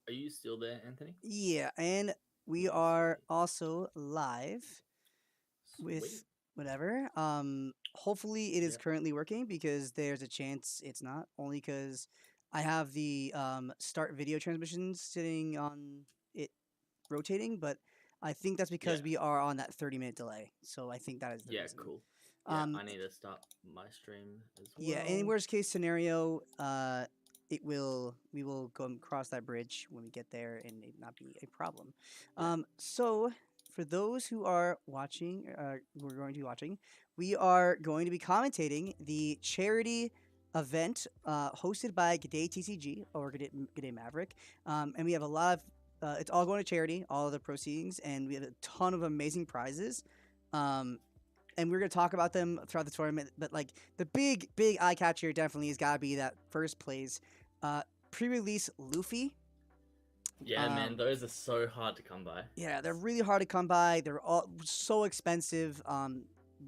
Are you still there, Anthony? Yeah, and we Yeah, are sweet. also live with Sweet. whatever. Hopefully it is Yep. currently working because there's a chance it's not. Only because I have the start video transmissions sitting on it rotating, but I think that's Yeah. because we are on that 30-minute delay. So I think that is the Yeah, reason. cool. Yeah, Um, I need to start my stream as yeah, in well. worst case scenario, we will go and cross that bridge when we get there and it not be a problem. Yeah. So for those who are watching, we're going to be watching, we are going to be commentating the charity event hosted by GDayTCG or G'day Maverick, and we have a lot of. It's all going to charity, all of the proceedings, and we have a ton of amazing prizes. Um, and we're gonna talk about them throughout the tournament. But like the big eye catcher definitely has got to be that first place, uh, pre-release Luffy. Yeah, man, Um, those are so hard to come by. yeah, they're really hard to come by. They're all so expensive.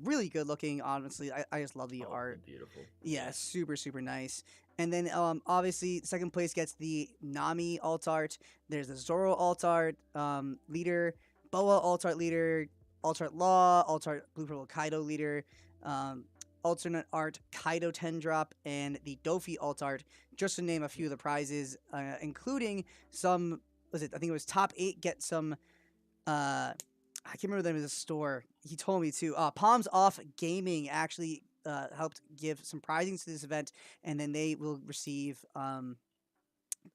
Really good looking. Honestly, I just love the Oh, they're art. beautiful. Yeah, Yeah. super nice. And then obviously second place gets the Nami alt art. There's the Zoro alt art leader, Boa alt art leader, alt art Law, alt art Blue Purple Kaido leader, um, alternate art Kaido 10 drop, and the Dofi alt art. Just to name a few of the prizes, including some. Was it? I think it was top 8 get some. I can't remember the name of the store. He told me to. Palms Off Gaming actually helped give some prizing to this event, and then they will receive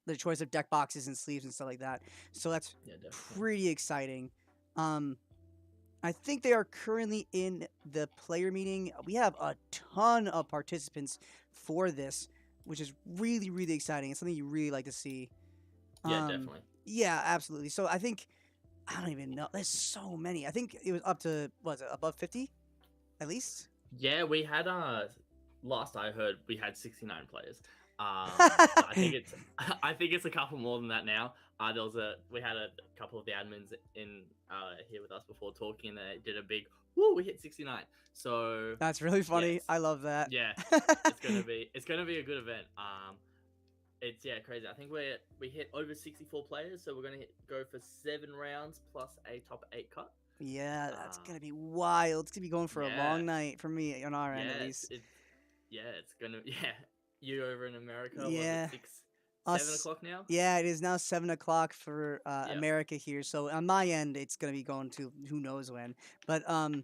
the choice of deck boxes and sleeves and stuff like that. So that's Yeah, definitely. pretty exciting. Um, I think they are currently in the player meeting. We have a ton of participants for this, which is really exciting. It's something you really like to see. Yeah, Um, definitely. yeah, absolutely. So I think I don't even know. There's so many. I think it was up to what was it, above 50 at least. Yeah, we had last I heard we had 69 players. But I think it's I think it's a couple more than that now. There was a we had a couple of the admins in here with us before talking, and they did a big woo. We hit 69. So That's really yeah, funny. I love that. yeah, it's gonna be a good event. It's yeah crazy. I think we hit over 64 players, so we're gonna go for 7 rounds plus a top 8 cut. Yeah, that's Uh, gonna be wild. It's gonna be going for a yeah, long night for me on our end at yeah, least. it's gonna yeah. You over in America, was it Yeah, 7 us. o'clock now? Yeah, it is now 7 o'clock for Yep. America here. So on my end, it's gonna be going to who knows when. But on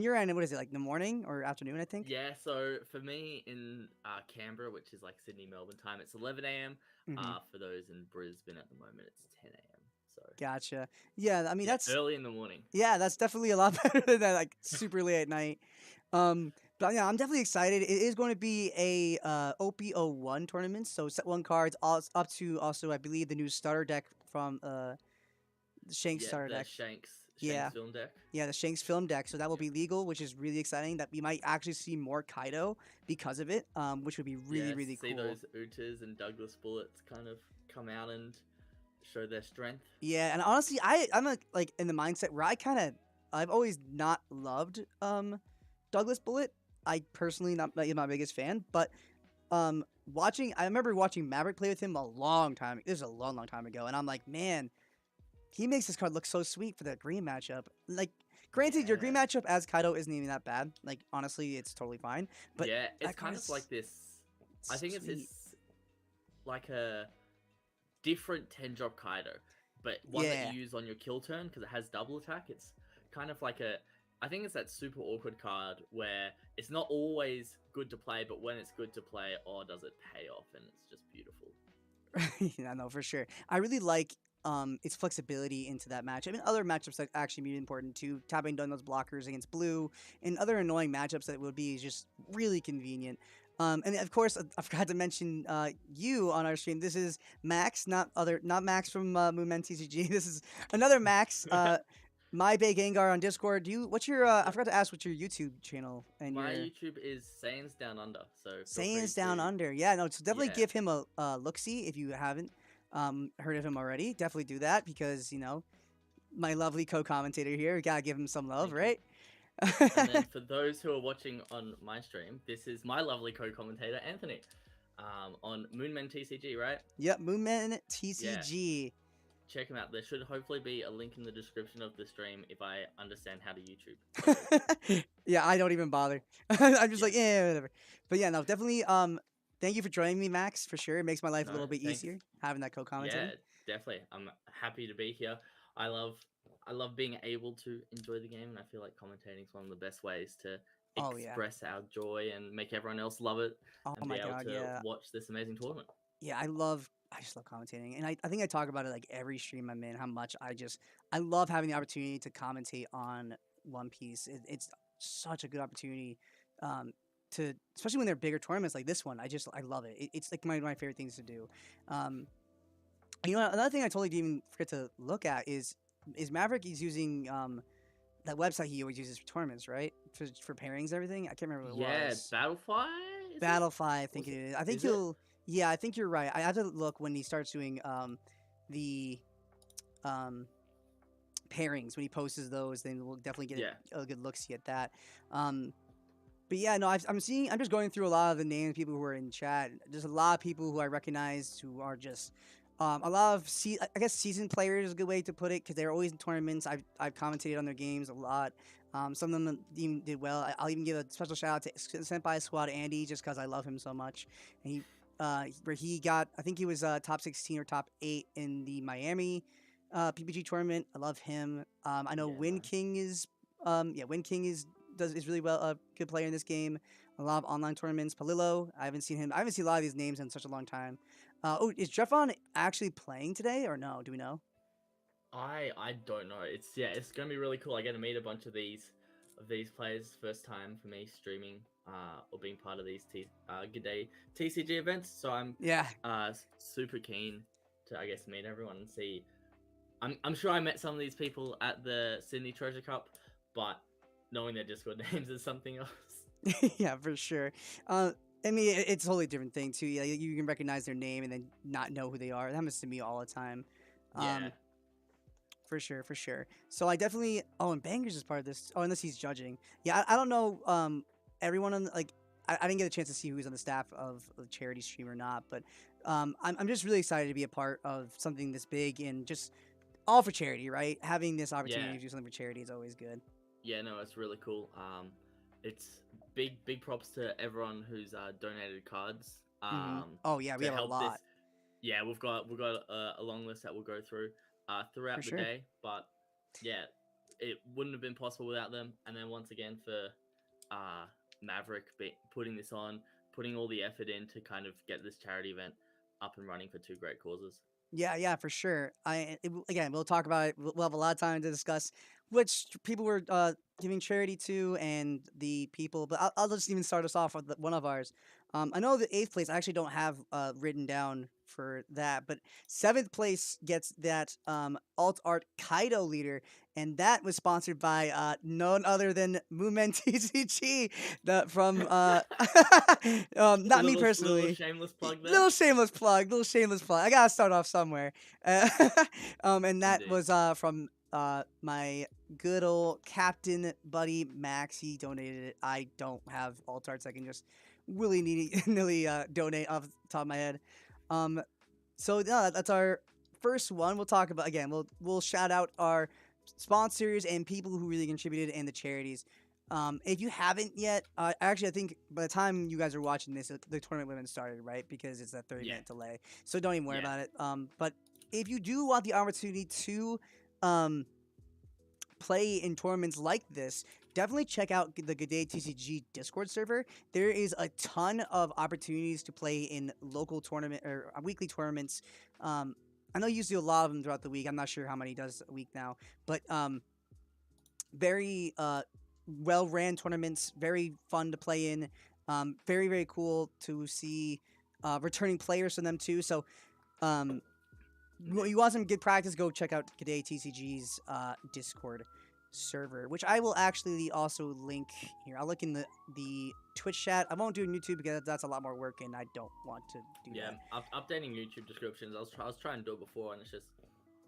your end, what is it like in the morning or afternoon? I think. Yeah, so for me in Canberra, which is like Sydney, Melbourne time, it's 11 a.m. Mm-hmm. For those in Brisbane at the moment, it's 10 a.m. So Gotcha. Yeah, I mean yeah, that's early in the morning. yeah, that's definitely a lot better than that, like super late at night. But yeah, I'm definitely excited. It is going to be a OP01 tournament, so set one cards all up to also I believe the new starter deck from the Shanks Yeah, starter the deck. Shanks Yeah, film deck. yeah, the Shanks film deck. So that will Yep. be legal, which is really exciting. That we might actually see more Kaido because of it, which would be Yeah, really see cool. those Utas and Douglas bullets kind of come out and show their strength. Yeah, and honestly, I'm like in the mindset where I've always not loved Douglas Bullet. I personally not my biggest fan, but watching I remember watching Maverick play with him a long time. This is a long time ago, and I'm like, man, he makes this card look so sweet for the green matchup. Like, granted, your green Yeah. matchup as Kaido isn't even that bad. Like, honestly, it's totally fine. But Yeah, it's that card kind of like is this. I so think sweet. it's like a different 10 drop Kaido, but one that Yeah. you use on your kill turn because it has double attack. It's kind of like a. I think it's that super awkward card where it's not always good to play, but when it's good to play, oh, does it pay off? And it's just beautiful. Yeah, no, for sure. I really like its flexibility into that match. I mean, other matchups that actually be important too. Tapping down those blockers against blue and other annoying matchups that would be just really convenient. And of course, I forgot to mention you on our stream. This is Max, not Max from Moonman TCG. This is another Max. My Big Gengar on Discord. What's your? I Yep. forgot to ask what's your YouTube channel and My your YouTube is Sans Down Under, so feel free Saiyans Down to. Under. Yeah, no, so definitely Yeah. give him a look see if you haven't heard of him already. Definitely do that because my lovely co-commentator here. Gotta give him some love, Thank you. right? And then for those who are watching on my stream, this is my lovely co-commentator Anthony. on Moonmen TCG, right? Yep, Moonman Yeah, TCG. check them out. There should hopefully be a link in the description of the stream if I understand how to YouTube. So Yeah, I don't even bother. I'm just yeah, like, yeah, whatever. But yeah, no, definitely. Thank you for joining me, Max. For sure, it makes my life a no, little bit thanks. easier having that Yeah, co-commentating. definitely. I'm happy to be here. I love I love being able to enjoy the game, and I feel like commentating is one of the best ways to Oh yeah. express our joy and make everyone else love it Oh and be my able god, to yeah. watch this amazing tournament. Yeah, I just love commentating. And I think I talk about it like every stream I'm in, how much I love having the opportunity to commentate on One Piece. It's such a good opportunity. Um to especially when they're bigger tournaments like this one. I love it. It's like my favorite things to do. Um you know, another thing I totally didn't even forget to look at is Maverick is using that website he always uses for tournaments, right? For pairings and everything. I can't remember what it Yeah, was. Battlefy is it? Battlefy, I think Was it it? is. I think Is it? he'll. Yeah, I think you're right. I have to look when he starts doing the um pairings when he posts those. Then we'll definitely get Yeah, a good look see at that. Um, but yeah, no, I'm seeing. I'm just going through a lot of the names of people who are in chat. There's a lot of people who I recognize who are just. A lot of I guess seasoned players is a good way to put it because they're always in tournaments. I've commentated on their games a lot. Some of them even did well. I'll even give a special shout out to Senpai Squad Andy just because I love him so much. And where he got, I think he was top 16 or top 8 in the Miami PPG tournament. I love him. I know yeah, Wind nice. King is, Wind King is really well a good player in this game. A lot of online tournaments. Palillo, I haven't seen him. I haven't seen a lot of these names in such a long time. Is Jeffron actually playing today or no? Do we know? I don't know. It's gonna be really cool. I get to meet a bunch of these players first time for me streaming or being part of these GDay TCG events. So I'm Yeah, super keen to I guess meet everyone and see. I'm sure I met some of these people at the Sydney Treasure Cup, but knowing their Discord names is something else. yeah, for sure. I mean, it's a totally different thing too. Yeah, you can recognize their name and then not know who they are. That happens to me all the time. Yeah, Um, for sure, for sure. So I definitely. Oh, and Bangers is part of this. Oh, unless he's judging. Yeah, I don't know. Everyone on like, I didn't get a chance to see who's on the staff of the charity stream or not, but I'm just really excited to be a part of something this big and just all for charity, right? Having this opportunity yeah, to do something for charity is always good. yeah. No, it's really cool. It's big props to everyone who's donated cards Oh yeah, we to have a help this. lot Yeah, we've got a long list that we'll go through for throughout the sure. day, but yeah, it wouldn't have been possible without them. And then once again for uh, Maverick putting this on, putting all the effort in to kind of get this charity event up and running for two great causes. Yeah, yeah, for sure. Again, we'll talk about it. We'll have a lot of time to discuss which people we're giving charity to and the people. But I'll just even start us off with one of ours. I know the eighth place. I actually don't have written down for that, but seventh place gets that alt art Kaido leader, and that was sponsored by none other than Moomen TCG. The from not me Little personally. shameless plug there. Little shameless plug, little shameless plug. I gotta start off somewhere. Uh, and that Indeed. was from my good old captain buddy Max. He donated it. I don't have alt arts I can just willy nilly donate off the top of my head. Um, so yeah, that's our first one. We'll talk about again. We'll shout out our sponsors and people who really contributed and the charities. If you haven't yet, actually, I think by the time you guys are watching this, the tournament would have started, right? Because it's that 30 Yeah, minute delay. So don't even worry yeah, about it. But if you do want the opportunity to um, play in tournaments like this, definitely check out the GDayTCG Discord server. There is a ton of opportunities to play in local tournament or weekly tournaments. I know you used to do a lot of them throughout the week. I'm not sure how many he does a week now, but very well ran tournaments, very fun to play in, very cool to see returning players from them too. So you want some good practice? Go check out GDayTCG's Discord server, which I will actually also link here. I'll look in the Twitch chat. I won't do it on YouTube because that's a lot more work, and I don't want to do yeah. that. Updating YouTube descriptions. I was trying to do it before, and it's just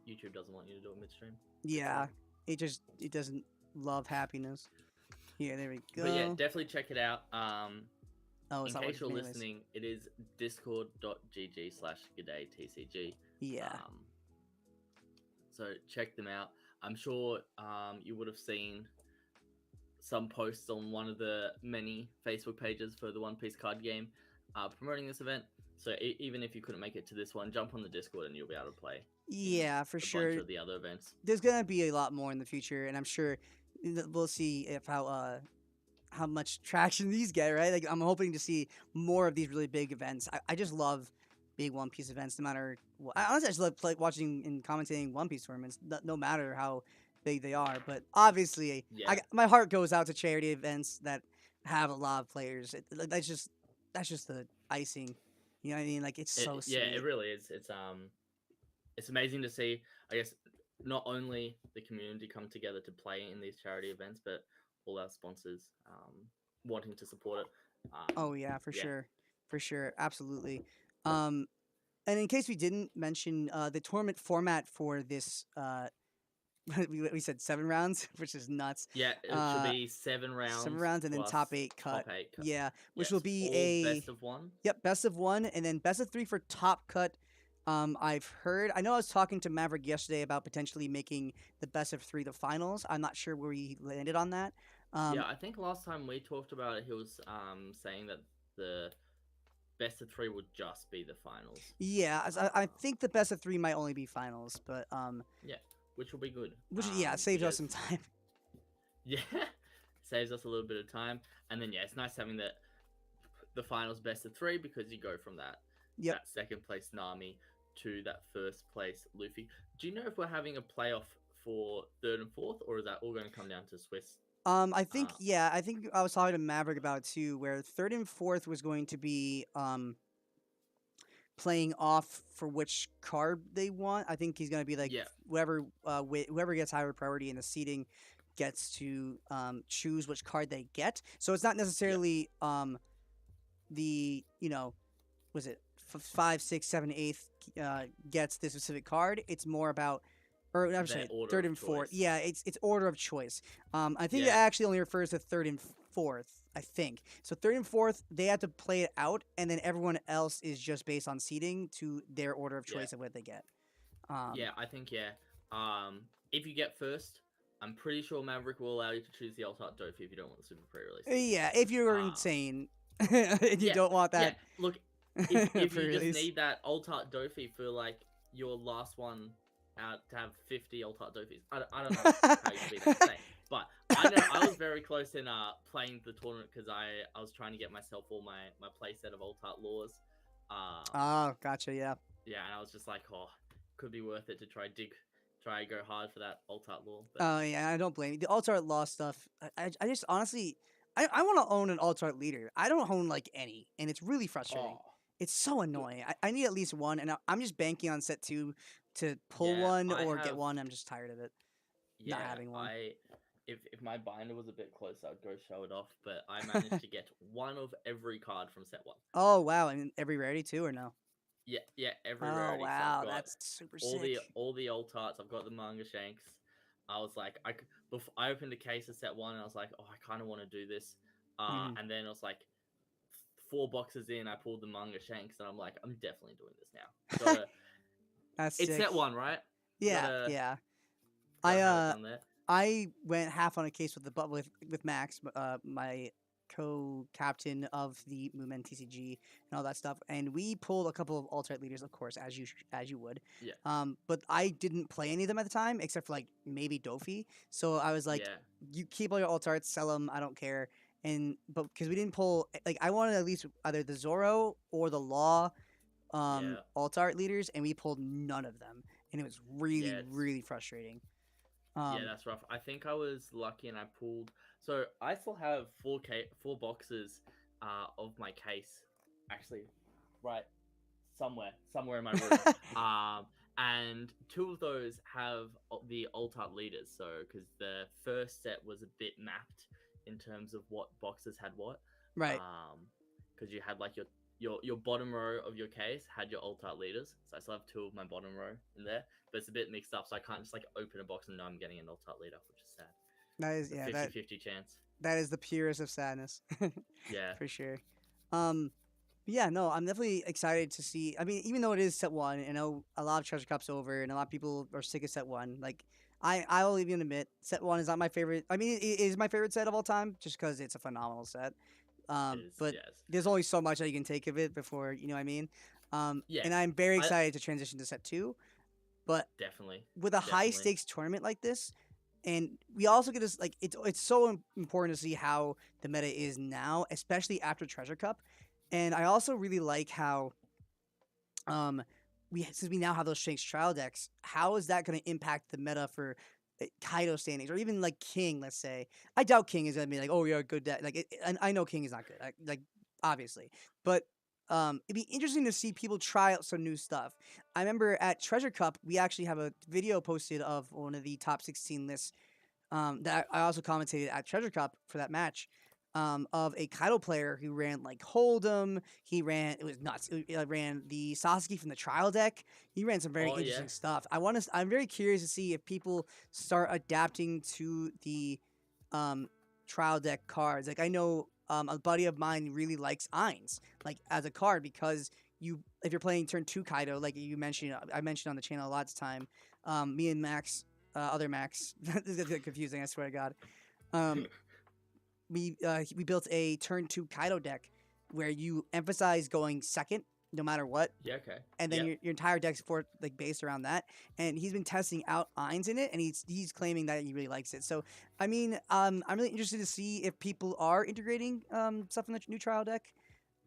YouTube doesn't want you to do it midstream. Yeah, it doesn't love happiness. Here, there we But yeah, go. definitely check it out. Oh, it's In not case you're working anyways. listening, it is discord.gg/GDayTCG. Yeah. Um, so check them out. I'm sure you would have seen some posts on one of the many Facebook pages for the One Piece card game promoting this event. So even if you couldn't make it to this one, jump on the Discord and you'll be able to play in Yeah, for a bunch sure. of the other events. There's gonna be a lot more in the future, and I'm sure we'll see if how much traction these get. Right, like I'm hoping to see more of these really big events. I just love big One Piece events, no matter. I honestly just love watching and commentating One Piece tournaments, no matter how big they are. But obviously, Yeah, my heart goes out to charity events that have a lot of players. That's just the icing. You know what I mean? Like it's so yeah, it sweet. really is. It's amazing to see. I guess not only the community come together to play in these charity events, but all our sponsors wanting to support it. Oh yeah, Yeah, for sure, absolutely. Um, and in case we didn't mention the tournament format for this, we said 7 rounds, which is nuts. yeah, it should Uh, be seven 7 rounds rounds and then plus top 8 cut. top eight. Yeah, which will Yes, be all a best of one. yep best of one and then best of 3 for top cut. I've heard. I know I was talking to Maverick yesterday about potentially making the best of 3 the finals. I'm not sure where we landed on that. Yeah, Um, I think last time we talked about it, he was saying that the best of three would just be the finals. yeah, I Uh, think the best of 3 might only be finals, but yeah, which will be good. which yeah saves us Because some time. yeah, saves us a little bit of time, and then yeah, it's nice having the finals best of three because you go from Yep. that second place Nami to that first place Luffy. Do you know if we're having a playoff for third and fourth, or is that all going to come down to Swiss? I think Uh, yeah, I think I was talking to Maverick about it too, where third and fourth was going to be playing off for which card they want. I think he's going to be like yeah, whoever gets higher priority in the seating gets to choose which card they get. So it's not yeah, necessarily the was it five, six, seven, eighth gets this specific card. It's more about, or I'm their sorry, order third of and fourth. choice. Yeah, it's order of choice. I think that Yeah, actually only refers to third and fourth. I think so. Third and fourth, they have to play it out, and then everyone else is just based on seeding to their order of yeah, choice of what they get. Um, yeah. I think yeah. If you get first, I'm pretty sure Maverick will allow you to choose the Alt Art Dofi if you don't want the Super Pre-release. yeah, if you're Um, insane and you yeah, don't want yeah. that Look, if you just pre-release. need that Alt Art Dofi for like your last one out to have 50 Alt Art Dofis, I don't know how you can be that insane. But I know I was very close in playing the tournament because I was trying to get myself all my play set of Alt Art laws. Oh, gotcha. Yeah. Yeah, and I was just like, oh, could be worth it to try go hard for that Alt Art law. But Oh yeah, I don't blame you. The alt art law stuff. I just honestly, I want to own an alt art leader. I don't own like any, and it's really frustrating. oh, It's so annoying. I need at least one, and I'm just banking on set two to pull yeah, one I or get have one. I'm just tired of it, not yeah, having one. I if my binder was a bit closer, I'd go show it off. But I managed to get one of every card from set one. Oh wow, I mean every rarity too or no? Yeah, yeah, every Oh rarity. So I've wow, got that's super sick. all the alt arts. I've got the manga shanks. I was like, before I opened a case of set one, and I was like, oh, I kind of want to do this. Hmm. And then it was like 4 boxes in, I pulled the manga shanks, and I'm like, I'm definitely doing this now. Gotta, That's it's sick. set one, right? Yeah, Gotta yeah. I gotta have it done there. I went half on a case with with Max, my co-captain of the Movement TCG and all that stuff, and we pulled a couple of alternate leaders, of course, as you would. Yeah, But I didn't play any of them at the time, except for like maybe Dofi. So I was like, yeah, "You keep all your alt arts, sell them. I don't care." And but because we didn't pull, like I wanted at least either the Zoro or the Law yeah, alt art leaders, and we pulled none of them, and it was really yeah. It's really frustrating. yeah, Um, that's rough. I think I was lucky, and I pulled. So I still have 4 boxes of my case, actually, right somewhere in my room. And 2 of those have the alt art leaders. So because the first set was a bit mapped in terms of what boxes had what. right. Because you had like your bottom row of your case had your alt art leaders. So I still have 2 of my bottom row in there, but it's a bit mixed up. So I can't just like open a box and know I'm getting an alt art leader, which is sad. That is It's a yeah, 50-50 chance. that is the purest of sadness. Yeah. For sure. Um, yeah, no, I'm definitely excited to see. I mean, even though it is set one, I know a lot of Treasure Cup's over, and a lot of people are sick of set one. Like, I will even admit, set one is not my favorite. I mean, it is my favorite set of all time, just because it's a phenomenal set. It is, But yes. there's only so much that you can take of it before you know what I mean. Yeah, And I'm very I excited to transition to set two. But definitely, with a high definitely. stakes tournament like this, and we also get this like it's so important to see how the meta is now, especially after Treasure Cup. And I also really like how um we since we now have those Shanks trial decks, how is that going to impact the meta for Kaido standings or even like King? Let's say I doubt King is going to be like, oh, you're a good deck. Like and I know King is not good, like obviously, but it'd be interesting to see people try out some new stuff. I remember at Treasure Cup, we actually have a video posted of one of the top 16 lists that I also commentated at Treasure Cup for that match. Of a Kaido player who ran like Hold'em. He ran it was nuts. Ran the Sasuke from the trial deck. He ran some very Oh yeah, interesting stuff. I'm very curious to see if people start adapting to the um, trial deck cards. Like I know a buddy of mine really likes Ainz like as a card because you if you're playing turn two Kaido like you mentioned I mentioned on the channel a lot of time. Me and Max other Max. This is confusing. I swear to God. Um, we built a turn two Kaido deck where you emphasize going second no matter what, yeah. Okay, and then yeah, your entire deck's for like based around that. And he's been testing out Ainz in it, and he's claiming that he really likes it. So I mean, I'm really interested to see if people are integrating stuff in the new trial deck.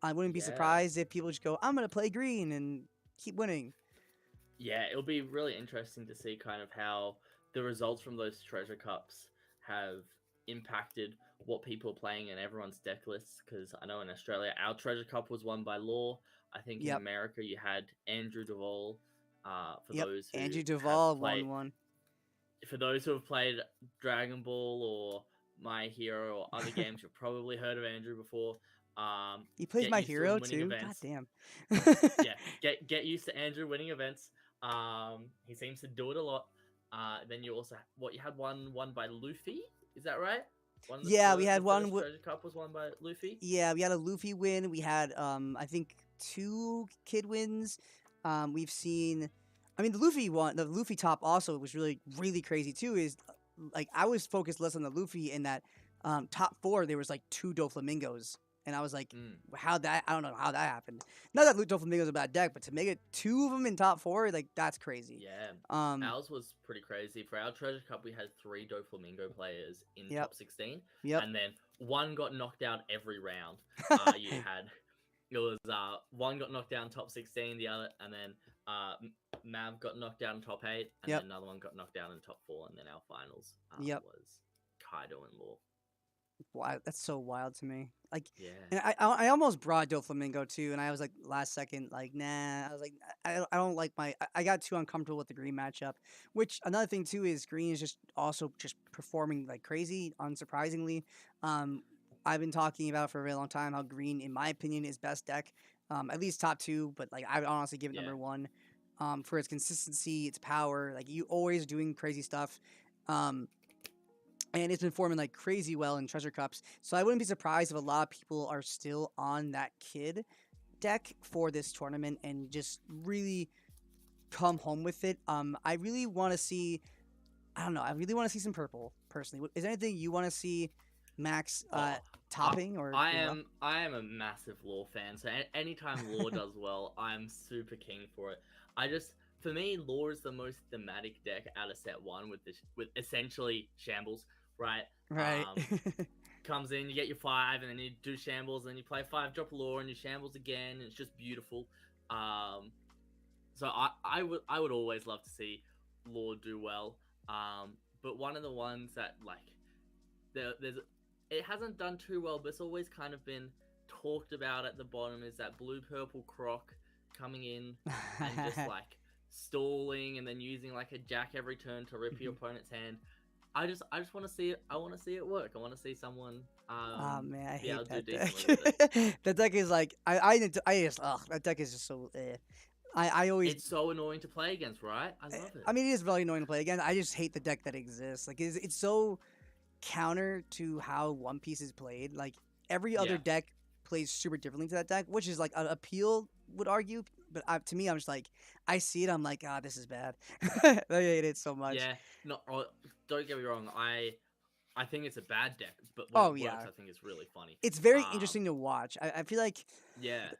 I wouldn't be yeah. surprised if people just go, I'm gonna play green and keep winning. Yeah, it'll be really interesting to see kind of how the results from those treasure cups have impacted what people are playing in everyone's deck lists. Because I know in Australia, our treasure cup was won by Law. I think in Yep, America, you had Andrew Duvall. For yep. those who Andrew have Duvall played, won one. for those who have played Dragon Ball or My Hero or other games, you've probably heard of Andrew before. He plays Get my used to him hero winning too. God events. damn. Yeah, get used to Andrew winning events. He seems to do it a lot. Then you also what you had one won by Luffy. Is that right? One of Yeah, we the had one. first treasure cup was won by Luffy. Yeah, we had a Luffy win. We had I think two kid wins. We've seen I mean the Luffy one, the Luffy top also was really crazy too is like I was focused less on the Luffy in that top 4 there was like two Doflamingos and I was like Mm, how that I don't know how that happened. Not that Doflamingo's a bad deck, but to make it two of them in top 4 like that's crazy. yeah, Um ours was pretty crazy. For our treasure cup, we had three Doflamingo players in yep. top 16, Yep. and then one got knocked out every round. You had it was one got knocked down top 16, the other, and then Mav got knocked down in top 8, and Yep. then another one got knocked down in top 4, and then our finals Yep. was Kaido and Law. Wow, that's so wild to me. Like, Yeah, and I almost brought Doflamingo too, and I was like last second, like nah. I was like I don't like I got too uncomfortable with the green matchup. Which another thing too is green is just also just performing like crazy, unsurprisingly. Um, I've been talking about for a very long time how green, in my opinion, is best deck. At least top two, but like I would honestly give it yeah, number one. For its consistency, its power, like you always doing crazy stuff. Um, and it's been forming like crazy well in treasure cups. So I wouldn't be surprised if a lot of people are still on that kid deck for this tournament and just really come home with it. I really want to see. I don't know. I really want to see some purple personally. Is there anything you want to see Max Oh, I, topping or I doing well? am I am a massive Law fan. So anytime Law does well, I'm super keen for it. I just for me, Law is the most thematic deck out of set one with essentially shambles, right? Right. Um, comes in, you get your 5, and then you do shambles, and then you play 5, drop Law, and you shambles again, and it's just beautiful. Um, so I would always love to see Law do well. But one of the ones that like there's it hasn't done too well, but it's always kind of been talked about at the bottom is that blue purple croc coming in and just like stalling and then using like a jack every turn to rip your opponent's hand. I just want to see it. I want to see it work. I want to see someone Oh man, I be able hate to do that deck. decently with it. That deck is like I just that deck is just so. I always It's so annoying to play against, right? I I love it. I mean, it is really annoying to play again. I just hate the deck that exists. Like, it's so counter to how One Piece is played. Like, every other Yeah, deck plays super differently to that deck, which is like an appeal would argue. But to me, I'm just like, I see it, I'm like, this is bad. I hate it so much. Yeah, no, don't get me wrong. I think it's a bad deck, but when Oh it works, yeah, I think it's really funny. it's very Um, interesting to watch. I feel like yeah,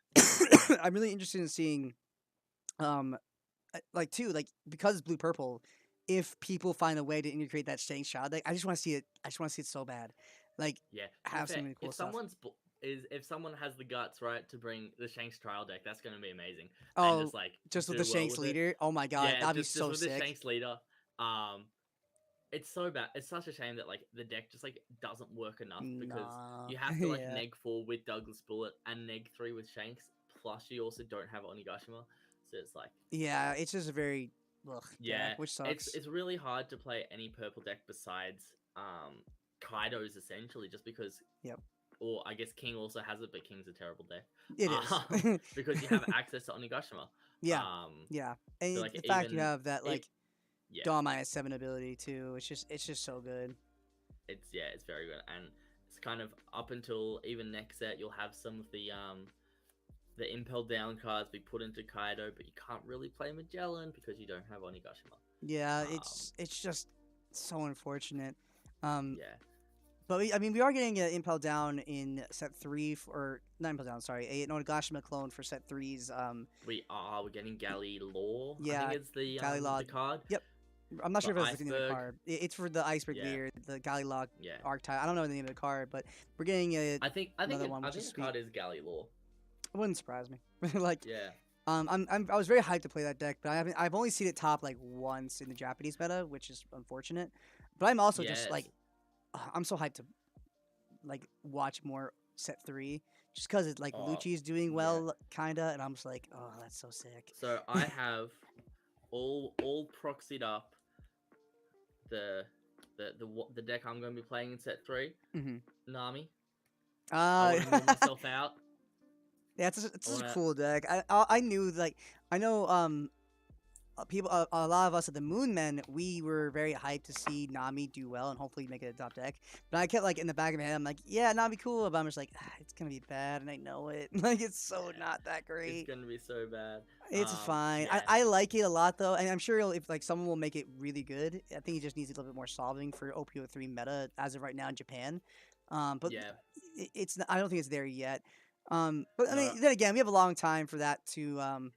I'm really interested in seeing, um, like too, like because it's blue purple. If people find a way to integrate that Shanks Shadow deck, I just want to see it. I just want to see it so bad. Like yeah. To be have fair, some really cool if stuff. if someone has the guts, right, to bring the Shanks trial deck, that's going to be amazing, and Oh, just like just with the do well Shanks with it. leader. Oh my god, Yeah, that'd be just so with the sick. Shanks leader. Um, it's so bad. It's such a shame that like the deck just like doesn't work enough because Nah, you have to like yeah, neg 4 with Douglas Bullet and neg 3 with Shanks. Plus, you also don't have Onigashima, so it's like yeah. It's just a very deck, yeah, which sucks. it's really hard to play any purple deck besides Kaido's essentially, just because. Yep, Or I guess King also has it, but King's a terrible deck. it is. Because you have access to Onigashima. Yeah, Um, yeah, so and like the fact you even have that it, like yeah, Dawn -7 ability too. It's just so good. it's very good, and it's kind of up until even next set you'll have some of the impel down cards be put into Kaido, but you can't really play Magellan because you don't have Onigashima. Yeah, Um, it's just so unfortunate. Um, yeah, but I mean, we are getting an Impel down in set three or not Impel down. Sorry, a Onigashima clone for set threes. we're getting Galley Law. I think Yeah, it's Galilog. the card Yep. I'm not for sure if that's the name of the Iceberg. card. It's for the Iceberg Yeah, leader, the Galilog yeah. archetype. I don't know the name of the card, but we're getting another one, I which think is the sweet. card is Galley Law. It wouldn't surprise me. Like, Yeah. I was very hyped to play that deck, but I've only seen it top like once in the Japanese meta, which is unfortunate. But I'm also just Yes. like, I'm so hyped to like watch more set three, just because it like Oh, Lucci's doing yeah. well, kinda, and I'm just like, oh, that's so sick. So I have all proxied up the the deck I'm going to be playing in set 3. Mm-hmm. Nami. I Uh, want to mill myself out. yeah, I it's want a to cool deck. I knew like I know people a lot of us at the Moon Men we were very hyped to see Nami do well and hopefully make it a top deck. But I kept like in the back of my head I'm like, yeah, Nami cool, but I'm just like it's gonna be bad and I know it. Like it's so yeah. not that It's great. going to be so bad. It's fine. Yeah. I like it a lot though, and I'm sure if like someone will make it really good. I think it just needs a little bit more solving for OPO3 meta as of right now in Japan. But Yeah. it's I don't think it's there yet. But I No. mean, then again, we have a long time for that to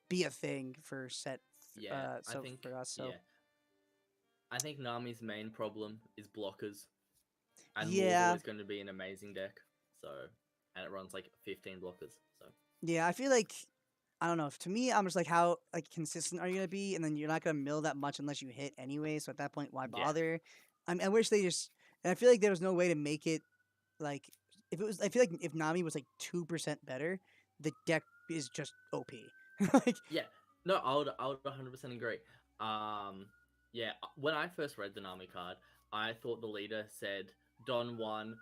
be a thing for set. Yeah. I So think for us, so yeah. I think Nami's main problem is blockers, and War's yeah, always going to be an amazing deck. So, and it runs like 15 blockers. So, yeah. I feel like I don't know. To me, I'm just like, how like consistent are you gonna be? And then you're not gonna mill that much unless you hit anyway. So at that point, why yeah. bother? I wish they just. And I feel like there was no way to make it like if it was. I feel like if Nami was like 2% better, the deck is just OP. Like Yeah, no, I would 100% agree. Um, yeah, when I first read the Nami card, I thought the leader said Don 1,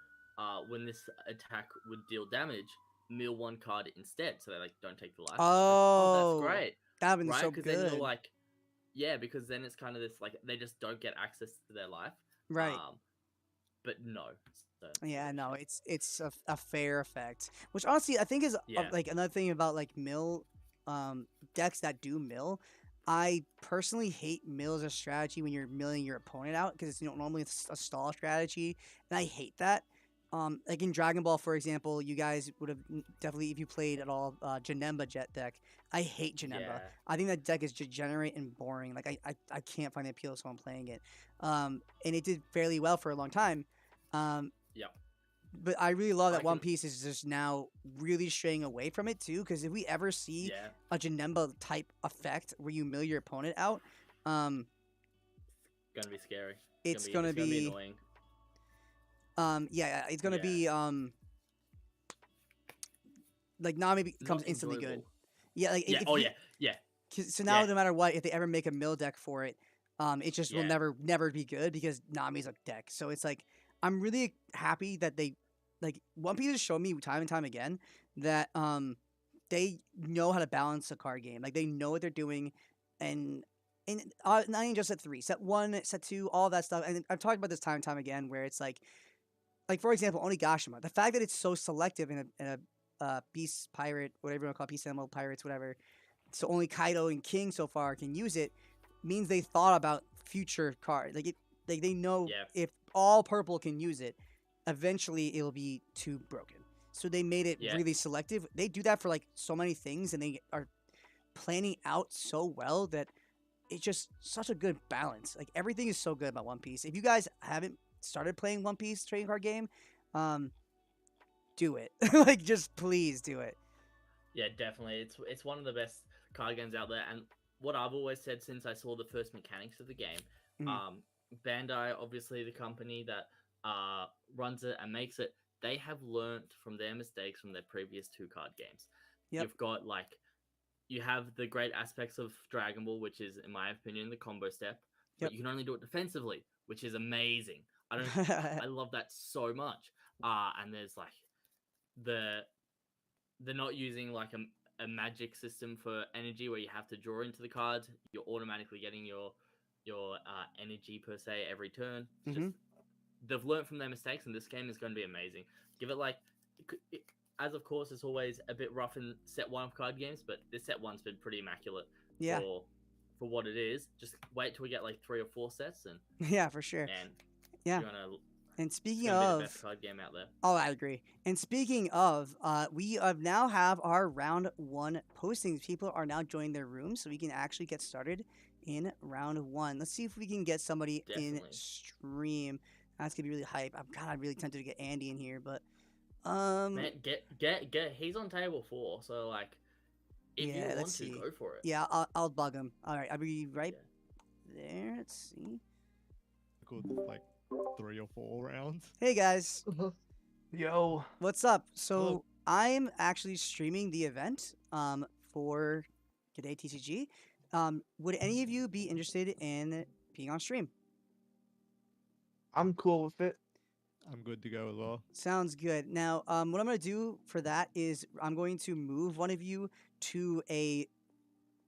when this attack would deal damage, mill 1 card instead, so they like don't take the life. I was like, oh, that's oh, great, that'd been right? so Because then you're good. like, yeah, because then it's kind of this like they just don't get access to their life. Right. But no, it's a Yeah, real no, shame. it's a fair effect, which honestly I think is Yeah, like another thing about like mill decks that do mill. I personally hate mill as a strategy when you're milling your opponent out because it's normally a stall strategy, and I hate that. Like in Dragon Ball, for example, you guys would have definitely if you played at all Janemba Jet deck. I hate Janemba. yeah, I think that deck is degenerate and boring. Like I can't find the appeal of someone playing it. And it did fairly well for a long time. Um, yeah. but I really love I that One can, Piece is just now really straying away from it too. Because if we ever see yeah, a Janemba type effect where you mill your opponent out, um, gonna be scary. it's gonna It's gonna be be annoying. yeah, it's gonna Yeah, be like Nami becomes not instantly good. enjoyable. Yeah, like Yeah. if Oh you yeah. Yeah. so now Yeah. no matter what, if they ever make a mill deck for it, it just will Yeah. never be good because Nami's a deck. So it's like I'm really happy that they like One Piece has shown me time and time again that they know how to balance a card game. Like they know what they're doing, and not even just set three, set one, set two, all that stuff. And I've talked about this time and time again where it's like like for example, Onigashima. The fact that it's so selective in a beast pirate, whatever you want to call it, beast animal pirates, whatever. So only Kaido and King so far can use it, means they thought about future cards. Like they know Yeah. if all purple can use it, eventually it'll be too broken. So they made it Yeah. really selective. They do that for like so many things, and they are planning out so well that it's just such a good balance. Like everything is so good about One Piece. If you guys haven't started playing One Piece trading card game, do it. Like just please do it. Yeah, definitely. It's one of the best card games out there, and what I've always said since I saw the first mechanics of the game, Mhm. Bandai, obviously the company that runs it and makes it, they have learnt from their mistakes from their previous two card games. Yep. You've got you have the great aspects of Dragon Ball, which is, in my opinion, the combo step, but Yep. you can only do it defensively, which is amazing. I love that so much. And there's the they're not using a magic system for energy where you have to draw into the cards. You're automatically getting your energy per se every turn. It's Mhm. just they've learned from their mistakes, and this game is going to be amazing. Give it as of course it's always a bit rough in set one of card games, but this set one's been pretty immaculate Yeah. for what it is. Just wait till we get like 3 or 4 sets, and Yeah, for sure. man, Yeah. you're gonna And it's speaking gonna be the best of, card game out there. oh, I agree. And speaking of, we now have our round one postings. People are now joining their rooms, so we can actually get started in round one. Let's see if we can get somebody in Definitely. stream. That's gonna be really hype. I'm really tempted to get Andy in here, but Man, get he's on table 4, so if yeah, you let's want to, see. go for it. Yeah, I'll bug him. All right, I'll be right Yeah. there. Let's see. Good, 3 or 4 rounds. Hey guys, Yo. what's up? So Hello. I'm actually streaming the event for GDayTCG. Would any of you be interested in being on stream? I'm cool with it. I'm good to go as well. Sounds good. Now, what I'm gonna do for that is I'm going to move one of you to a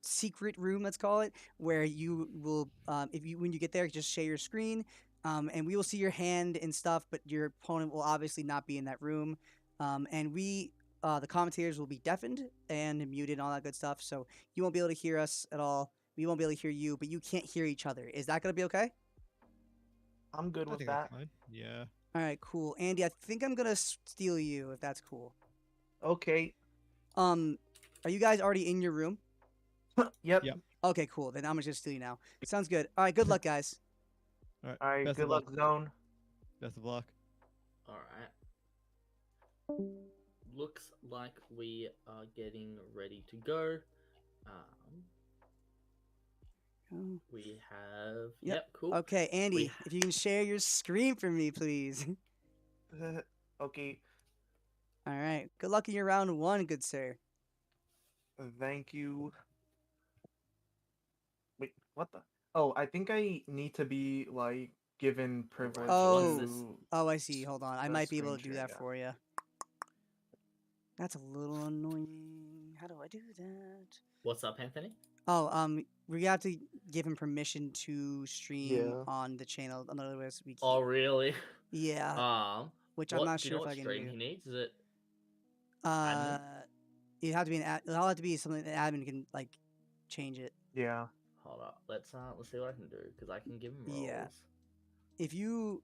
secret room, let's call it, where you will, when you get there, just share your screen, and we will see your hand and stuff, but your opponent will obviously not be in that room, and the commentators will be deafened and muted and all that good stuff, so you won't be able to hear us at all. We won't be able to hear you, but you can't hear each other. Is that gonna be okay? I'm good I with think that. that's fine. Yeah. All right, cool. Andy, I think I'm gonna steal you if that's cool. Okay. Are you guys already in your room? Yep. Yep. Okay, cool. Then I'm just gonna steal you now. Sounds good. All right, good luck, guys. All right. All right. Best Good of luck, Zone. Best of luck. All right. Looks like we are getting ready to go. We have. Yep. Cool. Okay, Andy, We- if you can share your screen for me, please. Okay. All right. Good luck in your round one, good sir. Thank you. Wait. What the? Oh, I think I need to be given privilege. Oh. to Oh, I see. Hold on. I the might be able to screen do share, that yeah. for you. That's a little annoying. How do I do that? What's up, Anthony? Oh, we have to give him permission to stream Yeah. on the channel. Otherwise, we can't. Oh, really? Yeah. Which I'm not do you sure know if what I can stream do. he needs? Is it admin? It'll have to be it'll have to be something that admin can change it. Yeah. Hold up. Let's see what I can do, because I can give him roles. Yeah. If you,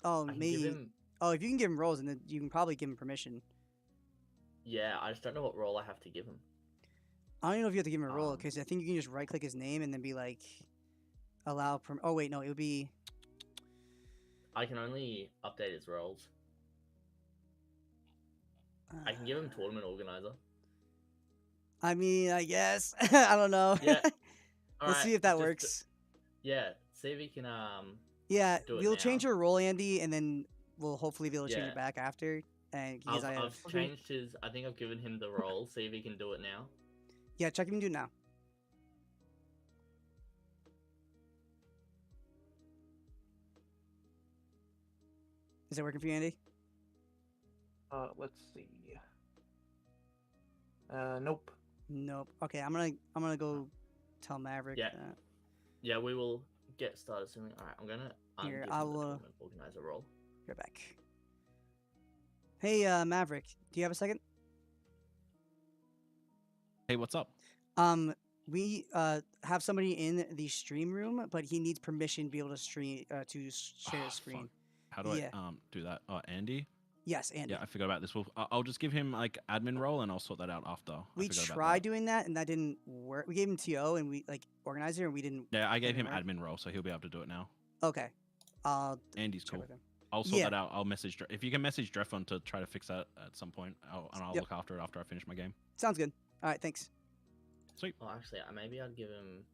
oh I can maybe, give him. oh if you can give him roles, and then you can probably give him permission. Yeah, I just don't know what role I have to give him. I don't even know if you have to give him a role Um, because I think you can just right click his name and then be like, allow. Oh wait, no, it would be. I can only update his roles. I can give him tournament organizer. I mean, I guess I don't know. Yeah. Let's see if that works. Yeah, see if he can Yeah, do it we'll change now. your role, Andy, and then we'll hopefully be able to change Yeah. it back after. And because I've changed his. I think I've given him the role. See if he can do it now. Yeah, check if you can do it now. Is it working for you, Andy? Let's see. Nope. Nope. Okay, I'm gonna go tell Maverick. Yeah. That. Yeah, we will get started soon. All right, I'm gonna Here, give I him the will- tournament organizer role. Go back. Hey, Maverick, do you have a second? Hey, what's up? We have somebody in the stream room, but he needs permission to be able to stream share Oh, his screen. fuck. How do Yeah. I do that? Oh, Andy? Yes, Andy. Yeah, I forgot about this. Well, I'll just give him like admin role and I'll sort that out after. We I forgot about tried that. doing that and that didn't work. We gave him TO and we like organizer and we didn't. Yeah, I gave him didn't work. admin role, so he'll be able to do it now. Okay. I'll Andy's check cool. with him. I'll sort Yeah. that out. I'll message. If you can message Dreffon to try to fix that at some point, and I'll Yep. look after it after I finish my game. Sounds good. All right, thanks. Sweet. Oh, actually, maybe I'd give him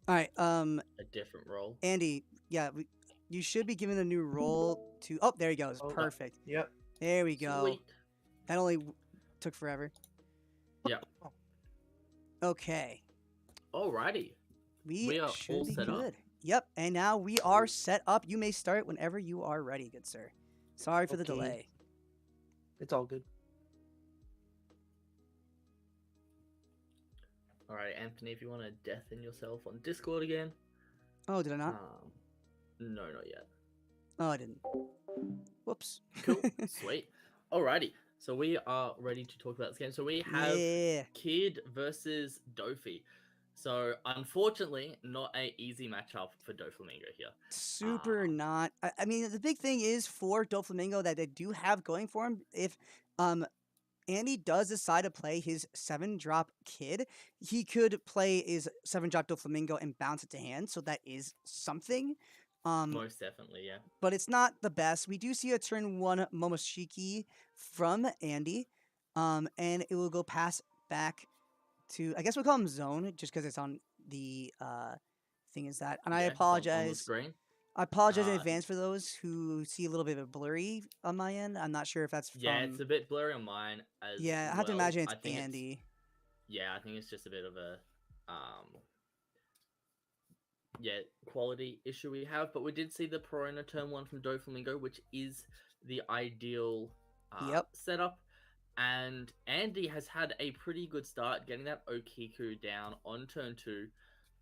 All right, a different role. Andy. Yeah, you should be given a new role to. Oh, there he goes. Oh, Perfect. Yep. There we go. Sweet. That only took forever. Yeah. Okay. Alrighty. We We are should all be set good. up. Yep, and now we are set up. You may start whenever you are ready, good sir. Sorry for the Okay. delay. It's all good. Alright, Anthony, if you want to deafen yourself on Discord again. Oh, did I not? No, not yet. Oh, I didn't. Whoops. Cool. Sweet. Alrighty. So we are ready to talk about this game. So we have Yeah. Kid versus Dofi. So unfortunately, not a easy matchup for Doflamingo here. Super not. I mean, the big thing is for Doflamingo that they do have going for him. If Andy does decide to play his 7-drop Kid, he could play his 7-drop Doflamingo and bounce it to hand. So that is something. Most definitely, yeah. But it's not the best. We do see a turn 1 Momoshiki from Andy. And it will go pass back to, I guess we'll call him Zone, just because it's on the thing is that. And I Yeah, it's on the apologize. screen. I apologize in Uh, advance for those who see a little bit of a blurry on my end. I'm not sure if that's from. Yeah, it's a bit blurry on mine as Yeah, I have to well. imagine it's I think Andy. Yeah, I think it's just a bit of a quality issue we have, but we did see the Perona turn 1 from Doflamingo, which is the ideal Yep. setup. And Andy has had a pretty good start getting that Okiku down on turn 2,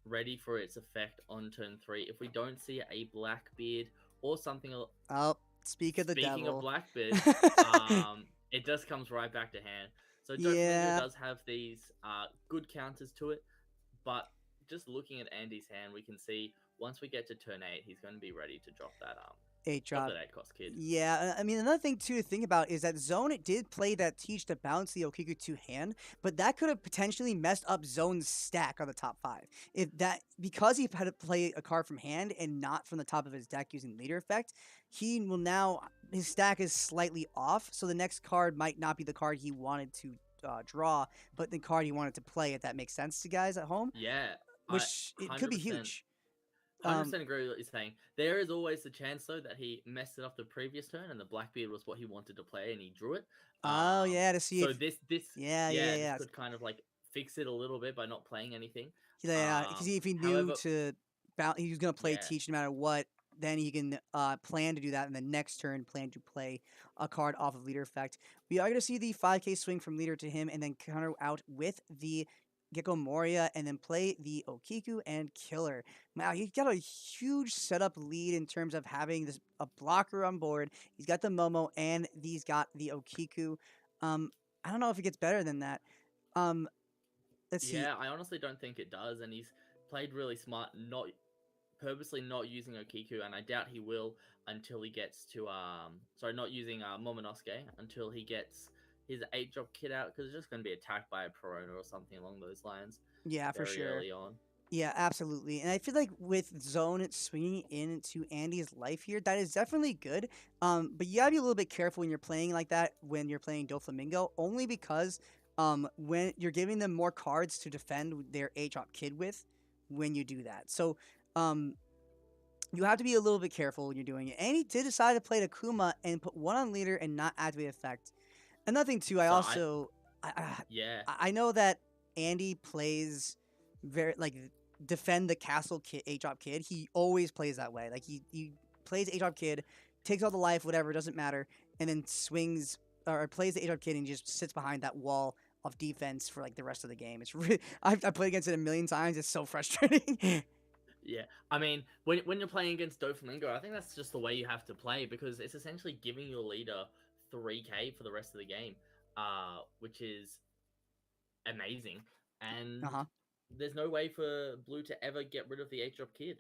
ready for its effect on turn 3. If we don't see a Blackbeard or something, Oh, speak of the speaking devil. of Blackbeard, it just comes right back to hand. So Yeah. Doflamingo does have these good counters to it, but just looking at Andy's hand, we can see once we get to turn 8, he's going to be ready to drop that 8-drop. 8 cost Kid. Yeah, I mean, another thing too to think about is that Zone did play that Teach to bounce the Okiku to hand, but that could have potentially messed up Zone's stack on the top 5. Because he had to play a card from hand and not from the top of his deck using leader effect, he will now, his stack is slightly off, so the next card might not be the card he wanted to draw, but the card he wanted to play, if that makes sense to guys at home, Yeah. which it could be 100%. huge. 100% agree with what you're saying. There is always the chance, though, that he messed it up the previous turn and the Blackbeard was what he wanted to play and he drew it. Oh, yeah, to see So if... this Yeah. this could kind of like fix it a little bit by not playing anything. Yeah, because if he knew however- he was going to play Yeah. Teach no matter what, then he can plan to do that, and the next turn plan to play a card off of leader effect. We are going to see the 5k swing from leader to him, and then counter out with the Gecko Moria, and then play the Okiku and Killer. Wow, he's got a huge setup lead in terms of having a blocker on board. He's got the Momo, and he's got the Okiku. I don't know if it gets better than that. Let's see. Yeah, I honestly don't think it does, and he's played really smart, purposely not using Okiku, and I doubt he will until he gets to not using Momonosuke until he gets his 8-drop kit out, because it's just going to be attacked by a Perona or something along those lines. Yeah, for very sure. early on. Yeah, absolutely. And I feel like with Zone swinging into Andy's life here, that is definitely good. But you gotta be a little bit careful when you're playing like that when you're playing Doflamingo, only because when you're giving them more cards to defend their 8-drop kid with when you do that. So you have to be a little bit careful when you're doing it. And he did decide to play Takuma and put 1 on leader and not activate effect. Another thing too, I know that Andy plays very defend the castle kid 8-drop kid. He always plays that way. Like he plays 8-drop kid, takes all the life, whatever, doesn't matter, and then swings or plays the 8-drop kid and just sits behind that wall of defense for like the rest of the game. It's really I've played against it a million times. It's so frustrating. Yeah, I mean, when you're playing against Doflamingo, I think that's just the way you have to play, because it's essentially giving your leader 3k for the rest of the game, which is amazing. And Uh huh. there's no way for Blue to ever get rid of the 8-drop kid.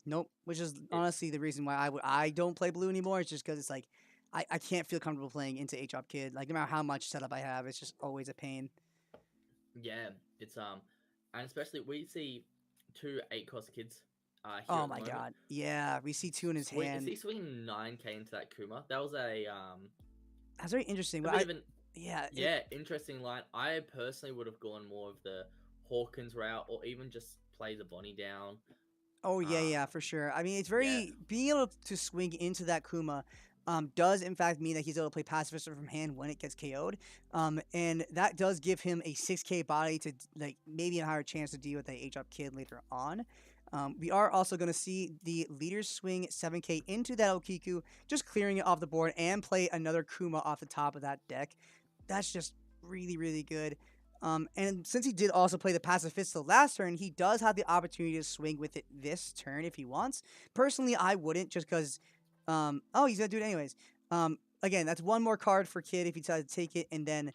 Nope. Which is It, honestly the reason why I don't play blue anymore. It's just because it's like I can't feel comfortable playing into 8-drop kid. Like no matter how much setup I have, it's just always a pain. yeah, it's and especially we see 2 8-cost kids here Oh at the my moment. god. Yeah, we see two in his Is hand. he swinging 9k into that Kuma? That was That's very interesting. a But bit of an yeah, interesting line. I personally would have gone more of the Hawkins route, or even just play the Bonnie down. Oh yeah, Um, yeah, for sure. I mean, it's yeah, very being able to swing into that Kuma, does in fact mean that he's able to play pacifist from hand when it gets KO'd, and that does give him a 6K body to like maybe a higher chance to deal with the 8-drop kid later on. We are also going to see the leaders swing 7K into that Okiku, just clearing it off the board and play another Kuma off the top of that deck. That's just really, really good. And since he did also play the pacifist the last turn, he does have the opportunity to swing with it this turn if he wants. Personally, I wouldn't just because, oh, he's going to do it anyways. Again, that's one more card for Kid if he decides to take it. And then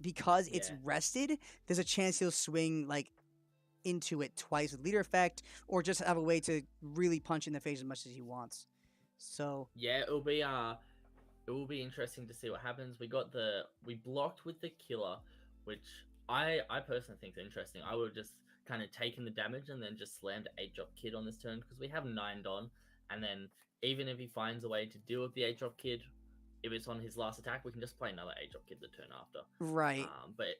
because it's yeah, rested, there's a chance he'll swing like into it twice with leader effect or just have a way to really punch in the face as much as he wants. So, yeah. It will be interesting to see what happens. We blocked with the killer, which I personally think is interesting. I would have just kind of taken the damage and then just slammed 8-drop kid on this turn because we have 9 Don, and then even if he finds a way to deal with the 8-drop kid, if it's on his last attack, we can just play another 8-drop kid the turn after. right. But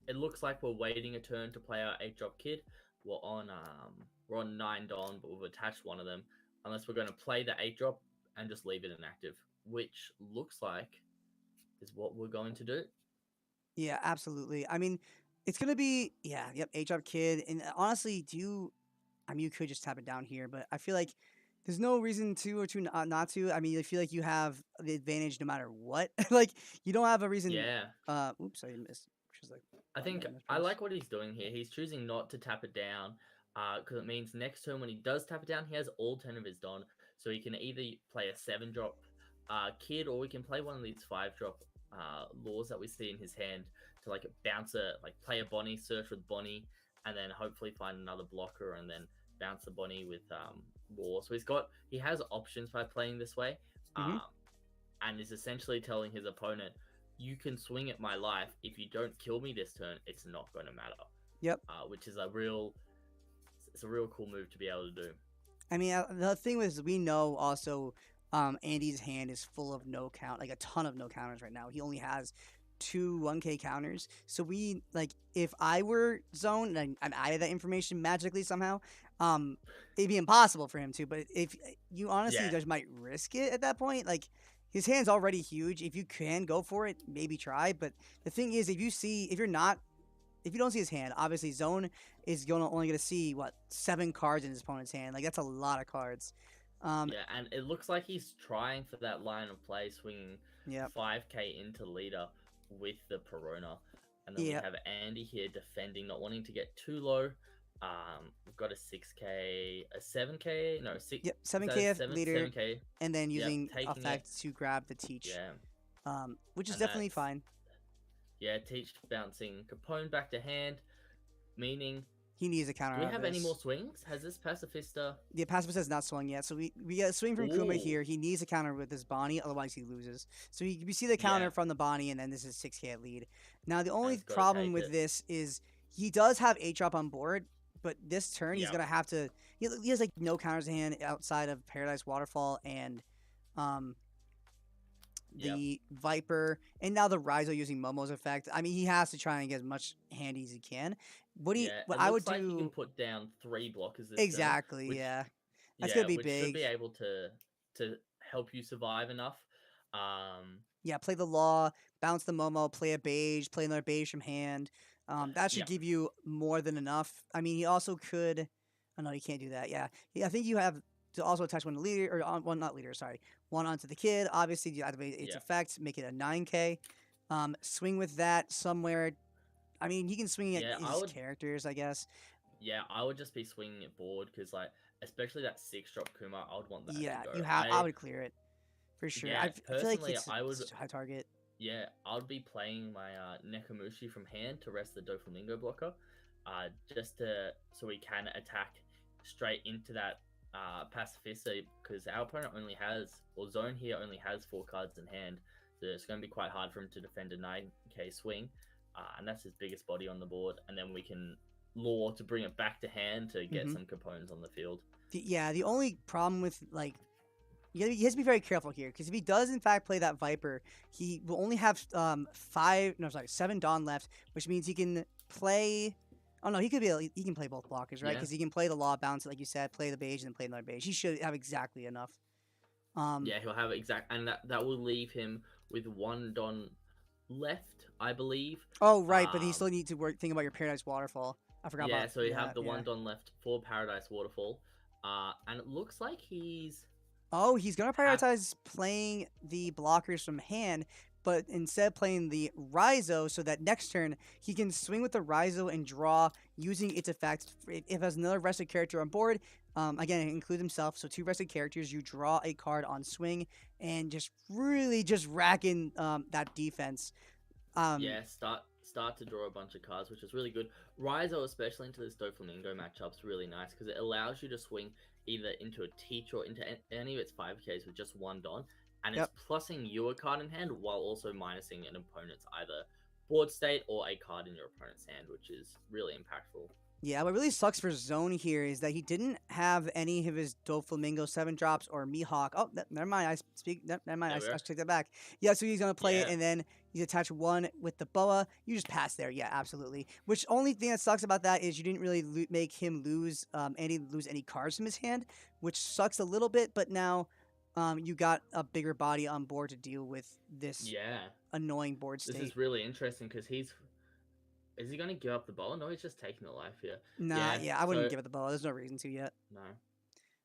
it looks like we're waiting a turn to play our 8-drop kid. We're on 9 Don, but we've attached one of them. Unless we're going to play the 8-drop and just leave it inactive, which looks like is what we're going to do. Yeah, absolutely. I mean, it's gonna be yep, 8-drop kid. And honestly, I mean, you could just tap it down here, but I feel like there's no reason to or to not to. I mean, I feel like you have the advantage no matter what. Like you don't have a reason. Yeah, Oops, I missed. Which is like I button think I I mispressed. like what he's doing here. He's choosing not to tap it down because it means next turn when he does tap it down, he has all 10 of his Don. So he can either play a 7-drop kid, or we can play one of these 5-drop laws that we see in his hand to like play a Bonnie, search with Bonnie, and then hopefully find another blocker and then bounce the Bonnie with War. So he has options by playing this way, Mhm. and is essentially telling his opponent, you can swing at my life. If you don't kill me this turn, it's not going to matter. Yep. Which is a real cool move to be able to do. I mean, the thing is, we know also, Andy's hand is full of no count, like a ton of no counters right now. He only has 2 1K counters. So we like, if I were zoned and I'm added that information magically somehow, it'd be impossible for him to. But if you honestly Yeah. just might risk it at that point, like his hand's already huge. If you can go for it, maybe try. But the thing is, if you don't see his hand, obviously Zone is only going to see 7 cards in his opponent's hand. Like that's a lot of cards. Yeah, and it looks like he's trying for that line of play, swinging Yep. 5k into leader with the Perona. And then Yep. we have Andy here defending, not wanting to get too low. We've got a 6k, a 7k, no, 6. Yep, is that a 7K leader, 7k. and then using taking it. effect to grab the teach. Yeah, Which is and definitely that's- fine. yeah, teach bouncing Capone back to hand, meaning. He needs a counter. Do we out of have any this. more swings? Has this Pacifista? The pacifist has not swung yet, so we get a swing from Kuma Ooh. here. He needs a counter with his Bonnie, otherwise he loses. So we see the counter Yeah. from the Bonnie, and then this is 6K at lead. Now the only he's gotta problem take with it. this is he does have 8-drop on board, but this turn he's Yep. gonna have to. He has like no counters in hand outside of Paradise Waterfall and the Viper, and now the Raizo using Momo's effect. I mean, he has to try and get as much handy as he can. What It I would looks like he can do put down 3 blockers this exactly, turn, which, yeah. That's gonna be big. should be able to help you survive enough. Yeah, play the Law, bounce the Momo, play a Beige, play another Beige from hand. That should Yep. give you more than enough. I mean, he also could. Oh no, you can't do that. Yeah, I think you have to also attach one to leader or one not leader. Sorry, one onto the kid. Obviously, you activate its Yep. effect, make it a 9K. Swing with that somewhere. I mean, he can swing at Yeah, his characters, I guess. Yeah, I would just be swinging it board because, like, especially that 6-drop Kuma, I would want that. Yeah, to go. you have. I would clear it. for sure. Yeah, I feel like personally, it's I would. such a high target. Yeah, I'd be playing my Nekamushi from hand to rest the Doflamingo blocker, just to so we can attack straight into that Pacifista, because our opponent only has, or zone here only has 4 cards in hand, so it's going to be quite hard for him to defend a 9k swing, and that's his biggest body on the board, and then we can lure to bring it back to hand to get some components on the field. The only problem with like he has to be very careful here, because if he does in fact play that Viper, he will only have 7 Dawn left, which means he can play. Oh no, he can play both blockers, right? Yeah. Because he can play the Law Bounce, like you said, play the Beige, and then play another Beige. He should have exactly enough. Yeah, he'll have and that will leave him with 1 Don left, I believe. Oh right, but he still need to think about your Paradise Waterfall. I forgot about. Yeah, so you have the yeah. 1 Don left for Paradise Waterfall, and it looks like he's. Oh, he's gonna prioritize playing the blockers from hand, but instead playing the Rhizo, so that next turn he can swing with the Rhizo and draw using its effect. If it has another rested character on board, again, include himself, so 2 rested characters, you draw a card on swing, and just really just racking that defense. Yeah, start to draw a bunch of cards, which is really good. Rhizo, especially into this Doflamingo matchup's really nice, because it allows you to swing either into a Teach or into any of its 5Ks with just 1 Don, and it's plussing you a card in hand while also minusing an opponent's either board state or a card in your opponent's hand, which is really impactful. Yeah, what really sucks for Zone here is that he didn't have any of his Doflamingo 7 drops or Mihawk. Oh, never mind. Never mind. I take that back. Yeah, so he's gonna play it, and then he's attached 1 with the Boa. You just pass there. Yeah, absolutely. Which only thing that sucks about that is you didn't really make him lose any cards from his hand, which sucks a little bit. But now, you got a bigger body on board to deal with this annoying board state. This is really interesting because is he going to give up the Boa? No, he's just taking the life here. Nah, I wouldn't give it the Boa. There's no reason to yet. No.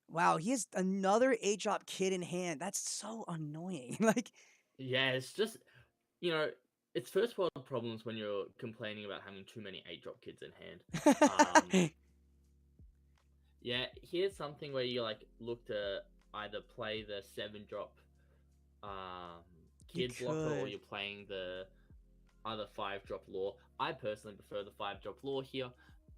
Wow, he has another 8-drop kid in hand. That's so annoying. Yeah, it's just, it's first world problems when you're complaining about having too many 8-drop kids in hand. Yeah, here's something where you look to either play the 7-drop kid blocker, or you're playing the other 5-drop law. I personally prefer the 5-drop law here.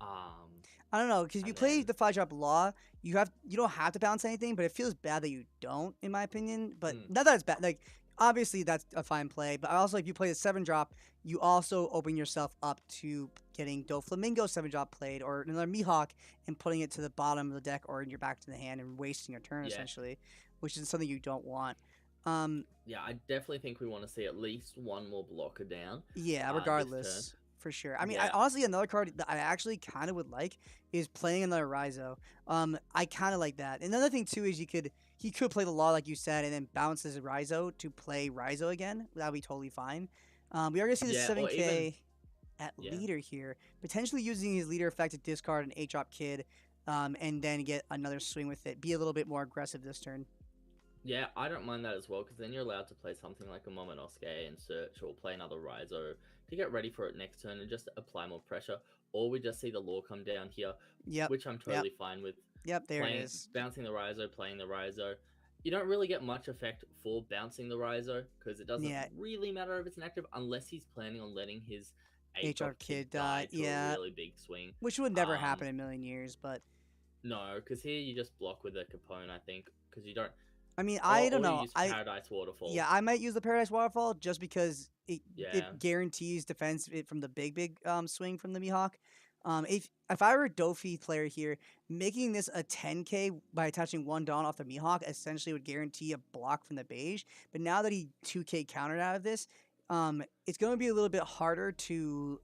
I don't know, because if you play the 5-drop law, you don't have to bounce anything, but it feels bad that you don't, in my opinion. But not that it's bad. Obviously that's a fine play, but also if you play the 7-drop, you also open yourself up to getting Doflamingo 7-drop played, or another Mihawk, and putting it to the bottom of the deck or in your back to the hand and wasting your turn essentially, which is something you don't want. Yeah, I definitely think we want to see at least 1 more blocker down. Yeah, regardless. For sure. I mean, honestly, another card that I actually kind of would like is playing another Rhizo. I kind of like that. Another thing, too, is he could play the Law, like you said, and then bounce his Rhizo to play Rhizo again. That would be totally fine. We are going to see the 7K at leader here, potentially using his leader effect to discard an 8-drop kid, and then get another swing with it. Be a little bit more aggressive this turn. Yeah, I don't mind that as well, because then you're allowed to play something like a Momonosuke and search, or play another Rhizo to get ready for it next turn and just apply more pressure. Or we just see the Law come down here, which I'm totally fine with. Yep, there it is. Bouncing the Rhizo, playing the Rhizo. You don't really get much effect for bouncing the Rhizo, because it doesn't really matter if it's inactive, unless he's planning on letting his 8-drop kid die to a really big swing. Which would never happen in a million years, but... No, because here you just block with a Capone, I think, because you don't... I mean, I don't know. Use Paradise Waterfall. Yeah, I might use the Paradise Waterfall just because it guarantees defense from the big swing from the Mihawk. If I were a Dofi player here, making this a 10K by attaching 1 Dawn off the Mihawk essentially would guarantee a block from the Beige. But now that he 2K countered out of this, it's going to be a little bit harder to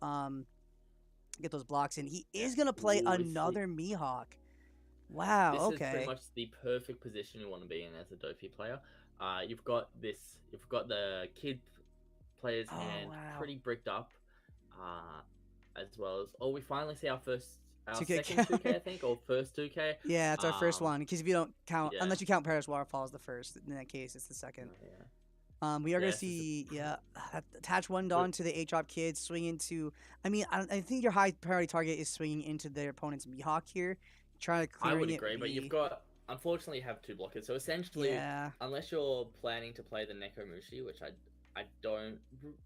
get those blocks in. He is going to play another Mihawk. Wow, this is pretty much the perfect position you want to be in as a Dofi player. You've got the kid player's hand pretty bricked up, as well as we finally see our second 2K, I think, or first 2K. Yeah, it's our first one, because if you don't count, unless you count Paradise Waterfall as the first, in that case, it's the second. We are going to see, attach 1 Dawn to the 8-drop kid, swing into... I mean, I think your high priority target is swinging into their opponent's Mihawk here. Trying to clear I would agree, but you've got unfortunately you have 2 blockers. So essentially, Yeah. unless you're planning to play the Nekomushi, which I don't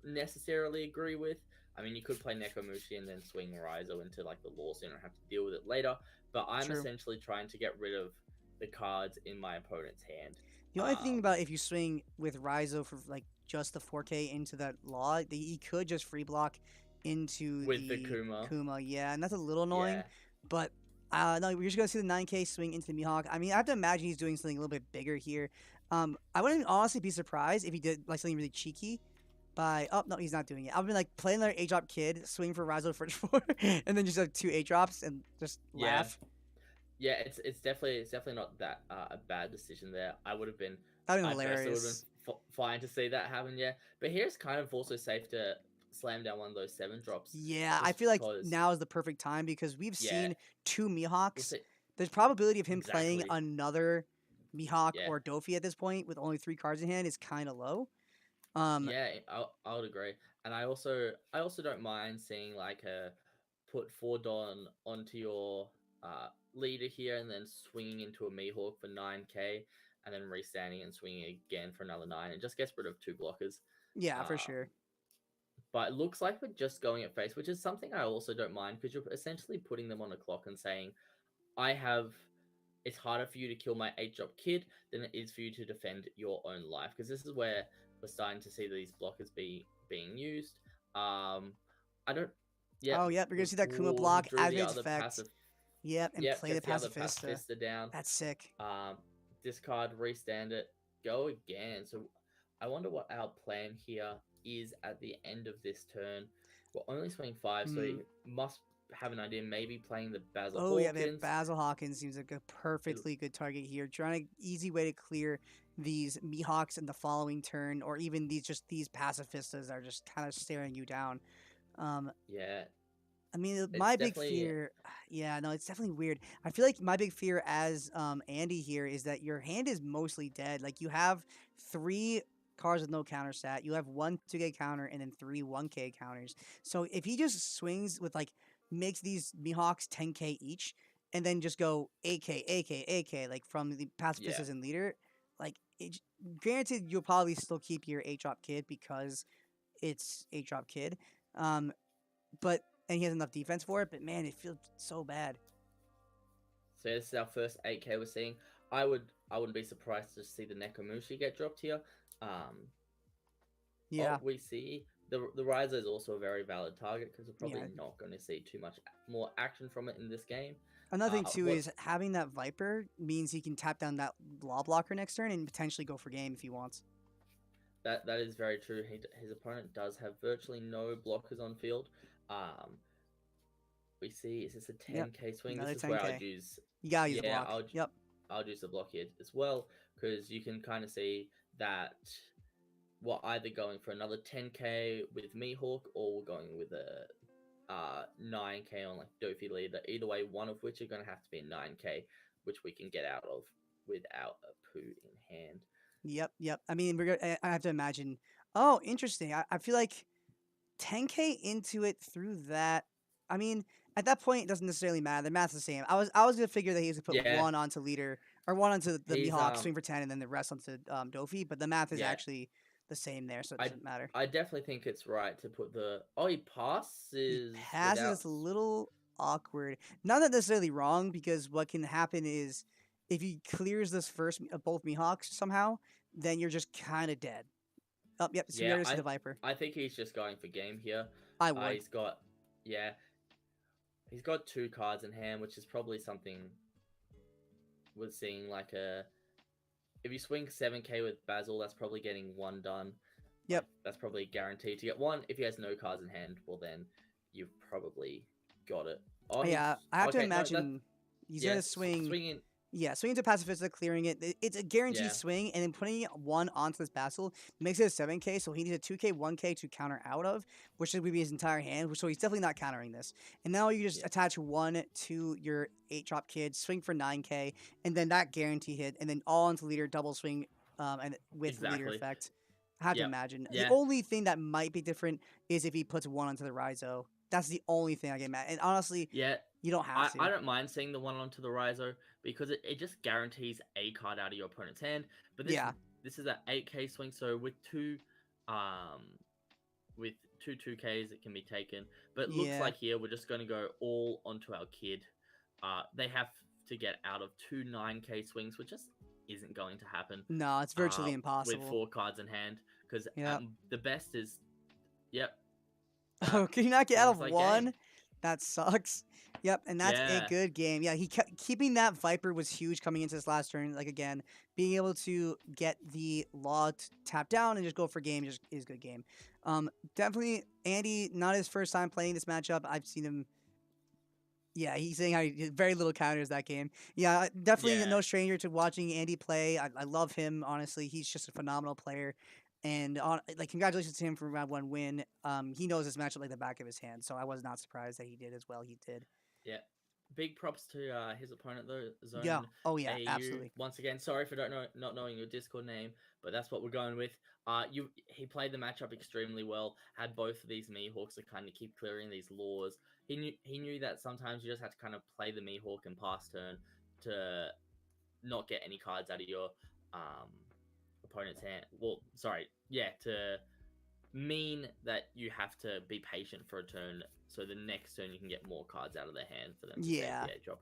necessarily agree with. I mean, you could play Nekomushi and then swing Raizo into like the law, so you don't have to deal with it later. But I'm True. essentially trying to get rid of the cards in my opponent's hand. The only thing about if you swing with Raizo for like just the 4K into that law, he could just free block into With the Kuma. Kuma, yeah, and that's a little annoying. Yeah. But no, we're just gonna see the 9K swing into the Mihawk. I mean, I have to imagine he's doing something a little bit bigger here. I wouldn't honestly be surprised if he did like something really cheeky. By no, he's not doing it. I've been like playing another 8-drop kid, swing for Raizo for 4, and then just have 2 8-drops and just laugh. Yeah, it's definitely not that a bad decision there. I would have been. That would be I personally would have hilarious. been fine to see that happen. Yeah, but here's kind of also safe to slam down one of those 7 drops. Yeah, I just feel like because- now is the perfect time because we've Yeah. seen 2 We'll Mihawks. see. There's probability of him playing Exactly. another Mihawk Yeah. or Dofi at this point with only 3 cards in hand is kind of low. Yeah, I would agree, and I also don't mind seeing like a put 4 Don onto your leader here, and then swinging into a Mihawk for 9k, and then restanding and swinging again for another 9. It just gets rid of 2 blockers. Yeah, for Um, sure. But it looks like we're just going at face, which is something I also don't mind because you're essentially putting them on a clock and saying, it's harder for you to kill my 8-drop kid than it is for you to defend your own life, because this is where we're starting to see these blockers being used. I don't. Yeah. Oh, yep, we're gonna see that Kuma Ooh, block drew as the its other effect. passive- Yep, and Yep, play the gets other Pacifista. Pacifista down. That's sick. Discard, restand it, go again. So I wonder what our plan here is at the end of this turn. We're only swinging 5, so you must have an idea. Maybe playing the Basil Oh, yeah, Hawkins. man, Basil Hawkins seems like a perfectly good target here. Trying to easy way to clear these Mihawks in the following turn, or even these Pacifistas are just kind of staring you down. Yeah. I mean, my big definitely- fear, yeah, no, it's definitely weird. I feel like my big fear as Andy here is that your hand is mostly dead. Like you have 3 cards with no counter stat, you have 1 2K counter, and then 3 1K counters. So if he just swings with like makes these Mihawks 10K each, and then just go AK AK AK like from the pacifistas and leader, like granted you'll probably still keep your 8-drop kid because it's 8-drop kid, but. And he has enough defense for it, but man, it feels so bad. So this is our first 8k we're seeing. I wouldn't be surprised to see the Nekomushi get dropped here. Yeah. We see the Raizo is also a very valid target because we're probably Yeah. not going to see too much more action from it in this game. Another thing too what- is having that Viper means he can tap down that law blocker next turn and potentially go for game if he wants. That is very true. His opponent does have virtually no blockers on field. We see is this a 10k swing? Another This is where 10K. I'd use You gotta use Yeah, the block. Yep. I'll use the block here as well, because you can kind of see that we're either going for another 10k with Mihawk, or we're going with a 9k on like Dofi leader. Either way, one of which are going to have to be a 9k, which we can get out of without a poo in hand. Yep. I mean, I have to imagine. Oh, interesting. I feel like 10K into it through that. I mean, at that point, it doesn't necessarily matter. The math's the same. I was gonna figure that he was gonna put Yeah. 1 onto leader or 1 onto the He's, Mihawk, swing for 10, and then the rest onto Dofi. But the math is Yeah. actually the same there, so it doesn't matter. I definitely think it's right to put the he passes. Passes without- is a little awkward. Not that necessarily wrong, because what can happen is if he clears this first both Mihawks somehow, then you're just kind of dead. Oh, yep. So we Yeah, already see the Viper. I think he's just going for game here. I would. He's got 2 cards in hand, which is probably something we're seeing like a. If you swing 7k with Basil, that's probably getting 1 done. Yep. That's probably guaranteed to get 1. If he has no cards in hand, well then you've probably got it. Oh, Yeah, I have to okay, no, that- imagine he's gonna swing. Swinging. Yeah, swinging to Pacifista, clearing it. It's a guaranteed Yeah. swing, and then putting 1 onto this Basil makes it a 7K, so he needs a 2K, 1K to counter out of, which would be his entire hand, so he's definitely not countering this. And now you just Yeah. attach 1 to your 8-drop kid, swing for 9K, and then that guarantee hit, and then all onto leader, double swing, and with leader Exactly. effect. I have to Yep. imagine. Yeah. The only thing that might be different is if he puts 1 onto the Raizo. That's the only thing I get mad. And honestly, Yeah. You don't have to. I don't mind seeing the one onto the Rhizo because it just guarantees a card out of your opponent's hand. But this is an 8k swing, so with two 2Ks it can be taken. But it looks like here we're just going to go all onto our kid. They have to get out of two 9k swings, which just isn't going to happen. No, it's virtually impossible. With 4 cards in hand, because the best is, Oh, can you not get out of like one? game. That sucks. Yep, and that's a good game. Yeah, he kept keeping that Viper was huge coming into this last turn. Like again, being able to get the Law tap down and just go for game is a good game. Definitely Andy, not his first time playing this matchup. I've seen him. Yeah, he's saying how he did very little counters that game. Yeah, definitely no stranger to watching Andy play. I love him, honestly. He's just a phenomenal player. And congratulations to him for round 1 win. He knows this matchup like the back of his hand, so I was not surprised that he did as well. He did. Yeah, big props to his opponent though. Zone yeah. Oh yeah, AU. absolutely. Once again, sorry for not knowing your Discord name, but that's what we're going with. He played the matchup extremely well. Had both of these Mihawks to kind of keep clearing these laws. He knew that sometimes you just have to kind of play the Mihawk and pass turn to not get any cards out of your opponent's hand. Well, sorry, to mean that you have to be patient for a turn, so the next turn you can get more cards out of their hand for them to save the 8-drop.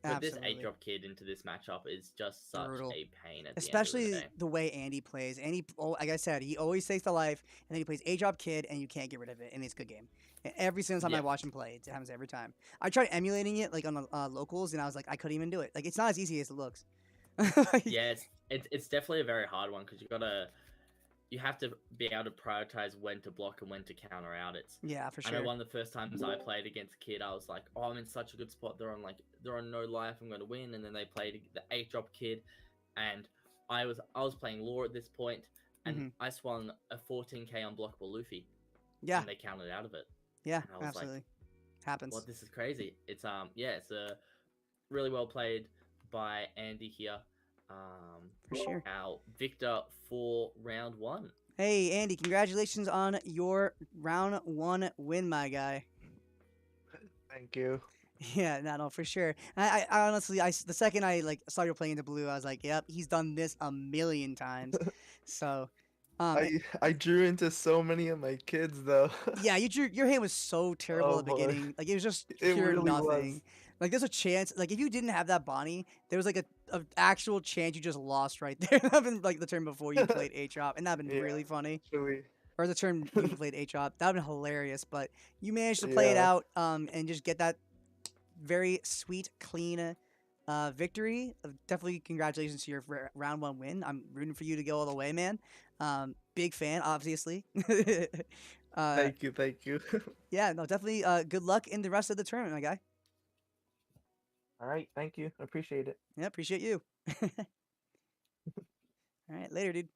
But this 8-drop kid into this matchup is just such a pain at especially the end of the way Andy plays. Andy, like I said, he always takes the life, and then he plays 8-drop kid, and you can't get rid of it, and it's a good game. And every single time I watch him play, it happens every time. I tried emulating it like on locals, and I was like, I couldn't even do it. Like, it's not as easy as it looks. Yeah, it's definitely a very hard one because you have to be able to prioritize when to block and when to counter out. Yeah, for sure. I know one of the first times I played against Kid, I was like, oh, I'm in such a good spot. They're on no life. I'm going to win. And then they played the 8-drop Kid, and I was playing Law at this point, and I swung a 14k unblockable Luffy. Yeah. And they counted out of it. Yeah, absolutely. Happens. Well, this is crazy. It's it's a really well played by Andy here. For sure. Our victor for round 1. Hey, Andy, congratulations on your round 1 win, my guy. Thank you. Yeah, no, for sure. I honestly, the second I saw you playing into blue, I was like, yep, he's done this a million times. So, I drew into so many of my kids though. Yeah, your hand was so terrible at the beginning. Like it was just pure really nothing. was. Like there's a chance, like if you didn't have that Bonnie, there was like a actual chance you just lost right there. That'd been like the turn before you played 8-drop, and that'd been really funny. Really. Or the turn you played 8-drop, that'd been hilarious. But you managed to play it out, and just get that very sweet, clean victory. Definitely congratulations to your round 1 win. I'm rooting for you to go all the way, man. Big fan, obviously. Thank you. Yeah, no, definitely. Good luck in the rest of the tournament, my guy. All right, thank you. Appreciate it. Yeah, appreciate you. All right, later, dude.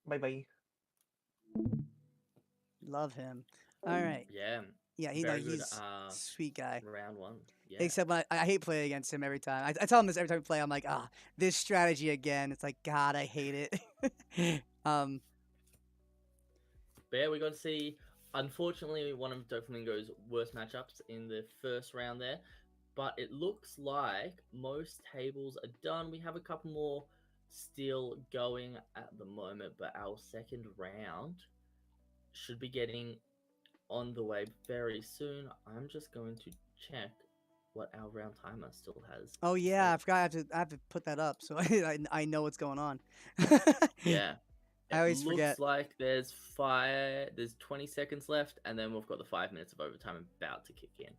Bye. Love him. All right. Yeah. Yeah, he's a sweet guy. Round 1. Yeah. Except when I hate playing against him every time. I tell him this every time we play. I'm like, this strategy again. It's like, God, I hate it. But yeah, we got to see, unfortunately, one of Doflamingo's worst matchups in the first round there. But it looks like most tables are done. We have a couple more still going at the moment, but our second round should be getting on the way very soon. I'm just going to check what our round timer still has. Oh yeah, I forgot I have to put that up so I know what's going on. Yeah. I always forget. Looks like there's 20 seconds left, and then we've got the 5 minutes of overtime about to kick in.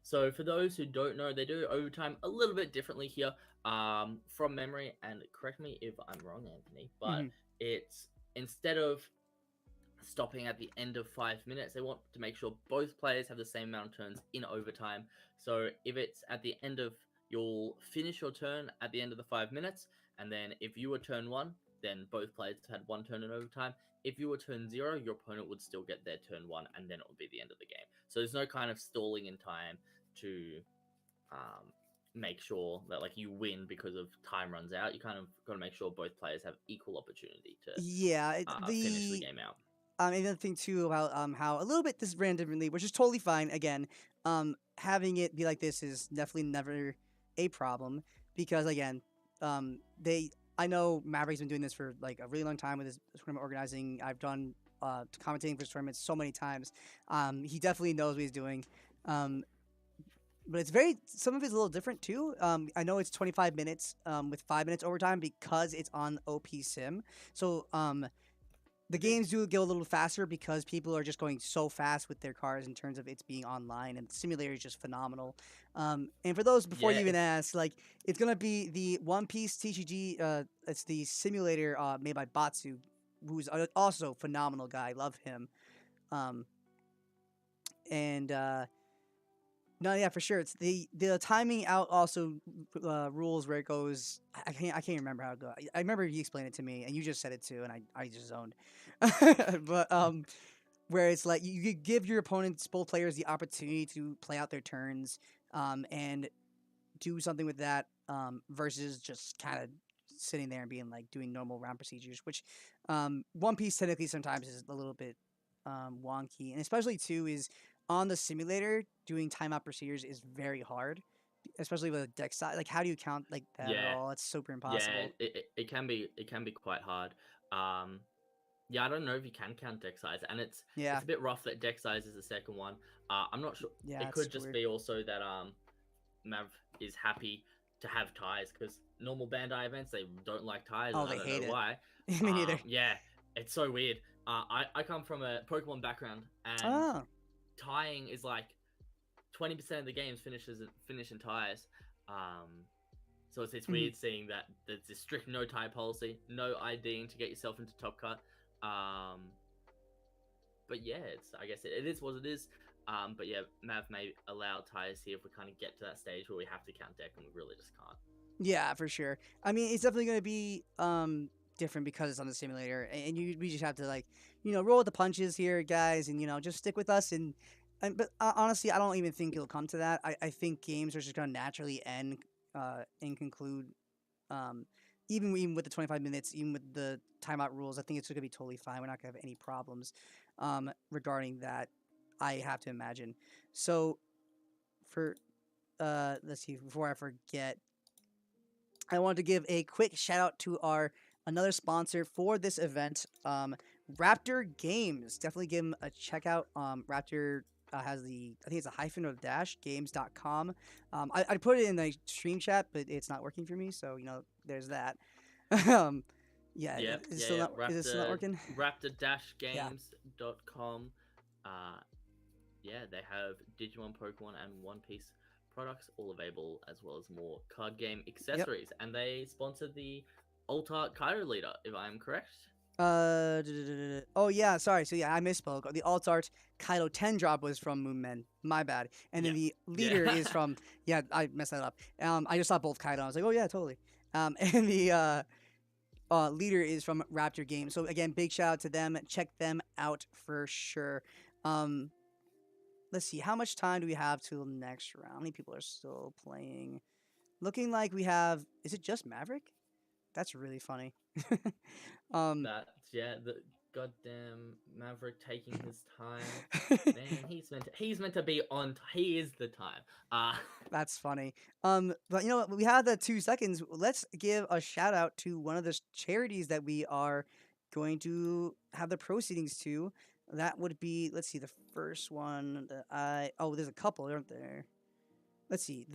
So for those who don't know, they do overtime a little bit differently here, from memory, and correct me if I'm wrong, Anthony, but it's instead of stopping at the end of 5 minutes, they want to make sure both players have the same amount of turns in overtime. So if it's at the end of, you'll finish your turn at the end of the 5 minutes, and then if you were turn 1, then both players had 1 turn in overtime. If you were turn 0, your opponent would still get their turn 1, and then it would be the end of the game. So there's no kind of stalling in time to make sure that you win because of time runs out. You kind of got to make sure both players have equal opportunity to finish the game out. Another thing too about how a little bit this ran differently, which is totally fine. Again, having it be like this is definitely never a problem because again, I know Maverick's been doing this for like a really long time with his tournament organizing. I've done commentating for his tournaments so many times. He definitely knows what he's doing. But it's some of it's a little different too. I know it's 25 minutes with 5 minutes overtime because it's on OP Sim. So the games do go a little faster because people are just going so fast with their cars in terms of it's being online, and the simulator is just phenomenal. And for those before you even ask, like it's gonna be the One Piece TCG. It's the simulator made by Batsu, who's also a phenomenal guy. Love him. No, yeah, for sure. It's the timing out also rules where it goes. I can't remember how it goes. I remember you explained it to me, and you just said it too, and I just zoned. But where it's like you give your opponents, both players, the opportunity to play out their turns, and do something with that, versus just kind of sitting there and being like doing normal round procedures, which One Piece technically sometimes is a little bit wonky, and especially too is on the simulator doing timeout procedures is very hard, especially with a deck size. Like, how do you count like that at all? It's super impossible. Yeah, it can be quite hard. Yeah, I don't know if you can count deck size, and it's a bit rough that deck size is the second one. I'm not sure. Yeah, it could just be also that Mav is happy to have ties because normal Bandai events they don't like ties. Oh, and they I don't hate know it. why. Me neither. Yeah, it's so weird. I come from a Pokemon background, and tying is like 20% of the games finish in ties. So it's weird seeing that there's this strict no tie policy, no IDing to get yourself into top cut. But yeah, I guess it is what it is. But yeah, Mav may allow ties here if we kind of get to that stage where we have to count deck and we really just can't. Yeah, for sure. I mean, it's definitely going to be different because it's on the simulator, and we just have to like roll with the punches here, guys, and just stick with us. But honestly, I don't even think it'll come to that. I think games are just going to naturally end and conclude. Even with the 25 minutes, even with the timeout rules, I think it's going to be totally fine. We're not going to have any problems regarding that. I have to imagine. So, for let's see, before I forget, I want to give a quick shout out to another sponsor for this event, Raptor Games. Definitely give them a check out. Raptor has I think it's a hyphen or dash games.com. I put it in the stream chat, but it's not working for me, so there's that. Is it still not working? Raptor-games.com. They have Digimon, Pokemon, and One Piece products all available, as well as more card game accessories. And they sponsored the Alt-Art Kaido leader, if I am correct. Oh yeah, sorry. So yeah, I misspoke. The Alt-Art Kaido 10 drop was from Moonmen. My bad. And then the leader is from I messed that up. I just saw both Kaido. I was like, oh yeah, totally. And the leader is from Raptor Games. So again, big shout out to them. Check them out for sure. Let's see, how much time do we have till next round? How many people are still playing? Looking like we have. Is it just Maverick? That's really funny. The goddamn Maverick taking his time. Man, he's meant to be on. He is the time. That's funny. But we have the 2 seconds. Let's give a shout out to one of the charities that we are going to have the proceedings to. That would be, let's see, the first one that there's a couple, aren't there? Let's see,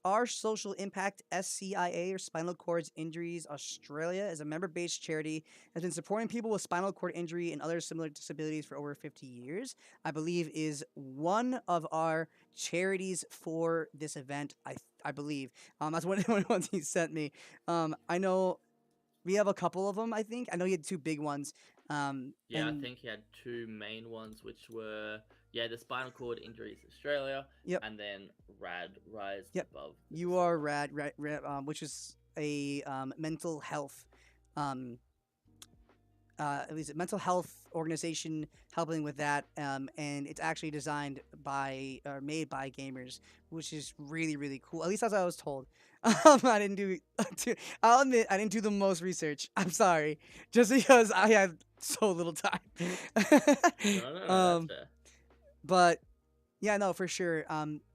Our Social Impact SCIA, or Spinal Cord Injuries Australia, is a member-based charity that has been supporting people with spinal cord injury and other similar disabilities for over 50 years. I believe is one of our charities for this event, I believe. That's one of the ones he sent me. I know we have a couple of them, I think. I know he had 2 big ones. I think he had 2 main ones, which were the Spinal Cord Injuries Australia, and then Rad Rise Above. You are Rad, which is a mental health, at least a mental health organization helping with that, and it's actually designed by or made by gamers, which is really really cool. At least that's what I was told. I didn't do. I'll admit I didn't do the most research. I'm sorry, just because I had so little time. No, that's fair. But Yeah, no, for sure.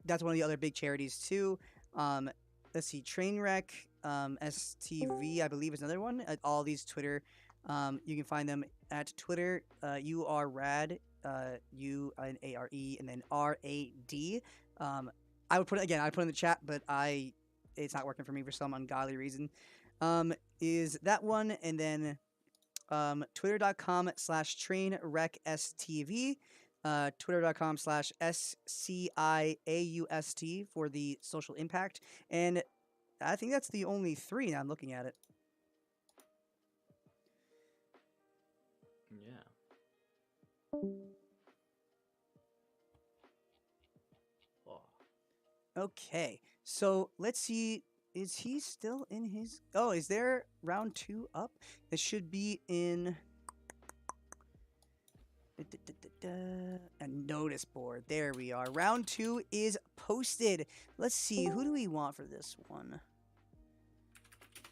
That's one of the other big charities too. Let's see, Trainwreck, STV, I believe is another one. At all these Twitter, you can find them at Twitter. You are rad, UNARE, and then RAD. I would put it again. I put it in the chat, but it's not working for me for some ungodly reason. Is that one, and then twitter.com/trainwreckstv. Twitter.com/SCIAUST for the social impact. And I think that's the only three now I'm looking at it. Yeah. Oh. Okay, so let's see. Is he still in his... Oh, is there round 2 up? It should be in... A notice board. There we are. Round 2 is posted. Let's see. Who do we want for this one?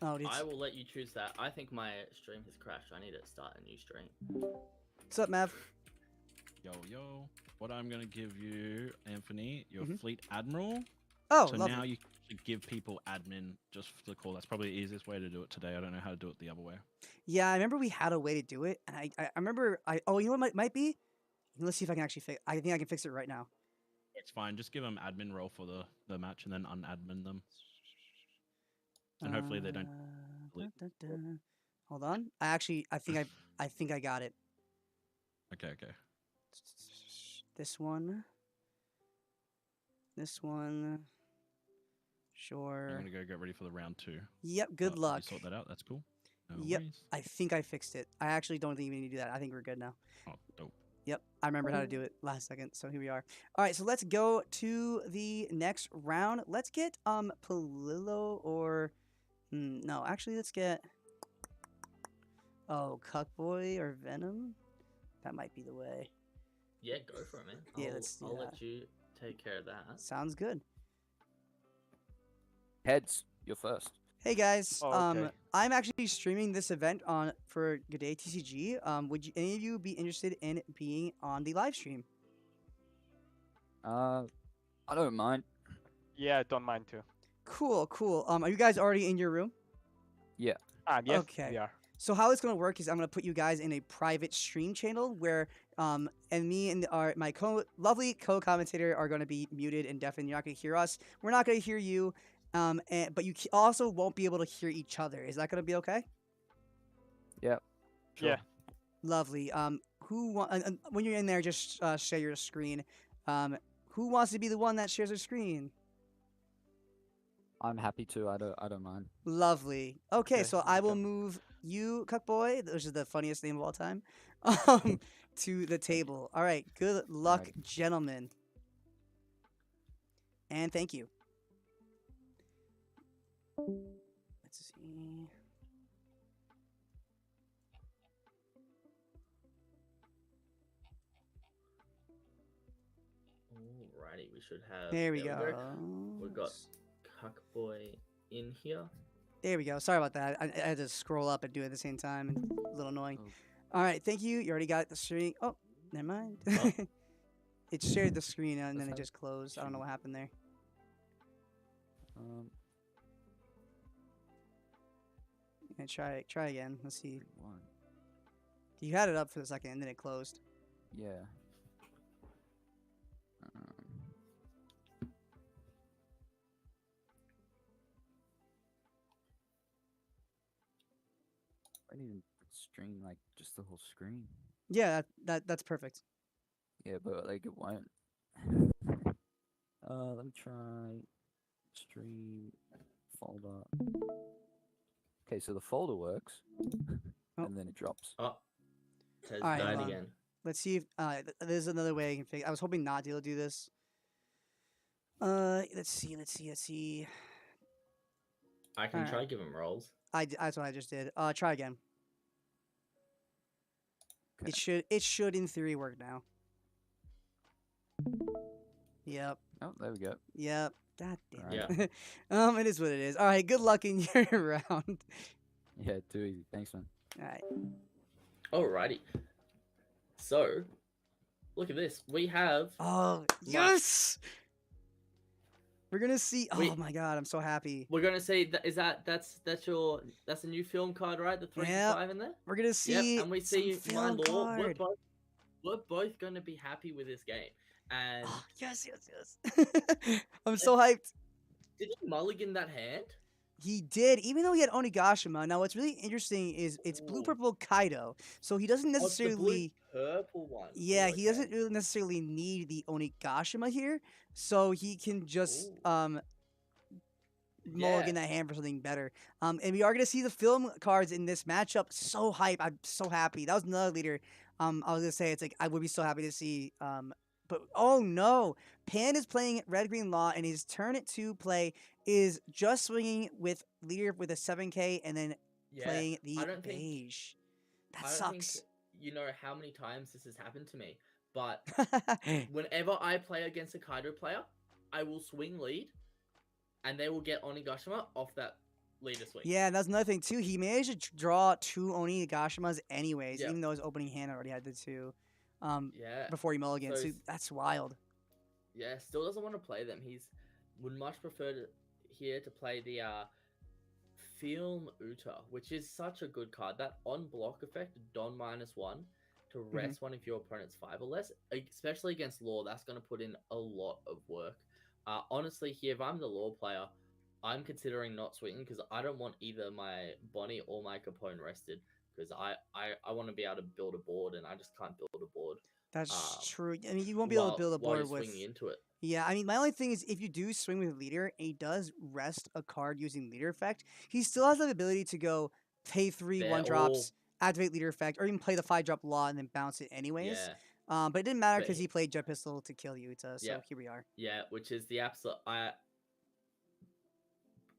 Oh, I will let you choose that. I think my stream has crashed. I need to start a new stream. What's up, Mav? Yo, yo. What I'm going to give you, Anthony, your Mhm. Fleet Admiral. Oh, So lovely. now you can give people admin just for the call. That's probably the easiest way to do it today. I don't know how to do it the other way. Yeah, I remember we had a way to do it, and I remember oh, you know what might be? Let's see if I can actually fix. I think I can fix it right now. It's fine. Just give them admin role for the match and then unadmin them. And hopefully they don't. Hold on. I think I got it. Okay. This one. Sure. I'm gonna go get ready for the round 2. Yep. Good You luck. sort that out. That's cool. No Yep. worries. I think I fixed it. I actually don't think we need to do that. I think we're good now. Oh, dope. Yep, I remembered how to do it last second, so here we are. All right, so let's go to the next round. Let's get Palillo or no, actually let's get Cuckboy or Venom. That might be the way. Yeah, go for it, man. Yeah, let's do I'll that. let you take care of that. Sounds good. Heads, you're first. Hey guys, Oh, okay. I'm actually streaming this event for GDayTCG. Would any of you be interested in being on the live stream? I don't mind. Yeah, don't mind too. Cool. Are you guys already in your room? Yeah. Yes, Okay. we are. So how it's gonna work is I'm gonna put you guys in a private stream channel where and me and my lovely co-commentator are gonna be muted and deafened. You're not gonna hear us. We're not gonna hear you. But you also won't be able to hear each other. Is that gonna be okay? Sure. Yeah. Lovely. When you're in there, just share your screen. Who wants to be the one that shares their screen? I'm happy to. I don't mind. Lovely. Okay, Okay, so I will okay. move you, Cuckboy, which is the funniest name of all time, to the table. All right. Good luck, Alrighty. gentlemen. And thank you. Let's see. Alrighty, we should have. There we go. go. We've got Cuckboy in here. There we go. Sorry about that. I had to scroll up and do it at the same time. And a little annoying. Oh. All right. Thank you. You already got the screen. Oh, never mind. Oh. It shared the screen and then Let's it have just closed. I don't know what happened there. Yeah, try again. Let's see. One. You had it up for a second and then it closed. Yeah. I didn't even stream like just the whole screen. Yeah, that's perfect. Yeah, but like it won't. Let me try stream folder. Okay, so the folder works, Oh. and then it drops. Oh, Tez Alright, died hold on. again. Let's see if there's another way I can figure. I was hoping not to do this. Let's see. I can Alright. try give him rolls. That's what I just did. Try again. Okay. It should in theory work now. Yep. Oh, there we go. Yep. God damn Alright. it. It is what it is. All right. Good luck in your round. Yeah, too easy. Thanks, man. All right. Alrighty. So, look at this. We have Oh, yes! We're gonna see. We- Oh my god, I'm so happy. we're gonna say that that's a new film card, right? The 3 Yep. for 5 in there. We're gonna see Yep, and we some see my film law. card. We're both gonna be happy with this game. And Oh, yes. I'm so hyped. did he mulligan that hand? He did, even though he had Onigashima. Now, what's really interesting is it's blue Ooh. purple Kaido, so he doesn't Oh, it's the necessarily. blue-purple one. Yeah, Ooh, he okay. doesn't really necessarily need the Onigashima here, so he can just Ooh. mulligan that hand for something better. And we are gonna see the film cards in this matchup. So hype! I'm so happy. That was another leader. I was gonna say it's like I would be so happy to see. But oh no, Pan is playing Red Green Law, and his turn at 2 play is just swinging with leader with a 7K, and then Yeah, playing the I don't think- beige. That I don't sucks. think you know how many times this has happened to me, but whenever I play against a Kaido player, I will swing lead, and they will get Onigashima off that leader swing. Yeah, and that's another thing too. He managed to draw 2 Onigashimas anyways, Yeah. even though his opening hand already had the 2. Yeah, Before he mulliganed. So So he's- that's wild. yeah. Still doesn't want to play them. Would much prefer here to play the Film Uta, which is such a good card. That on block effect, Don -1 to rest one of your opponent's 5 or less, especially against Law. That's going to put in a lot of work. Honestly, here, if I'm the Law player, I'm considering not swinging because I don't want either my Bonnie or my Capone rested because I want to be able to build a board and I just can't build a board. That's true. I mean, you won't be able to build a while board you're with. swinging into it. Yeah, I mean, my only thing is if you do swing with leader and he does rest a card using leader effect, he still has the ability to go pay 3 They're 1-drops, activate leader effect, or even play the 5-drop law and then bounce it anyways. Yeah, But it didn't matter But because he- he played Jet Pistol to kill Yuta, so Yeah. here we are. yeah, which is the absolute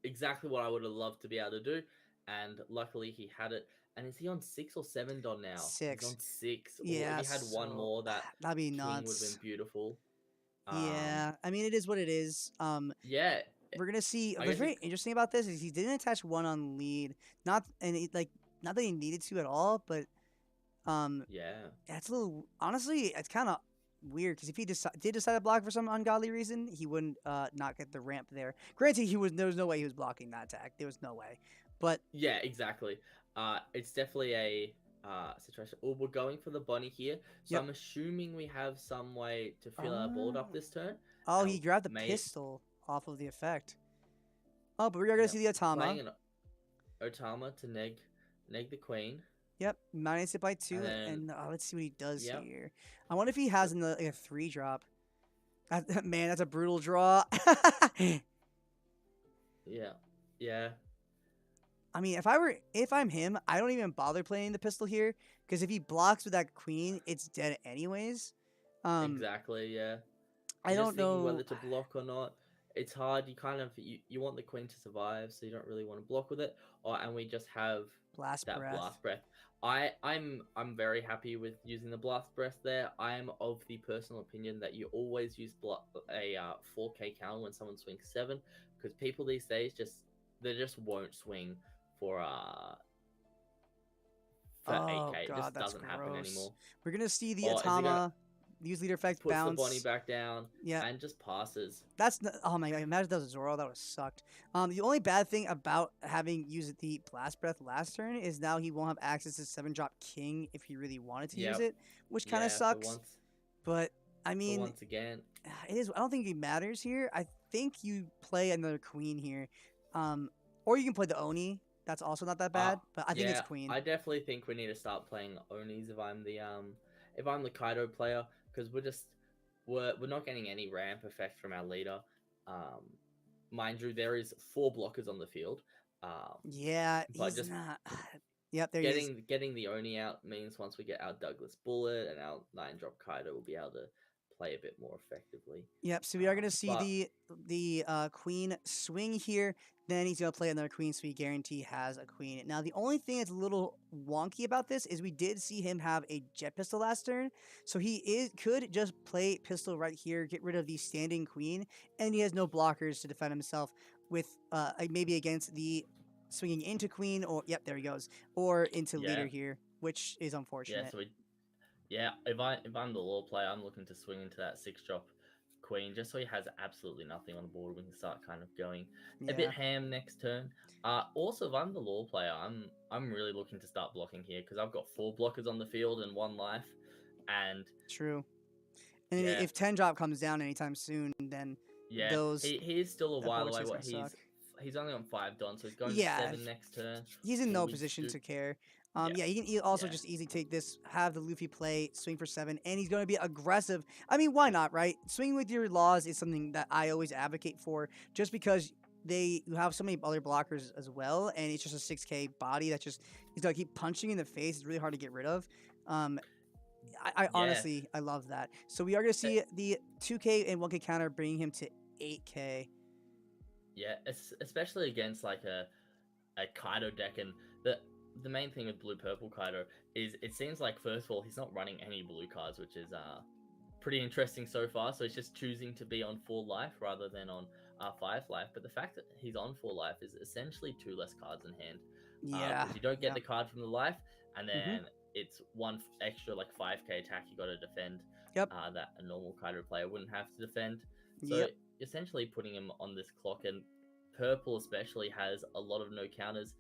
exactly what I would have loved to be able to do, and luckily he had it. And is he on 6 or 7 Don now? 6. He's on 6. Or Yeah, if he had one so more, that that'd be king would have nuts. been beautiful. Yeah, I mean, it is what it is. Yeah, We're gonna see. I What's guess very interesting about this is he didn't attach 1 on lead, not not that he needed to at all, but yeah. that's a little. Honestly, it's kind of weird because if he did decide to block for some ungodly reason, he wouldn't not get the ramp there. Granted, there was no way he was blocking that attack. There was no way, but Yeah, exactly. It's definitely a situation. Oh, we're going for the Bonnie here, so Yep. I'm assuming we have some way to fill our board up this turn. oh, he Now, grabbed the may- pistol off of the effect. Oh, but we are gonna Yeah, see the Atama. Playing an Otama to neg the queen. Yep, minus it by 2, And then- and let's see what he does Yep. here. I wonder if he has like a 3-drop. Man, that's a brutal draw. Yeah, yeah. I mean, if I'm him, I don't even bother playing the pistol here because if he blocks with that queen, it's dead anyways. Exactly, yeah. I You're don't just thinking know. whether to block or not. It's hard. You kind of you want the queen to survive, so you don't really want to block with it. And we just have Blast that breath. blast breath. I'm very happy with using the blast breath there. I am of the personal opinion that you always use a 4K counter when someone swings 7, because people these days just won't swing for Oh 8K. It god, just that's doesn't happen gross. anymore. We're gonna see the Or is he Atama gonna- use leader effect Puts bounce. the Bonnie back down Yeah, and just passes. oh my god! Imagine that was Zoro. That would have sucked. The only bad thing about having used the blast breath last turn is now he won't have access to 7-drop king if he really wanted to use Yep. it, which kind Yeah, of for sucks. But I For mean, once again, it is. I don't think it matters here. I think you play another queen here, or you can play the Oni. That's also not that bad. But I think it's queen. I definitely think we need to start playing Onis if I'm the Kaido player, because we're not getting any ramp effect from our leader. Mind you, there is 4 blockers on the field. Yeah, but he's just not. Yep, there he is. getting the Oni out means once we get our Douglas Bullet and our 9-drop Kaido, we'll be able to play a bit more effectively. Yep. So we are gonna see but- the queen swing here. Then he's gonna play another queen, so we guarantee has a queen. Now the only thing that's a little wonky about this is we did see him have a jet pistol last turn, so could just play pistol right here, get rid of the standing queen, and he has no blockers to defend himself with maybe against the swinging into queen, or yep, there he goes, or into leader Yeah. here, which is unfortunate. Yeah, so Yeah, if I'm the law player, I'm looking to swing into that 6-drop queen just so he has absolutely nothing on the board. We can start kind of going a bit Yeah, ham next turn. Also, if I'm the law player, I'm really looking to start blocking here because I've got 4 blockers on the field and 1 life, and true. And yeah, if 10 drop comes down anytime soon, then yeah, those he is still a that while board away. state's What gonna suck. he's only on 5 don, so he's going to Yeah, 7 next turn. he's in All no we position do, to care. yeah, Yeah, he can also yeah, just easily take this, have the Luffy play, swing for 7, and he's going to be aggressive. I mean, why not, right? Swinging with your laws is something that I always advocate for, just because you have so many other blockers as well, and it's just a 6K body that just he's gonna keep punching in the face. It's really hard to get rid of. Um, I yeah. honestly I love that. So we are gonna see the 2K and 1K counter bringing him to 8K. Yeah, especially against like a Kaido deck, and the main thing with blue purple Kaido is it seems like first of all he's not running any blue cards, which is pretty interesting so far. So he's just choosing to be on 4 life rather than on 5 life. But the fact that he's on 4 life is essentially 2 less cards in hand. Yeah, Because you don't get yeah. the card from the life, and Mhm. then it's 1 extra like 5k attack you got to defend. Yep. That a normal Kaido player wouldn't have to defend. So Yep. essentially putting him on this clock, and purple especially has a lot of no counters.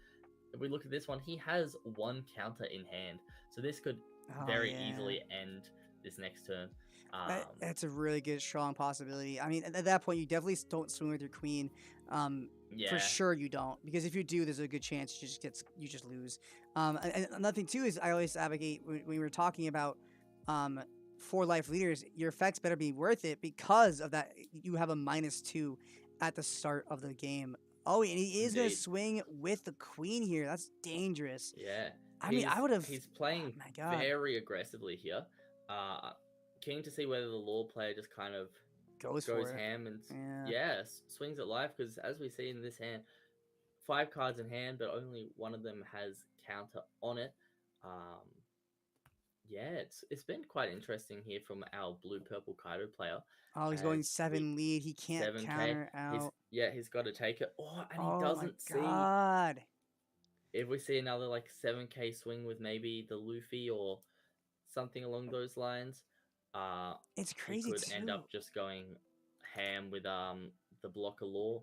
If we look at this one, he has 1 counter in hand, so this could Oh, very yeah. easily end this next turn. That's a really good, strong possibility. I mean, at that point, you definitely don't swing with your queen. Yeah, For sure you don't, because if you do, there's a good chance you just lose. And another thing too is I always advocate when we were talking about 4 life leaders, your effects better be worth it because of that. You have a -2 at the start of the game. Oh, and he is gonna Indeed. swing with the queen here. That's dangerous. yeah. I mean, I would have. He's playing my God. very aggressively here. Keen to see whether the law player just kind of Goes goes for it. ham and Yeah. swings at life, because as we see in this hand, 5 cards in hand, but only one of them has counter on it. Yeah, it's been quite interesting here from our blue purple Kaido player. Oh, he's going as 7 lead. He can't 7k. counter out. He's got to take it. Oh, and he Oh my doesn't see. God. If we see another like 7k swing with maybe the Luffy or something along those lines, It's he crazy could end too. up just going ham with the blocker law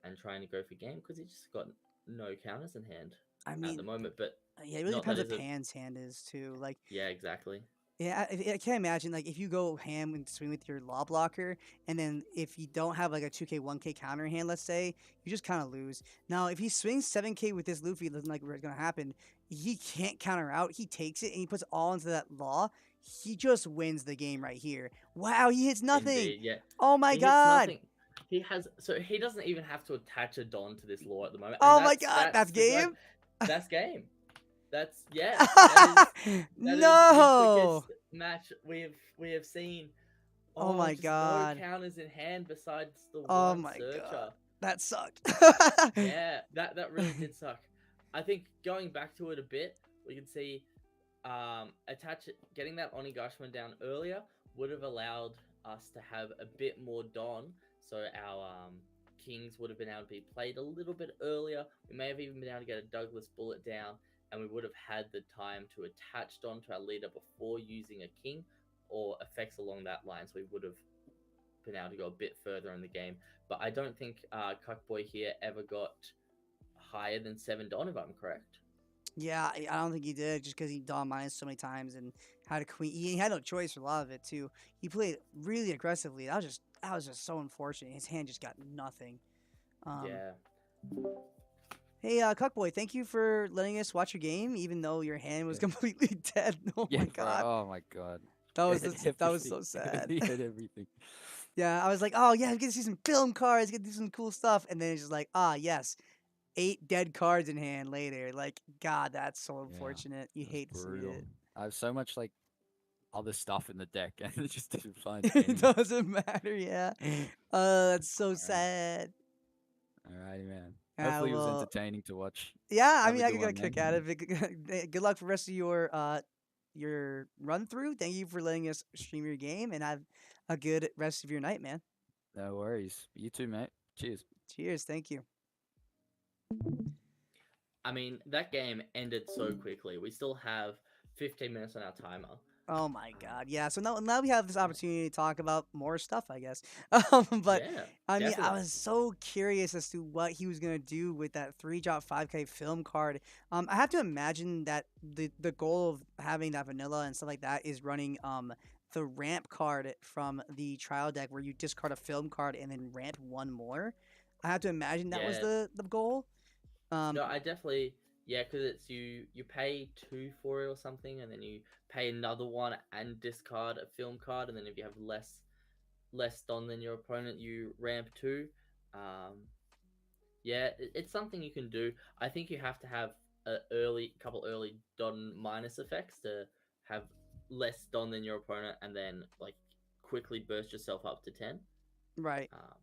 and trying to go for game, because he's just got no counters in hand I at mean, the moment. But yeah, it really not depends that what is a Pan's hand is too. Like, yeah, exactly. yeah, I can't imagine like if you go ham and swing with your law blocker, and then if you don't have like a 2K 1K counter in hand, let's say, you just kind of lose. Now, if he swings 7K with this Luffy, looking like what's gonna happen, he can't counter out. He takes it and he puts all into that law. He just wins the game right here. Wow, he hits nothing. Indeed, yeah. Oh my He hits God. nothing. He doesn't even have to attach a Don to this law at the moment. Oh And my God, that's the good- game. That's game. That's that is No. the quickest match we have seen. Oh my just God. No counters in hand besides the Oh one my searcher. God. That sucked. Yeah, that really did suck. I think going back to it a bit, we can see getting that Onigashima down earlier would have allowed us to have a bit more Don, so our Kings would have been able to be played a little bit earlier. We may have even been able to get a Douglas bullet down, and we would have had the time to attach Don to our leader before using a King or effects along that line, so we would have been able to go a bit further in the game. But I don't think Cuckboy here ever got higher than 7 Don, if I'm correct. Yeah, I don't think he did, just because he Don minus so many times and had a queen. He had no choice for a lot of it too. He played really aggressively. That was just so unfortunate. His hand just got nothing. Yeah. Hey, Cuckboy, thank you for letting us watch your game, even though your hand was Yeah. completely dead. Oh Yeah, my bro, God, oh my God. that was Hit that was so everything. sad. He hit everything. Yeah, I was like, oh yeah, we get to see some film cards, get to do some cool stuff, and then it's just like, yes, 8 dead cards in hand later. Like, God, that's so Yeah, unfortunate. You That's hate to see brutal. it. I have so much like other stuff in the deck, and it just didn't find It any. doesn't matter. Yeah. That's so Alright. sad. Alrighty, man. Yeah, Hopefully, it was well, entertaining to watch. yeah. I Have mean, a I good could get a one, kick man. out of it. Good luck for the rest of your run through. Thank you for letting us stream your game, and have a good rest of your night, man. No worries. You too, mate. Cheers. Cheers. Thank you. I mean, that game ended so quickly. We still have 15 minutes on our timer. Oh my Um, god, yeah. So now we have this opportunity to talk about more stuff, I guess. But yeah, I mean, I definitely. was so curious as to what he was gonna do with that 3-drop 5K film card. I have to imagine that the goal of having that vanilla and stuff like that is running the ramp card from the trial deck where you discard a film card and then ramp one more. I have to imagine that was Yeah. the goal. No, I definitely because it's you pay 2 for it or something, and then you pay another one and discard a film card, and then if you have less Don than your opponent, you ramp 2. Um, yeah, it's something you can do. I think you have to have a couple early Don minus effects to have less Don than your opponent, and then like quickly burst yourself up to 10. Right. Um,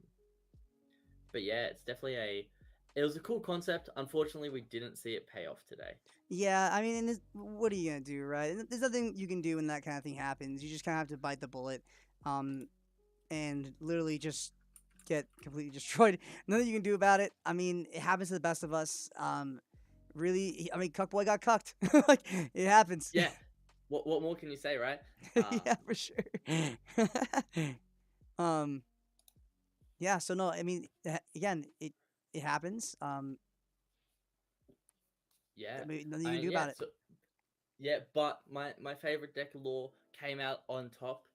but yeah, it's definitely it was a cool concept. Unfortunately, we didn't see it pay off today. Yeah, I mean, and what are you gonna do, right? There's nothing you can do when that kind of thing happens. You just kind of have to bite the bullet, and literally just get completely destroyed. Nothing you can do about it. I mean, it happens to the best of us. Really, I mean, Cuckboy got cucked. Like it happens. Yeah. What more can you say, right? Yeah, for sure. um, yeah. So no, I mean, again, it happens. Yeah. I mean, nothing you can do Yeah. about it. So, yeah, but my favorite deck Law came out on top.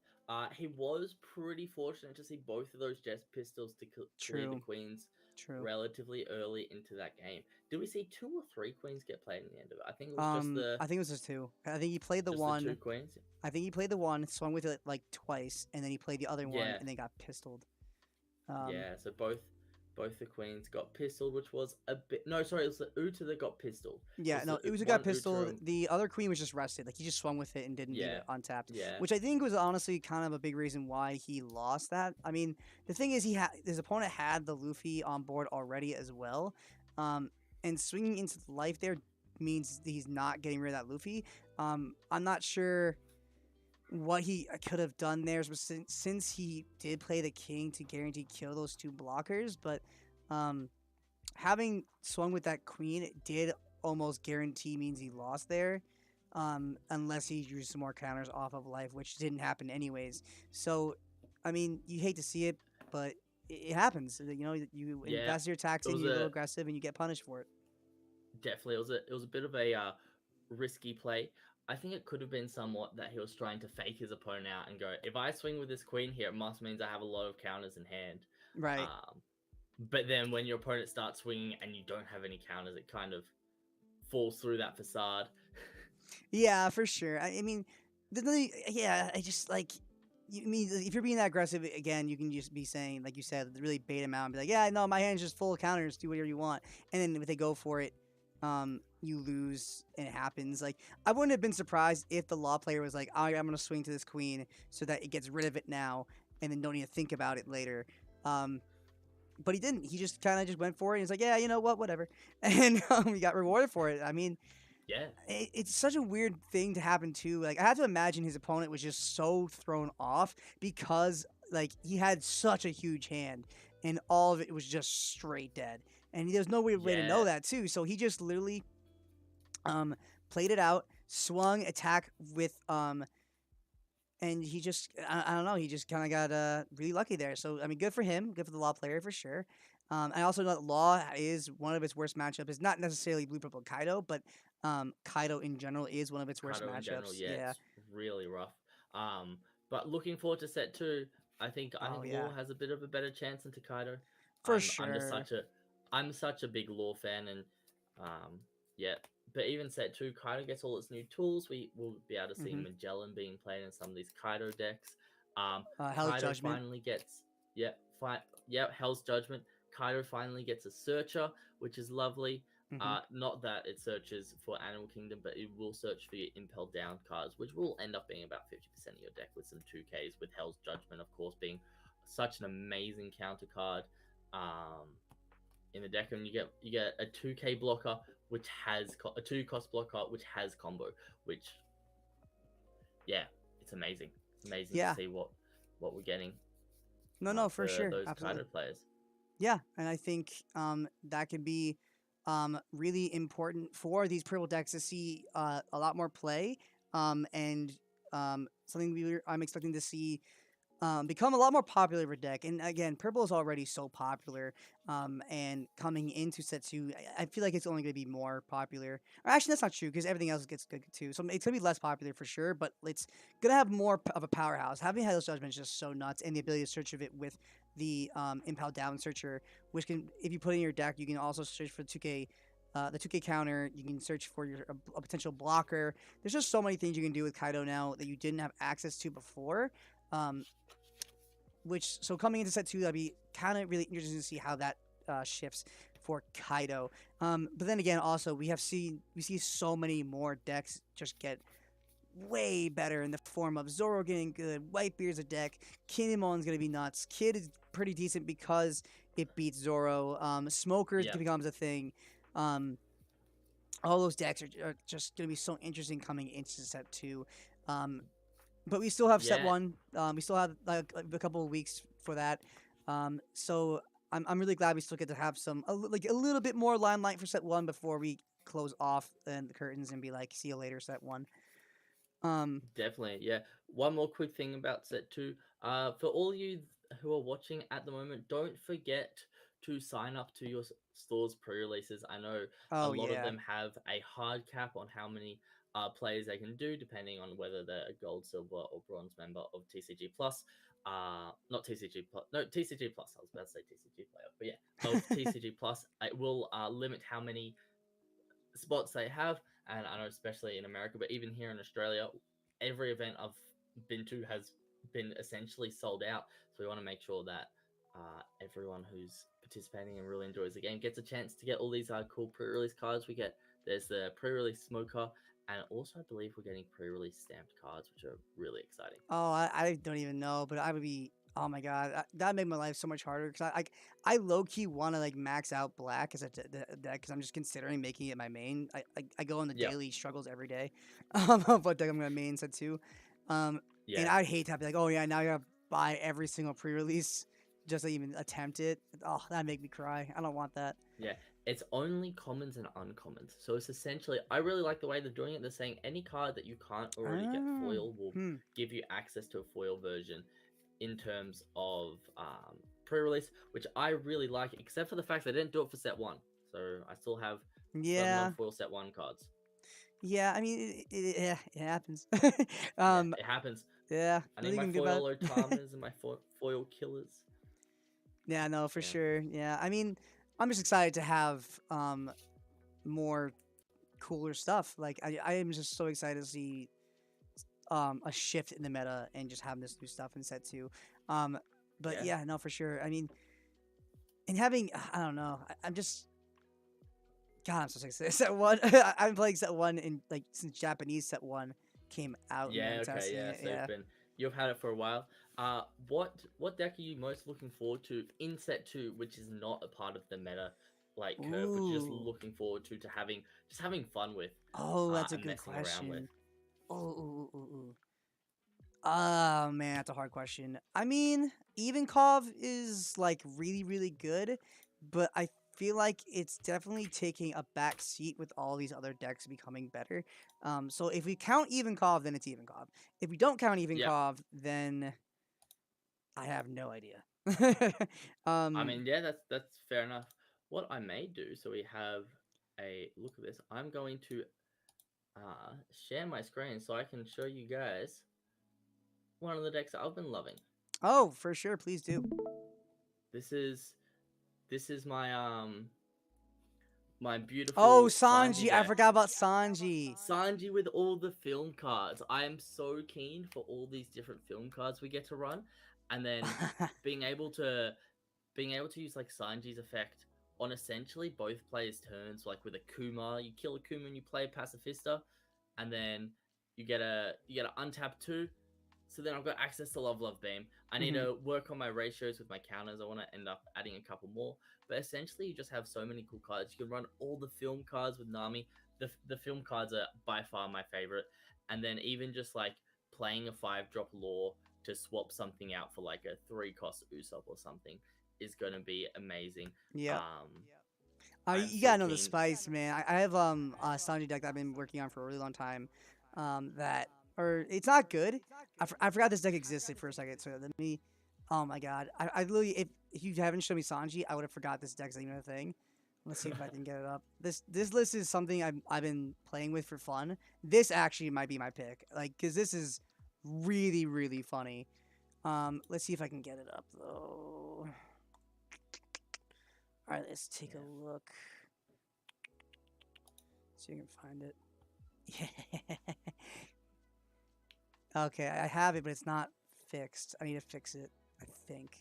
He was pretty fortunate to see both of those Jet Pistols to clear the True. Queens True. relatively early into that game. Did we see 2 or 3 Queens get played in the end of it? I think it was just I think it was just 2. I think he played the just one. the 2 Queens. I think he played the one, swung with it like twice, and then he played the other one, Yeah. and then got pistoled. Yeah, so both the Queens got pistoled, which was a bit. No, sorry, it was the Uta that got pistoled. Yeah, no, it was who got pistoled. The other queen was just rested. Like he just swung with it and didn't leave Yeah. it untapped. Yeah. Which I think was honestly kind of a big reason why he lost that. I mean, the thing is, his opponent had the Luffy on board already as well, and swinging into the life there means he's not getting rid of that Luffy. I'm not sure what he could have done there, since he did play the king to guarantee kill those 2 blockers, but having swung with that queen, it did almost guarantee means he lost there, unless he drew some more counters off of life, which didn't happen anyways. So, I mean, you hate to see it, but it happens. You know, you Yeah, invest your tax it in, was you're a a- little aggressive, and you get punished for it. Definitely, it was a bit of a risky play. I think it could have been somewhat that he was trying to fake his opponent out and go, if I swing with this queen here, it must means I have a lot of counters in hand. Right. But then when your opponent starts swinging and you don't have any counters, it kind of falls through that facade. Yeah, for sure. I mean, yeah, I just like. I mean, if you're being that aggressive again, you can just be saying, like you said, really bait him out and be like, "Yeah, no, my hand's just full of counters. Do whatever you want." And then if they go for it, you lose, and it happens. Like I wouldn't have been surprised if the law player was like, I'm gonna swing to this queen so that it gets rid of it now, and then don't even think about it later. But he didn't. He just kind of just went for it. And he's like, yeah, you know what, whatever, and he got rewarded for it. I mean. Yeah. It's such a weird thing to happen too. Like I have to imagine his opponent was just so thrown off because like he had such a huge hand and all of it was just straight dead. And there's no way to know that too. So he just literally played it out, swung attack with and he just I don't know, he just kind of got really lucky there. So I mean, good for him, good for the law player for sure. I also know that Law is one of its worst matchups. It's not necessarily Blue Purple Kaido, but Kaido in general is one of its worst Kaido matchups. in general, yeah, it's really rough. But looking forward to set 2. I think Law has a bit of a better chance than Kaido. For sure. I'm such a big Law fan, and yeah. But even set 2, Kaido gets all its new tools. We will be able to see Magellan being played in some of these Kaido decks. Hell's Kaido Judgment finally gets Hell's Judgment. Kaido finally gets a searcher, which is lovely. Not that it searches for Animal Kingdom, but it will search for your Impel Down cards, which will end up being about 50% of your deck with some 2Ks, with Hell's Judgment, of course, being such an amazing counter card in the deck. And you get a 2K blocker, which has a 2-cost blocker, which has combo, which, yeah, it's amazing. It's amazing to see what we're getting. No, for sure. Those Absolutely. Kaido players. Yeah, and I think that could be really important for these purple decks to see a lot more play. and something I'm expecting to see become a lot more popular of a deck. And again, purple is already so popular. And coming into set two, I feel like it's only going to be more popular. Or actually, that's not true because everything else gets good too. So it's going to be less popular for sure, but it's going to have more of a powerhouse. Having Headless Judgment is just so nuts, and the ability to search of it with the Impel Down Searcher, which can, if you put it in your deck, you can also search for the 2K counter. You can search for a potential blocker. There's just so many things you can do with Kaido now that you didn't have access to before. So coming into set two, that'd be kind of really interesting to see how that shifts for Kaido. But then again, also we see so many more decks just get way better in the form of Zoro getting good, Whitebeard's a deck, Kinemon's gonna be nuts. Kid is pretty decent because it beats Zoro. Smokers Yeah. becomes a thing. All those decks are just gonna be so interesting coming into set two. But we still have set Yeah. one. We still have like a couple of weeks for that. So I'm really glad we still get to have a little bit more limelight for set one before we close off the curtains and be like, see you later, set one. Definitely, yeah. One more quick thing about set two. For all you who are watching at the moment, don't forget to sign up to your store's pre-releases. I know a Oh lot of yeah. them have a hard cap on how many players they can do, depending on whether they're a gold, silver, or bronze member of TCG Plus. Not TCG Plus. No, TCG Plus. I was about to say TCG player, but yeah, of TCG Plus. It will limit how many spots they have, and I know especially in America, but even here in Australia, every event I've been to has been essentially sold out. So we want to make sure that everyone who's participating and really enjoys the game gets a chance to get all these cool pre-release cards. There's the pre-release smoker, and also I believe we're getting pre-release stamped cards, which are really exciting. Oh, I don't even know, but I would be. Oh my god, that'd make my life so much harder because I low key want to like max out black as a deck because I'm just considering making it my main. I go on the Yep. daily struggles every day of what deck I'm gonna main set two. And Yeah, I'd hate to have to be like, oh yeah, now you gotta buy every single pre-release just to even attempt it. Oh, that'd make me cry. I don't want that. yeah. It's only commons and uncommons. So it's essentially, I really like the way they're doing it. They're saying any card that you can't already get Ah, foil will give you access to a foil version in terms of pre-release, which I really like, except for the fact they didn't do it for set one. So I still have some Yeah, non-foil set one cards. yeah. I mean, yeah, it happens. Yeah, it happens. Yeah. I need nothing my you can do about foil it. Otamas and my foil killers. Yeah, no, for Yeah. sure. Yeah, I mean, I'm just excited to have more cooler stuff. Like I am just so excited to see a shift in the meta and just having this new stuff in set two. But Yeah. yeah, no, for sure. I mean, and having I don't know. I'm just God. I'm so excited. Set one. I'm playing set one in like since Japanese set one came out. Yeah, and I'm okay, testing yeah. it, So yeah. you've had it for a while. What deck are you most looking forward to in set two, which is not a part of the meta like curve, but you're just Ooh. looking forward to having fun with Oh, that's a and good messing around with? question. Oh. Oh man, that's a hard question. I mean, Ivankov is like really, really good, but I feel like it's definitely taking a back seat with all these other decks becoming better. So if we count Ivankov, then it's Ivankov. If we don't count Yeah. Ivankov, then I have no idea. I mean, yeah, that's fair enough. What I may do, so we have a look at this. I'm going to share my screen so I can show you guys one of the decks I've been loving. Oh, for sure, please do. This is my beautiful Oh, Sanji, I deck. forgot about Sanji. Sanji with all the film cards. I am so keen for all these different film cards we get to run, and then being able to use like Sanji's effect on essentially both players' turns. Like with a Kuma, you kill a Kuma and you play a Pacifista, and then you get a untap 2. So then I've got access to Love Beam. I need to work on my ratios with my counters. I want to end up adding a couple more. But essentially, you just have so many cool cards. You can run all the film cards with Nami. The film cards are by far my favorite. And then even just like playing a 5-drop lore to swap something out for like a 3-cost Usopp or something is going to be amazing. Yeah. I'm You so gotta know the keen. spice, man. I have a Sanji deck that I've been working on for a really long time. that or it's not good. I forgot this deck existed for a second. So let me. Oh my god! I literally if you haven't shown me Sanji, I would have forgot this deck's even a thing. Let's see if I can get it up. This list is something I've been playing with for fun. This actually might be my pick, like because this is really funny. Let's see if I can get it up though. All right, let's take a look. See if I can find it. Yeah. Okay, I have it, but it's not fixed. I need to fix it, I think.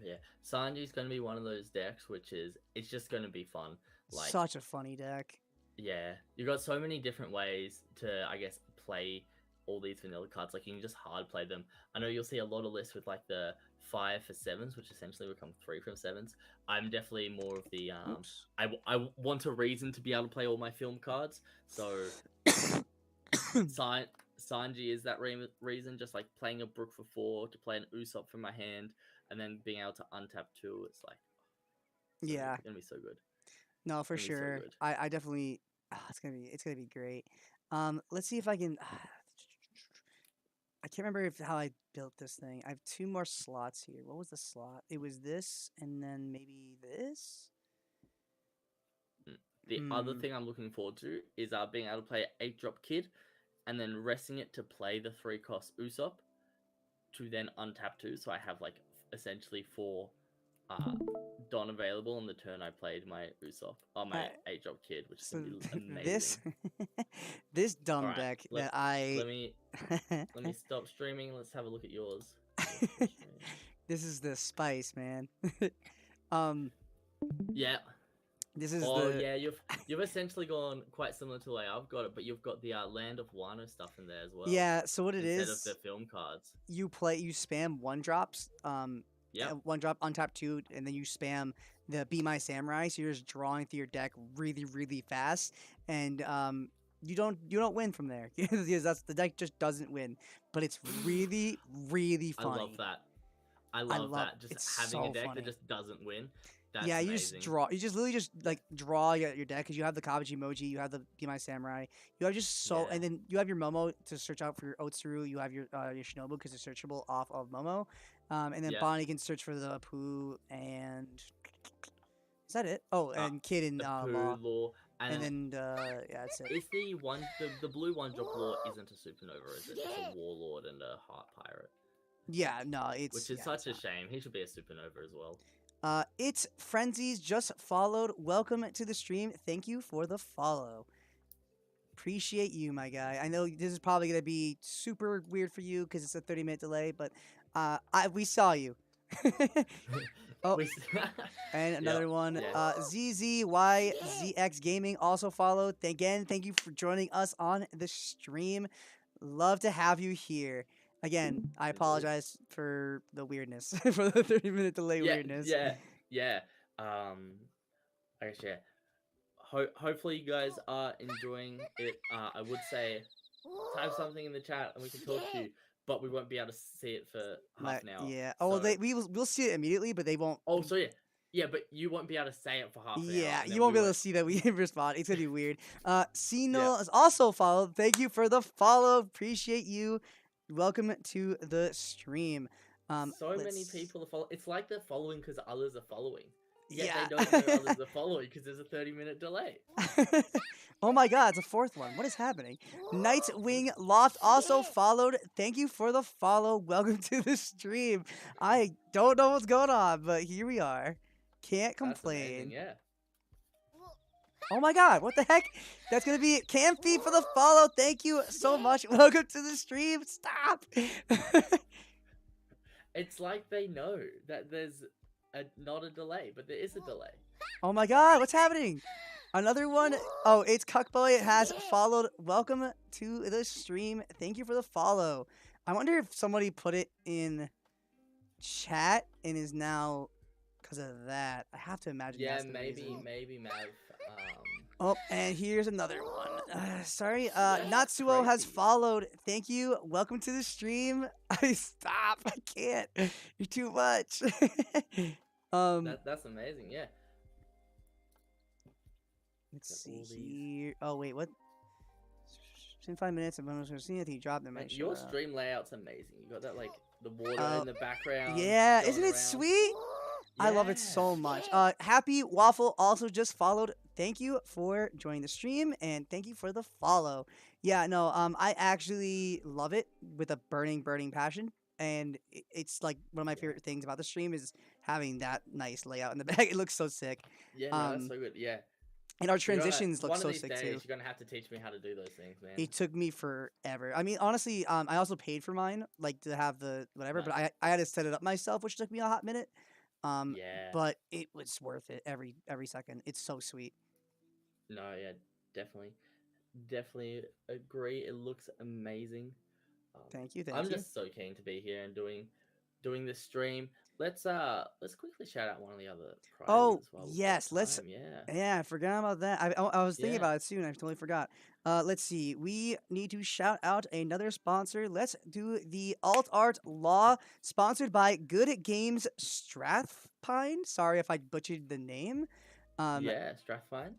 Yeah, Sanji's going to be one of those decks, which is it's just going to be fun. Like, Such a funny deck. yeah, you've got so many different ways to, I guess, play all these vanilla cards. Like, you can just hard play them. I know you'll see a lot of lists with like the 5 for 7s, which essentially become 3 from 7s. I'm definitely more of the Oops. I want a reason to be able to play all my film cards. So Sanji is that reason, just like playing a Brook for 4 to play an Usopp from my hand, and then being able to untap 2. It's like, Yeah. it's gonna be so good. No, for It's gonna be so sure. good. I definitely. It's gonna be great. Let's see if I can. I can't remember how I built this thing. I have 2 more slots here. What was the slot? It was this, and then maybe this. The other thing I'm looking forward to is being able to play 8-drop Kid, and then resting it to play the 3-cost Usopp, to then untap 2. So I have like essentially 4 Don available on the turn I played my Usopp, my 8-drop Kid, which is So gonna be amazing. this dumb Alright, deck let that I let me stop streaming. Let's have a look at yours. This is the spice, man. Yeah. This is Oh the yeah, you've essentially gone quite similar to the way I've got it, but you've got the Land of Wano stuff in there as well. yeah. So what it instead is, of the film cards. you spam 1-drops. Yeah. 1-drop untap 2, and then you spam the Be My Samurai. So you're just drawing through your deck really fast, and you don't win from there because the deck just doesn't win. But it's really funny. I love that. I love that. Just it's having so a deck funny. that just doesn't win. That's Yeah, you amazing. just draw. You just literally just like draw your deck because you have the Kabuchi emoji, you have the Be My Samurai, you have just so, Yeah. and then you have your Momo to search out for your Otsuru. You have your Shinobu because it's searchable off of Momo, and then Yeah. Bonnie can search for the Pooh and is that it? Oh, and Kid and The Law, Pooh Law. and then yeah, that's it. It's the blue 1-drop Law isn't a supernova, is it? It's a warlord and a heart pirate. Yeah, no, it's Which is yeah, such a it's not. shame. He should be a supernova as well. It's Frenzies just followed. Welcome to the stream. Thank you for the follow. Appreciate you, my guy. I know this is probably gonna be super weird for you because it's a 30-minute delay, but we saw you. Oh, and another one. yeah. ZZYZX Gaming also followed. Again, thank you for joining us on the stream. Love to have you here. Again, I apologize for the weirdness, for the 30-minute delay weirdness. Yeah. I guess hopefully you guys are enjoying it. I would say type something in the chat and we can talk to you, but we won't be able to see it for half an hour. Yeah. Oh, so... we'll see it immediately, but they won't. Oh, so yeah, but you won't be able to say it for half an hour. Yeah, and you won't be able to see that we respond. It's gonna be weird. Cino Yeah. is also followed. Thank you for the follow. Appreciate you. Welcome to the stream. So many people are following. It's like they're following because others are following. Yet Yeah. they don't know others are following because there's a 30-minute delay. Oh my god, it's a 4th one. What is happening? Nightwing Loft also followed. Thank you for the follow. Welcome to the stream. I don't know what's going on, but here we are. Can't That's complain. amazing, yeah. Oh my god, what the heck? That's gonna be Campy for the follow. Thank you so much. Welcome to the stream. Stop. It's like they know that there's not a delay, but there is a delay. Oh my god, what's happening? Another one. Oh, it's Cuckboy has followed. Welcome to the stream. Thank you for the follow. I wonder if somebody put it in chat and is now because of that. I have to imagine. Yeah, that's the reason. maybe Mav. Oh, and here's another one. Sorry, That's Natsuo has crazy. followed. Thank you. Welcome to the stream. Stop. I can't. You're too much. That's amazing, yeah. Let's Got see all these. here. Oh wait, what? It's been 5 minutes. I'm just gonna see if he dropped them. Man, your stream layout's amazing. You got that like the water in the background. Yeah, going isn't it around. sweet? I love it so much. Happy Waffle also just followed. Thank you for joining the stream and thank you for the follow. Yeah, no, I actually love it with a burning passion. And it's like one of my favorite things about the stream is having that nice layout in the back. It looks so sick. Yeah, no, that's so good. Yeah. And our You're gonna- transitions look one of so these sick days, too. You're gonna have to teach me how to do those things, man. It took me forever. I mean, honestly, I also paid for mine, like to have the whatever, but Nice. I had to set it up myself, which took me a hot minute. Yeah. But it was worth it every second. It's so sweet. No, yeah, definitely agree. It looks amazing. Thank you, I'm thank you. just so keen to be here and doing this stream. Let's quickly shout out one of the other prizes. Oh while we've got yes, let's. time, Yeah. Yeah, I forgot about that. I was thinking Yeah. about it soon. I totally forgot. Let's see. We need to shout out another sponsor. Let's do the Alt Art Law, sponsored by Good Games Strathpine. Sorry if I butchered the name. Yeah, Strathfine.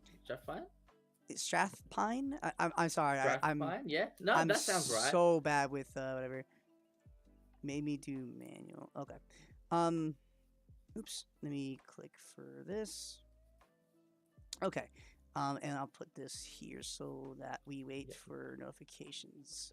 Strathpine. I'm sorry. I'm Strathfine. Yeah. No, I'm that sounds right. so bad with whatever. Made me do manual. Okay. Oops. Let me click for this. Okay. And I'll put this here so that we wait for notifications.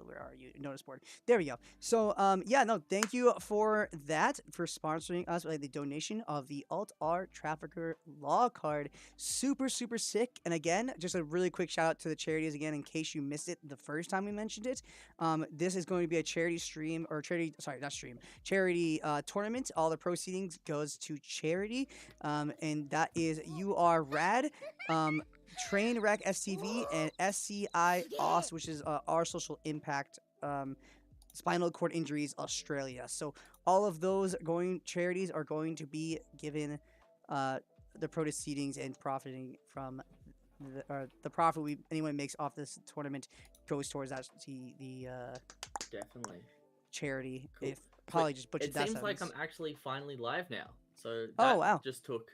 Where are you? Notice board. There we go. So, yeah, no, thank you for that, for sponsoring us with the donation of the Alt Art Trafficker Law card. Super, super sick. And again, just a really quick shout out to the charities again, in case you missed it the first time we mentioned it. This is going to be a charity stream, or charity tournament. All the proceedings goes to charity. And that is You Are Rad. Trainwreck STV and SCI OS, which is our social impact spinal cord injuries Australia. So all of those charities are going to be given the proceedings and profiting from the profit anyone makes off this tournament goes towards the Definitely. charity. Cool. If probably just butchered It that seems like I'm sentence. actually finally live now. So Oh, that wow. just took.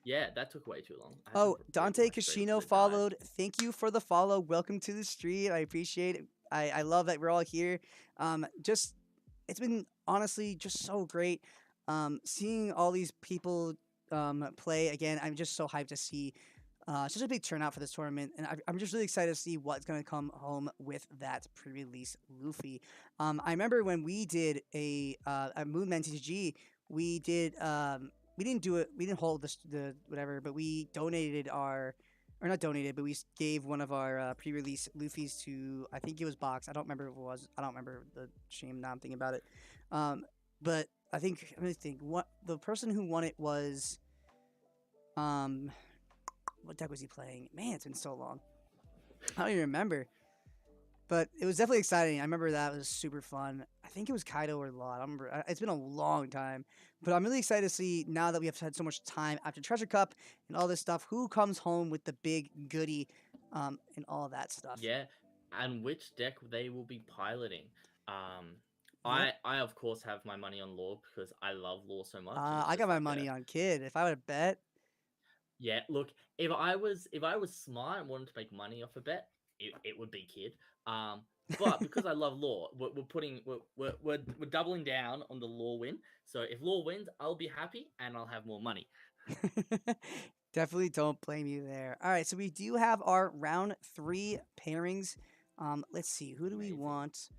Yeah, that took way too long. I had to Oh, reboot Dante my stream Casino 'cause it died. followed. Thank you for the follow. Welcome to the stream. I appreciate it. I love that we're all here. It's been honestly just so great. Seeing all these people play again. I'm just so hyped to see such a big turnout for this tournament, and I'm just really excited to see what's going to come home with that pre-release Luffy. I remember when we did a Moonman TCG, we did we didn't do it. We didn't hold the whatever, but we donated or not donated, but we gave one of our pre-release Luffy's to, I think it was Box. I don't remember who it was. I don't remember the stream now. I'm thinking about it. But I think let me think. What the person who won it was, what deck was he playing? Man, it's been so long. I don't even remember. But it was definitely exciting. I remember that was super fun. I think it was Kaido or Law. I don't remember. It's been a long time. But I'm really excited to see, now that we have had so much time after Treasure Cup and all this stuff, who comes home with the big goodie and all that stuff. Yeah, and which deck they will be piloting. I of course have my money on Law because I love Law so much. I got my money on Kid. If I would have bet. Yeah, look, if I was smart and wanted to make money off a bet, it would be Kid. But because I love Law, we're doubling down on the Law win. So if Law wins, I'll be happy and I'll have more money. Definitely don't blame you there. All right, so we do have our round 3 pairings. Let's see, who do we Amazing. want?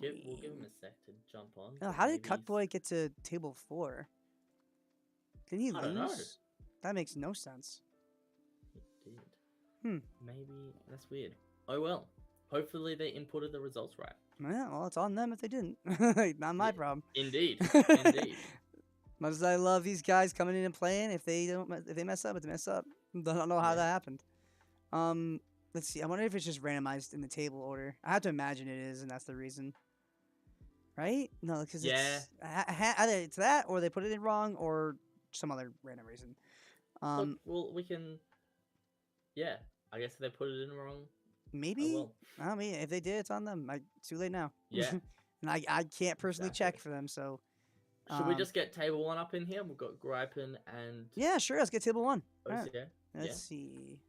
We'll give him a sec to jump on. Oh, how did Maybe he's- Cuckboy get to table 4? Didn't he I don't know. lose? That makes no sense. He did. Hmm. Maybe that's weird. Oh well. Hopefully they inputted the results right. Yeah, well, it's on them if they didn't. Not my Yeah. problem. Indeed. Indeed. Much as I love these guys coming in and playing, if they mess up, it's mess up. Don't know how Yeah. that happened. Let's see. I wonder if it's just randomized in the table order. I have to imagine it is, and that's the reason. Right? No, because Yeah. either it's that, or they put it in wrong, or some other random reason. Look, well, we can. Yeah, I guess they put it in wrong. Maybe. Oh, I mean, if they did, it's on them. It's too late now. Yeah. And I can't personally check Exactly. for them, so. Should we just get table 1 up in here? We've got Gripen and Yeah, sure. Let's get table 1. All right. OCA. Let's see.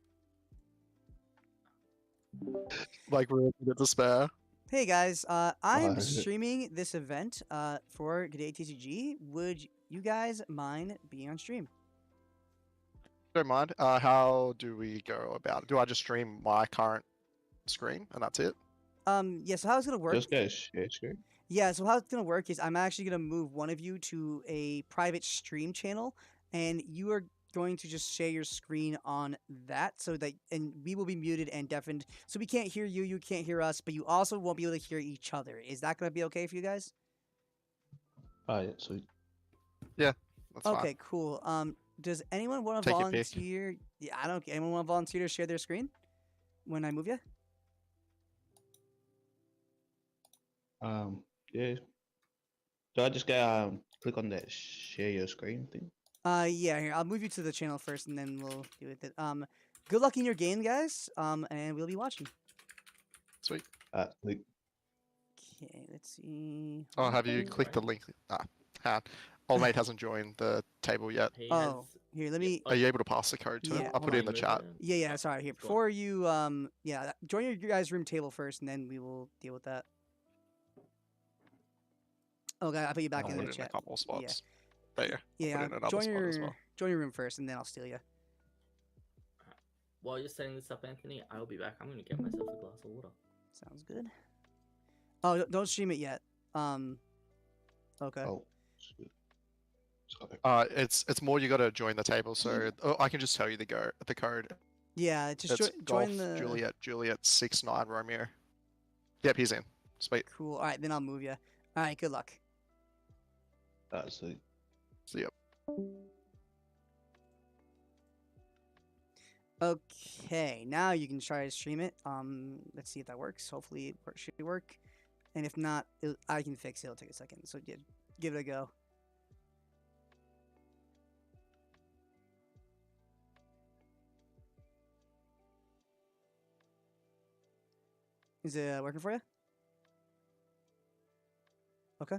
Like we're in the despair. Hey guys, I'm Oh, streaming this event for GDayTCG. Would you guys mind being on stream? Don't mind. How do we go about it? Do I just stream my current screen and that's it? Yeah, so how it's gonna work? just go share screen. Yeah, so how it's gonna work is I'm actually gonna move one of you to a private stream channel, and you are going to just share your screen on that, so that and we will be muted and deafened, so we can't hear you, you can't hear us, but you also won't be able to hear each other. Is that gonna be okay for you guys? Oh, yeah, sweet. That's Okay, cool. Does anyone want to Take your pick. volunteer? Yeah, I don't. Anyone want to volunteer to share their screen when I move you? Yeah. Do I just go click on that share your screen thing? Yeah. Here, I'll move you to the channel first, and then we'll do with it. Good luck in your game, guys. And we'll be watching. Sweet. Click. Okay, let's see. Oh, have you clicked the link? Old mate hasn't joined the table yet. He Oh, here, let me. Are you able to pass the code to him? Yeah, I'll put it in the Move chat. it. Yeah, sorry. Here, Go on. before you, yeah, join your guys' room table first, and then we will deal with that. Okay, I'll put you back I'll in put the it in a chat. couple of spots. There you go. Yeah, put it in another join spot your as well. join your room first, and then I'll steal you. While you're setting this up, Anthony, I'll be back. I'm gonna get myself a glass of water. Sounds good. Oh, don't stream it yet. Okay. Oh, sweet. Sorry. It's more you got to join the table. So I can just tell you the code. Yeah, just It's Golf join the. Juliet 69 Romeo. Yep, he's in. Sweet. Cool. All right, then I'll move you. All right, good luck. Sweet. So yep. Okay, now you can try to stream it. Let's see if that works. Hopefully, it should work. And if not, I can fix it. It'll take a second. So yeah, give it a go. Is it working for you? Okay.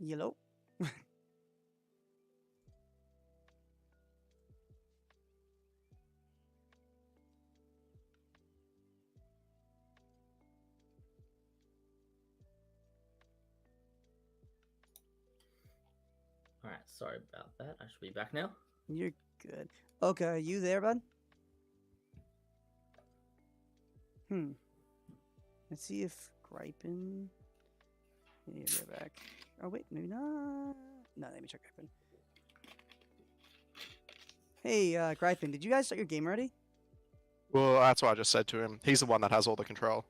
Yellow. All right, sorry about that. I should be back now. You're good. Okay, you there, bud? Let's see if Gripin. Yeah, be back. Oh wait, maybe not. No, let me check Gripin. Hey, Gripin, did you guys start your game already? Well, that's what I just said to him. He's the one that has all the control.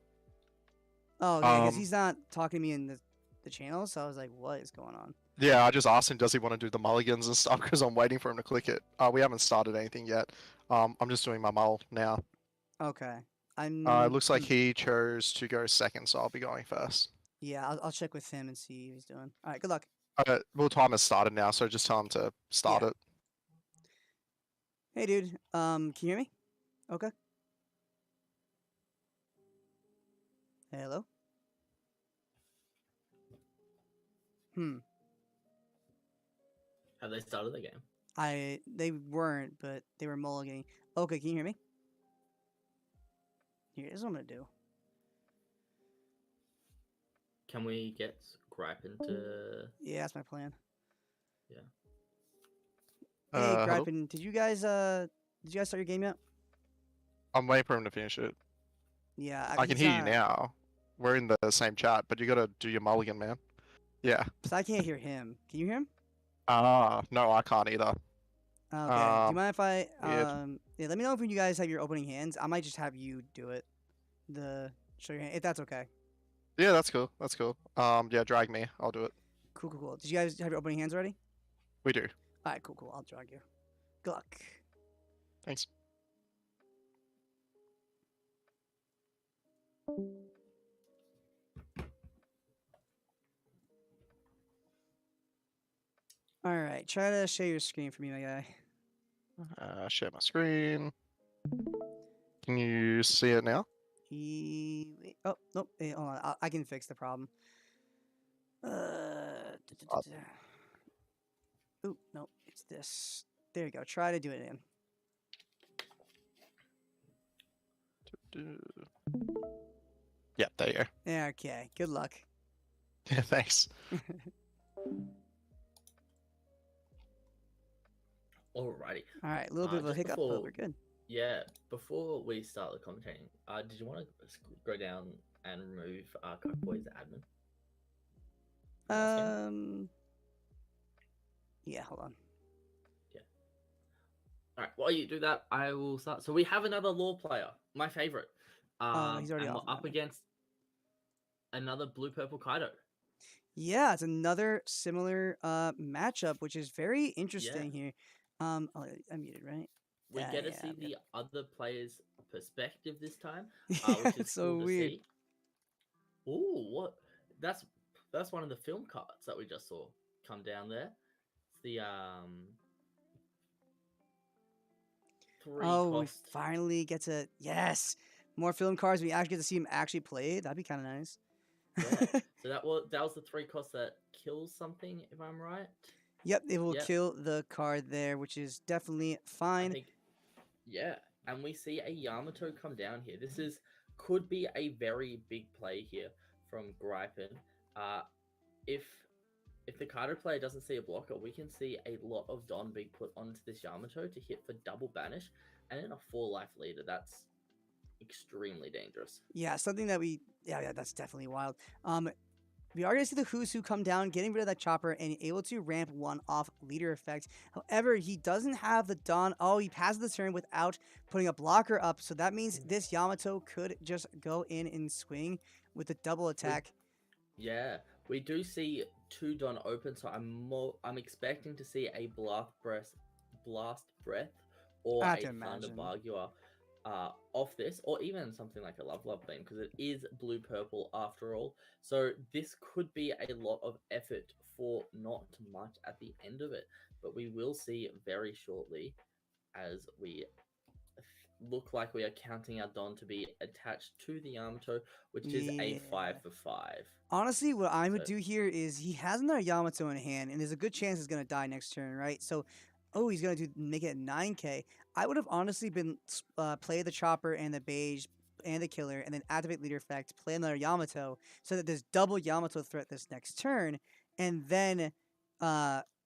Oh, yeah, because he's not talking to me in the channel, so I was like, what is going on? Yeah, I just asked him, does he want to do the mulligans and stuff? Because I'm waiting for him to click it. We haven't started anything yet. I'm just doing my mull now. Okay. It looks like he chose to go second, so I'll be going first. Yeah, I'll check with him and see what he's doing. All right, good luck. Well, time has started now, so just tell him to start Yeah. it. Hey, dude. Can you hear me? Okay. Hello? Have they started the game? They weren't, but they were mulliganing. Okay, can you hear me? Here's what I'm gonna do. Can we get Gripe into? Yeah, that's my plan. Yeah. Hey, Hello? Gripin, did you guys start your game yet? I'm waiting for him to finish it. Yeah, I can hear you now. We're in the same chat, but you gotta do your mulligan, man. Yeah. So I can't hear him. Can you hear him? No, I can't either. Okay. Do you mind if I weird. yeah, let me know if you guys have your opening hands. I might just have you do it. Show your hand if that's okay. Yeah, that's cool. That's cool. Yeah, drag me. I'll do it. Cool. Did you guys have your opening hands already? We do. Alright, cool. I'll drag you. Good luck. Thanks. Alright, try to share your screen for me, my guy. Share my screen. Can you see it now? Wait, oh, nope. Hey, hold on. I can fix the problem. Ooh, no. this. There you go. Try to do it in. Yeah, there you go. Yeah, okay. Good luck. Yeah, thanks. Alrighty. All right, a little bit of a Just hiccup, but before- we're good. Yeah, before we start the commentating, did you want to go down and remove Cockboy as admin? from last game? Yeah, hold on. All right, while you do that, I will start. So we have another law player, my favorite. No, he's already and off we're of up that one. against another blue purple Kaido. Yeah, it's another similar matchup, which is very interesting here. Oh, I'm muted, right? We Yeah, get to yeah, see I'm good. the other player's perspective this time, which is It's so cool to weird. see. Ooh, what? That's one of the film cards that we just saw come down there. It's the three Oh, we cost. finally get to more film cards. We actually get to see him actually play. That'd be kind of nice. Yeah. So that was the 3 cost that kills something, if I'm right. Yep, it will Yep. kill the card there, which is definitely I fine. think, yeah, and we see a Yamato come down here. This could be a very big play here from Gripen. If the Kaido player doesn't see a blocker, we can see a lot of Don being put onto this Yamato to hit for double banish, and in a 4-life leader, that's extremely dangerous. Yeah, something that that's definitely wild. We are going to see the Who's Who come down, getting rid of that chopper, and able to ramp 1 off leader effect. However, he doesn't have the Dawn. Oh, he passes the turn without putting a blocker up. So that means this Yamato could just go in and swing with a double attack. Yeah, we do see 2 Don open, so I'm expecting to see a blast breath or I a have to Thunder imagine. Bargua off this, or even something like a Love Beam, because it is blue purple after all. So this could be a lot of effort for not much at the end of it, but we will see very shortly as we look like we are counting our Don to be attached to the Yamato, which is a 5 for 5. Honestly, what I would So- do here is he has another Yamato in hand, and there's a good chance he's going to die next turn, right? So, he's going to make it 9k. I would have honestly been play the chopper and the beige and the killer, and then activate leader effect, play another Yamato, so that there's double Yamato threat this next turn, and then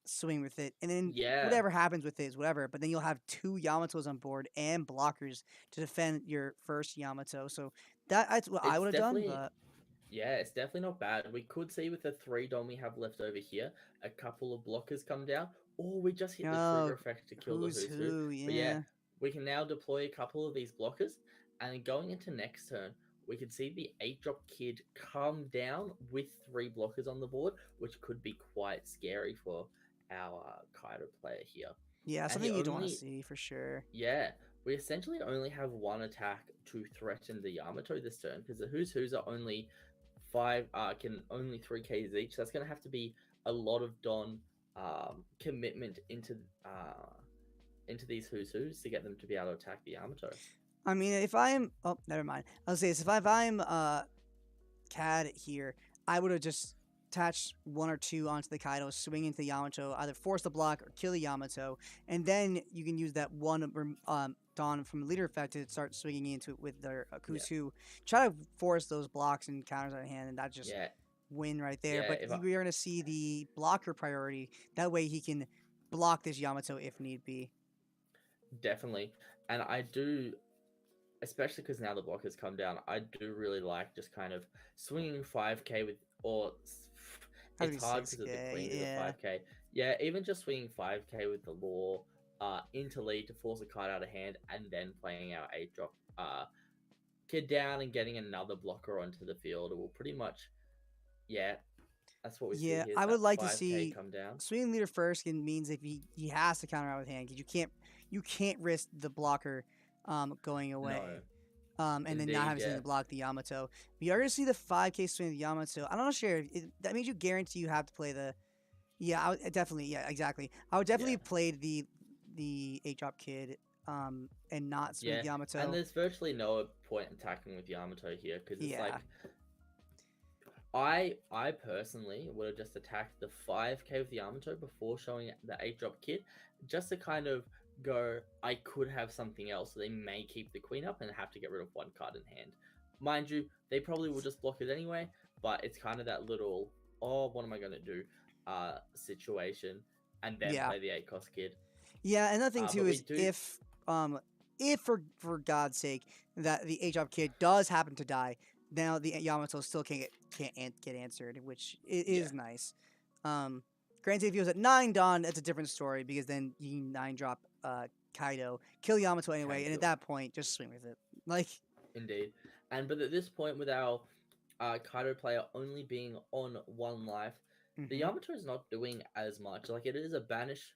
swing with it, and then Yeah. whatever happens with it is whatever. But then you'll have 2 Yamatos on board and blockers to defend your first Yamato. So that's what I It's would have done. definitely- But Yeah, it's definitely not bad. We could see with the 3 Dom we have left over here, a couple of blockers come down, or we just hit the Oh, trigger effect to kill Who's the Who's Who. Who? But Yeah. yeah, we can now deploy a couple of these blockers, and then going into next turn, we can see the 8-drop kid come down with 3 blockers on the board, which could be quite scary for our Kaido player here. Yeah, And something he you don't want to only- see for sure. Yeah, we essentially only have 1 attack to threaten the Yamato this turn, because the Who's Who's are only 5 can only 3Ks each. So that's going to have to be a lot of Don commitment into these Who's Who's to get them to be able to attack the Yamato. I mean, if I'm never mind. I'll say this: if I'm Cad here, I would have just attached 1 or 2 onto the Kaido, swing into the Yamato, either force the block or kill the Yamato, and then you can use that 1 Dawn from leader effect to start swinging into it with their Who's Who. Try to force those blocks and counters at hand, and that just Yeah, win right there. Yeah, if I- But we are going to see the blocker priority. That way he can block this Yamato if need be. definitely. And I do, especially because now the blockers come down, I do really like just kind of swinging 5k with, or Has to it's be hard because of the 6K, queen of the yeah. 5k. Yeah, even just swinging 5k with the law into lead to force a card out of hand, and then playing our 8-drop kid down and getting another blocker onto the field. It will pretty much, that's what we see Yeah, here. I is would that like to 5K see come down. swing leader first means if he has to counter out with hand, because you can't risk the blocker going away. No. And then Indeed, not having something yeah. to block the Yamato. We are going to see the 5k swing of the Yamato. I'm not sure. That means you guarantee you have to play the... Yeah, I would definitely. Yeah, exactly. I would definitely Yeah. play the 8-drop kid and not swing Yeah, the Yamato. and there's virtually no point attacking with Yamato here because it's Yeah. like I personally would have just attacked the 5k with the Yamato before showing the 8-drop kit, just to kind of go, I could have something else, so they may keep the queen up and have to get rid of one card in hand. Mind you, they probably will just block it anyway, but it's kind of that little, oh, what am I going to do situation, and then Yeah. play the 8-cost kid. Yeah, another thing But too we is do- if for God's sake that the 8-drop kid does happen to die, now the Yamato still can't get answered, which is nice. Granted, if he was at 9 Dawn, that's a different story because then you 9-drop Kaido, kill Yamato anyway, and at that point, just swing with it. Like, Indeed. But at this point, with our Kaido player only being on 1 life, the Yamato is not doing as much. Like, it is a banish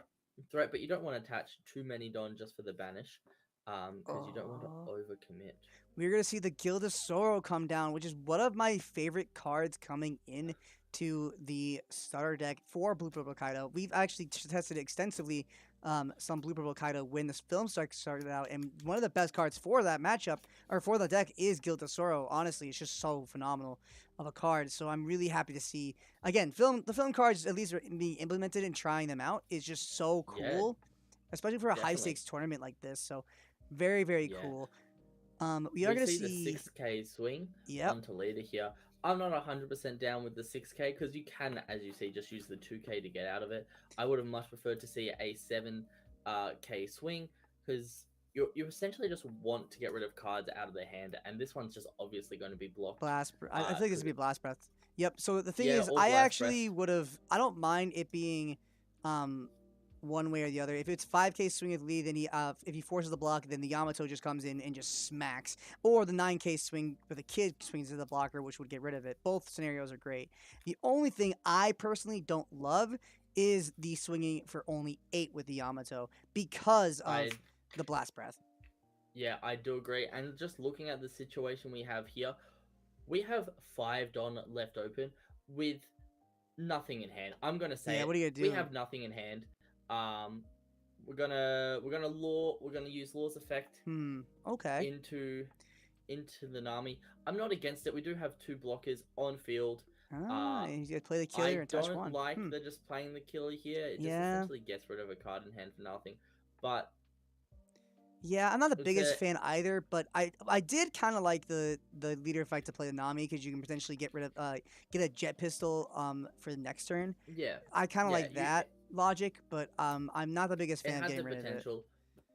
threat, but you don't want to attach too many Don just for the banish, because you don't want to overcommit. We're going to see the Guild of Sorrow come down, which is one of my favorite cards coming in to the starter deck for Blue Purple Kaido. We've actually tested it extensively, some Blue Purple Kaido when this film started out, and one of the best cards for that matchup, or for the deck, is Guild of Sorrow. Honestly, it's just so phenomenal of a card, so I'm really happy to see, again, the film cards, at least being implemented and trying them out, is just so cool, especially for a high-stakes tournament like this, so very, very cool. We are going to see the 6k swing Yep. onto leader here. I'm not 100% down with the 6k because you can, as you see, just use the 2k to get out of it. I would have much preferred to see a 7k swing because you essentially just want to get rid of cards out of their hand, and this one's just obviously going to be blocked. I think it's going to be Blast Breath. Yep, so the thing Yeah, is, or I Blast actually would have, I don't mind it being one way or the other. If it's 5k swing with lead, then if he forces the block, then the Yamato just comes in and just smacks. Or the 9k swing where the kid swings to the blocker, which would get rid of it. Both scenarios are great. The only thing I personally don't love is the swinging for only 8 with the Yamato because of the Blast Breath. Yeah, I do agree. And just looking at the situation we have here, we have 5 Don left open with nothing in hand. I'm gonna say what are you gonna we do? have nothing in hand. We're gonna use Law's effect Okay. into the Nami. I'm not against it. We do have 2 blockers on field. He's gonna play the killer and touch one. I don't like they're just playing the killer here. It just essentially gets rid of a card in hand for nothing. But yeah, I'm not the biggest fan either, but I did kind of like the leader effect to play the Nami because you can potentially get rid of get a jet pistol for the next turn. Yeah, I kind of like that logic, but I'm not the biggest fan of getting rid of it.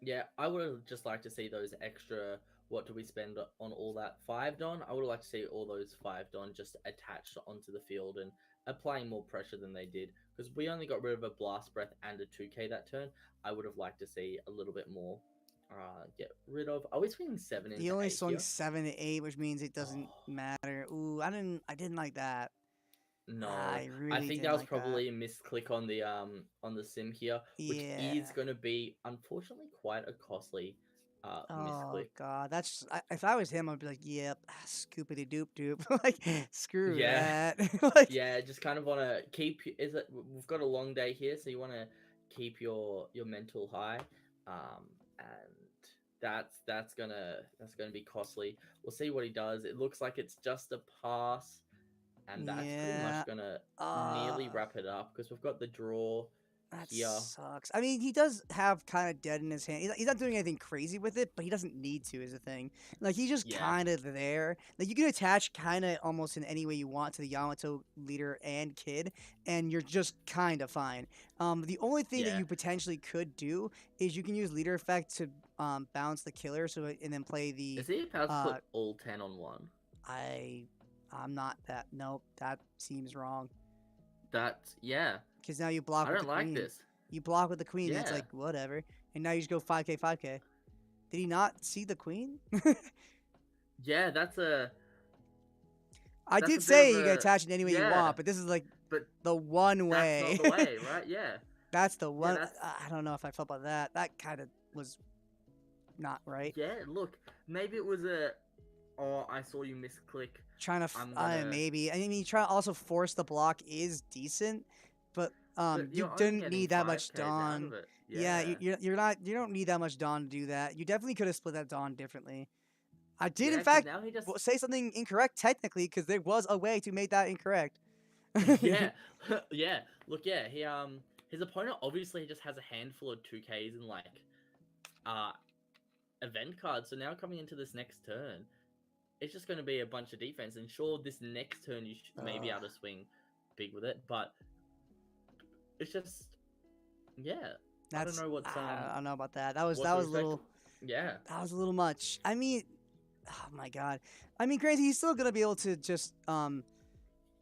Yeah, I would have just liked to see those extra. What do we spend on all that 5 Don? I would have liked to see all those 5 Don just attached onto the field and applying more pressure than they did because we only got rid of a Blast Breath and a 2k that turn. I would have liked to see a little bit more. Get rid of. Are we swinging 7 into 8? He only swung 7 to 8, which means it doesn't matter. Ooh, I didn't like that. No, I think that was probably a misclick on the sim here, which is going to be unfortunately quite a costly misclick. Oh god, that's if I was him, I'd be like, yep, scoopity doop doop, like screw that. Like, yeah, just kind of want to keep. We've got a long day here, so you want to keep your mental high, and that's gonna be costly. We'll see what he does. It looks like it's just a pass. And that's pretty much gonna nearly wrap it up because we've got the draw here. That sucks. I mean, he does have kind of dead in his hand. He's not doing anything crazy with it, but he doesn't need to. Is the thing. Like he's just kind of there. Like you can attach kind of almost in any way you want to the Yamato leader and kid, and you're just kind of fine. The only thing that you potentially could do is you can use leader effect to bounce the killer, and then play the. Is he about to put all 10 on 1? I'm not that. Nope, that seems wrong. That's Because now you block. I with don't the like queen. this. You block with the queen. And it's like whatever. And now you just go 5k, 5k. Did he not see the queen? Yeah, that's a. I did say you can attach it any way you want, but this is like the one way. That's not the way, right? Yeah. That's the one. I don't know if I felt about that. That kind of was not right. Yeah. Look, maybe it was a. Oh, I saw you misclick. Trying to maybe. I mean, trying to also force the block is decent, but you didn't need that much Dawn. Yeah, you don't need that much Dawn to do that. You definitely could have split that Dawn differently. I did, Yeah, in 'cause fact, now he just say something incorrect technically, because there was a way to make that incorrect. yeah, yeah. Look, yeah, his opponent obviously just has a handful of 2Ks and like uh event cards. So now coming into this next turn, it's just going to be a bunch of defense. And sure, this next turn you may be able to swing big with it, but it's just yeah. I don't know what's I don't know about that. That was what that to was a expect. little Yeah, that was a little much. I mean, oh my god. I mean, granted, he's still gonna be able to just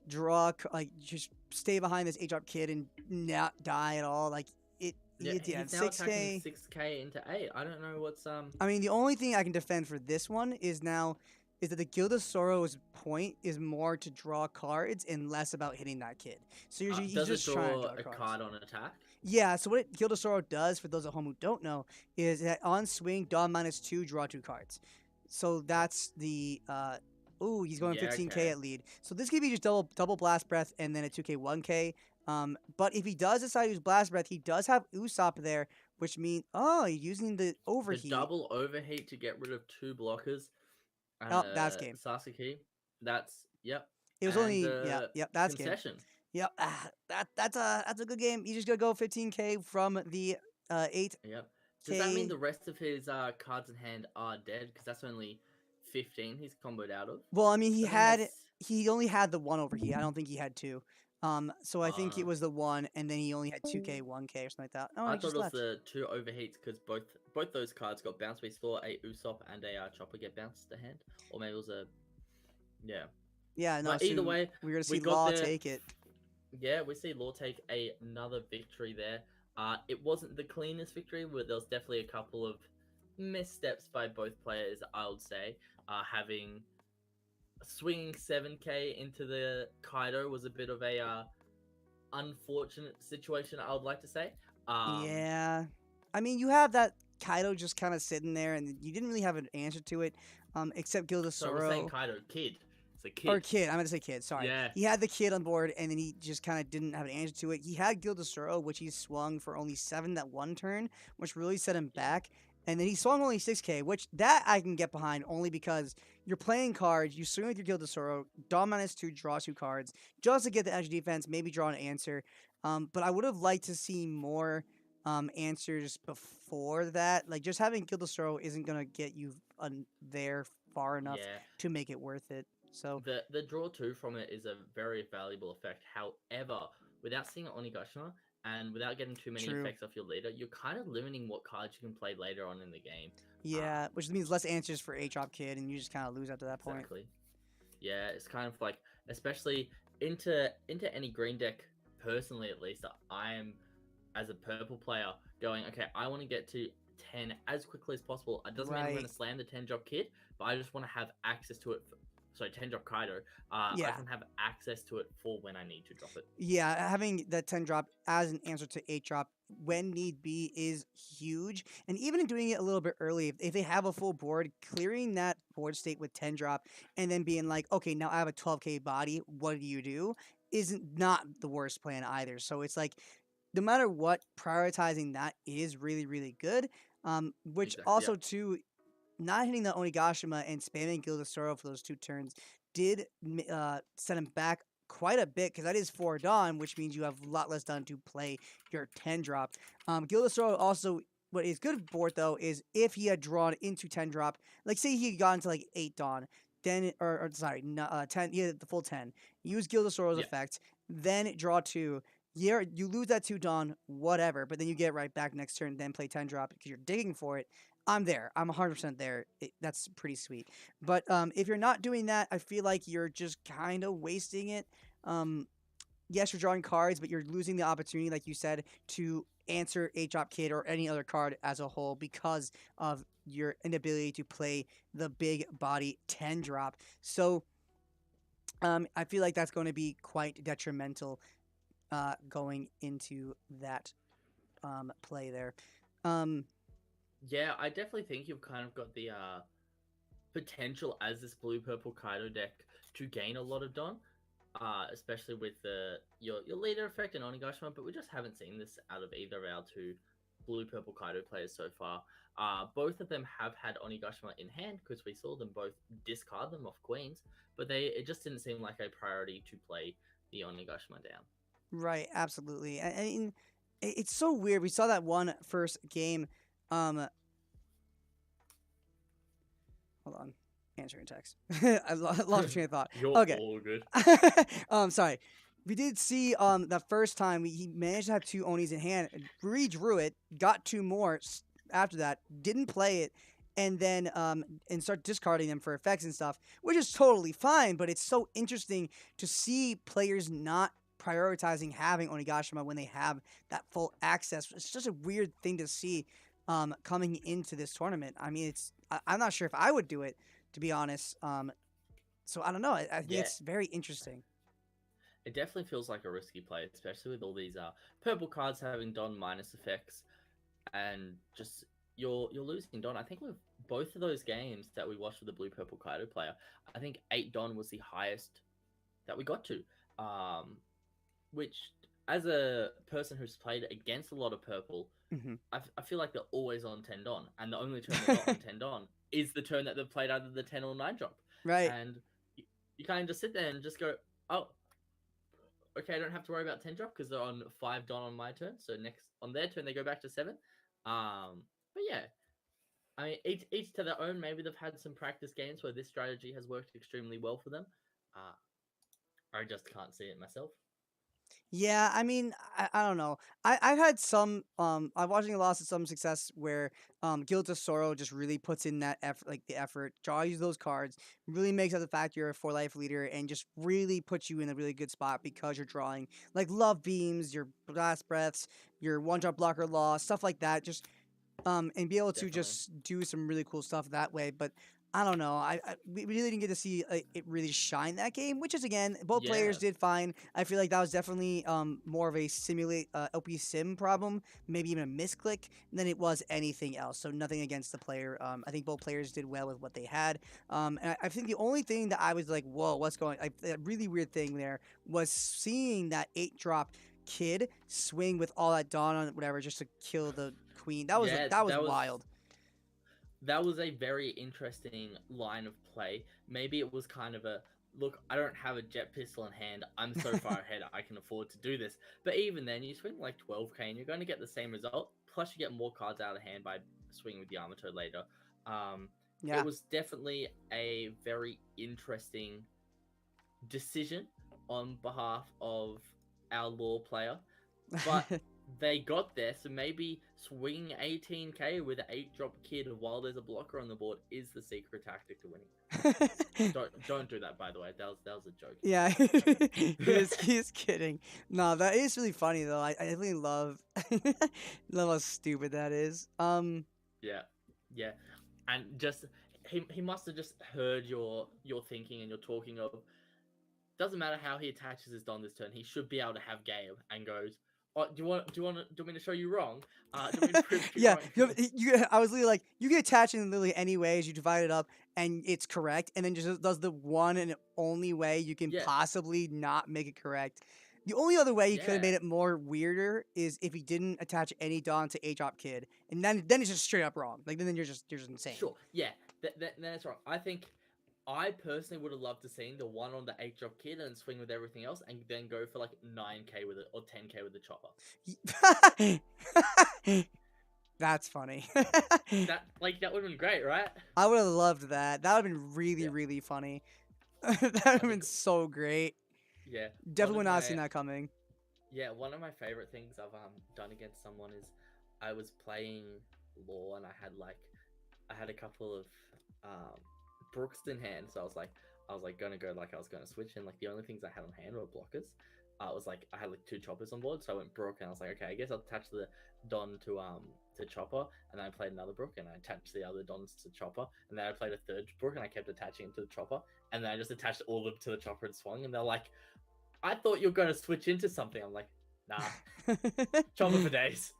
draw like just stay behind this 8-drop kid and not die at all. Like yeah. yeah, He's now attacking 6K. 6K into 8. I don't know what's I mean, the only thing I can defend for this one is that the Guild of Sorrow's point is more to draw cards and less about hitting that kid. So he's does just it trying to draw draw a cards. card on attack? Yeah, so what Guild of Sorrow does, for those at home who don't know, is that on swing, Dawn -2, draw 2 cards. So that's the ooh, he's going Yeah, 15K okay. at lead. So this could be just double Blast Breath and then a 2K 1K. But if he does decide to use Blast Breath, he does have Usopp there, which means he's using the The overheat. double overheat to get rid of 2 blockers. Oh, that's game. Sasuke. That's yep. It was And only the that's game. concession. Yep, that's a good game. You just gotta go 15K from the 8K. Yep. Does that mean the rest of his cards in hand are dead? Because that's only 15 he's comboed out of. Well, I mean, So then that's he only had the one overheat. I don't think he had 2. So I think it uh, was the 1, and then he only had 2K, 1K, or something like that. Oh, I he thought just it was left. the 2 overheats because both those cards got bounced. We saw a Usopp and a Chopper get bounced to hand, or maybe it was a yeah. Yeah, no. But either so way, we're gonna we see got Law the take it. yeah, we see Law take another victory there. It wasn't the cleanest victory, but there was definitely a couple of missteps by both players, I would say. Having swinging 7K into the Kaido was a bit of a unfortunate situation, I would like to say. Yeah, I mean, you have that Kaido just kind of sitting there, and you didn't really have an answer to it, except Guild of So we're saying Sorrow. Kaido, kid. It's a kid. Or kid, I'm gonna say kid. Sorry. Yeah. He had the kid on board, and then he just kind of didn't have an answer to it. He had Guild of Sorrow, which he swung for only 7 that one turn, which really set him back. And then he swung only 6K, which that I can get behind only because you're playing cards. You swing with your Guild of Sorrow, Dawn -2, draw 2 cards, just to get the edge defense, maybe draw an answer. But I would have liked to see more answers before that. Like just having Guild of Sorrow isn't gonna get you there far enough Yeah. to make it worth it. So The draw 2 from it is a very valuable effect. However, without seeing Onigashima and without getting too many True. effects off your leader, you're kind of limiting what cards you can play later on in the game. yeah, which means less answers for 8-drop kid, and you just kind of lose after that point. Exactly. Yeah, it's kind of like, especially into any green deck. Personally, at least, I am as a purple player going, okay, I want to get to 10 as quickly as possible. It doesn't mean I'm going to slam the 10-drop kid, but I just want to have access to it. Sorry, 10-drop Kaido. I can have access to it for when I need to drop it. Yeah, having that 10-drop as an answer to 8-drop when need be is huge. And even in doing it a little bit early, if they have a full board, clearing that board state with 10-drop and then being like, okay, now I have a 12K body, what do? Isn't not the worst plan either. So it's like, no matter what, prioritizing that is really, really good. Which Exactly, also, too, not hitting the Onigashima and spamming Guild of Sorrow for those 2 turns did set him back quite a bit because that is 4 Dawn, which means you have a lot less Dawn to play your 10-drop. Guild of Sorrow also, what is good board though, is if he had drawn into 10-drop, like say he had gone to like 8 Dawn, then, or sorry, 10, he had the full 10, use Guild of Sorrow's effect, then draw 2. Yeah, you lose that 2 Dawn, whatever, but then you get it right back next turn, then play 10-drop because you're digging for it. I'm there. I'm 100% there. That's pretty sweet. But if you're not doing that, I feel like you're just kind of wasting it. Yes, you're drawing cards, but you're losing the opportunity, like you said, to answer 8-drop kid or any other card as a whole because of your inability to play the big body 10-drop. So I feel like that's going to be quite detrimental going into that play there. Yeah, I definitely think you've kind of got the potential as this blue-purple Kaido deck to gain a lot of Don, especially with your leader effect and Onigashima, but we just haven't seen this out of either of our 2 blue purple Kaido players so far. Both of them have had Onigashima in hand because we saw them both discard them off queens, but it just didn't seem like a priority to play the Onigashima down. Right, absolutely. I mean, it's so weird. We saw that one first game. Hold on, answering text. I lost train of thought. You're Okay. all good. Sorry. We did see the first time he managed to have 2 Onis in hand, redrew it, got 2 more after that, didn't play it, and then and start discarding them for effects and stuff, which is totally fine. But it's so interesting to see players not prioritizing having Onigashima when they have that full access. It's just a weird thing to see coming into this tournament. I mean, I'm not sure if I would do it, to be honest. So I don't know. I think it's very interesting. It definitely feels like a risky play, especially with all these purple cards having Don minus effects, and just you're losing Don. I think with both of those games that we watched with the blue purple Kaido player, I think 8 Don was the highest that we got to. Which, as a person who's played against a lot of purple, I feel like they're always on 10 Don, and the only turn they're not on 10 Don is the turn that they've played either the 10 or 9 drop. Right. And you kind of just sit there and just go, oh, okay, I don't have to worry about 10 drop because they're on 5 Don on my turn. So next on their turn, they go back to 7. But yeah, I mean, each to their own. Maybe they've had some practice games where this strategy has worked extremely well for them. I just can't see it myself. Yeah, I mean, I don't know. I've had some I'm watching a lot of some success where Guild of Sorrow just really puts in that effort, like the effort, draws those cards, really makes up the fact you're a 4-life leader, and just really puts you in a really good spot because you're drawing like Love Beams, your Blast Breaths, your 1-drop blocker law, stuff like that. Just and be able to just do some really cool stuff that way. But I don't know. We really didn't get to see it really shine that game, which is, again, both players did fine. I feel like that was definitely more of a LP sim problem, maybe even a misclick, than it was anything else. So nothing against the player. I think both players did well with what they had. And I think the only thing that I was like, whoa, what's going on? That really weird thing there was seeing that 8-drop kid swing with all that Dawn on whatever just to kill the queen. That was wild. That was a very interesting line of play. Maybe it was kind of a, look, I don't have a jet pistol in hand. I'm so far ahead, I can afford to do this. But even then, you swing like 12k and you're going to get the same result. Plus, you get more cards out of hand by swinging with the Yamato later. It was definitely a very interesting decision on behalf of our law player. But they got there, so maybe swinging 18k with an 8-drop kid while there's a blocker on the board is the secret tactic to winning. don't do that, by the way. That was a joke. Yeah, he's kidding. No, that is really funny though. I definitely love how stupid that is. Yeah, and just he must have just heard your thinking and your talking of. Doesn't matter how he attaches his Don this turn. He should be able to have game and goes. Oh, do you want me to show you wrong? Do you want me to prove you wrong? I was literally like, you can attach it in literally any way as you divide it up, and it's correct, and then just does the one and only way you can possibly not make it correct. The only other way you could have made it more weirder is if he didn't attach any Dawn to 8-drop kid, and then it's just straight up wrong. Like then you're just insane. Sure, yeah, that's wrong. I personally would have loved to see the one on the 8-drop kid and swing with everything else, and then go for like 9k with it or 10k with the chopper. That's funny. that would have been great, right? I would have loved that. That would have been really funny. That would have been so great. Yeah, definitely would not seen that coming. Yeah, one of my favorite things I've done against someone is I was playing Law and I had a couple of Brooks in hand, so I was gonna go I was gonna switch, and like the only things I had on hand were blockers. I had like 2 choppers on board, so I went Brook and I was like, okay, I guess I'll attach the Don to chopper, and then I played another Brook and I attached the other Dons to chopper, and then I played a 3rd Brook and I kept attaching him to the chopper, and then I just attached all of them to the chopper and swung, and they're like, I thought you were gonna switch into something. I'm like, nah, chopper for days.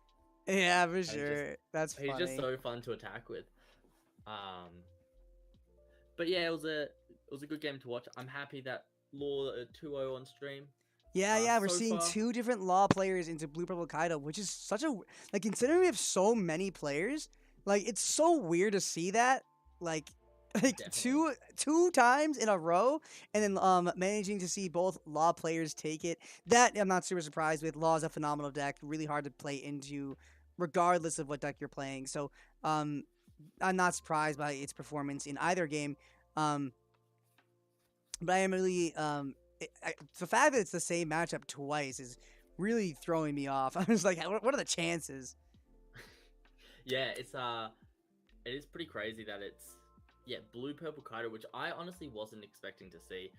Yeah, for sure. That's funny. He's just so fun to attack with. But yeah, it was a good game to watch. I'm happy that Law 2-0 on stream. Yeah, we're so seeing far. 2 different Law players into Blue Purple Kaido, which is such a like considering we have so many players, like it's so weird to see that like Definitely. two times in a row, and then managing to see both Law players take it. That I'm not super surprised with. Law is a phenomenal deck, really hard to play into, regardless of what deck you're playing. So I'm not surprised by its performance in either game. Um, but I am really the fact that it's the same matchup twice is really throwing me off. I was like, what are the chances? Yeah, it is pretty crazy that it's blue purple Kaido, which I honestly wasn't expecting to see.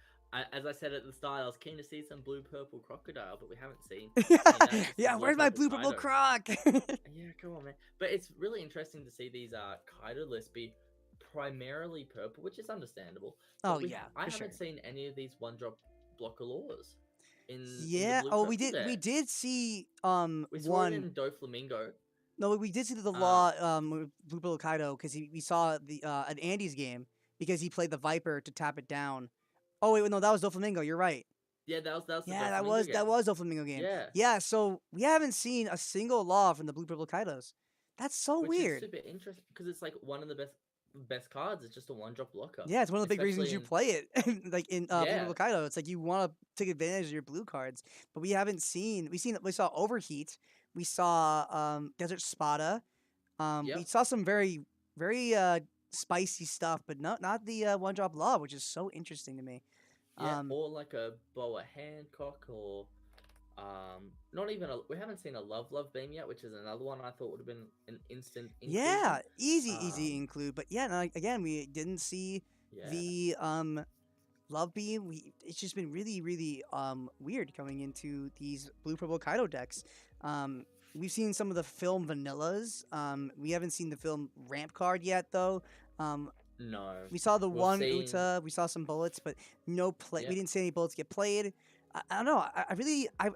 As I said at the start, I was keen to see some blue purple crocodile, but we haven't seen. Yeah, where's my blue purple croc? Yeah, come on, man. But it's really interesting to see these Kaido lists be primarily purple, which is understandable. But Oh we, yeah, I for haven't sure. seen any of these one drop blocker laws in Yeah. the blue Oh, purple we deck. did see We saw it one. in Doflamingo. No, we did see the law with Blue Purple Kaido because we saw the at Andy's game because he played the Viper to tap it down. Oh wait, no, that was Doflamingo. You're right. Yeah, that was the Yeah, Doflamingo that game. was Doflamingo game. Yeah. Yeah, so we haven't seen a single law from the Blue Purple Kaidos. That's so Which weird. is super interesting because it's like one of the best cards. It's just a one drop blocker. Yeah, it's one of the big reasons especially you in- play it. Like in Blue Yeah. Purple Kaido, it's like you want to take advantage of your blue cards, but we haven't seen. We saw Overheat. We saw Desert Spada. We Yep. saw some very spicy stuff, but not the one drop law, which is so interesting to me. Yeah, or like a Boa Hancock, or not even we haven't seen a Love Beam yet, which is another one I thought would have been an instant inclusion. Yeah, easy include, but yeah, no, again, we didn't see Yeah. the Love Beam. It's just been really weird coming into these Blue Purple Kaido decks. We've seen some of the film vanillas. We haven't seen the film ramp card yet though. No. We saw the We've one seen- Uta. We saw some bullets, but no play. Yep. We didn't see any bullets get played. I don't know.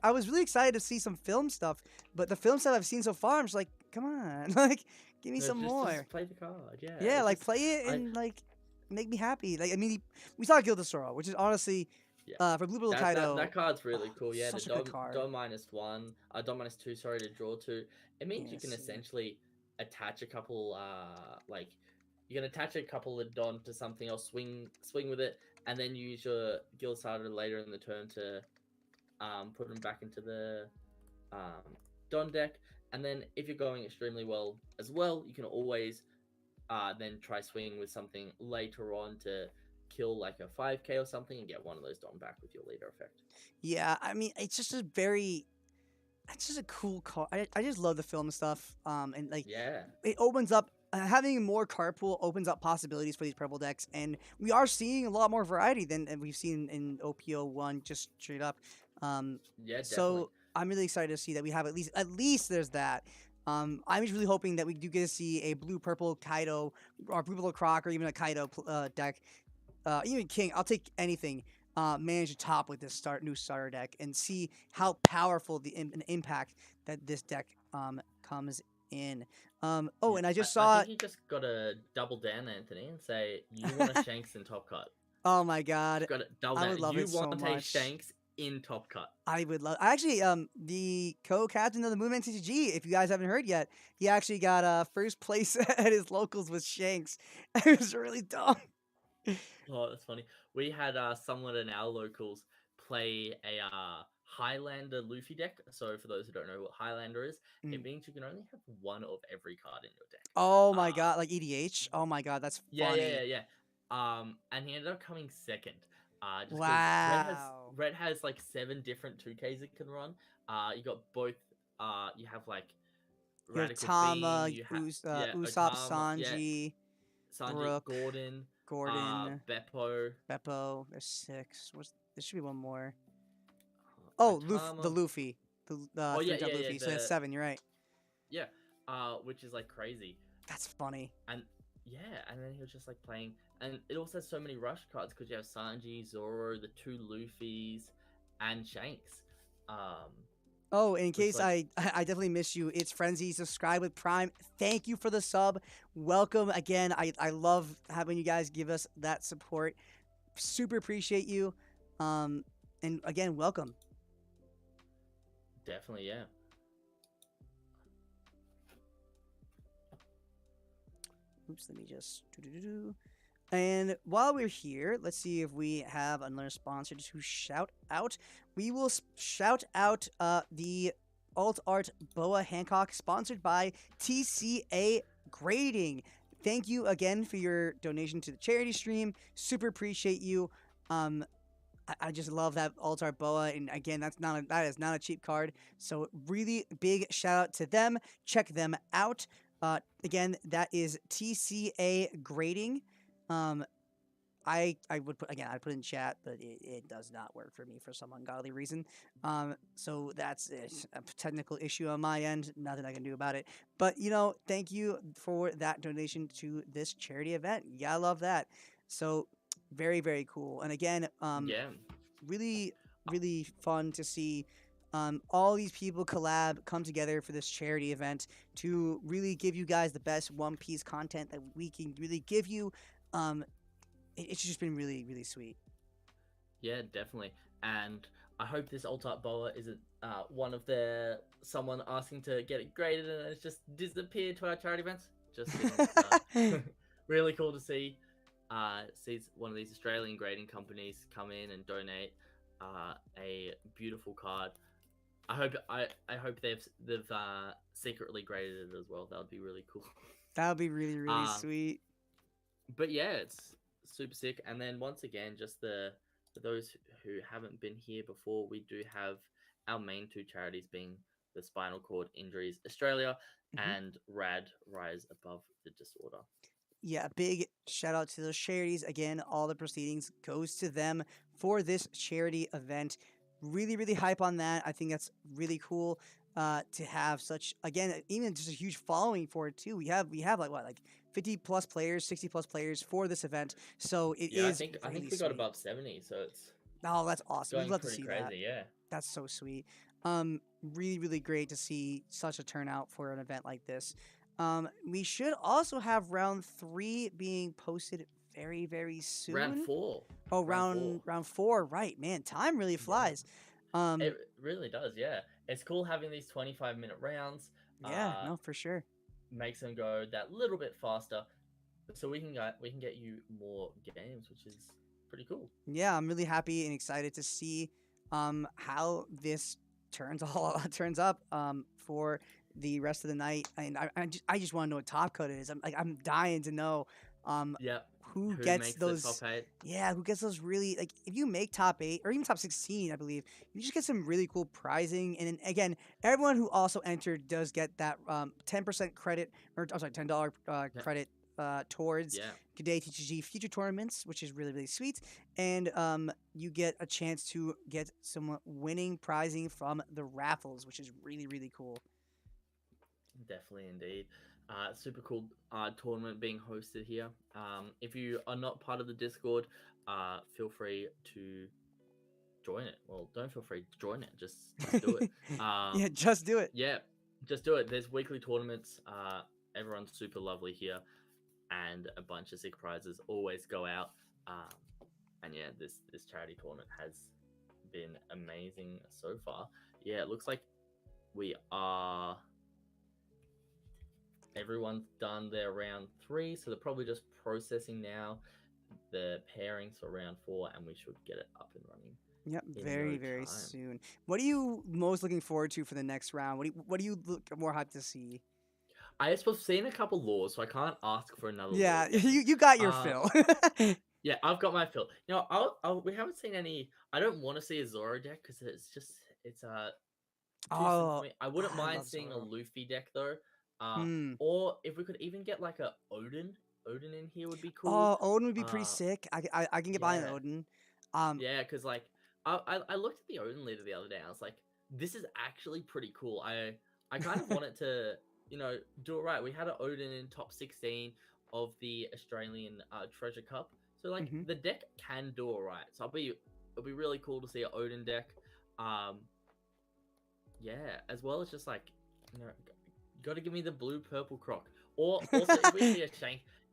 I was really excited to see some film stuff, but the film stuff I've seen so far, I'm just like, come on, like, give me No, some more. Just play the card. Yeah. Yeah, it's like just- play it I- and like make me happy. Like I mean, we saw Gildastoro, which is honestly, Yeah. for Blue Purple That, Kaido, that card's really cool. Yeah, such the a good card. Dom -1, Dom -2, sorry, to draw 2. It means you can Yes. essentially attach a couple, like, you can attach a couple of Don to something else, swing with it, and then use your Guild Starter later in the turn to put them back into the Don deck. And then if you're going extremely well as well, you can always then try swinging with something later on to kill like a 5k or something and get one of those Don back with your leader effect. Yeah, I mean, it's just it's just a cool card. I just love the film stuff. And like, Yeah. it opens up. Having more card pool opens up possibilities for these purple decks, and we are seeing a lot more variety than we've seen in OPO1 just straight up. Yeah, definitely. So I'm really excited to see that we have at least there's that. I'm just really hoping that we do get to see a blue purple Kaido or blue purple Croc or even a Kaido deck. Even King, I'll take anything. Manage to top with this new starter deck and see how powerful an impact that this deck comes in. And I just saw. I think you just gotta double down, Anthony, and say you want a Shanks in Top Cut. Oh my god, You gotta double I down. would love you it so want a much. Shanks in Top Cut. I would love. Actually, the co-captain of the Movement TCG, if you guys haven't heard yet, he actually got first place at his locals with Shanks. It was really dumb. Oh, that's funny. We had someone in our locals play a Highlander Luffy deck. So for those who don't know what Highlander is, it means you can only have one of every card in your deck. Oh my god, like EDH. Oh my god, that's funny. Yeah. And he ended up coming second. Just 'cause Wow. Red has like 7 different 2Ks it can run. You got both. You have like You have Radical Tama, Beam, you have Usopp, Otama, yeah, Sanji, Sanji, Brook, Gordon, Beppo. Beppo. There's 6. There should be one more. Oh, the Otama. Luffy. The Oh, yeah, three-drop yeah, yeah, Luffy. So that's the- 7. You're right. Yeah, which is like crazy. That's funny. And yeah, and then he was just like playing, and it also has so many rush cards because you have Sanji, Zoro, the 2 Luffys, and Shanks. Oh, in It's case like- I definitely miss you, it's Frenzy. Subscribe with Prime. Thank you for the sub. Welcome again. I love having you guys give us that support. Super appreciate you. And again, welcome. Definitely, yeah. Oops, let me just do. And while we're here, let's see if we have another sponsor to shout out. We will shout out the alt art Boa Hancock, sponsored by TCA Grading. Thank you again for your donation to the charity stream. Super appreciate you. I just love that alt art Boa, and again, that is not a cheap card. So really big shout out to them. Check them out. Again, that is TCA Grading. I would put again. I'd put in chat, but it does not work for me for some ungodly reason. So that's a technical issue on my end. Nothing I can do about it. But thank you for that donation to this charity event. Yeah, I love that. So very very cool. And again, Yeah. really really fun to see. All these people come together for this charity event to really give you guys the best One Piece content that we can really give you. It's just been really, really sweet. Yeah, definitely. And I hope this alt art boa isn't one of someone asking to get it graded and it's just disappeared to our charity events. Just kidding. Really cool to see one of these Australian grading companies come in and donate a beautiful card. I hope they've secretly graded it as well. That would be really cool. That would be really, really sweet. But yeah, it's super sick. And then once again, just for those who haven't been here before, we do have our main two charities being the Spinal Cord Injuries Australia and Rad Rise Above the Disorder. Yeah, big shout out to those charities. Again, all the proceedings goes to them for this charity event. Really, really hype on that. I think that's really cool to have such, again, even just a huge following for it too. We have like 50 plus players, 60 plus players for this event. So it is. I think we got above 70. So it's that's awesome. We'd love to see crazy, that. Yeah. That's so sweet. Really, really great to see such a turnout for an event like this. We should also have round 3 being posted very, very soon. Round 4. Oh, round 4. Right, man. Time really flies. It really does. Yeah, it's cool having these 25-minute rounds. Yeah, no, for sure. Makes them go that little bit faster, so we can get you more games, which is pretty cool. Yeah, I'm really happy and excited to see how this turns up for the rest of the night. And I just want to know what top cut is. I'm dying to know who gets those top 8. Yeah, who gets those really, like, if you make top 8 or even top 16, I believe, you just get some really cool prizing. And then again, everyone who also entered does get that 10% credit, or I'm sorry, $10 credit towards GDayTCG future tournaments, which is really, really sweet. And you get a chance to get some winning prizing from the raffles, which is really, really cool. Definitely, indeed. Super cool tournament being hosted here. If you are not part of the Discord, feel free to join it. Well, don't feel free to join it. Just do it. Yeah, just do it. Yeah, just do it. There's weekly tournaments. Everyone's super lovely here, and a bunch of sick prizes always go out. And yeah, this charity tournament has been amazing so far. Yeah, it looks like we are. Everyone's done their round 3, so they're probably just processing now the pairings for round 4, and we should get it up and running. Yep, very, very soon. What are you most looking forward to for the next round? What do you look more hyped to see? I suppose seen a couple laws, so I can't ask for another. Yeah, you got your fill. Yeah, I've got my fill. You know, we haven't seen any. I don't want to see a Zoro deck because it's I wouldn't mind seeing a Luffy deck though. Or if we could even get like a Odin in here would be cool. Oh, Odin would be pretty sick. I can get behind Odin. Yeah, because like I looked at the Odin leader the other day and I was like, this is actually pretty cool. I kind of wanted to, do it right. We had an Odin in top 16 of the Australian Treasure Cup. So like the deck can do it right. So it'll be really cool to see an Odin deck. Yeah, as well as just like, got to give me the blue purple croc. Or also if we see a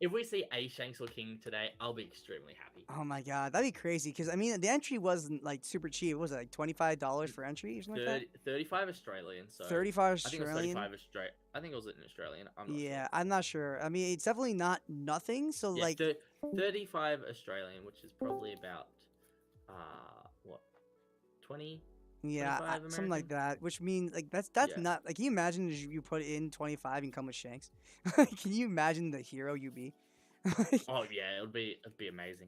if we see a Shanks or King today, I'll be extremely happy. Oh my god, that'd be crazy. Because I mean, the entry wasn't like super cheap. What was it like $25 for entry or something like that? 35 Australian. So 35 I think it was Australian. 35 Australian. I think it was in Australian. I'm not Yeah, sure. I'm not sure. I mean, it's definitely not nothing. So Yeah, like, 35 Australian, which is probably about what 20. yeah, 25 something like American? that. Which means like that's Yeah. not like. Can you imagine if you put in 25 and come with Shanks? Can you imagine the hero you be? Oh yeah, it'd be amazing.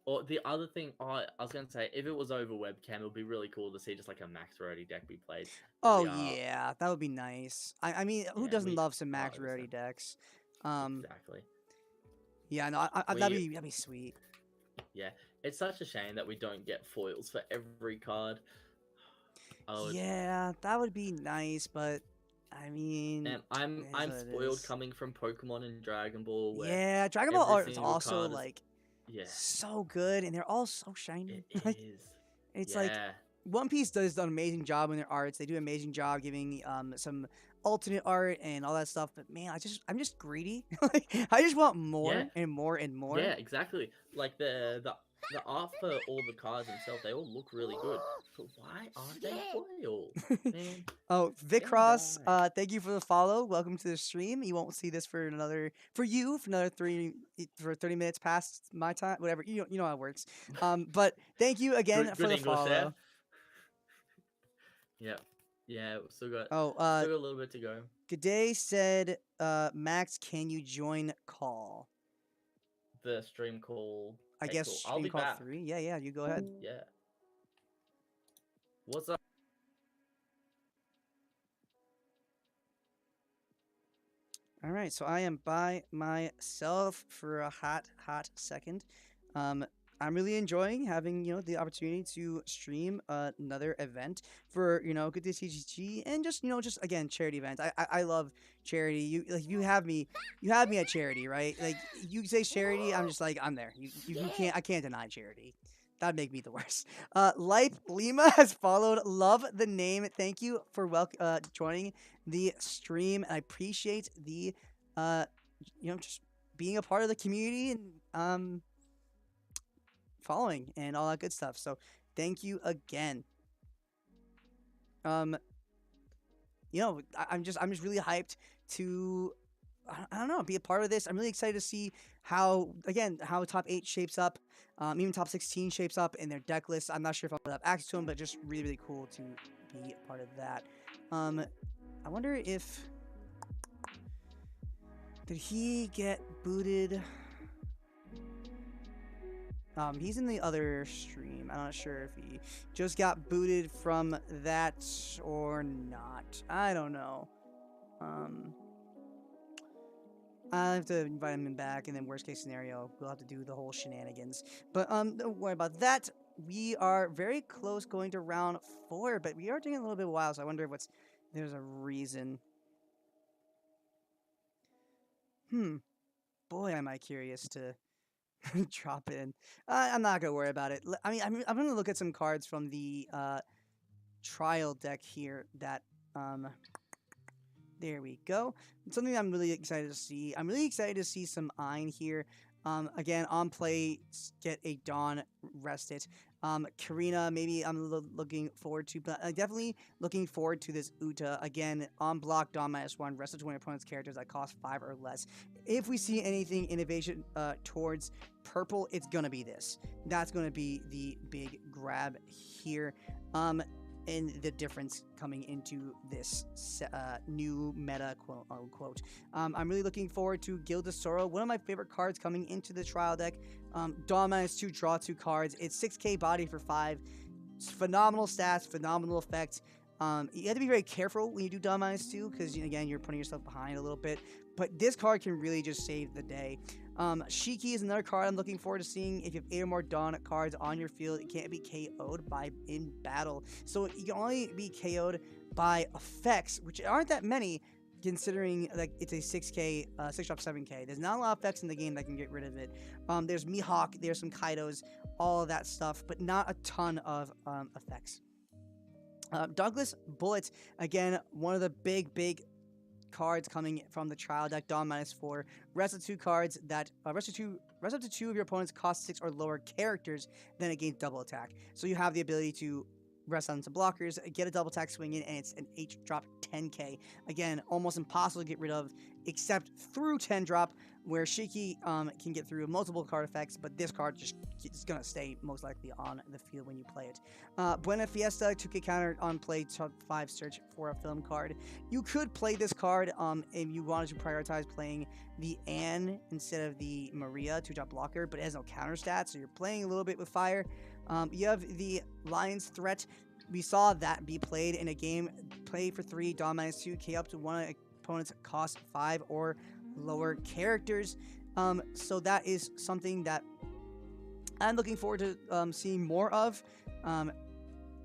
Or the other thing, I was gonna say, if it was over webcam, it would be really cool to see just like a max rarity deck be played. Oh We are- yeah, that would be nice. I mean, who Yeah, doesn't love some oh, max 100%. rarity decks? Exactly. Yeah, no, We- that'd be sweet. Yeah, it's such a shame that we don't get foils for every card. Oh, Yeah, that would be nice, but I mean, and I'm it is what it spoiled is. coming from Pokemon and Dragon Ball. Where Yeah, Dragon Ball every art is single also card is- like yeah, so good, and they're all so shiny. it Like, is. it's yeah. like One Piece does an amazing job in their arts. They do an amazing job giving some alternate art and all that stuff. But man, I'm just greedy. Like, I just want more Yeah. and more and more. Yeah, exactly. Like the art for all the cards themselves, they all look really good. But why aren't they foiled? Man, Oh, Vic Damn Cross, guy. thank you for the follow. Welcome to the stream. You won't see this for another 30 minutes past my time. Whatever, you know how it works. But thank you again good for the English follow. there. Yep. Yeah, we still got Oh, a little bit to go. G'day said, Max, can you join call? The stream call. I Okay, guess cool. I'll stream be call back. 3. Yeah, you go ahead. Yeah. What's up? All right, so I am by myself for a hot second. I'm really enjoying having the opportunity to stream another event for GDayTCG and just again charity events. I love charity. You have me at charity, right? Like you say charity, I'm just like I'm there. I can't deny charity. That'd make me the worst. Life Lima has followed. Love the name. Thank you for joining the stream. And I appreciate the just being a part of the community and following and all that good stuff. So thank you again. I'm just really hyped to I don't know, be a part of this. I'm really excited to see how top 8 shapes up, even top 16 shapes up in their deck list. I'm not sure if I'll have access to them, but just really, really cool to be a part of that. I wonder if did he get booted? He's in the other stream. I'm not sure if he just got booted from that or not. I don't know. I'll have to invite him back, and then worst case scenario, we'll have to do the whole shenanigans. But don't worry about that. We are very close going to round 4, but we are taking a little bit of a while, so I wonder if there's a reason. Boy, am I curious to drop in. I'm not gonna worry about it. I mean, I'm gonna look at some cards from the trial deck here. That there we go. It's something I'm really excited to see. I'm really excited to see some Ein here. Again, on play, get a Dawn, rest it. Karina, maybe I'm looking forward to, but definitely looking forward to this Uta. Again, on block, Dawn -1, rest it to one opponent's characters that cost 5 or less. If we see anything innovation towards purple, it's gonna be this. That's gonna be the big grab here. And the difference coming into this new meta, quote unquote. I'm really looking forward to Guild of Sorrow, one of my favorite cards coming into the trial deck. Dawn -2, draw 2 cards. It's 6k body for 5. It's phenomenal stats, phenomenal effect. You have to be very careful when you do Dawn -2 because, again, you're putting yourself behind a little bit. But this card can really just save the day. Shiki is another card I'm looking forward to seeing. If you have 8 or more Dawn cards on your field, it can't be KO'd in battle. So you can only be KO'd by effects, which aren't that many, considering like it's a 6k, 6-drop 7k. There's not a lot of effects in the game that can get rid of it. There's Mihawk, there's some Kaidos, all of that stuff, but not a ton of effects. Douglas Bullet, again, one of the big cards coming from the trial deck. Dawn -4. Rest of 2 cards that rest up to 2 of your opponents cost 6 or lower characters, then it gains double attack. So you have the ability to rest on some blockers, get a double attack swing in, and it's an H drop 10k. Again, almost impossible to get rid of, except through 10 drop, where Shiki can get through multiple card effects, but this card just is gonna stay most likely on the field when you play it. Buena Fiesta, 2k counter on play, top 5 search for a film card. You could play this card if you wanted to prioritize playing the Anne instead of the Maria 2-drop blocker, but it has no counter stats, so you're playing a little bit with fire. You have the Lion's Threat. We saw that be played in a game. Play for 3, Dawn -2, K up to one opponent's cost 5 or lower characters. So that is something that I'm looking forward to seeing more of. And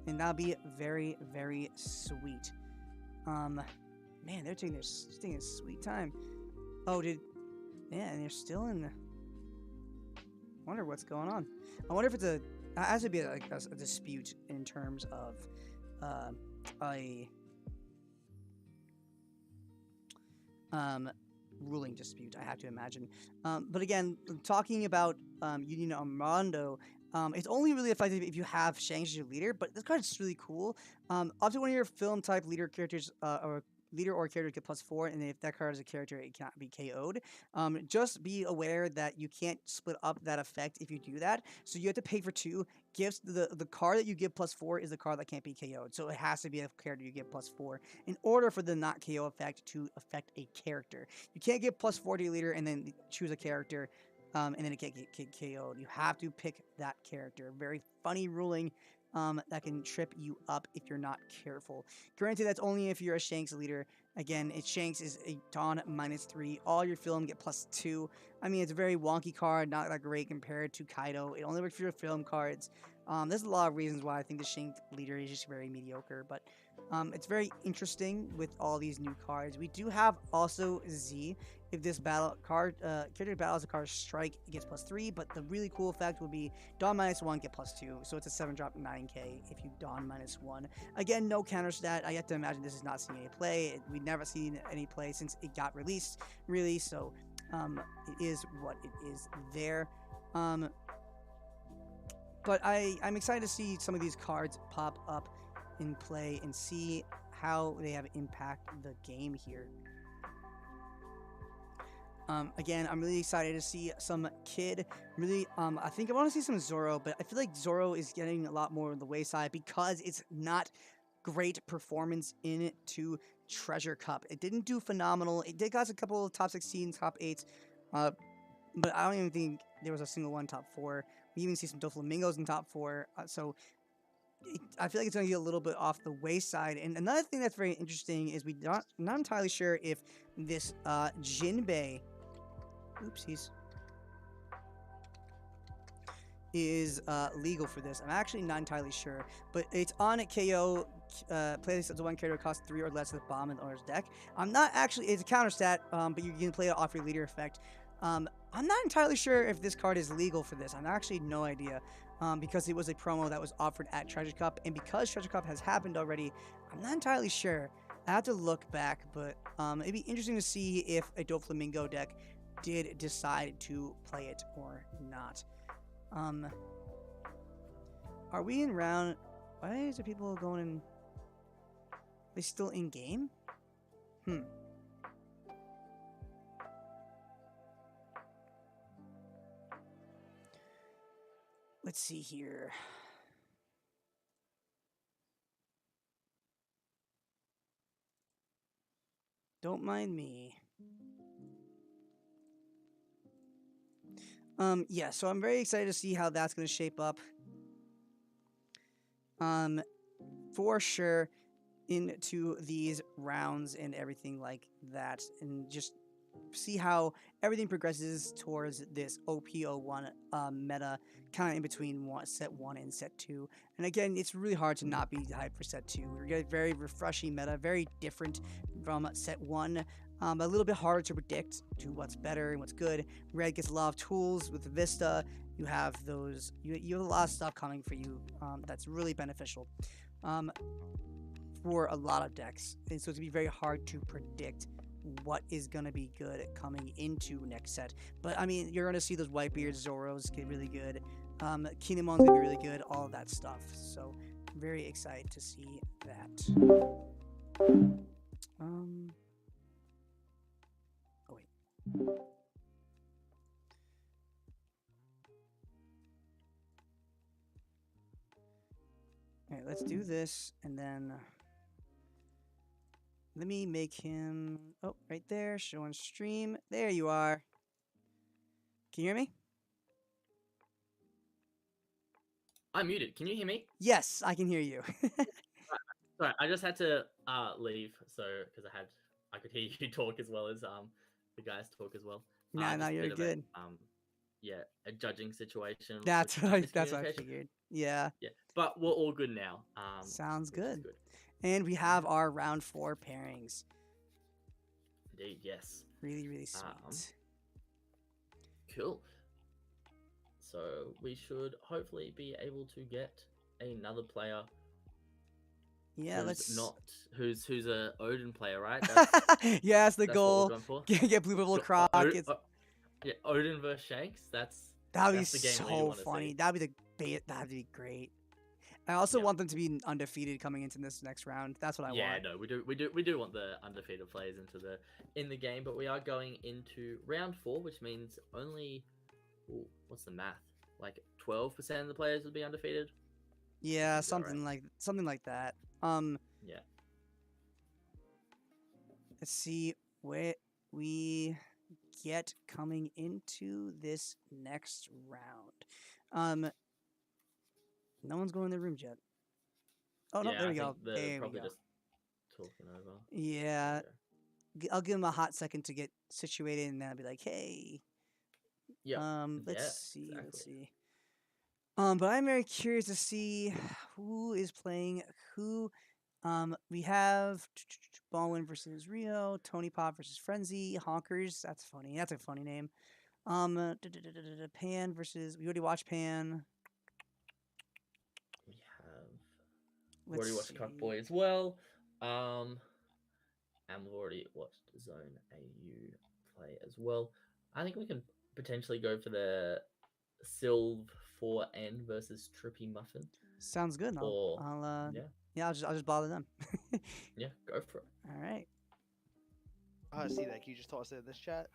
that'll be very, very sweet. Man, they're taking a sweet time. Oh, and they're still in the... wonder what's going on. I wonder if it's it has to be a dispute in terms of a ruling dispute, I have to imagine. But again, talking about Union Armando, it's only really effective if you have Shanks as your leader, but this card is really cool. Up to one of your film type leader characters or leader or character get +4, and if that card is a character, it cannot be KO'd. Just be aware that you can't split up that effect if you do that. So you have to pay for 2. Gifts the card that you give +4 is the card that can't be KO'd. So it has to be a character you give +4 in order for the not KO effect to affect a character. You can't give +4 to your leader and then choose a character and then it can't get KO'd. You have to pick that character. Very funny ruling. That can trip you up if you're not careful. Granted, that's only if you're a Shanks leader. Again, Shanks is a Dawn -3. All your film get +2. I mean, it's a very wonky card, not that great compared to Kaido. It only works for your film cards. There's a lot of reasons why I think the Shanks leader is just very mediocre, but it's very interesting with all these new cards. We do have also Z. If this battle card character battles a card strike, it gets +3, but the really cool effect would be Dawn -1 get +2, so it's a 7-drop 9k if you Dawn -1. Again, no counter stat. I have to imagine this is not seeing any play. We've never seen any play since it got released, really, so it is what it is there. But I'm excited to see some of these cards pop up in play and see how they have impact the game here. Again, I'm really excited to see some Kid. Really, I think I want to see some Zoro, but I feel like Zoro is getting a lot more on the wayside because it's not great performance into Treasure Cup. It didn't do phenomenal. It did got a couple of top 16, top 8s, but I don't even think there was a single one top 4. We even see some Doflamingos in top 4, so I feel like it's going to get a little bit off the wayside. And another thing that's very interesting is not entirely sure if this Jinbei, oopsies, is legal for this. I'm actually not entirely sure, but it's on KO. Play this as one character costs 3 or less of the bomb in the owner's deck. I'm not actually, it's a counter stat, but you can play it off your leader effect. I'm not entirely sure if this card is legal for this. I'm actually no idea. Because it was a promo that was offered at Treasure Cup, and because Treasure Cup has happened already, I'm not entirely sure. I have to look back, but it'd be interesting to see if a Doflamingo deck did decide to play it or not. Are we in round? Why is there people going in? Are they still in game? Let's see here. Don't mind me. Yeah, so I'm very excited to see how that's going to shape up. For sure, into these rounds and everything like that, and just see how everything progresses towards this OP01 meta, kind of in between set 1 and set 2. And again, it's really hard to not be hyped for set 2. We're getting very refreshing meta, very different from set 1. A little bit harder to predict to what's better and what's good. Red gets a lot of tools with Vista. You have those. You have a lot of stuff coming for you that's really beneficial for a lot of decks. And so it's gonna be very hard to predict what is gonna be good coming into next set. But I mean, you're gonna see those Whitebeards, Zoros get really good. Kinemon's gonna be really good. All of that stuff. So very excited to see that. Oh wait. All right, let's do this, and then let me make him. Oh, right there, show on stream. There you are. Can you hear me? I'm muted. Can you hear me? Yes, I can hear you. Sorry, I just had to leave, so because I could hear you talk as well as the guys talk as well. Nah, Just a you're bit of good. a judging situation. That's with, what I miscommunication. figured. Yeah. Yeah, but we're all good now. Sounds which is good. And we have our round 4 pairings. Indeed, yes. Really, really sweet. Cool. So we should hopefully be able to get another player. Yeah, who's a Odin player, right? Yeah, that's the that's goal. What we're going for. Get blue bubble croc. Yeah, Odin versus Shanks. That'd be the game so funny. See. That'd be great. I also want them to be undefeated coming into this next round. That's what I want. Yeah, no, we do want the undefeated players in the game, but we are going into round 4, which means only what's the math? Like 12% of the players would be undefeated. Yeah, something like that. Yeah. Let's see where we get coming into this next round. No one's going in the room yet. Oh no, there we go. There we go. Just talking over. Yeah. I'll give them a hot second to get situated, and then I'll be like, "Hey." Yeah. Let's see. But I'm very curious to see who is playing who. We have Baldwin versus Rio, Tony Pop versus Frenzy, Honkers. That's funny. That's a funny name. Pan versus. We already watched Pan. We already watched Cuckboy as well. And we've already watched Zone AU play as well. I think we can potentially go for the Sylv 4N versus Trippy Muffin. Sounds good. I'll I'll just bother them. Yeah, go for it. All right. I see that. Can you just toss it in this chat?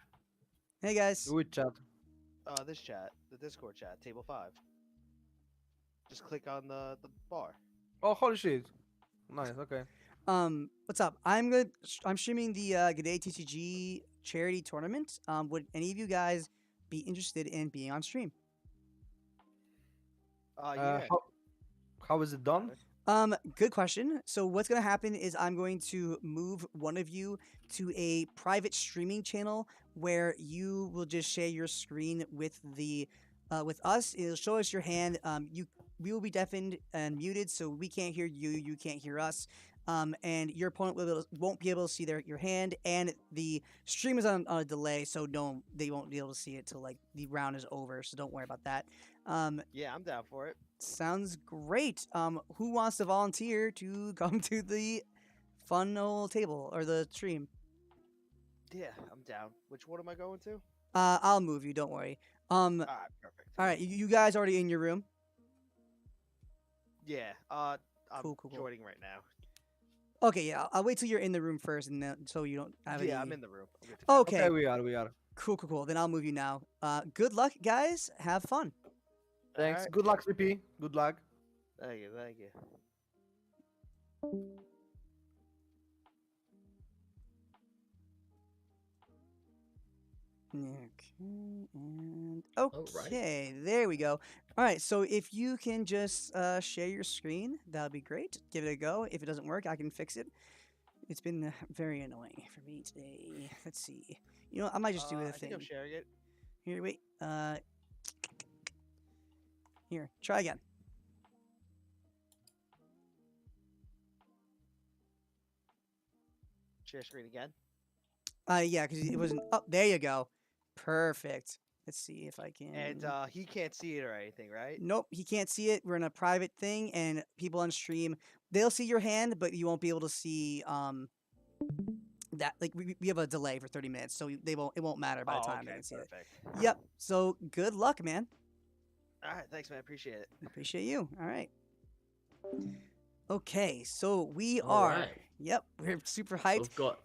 Hey guys. Do it, chat. This chat, the Discord chat, table 5. Just click on the bar. Oh, holy shit! Nice. Okay. What's up? I'm streaming the GDayTCG charity tournament. Would any of you guys be interested in being on stream? Yeah. How is it done? Good question. So what's gonna happen is I'm going to move one of you to a private streaming channel where you will just share your screen with the with us. It'll show us your hand. We will be deafened and muted, so we can't hear you. You can't hear us. And your opponent won't be able to see your hand, and the stream is on a delay, so they won't be able to see it till like the round is over. So don't worry about that. Yeah, I'm down for it. Sounds great. Who wants to volunteer to come to the fun old table or the stream? Yeah, I'm down. Which one am I going to? I'll move you. Don't worry. Alright, perfect. All right, you guys already in your room? Yeah. I'm Cool. joining right now. Okay, yeah. I'll wait till you're in the room first, and then so you don't have any. Yeah, I'm in the room. I'm good to go. Okay. We are. Cool. Then I'll move you now. Good luck, guys. Have fun. Thanks. Alright. Good luck, CP. Good luck. Thank you. Okay, there we go. All right, so if you can just share your screen, that would be great. Give it a go. If it doesn't work, I can fix it. It's been very annoying for me today. Let's see. You know, I might just do the I thing. think I'm sharing it. Here, wait. Here, try again. Share screen again. Yeah, because it wasn't. Oh, there you go. Perfect. Let's see if I can. And he can't see it or anything, right? Nope, he can't see it. We're in a private thing, and people on stream, they'll see your hand, but you won't be able to see that like we have a delay for 30 minutes, so it won't matter by the time they okay, can see it. perfect. Yep. So good luck, man. All right, thanks, man. Appreciate it. Appreciate you. All right. Okay, so we All are. right. Yep, we're super hyped. We've got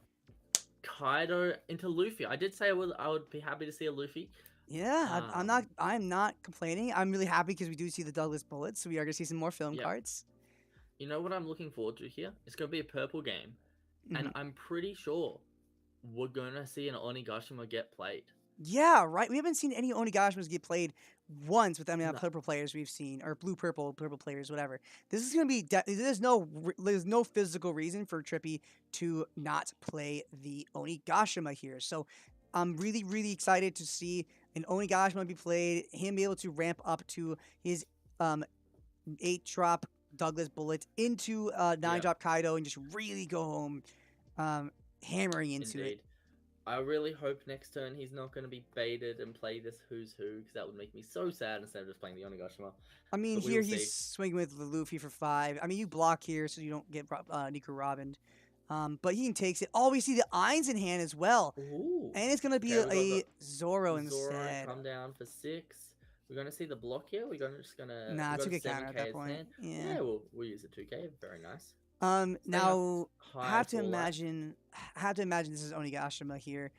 Kaido into Luffy. I did say I would be happy to see a Luffy. Yeah, I'm not complaining. I'm really happy because we do see the Douglas bullets, so we are gonna see some more film Yep. cards. You know what I'm looking forward to here? It's going to be a purple game. And Mhm. I'm pretty sure we're going to see an Onigashima get played. Yeah, right. We haven't seen any Onigashimas get played once with any No. purple players we've seen, or purple players, whatever. This is gonna be. There's no physical reason for Trippy to not play the Onigashima here. So I'm really excited to see an Onigashima be played. Him be able to ramp up to his 8-drop Douglas bullet into 9-drop Kaido and just really go home, hammering into Indeed. it. I really hope next turn he's not going to be baited and play this Who's Who, because that would make me so sad instead of just playing the Onigashima. I mean, But we here will he's see. swinging with the Luffy for 5. I mean, you block here so you don't get Nico Robined. But he takes it. Oh, we see the Ain's in hand as well. Ooh. And it's going to be Okay, we a got Zoro Zoro instead. come down for 6. We're going to see the block here. We're just going to... Nah, we got 2K a counter at 7K that as point. hand. Yeah. We'll use a 2K. Very nice. Now, high have to for that. imagine this is Onigashima here.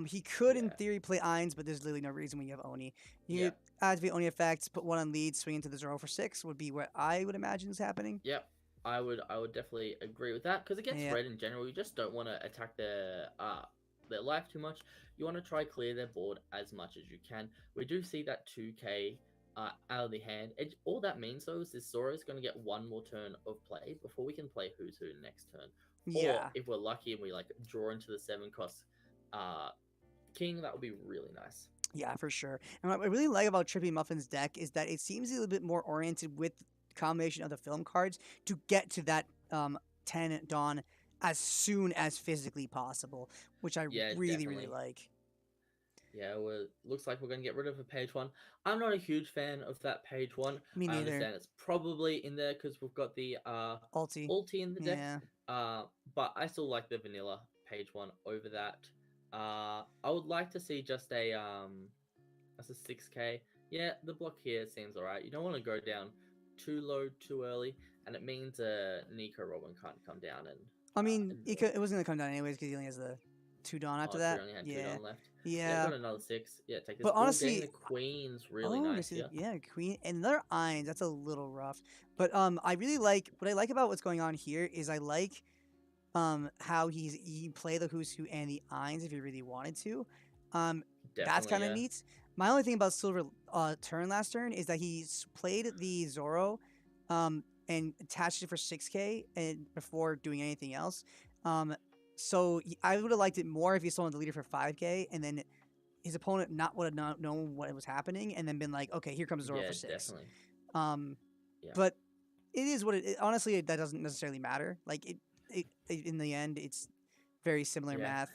He could, in theory, play Ain's, but there's literally no reason when you have Oni. You activate Oni effects, put one on lead, swing into the Zoro for 6 would be what I would imagine is happening. Yep, I would definitely agree with that, because against Yeah. red in general, you just don't want to attack their life too much. You want to try clear their board as much as you can. We do see that 2K out of the hand. All that means though is this Zoro is going to get one more turn of play before we can play Who's Who next turn. Yeah. Or if we're lucky and we like draw into the 7-cost king, that would be really nice. Yeah, for sure. And what I really like about Trippy Muffin's deck is that it seems a little bit more oriented with the combination of the film cards to get to that 10 Dawn as soon as physically possible, which I really definitely. like. Yeah, well, looks like we're going to get rid of a page 1. I'm not a huge fan of that page 1. Me I neither. understand it's probably in there because we've got the ulti in the deck. Yeah. But I still like the vanilla page 1 over that. I would like to see just a that's a 6K. Yeah, the block here seems alright. You don't want to go down too low too early, and it means Nico Robin can't come down and. I mean, it was gonna come down anyways because he only has the 2 Dawn after that. He only had 2 Yeah. Dawn left. Yeah. Got another 6. Yeah, take this. But honestly, the Queen's really nice. Yeah, Queen and another Ain's. That's a little rough. But I really like what I like about what's going on here is I like how you play the Who's Who and the Ain's if you really wanted to. That's kind of neat. My only thing about Silver turn last turn is that he played the Zoro and attached it for 6K and before doing anything else. So I would have liked it more if he sold the leader for 5K and then his opponent would have known what was happening and then been like, okay, here comes Zoro for 6. Definitely. But it is what it honestly that doesn't necessarily matter. Like it in the end, it's very similar math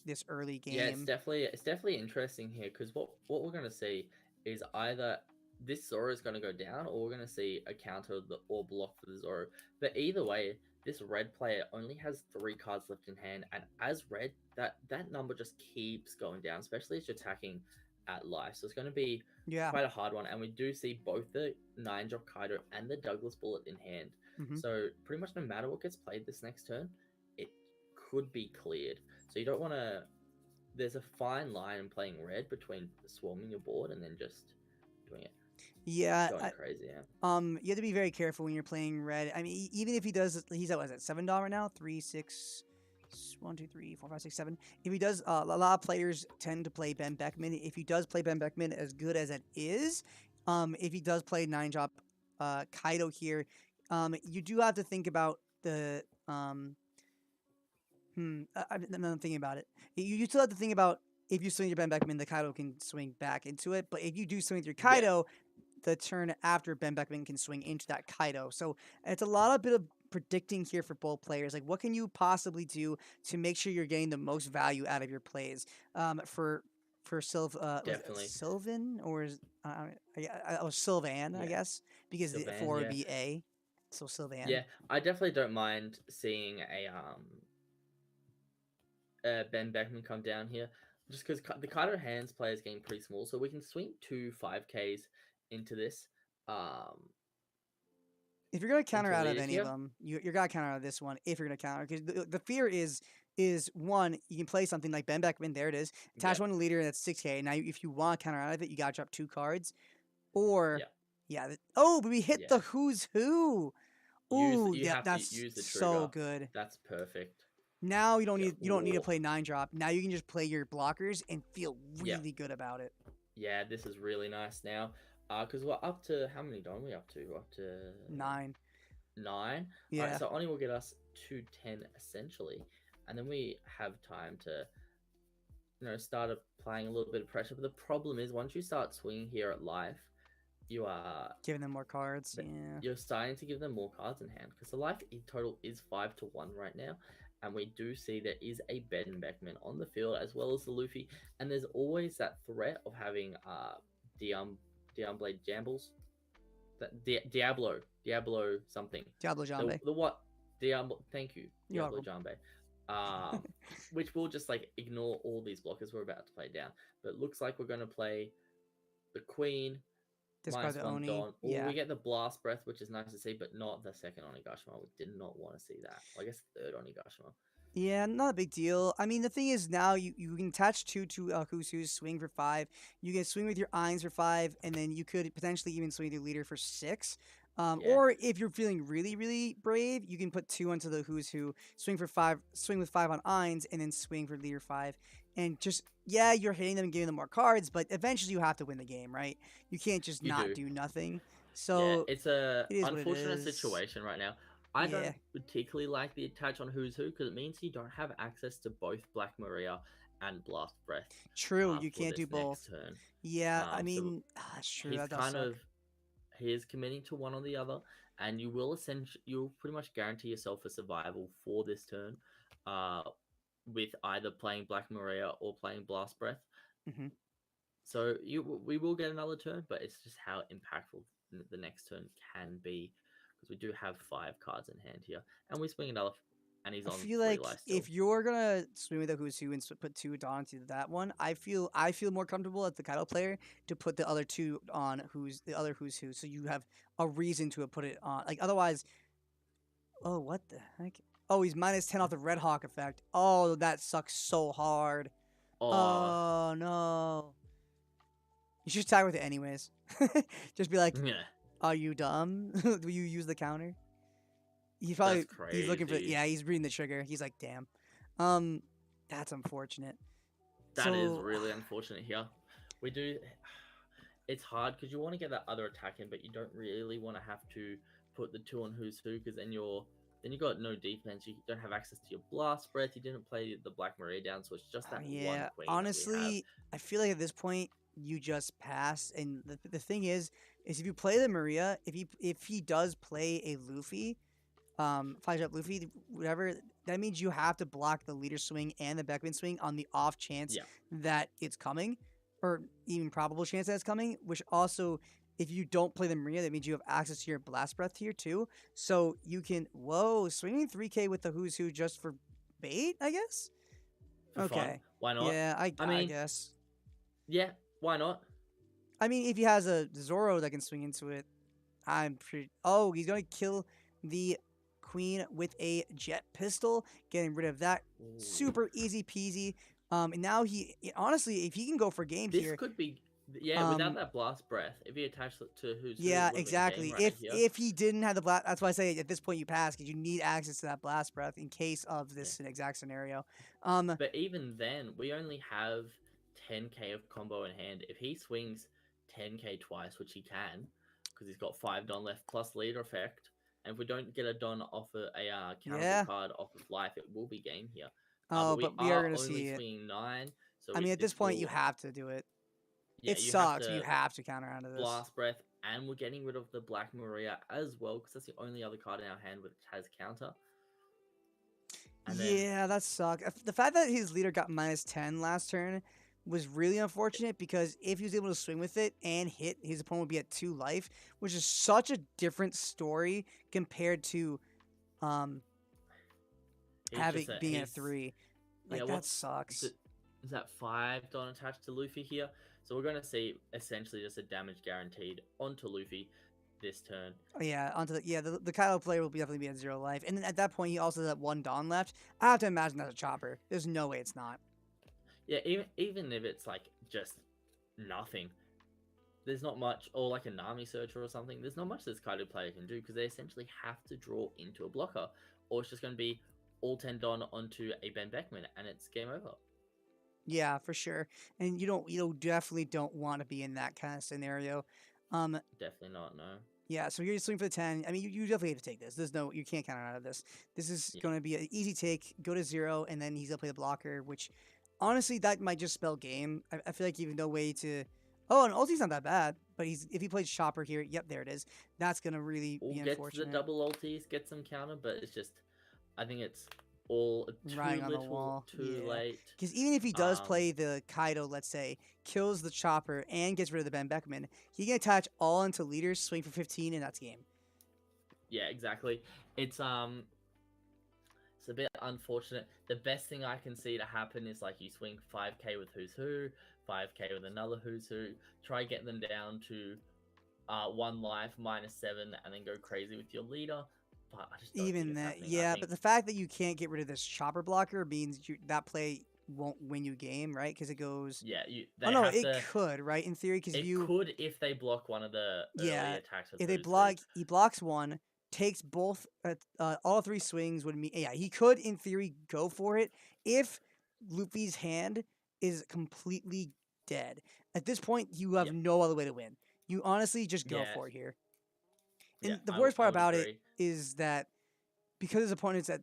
this early game. Yeah, it's definitely interesting here because what we're gonna see is either this Zoro is gonna go down or we're gonna see a counter or block for the Zoro. But either way, this red player only has 3 cards left in hand, and as red, that number just keeps going down, especially as you're attacking at life. So it's going to be quite a hard one, and we do see both the 9-drop Kaido and the Douglas bullet in hand. So pretty much no matter what gets played this next turn, it could be cleared. So you don't want to... There's a fine line in playing red between swarming your board and then just doing it. Yeah, going crazy. You have to be very careful when you're playing red. I mean, even if he does, he's at what is it, $7 right now? 3, 6, 1, 2, 3, 4, 5, 6, 7. If he does, a lot of players tend to play Ben Beckman. If he does play Ben Beckman as good as it is, if he does play 9-drop Kaido here, you do have to think about the I'm thinking about it. You still have to think about if you swing your Ben Beckman, the Kaido can swing back into it. But if you do swing with your Kaido, the turn after Ben Beckman can swing into that Kaido. So it's a lot of bit of predicting here for both players. Like, what can you possibly do to make sure you're getting the most value out of your plays? For Sylvan or Sylvan, I guess, because the 4 would be A. So Sylvan. Yeah, I definitely don't mind seeing Ben Beckman come down here, just because the Kaido Hands player is getting pretty small, so we can swing 2 5Ks into this. If you're gonna counter Into out of leaders any of here? them, you're gonna counter out of this one if you're gonna counter, because the fear is one, you can play something like Ben Beckman. There it is. Attach Yeah. one leader that's 6K. Now, if you want to counter out of it, you gotta drop 2 cards, or Yeah. oh, but we hit Yeah. the who's who. Ooh, You yeah, have that's to use the trigger. so good. That's perfect. Now you don't Yeah. need to Ooh. play 9-drop. Now you can just play your blockers and feel Yeah. really good about it. Yeah, this is really nice now. Because we're up to how many Don we up to? We're up to 9. 9. Yeah. Alright, so Oni will get us to 10 essentially, and then we have time to, start applying a little bit of pressure. But the problem is, once you start swinging here at life, you are giving them more cards. Yeah. You're starting to give them more cards in hand, because the life total is 5-1 right now, and we do see there is a Ben Beckman on the field as well as the Luffy, and there's always that threat of having Diamblade Jambles, Diablo something. Diablo Jambe. The what? Diablo. Thank you, You're Diablo Jambe. Which will just ignore all these blockers we're about to play down. But it looks like we're going to play the Queen. Discard the -1 Oni. Don. Yeah. We get the Blast Breath, which is nice to see, but not the second Onigashima. We did not want to see that. Well, I guess third Onigashima. Yeah, not a big deal. I mean, the thing is now you can attach 2 to Kusu's, swing for 5. You can swing with your Eins for 5, and then you could potentially even swing with your leader for 6. Or if you're feeling really, really brave, you can put 2 onto the Who's Who, swing for 5, swing with 5 on Eins, and then swing for leader 5. And just, you're hitting them and giving them more cards, but eventually you have to win the game, right? You can't just do nothing. So it's a it is what it unfortunate is. situation right now. I don't particularly like the attach on Who's Who, because it means you don't have access to both Black Maria and Blast Breath. True, you can't do next both. Turn. Yeah, I So mean, that's true. he's That does kind suck. of he is committing to one or the other, and you'll pretty much guarantee yourself a survival for this turn, with either playing Black Maria or playing Blast Breath. Mhm. So we will get another turn, but it's just how impactful the next turn can be, because we do have 5 cards in hand here, and we swing another, and he's I on feel 3 like life still. if you're gonna swing with the Who's Who and put 2 Don to that one, I feel more comfortable as the Kaido player to put the other 2 on Who's Who, so you have a reason to put it on. Like otherwise, oh what the heck? Oh, he's -10 off the Red Hawk effect. Oh, that sucks so hard. Oh no. You should tag with it anyways. Just be like, Yeah. are you dumb? Will you use the counter? He's probably he's looking for he's reading the trigger. He's like, damn. That's unfortunate. That is really unfortunate here. We do. It's hard because you want to get that other attack in, but you don't really want to have to put the 2 on Who's Who, because then you got no defense. You don't have access to your Blast Breath. You didn't play the Black Maria down, so it's just that one Queen. Honestly, I feel like at this point you just pass. And the thing is if you play the Maria, if he does play a Luffy, 5-drop Luffy, whatever, that means you have to block the leader swing and the Beckman swing on the off chance that it's coming, or even probable chance that it's coming, which also, if you don't play the Maria, that means you have access to your Blast Breath here too. So you can, swinging 3K with the Who's Who just for bait, I guess? Fun. Why not? Yeah, I guess. Yeah, why not? I mean, if he has a Zoro that can swing into it, I'm pretty... Oh, he's going to kill the Queen with a jet pistol, getting rid of that. Ooh. Super easy peasy. And now honestly, if he can go for games here... This could be... Yeah, without that Blast Breath, if he attached it to Who's Who... Yeah, exactly. If he didn't have the Blast... That's why I say at this point you pass, because you need access to that Blast Breath in case of this exact scenario. But even then, we only have 10k of combo in hand. If he swings 10k twice, which he can, because he's got 5 Don left plus leader effect, and if we don't get a Don off a counter card off of life, it will be game here. But we are going to only see it. swinging 9. So I mean, at this point, you have to do it. Yeah, it sucks. You have to counter out of this. Blast Breath, and we're getting rid of the Black Maria as well, because that's the only other card in our hand which has counter. And yeah, that sucks. The fact that his leader got -10 last turn was really unfortunate, because if he was able to swing with it and hit, his opponent would be at 2 life, which is such a different story compared to being at 3. Like Yeah, that what's sucks. is that 5 Don attached to Luffy here? So we're going to see essentially just a damage guaranteed onto Luffy this turn. Oh, yeah, onto the Kaido player will definitely be at 0 life, and then at that point he also has that 1 Dawn left. I have to imagine that's a chopper. There's no way it's not. Yeah, even if it's like just nothing, there's not much, or like a Nami searcher or something. There's not much this Kaido player can do because they essentially have to draw into a blocker, or it's just going to be all 10 Don onto a Ben Beckman, and it's game over. Yeah, for sure. And you definitely don't want to be in that kind of scenario. Definitely not, no. Yeah, so you're swing for the 10. I mean, you definitely have to take this. You can't counter out of this. This is going to be an easy take. Go to 0, and then he's gonna play the blocker, which honestly that might just spell game. I feel like even no way to. Oh, and ulti's not that bad, but if he plays chopper here, yep, there it is. That's gonna really be Gets unfortunate. the double ultis, gets some counter, but it's just, I think it's all too Riding on the little, wall. too late. Because even if he does play the Kaido, let's say, kills the chopper and gets rid of the Ben Beckman, he can attach all into leaders, swing for 15, and that's game. Yeah, exactly. It's a bit unfortunate. The best thing I can see to happen is like you swing 5k with who's who, 5k with another who's who, try getting them down to 1 life, -7, and then go crazy with your leader. But I just don't Even think it's that, happening. yeah. But the fact that you can't get rid of this chopper blocker means that play won't win you game, right? Because it goes. Yeah, Oh no, it could, right? In theory, because it could if they block one of the early attacks. With if they who's block, he blocks one, takes both. All 3 swings would mean he could in theory go for it if Luffy's hand is completely dead. At this point, you have no other way to win. You honestly just go for it here. And the worst part about it is that because his opponent's at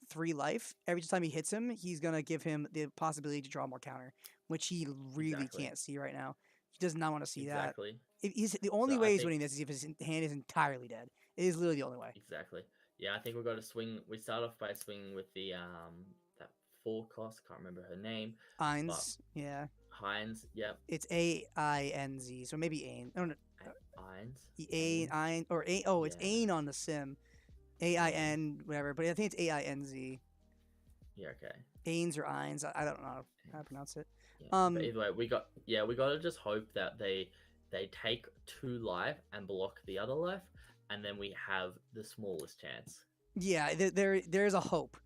3 life, every time he hits him, he's gonna give him the possibility to draw more counter, which he really can't see right now. He does not want to see that. The only way he's winning this is if his hand is entirely dead. It is literally the only way. Exactly. Yeah, I think we've got to swing. We start off by swinging with the that 4 cost. Can't remember her name. Heinz. Yeah. Heinz. Yep. It's AINZ. So maybe Ain. No. Heinz. Ain or Ain. Oh, it's Ain on the sim. AIN whatever, but I think it's AINZ. Yeah. Okay. Ains or Eins. I don't know how to pronounce it. Yeah, but either way, we got to just hope that they take 2 life and block the other life, and then we have the smallest chance. Yeah, there's a hope.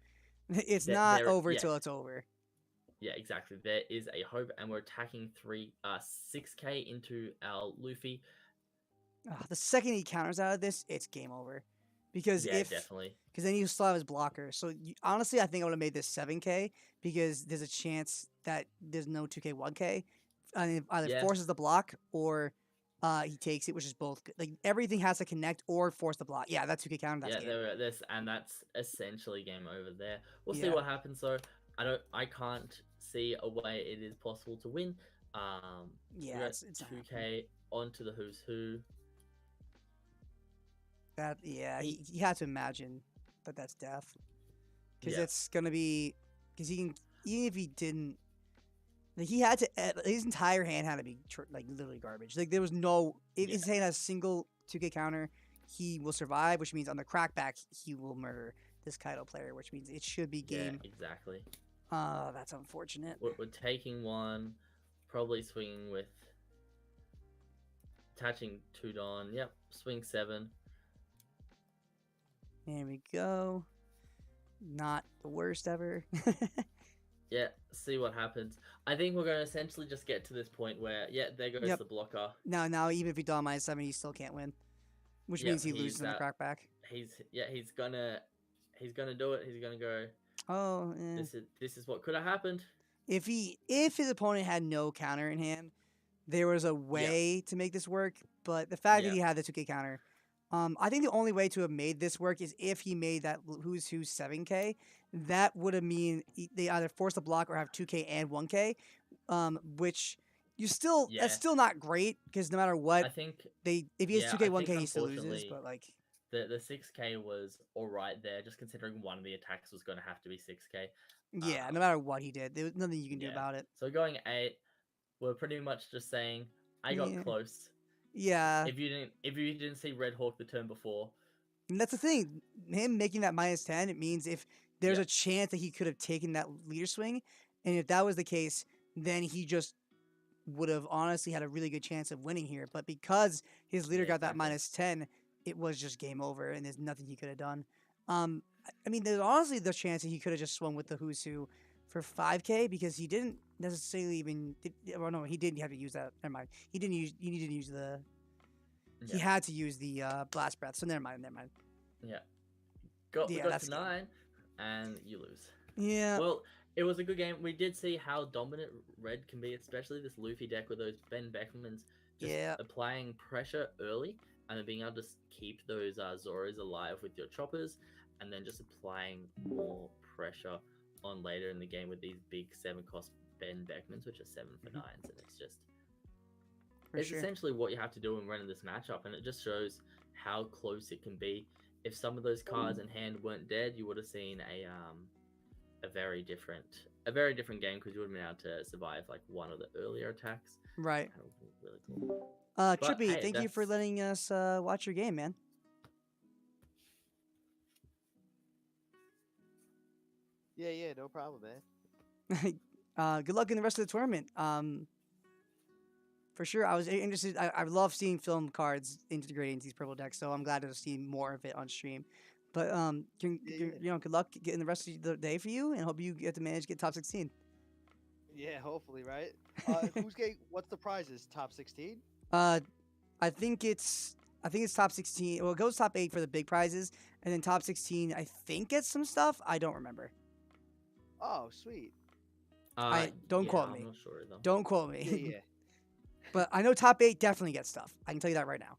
It's not over till it's over. Yeah, exactly. There is a hope, and we're attacking 6k into our Luffy. The second he counters out of this, it's game over. Because definitely. Because then you still have his blocker. So honestly, I think I would have made this 7k because there's a chance that there's no 2k 1k, and either forces the block or he takes it, which is both good. Like everything has to connect or force the block. Yeah, that's 2k counter. That's game. And that's essentially game over there. We'll see what happens though. I can't see a way it is possible to win. It's 2k onto the who's who. You have to imagine that that's death, because it's gonna be because he can, even if he didn't, like he had to, his entire hand had to be like literally garbage. Like there was no, if his hand has a single 2k counter, he will survive, which means on the crackback he will murder this Kaido player, which means it should be game. Yeah, exactly. That's unfortunate. We're taking one, probably swinging with attaching 2 Dawn. Yep, swing 7. There we go. Not the worst ever. Yeah, see what happens. I think we're going to essentially just get to this point where, there goes the blocker. Now, even if he Dawn -7, he still can't win, which means he loses in the crackback. He's gonna do it. He's gonna go. Oh, this is what could have happened. If his opponent had no counter in hand, there was a way to make this work. But the fact that he had the 2k counter. I think the only way to have made this work is if he made that who's 7k. That would have mean they either force the block or have 2k and 1k, which that's still not great because no matter what, I think if he has 2k 1k he still loses. But like the 6k was all right there, just considering one of the attacks was going to have to be 6k. Yeah, no matter what he did, there was nothing you can do about it. So going 8, we're pretty much just saying I got close. Yeah. If you didn't see Red Hawk the turn before, And that's the thing. Him making that -10, it means if there's Yeah. a chance that he could have taken that leader swing, and if that was the case, then he just would have honestly had a really good chance of winning here. But because his leader Yeah, got that exactly. -10, it was just game over, and there's nothing he could have done. I mean, there's honestly the chance that he could have just swung with the Who's Who for 5K because he didn't necessarily even. Well, no, he didn't have to use that. Never mind. He didn't use. He needed to use the. He Yeah. had to use the blast breath. So never mind. Never mind. Yeah. We Yeah, got that's to a game. 9, and you lose. Yeah. Well, it was a good game. We did see how dominant red can be, especially this Luffy deck with those Ben Beckmans just Yeah. applying pressure early and then being able to keep those Zoras alive with your choppers, and then just applying more pressure on later in the game with these big 7-cost Ben Beckmans, which are 7 for 9s, and it's just it's sure. essentially what you have to do in running this matchup, and it just shows how close it can be. If some of those cards in hand weren't dead, you would have seen a very different game because you would have been able to survive like one of the earlier attacks. Right. That would be really cool. Trippy, hey, thank you for that's- letting us watch your game, man. Yeah, no problem, man. Good luck in the rest of the tournament. For sure, I was interested. I love seeing film cards integrated into these purple decks, so I'm glad to see more of it on stream. But good luck getting the rest of the day for you, and hope you get to manage to get top 16. Yeah, hopefully, right? Who's getting? What's the prizes? Top 16? I think it's top 16. Well, it goes top 8 for the big prizes, and then top 16 I think gets some stuff. I don't remember. Oh, sweet. Don't quote me. I'm not sure though. Don't quote me. Yeah. But I know top 8 definitely gets stuff. I can tell you that right now.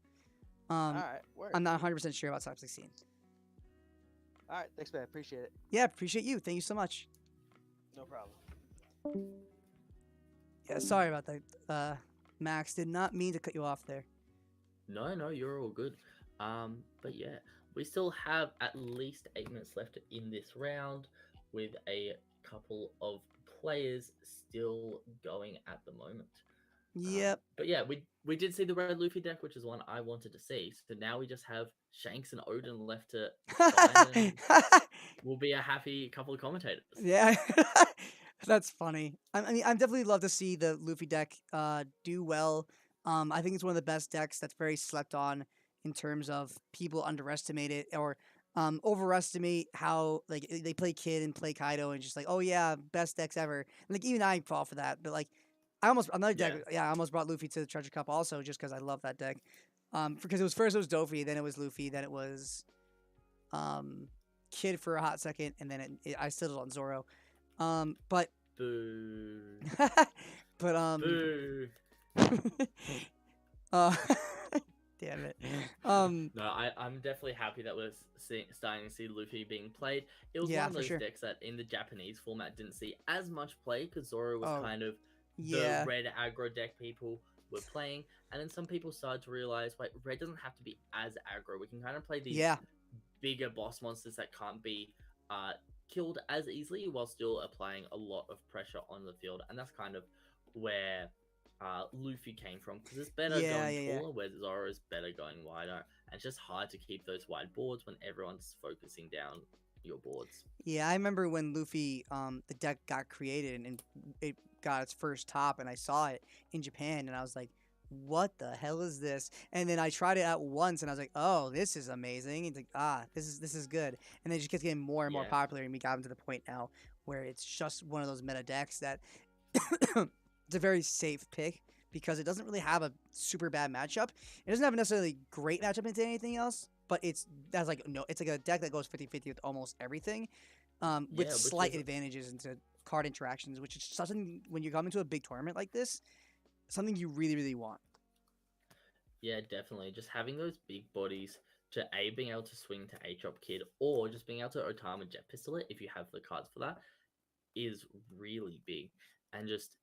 All right. Word. I'm not 100% sure about top 16. All right. Thanks, man. Appreciate it. Yeah, appreciate you. Thank you so much. No problem. Yeah, sorry about that, Max. Did not mean to cut you off there. No, you're all good. But yeah, we still have at least 8 minutes left in this round with a couple of players still going at the moment. Yep. But yeah, we did see the red Luffy deck, which is one I wanted to see. So now we just have Shanks and Odin left to find, and we'll be a happy couple of commentators. Yeah, that's funny. I mean, I'm definitely love to see the Luffy deck do well. I think it's one of the best decks that's very slept on in terms of people underestimate it or overestimate how like they play Kid and play Kaido and just like, oh yeah, best decks ever. And, like even I fall for that, but like I almost brought Luffy to the Treasure Cup also just because I love that deck. Because it was Dofi, then it was Luffy, then it was Kid for a hot second, and then I settled on Zoro. But Boo. Boo. Damn it. No, I'm definitely happy that we're starting to see Luffy being played. It was one of those decks that in the Japanese format didn't see as much play because Zoro was kind of the red aggro deck people were playing, and then some people started to realize, wait, red doesn't have to be as aggro. We can kind of play these bigger boss monsters that can't be killed as easily while still applying a lot of pressure on the field, and that's kind of where Luffy came from, because it's better going taller, where Zoro is better going wider, and it's just hard to keep those wide boards when everyone's focusing down your boards. Yeah, I remember when Luffy, the deck got created and it got its first top, and I saw it in Japan, and I was like, what the hell is this? And then I tried it out once, and I was like, oh, this is amazing. It's like, this is good. And then it just kept getting more and more popular, and we got to the point now where it's just one of those meta decks that it's a very safe pick because it doesn't really have a super bad matchup. It doesn't have a necessarily great matchup into anything else, but it's like a deck that goes 50-50 with almost everything, with slight advantages into card interactions, which is something when you come into a big tournament like this, something you really, really want. Yeah, definitely. Just having those big bodies to being able to swing to A-Chop Kid, or just being able to Otama Jet Pistol it if you have the cards for that, is really big. And just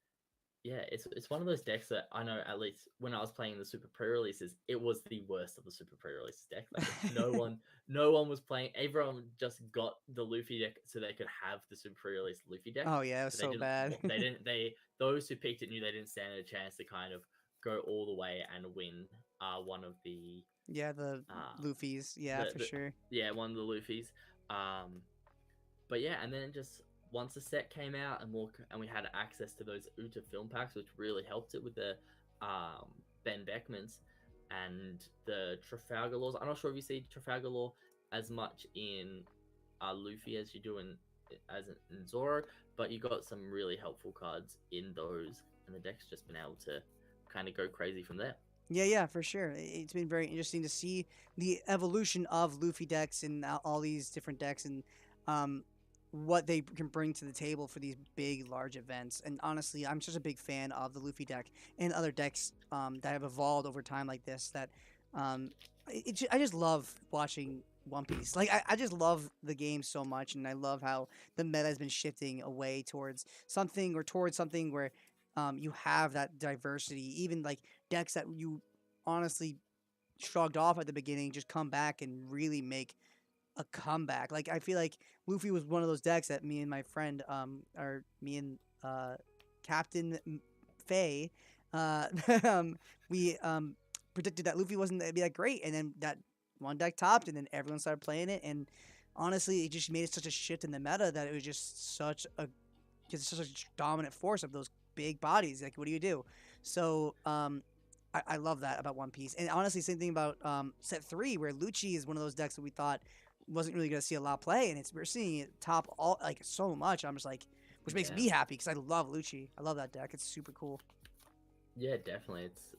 it's one of those decks that I know, at least when I was playing the Super Pre-releases, it was the worst of the Super Pre-releases deck. Like no one was playing. Everyone just got the Luffy deck so they could have the Super Pre-release Luffy deck. Oh yeah, it was so bad. Those who picked it knew they didn't stand a chance to kind of go all the way and win one of the Yeah, the Luffy's. Yeah, for sure. Yeah, one of the Luffy's. But yeah, and then just once the set came out and we had access to those Uta film packs, which really helped it with the Ben Beckmans and the Trafalgar Laws. I'm not sure if you see Trafalgar Law as much in Luffy as you do in Zoro, but you got some really helpful cards in those, and the deck's just been able to kind of go crazy from there. Yeah, for sure. It's been very interesting to see the evolution of Luffy decks and all these different decks and what they can bring to the table for these big, large events. And honestly, I'm such a big fan of the Luffy deck and other decks that have evolved over time like this. That I just love watching One Piece. Like I just love the game so much, and I love how the meta has been shifting away towards something where you have that diversity. Even like decks that you honestly shrugged off at the beginning just come back and really make a comeback. Like I feel like Luffy was one of those decks that me and my friend, or me and Captain Faye, we predicted that Luffy wasn't gonna be that great, and then that one deck topped, and then everyone started playing it, and honestly, it just made it such a shift in the meta that it was just such a dominant force of those big bodies. Like, what do you do? So, I love that about One Piece, and honestly, same thing about set 3, where Lucci is one of those decks that we thought wasn't really going to see a lot of play, and we're seeing it top all like so much. I'm just like, which makes me happy because I love Lucci. I love that deck. It's super cool. Yeah, definitely. It's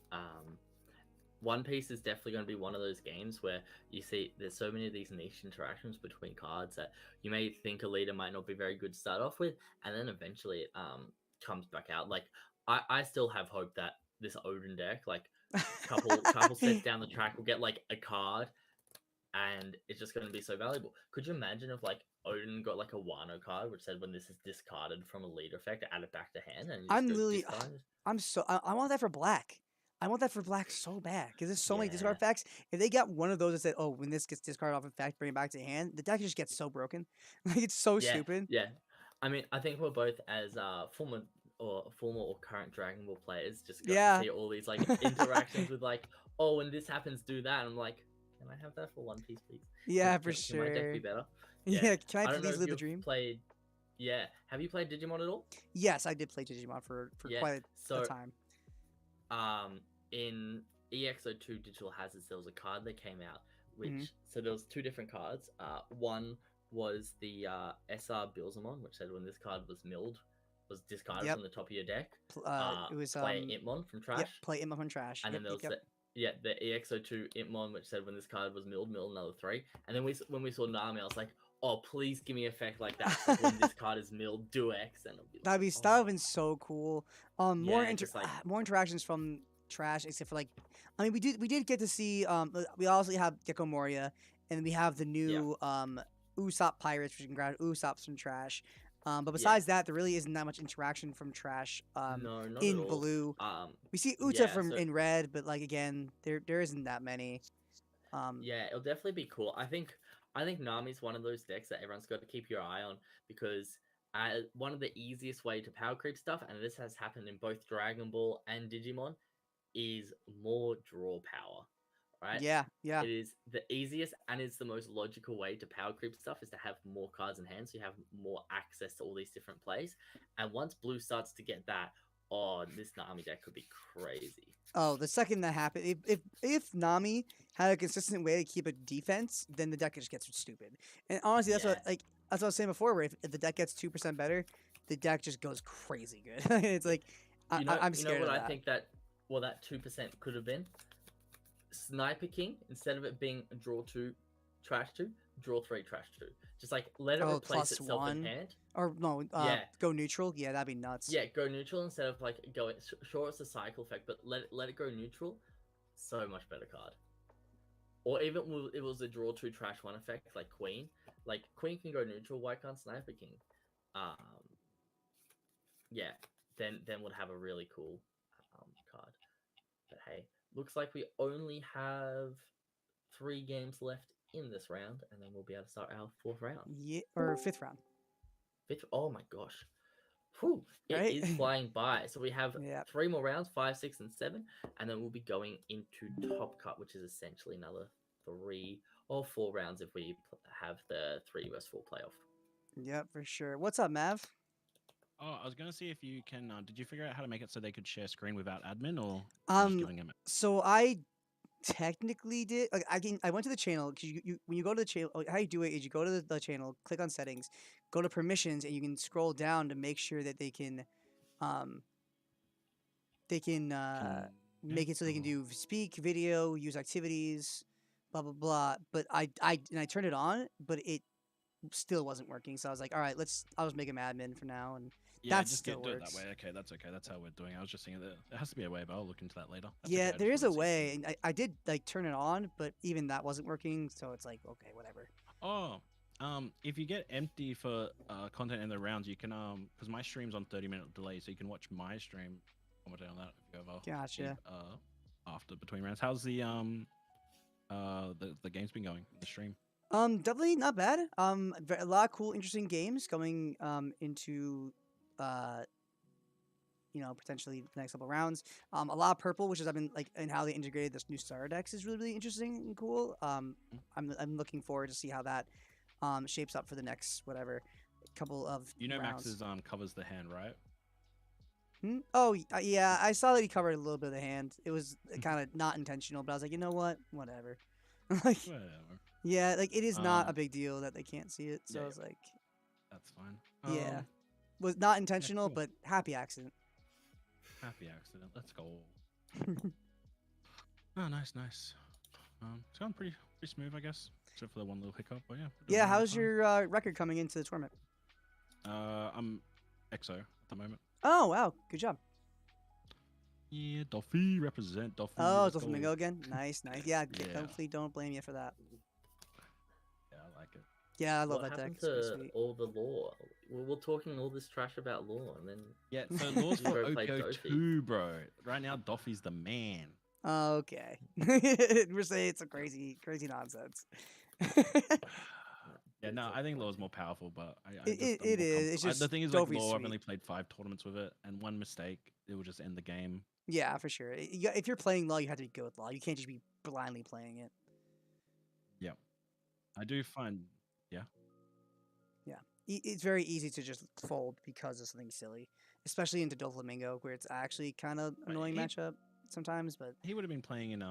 One Piece is definitely going to be one of those games where you see there's so many of these niche interactions between cards that you may think a leader might not be very good to start off with, and then eventually it comes back out. Like I still have hope that this Odin deck, like couple sets down the track, will get like a card, and it's just going to be so valuable. Could you imagine if like Odin got like a Wano card which said when this is discarded from a leader effect, add it back to hand, and I want that for black. I want that for black so bad because there's so many discard effects. If they got one of those that said, "Oh, when this gets discarded off effect, bring it back to hand," the deck just gets so broken. Like it's so stupid. Yeah, I mean, I think we're both as former or current Dragon Ball players just got to see all these like interactions with like, oh, when this happens, do that. And I'm like, can I have that for One Piece, please? Yeah, can, for can sure. my deck be better? Yeah, can I don't know please if live the you've dream? Have you played Digimon at all? Yes, I did play Digimon for quite a time. In EXO2 Digital Hazards, there was a card that came out, which so there was two different cards. One was the SR Bilzamon, which said when this card was was discarded from the top of your deck. It was play Itmon from trash. Yep, play Itmon from trash. And then there was the EXO2 Itmon, which said when this card was milled another 3. And then when we saw Nami, I was like, oh, please give me an effect like that. Like when this card is milled, do X, and it'll be like, that would have been so cool. More interactions from trash, except for like, I mean, we did get to see. We also have Gecko Moria, and we have the new Usopp Pirates, which you can grab Usopp from trash. But besides that, there really isn't that much interaction from trash. No, not in at all. blue, we see Uta in red, but like again, there isn't that many. Yeah, it'll definitely be cool. I think Nami's one of those decks that everyone's got to keep your eye on because one of the easiest way to power creep stuff, and this has happened in both Dragon Ball and Digimon, is more draw power. Right? Yeah. It is the easiest and it's the most logical way to power creep stuff is to have more cards in hand, so you have more access to all these different plays. And once blue starts to get that, this Nami deck could be crazy. Oh, the second that happened, if Nami had a consistent way to keep a defense, then the deck just gets stupid. And honestly, that's what I was saying before. Where if the deck gets 2% better, the deck just goes crazy good. It's like I'm scared you know what of that. I think that 2% could have been. Sniper King, instead of it being a draw 2, trash 2, draw 3, trash 2. Just like let it replace itself in hand. Or no, go neutral. Yeah, that'd be nuts. Yeah, go neutral instead of like going. Sure, it's a cycle effect, but let it go neutral. So much better card. Or even if it was a draw 2, trash 1 effect, like Queen. Like Queen can go neutral. Why can't Sniper King? Yeah, then would have a really cool card. But hey. Looks like we only have 3 games left in this round, and then we'll be able to start our 4th round. Yeah, or 5th round. 5th? Oh my gosh. Whew, it Right? is flying by. So we have Yep. 3 more rounds, 5, 6, and 7, and then we'll be going into Top Cut, which is essentially another 3 or 4 rounds if we have the 3 vs 4 playoff. Yep, for sure. What's up, Mav? Oh, I was gonna see if you can. Did you figure out how to make it so they could share screen without admin, or you just giving them? So I technically did. Like I went to the channel because you when you go to the channel, how you do it is you go to the channel, click on settings, go to permissions, and you can scroll down to make sure that they can um make it so they can do speak, video, use activities, blah blah blah. But I turned it on, but it still wasn't working. So I was like, all right, I'll just make him admin for now, and Yeah, that just still do it works. that way. Okay, that's okay. That's how we're doing. I was just thinking that there has to be a way, but I'll look into that later. That's Yeah, okay, I there just is a wanted to see. way, and I did like turn it on, but even that wasn't working. So it's like, okay, whatever. Oh, if you get empty for content in the rounds, you can because my stream's on 30-minute delay, so you can watch my stream comment on that if you ever Gotcha. need, after between rounds. How's the game's been going? The stream. Definitely not bad. A lot of cool, interesting games going into potentially the next couple rounds. A lot of purple, which is I've been like, and how they integrated this new starter decks is really, really interesting and cool. I'm looking forward to see how that shapes up for the next whatever couple of rounds. Max's covers the hand, right? Oh yeah, I saw that he covered a little bit of the hand. It was kind of not intentional, but I was like, you know what, whatever. Like, Whatever. yeah, like it is not a big deal that they can't see it. So yeah, I was like, that's fine. yeah, was not intentional, cool. but happy accident. Happy accident. Let's go. Oh, nice. It's going pretty smooth, I guess, except for the one little hiccup. But yeah. we're doing Yeah, all how's fine. your record coming into the tournament? I'm EXO at the moment. Oh wow, good job. Yeah, Duffy represent Duffy. Oh, let's it's go. Flamingo again. Nice. Yeah, Yeah. definitely don't blame you for that. Yeah, I like it. Yeah, I love What that deck. happened It's pretty to sweet. all the lore? We were talking all this trash about lore, and then Yeah, so Law's for Bro played OPO Dofi. 2, bro. Right now, Duffy's the man. Okay, we're saying it's a crazy nonsense. Yeah, no, I think Law's more powerful, but I'm It more is. It's the just thing is, like, Dofi's Law, I've sweet. only played 5 tournaments with it, and one mistake, it will just end the game. Yeah, for sure. If you're playing Law, you have to be good with Law. You can't just be blindly playing it. Yeah. I do find, yeah. It's very easy to just fold because of something silly, especially into Doflamingo, where it's actually kind of annoying he- matchup sometimes. But He would have been playing in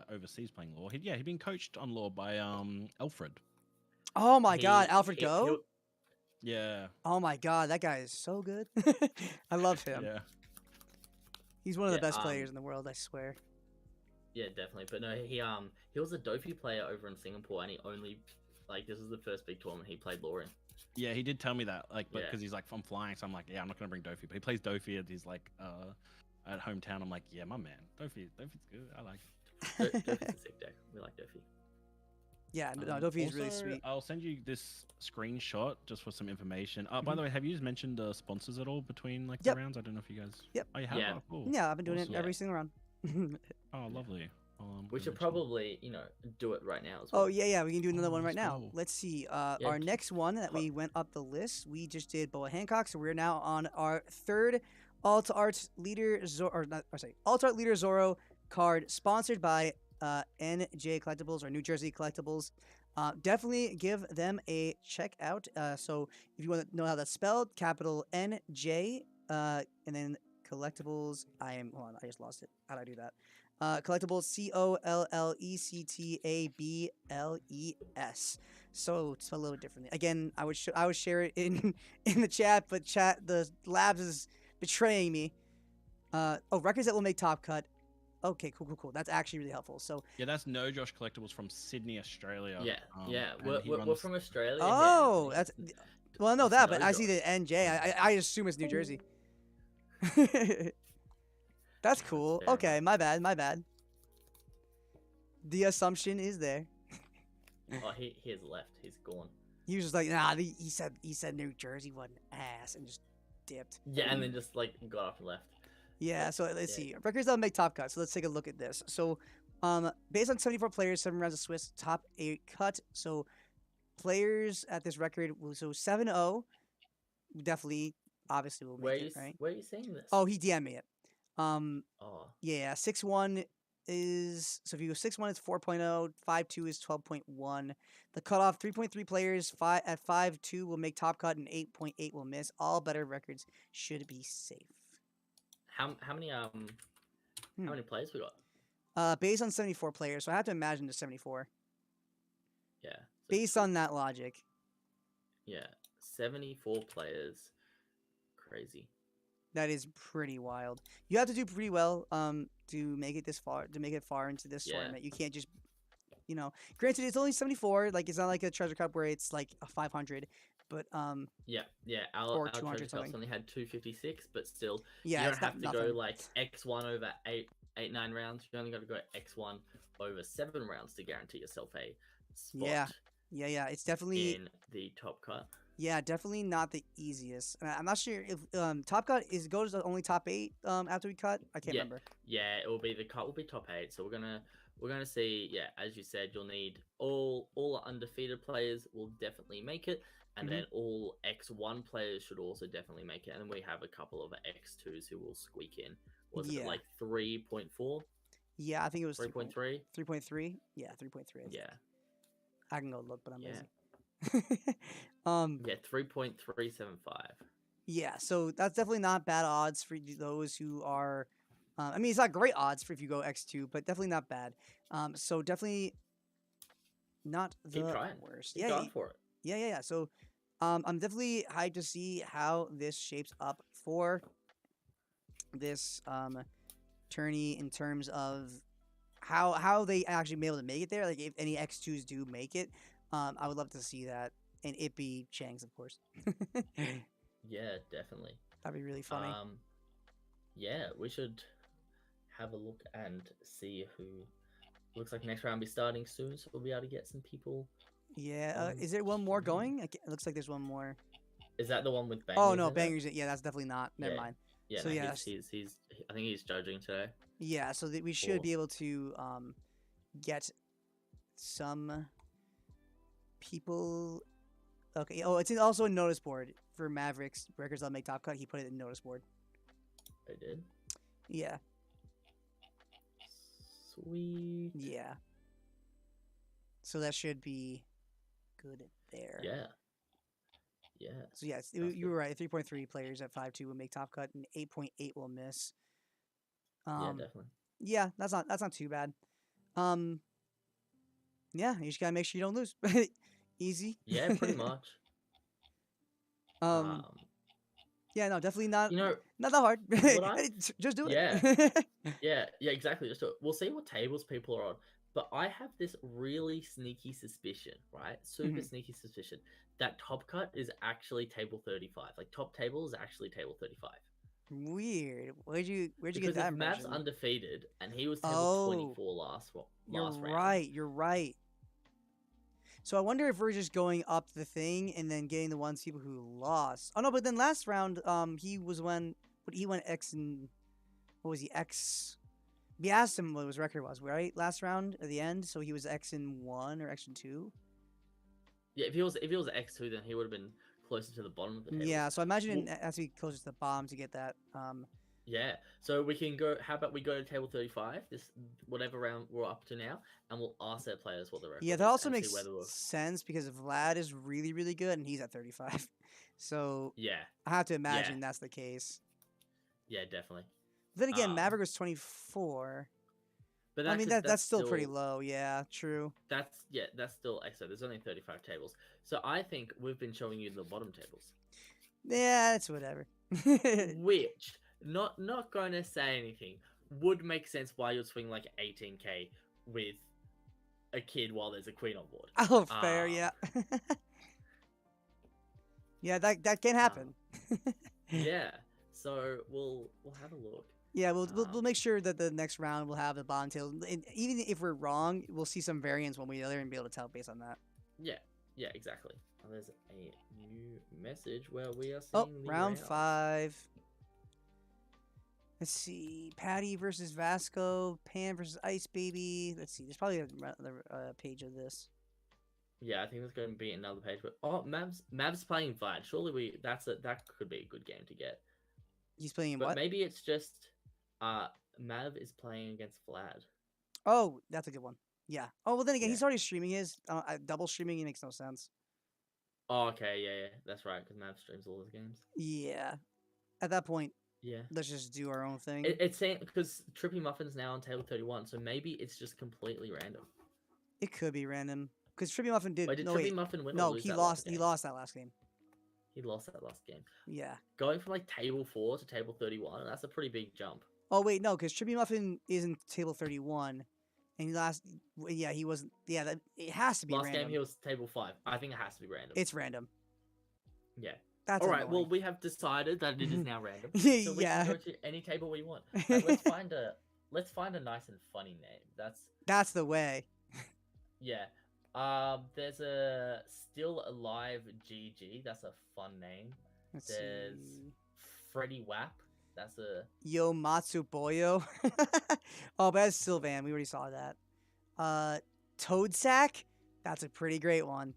overseas playing Law. He'd been coached on Law by Alfred. oh my God, Alfred Go! Yeah. Oh my God, that guy is so good. I love him. Yeah. He's one of the Yeah, best players in the world. I swear. Yeah, definitely. But no, he was a Dofi player over in Singapore, and he only this was the first big tournament he played lore in. Yeah, he did tell me that, but Yeah. because he's like, I'm flying, so I'm like, yeah, I'm not gonna bring Dofi, but he plays Dofi at his at hometown. I'm like, yeah, my man, Dofi's good. I like it. Dofi's a sick deck. We like Dofi. Yeah, no, Dofi is really Also, sweet. I'll send you this screenshot just for some information. By the way, have you just mentioned the sponsors at all between the Yep. rounds? I don't know if you guys. Yep. Oh, you have. Yeah. Oh, cool. Yeah, I've been doing Awesome. it every single round. Oh, lovely. We should mention- probably do it right now as well. Oh yeah, we can do another one right let's now. go. Let's see. Yeah, Our next one that we went up the list, we just did Boa Hancock, so we're now on our third Alt Art Leader Alt Art Leader Zoro card, sponsored by NJ Collectibles or New Jersey Collectibles. Definitely give them a check out. So if you want to know how that's spelled, capital NJ, and then Collectibles. Hold on, I just lost it. How do I do that? Collectibles, COLLECTABLES. So spell a little differently. Again, I would share it in the chat, but the labs is betraying me. Records that will make Top Cut. Okay, cool. That's actually really helpful. So Yeah, that's No Josh Collectibles from Sydney, Australia. Yeah, and we're, he we're runs- from Australia. oh, yeah. that's well, I know That's that, but no I see joke. the NJ. I assume it's New Jersey. That's cool. fair Okay, my bad. The assumption is there. Oh, he has left. He's gone. He was just like, nah. He said New Jersey wasn't ass and just dipped. Yeah, and then just got up and left. Yeah. So let's Yeah. see. Records that make Top Cut. So let's take a look at this. So, based on 74 players, 7 rounds of Swiss, top 8 cut. So, players at this record, so 7-0, definitely obviously will make it, right? Where are you seeing this? Oh, he DM'd me it. Um, Oh, yeah, 6-1 is so if you go 6-1, it's 4.0. 5-2 is 12.1. The cutoff 3.3 players at 5-2 will make top cut and 8.8 will miss. All better records should be safe. how many how many players we got? Based on 74 players, so I have to imagine there's 74. Yeah. So Based on that logic. Yeah, 74 players. Crazy. That is pretty wild. You have to do pretty well to make it this far, to make it far into this tournament. You can't just, granted it's only 74, like it's not like a treasure cup where it's like a 500, but Yeah, or our 200 treasure cups something. only had 256, but still, Yeah, you it's don't have not to go nothing. like X1 over 9 rounds. You only got to go X1 over 7 rounds to guarantee yourself a spot Yeah, it's definitely in the top cut. yeah, definitely not the easiest. I'm not sure if top cut goes to only top 8 after we cut. I can't remember. Yeah, it will be the cut will be top 8. So we're gonna see. Yeah, as you said, you'll need all undefeated players will definitely make it, and then all X1 players should also definitely make it. And then we have a couple of X2s who will squeak in. Was it like 3.4? Yeah, I think it was 3.3. 3.3. Yeah, 3.3. Yeah. I can go look, but I'm Yeah. busy. Yeah, 3.375. Yeah, so that's definitely not bad odds for those who are. I mean, it's not great odds for if you go X2, but definitely not bad. So definitely not the Keep trying. worst. Keep going for it. Yeah. So, I'm definitely hyped to see how this shapes up for this tourney in terms of how they actually be able to make it there. Like if any X2s do make it, I would love to see that, and it be Chang's, of course. Yeah, definitely. That'd be really funny. Yeah, we should have a look and see who. Looks like next round will be starting soon, so we'll be able to get some people. Yeah, is there one more going? It looks like there's one more. Is that the one with bangers? Oh no, in it? bangers! Yeah, that's definitely not. Never mind. Yeah, So no, yeah, he's I think he's judging today. yeah. So that we should be able to get some people. Okay. Oh, it's also a notice board for Mavericks records that make top cut. He put it in notice board. I did. Yeah. Sweet. Yeah. So that should be good there. Yeah. Yeah. So yes, you were right. 3.3 players at 5-2 will make top cut, and 8.8 will miss. Yeah, definitely. Yeah, that's not too bad. Yeah, you just gotta make sure you don't lose. Easy. Yeah, pretty much. Yeah, no, definitely not. You know, not that hard. Just do it. Yeah, exactly. Just do it. We'll see what tables people are on. But I have this really sneaky suspicion, right? Super sneaky suspicion that top cut is actually table 35. Like top table is actually table 35. Weird. Where'd you Because get that if Mav's impression? undefeated and he was table 24 last round. You're right. So I wonder if we're just going up the thing and then getting the ones people who lost. Oh no, but then last round, he went X and what was he X? We asked him what his record was, right? Last round at the end, so he was X in 1 or X in 2. Yeah, if he was X2, then he would have been closer to the bottom of the table. Yeah, so I imagine it has to be closer to the bottom to get that. Yeah, so we can go. How about we go to table 35? This whatever round we're up to now, and we'll ask their players what the record. Yeah, that is also and makes see whether we're... sense because Vlad is really, really good and he's at 35. So yeah, I have to imagine that's the case. Yeah, definitely. Then again, Maverick was 24. But I mean that's still pretty low. Yeah, true. That's still extra. There's only 35 tables, so I think we've been showing you the bottom tables. Yeah, it's whatever. Which not going to say anything would make sense why you'd swing like 18k with a kid while there's a queen on board. Oh, fair, yeah. Yeah, that can happen. Yeah, so we'll have a look. Yeah, we'll make sure that the next round we'll have the bottom tails. And even if we're wrong, we'll see some variance one way or the other and be able to tell based on that. Yeah, exactly. Oh, there's a new message where we are seeing the round 5. Let's see. Patty versus Vasco. Pan versus Ice Baby. Let's see. There's probably another page of this. Yeah, I think there's going to be another page. But Mav's playing Vlad. Surely that could be a good game to get. He's playing But what? maybe it's just Mav is playing against Vlad. Oh, that's a good one. Yeah. Oh well, then again, Yeah. he's already streaming his. Double streaming, it makes no sense. Oh, okay, yeah, that's right. Because Mav streams all his games. Yeah. At that point, Yeah. let's just do our own thing. It's saying because Trippy Muffin's now on table 31, so maybe it's just completely random. It could be random because Trippy Muffin did. Wait, did no, Trippy wait. Muffin win? No, or lose he that lost. Last He game? lost that last game. He lost that last game. Yeah. Going from like table 4 to table 31, that's a pretty big jump. Oh wait, no, because Trippy Muffin is in table 31, and he last. Yeah, he wasn't. Yeah, it has to be Last random. game he was table 5. I think it has to be random. It's random. Yeah. That's all right. annoying. Well, we have decided that it is now random. So we Yeah. can go to any table we want. Let's find a nice and funny name. That's the way. Yeah. There's a Still Alive GG. That's a fun name. Let's There's see. Freddy Wap. That's a Yo Matsuboyo. Oh, but that's Sylvan. We already saw that. Toadsack. That's a pretty great one.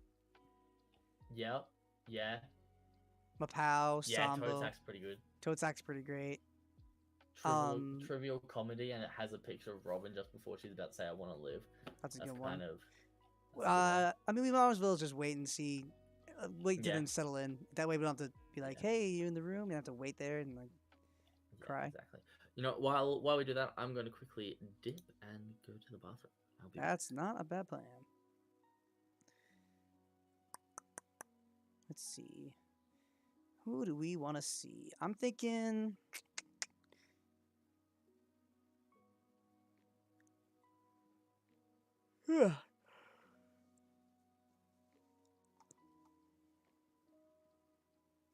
yep. Yeah. Mapow, Yeah. Sambo. Toadsack's pretty good. Toadsack's pretty great. Trivial comedy, and it has a picture of Robin just before she's about to say, "I want to live." That's a That's good kind one. of. that's a good one. I mean, we might as well just wait and see. Wait till Yeah. them settle in. That way we don't have to be like, Yeah. "Hey, you're in the room." You have to wait there and like. Yeah, cry. Exactly. You know, while we do that, I'm going to quickly dip and go to the bathroom. I'll be back. That's not a bad plan. Let's see. Who do we want to see? I'm thinking.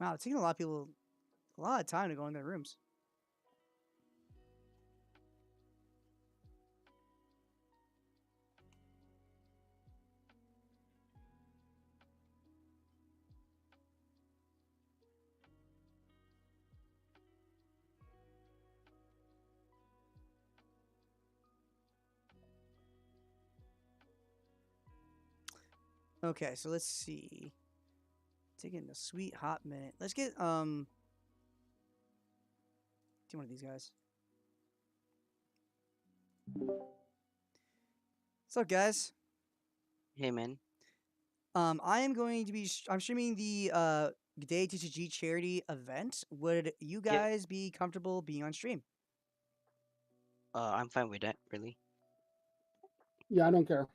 Wow, it's taking a lot of people a lot of time to go in their rooms. Okay, so let's see. Taking a sweet hot minute. Let's get do one of these guys. What's up, guys? Hey, man. I am going to be. I'm streaming the GDayTCG charity event. Would you guys be comfortable being on stream? I'm fine with that, really. Yeah, I don't care.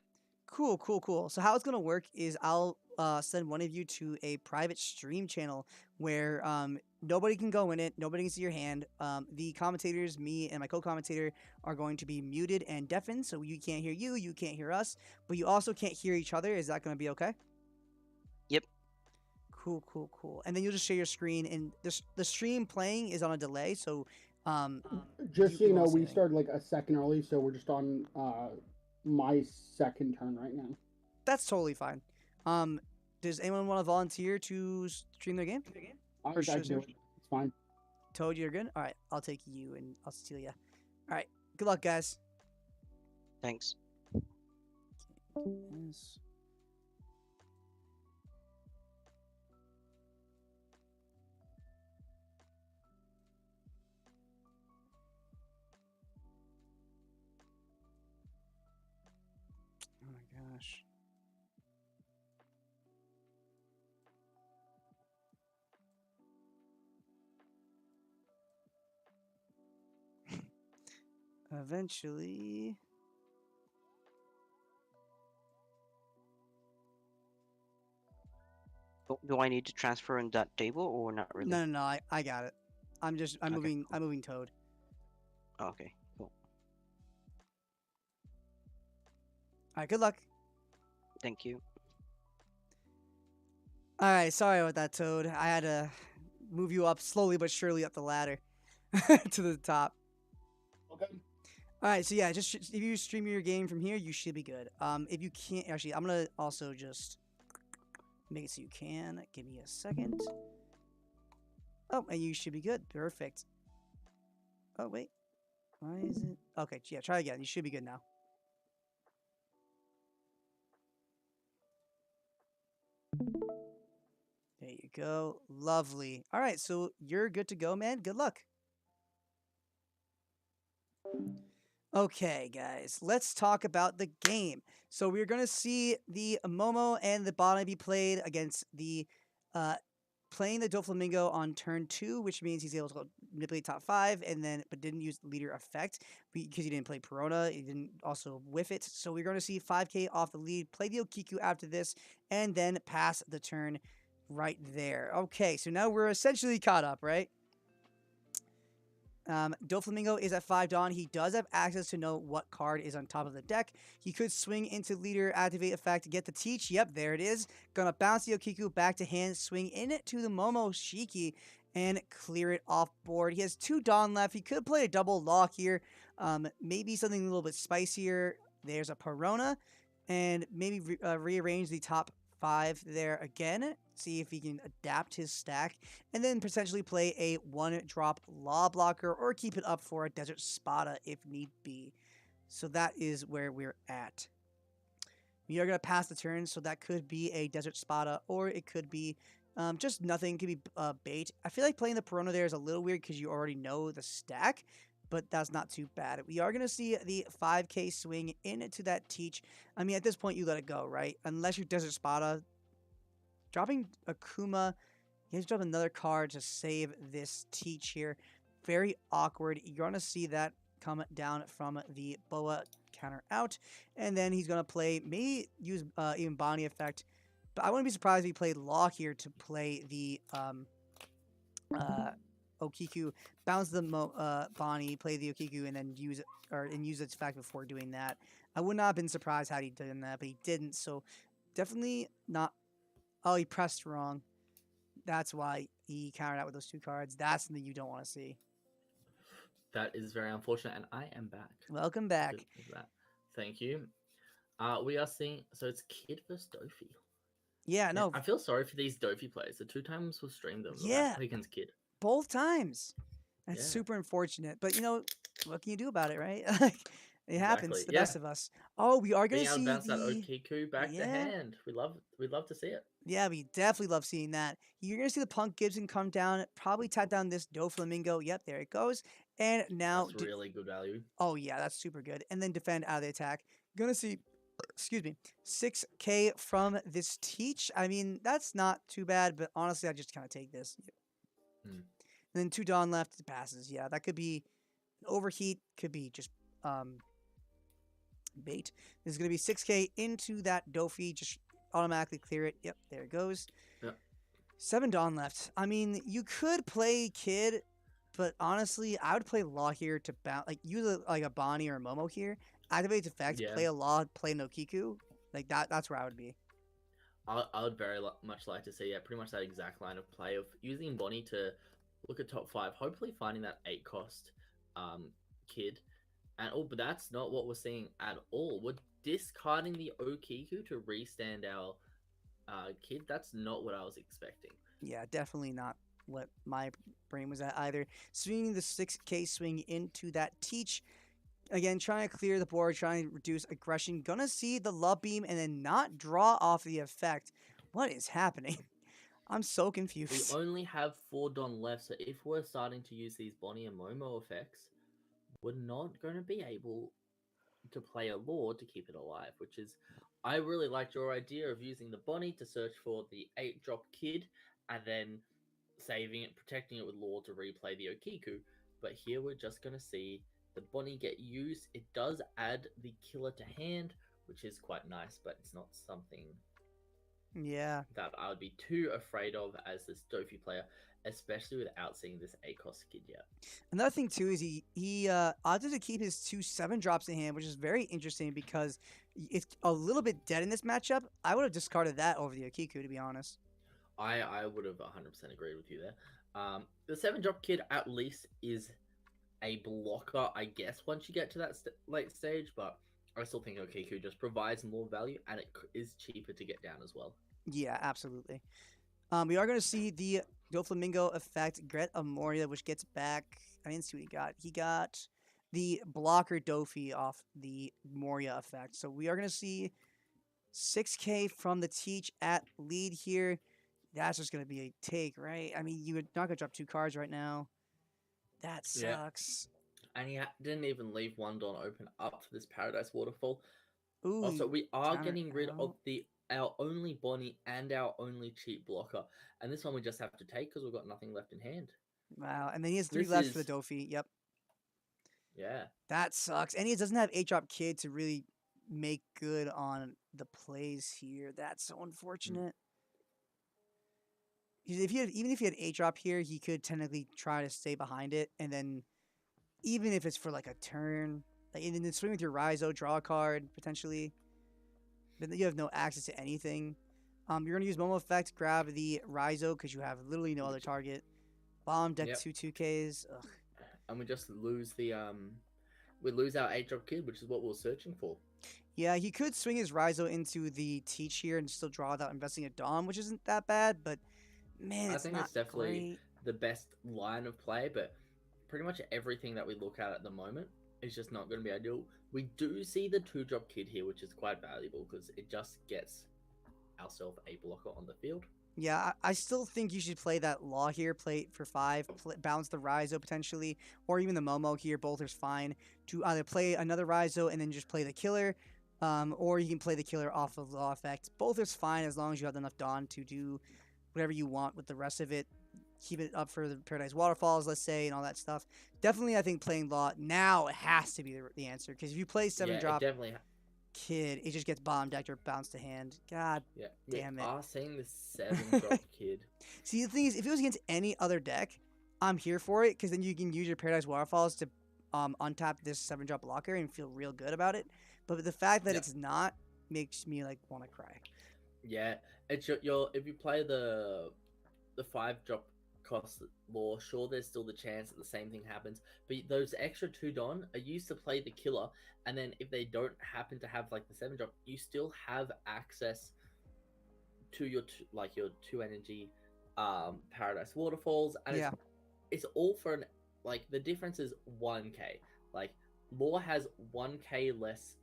Cool, cool, cool. So how it's gonna work is I'll send one of you to a private stream channel where nobody can go in it, nobody can see your hand. The commentators, me and my co-commentator, are going to be muted and deafened, so you can't hear you, you can't hear us, but you also can't hear each other. Is that gonna be okay? Yep. Cool, cool, cool. And then you'll just share your screen, and the stream playing is on a delay, so Just so you know, won't see we anything. started like a second early, so we're just on my second turn right now. That's totally fine. Does anyone want to volunteer to stream their game? I Or can should- do it. It's fine. Toad, you're good? All right, I'll take you and I'll steal you. All right, good luck, guys. Thanks. Yes. Oh my gosh. Eventually. Do I need to transfer in that table or not really? No, no, no. I got it. I'm Okay, moving. I'm moving Toad. Oh, okay, cool. All right. Good luck. Thank you. All right. Sorry about that, Toad. I had to move you up slowly but surely up the ladder to the top. Okay. All right. So yeah, just if you stream your game from here, you should be good. If you can't, actually, I'm gonna also just make it so you can. Give me a second. Oh, and you should be good. Perfect. Oh wait, why is it? Okay, yeah. Try again. You should be good now. There you go. Lovely. All right, so you're good to go, man. Good luck. Okay, guys, let's talk about the game. So we're going to see the Momo and the Bonnie be played against the playing the Doflamingo on turn 2, which means he's able to manipulate top 5, and then but didn't use leader effect because he didn't play Perona. He didn't also whiff it. So we're going to see 5k off the lead, play the Okiku after this, and then pass the turn right there. Okay, so now we're essentially caught up, right? Doflamingo is at 5 Dawn. He does have access to know what card is on top of the deck. He could swing into leader, activate effect, get the teach. Yep, there it is. Gonna bounce the Okiku back to hand, swing in it to the Momo Shiki, and clear it off board. He has 2 Dawn left. He could play a double lock here. Maybe something a little bit spicier. There's a Perona, and maybe rearrange the top 5 there again. See if he can adapt his stack, and then potentially play a 1-drop Law Blocker or keep it up for a Desert Spada if need be. So that is where we're at. We are going to pass the turn, so that could be a Desert Spada, or it could be just nothing. It could be bait. I feel like playing the Perona there is a little weird because you already know the stack, but that's not too bad. We are going to see the 5k swing into that teach. I mean, at this point, you let it go, right? Unless you're Desert Spada. Dropping Akuma, he has to drop another card to save this teach here. Very awkward. You're going to see that come down from the Boa counter out. And then he's going to play, maybe use even Bonnie effect. But I wouldn't be surprised if he played Law here to play the Okiku. Bounce the Bonnie, play the Okiku, and then use its effect before doing that. I would not have been surprised had he done that, but he didn't. So definitely not. Oh, he pressed wrong. That's why he countered out with those 2 cards. That's something you don't want to see. That is very unfortunate, and I am back. Welcome back. Thank you. We are seeing, so it's Kid versus Dofi. Yeah, no. I feel sorry for these Dofi players. The 2 times we've streamed them. Yeah. Against Kid. Both times. That's super unfortunate. But, you know, what can you do about it, right? It happens to the best of us. Oh, we are going to see bounce that Okiku back to hand. We'd love to see it. Yeah, we definitely love seeing that. You're going to see the Punk Gibson come down, probably tap down this Doflamingo. Yep, there it goes. And now... That's really good value. Oh, yeah, that's super good. And then defend out of the attack. Going to see, excuse me, 6k from this teach. I mean, that's not too bad, but honestly, I just kind of take this. And then 2 Dawn left, it passes. Yeah, that could be an overheat, could be just... bait. This is going to be 6k into that Dofi. Just automatically clear it. Yep, there it goes. Yep. 7 Dawn left. I mean, you could play Kid, but honestly, I would play Law here to bounce. Like, use a Bonnie or a Momo here. Activate its effect, play a Law, play no Kiku. Like, that's where I would be. I would very much like to see pretty much that exact line of play of using Bonnie to look at top 5. Hopefully finding that 8 cost Kid. But that's not what we're seeing at all. We're discarding the Okiku to restand our Kid. That's not what I was expecting. Yeah, definitely not what my brain was at either. Swinging the 6k swing into that teach. Again, trying to clear the board, trying to reduce aggression. Gonna see the Love Beam and then not draw off the effect. What is happening? I'm so confused. We only have 4 Don left, so if we're starting to use these Bonnie and Momo effects, we're not going to be able to play a Law to keep it alive, which is... I really liked your idea of using the Bonnie to search for the 8-drop Kid, and then saving it, protecting it with Law to replay the Okiku. But here we're just going to see the Bonnie get used. It does add the killer to hand, which is quite nice, but it's not something that I would be too afraid of as this Dofi player, especially without seeing this ACOS Kid yet. Another thing too is he opted to keep his 2 7-drops in hand, which is very interesting because it's a little bit dead in this matchup. I would have discarded that over the Okiku, to be honest. I would have 100% agreed with you there. The 7-drop Kid at least is a blocker, I guess, once you get to that late stage, but I still think Okiku just provides more value, and it is cheaper to get down as well. Yeah, absolutely. We are going to see the Doflamingo effect, Gret Amoria, which gets back... I didn't see what he got. He got the blocker Dofi off the Moria effect. So we are going to see 6k from the teach at lead here. That's just gonna be a take, right? I mean, you're not gonna drop 2 cards right now. That Yeah. sucks. And he didn't even leave one door open up for this Paradise Waterfall. Ooh. Also, we are counter getting rid of out. our only Bonnie and our only cheap blocker, and this one we just have to take because we've got nothing left in hand. Wow. And then he has 3 This left for the is- Dofi. Yep. Yeah. That sucks. And he doesn't have 8-drop Kid to really make good on the plays here. That's so unfortunate. If even if he had 8-drop here, he could technically try to stay behind it, and then even if it's for like a turn, like and then swing with your Raizo, draw a card potentially, but then you have no access to anything. You're gonna use Momo Effect, grab the Raizo because you have literally no other target. Bomb deck Yep. 2/2Ks. Ugh. And we just lose the we lose our 8-drop Kid, which is what we were searching for. Yeah, he could swing his Raizo into the Teach here and still draw without investing a Dom, which isn't that bad, but man, I it's think not it's definitely great. the best line of play, but pretty much everything that we look at the moment is just not going to be ideal. We do see the 2-drop Kid here, which is quite valuable because it just gets ourselves a blocker on the field. Yeah, I still think you should play that Law here, play it for 5, bounce the Raizo potentially, or even the Momo here, both are fine. To either play another Raizo and then just play the Killer, or you can play the Killer off of Law effect. Both is fine as long as you have enough Dawn to do whatever you want with the rest of it. Keep it up for the Paradise Waterfalls, let's say, and all that stuff. Definitely, I think playing Law now has to be the answer, because if you play 7-drop definitely. Kid, it just gets bomb decked or bounced to hand. God damn it. We are seeing the 7-drop Kid. See, the thing is, if it was against any other deck, I'm here for it, because then you can use your Paradise Waterfalls to untap this 7-drop blocker and feel real good about it. But the fact that it's not makes me like want to cry. Yeah, it's your if you play the 5-drop cost Law, sure, there's still the chance that the same thing happens, but those extra 2 Don are used to play the Killer, and then if they don't happen to have like the 7-drop, you still have access to your 2 energy Paradise Waterfalls, and it's all for an like the difference is 1k. Like Law has 1k less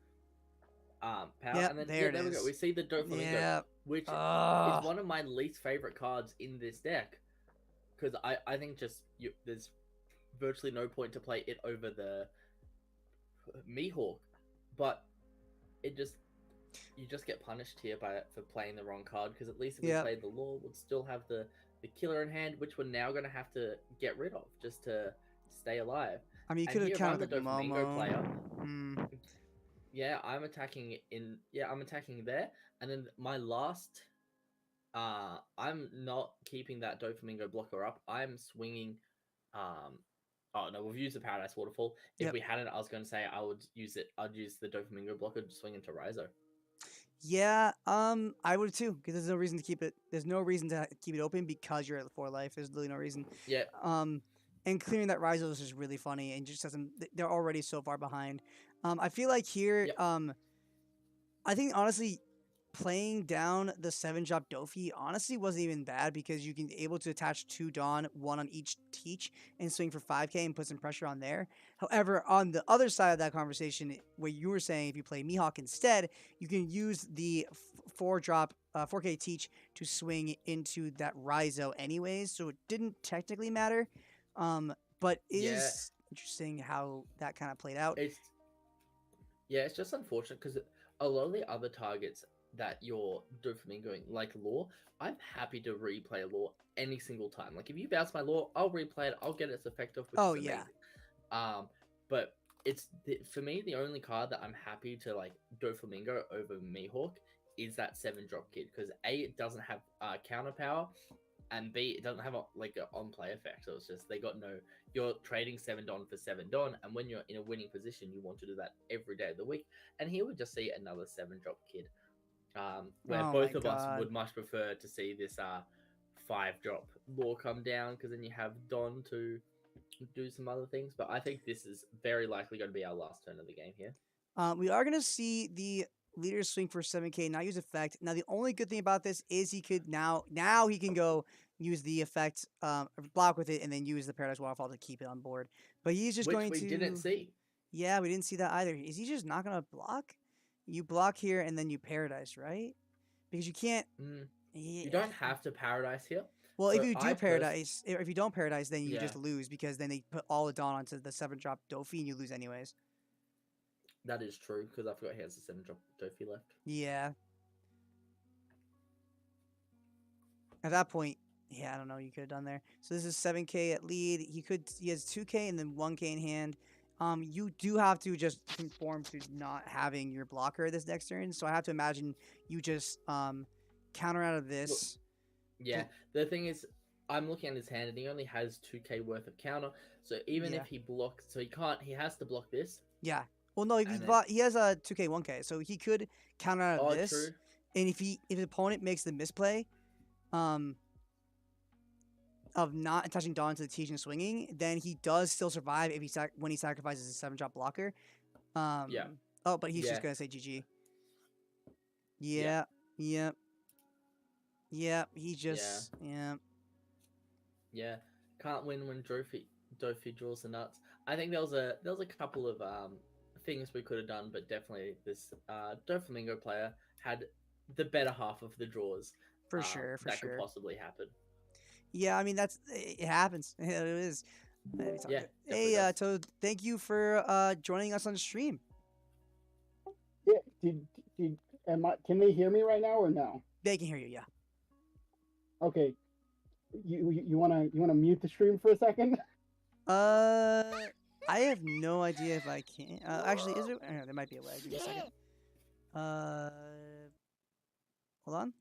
power, and then there we go. We see the Doflamingo, which is one of my least favorite cards in this deck, because I think just there's virtually no point to play it over the Mihawk, but you just get punished here for playing the wrong card, because at least if we played the Law, we'd still have the Killer in hand, which we're now going to have to get rid of just to stay alive. I mean, you could have countered the Momo player. Yeah, I'm attacking there, and then my last, I'm not keeping that Doflamingo blocker up. I'm swinging, oh no, we've used the Paradise Waterfall. If we hadn't, I was going to say I'd use the Doflamingo blocker to swing into Raizo. Yeah, I would too, because there's no reason to keep it. There's no reason to keep it open because you're at 4 life. There's literally no reason. Yeah. And clearing that Raizo is just really funny, and just doesn't. They're already so far behind. I feel like here, I think honestly, playing down the 7-drop Dofi honestly wasn't even bad, because you can able to attach 2 Dawn, 1 on each Teach, and swing for 5k and put some pressure on there. However, on the other side of that conversation, where you were saying if you play Mihawk instead, you can use the 4-drop 4k Teach to swing into that Raizo anyways, so it didn't technically matter. But it is interesting how that kind of played out. It's just unfortunate, because a lot of the other targets that you're Doflamingoing, like Law, I'm happy to replay Law any single time. Like, if you bounce my Law, I'll replay it. I'll get its effect off, which is amazing. But it's for me, the only card that I'm happy to like Doflamingo over Mihawk is that 7-drop Kid, because A, it doesn't have counter power, and B, it doesn't have an on-play effect. So it's just you're trading 7 Don for 7 Don, and when you're in a winning position, you want to do that every day of the week. And here we just see another 7-drop Kid, where both of us would much prefer to see this 5-drop Law come down, because then you have Don to do some other things. But I think this is very likely going to be our last turn of the game here. We are going to see the leader swing for 7k, not use effect. Now, the only good thing about this is he could now he can go use the effect, block with it, and then use the Paradise Waterfall to keep it on board. But he's just going to... we didn't see. Yeah, we didn't see that either. Is he just not going to block? You block here, and then you Paradise, right? Because you can't... You don't have to paradise here. Well, So if you I do paradise, if you don't paradise, then you Yeah. just lose because then they put all the Dawn onto the 7-drop Dofi and you lose anyways. That is true because I forgot he has a 7-drop Dofi left. Yeah. At that point, yeah, I don't know. You could have done there. So this is 7K at lead. He has 2K and then 1K in hand. You do have to just conform to not having your blocker this next turn. So I have to imagine you just counter out of this. Yeah. The thing is, I'm looking at his hand and he only has 2K worth of counter. So even Yeah. if he blocks, so he can't. He has to block this. Yeah. Well, no, if And he has a 2K 1K, so he could counter out of this. True. And if the opponent makes the misplay, of not attaching Dawn to the teaching swinging, then he does still survive if when he sacrifices his 7-drop blocker. Yeah. Oh, but he's Yeah. just gonna say GG. Yeah. Yep. Yeah. He just. Yeah. Yeah. Can't win when Dofi draws the nuts. I think there was a couple of things we could have done, but definitely this Doflamingo player had the better half of the draws. For sure. That could possibly happen. Yeah, I mean it happens. It is. Yeah. Hey, Toad, thank you for joining us on the stream. Yeah. Can they hear me right now or no? They can hear you. Yeah. Okay. You wanna mute the stream for a second? I have no idea if I can. Actually, is there? There might be a lag. Give me a second. Hold on.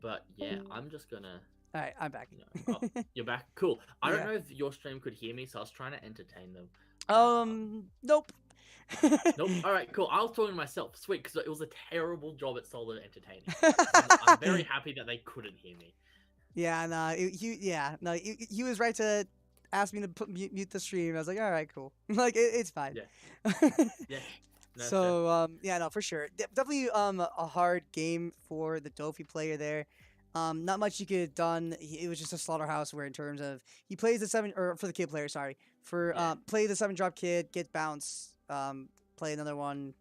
But yeah, I'm just gonna. All right, I'm back. You're back. Cool. I Yeah. don't know if your stream could hear me, so I was trying to entertain them. Nope. Nope. All right, cool. I was talking to myself. Sweet, because it was a terrible job at solo entertaining. I'm very happy that they couldn't hear me. Yeah, no, he was right to ask me to mute the stream. I was like, all right, cool. Like it's fine. Yeah. Yeah. No, So yeah, no, for sure, definitely a hard game for the Dofi player there. Not much he could have done. It was just a slaughterhouse where in terms of he plays the 7 or for the kid player, sorry, for play the 7-drop kid, get bounce, play another one,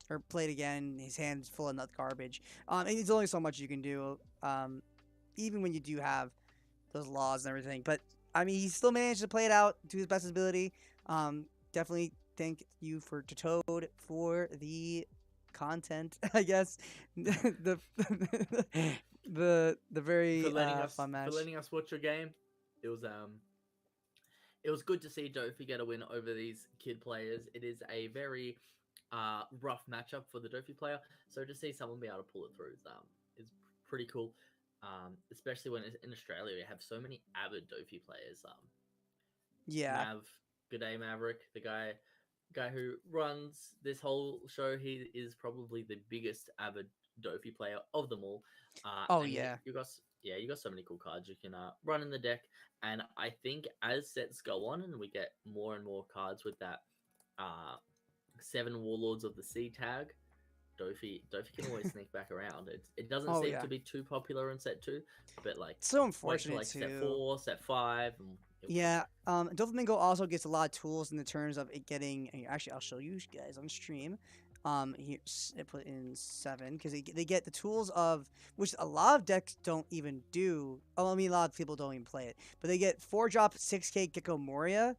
or play it again. His hand's full of nut garbage. And there's only so much you can do. Even when you do have those laws and everything, but I mean, he still managed to play it out to his best ability. Definitely thank you to Toad for the content, I guess. the very fun match. For letting us watch your game. It was good to see Dofi get a win over these kid players. It is a very rough matchup for the Dofi player, so to see someone be able to pull it through is pretty cool. Especially when in Australia we have so many avid Dofi players. Yeah. GDay Maverick, the guy who runs this whole show, he is probably the biggest avid Dofi player of them all. You got so many cool cards you can run in the deck, and I think as sets go on and we get more and more cards with that 7 Warlords of the Sea tag, Dofi can always sneak back around. It doesn't seem to be too popular in set 2, but like so unfortunate like too. set 4, set 5. Yeah, Doflamingo also gets a lot of tools in the terms of it getting. Actually, I'll show you guys on stream. Here I put in 7 because they get the tools of which a lot of decks don't even do. Oh, I mean, a lot of people don't even play it, but they get 4-drop 6K Gecko Moria,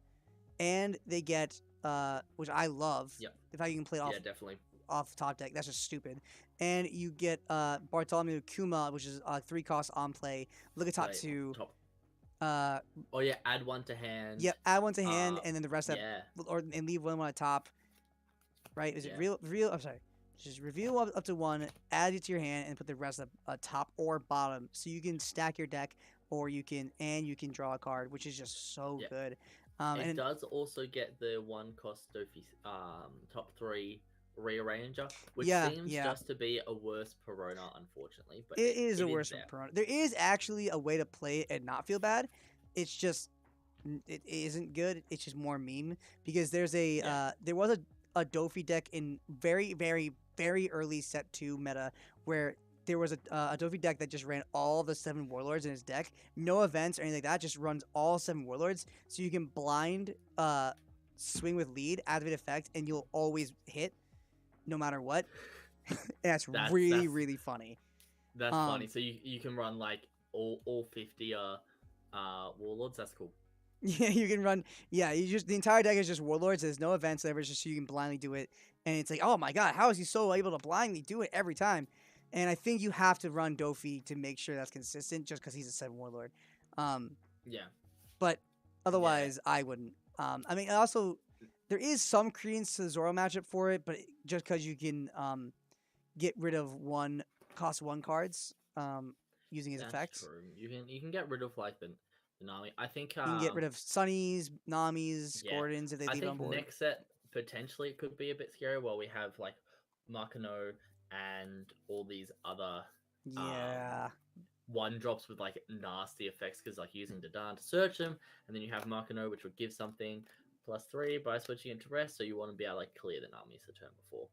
and they get which I love. Yep. The fact you can play it off Yeah, definitely. off top deck, that's just stupid. And you get Bartholomew Kuma, which is 3 cost on play. Look at top Wait, 2. top. Uh, Oh yeah, add 1 to hand. Yep, add 1 to hand, and then the rest yeah. and leave 1 on top. Right? Is it Yeah. real? I'm sorry. Just reveal up to 1, add it to your hand, and put the rest of top or bottom, so you can stack your deck, or you can draw a card, which is just so Yeah. good. It does also get the 1 cost Dofi top 3 rearranger, which seems just to be a worse Perona, unfortunately. But it is a worse there. Perona. There is actually a way to play it and not feel bad. It's just it isn't good. It's just more meme because there's a there was a Dofi deck in very, very, very early set 2 meta where there was a Dofi deck that just ran all the 7 warlords in his deck. No events or anything like that, just runs all 7 warlords. So you can blind swing with lead, activate effect, and you'll always hit no matter what. that's really funny. That's funny. So you can run like all 50 warlords. That's cool. Yeah, you can run. Yeah, the entire deck is just warlords. There's no events ever. It's just so you can blindly do it, and it's like, oh my god, how is he so able to blindly do it every time? And I think you have to run Dofi to make sure that's consistent, just because he's a 7 warlord. Yeah. But otherwise, I wouldn't. I mean, also there is some credence to the Zoro matchup for it, but just because you can get rid of cost 1 cards using his effect. True. You can get rid of like the Nami. I think you can get rid of Sunnies, Namis, Gordons if they leave on board. Next set potentially it could be a bit scary while we have like Makano and all these other 1-drops with like nasty effects because like using Dadan to search them, and then you have Makano which would give something +3 by switching it to rest, so you want to be able to like clear the Namis the turn before.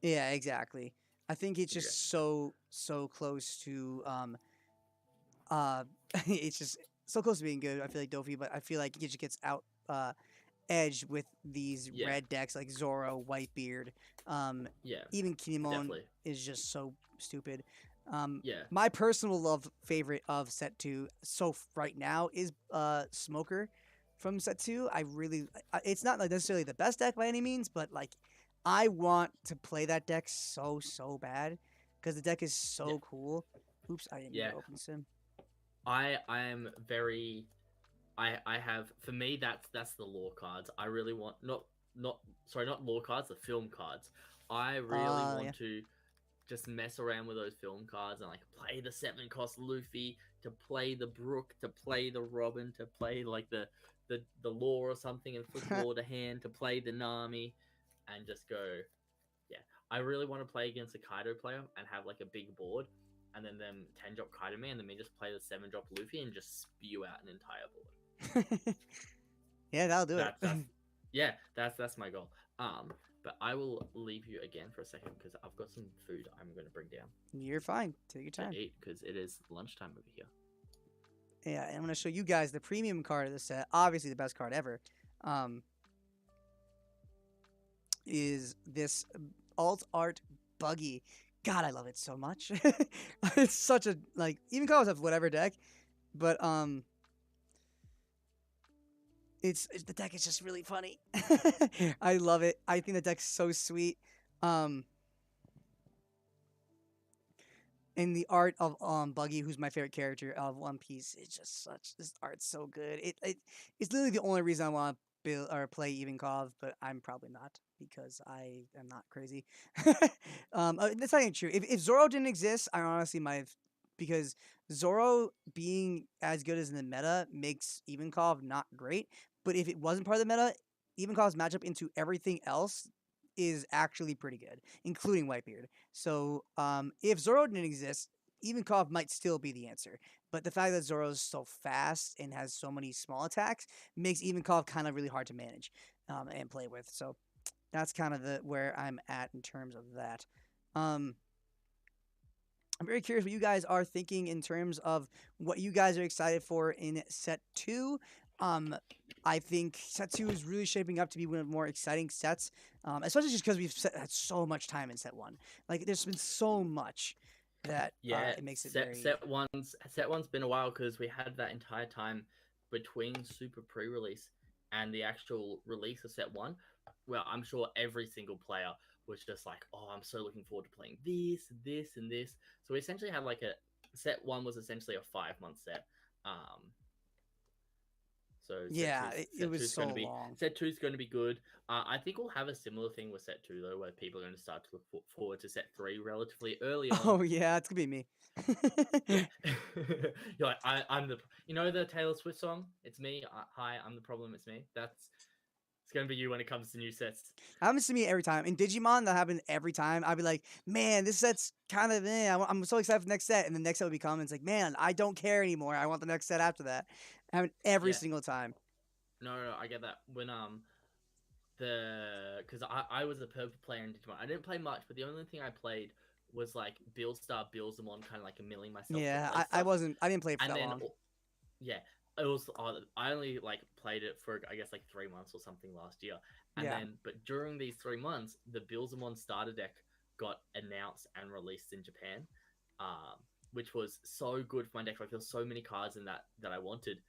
Yeah, exactly. I think it's just so close to it's just so close to being good. I feel like Dofi, but I feel like it just gets out edged with these red decks like Zoro, Whitebeard. Even Kinemon is just so stupid. My personal favorite of set 2 right now is Smoker from set 2. It's not like necessarily the best deck by any means, but like I want to play that deck so bad because the deck is so cool. Oops, I didn't mean to open Sim. I am very. I have, for me, that's the lore cards. I really want not lore cards, the film cards. I really want to just mess around with those film cards and like play the 7 cost Luffy, to play the Brook, to play the Robin, to play like the lore or something, and flip lore to hand, to play the Nami, and just go. Yeah, I really want to play against a Kaido player and have like a big board, and then them 10-drop Kaido me, and then me just play the 7-drop Luffy and just spew out an entire board. Yeah, that'll do it. That's my goal. But I will leave you again for a second because I've got some food I'm going to bring down. You're fine. Take your time. To eat because it is lunchtime over here. Yeah, and I'm going to show you guys the premium card of the set. Obviously, the best card ever. Is this alt art Buggy. God, I love it so much. It's such a even colors have whatever deck, but it's the deck is just really funny. I love it. I think the deck's so sweet. And the art of Buggy, who's my favorite character of One Piece, it's just this art's so good. It's literally the only reason I want to build or play Evenkov, but I'm probably not because I am not crazy. That's not even true. If Zoro didn't exist, I honestly might have, because Zoro being as good as in the meta makes Evenkov not great. But if it wasn't part of the meta, Evenkov's matchup into everything else is actually pretty good, including Whitebeard. So if Zoro didn't exist, Evenkov might still be the answer. But the fact that Zoro's so fast and has so many small attacks makes Evenkov kind of really hard to manage and play with. So that's kind of where I'm at in terms of that. I'm very curious what you guys are thinking in terms of what you guys are excited for in set 2. I think set 2 is really shaping up to be one of the more exciting sets, especially just because had so much time in set 1. Like, there's been so much that Yeah, it makes it set very. set one's been a while because we had that entire time between Super pre-release and the actual release of set 1. Well, I'm sure every single player was just like, "Oh, I'm so looking forward to playing this, this, and this." So we essentially had like a set 1 was essentially a 5-month set. So Yeah, set it was two's so going to be long. set 2's going to be good. I think we'll have a similar thing with set 2 though, where people are going to start to look forward to set 3 relatively early on. Oh yeah, it's gonna be me. Yeah. You're like, I'm the, the Taylor Swift song? It's me. Hi, I'm the problem. It's me. It's gonna be you when it comes to new sets. Happens to me every time. In Digimon, that happened every time. I'd be like, man, this set's kind of I'm so excited for the next set. And the next set would be coming. It's like, man, I don't care anymore. I want the next set after that. Happen every Yeah. single time. No, I get that. When because I was a purple player in Digimon. I didn't play much, but the only thing I played was like Buildstar, Buildsmon, kind of like a milling myself. Yeah, I I didn't play it for that long. Yeah, it was. I only like played it for I guess like 3 months or something last year, and Yeah. then but during these 3 months, the Buildsmon starter deck got announced and released in Japan, which was so good for my deck. Like there was so many cards in that I wanted,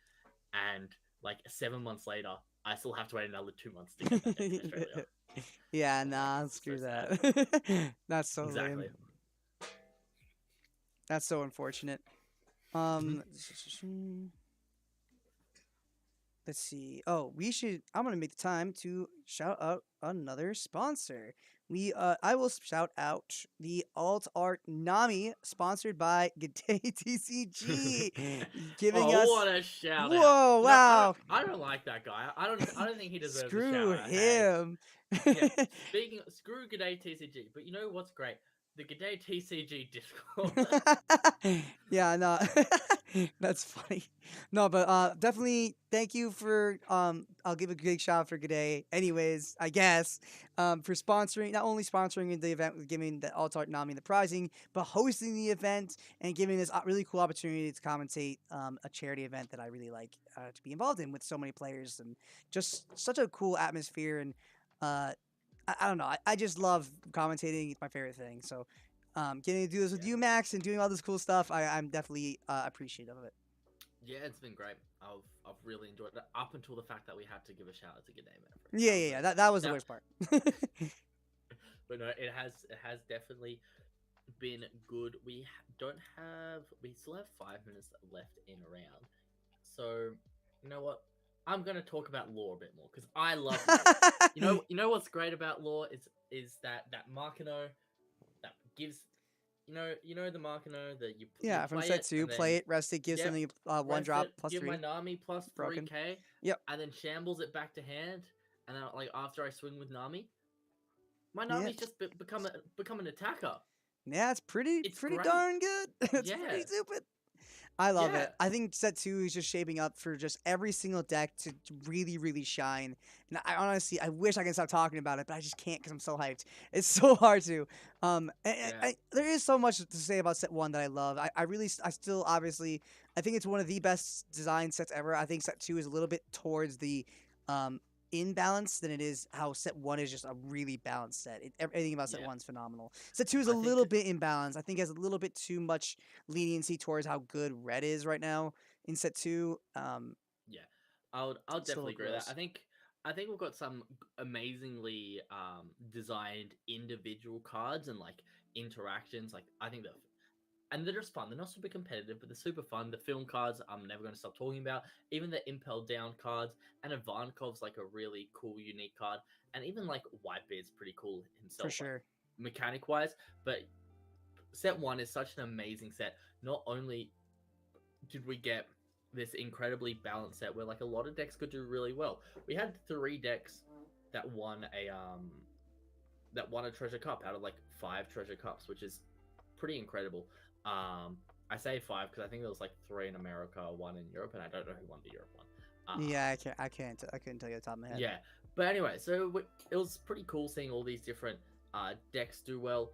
and like 7 months later, I still have to wait another 2 months to get that deck in Australia. Yeah, nah, screw that. That's so Exactly. lame. That's so unfortunate. Let's see. Oh, I'm gonna make the time to shout out another sponsor. I will shout out the Alt Art Nami, sponsored by GDayTCG, giving us. What a shout out! Whoa! Wow! I don't like that guy. I don't think he deserves Screw a shout out. him. Yeah, screw GDayTCG. But you know what's great? The GDayTCG Discord. Yeah, no, that's funny. No, but definitely thank you for I'll give a big shout out for G'day. Anyways, I guess for not only sponsoring the event with giving the Alt Art Nami the prizing, but hosting the event and giving this really cool opportunity to commentate a charity event that I really like to be involved in with so many players and just such a cool atmosphere and I don't know. I just love commentating. It's my favorite thing. So, getting to do this with you, Max, and doing all this cool stuff, I'm definitely appreciative of it. Yeah, it's been great. I've really enjoyed it up until the fact that we had to give a shout out to G'day Maverick. Yeah. That was the worst part. But no, it has definitely been good. We still have 5 minutes left in a round. So, you know what? I'm gonna talk about lore a bit more because I love lore. You know what's great about lore is that Markino that gives the Markino that you from set 2, play it, rest it, give something 1 drop plus give 3. my Nami plus Broken. 3k. Yep. And then shambles it back to hand, and then like after I swing with Nami, my Nami's just become an attacker. Yeah, it's pretty great. darn good. It's Yeah. pretty stupid. I love Yeah. it. I think set 2 is just shaping up for just every single deck to really, really shine. And I wish I could stop talking about it, but I just can't because I'm so hyped. It's so hard to. There is so much to say about set 1 that I love. I still obviously I think it's one of the best design sets ever. I think set 2 is a little bit towards the imbalance than it is how set 1 is just a really balanced set. Everything about set 1 is phenomenal. Set 2 is a little bit imbalanced. I think it has a little bit too much leniency towards how good red is right now in set 2. Yeah, I'll definitely agree with that. I think we've got some amazingly designed individual cards and like interactions. Like I think and they're just fun. They're not super competitive, but they're super fun. The film cards, I'm never going to stop talking about. Even the Impel Down cards, and Ivankov's like a really cool, unique card. And even like Whitebeard's pretty cool himself. For sure. Mechanic wise. But set 1 is such an amazing set. Not only did we get this incredibly balanced set where like a lot of decks could do really well. We had 3 decks that won a treasure cup out of like 5 treasure cups, which is pretty incredible. I say 5 because I think there was like 3 in America, 1 in Europe, and I don't know who won the Europe one. Yeah, I couldn't tell you off the top of my head. Yeah, but anyway, so it was pretty cool seeing all these different decks do well.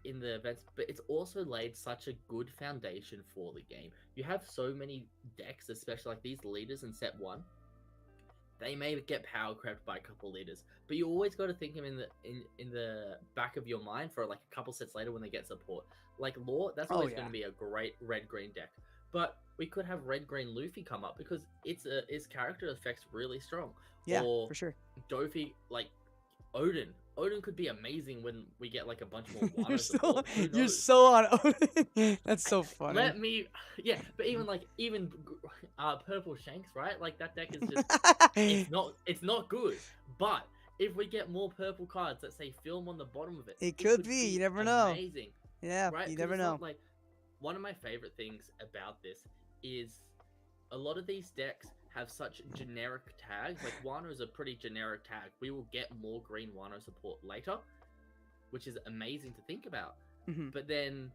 in the events, but it's also laid such a good foundation for the game. You have so many decks, especially like these leaders in set 1. They may get power crept by a couple leaders, but you always got to think them in the back of your mind for like a couple sets later when they get support. Like Law, that's always going to be a great red-green deck. But we could have red-green Luffy come up because its character effect's really strong. Yeah, or for sure. Dofi, like Odin. Odin could be amazing when we get like a bunch more Wano You're so support. Who you're knows? so on Odin. That's so funny. Let me, yeah, but even Purple Shanks, right? Like that deck is just it's not good. But if we get more purple cards that say film on the bottom of it, It could be. You never know. Amazing. Yeah, Right? you 'Cause never it's know. not like one of my favorite things about this is a lot of these decks have such generic tags. Like Wano is a pretty generic tag. We will get more green Wano support later, which is amazing to think about. But then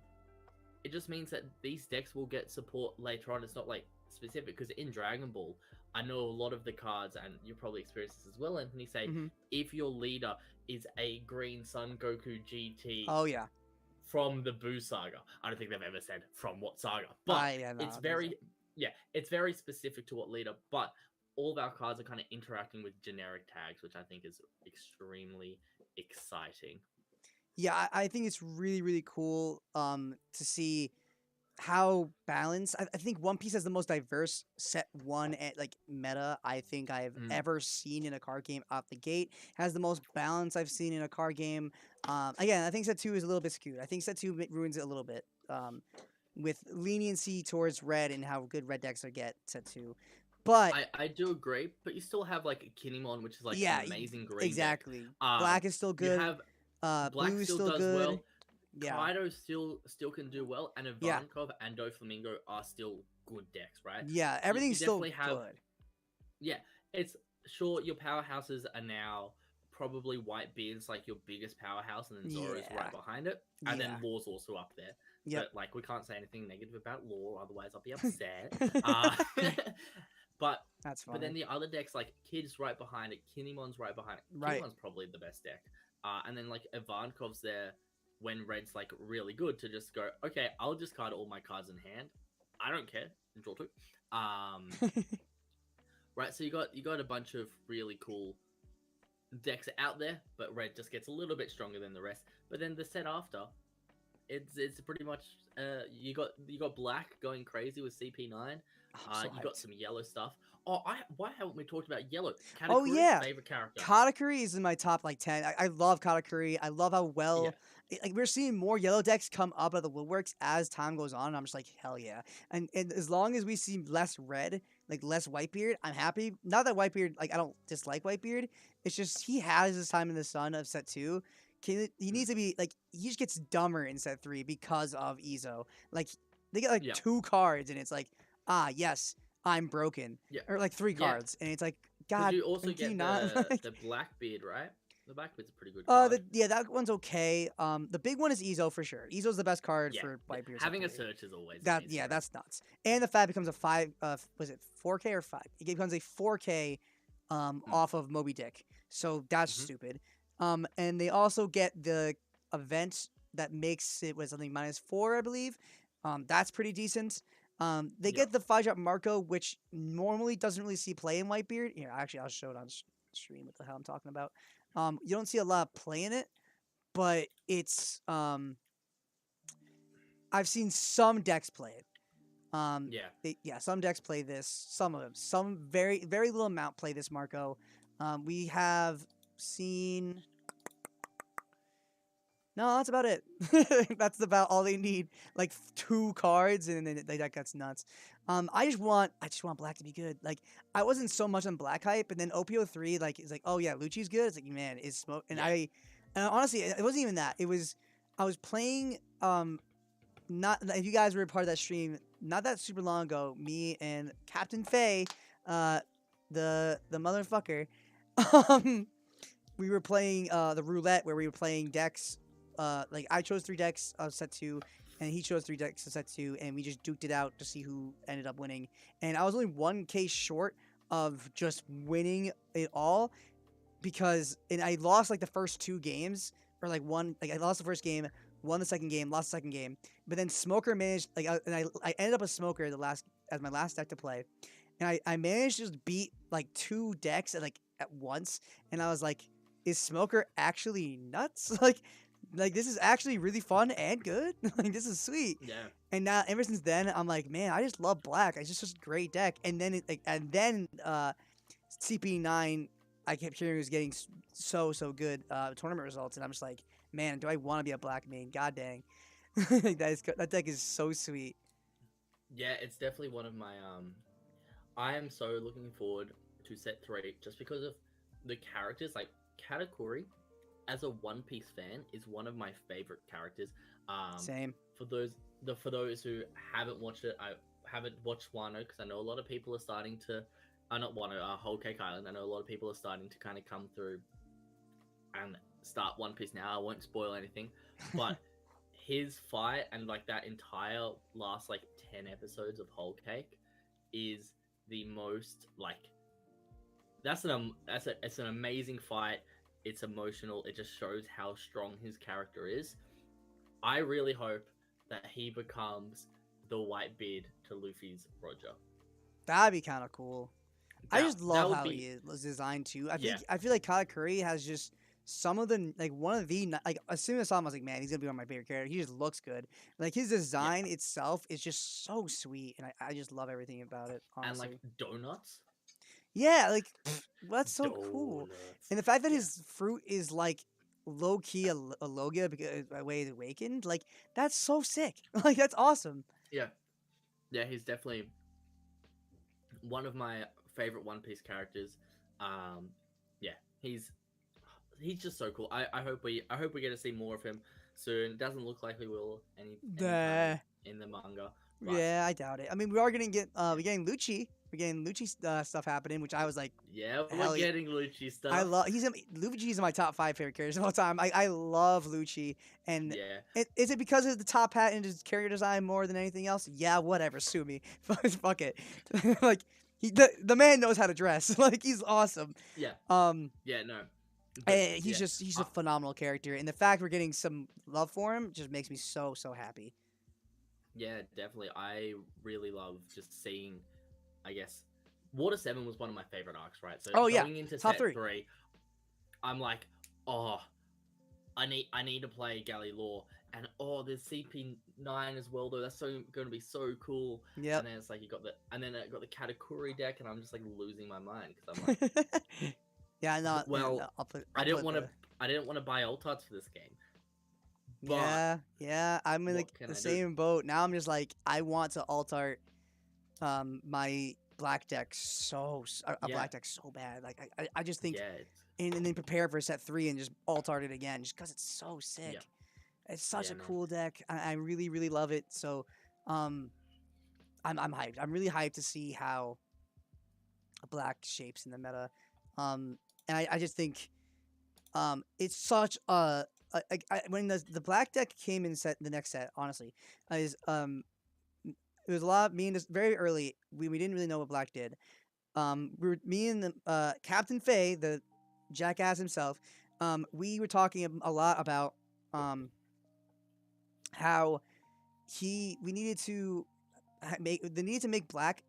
it just means that these decks will get support later on. It's not like specific, because in Dragon Ball, I know a lot of the cards, and you probably experienced this as well, Anthony, say if your leader is a green Son Goku GT Oh yeah. from the Buu saga. I don't think they've ever said from what saga, but it's very it's very specific to what leader. But all of our cards are kind of interacting with generic tags, which I think is extremely exciting. Yeah, I think it's really, really cool to see how balanced. I think One Piece has the most diverse set 1 at like meta I think I've ever seen in a card game out the gate. Has the most balance I've seen in a card game. Again, I think set 2 is a little bit skewed. I think set 2 ruins it a little bit. With leniency towards red and how good red decks are get set 2. But I do agree, but you still have like Kinemon, which is like yeah, an amazing green exactly. deck. Black is still good. You have Black Blue is still does good. well. Yeah. Kaido still can do well, and Ivankov and Doflamingo are still good decks, right? Yeah, everything's still good. Yeah, it's sure your powerhouses are now probably Whitebeard's like your biggest powerhouse, and then Zoro's right behind it, and then Law's also up there. Yeah, but like we can't say anything negative about Law, otherwise I'll be upset. But that's fine. But then the other decks, like Kid's right behind it, Kinemon's right behind it. Right. Kinemon's probably the best deck. And then like Ivankov's there when red's like really good to just go, okay, I'll discard all my cards in hand. I don't care. Draw 2. Right, so you got a bunch of really cool decks out there, but red just gets a little bit stronger than the rest. But then the set after, it's pretty much you got black going crazy with CP9. You got some yellow stuff. Oh, why haven't we talked about yellow? Katakuri's favorite character. Katakuri is in my top like 10. I love Katakuri. I love how well like we're seeing more yellow decks come up out of the woodworks as time goes on. And I'm just like, hell yeah. And as long as we see less red, like less Whitebeard, I'm happy. Not that Whitebeard, like I don't dislike Whitebeard. It's just he has his time in the sun of set 2. He needs to be like he just gets dumber in set 3 because of Izo. Like they get like 2 cards and it's like, yes, I'm broken. Yeah. Or like 3 cards. And it's like, God, you also get the Blackbeard, right? The Blackbeard's a pretty good card. That one's okay. The big one is Izo for sure. Izo's the best card for Whitebeard. Having a search is always that. amazing. Yeah, that's nuts. And the fact becomes a 5. Was it 4K or 5? It becomes a 4K off of Moby Dick. So that's stupid. And they also get the event that makes it was something -4, I believe. That's pretty decent. They get the 5-drop Marco, which normally doesn't really see play in Whitebeard. Here, actually, I'll show it on stream what the hell I'm talking about. You don't see a lot of play in it, but it's I've seen some decks play it. Some decks play this. Some of them. Some very, very little amount play this Marco. We have seen... No, that's about it. That's about all they need. Like 2 cards, and then that gets nuts. I just want black to be good. Like I wasn't so much on black hype, and then OPO3 like is like, oh yeah, Lucci's good. It's like, man, is smoke. And and honestly, it wasn't even that. It was I was playing not if you guys were a part of that stream, not that super long ago. Me and Captain Faye, the motherfucker, we were playing the roulette where we were playing decks. Like I chose 3 decks of set 2, and he chose 3 decks of set 2, and we just duked it out to see who ended up winning. And I was only 1K short of just winning it all, and I lost like the first 2 games or like I lost the first game, won the second game, lost the second game, but then Smoker managed and I ended up a Smoker as my last deck to play, and I managed to just beat like 2 decks at once, and I was like, is Smoker actually nuts? Like this is actually really fun and good. Like this is sweet. Yeah. And now ever since then, I'm like, man, I just love black. It's just such a great deck. And then CP9, I kept hearing was getting so good tournament results, and I'm just like, man, do I want to be a black main? God dang, that deck is so sweet. Yeah, it's definitely one of my I am so looking forward to set 3 just because of the characters. Like Katakuri, as a One Piece fan, is one of my favorite characters. Same. For those who haven't watched it, I haven't watched Wano because I know a lot of people are starting to, not Wano, Whole Cake Island. I know a lot of people are starting to kind of come through and start One Piece now. I won't spoil anything, but his fight and like that entire last like 10 episodes of Whole Cake is the most like it's an amazing fight. It's emotional. It just shows how strong his character is. I really hope that he becomes the white beard to Luffy's Roger. That'd be kind of cool. I just love how be... he was designed too. I feel like Katakuri has just some of the one of the as soon as I saw him, I was like, man, he's gonna be one of my favorite characters. He just looks good. Like his design itself is just so sweet, and I just love everything about it. Honestly. And like donuts. Yeah, like that's so cool. And the fact that his fruit is like low key a Logia because a way it's awakened, like that's so sick. Like that's awesome. Yeah, he's definitely one of my favorite One Piece characters. Yeah, he's just so cool. I hope we get to see more of him soon. It doesn't look like we will anytime in the manga. But... Yeah, I doubt it. I mean, we're getting Lucci. We're getting Lucci stuff happening, which I was like, yeah, we're getting Lucci stuff. I love. Lucci's in my top 5 favorite characters of all time. I love Lucci, and is it because of the top hat and his character design more than anything else? Yeah, whatever. Sue me. Fuck it. Like the man knows how to dress. Like he's awesome. Yeah. Yeah. No. He's a phenomenal character, and the fact we're getting some love for him just makes me so happy. Yeah, definitely. I really love just seeing. I guess Water 7 was one of my favorite arcs, right? So going into top set 3, I'm like, oh, I need to play Galley Law, and there's CP9 as well though. That's going to be so cool. Yeah. And then it's like I got the Katakuri deck, and I'm just like losing my mind because I'm like, yeah, no. Well, I didn't want to buy Altarts for this game. But yeah, I'm in the same boat. Now I'm just like, I want to Altart my black deck black deck so bad. Like I just think and then prepare for set 3 and just Altart it again just because it's so sick. Yeah. It's such a cool deck. I really love it. So I'm hyped. I'm really hyped to see how black shapes in the meta. And I just think it's such when the black deck came in the next set, honestly, it was a lot. Me and this very early, we didn't really know what black did. Me and the Captain Faye, the jackass himself, we were talking a lot about how we needed to make black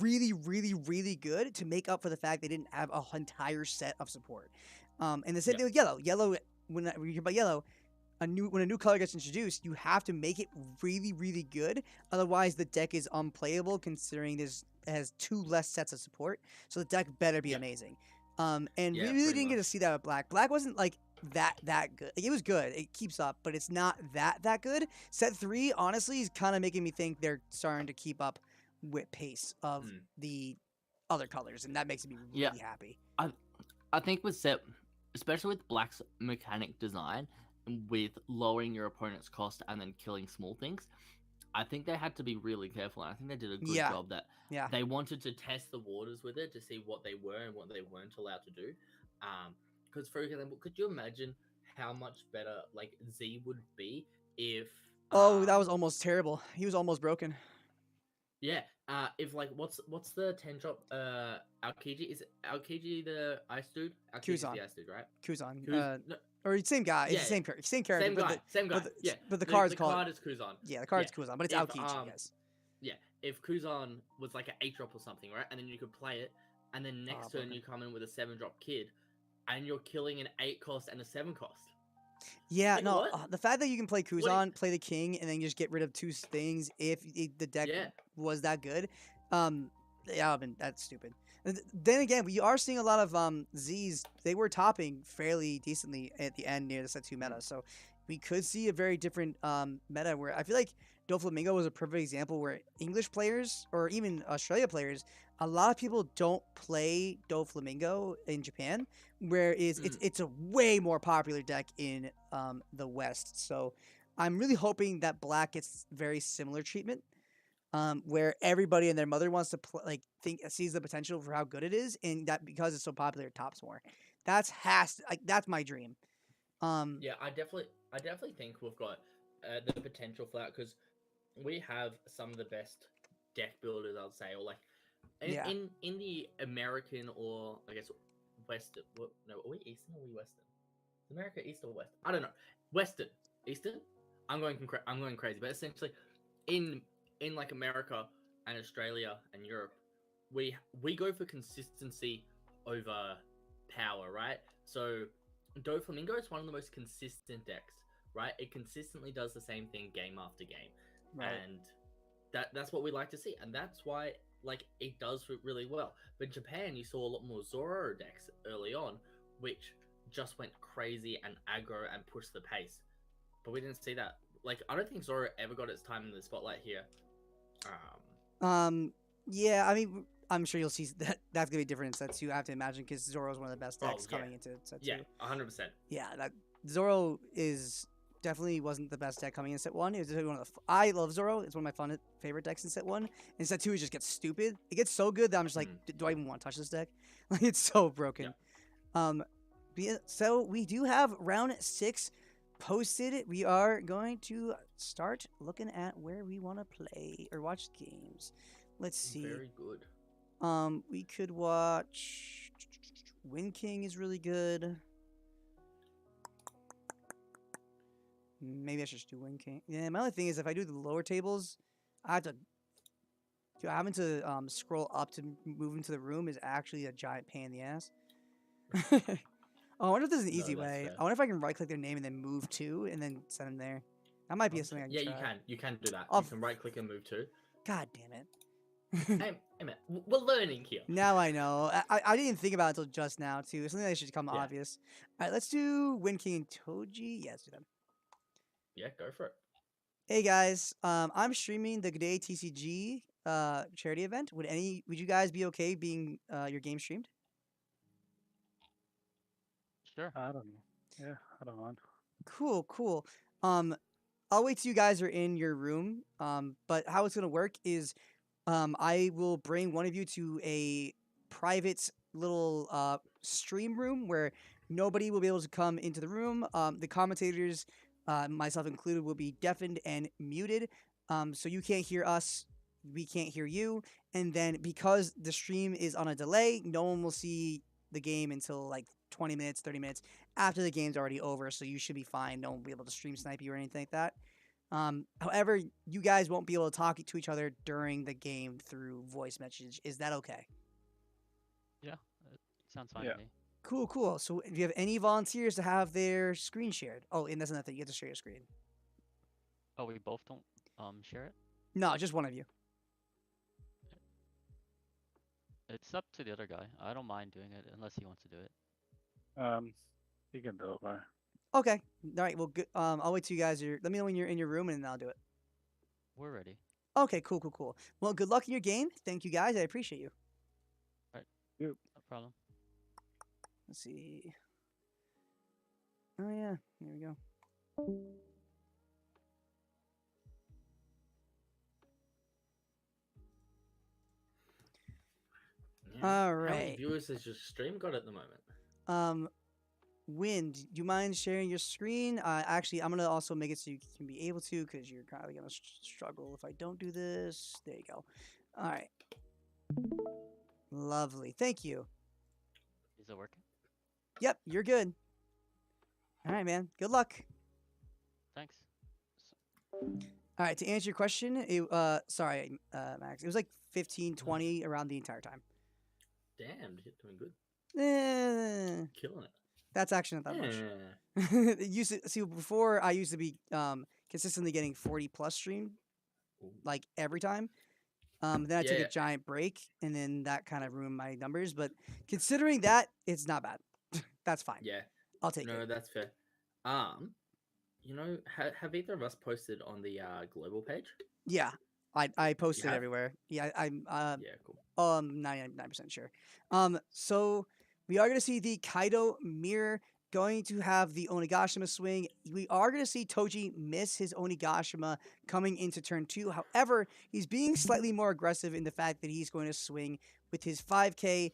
really good to make up for the fact they didn't have an entire set of support. And the same thing with yellow. Yellow, when we hear about yellow, when a new color gets introduced, you have to make it really good. Otherwise, the deck is unplayable, considering it has 2 less sets of support. So the deck better be amazing. And we really didn't get to see that with black. Black wasn't like that good. Like, it was good. It keeps up, but it's not that good. Set 3, honestly, is kind of making me think they're starting to keep up with pace of the other colors, and that makes me really happy. I think with set, especially with black's mechanic design, with lowering your opponent's cost and then killing small things, I think they had to be really careful, and I think they did a good job that they wanted to test the waters with it to see what they were and what they weren't allowed to do. Because for example, could you imagine how much better like Z would be if that was almost terrible. He was almost broken. Yeah. If like what's the 10 drop Aokiji? Is Aokiji the ice dude? Aokiji's Kuzan. the ice dude, right? Kuzan. Or same guy. It's Yeah, the same character. Same but guy, the, same guy. but the, Yeah, but the card's the called. card is Kuzan. Yeah, the card's Yeah. Kuzan, but it's If, Aokichi, yes. Yeah, if Kuzan was like an 8-drop or something, right, and then you could play it, and then next turn okay. you come in with a 7-drop kid, and you're killing an 8 cost and a 7 cost. Yeah, Like, no, what? the fact that you can play do you- Kuzan, play the king, and then just get rid of 2 things if the deck Yeah. was that good, yeah, I mean, that's stupid. Then again, we are seeing a lot of Z's. They were topping fairly decently at the end near the set 2 meta, so we could see a very different meta where I feel like Doflamingo was a perfect example where English players or even Australia players, a lot of people don't play Doflamingo in Japan, whereas it's a way more popular deck in the West. So I'm really hoping that Black gets very similar treatment, where everybody and their mother wants to sees the potential for how good it is, and that because it's so popular, it tops more. That's my dream. Yeah, I definitely think we've got the potential for that because we have some of the best deck builders, I'd say, or like in the American or I guess Western. No, are we Eastern or are we Western? Is America East or West? I don't know. Western, Eastern. I'm going crazy, but essentially, in like America and Australia and Europe, we go for consistency over power, right? So Doflamingo is one of the most consistent decks, right? It consistently does the same thing game after game, and that's what we like to see, and that's why like it does really well. But in Japan, you saw a lot more Zoro decks early on, which just went crazy and aggro and pushed the pace. But we didn't see that. Like I don't think Zoro ever got its time in the spotlight here. Yeah, I mean, I'm sure you'll see that's gonna be different in set 2. I have to imagine because Zoro is one of the best decks coming into set 2. Yeah, 100%. Yeah, that Zoro is definitely wasn't the best deck coming in set 1. It was definitely one of the. I love Zoro. It's one of my favorite decks in set 1. In set 2, it just gets stupid. It gets so good that I'm just like, do I even want to touch this deck? Like it's so broken. Yeah. So we do have round 6 posted. We are going to start looking at where we want to play or watch games. Let's see. Very good. We could watch Wind King is really good. Maybe I should just do Wind King. Yeah, my only thing is if I do the lower tables, I have to. Having to scroll up to move into the room is actually a giant pain in the ass. Oh, I wonder if there's an easy way. Fair. I wonder if I can right click their name and then move to and then send them there. That might be something I can try. You can do that. I'll You can right click and move to. God damn it. Hey man, we're learning here. Now I know. I didn't think about it until just now too. It's something that should come obvious. All right, let's do Wind King and Toji. Yeah, let's do them. Yeah, go for it. Hey guys, I'm streaming the GDayTCG charity event. Would you guys be okay being your game streamed? Sure. I don't know. Yeah, I don't mind. Cool. I'll wait till you guys are in your room. But how it's gonna work is, I will bring one of you to a private little stream room where nobody will be able to come into the room. The commentators, myself included, will be deafened and muted. So you can't hear us, we can't hear you. And then because the stream is on a delay, no one will see the game until like 20 minutes, 30 minutes after the game's already over. So you should be fine. No one will be able to stream snipe you or anything like that. However, you guys won't be able to talk to each other during the game through voice message. Is that okay? Yeah, it sounds fine to me. Cool. So if you have any volunteers to have their screen shared. Oh, and that's another thing. You have to share your screen. Oh, we both don't share it? No, just one of you. It's up to the other guy. I don't mind doing it unless he wants to do it. You can do it, man. Okay. All right. Well, good. I'll wait till you guys are. Let me know when you're in your room, and then I'll do it. We're ready. Okay. Cool. Well, good luck in your game. Thank you, guys. I appreciate you. All right. No problem. Let's see. Oh yeah. Here we go. Yeah. All How many right. viewers has your stream got at the moment? Wind, do you mind sharing your screen? Actually, I'm gonna also make it so you can be able to, because you're probably gonna struggle if I don't do this. There you go. All right. Lovely. Thank you. Is it working? Yep, you're good. All right, man. Good luck. Thanks. All right, to answer your question, sorry, Max, it was like 15, 20 around the entire time. Damn, you're doing good. Killing it. That's actually not that much. Yeah. It used to, see, before I used to be consistently getting 40 plus stream, like every time. Then I took Yeah. a giant break, and then that kind of ruined my numbers. But considering that, it's not bad. That's fine. Yeah. I'll take No, it. that's fair. You know, have either of us posted on the global page? Yeah, I posted have? everywhere. Yeah, I'm Yeah, cool. 99% sure. So we are gonna see the Kaido mirror going to have the Onigashima swing. We are gonna see Toji miss his Onigashima coming into turn 2. However, he's being slightly more aggressive in the fact that he's going to swing with his 5K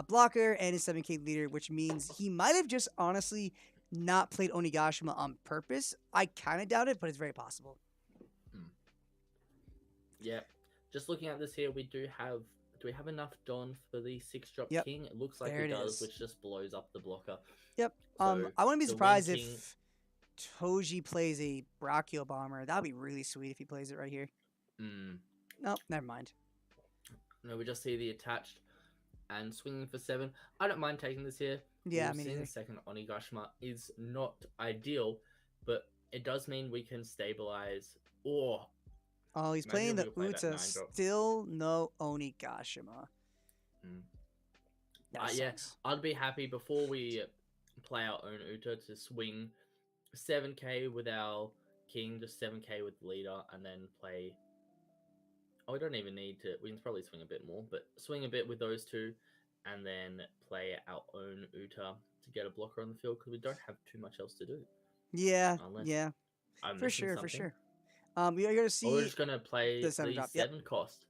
blocker and his 7K leader, which means he might have just honestly not played Onigashima on purpose. I kind of doubt it, but it's very possible. Yeah. Just looking at this here, we do we have enough Don for the 6-drop Yep. king? It looks like There it it does, is. which just blows up the blocker. Yep. So I wouldn't be the surprised Wind King- if Toji plays a Brachio Bomber. That would be really sweet if he plays it right here. Nope, never mind. No, we just see the attached and swinging for 7. I don't mind taking this here. Yeah, We've me seen neither. the second Onigashima is not ideal, but it does mean we can stabilize. Or Oh, he's imagine playing if the we could play that Uta. 9-drop. Still no Onigashima. That Yeah, sucks. I'd be happy before we play our own Uta to swing 7k with our king, just 7k with the leader, and then play. Oh, we don't even need to. We can probably swing a bit more, but swing a bit with those two, and then play our own Uta to get a blocker on the field because we don't have too much else to do. Yeah, Unless yeah. I'm For missing sure, for something. sure. We are gonna Or we're see just gonna play the 7 drop. Yep. 7 cost.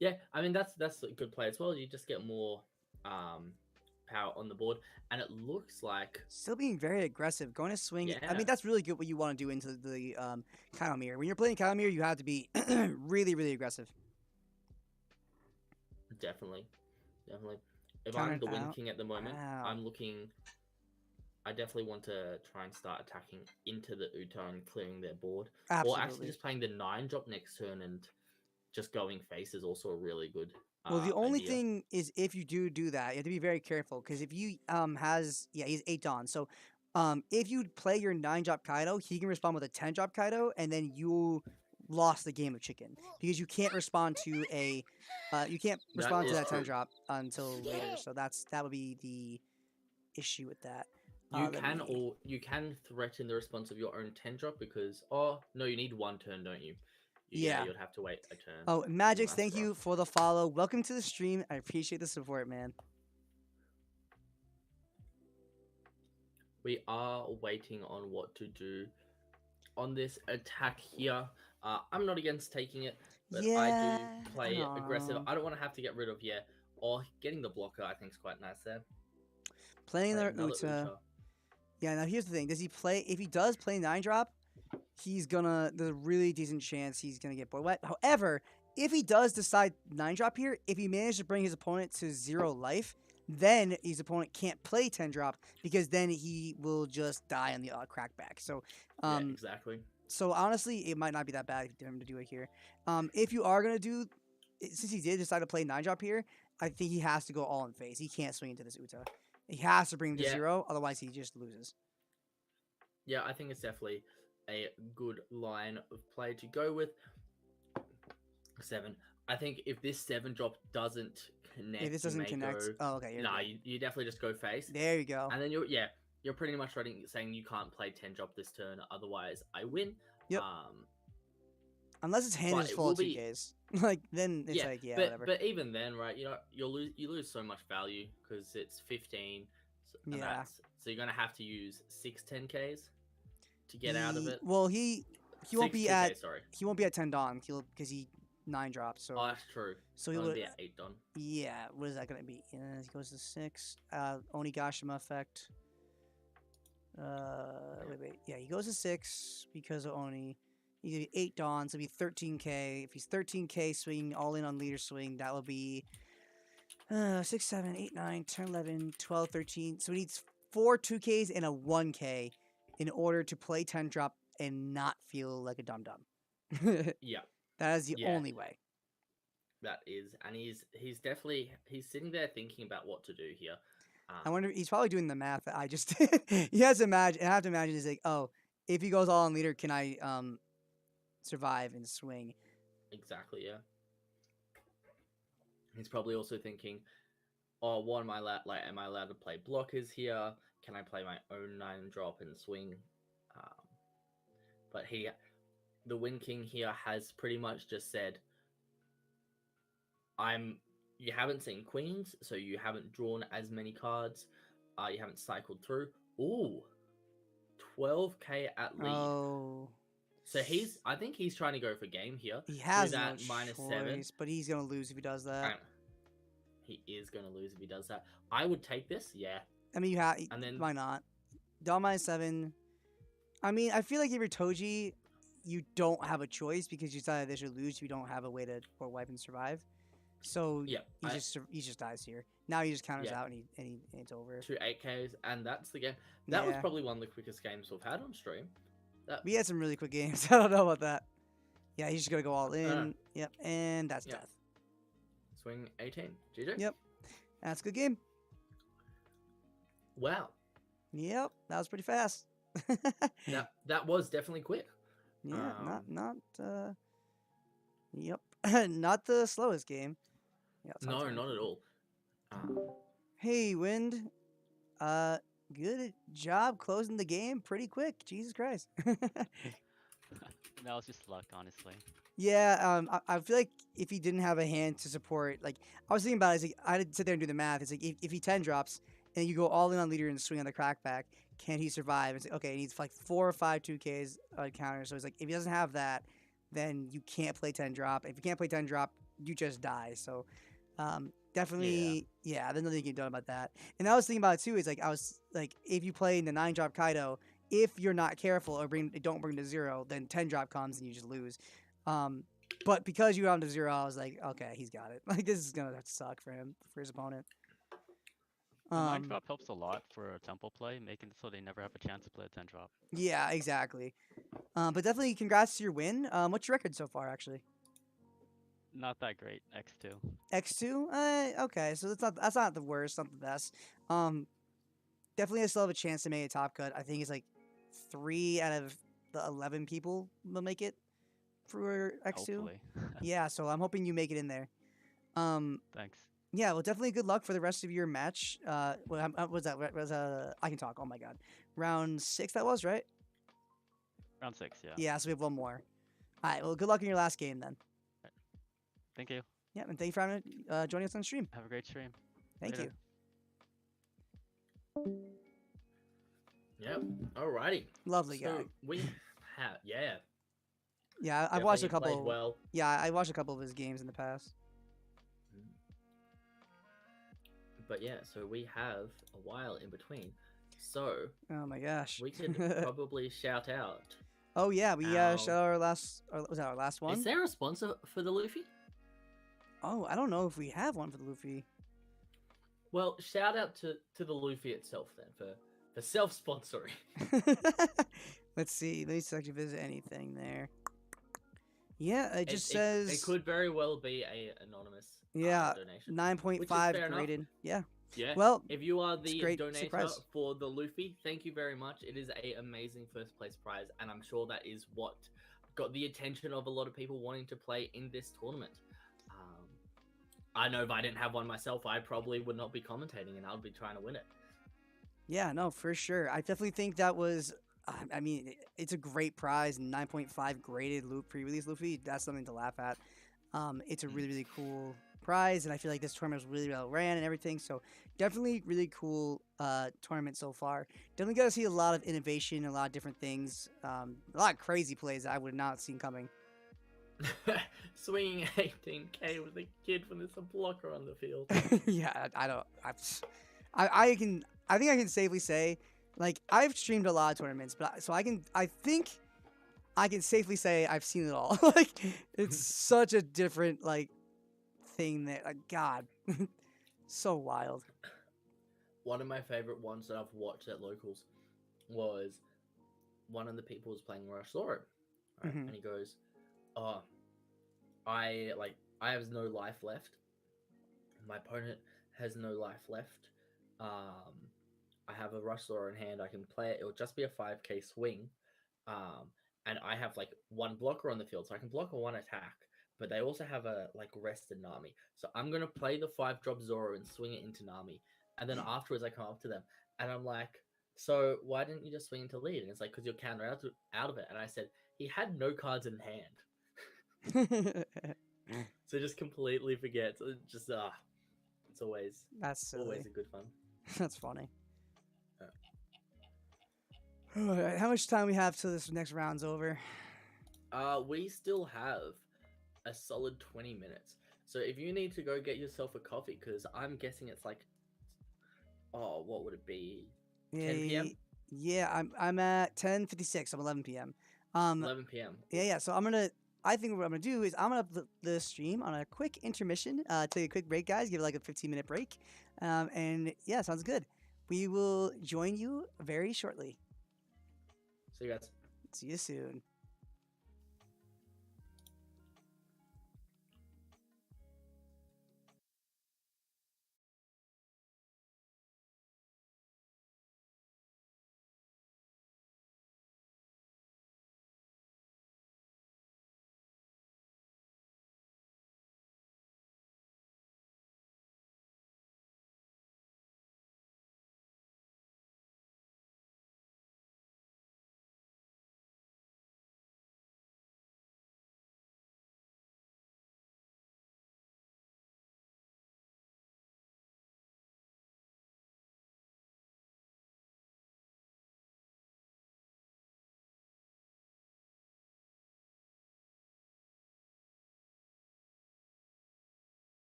Yeah, I mean that's a good play as well. You just get more power on the board, and it looks like Still being very aggressive, going to swing. I Yeah. mean, that's really good. What you want to do into the Kyle mirror. When you're playing Kyle mirror, you have to be really, really aggressive. definitely. If Counter I'm the Wind out. King at the moment, Wow. I'm looking. I definitely want to try and start attacking into the Uta and clearing their board, or Absolutely. actually just playing the 9-drop next turn and just going face is also a really good. Well, the only idea. thing is if you do that, you have to be very careful because if you he's 8 Dawn. So if you play your 9-drop Kaido, he can respond with a 10-drop Kaido, and then you lost the game of chicken because you can't respond to a respond to is that true. 10-drop until later. So that would be the issue with that. You Let can me- you can threaten the response of your own 10-drop because no, you need 1 turn, don't you? Yeah. You'd have to wait a turn. Oh, Magix, that's thank you rough. for the follow. Welcome to the stream. I appreciate the support, man. We are waiting on what to do on this attack here. I'm not against taking it, but I Yeah, do play I aggressive. know. I don't want to have to get rid of or getting the blocker. I think is quite nice there. Playing Play their another Uta. Yeah, now here's the thing. Does he play? If he does play 9-drop, there's a really decent chance he's gonna get board wet. However, if he does decide 9-drop here, if he manages to bring his opponent to 0 life, then his opponent can't play 10-drop because then he will just die on the crackback. So, Yeah, exactly. so honestly, it might not be that bad for him to do it here. If you are gonna do, since he did decide to play 9-drop here, I think he has to go all in phase. He can't swing into this Uta. He has to bring him to Yeah. 0, otherwise he just loses. Yeah, I think it's definitely a good line of play to go with. 7. I think if this 7-drop doesn't connect, If this you doesn't may connect, go- oh, okay. You're Nah, good. you definitely just go face. There you go. And then you're pretty much saying you can't play 10-drop this turn, otherwise I win. Yep. Unless his hand but is it full will of be- 2Ks. Like, then it's like, yeah, but, whatever. But even then, right, you lose so much value because it's 15. And Yeah. so you're gonna have to use 6 10Ks to get out of it. Well, he won't 6 be 2Ks, at sorry. he won't be at 10 Dawn because he 9-drops. So Oh, that's true. So He'll he'll be at 8 done. Yeah, what is that gonna be? He goes to 6. Onigashima effect. Wait. Yeah, he goes to 6 because of Oni. He's gonna be 8 Dawns. It'll be 13K. If he's 13K swinging all in on leader swing, that will be 6, 7, 8, 9, 10, 11, 12, 13. So he needs 4 2Ks and a 1K in order to play 10 drop and not feel like a dum dum. Yeah. That is the Yeah. only way. That is, and he's definitely sitting there thinking about what to do here. I wonder, he's probably doing the math that I just did. He has to imagine, I have to imagine, he's like, oh, if he goes all on leader, can I survive and swing? Exactly, yeah. He's probably also thinking, oh, what am I allowed? Like, am I allowed to play blockers here? Can I play my own 9 drop and swing? But the Wind King here has pretty much just said, you haven't seen queens, so you haven't drawn as many cards. You haven't cycled through. Ooh, 12k at lead. Oh. So I think he's trying to go for game here. He has do no that minus choice, 7. but he's going to lose if he does that. He is going to lose if he does that. I would take this, yeah. I mean, And then why not? Down minus 7. I mean, I feel like if you're Toji, you don't have a choice because you decided they should lose. You don't have a way to wipe and survive. So yeah, he just dies here. Now he just counters Yeah. out and it's over. 2 8Ks, and that's the game. That was Yeah. probably one of the quickest games we've had on stream. We had some really quick games. I don't know about that. Yeah, he's just gonna go all in. Yep, and that's death. Swing 18. GG. Yep, that's a good game. Wow. Yep, that was pretty fast. that was definitely quick. Yeah, yep, not the slowest game. Yeah, No, not at all. Hey, Wind. Good job closing the game pretty quick. Jesus Christ. That was just luck, honestly. Yeah, I feel like if he didn't have a hand to support, like, I was thinking about it, it's like, I had to sit there and do the math. It's like, if he 10 drops, and you go all in on leader and swing on the crackback, can he survive? It's like, okay, he needs like 4 or 5 2Ks counter. So it's like, if he doesn't have that, then you can't play 10 drop. If you can't play 10 drop, you just die. So definitely, yeah, there's nothing you can do about that. And I was thinking about it too, is like, I was like, if you play in the 9 drop Kaido, if you're not careful or don't bring to 0, then 10 drop comes and you just lose. But because you got him to 0, I was like, okay, he's got it. Like, this is gonna suck for him, for his opponent. The 9 drop helps a lot for a temple play, making it so they never have a chance to play a 10 drop. Yeah, exactly. But definitely congrats to your win. What's your record so far, actually? Not that great. X2. X2? Okay, so that's not the worst, not the best. Definitely I still have a chance to make a top cut. I think it's like 3 out of the 11 people will make it for X2. Hopefully. Yeah, so I'm hoping you make it in there. Thanks. Yeah, well, definitely good luck for the rest of your match. What was that? I can talk. Oh my god, round 6 that was, right? Round 6, yeah. Yeah, so we have one more. All right, well, good luck in your last game then. Thank you. Yeah, and thank you for joining us on stream. Have a great stream. Thank Later. you. Yep. Alrighty. Lovely So guy. we have, yeah. Yeah, I've watched a Definitely couple. played well. Yeah, I watched a couple of his games in the past. But yeah, so we have a while in between. So Oh my gosh. we could probably shout out. Oh yeah, we Our- shot our last. Was that our last one? Is there a sponsor for the Luffy? Oh, I don't know if we have one for the Luffy. Well, shout out to the Luffy itself then for self-sponsoring. Let's see. Let me see if there's anything there. Yeah, it just It says. could very well be a anonymous Yeah, donation. 9.5 fair enough. graded. Yeah. Yeah. Well, if you are it's the great donator surprise. for the Luffy, thank you very much. It is a amazing first place prize, and I'm sure that is what got the attention of a lot of people wanting to play in this tournament. I know if I didn't have one myself, I probably would not be commentating, and I would be trying to win it. Yeah, no, for sure. I definitely think that was. I mean, it's a great prize. 9.5 graded pre-release Luffy. That's something to laugh at. It's a really, really cool prize, and I feel like this tournament was really well ran and everything. So definitely really cool tournament so far. Definitely got to see a lot of innovation, a lot of different things, a lot of crazy plays that I would not have seen coming. Swinging 18k with a kid when there's a blocker on the field. Yeah, I think I can safely say, like, I've streamed a lot of tournaments, but I think I can safely say I've seen it all. Like, it's such a different thing that, God, so wild. One of my favorite ones that I've watched at locals was one of the people was playing Rush Zoro, right? Mhm. And he goes, "Oh, I have no life left. My opponent has no life left. I have a Rush Zoro in hand. I can play it. It'll just be a 5k swing. And I have like one blocker on the field, so I can block a one attack. But they also have a like rested Nami. So I'm gonna play the 5-drop Zoro and swing it into Nami. And then afterwards I come up to them and I'm like, so why didn't you just swing into lead? And it's like, because you're counter out of it. And I said, he had no cards in hand. So just completely forgets. Just it's always That's always silly. a good fun. That's funny. All right, how much time we have till this next round's over? We still have a solid 20 minutes. So if you need to go get yourself a coffee, because I'm guessing it's like, oh, what would it be? 10 p.m. Yeah, I'm at 10:56. I'm 11 p.m. 11 p.m. Yeah. So I think what I'm gonna do is I'm gonna put the stream on a quick intermission. Take a quick break, guys. Give it like a 15-minute break. And yeah, sounds good. We will join you very shortly. See you guys. See you soon.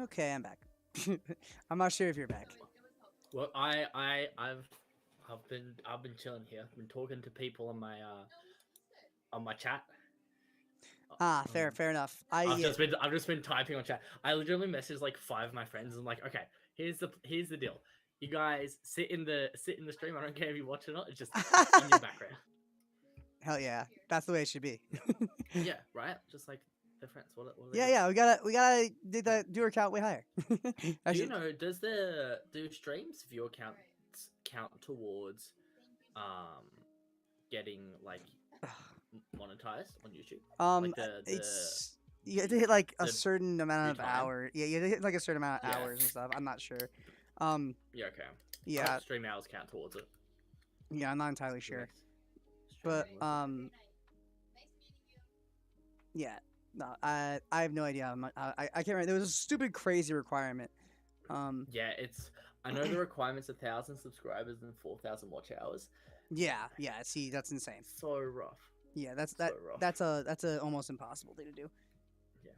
Okay, I'm back. I'm not sure if you're back. Well, I've been chilling here. I've been talking to people on my chat. Ah, fair enough. I've just been typing on chat. I literally messaged like 5 of my friends and like, okay, here's the deal. You guys sit in the stream. I don't care if you watch it or not. It's just in your background. Hell yeah, that's the way it should be. Yeah, right. Just like the friends. What are they Yeah, doing? yeah. We gotta do our count way higher. Do you know? Do streams viewer counts count towards getting like monetized on YouTube? Like it's you have to hit like a the certain amount of time? hours. Yeah, you have to hit like a certain amount of Yeah. hours and stuff. I'm not sure. Yeah, okay. Yeah. Stream hours count towards it. Yeah, I'm not entirely sure. Stream But hours. yeah. No, I have no idea. I can't remember. There was a stupid crazy requirement. Yeah, I know the requirement's 1,000 subscribers and 4,000 watch hours. Yeah. See, that's insane. So rough. Yeah, that's rough. that's a almost impossible thing to do. Yeah.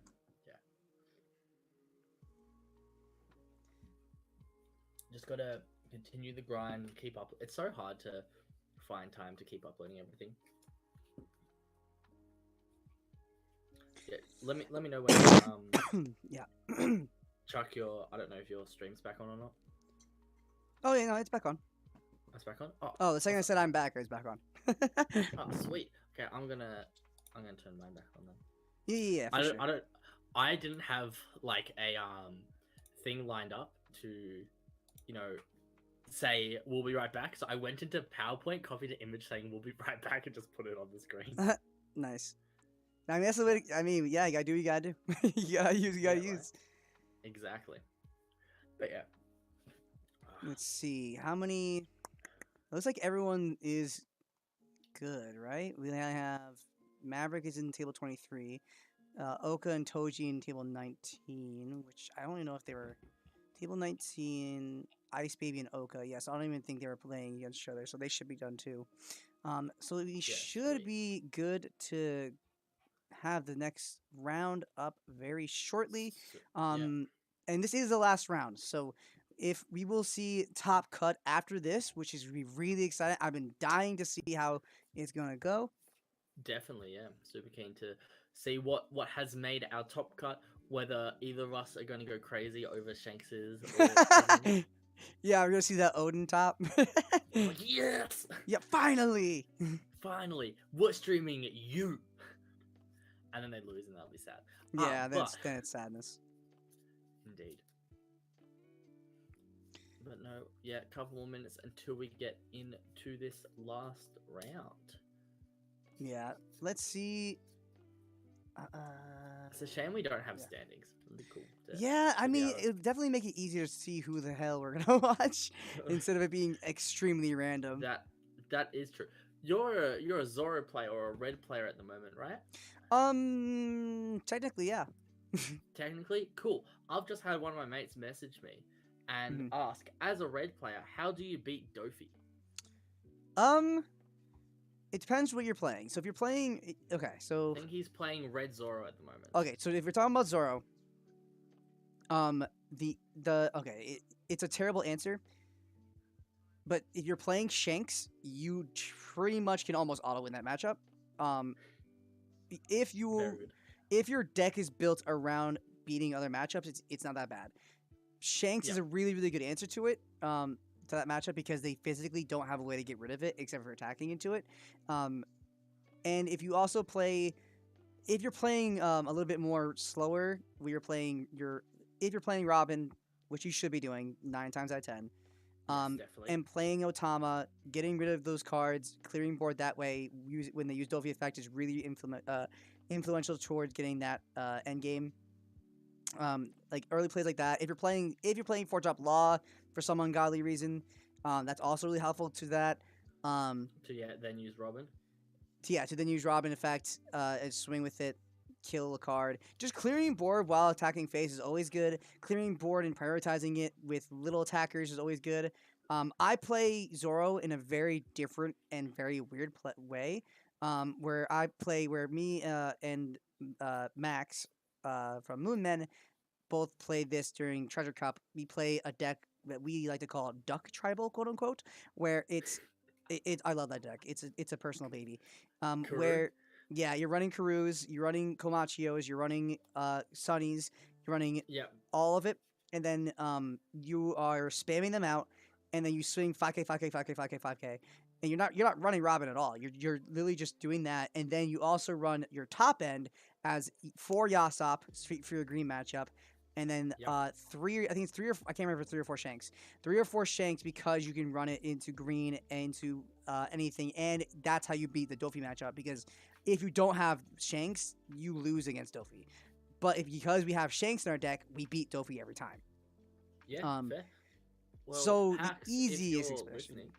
Just gotta continue the grind, keep up. It's so hard to find time to keep uploading everything. Yeah, let me know when yeah. Chuck, I don't know if your stream's back on or not. Oh yeah, no, it's back on. It's back on. Oh, the second I said I'm back, it's back on. Oh, sweet. Okay, I'm gonna turn mine back on then. Yeah, for sure. I didn't have like a thing lined up to, say we'll be right back. So I went into PowerPoint, copied an image saying we'll be right back, and just put it on the screen. Nice. I mean, that's the way. Yeah, you gotta do what you gotta do. You gotta use. Right. Exactly. But yeah. Let's see how many. Looks like everyone is good, right? We have Maverick is in table 23, Oka and Toji in table 19, which I don't even know if they were table 19. Ice Baby and Oka, yes, I don't even think they were playing against each other, so they should be done too. So we should be good to have the next round up very shortly. And this is the last round, so if we will see top cut after this, which is really exciting. I've been dying to see how it's gonna go. Definitely, yeah. Super keen to see what has made our top cut. Whether either of us are going to go crazy over Shanks's. Or yeah, we're gonna see that Odin top. Like, yes. Yeah, finally. Finally, we're streaming you. And then they lose, and that'll be sad. Yeah, then it's sadness. Indeed. But no, yeah, a couple more minutes until we get into this last round. Yeah, let's see. It's a shame we don't have standings. It'd be cool. I mean, it would definitely make it easier to see who the hell we're gonna watch instead of it being extremely random. That is true. You're a Zoro player or a Red player at the moment, right? Technically, yeah. Technically, cool. I've just had one of my mates message me and ask, as a Red player, how do you beat Dofi? It depends what you're playing. So if you're playing, okay, so I think he's playing Red Zoro at the moment. Okay, so if you're talking about Zoro, it's a terrible answer. But if you're playing Shanks, you pretty much can almost auto win that matchup. If your deck is built around beating other matchups, it's not that bad. Shanks is a really, really good answer to it. To that matchup because they physically don't have a way to get rid of it except for attacking into it. And if you also if you're playing a little bit more slower, if you're playing Robin, which you should be doing 9 times out of 10, and playing Otama, getting rid of those cards, clearing board that way, when they use Dofi effect is really influential towards getting that end game. Like early plays like that. If you're playing 4-drop Law for some ungodly reason, that's also really helpful to that. Then use Robin. To then use Robin effect and swing with it, kill a card. Just clearing board while attacking face is always good. Clearing board and prioritizing it with little attackers is always good. I play Zoro in a very different and very weird way, where me and Max from Moonmen both played this during Treasure Cup. We play a deck that we like to call Duck Tribal, quote unquote, where I love that deck. It's a personal baby. Karoo? Where you're running Karus, you're running Komachios, you're running Sunnies, you're running Yep. all of it, and then you are spamming them out, and then you swing 5k, 5k, 5k, 5k, 5k, and you're not running Robin at all. You're literally just doing that, and then you also run your top end as 4 Yasop for your green matchup, and then three. I think it's 3 or I can't remember 3 or 4 Shanks. 3 or 4 Shanks because you can run it into green and into anything, and that's how you beat the Dofi matchup. Because if you don't have Shanks, you lose against Dofi. But because we have Shanks in our deck, we beat Dofi every time. Yeah, fair. Well, So Pax, the if easiest you're expression. listening-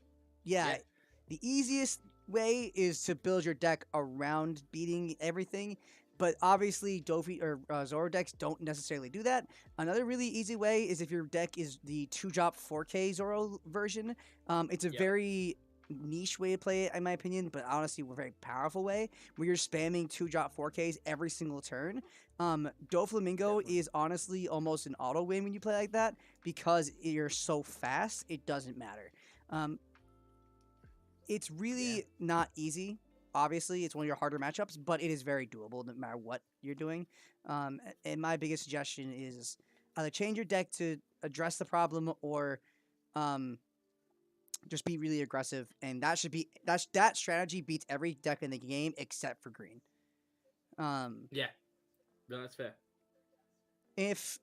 Yeah, the easiest way is to build your deck around beating everything. But obviously, Dofi or Zoro decks don't necessarily do that. Another really easy way is if your deck is the 2-drop 4K Zoro version. It's a very niche way to play it, in my opinion, but honestly, a very powerful way where you're spamming 2-drop 4Ks every single turn. Doflamingo is honestly almost an auto win when you play like that because you're so fast, it doesn't matter. It's really not easy. Obviously, it's one of your harder matchups, but it is very doable no matter what you're doing. And my biggest suggestion is either change your deck to address the problem or just be really aggressive. And that strategy beats every deck in the game except for green. Yeah, no, that's fair. That's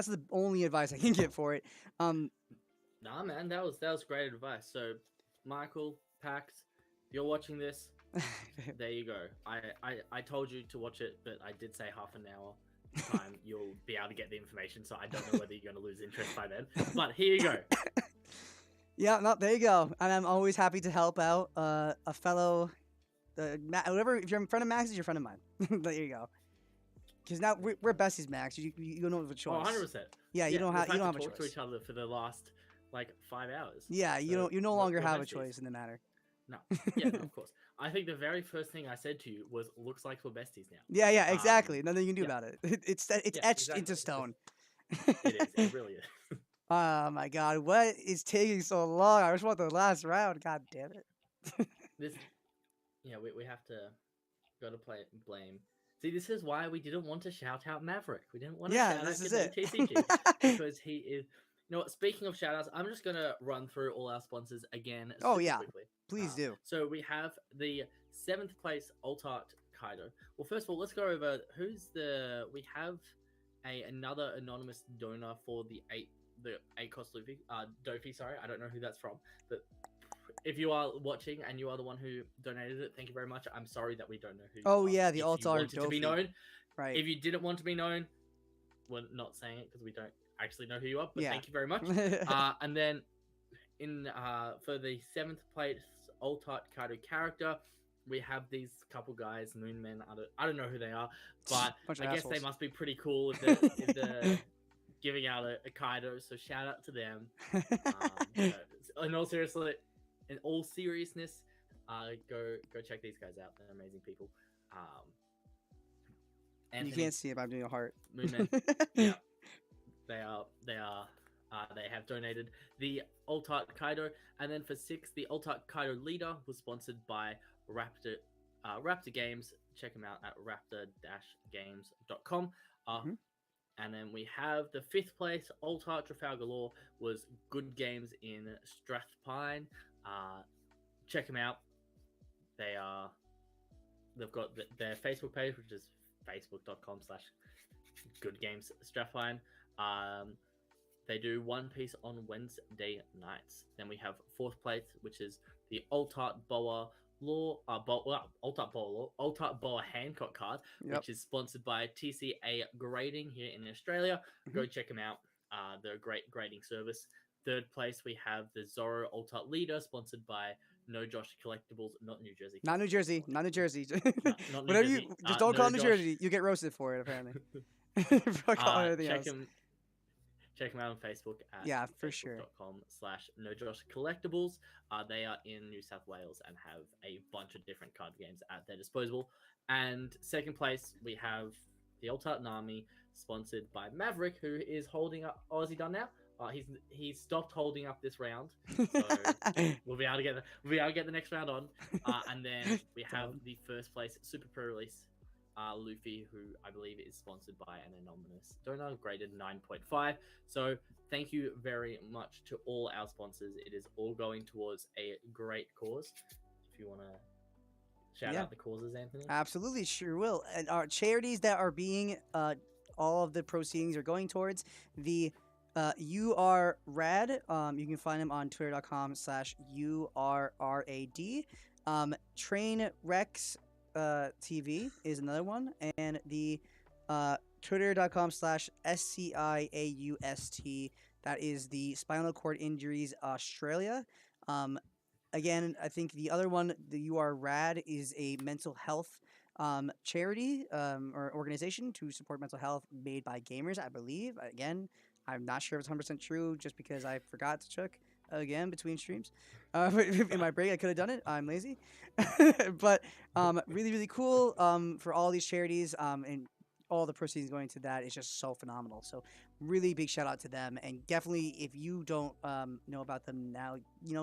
the only advice I can give for it. Nah, man, that was great advice. So, Michael, Pax, you're watching this. There you go. I told you to watch it, but I did say half an hour time you'll be able to get the information. So I don't know whether you're going to lose interest by then. But here you go. Yeah, no, there you go. And I'm always happy to help out a fellow, whatever. If you're in front of Max, you're a friend of mine. There you go. Because now we're besties, Max. You don't have a choice. Oh, 100%. Yeah, you don't have a talk choice. to each other for the last like 5 hours. Yeah, So you no we're- longer we're have a besties. choice in the matter. No, yeah, no, of course. I think the very first thing I said to you was, "Looks like we're besties now." Yeah, exactly. Nothing you can do about it. It's Yeah, etched exactly. into stone. It is. It really is. Oh my god, what is taking so long? I just want the last round. God damn it. This, we have to go to blame. See, this is why we didn't want to shout out Maverick. We didn't want to shout out this is it. GDayTCG because he is. You know what? Speaking of shout outs, I'm just gonna run through all our sponsors again. Oh, super yeah. quickly. Please do. So we have the 7th place Altart Kaido. Well, first of all, let's go over we have another anonymous donor for the 8 cost Luffy. Dofi, sorry, I don't know who that's from, but if you are watching and you are the one who donated it, thank you very much. I'm sorry that we don't know who you Oh are. yeah, the If you Altart wanted to be Dofi. known. Right. If you didn't want to be known, we're not saying it because we don't actually know who you are, but Yeah. thank you very much. And then for the 7th place Altart Kaido character, we have these couple guys, Moonmen. I don't know who they are, but Bunch of I guess they assholes. must be pretty cool if they're giving out a Kaido. So shout out to them. In all seriousness, go check these guys out. They're amazing people. You Anthony, can't see it, but I'm doing a heart. Moonmen. Yeah, they have donated the Altart Kaido, and then for 6, the Altart Kaido leader was sponsored by Raptor Games. Check them out at raptor-games.com. And then we have the 5th place Altart Trafalgar Law was Good Games in Strathpine. Check them out. They've got their Facebook page, which is facebook.com/goodgamesstrathpine. They do One Piece on Wednesday nights. Then we have 4th place, which is the Altart Boa Hancock card, which is sponsored by TCA Grading here in Australia. Go check them out. They're a great grading service. 3rd place, we have the Zoro Altart Leader, sponsored by No Josh Collectibles, not New Jersey. Not New Jersey. Not New Jersey. Not New Whatever Jersey. you just don't call No New Josh. Jersey. You get roasted for it apparently. For calling everything else. Check them out on Facebook at for sure. facebook.com/NoJoshCollectibles. They are in New South Wales and have a bunch of different card games at their disposal. And 2nd place, we have the Ultimate Nami, sponsored by Maverick, who is holding up. Oh, is he done now? He's stopped holding up this round, so we'll be able to get the next round on. And then we have the first place Super Pro release, Luffy, who I believe is sponsored by an anonymous donor, graded 9.5. So thank you very much to all our sponsors. It is all going towards a great cause. If you want to shout out the causes, Anthony. Absolutely, sure will. And our charities that are being, all of the proceedings are going towards the You Are Rad. You can find them on twitter.com/URRAD. Train Rex TV is another one, and the twitter.com/SCIAUST. That is the Spinal Cord Injuries Australia. Again, I think the other one, the You Are Rad, is a mental health charity or organization to support mental health made by gamers, I believe. Again, I'm not sure if it's 100% true just because I forgot to check again between streams. In my break, I could have done it. I'm lazy. But really, really cool for all these charities, and all the proceeds going to that is just so phenomenal. So really big shout out to them. And definitely, if you don't know about them now,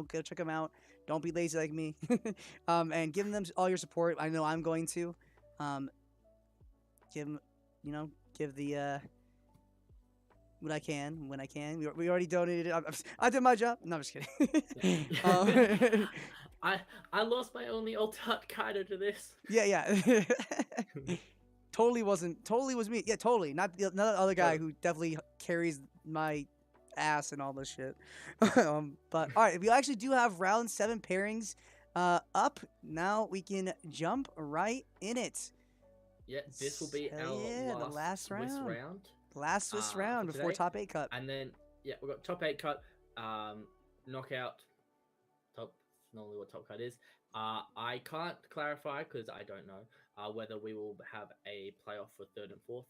go check them out. Don't be lazy like me. And give them all your support. I know I'm going to. Give the what I can when I can. We already donated. I did my job. No, I'm just kidding. I lost my only Ultimate Kaido to this. Yeah. Totally was me. Yeah, totally. Not the other guy who definitely carries my ass and all this shit. But all right, we actually do have round 7 pairings up. Now we can jump right in it. Yeah, this will be our last Swiss round. Last Swiss round before top 8 cut. And then we've got top 8 cut, knockout. Top normally what top cut is. I can't clarify because I don't know whether we will have a playoff for 3rd and 4th.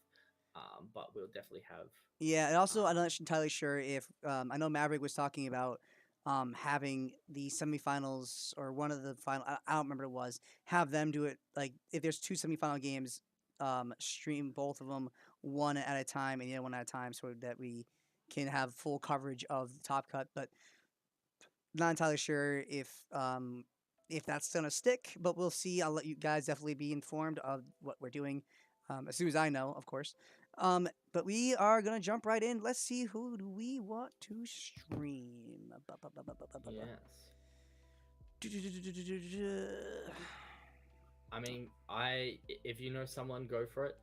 But we'll definitely have. Yeah, and also I'm not entirely sure if I know Maverick was talking about having the semifinals or one of the final. I don't remember what it was. Have them do it like if there's 2 semifinal games, stream both of them one at a time and the other one at a time, so that we can have full coverage of the top cut. But not entirely sure if that's gonna stick, but we'll see. I'll let you guys definitely be informed of what we're doing as soon as I know, of course. But we are gonna jump right in. Let's see, who do we want to stream? Yes. I mean, if you know someone, go for it.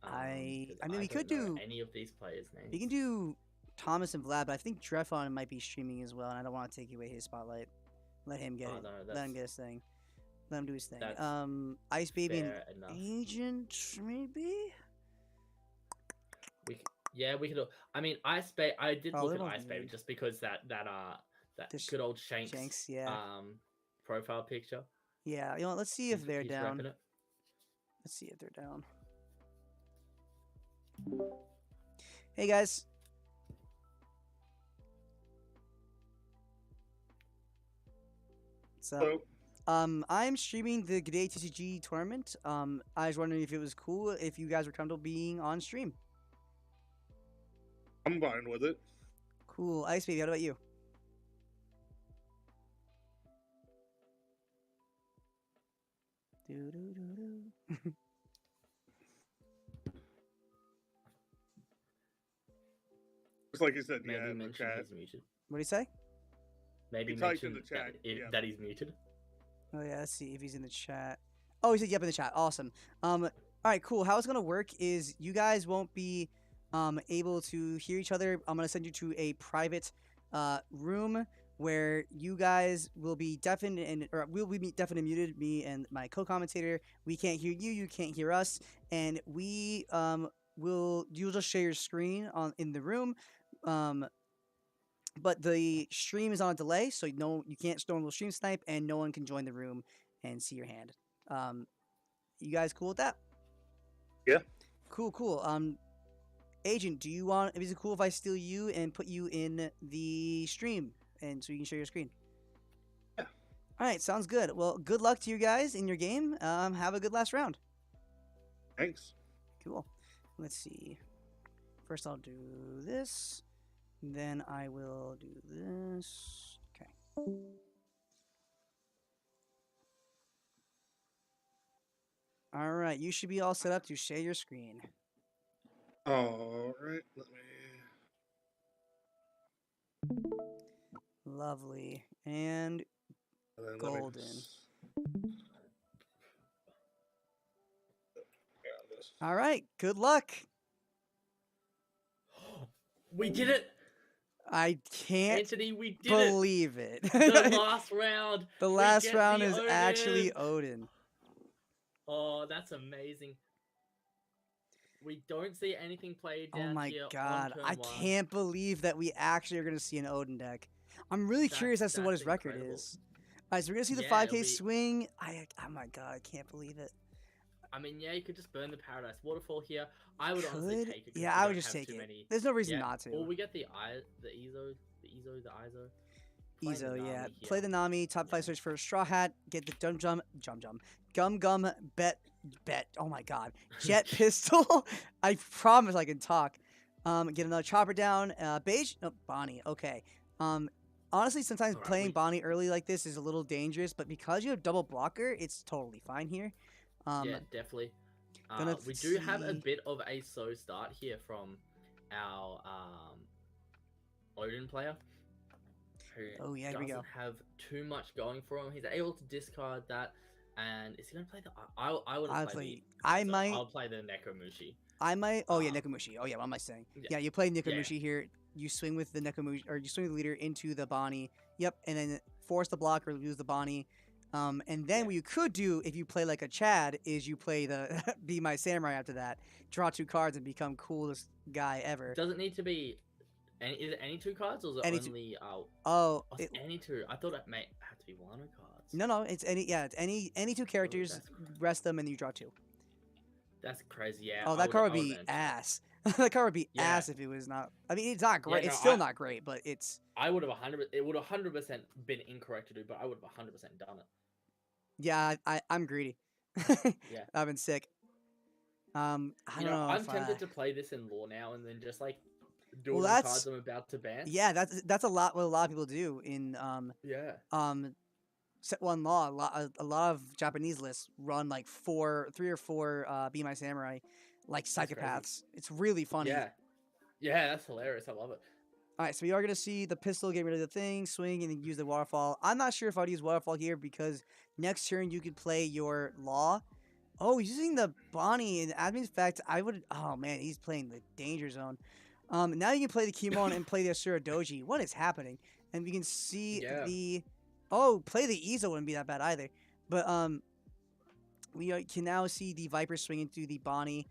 I mean, we could do any of these players' names. We can do Thomas and Vlad, but I think Drefon might be streaming as well, and I don't want to take away his spotlight. Let him get it. No, Let him get his thing. Let him do his thing. That's Ice Baby and enough. Agent, maybe? We could. I mean, Ice Baby. I did look at they're Ice both Baby nude. just because that good old Shanks profile picture. Yeah, let's see if they're He's down. repping it. Let's see if they're down. Hey guys. So, I'm streaming the GDayTCG tournament. I was wondering if it was cool if you guys were comfortable being on stream. I'm fine with it. Cool. Ice Baby, how about you? Just like you said, Maybe in the mention chat. he's muted. What do you say? Maybe He typed in mention the chat, that he's muted. Oh yeah, let's see if he's in the chat. Oh, he said yep in the chat. Awesome. All right, cool. How it's gonna work is you guys won't be able to hear each other. I'm gonna send you to a private room where you guys will be deafened or we'll be deafened and muted. Me and my co-commentator. We can't hear you. You can't hear us, and we you'll just share your screen in the room. But the stream is on a delay, so you can't storm stream snipe, and no one can join the room and see your hand. You guys cool with that? Yeah. Cool. Agent, is it cool if I steal you and put you in the stream, and so you can share your screen? Yeah. All right, sounds good. Well, good luck to you guys in your game. Have a good last round. Thanks. Cool. let's see. First, I'll do this. Then I will do this. Okay. All right, you should be all set up to share your screen. All right, let me. Lovely. And And then let me golden. All right, good luck. We did it! I can't Anthony, we did believe it. The last round. The we last get round the is actually Odin. Oh, that's amazing. We don't see anything played Oh down my here. god, on turn I one. can't believe that we actually are going to see an Odin deck. I'm really curious as to what his record is. All right, so we're going to see the 5k swing. Oh my god, I can't believe it. I mean, yeah, you could just burn the Paradise Waterfall here. I would honestly take it. Yeah, I would just take it. There's no reason not to. Or we get the ISO. Ezo, yeah. Play the Nami, top 5 search for a Straw Hat, get the Gum Bet. Oh my god. Jet Pistol. I promise I can talk. Get another Chopper down. Beige? No, Bonnie. Okay. Honestly, sometimes playing Bonnie early like this is a little dangerous, but because you have double blocker, it's totally fine here. Yeah, definitely. We do have a bit of a slow start here from our Odin player. Who here we go. Doesn't have too much going for him. He's able to discard that, and is he gonna play the? I would play. I'll play the Nekomushi. I might. Oh yeah, Nekomushi. Oh yeah, what am I saying? Yeah, you play Nekomushi here. You swing with the Nekomushi, or you swing with the leader into the Bonnie. Yep, and then force the block or lose the Bonnie. And then what you could do if you play like a Chad is you play the Be My Samurai after that. Draw 2 cards and become coolest guy ever. Does it need to be? Is it any 2 cards or is it only? Any 2. I thought it may have to be 1 cards. No, it's any. Yeah, it's any 2 characters. Rest them and you draw 2. That's crazy. Yeah. Oh, that card would be ass. That card would be ass if it was not. I mean, it's not great. It's still not great, but it's. I would have 100. It would have 100% been incorrect to do, but I would have 100% done it. Yeah, I'm greedy. Yeah, I've been sick. I don't know. I'm tempted to play this in lore now and then just like do all the cards I'm about to ban. Yeah, that's a lot. What a lot of people do in set 1 law. A lot of Japanese lists run like 3 or 4 Be My Samurai, like psychopaths. It's really funny. Yeah, that's hilarious. I love it. All right, so we are gonna see the pistol get rid of the thing, swing, and then use the waterfall. I'm not sure if I'd use waterfall here because next turn you could play your law. Oh, using the Bonnie and admin effect, I would. Oh man, he's playing the danger zone. Now you can play the Kimon and play the Asura Doji. What is happening? And we can see the. Oh, play the Ezo wouldn't be that bad either. But we can now see the Viper swing into the Bonnie.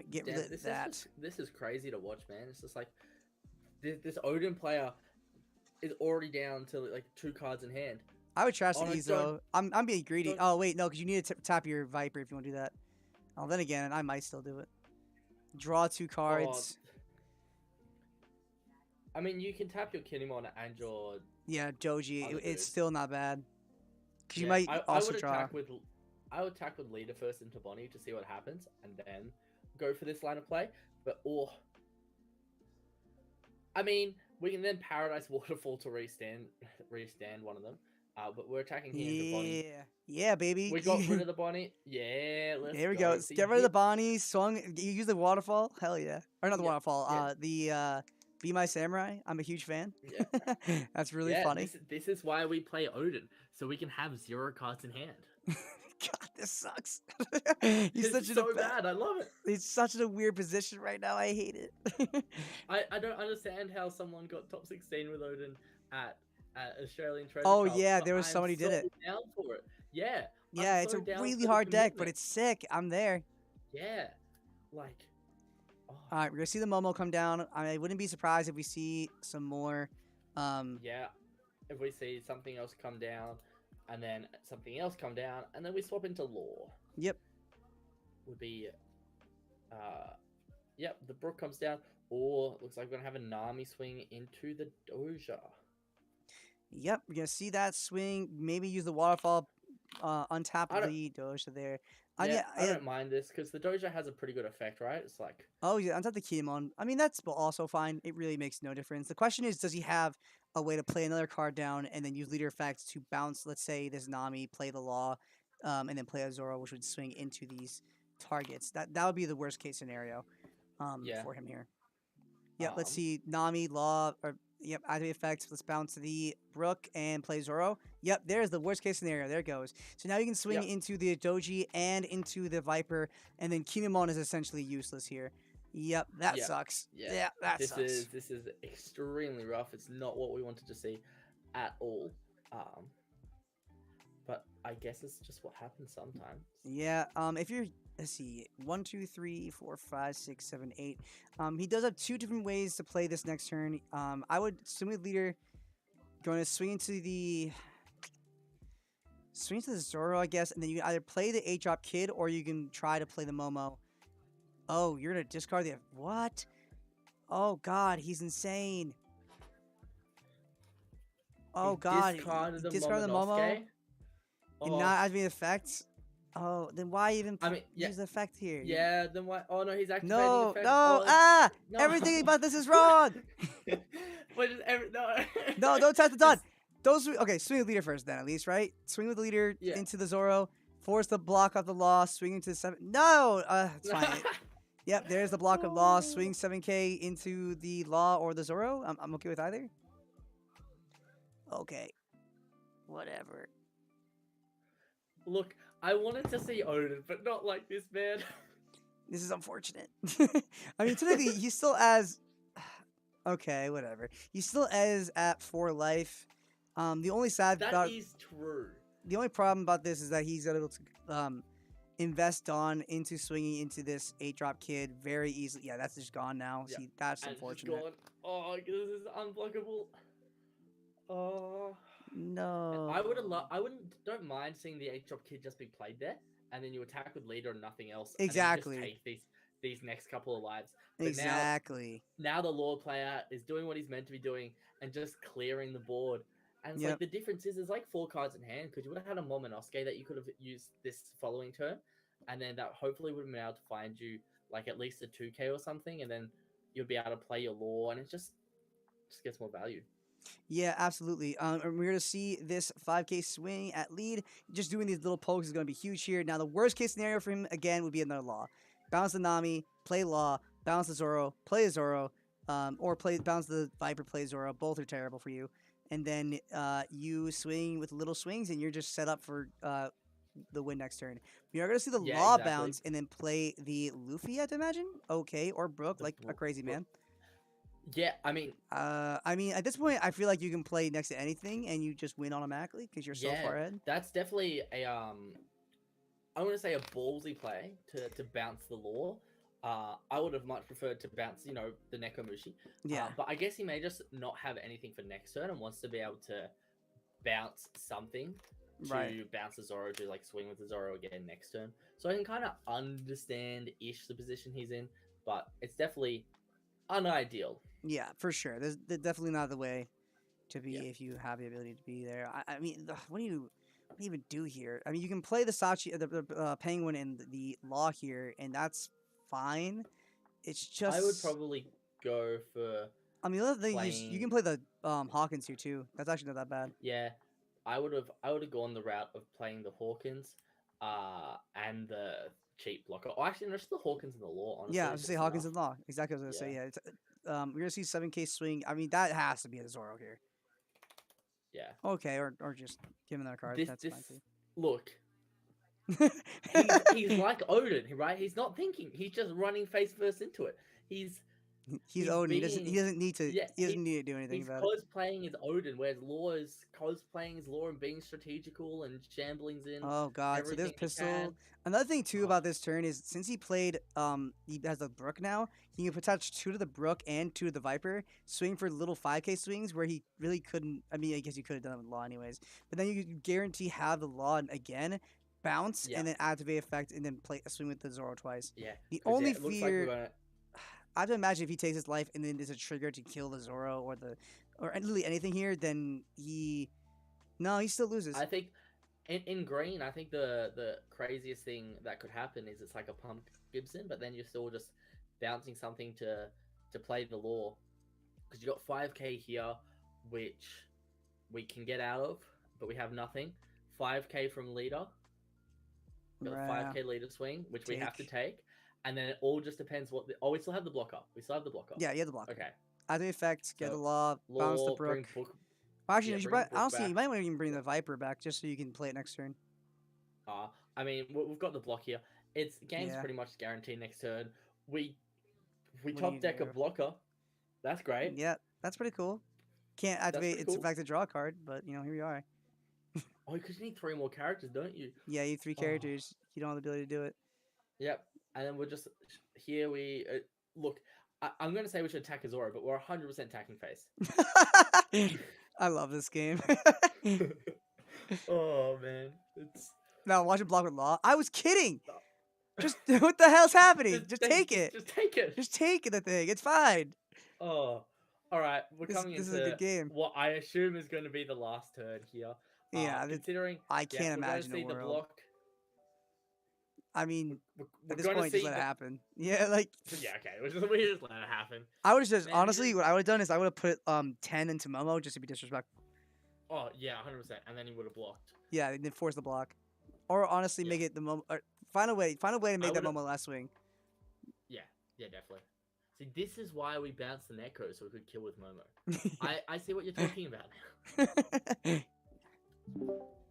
Get rid of that. This is crazy to watch, man. It's just like this Odin player is already down to like 2 cards in hand. I would trash the Ezo. I'm being greedy. Oh wait, no, because you need to tap your Viper if you want to do that. Oh, then again, I might still do it. Draw 2 cards. I mean, you can tap your Kinemon and your Doji. It's still not bad. Because you might also draw. I would attack with leader first into Bonnie to see what happens, and then go for this line of play. But I mean, we can then Paradise Waterfall to restand one of them. But we're attacking here into Bonnie. Yeah, baby. We got rid of the Bonnie. Yeah, there we go. Get rid of the Bonnie. Swung. You use the waterfall. Hell yeah. Or not the waterfall. The Be My Samurai. I'm a huge fan. Yeah. That's really funny. This is why we play Odin, so we can have 0 cards in hand. God, this sucks. It's so bad. I love it. He's such in a weird position right now. I hate it. I don't understand how someone got top 16 with Odin at Australian Treasure. Oh Cup, yeah, there was somebody did it. Down for it. Yeah. Yeah, it's a really hard deck, but it's sick. I'm there. Yeah. Like. Oh. All right, we're gonna see the Momo come down. I wouldn't be surprised if we see some more. Yeah. If we see something else come down. And then something else come down, and then we swap into lore. Yep. Would be, yep, the Brook comes down, or looks like we're gonna have a Nami swing into the Doja. Yep, we're gonna see that swing. Maybe use the waterfall. untap I don't- the Doja there. Yeah, I don't mind this because the Doja has a pretty good effect, right? It's like Oh yeah, untap the Kinemon. I mean that's also fine. It really makes no difference. The question is, does he have a way to play another card down and then use leader effects to bounce? Let's say this Nami, play the Law, and then play a Zoro, which would swing into these targets. That would be the worst case scenario, Yeah. for him here. Yep. Let's see, Nami, Law, or yep, activate effects. Let's bounce to the Brook and play Zoro. Yep, there's the worst case scenario. There it goes. So now you can swing into the Doji and into the Viper, and then Kinemon is essentially useless here. Yep, that sucks. Yeah, that this sucks. This is extremely rough. It's not what we wanted to see at all. But I guess it's just what happens sometimes. Yeah. If you're, let's see, 1, 2, 3, 4, 5, 6, 7, 8. He does have 2 different ways to play this next turn. I would swing with leader, going to swing into the Zoro, I guess, and then you can either play the 8-drop Kid or you can try to play the Momo. Oh, you're gonna discard the what? Oh God, he's insane. Oh God, discarded the discard the Momonosuke? Momo and not activate effects. Oh, then why even use the effect here? Yeah, then why? Oh no, he's activating No, effect. no, Oh, no. everything about this is wrong. Wait, no. No, don't touch the dot. Okay, swing with leader first then, at least, right? Swing with the leader into the Zoro. Force the block of the Law. Swing into the 7. No, it's fine. Yep, there's the block of Law. Swing 7k into the Law or the Zoro. I'm okay with either. Okay. Whatever. Look, I wanted to see Odin, but not like this, man. This is unfortunate. I mean, technically, he still has... Okay, whatever. He still is at 4 life. The only sad... That is true. The only problem about this is that he's able to invest on into swinging into this 8-drop Kid very easily. Yeah, that's just gone now. Yeah. See, that's And it's unfortunate. gone. Oh, this is unblockable. Oh. No. I don't mind seeing the 8-drop Kid just be played there, and then you attack with leader and nothing else. Exactly. And then you just take these next couple of lives. But Exactly. Now the Lord player is doing what he's meant to be doing and just clearing the board. And it's like the difference is there's like 4 cards in hand because you would have had a Momonosuke that you could have used this following turn, and then that hopefully would have been able to find you like at least a 2k or something, and then you'd be able to play your Law, and it just gets more value. Yeah, absolutely. And we're going to see this 5k swing at lead. Just doing these little pokes is going to be huge here. Now, the worst case scenario for him, again, would be another Law. Bounce the Nami, play Law, bounce the Zoro, play a Zoro, or bounce the Viper, play Zoro. Both are terrible for you. And then you swing with little swings, and you're just set up for the win next turn. We are going to see the Law bounce and then play the Luffy, I'd imagine. Okay, or Brook, like a crazy man. Yeah, I mean, at this point, I feel like you can play next to anything and you just win automatically because you're so far ahead. That's definitely a I want to say a ballsy play to bounce the Law. I would have much preferred to bounce, the Nekomushi. Yeah. But I guess he may just not have anything for next turn and wants to be able to bounce something to bounce the Zoro, to like swing with the Zoro again next turn. So I can kind of understand-ish the position he's in, but it's definitely unideal. Yeah, for sure. There's definitely not the way to be if you have the ability to be there. I mean, what do you even do here? I mean, you can play the Sachi, the Penguin, and the Law here, and that's fine. It's just I would probably go for. I mean, the other thing is you can play the Hawkins here too. That's actually not that bad. Yeah, I would have gone the route of playing the Hawkins, and the cheap blocker. Oh, actually, no, just the Hawkins and the Law. Honestly, Yeah, I was gonna say Hawkins and Law. Exactly what I was gonna say. Yeah, it's, we're gonna see 7k swing. I mean, that has to be a Zoro here. Yeah. Okay, or just give him that card. That's fine too. Look. he's like Odin, right? He's not thinking. He's just running face first into it. He's Odin. He doesn't need to. Yeah, he doesn't need to do anything about it. He's cosplaying as Odin, whereas Law is cosplaying as Law and being strategical and shamblings in. Oh God! So there's pistol. Another thing too about this turn is since he played, he has the Brook now. He can attach 2 to the Brook and 2 to the Viper. Swing for little 5k swings where he really couldn't. I mean, I guess you could have done it with Law anyways. But then you guarantee have the Law again. Bounce and then activate effect and then play a swing with the Zoro twice. Yeah. The only fear, I have to imagine if he takes his life and then there's a trigger to kill the Zoro or literally anything here, then he still loses. I think In green, I think the craziest thing that could happen is it's like a pump Gibson, but then you're still just bouncing something to play the law, because you got 5k here, which we can get out of, but we have nothing. 5k from leader. Got the Right. 5k leader swing, which we have to take, and then it all just depends what. We still have the blocker. We still have the blocker. Yeah, you have the block. Okay. Add the effect, get So, the law, bounce the bring brook. book. Well, actually, yeah, you should bring I don't book see. You back. might want to even bring the Viper back just so you can play it next turn. I mean, we've got the block here. It's game's Yeah. pretty much guaranteed next turn. We What do top you deck a do? blocker. That's great. Yeah, that's pretty cool. Can't That's activate pretty its cool. effect to draw a card, but here we are. Oh, because you need 3 more characters, don't you? Yeah, you have 3 Oh. characters. You don't have the ability to do it. Yep. And then we're just here. We look. I'm gonna say we should attack Azora, but we're 100% attacking face. I love this game. Oh man, it's No, watch it block with law. I was kidding. Just what the hell's happening? Just take it. Just take it. Just take the thing. It's fine. Oh, all right. We're coming This is into a good game. what I assume is going to be the last turn here. Yeah, considering I yeah, can't we're gonna imagine see a the world. block. I mean, We're at this gonna point, just see let it the- happen. Yeah, like Yeah, okay. We just let it happen. I would have just Man, you honestly, just- what I would have done is I would have put 10 into Momo just to be disrespectful. Oh yeah, 100%. And then he would have blocked. Yeah, and then force the block, or honestly make it the Momo. Or find a way to make that would've- Momo last swing. Yeah, definitely. See, this is why we bounced the Neko so we could kill with Momo. I see what you're talking about now.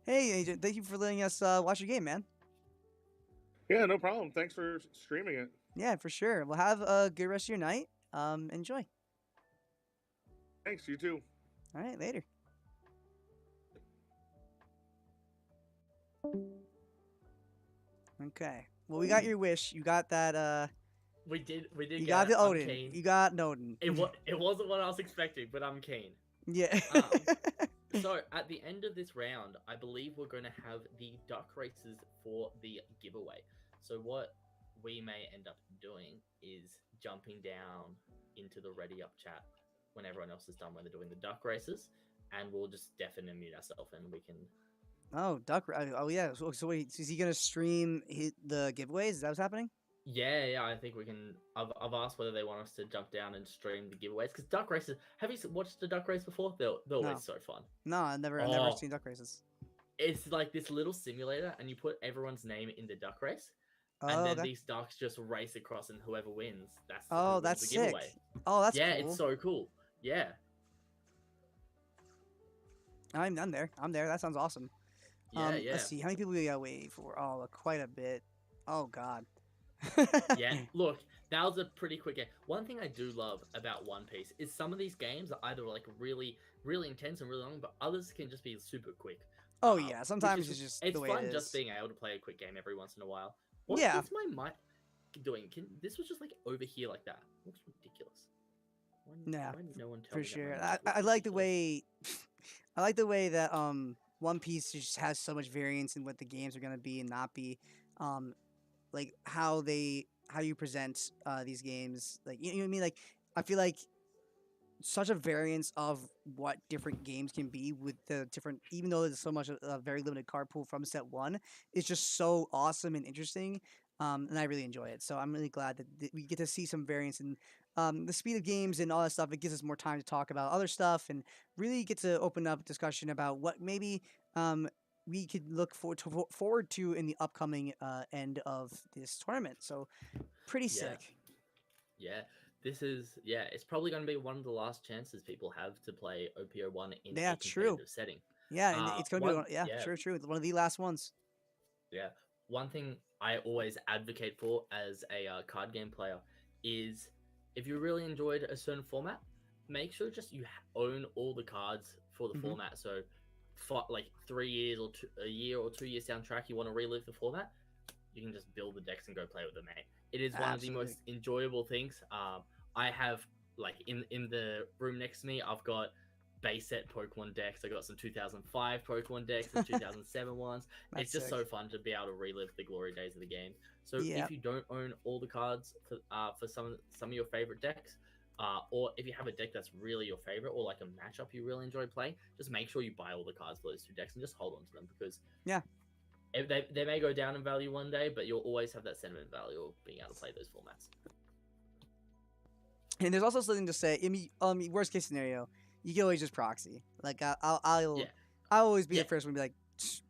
Hey, Agent, thank you for letting us watch your game, man. Yeah, no problem. Thanks for streaming it. Yeah, for sure. Well, have a good rest of your night. Enjoy. Thanks, you too. All right, later. Okay. Well, we got your wish. You got that. We did. You get got it. the I'm Odin. keen. You got Nodin. It wasn't what I was expecting, but I'm keen. Yeah. So at the end of this round, I believe we're going to have the duck races for the giveaway. So what we may end up doing is jumping down into the ready up chat when everyone else is done when they're doing the duck races, and we'll just deafen and mute ourselves, and we can. Oh, oh yeah. So wait, is he gonna stream the giveaways? Is that what's happening? Yeah, I think we can. I've asked whether they want us to jump down and stream the giveaways, because duck races. Have you watched the duck race before? They're No. always so fun. No, I've never Oh. seen duck races. It's like this little simulator, and you put everyone's name in the duck race, Oh, and then okay. these ducks just race across, and whoever wins, that's Oh, who wins that's the sick. giveaway. Oh, that's yeah, cool. it's so cool. Yeah, I'm there. I'm there. That sounds awesome. yeah. Let's see. How many people we gotta wait for? Oh, quite a bit. Oh God. Yeah, look, that was a pretty quick game. One thing I do love about One Piece is some of these games are either like really, really intense and really long, but others can just be super quick. Oh yeah. which Sometimes is it's just it's the way fun it is. just being able to play a quick game every once in a while. What Yeah. is my mic doing? This was just like over here like that. Looks ridiculous. Yeah, why did no one tell for me that sure. my mic I looked like the ridiculous? way, I like the way that One Piece just has so much variance in what the games are gonna be and not be, like how you present these games. Like you know what I mean? Like I feel like such a variance of what different games can be with the different, even though there's so much a very limited card pool from set one, it's just so awesome and interesting. And I really enjoy it. So I'm really glad that we get to see some variance in the speed of games and all that stuff. It gives us more time to talk about other stuff and really get to open up discussion about what maybe we could look forward to in the upcoming end of this tournament. So pretty sick. Yeah, this is it's probably going to be one of the last chances people have to play OPO1 in Yeah, a true. competitive setting. Yeah, and it's gonna be yeah. true. One of the last ones. Yeah, one thing I always advocate for as a card game player is if you really enjoyed a certain format, make sure just you own all the cards for the Mhm. format. So, for like 3 years or a year or 2 years down track, you want to relive the format, you can just build the decks and go play with them, mate. It is one of the most enjoyable things. I have like in the room next to me, I've got base set Pokemon decks. I got some 2005 Pokemon decks and 2007 ones. That's It's just sick. so fun to be able to relive the glory days of the game. So Yeah. if you don't own all the cards for some of your favorite decks, or if you have a deck that's really your favorite, or like a matchup you really enjoy playing, just make sure you buy all the cards for those two decks and just hold on to them, because Yeah. they may go down in value one day, but you'll always have that sentiment value of being able to play those formats. And there's also something to say. I mean, worst case scenario, you can always just proxy. Like I'll always be the first one to be like,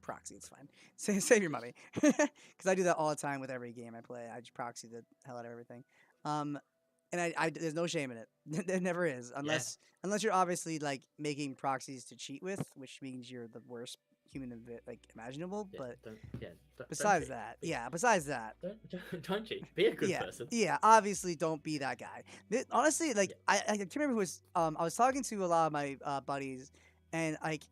proxy, it's fine. Save your money, because I do that all the time with every game I play. I just proxy the hell out of everything. And I there's no shame in it. There never is, unless you're obviously like making proxies to cheat with, which means you're the worst human imaginable. But besides that, don't cheat. Be a good person. Yeah, obviously don't be that guy. Honestly, like I can't remember who was. I was talking to a lot of my buddies, and like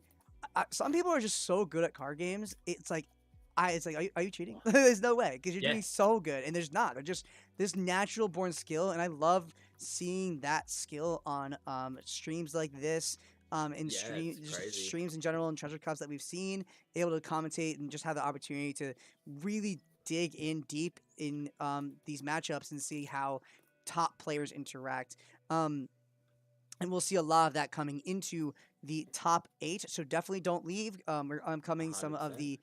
some people are just so good at card games. It's like. Are you cheating? There's no way, because you're doing so good, and there's not. They're just this natural born skill, and I love seeing that skill on streams like this, in streams in general, and treasure cups that we've seen, able to commentate and just have the opportunity to really dig in deep in these matchups and see how top players interact. And we'll see a lot of that coming into the top 8. So definitely don't leave. I'm coming some of the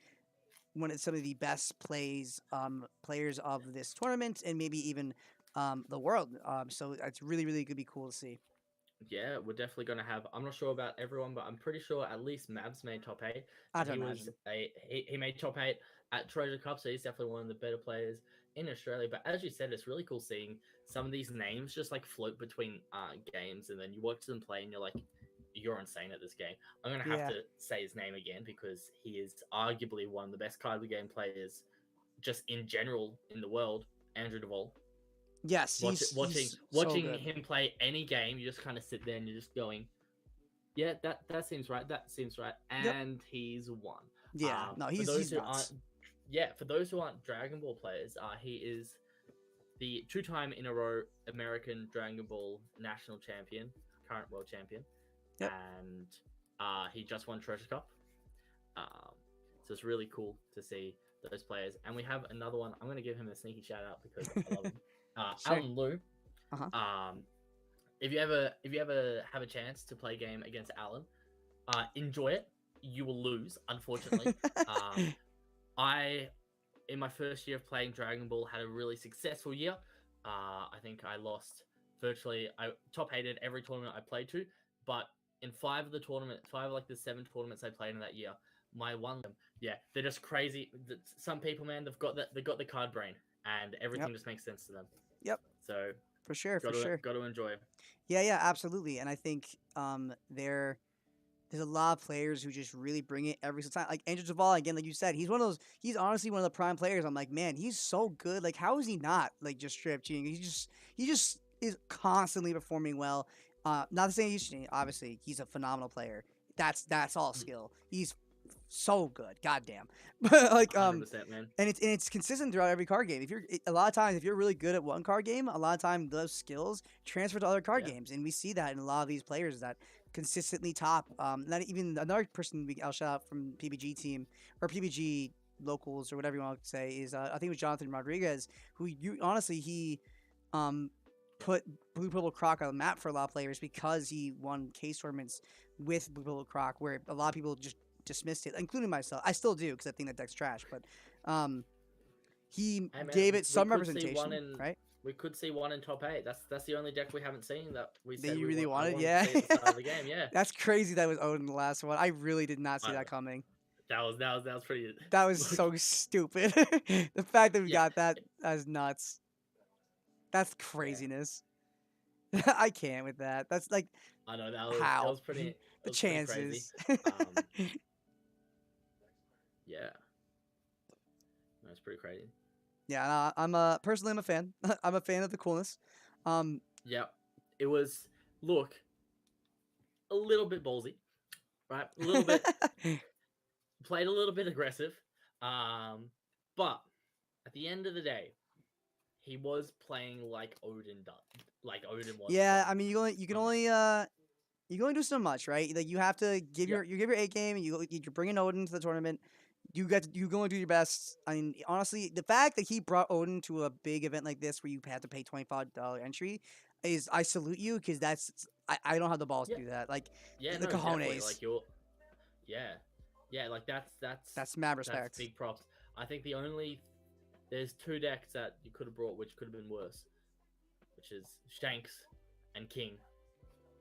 best players of this tournament, and maybe even the world. So it's really, really gonna be cool to see. Yeah, we're definitely gonna have. I'm not sure about everyone, but I'm pretty sure at least Mabs made top 8. He made top 8 at Treasure Cup, so he's definitely one of the better players in Australia. But as you said, it's really cool seeing some of these names just like float between games, and then you watch them play, and you're like, you're insane at this game. I'm going to have to say his name again, because he is arguably one of the best card game players just in general in the world, Andrew Duvall. Yes, watching him play any game, you just kind of sit there and you're just going, yeah, that seems right. That seems right. And he's won. Yeah, no, he's nuts. For those who aren't Dragon Ball players, he is the 2-time in a row American Dragon Ball national champion, current world champion. And he just won Treasure Cup. So it's really cool to see those players. And we have another one. I'm going to give him a sneaky shout out because I love him. Alan Liu. If you ever have a chance to play a game against Alan, enjoy it. You will lose, unfortunately. I, in my first year of playing Dragon Ball, had a really successful year. I think I lost virtually. I top 8'd every tournament I played to, but in 5 of the 7 tournaments I played in that year, my one, they're just crazy. Some people, man, they've got the card brain, and everything just makes sense to them. Yep. So for sure, got to enjoy. Yeah, absolutely. And I think there's a lot of players who just really bring it every single time. Like Andrew Duvall, again, like you said, he's honestly one of the prime players. I'm like, man, he's so good. Like, how is he not like just straight up cheating? He just is constantly performing well. Not to say he's cheating. Obviously, he's a phenomenal player. That's all skill. He's so good. Goddamn. But like 100%, man. And it's consistent throughout every card game. A lot of times if you're really good at one card game, a lot of time those skills transfer to other card games, and we see that in a lot of these players that consistently top. Not even another person I'll shout out from PBG team or PBG locals or whatever you want to say is I think it was Jonathan Rodriguez, who he put Blue Purple Croc on the map for a lot of players because he won case tournaments with Blue Purple Croc, where a lot of people just dismissed it, including myself. I still do because I think that deck's trash, but he gave it some representation, right? We could see one in top 8. That's the only deck we haven't seen that we said you really wanted. To see at the start of the game. Yeah, that's crazy. That was Odin the last one. I really did not see that coming. That was pretty. That was so stupid. The fact that we got that is nuts. That's craziness. I can't with that. That's like, I know that was pretty. The chances. Yeah, that's pretty crazy. Yeah, I'm personally I'm a fan. I'm a fan of the coolness. Yeah, it was a little bit ballsy, right? A little bit played a little bit aggressive, but at the end of the day, he was playing like Odin does, like Odin was. Yeah, I mean, you can only do so much, right? Like you have to give your 8 game, and you're bringing Odin to the tournament. You can only do your best. I mean, honestly, the fact that he brought Odin to a big event like this, where you had to pay $25 entry, is I salute you because I don't have the balls Yeah. to do that. Like Yeah, the no, definitely. cojones. Like you're, yeah, like That's mad respect. That's big props. I think there's 2 decks that you could have brought, which could have been worse, which is Shanks and King.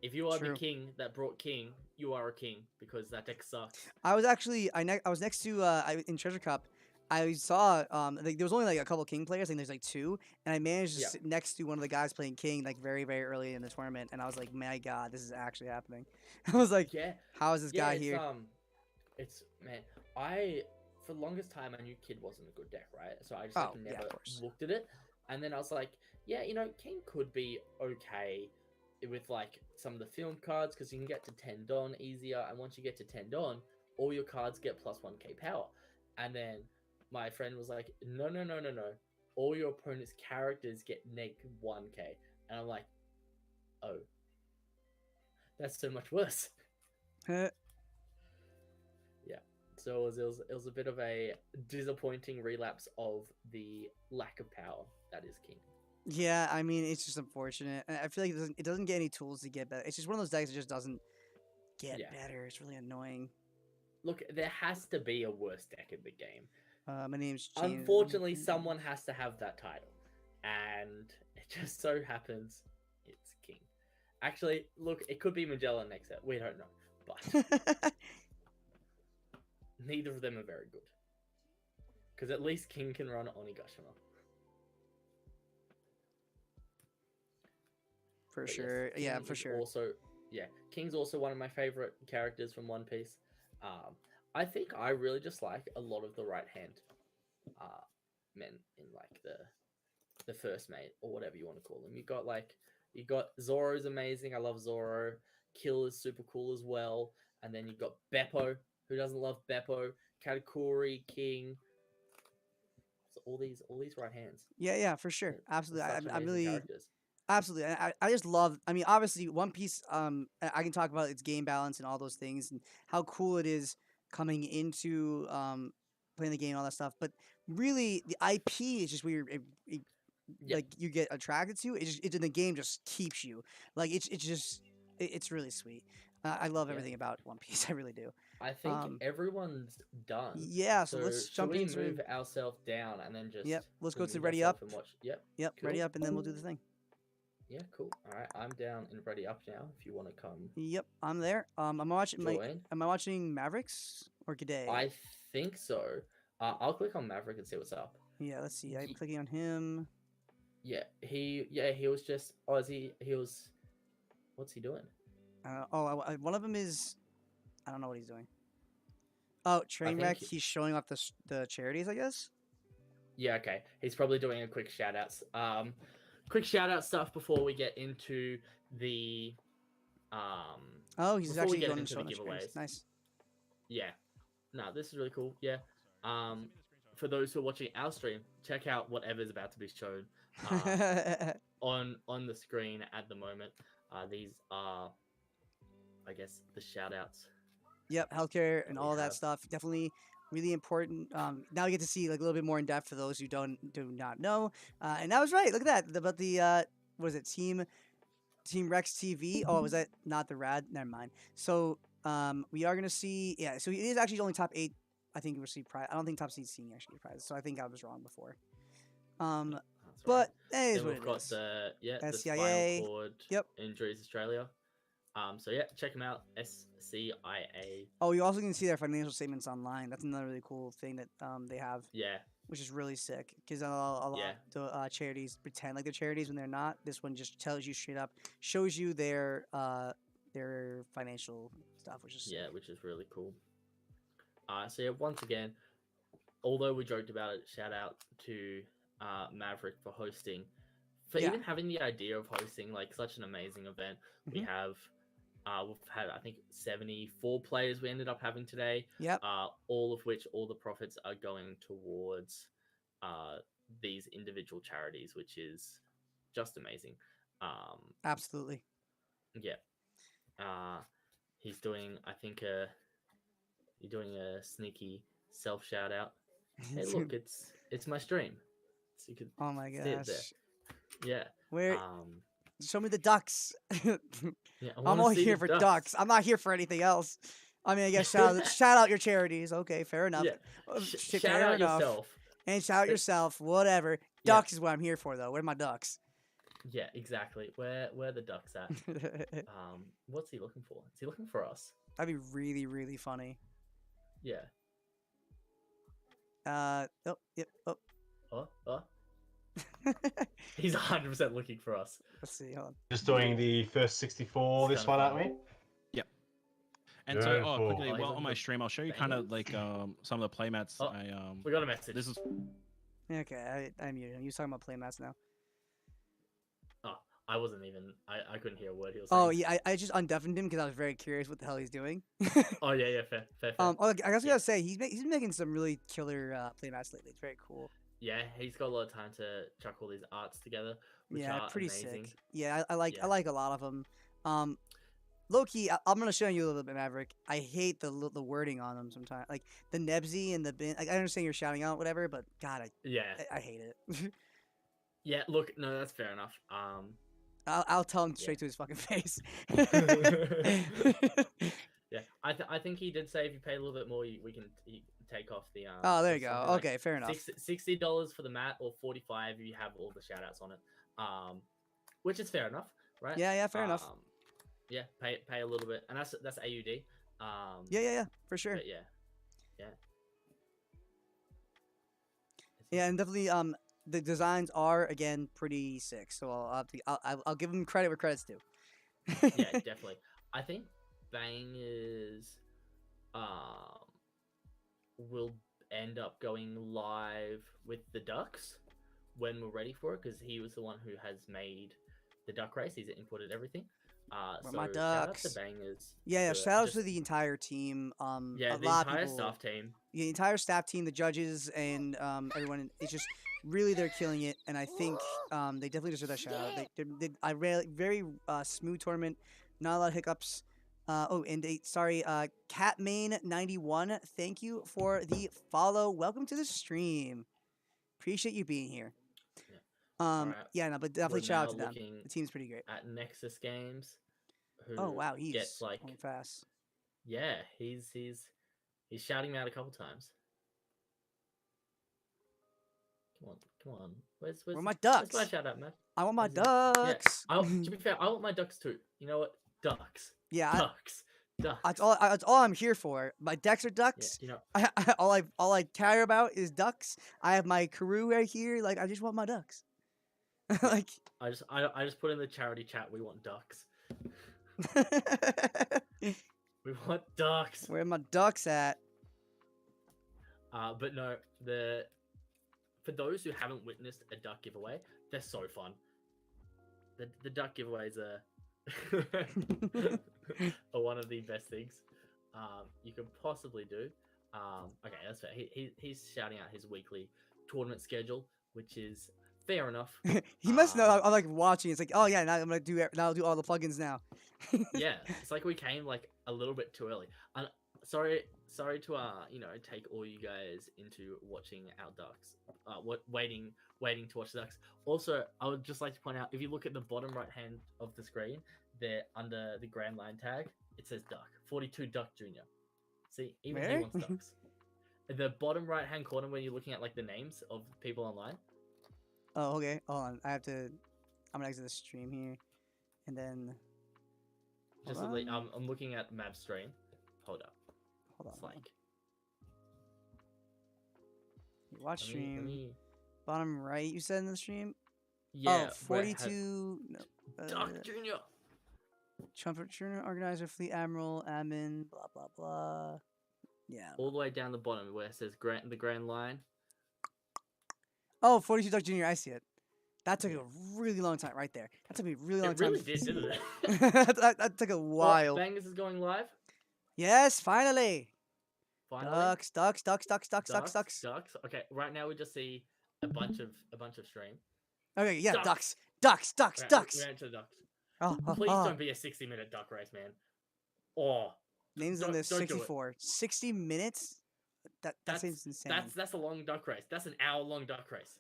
If you are True. the king that brought King, you are a king because that deck sucks. I was actually I was next to in Treasure Cup. I saw like, there was only like a couple King players. I think there's like 2, and I managed to sit next to one of the guys playing King like very very early in the tournament, and I was like, my God, this is actually happening. I was like, Yeah. how is this guy it's, here? It's man, for the longest time I knew Kid wasn't a good deck, right? So I just like never looked at it, and then I was like, yeah, King could be okay with like some of the film cards because you can get to 10 Don easier, and once you get to 10 Don, all your cards get plus 1k power. And then my friend was like, no, all your opponent's characters get negative 1k, and I'm like, oh, that's so much worse. Yeah, so it was a bit of a disappointing relapse of the lack of power that is King. Yeah, I mean, it's just unfortunate. I feel like it doesn't get any tools to get better. It's just one of those decks that just doesn't get better. It's really annoying. Look, there has to be a worse deck in the game. My name's James. Unfortunately, someone has to have that title, and it just so happens it's King. Actually, look, it could be Magellan next set. We don't know, but neither of them are very good. Because at least King can run Onigashima. For sure. Yeah, for sure. Also, King's also one of my favorite characters from One Piece. I think I really just like a lot of the right hand men in like the first mate or whatever you want to call them. You got Zoro's amazing. I love Zoro. Kill is super cool as well. And then you've got Beppo. Who doesn't love Beppo? Katakuri, King. So all these right hands. Yeah, for sure. Absolutely. I really characters. Absolutely. I just love, I mean, obviously One Piece, I can talk about its game balance and all those things and how cool it is coming into playing the game and all that stuff. But really the IP is just weird. Like you get attracted to it in the game just keeps you like it's really sweet. I love everything about One Piece. I really do. I think everyone's done. Yeah, so let's jump into. We move ourselves down and then just. Yep, let's go to ready up. And watch. Yep. Yep, cool. ready up, and then we'll do the thing. Yeah, cool. All right, I'm down and ready up now. If you want to come. Yep, I'm there. Am I watching Mavericks or GDay? I think so. I'll click on Maverick and see what's up. Yeah, let's see. I'm clicking on him. Yeah, he was just. Oh, he was. What's he doing? One of them is. I don't know what he's doing. Oh, Trainwreck. He's showing off the charities, I guess. Yeah. Okay. He's probably doing a quick shout outs. Quick shout out stuff before we get into the. Oh, he's actually going into the giveaways. Nice. Yeah. No, this is really cool. Yeah. For those who are watching our stream, check out whatever's about to be shown on the screen at the moment. These are, I guess, the shout outs. Yep, healthcare and all that stuff. Definitely really important. Now we get to see like a little bit more in depth for those who do not know. And that was right. Look at that. About the what is it? Team Rex TV. Oh, was that not the rad? Never mind. So we are gonna see. Yeah. So it is actually only top 8. I think we receive prize. I don't think top 16 actually prizes. So I think I was wrong before. But hey, is what it is. The SCIA. Spinal Cord Injuries Australia. So yeah, check them out. SCIA. Oh, you also can see their financial statements online. That's another really cool thing that they have. Yeah. Which is really sick because a lot of the charities pretend like they're charities when they're not. This one just tells you straight up, shows you their financial stuff, which is sick. Which is really cool. So yeah, once again, although we joked about it, shout out to Maverick for hosting, even having the idea of hosting like such an amazing event. We have. We've had, I think, 74 players we ended up having today. Yep. All of which, all the profits are going towards these individual charities, which is just amazing. Absolutely. Yeah. He's doing, I think, you're doing a sneaky self shout out. Hey, look, it's my stream. So you could oh my gosh. see it there. Yeah. Where? Show me the ducks. Yeah, I I'm wanna only see here the for ducks. I'm not here for anything else. I mean, I guess shout out your charities. Okay, fair enough. Yeah. Shout Fair out enough. yourself. And shout out But- yourself. Whatever. Yeah. Ducks is what I'm here for, though. Where are my ducks? Yeah, exactly. Where the ducks at? What's he looking for? Is he looking for us? That'd be really, really funny. Yeah. Oh, yep. Oh, Oh. He's 100% looking for us. let's see. Hold on. Just doing the first 64 this one, aren't we? Yep. And so, Beautiful. quickly, Oh, he's well, on on my the stream, I'll show you kind of like some of the playmats. Oh, we got a message. This is Okay, I muted him. You talking about playmats now? Oh, I wasn't even. I couldn't hear a word he was saying. Oh yeah, I just undeafened him because I was very curious what the hell he's doing. Oh yeah, fair. Oh, I guess I gotta say he's been making some really killer playmats lately. It's very cool. Yeah, he's got a lot of time to chuck all these arts together, which Yeah, are pretty amazing. sick. Yeah, I like a lot of them. Low key, I'm gonna show you a little bit, Maverick. I hate the wording on them sometimes, like the Nebsy and the bin. Like, I understand you're shouting out whatever, but God, I hate it. Yeah, look, no, that's fair enough. I'll tell him straight to his fucking face. Yeah, I think he did say if you pay a little bit more, we can take off the. Oh, there you something go. like Okay, fair enough. $60 for the mat, or 45 if you have all the shout outs on it. Which is fair enough, right? Yeah, fair enough. Yeah, pay a little bit, and that's AUD. Yeah, for sure. But yeah. Yeah, and definitely the designs are again pretty sick. So I'll give them credit where credit's due. Yeah, definitely. I think Bang is will end up going live with the Ducks when we're ready for it, because he was the one who has made the duck race. He's imported everything. Where So my shout out ducks. to Bangers. Yeah, for shout out just- to the entire team. Yeah, a the lot of entire people, staff team. the entire staff team, the judges, and everyone. It's just really they're killing it, and I think they definitely deserve that shout out. I very smooth tournament, not a lot of hiccups. Catmain91, thank you for the follow. Welcome to the stream. Appreciate you being here. Alright, Yeah, no, but definitely we're shout out now to them. looking The team's pretty great. At Nexus Games. Who Oh wow, he's gets like going fast. Yeah, he's shouting me out a couple times. Come on. Where's Where are my Where's ducks? my shout out, man? I want my Where's it? Yeah, ducks. to be fair, I want my ducks too. You know what? Ducks. Yeah, Ducks. Ducks. that's all I'm here for. My decks are ducks. You know. All I care about is ducks. I have my crew right here. Like I just want my ducks. Like I just put in the charity chat. We want ducks. We want ducks. Where are my ducks at? But no, for those who haven't witnessed a duck giveaway, they're so fun. The duck giveaways are are one of the best things you could possibly do. Okay, that's fair. He's shouting out his weekly tournament schedule, which is fair enough. He must know I'm like watching. It's like, oh yeah, now I'll do all the plugins now. Yeah, it's like we came like a little bit too early. Sorry to take all you guys into watching our ducks. Waiting to watch the ducks. Also, I would just like to point out, if you look at the bottom right hand of the screen, there under the Grand Line tag, it says Duck 42 Duck Junior. See, even Where? he wants ducks. At the bottom right hand corner, when you're looking at like the names of people online. Oh, okay. Hold on. I'm gonna exit the stream here, and then. Just Hold on. I'm looking at Mav's stream. Hold up. Hold on. It's like Watch let stream. me- Bottom right, you said in the stream. Yeah, Oh, where it 42. No, Duck Junior. Trumpet Junior Organizer, Fleet Admiral, Admin, blah blah blah. Yeah. All the way down the bottom where it says the Grand Line. Oh, 42 Duck Junior. I see it. That took a really long time right there. That took me a really long It time. really did, didn't it? that took a while. Bangers is going live. Yes, finally. Finally. Ducks. Ducks. Okay, right now we just see a bunch of stream. Okay, yeah, Ducks. ducks. We're into the ducks. Oh, Please don't be a 60-minute duck race, man. Oh. Names in don't- this don't do it. 64. 60 minutes? That seems insane. That's a long duck race. That's an hour-long duck race.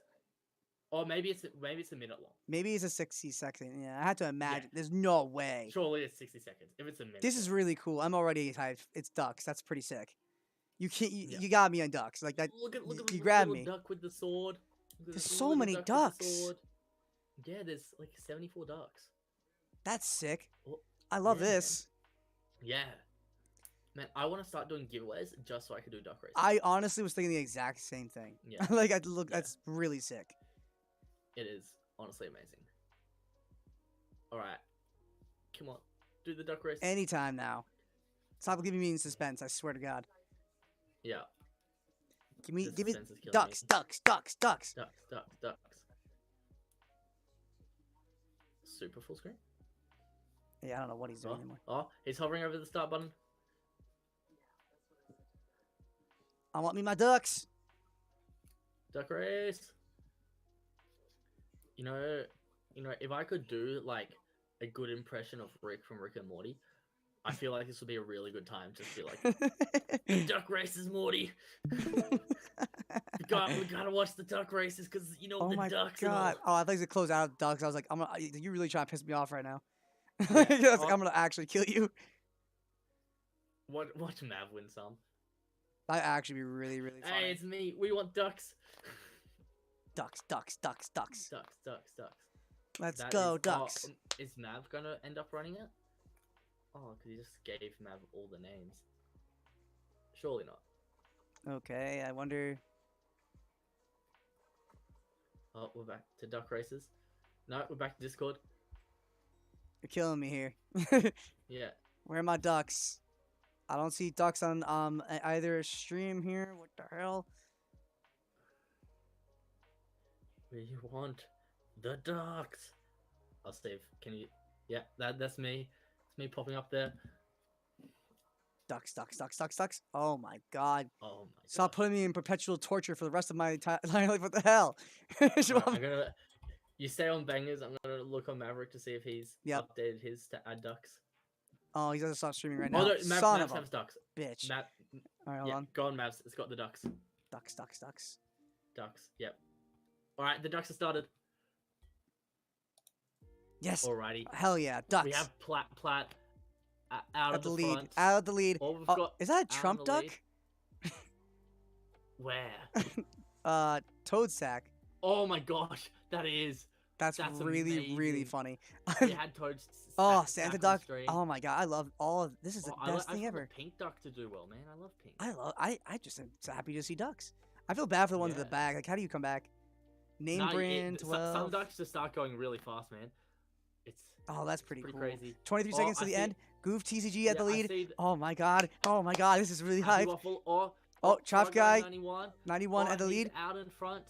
Or maybe it's a minute long. Maybe it's a 60-second. Yeah, I had to imagine. There's no way. Surely it's 60 seconds. If it's a minute. This is really cool. I'm already hyped. It's ducks. That's pretty sick. You can't. Yeah. You got me on ducks. Like that. Look at you the grabbed little me. duck with the sword. There's so many ducks. Yeah, there's like 74 ducks. That's sick. Oh, I love yeah, man. this. Yeah. Man, I want to start doing giveaways just so I can do duck races. I honestly was thinking the exact same thing. Yeah. Like I'd look. That's really sick. It is honestly amazing. All right. Come on. Do the duck race. Anytime now. Stop leaving me in suspense. I swear to God. Yeah. Give me The ducks, suspense is killing ducks, me. ducks, ducks, ducks. Ducks. Super full screen? Yeah, I don't know what he's doing anymore. Oh, he's hovering over the start button. I want me my ducks. Duck race. You know, if I could do like a good impression of Rick from Rick and Morty, I feel like this would be a really good time to be like, duck races, Morty. we gotta watch the duck races because Oh the my ducks. God. Oh, I thought you close out ducks. I was like, you really trying to piss me off right now. Yeah. I was like, I'm gonna actually kill you. Watch Mav win some. That actually be really, really funny. Hey, it's me. We want ducks. Ducks, ducks, ducks, ducks. Ducks. Let's That go, is- ducks. is Mav gonna end up running it? Oh, because he just gave Mav all the names. Surely not. Okay, I wonder. Oh, we're back to duck races. No, we're back to Discord. You're killing me here. Yeah. Where are my ducks? I don't see ducks on either stream here. What the hell? We want the ducks. I'll save. Can you? Yeah, that's me. It's me popping up there. Ducks, ducks, ducks, ducks, ducks. Oh my God. Oh my. Stop putting me in perpetual torture for the rest of my life. What the hell? Right, I'm gonna. You stay on bangers. I'm gonna look on Maverick to see if he's updated his to add ducks. Oh, he doesn't stop streaming right now. Oh no, Son Mavs of a has ducks. bitch. All right, hold yeah, on. Go on, Mavs. It's got the ducks. Ducks, ducks, ducks. Ducks. Yep. All right, the ducks have started. Yes. Alrighty. Hell yeah, ducks. We have Plat out of the lead. front. Out of the lead. All we've Oh, got is that a out in Trump the duck? lead- Where? Toad sack. Oh my gosh, that is. That's really, really amazing. funny. We had Toad's Oh, stack Santa on duck. stream. Oh my God, I love all of this. Is the I best I thing want ever. the pink duck to do well, man. I love pink. I just am so happy to see ducks. I feel bad for the ones in the Yeah. back. Like, how do you come back? Name No, brand some 12. ducks just start going really fast, man. It's Oh, that's pretty cool. crazy. 23 Oh, seconds to I the see- end. Goof TCG at the I lead. see Oh my God. Oh my God. This is really Happy hype. Waffle or Oh, Trap Guy. 91. 91 Oh, at the he's lead. out in front.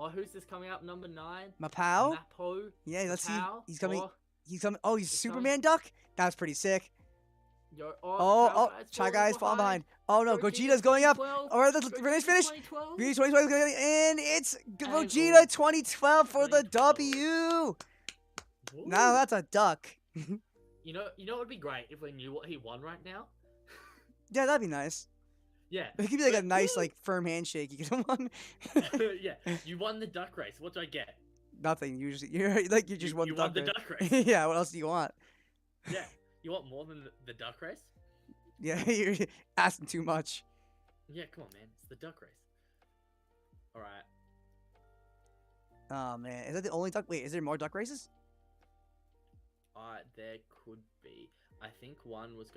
Oh, who's this coming up? Number 9. Mapao. Mapo. Yeah, let's see. Mapao. He's coming. Oh, He's coming. Oh, he's he's Superman duck. That's pretty sick. Yo, Oh, Chai Guy's falling behind. Oh no, Gogeta's going up. Or the race finish. Gogeta 2012 is going, and it's Gogeta 2012 for the W. Now that's a duck. You know what would be great if we knew what he won right now? Yeah, that'd be nice. Yeah. It could be like a nice, like firm handshake. You get one. Yeah, you won the duck race. What do I get? Nothing usually. You're like you just won you the won duck the race. duck race. Yeah. What else do you want? Yeah, you want more than the duck race? Yeah, you're asking too much. Yeah, come on, man. It's the duck race. All right. Oh man, is that the only duck? Wait, is there more duck races? There could be. I think one was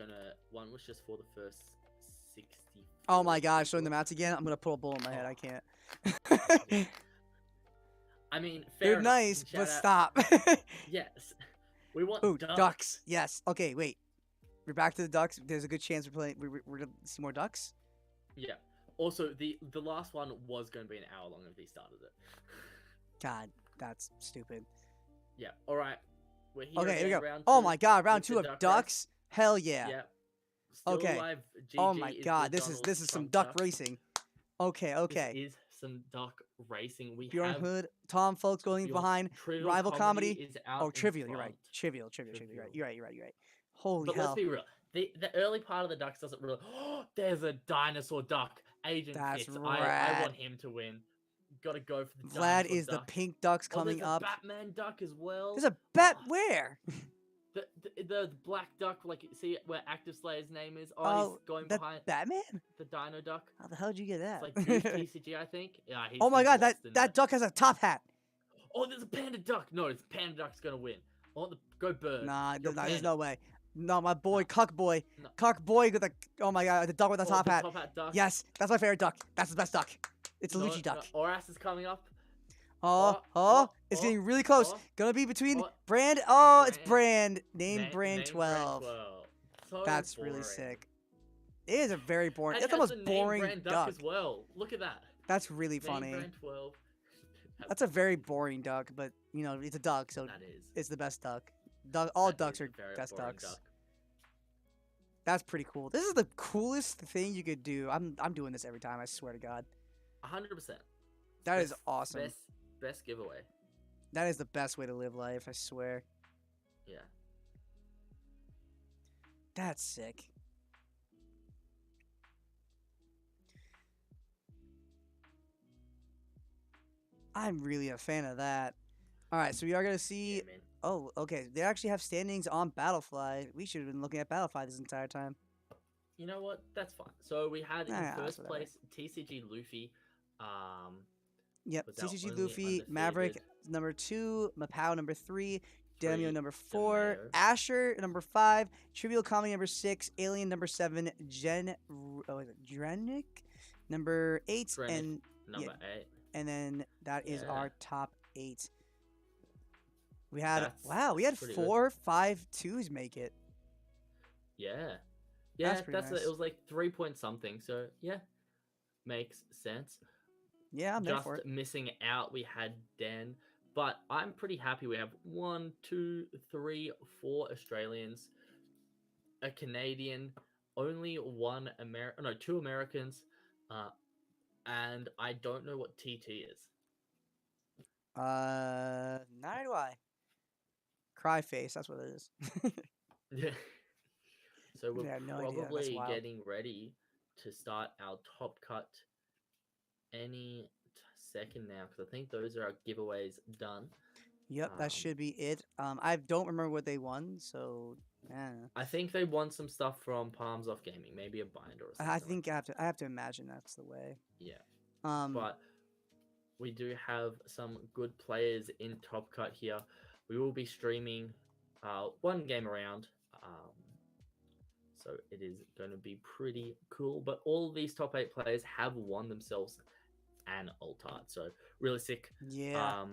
just for the first 60. Oh my gosh, showing the maps again. I'm gonna pull a bullet in my head. I can't. I mean, fair They're enough. nice, Shout but out- stop. Yes. We want Ooh, ducks. ducks. Yes. Okay, wait. We're back to the ducks. There's a good chance we're gonna see more ducks. Yeah. Also, the last one was going to be an hour long if he started it. God, that's stupid. Yeah. All right. We're here Okay, here we again, go. round Oh two my God, round with the 2 of duck race. ducks. Hell yeah. Yeah. Still Okay. alive, Oh GG my is God, the this is Donald some Trump duck racing. Okay, okay. This is some duck racing. We Bjorn have Hood, Tom Folks going Bjorn- behind. Trivial Rival comedy. Comedy is out Oh, in trivial. You're right. front. Trivial. You're right. Holy But hell. let's be real. The early part of the ducks doesn't really. Oh, there's a dinosaur duck. Agent That's Fitz. I rad. want him to win. gotta go for the Vlad dinosaur is the duck. pink ducks Oh, coming there's a up. Batman duck as well. There's a bat where? The black duck, like see where Active Slayer's name is. Oh, Oh, he's going that behind Batman? the Dino Duck. How the hell did you get that? It's like GDayTCG, I think. Yeah. Oh my he's god, lost in that duck has a top hat. Oh, there's a panda duck. No, it's panda duck's gonna win. Go bird. Nah, You're there's panda. no way. No, my boy, Cuck Boy. No. Cuck Boy with the, oh my god, the duck with the top the hat. top hat duck. Yes, that's my favorite duck. That's the best duck. It's a No, Lucci duck. No, Oras is coming up. It's getting really close. Gonna be between Brand. It's Brand. Name Brand 12. So That's boring. really sick. It is a very boring. And That's the it has most the name boring Brand duck. as well. Look at that. That's really Name funny. Brand 12. That's a very boring duck, but you know it's a duck, so That is. it's the best duck. All That ducks is a are very best boring ducks. duck. That's pretty cool. This is the coolest thing you could do. I'm doing this every time. I swear to God. 100%. That is awesome. Best giveaway. That is the best way to live life. I swear. Yeah. That's sick. I'm really a fan of that. All right, so we are gonna see. Yeah, man. Oh, okay. They actually have standings on Battlefly. We should have been looking at Battlefly this entire time. You know what? That's fine. So we had in Nah, first whatever. place TCG Luffy. Yep, was our TCG only Luffy, Maverick undefeated. number 2, Mapao number 3, Damio number 4, Damio. Asher number 5, Trivial Comedy number 6, Alien number 7, Drenick number 8, Drenick, and number 8. and then that is Yeah. our top 8. We had That's we had pretty good. 4, 5, 2s make it. Yeah. Yeah, pretty nice. it was like 3 point something. So yeah, makes sense. Yeah, I'm there Just for it. missing out, we had Den, but I'm pretty happy. We have 1, 2, 3, 4 Australians, a Canadian, only 2 Americans, and I don't know what TT is. Neither do I. Cry face, that's what it is. Yeah. So we're Yeah, no idea. That's probably wild. getting ready to start our top cut any second now, because I think those are our giveaways done. Yep, that should be it. I don't remember what they won, so I think they won some stuff from Palms Off Gaming, maybe a binder or something. I think I have to imagine that's the way. Yeah. Um, But we do have some good players in Top Cut here. We will be streaming one game around. So it is going to be pretty cool. But all of these top 8 players have won themselves an alt art. So really sick. Yeah.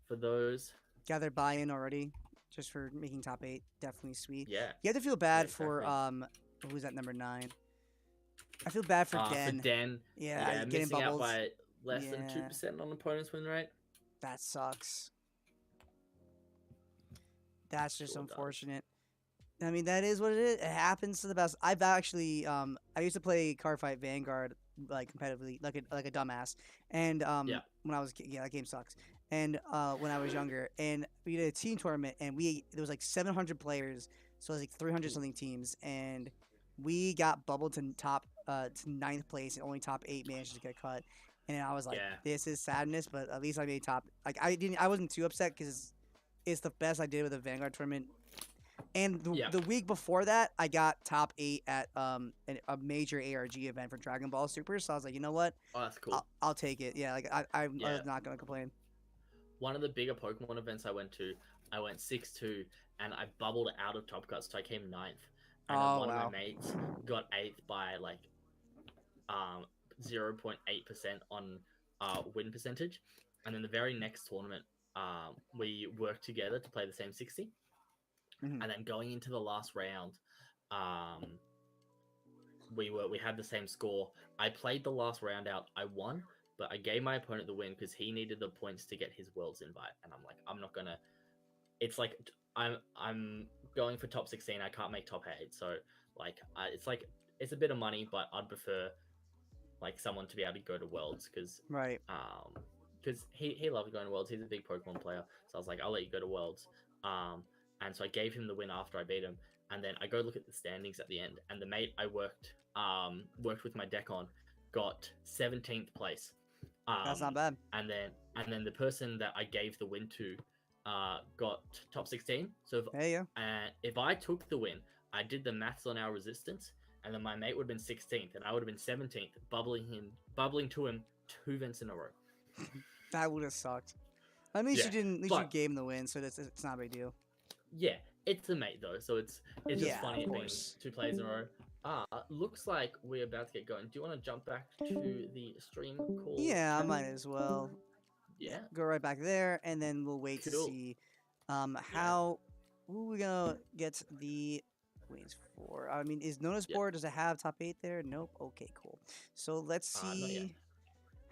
For those. Gathered buy-in already, just for making top 8. Definitely sweet. Yeah. You have to feel bad Yeah, for exactly. who's at number 9? I feel bad for Den. For Den. Yeah, getting missing out bubbles. by less than Yeah. 2% on opponent's win rate. That sucks. That's just Sure does. unfortunate. I mean, that is what it is. It happens to the best. I've actually, I used to play Cardfight Vanguard like competitively, like a dumbass. And when I was, that game sucks. And when I was younger, and we did a team tournament, and there was like 700 players, so it was like 300 something teams, and we got bubbled to to 9th place, and only top 8 managed to get cut. And I was like, this is sadness, but at least I made top. Like I wasn't too upset because it's the best I did with a Vanguard tournament. And the week before that, I got top 8 at a major ARG event for Dragon Ball Super. So I was like, you know what? Oh, that's cool. I'll take it. Yeah, like I was not gonna complain. One of the bigger Pokemon events I went to, I went 6-2, and I bubbled out of Top Cut, so I came 9th. And then one of my mates got 8th by like 0.8% on win percentage. And then the very next tournament, we worked together to play the same 60. And then going into the last round, we had the same score. I played the last round out. I won, but I gave my opponent the win because he needed the points to get his Worlds invite. And I'm like, I'm not gonna. It's like I'm going for top 16. I can't make top 8. So like, it's a bit of money, but I'd prefer like someone to be able to go to Worlds because because he loves going to Worlds. He's a big Pokemon player, so I was like, I'll let you go to Worlds. And so I gave him the win after I beat him. And then I go look at the standings at the end, and the mate I worked with my deck on got 17th place. That's not bad. And then the person that I gave the win to got top 16. So if I took the win, I did the maths on our resistance, and then my mate would have been 16th, and I would have been 17th, bubbling to him 2 events in a row. That would have sucked. At least Yeah, you didn't. At least you but- gave him the win, so it's not a big deal. Yeah, it's a mate though, so it's just Yeah, funny of being course. 2 players in a row. Looks like we're about to get going. Do you want to jump back to the stream call? Yeah, I chat? might as well. Yeah. Go right back there, and then we'll wait to Cool. see how who we gonna get the wins for. I mean, is Nona's board? Does it have top 8 there? Nope. Okay, cool. So let's Not yet. see It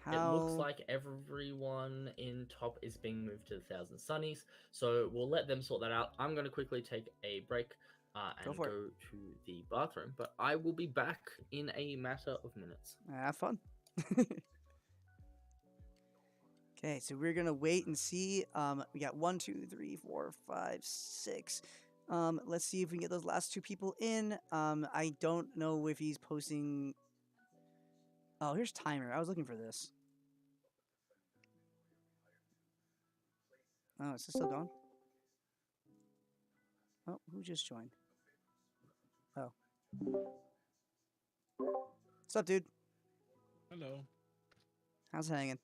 how. looks like everyone in top is being moved to the 1000 Sunnies, so we'll let them sort that out. I'm going to quickly take a break and for it. go to the bathroom, but I will be back in a matter of minutes. Have fun. Okay, so we're gonna wait and see. We got 1, 2, 3, 4, 5, 6. Let's see if we can get those last 2 people in. I don't know if he's posting. Oh, here's timer. I was looking for this. Oh, is this still going? Oh, who just joined? Oh. What's up, dude? Hello. How's it hanging?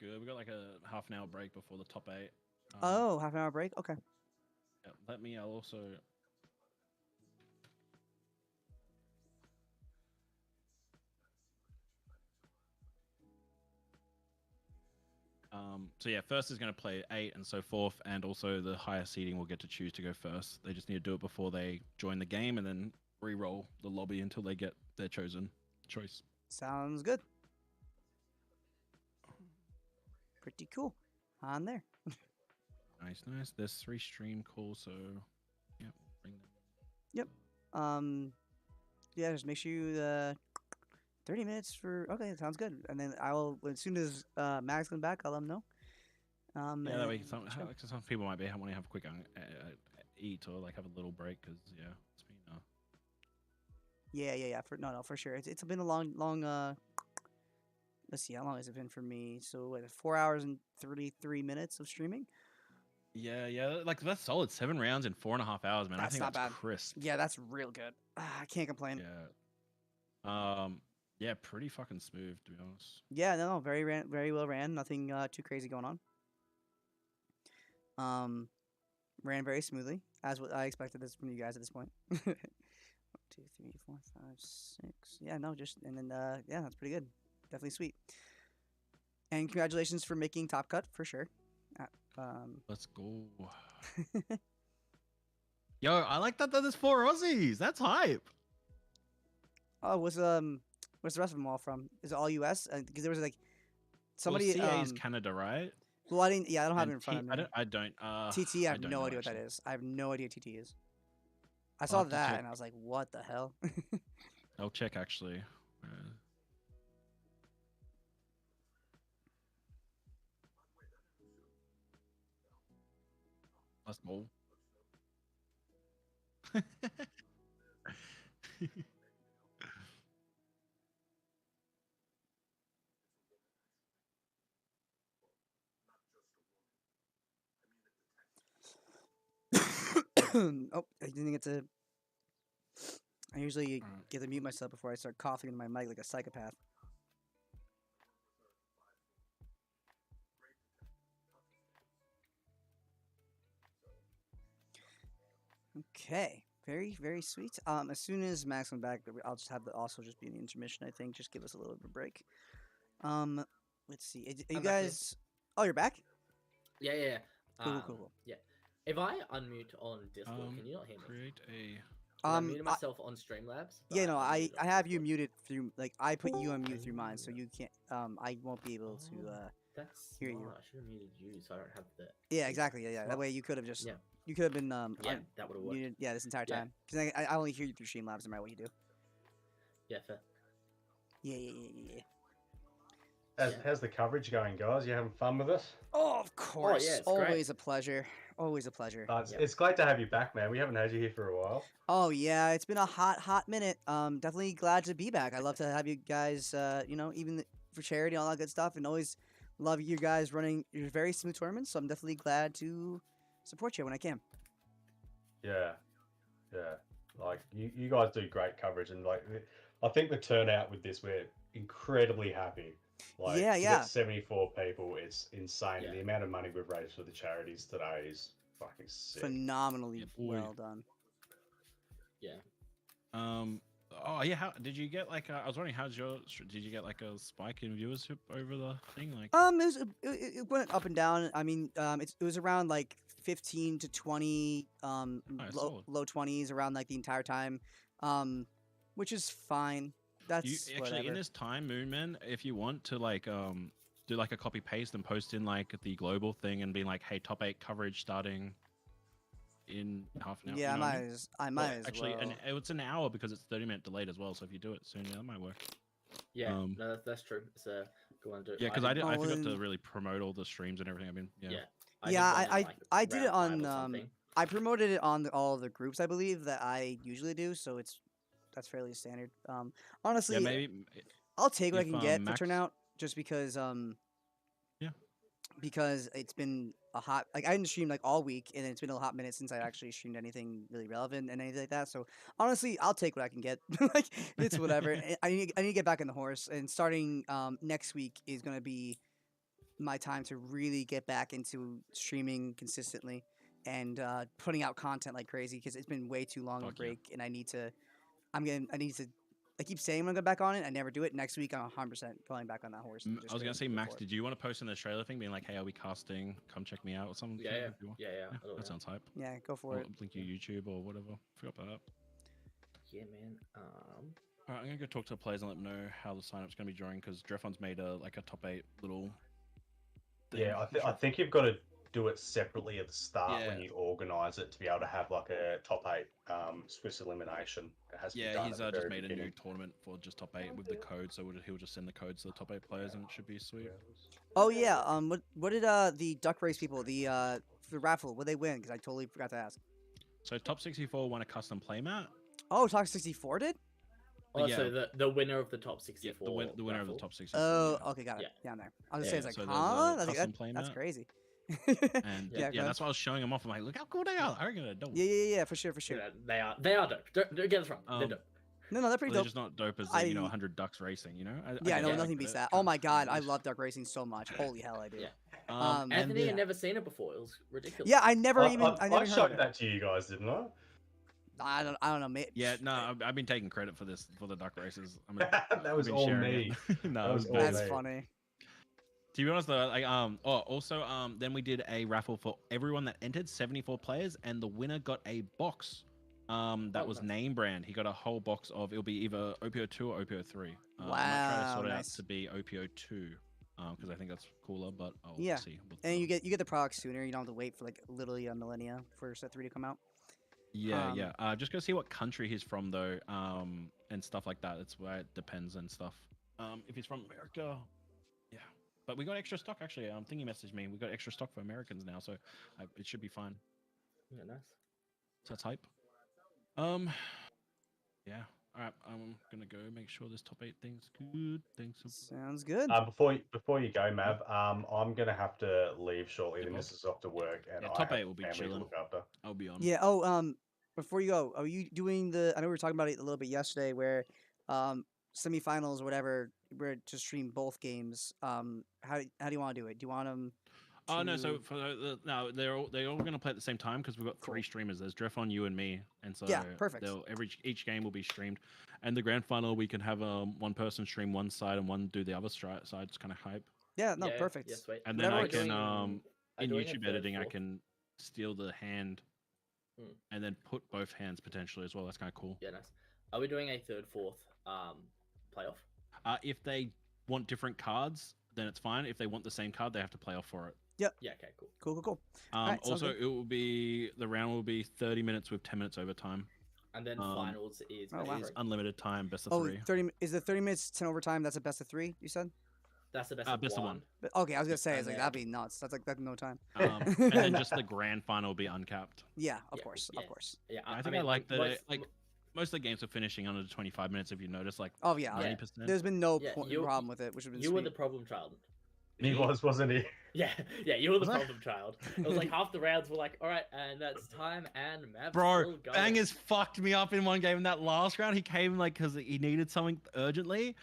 Good. We got like a half an hour break before the top 8. Oh, half an hour break? Okay. Yeah, let me. I'll also. So yeah, first is going to play 8 and so forth, and also the higher seeding will get to choose to go first. They just need to do it before they join the game, and then re-roll the lobby until they get their chosen choice. Sounds good. Pretty cool. On there. Nice, nice. There's 3 stream calls, so yeah, bring them. Yep. Yeah, just make sure you 30 minutes for. Okay, sounds good. And then I will, as soon as Max comes back, I'll let him know. Yeah, that way and some let's go. some people might be want to have a quick eat or like have a little break because yeah, it's been Yeah. For sure. It's been a long. Let's see, how long has it been for me? So what, 4 hours and 33 minutes of streaming. yeah, like that's solid. 7 rounds in 4.5 hours, man. I think not that's bad. crisp. Yeah, that's real good. I can't complain. Yeah. Yeah, pretty fucking smooth to be honest. Yeah, no, very well ran. Nothing too crazy going on. Ran very smoothly, as what I expected this from you guys at this point. 1, 2, 3, 4, 5, 6. Yeah, no, just and then yeah, that's pretty good. Definitely sweet. And congratulations for making top cut for sure. Let's go. Yo, I like that there's 4 Aussies. That's hype. Oh, what's the rest of them all from? Is it all U.S.? Because there was like somebody. Well, CA is Canada, right? Well, I didn't. Yeah, I don't have And it in front of me. I don't. TT, I have don't no know, idea what that actually. is. I have no idea what TT is. I I'll saw have to that check. and I was like, what the hell? I'll check actually. Let's go. Oh, I didn't get to. I usually get to mute myself before I start coughing into my mic like a psychopath. Okay, very sweet. As soon as Max comes back, I'll just have the also just be an intermission. I think just give us a little bit of a break. Let's see. Are you I'm back, guys? Oh, you're back. Yeah. Cool. Yeah. If I unmute on Discord, can you not hear me? Create a. I muted myself on Streamlabs. but Yeah, no, I muted on have you muted through like I put you on mute through mine, so you can't. I won't be able to That's hear you. smart. I should have muted you, so I don't have the. Yeah, exactly. Yeah. That Smart. way you could have just. Yeah. You could have been Yeah, that would've worked. muted, yeah, this entire Yeah. time because I only hear you through Streamlabs no matter what you do. Yeah, fair. Yeah. How's the coverage going, guys? You having fun with us? Oh, of course. yeah, it's Always a pleasure. Always a pleasure. It's great to have you back, man. We haven't had you here for a while. Oh yeah, it's been a hot minute. Definitely glad to be back. I love to have you guys. Even for charity, all that good stuff, and always love you guys running your very smooth tournaments. So I'm definitely glad to support you when I can. Yeah, yeah. Like you guys do great coverage, and like I think the turnout with this, we're incredibly happy. Like Yeah, to yeah. get 74 people, it's insane. Yeah. The amount of money we've raised for the charities today is fucking sick. Phenomenally well done. Yeah. Oh yeah. How did you get like? I was wondering, did you get like a spike in viewership over the thing? Like, It went up and down. I mean, it was around like 15 to 20, low 20s around like the entire time, which is fine. That's you actually whatever. in this time, Moonman, if you want to like do like a copy paste and post in like the global thing and be like, hey, top 8 coverage starting in half an hour. Yeah, you know what I mean? I might as actually, well. and it's an hour because it's 30-minute delayed as well. So if you do it soon, yeah, that might work. Yeah, no, that's true. It's a good one to do. Yeah, because I forgot to then- really promote all the streams and everything. I mean, yeah. I did it on I promoted it on all of the groups I believe that I usually do, so that's fairly standard. Honestly, Yeah, maybe I'll take what I if, can get for Max- turnout, just because Yeah. because it's been a hot, like I didn't stream like all week, and it's been a hot minute since I actually streamed anything really relevant and anything like that. So honestly, I'll take what I can get. Like it's whatever. I need to get back on the horse, and starting next week is gonna be my time to really get back into streaming consistently and putting out content like crazy, because it's been way too long of a break, and I need to. I keep saying I'm gonna go back on it. I never do it. Next week, I'm 100% going back on that horse. and I just was gonna say, go Max, for it. did you want to post in the Australia thing, being like, "Hey, are we casting? Come check me out," or something? Yeah, if you want? yeah. I will, That sounds hype. Yeah, go for Or it. link your YouTube or whatever. Forgot about that. Yeah, man. All right, I'm gonna go talk to the players and let them know how the sign up's gonna be during, because Drefon's made a top 8 little. Thing. Yeah, I think you've got to do it separately at the start when Yeah. you organise it to be able to have like a top 8 Swiss elimination. It has to be Yeah, done he's at the just very made a new beginning. tournament for just top 8 with the code, so he'll just send the codes to the top 8 players, and it should be sweet. Oh yeah. What did the duck race people the raffle? What they win? Because I totally forgot to ask. So top 64 won a custom playmat. Oh, Talk 64 did. Oh, Yeah. so the winner of the top 64. The winner of the raffle. top 64. Oh, yeah. okay, got it. Yeah. Down there. I was Yeah, gonna say, it's so like, there's a huh? That's, custom that's playmat. crazy. And Yeah, yeah, go that's why I was showing them off. I'm like, look how cool they are. I reckon they're dope. Yeah, for sure. Yeah, they are dope. Don't get us wrong. They're dope. No, they're pretty They're dope. just not dope as 100 ducks racing. You know? Yeah, no, get nothing like beats the that. kind Oh of my god, I niche. love duck racing so much. Holy hell, I do. Yeah. and Anthony the- had never seen it before. It was ridiculous. Yeah, I never I never heard showed of that it. to you guys, didn't I? I don't know. Yeah, no, I've been taking credit for this for the duck races. That was I've been all sharing me. it. No, That it was was all bad. That's me. funny. To be honest though, like then we did a raffle for everyone that entered, 74 players, and the winner got a box. That was name brand. He got a whole box of, it'll be either OPO 2 or OPO 3. I might try to sort it out nice. to be OPO 2, because I think that's cooler. But I'll Yeah, see. and you get the product sooner. You don't have to wait for like literally a millennia for set 3 to come out. Yeah. Just go see what country he's from though, and stuff like that. It's where it depends and stuff. If he's from America, yeah. But we got extra stock actually. Thingy messaged me. We got extra stock for Americans now, so it should be fine. Yeah, nice. So that's hype. Yeah. All right. I'm gonna go make sure this top 8 thing's good. Thanks. Sounds good. Before you go, Mav, I'm gonna have to leave shortly. The missus is off to work, and Yeah, I top have 8 will be family to chilling. look after. I'll be on. Yeah. Oh, before you go, are you doing the? I know we were talking about it a little bit yesterday, where semifinals or whatever, where to stream both games. How do you want to do it? Do you want them? Oh no! So for no, they're all going to play at the same time because we've got 3 streamers. There's Drefon, you, and me, and so Yeah, perfect. Each game will be streamed, and the grand final we can have one person stream one side and one do the other side. It's kind of hype. Yeah, no, perfect. Yeah, sweet. And then Whatever I works. can in doing a YouTube third, editing I fourth? can steal the hand, and then put both hands potentially as well. That's kind of cool. Yeah, nice. Are we doing a third, fourth playoff? If they want different cards, then it's fine. If they want the same card, they have to play off for it. Yep. Yeah. Okay. Cool. Cool. Alright, sounds Also, good. it will be the round will be 30 minutes with 10 minutes overtime. And then finals is Oh, wow. It's unlimited time, best of Oh, 3. 30 is the 30 minutes 10 overtime? That's a best of 3. You said. That's the best Best of of one. one. But, okay, I was gonna say, And it's like then- that'd be nuts. That's no time. And then just the grand final will be uncapped. Yeah, of course. Yeah, Of course. Yeah, I think I like that. Like most of the games are finishing under 25 minutes. If you notice, like Oh yeah, 90%. there's been no Yeah, problem with it, which would have been You were sweet. the problem child. He was, wasn't he? Yeah, you were the Was I? problem child. It was like half the rounds were like, all right, and that's time, and Mav's Bro, still going. Bangers fucked me up in one game. In that last round, he came like because he needed something urgently.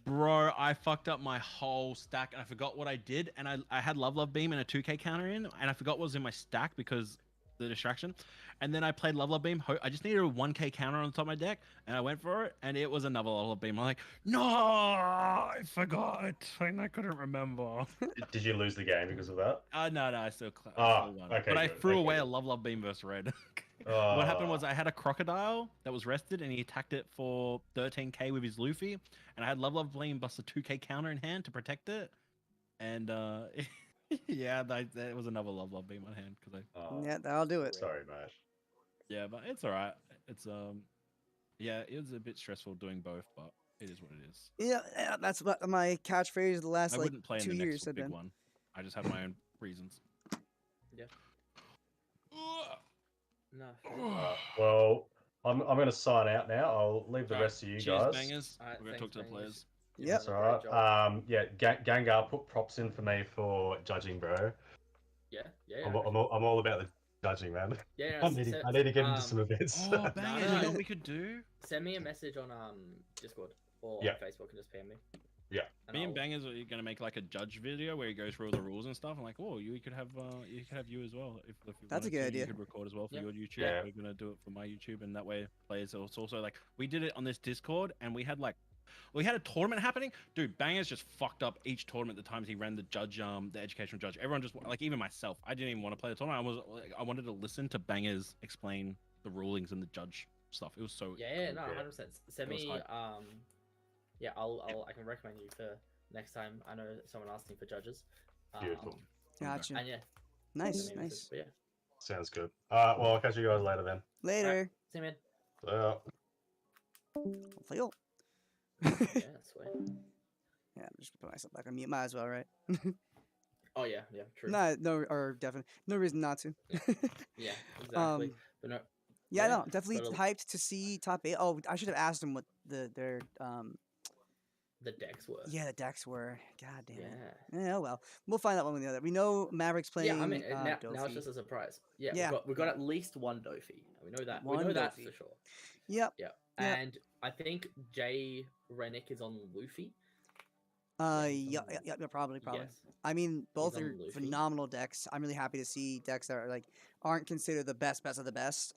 Bro, I fucked up my whole stack and I forgot what I did. And I had Love Beam and a 2k counter in, and I forgot what was in my stack because the distraction. And then I played Love Beam. I just needed a 1k counter on the top of my deck, and I went for it, and it was another Love Beam. I'm like, no, I forgot, and I couldn't remember. Did you lose the game because of that? No, I still Ah, won. okay, But I good, threw okay, away a good. Love Beam versus Red. What happened was I had a Crocodile that was rested, and he attacked it for 13k with his Luffy, and I had Love Beam plus a 2k counter in hand to protect it, and yeah, that was another Love Beam on hand because I. Yeah, that'll do it. Sorry, mate. Yeah, but it's alright. It's yeah, it was a bit stressful doing both, but it is what it is. Yeah, that's what my catchphrase the last I like wouldn't play in 2 the years next have big been. one. I just have my own reasons. Yeah. No. Well, I'm going to sign out now. I'll leave the Alright, rest of you cheers, guys. bangers. Alright, We're gonna talk thanks, to the bangers. players. Yep. That's alright. Yeah, Gengar, put props in for me for judging, bro. Yeah. I'm all about the judging, man. Yeah, I need to get into some events. Oh, bangers! You know what we could do? Send me a message on Discord or Yeah. on Facebook and just PM me. Yeah. Me and Bangers are gonna make like a judge video where he goes through all the rules and stuff. I'm like, oh, you could have you as well if you That's a wanted good to. idea. You could record as well for Yeah. your YouTube. Yeah. We're gonna do it for my YouTube, and that way players also like we did it on this Discord, and we had a tournament happening. Dude, Bangers just fucked up each tournament the times he ran the judge, the educational judge. Everyone just like even myself, I didn't even want to play the tournament. I wanted to listen to Bangers explain the rulings and the judge stuff. It was so Yeah, cool. no, 100%. Send It was me hype. yeah, I can recommend you for next time. I know someone asked me for judges. Beautiful. Gotcha. And yeah. Nice, send me a message, nice. but yeah. Sounds good. Well, I'll catch you guys later then. Later. See you, man. Fail. Yeah, sweet. Yeah, I'm just gonna put myself back on mute. Might as well, right? Oh yeah, true. No, or definitely no reason not to. Yeah, exactly. But no. Yeah, no, definitely but, hyped to see top 8. Oh, I should have asked him what their the decks were. Yeah, the decks were. God damn it. Yeah. Yeah, well, we'll find out one way or the other. We know Maverick's playing. Yeah, I mean, now it's Dofi. just a surprise. Yeah, Yeah. we've got at least one Dofi. We know that. One we know that Dofi. for sure. Yep. Yeah. Yep. And I think Jay Rennick is on Luffy. Yeah, probably. Yes. I mean, both on are Luffy. phenomenal decks. I'm really happy to see decks that are aren't considered the best of the best.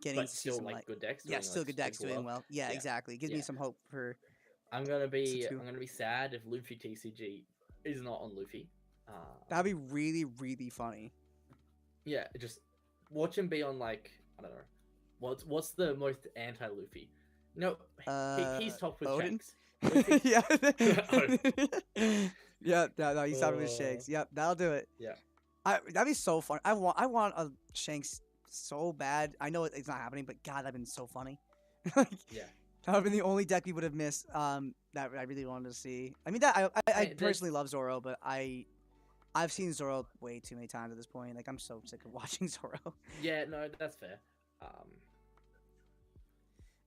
Getting But to see still some good decks. yeah, doing, still good decks super doing well. Yeah, Yeah. exactly. It gives me some hope for. I'm gonna be Satu. sad if Luffy TCG is not on Luffy. That'd be really, really funny. Yeah, just watch him be on I don't know, what's the most anti Luffy? No, he's top with Odin? Shanks. yeah. Odin. No, he's talking with Shanks. Yep, that'll do it. Yeah. That'd be so fun. I want a Shanks so bad. I know it's not happening, but God, that'd been so funny. Yeah. That would have been the only deck we would have missed. That I really wanted to see. I mean, that I Hey, personally love Zoro, but I've seen Zoro way too many times at this point. I'm so sick of watching Zoro. Yeah, no, that's fair.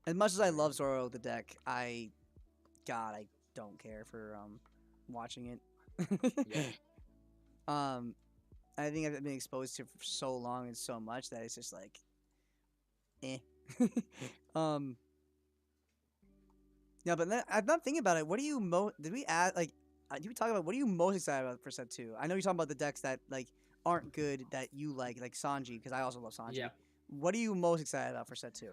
As much as I love Zoro, the deck, I don't care for watching it. Yeah. I think I've been exposed to it for so long and so much that it's just eh. Yeah, but then I'm not thinking about it. What do you did we talk about what are you most excited about for set 2? I know you're talking about the decks that aren't good that you like Sanji, because I also love Sanji. Yeah. What are you most excited about for set 2?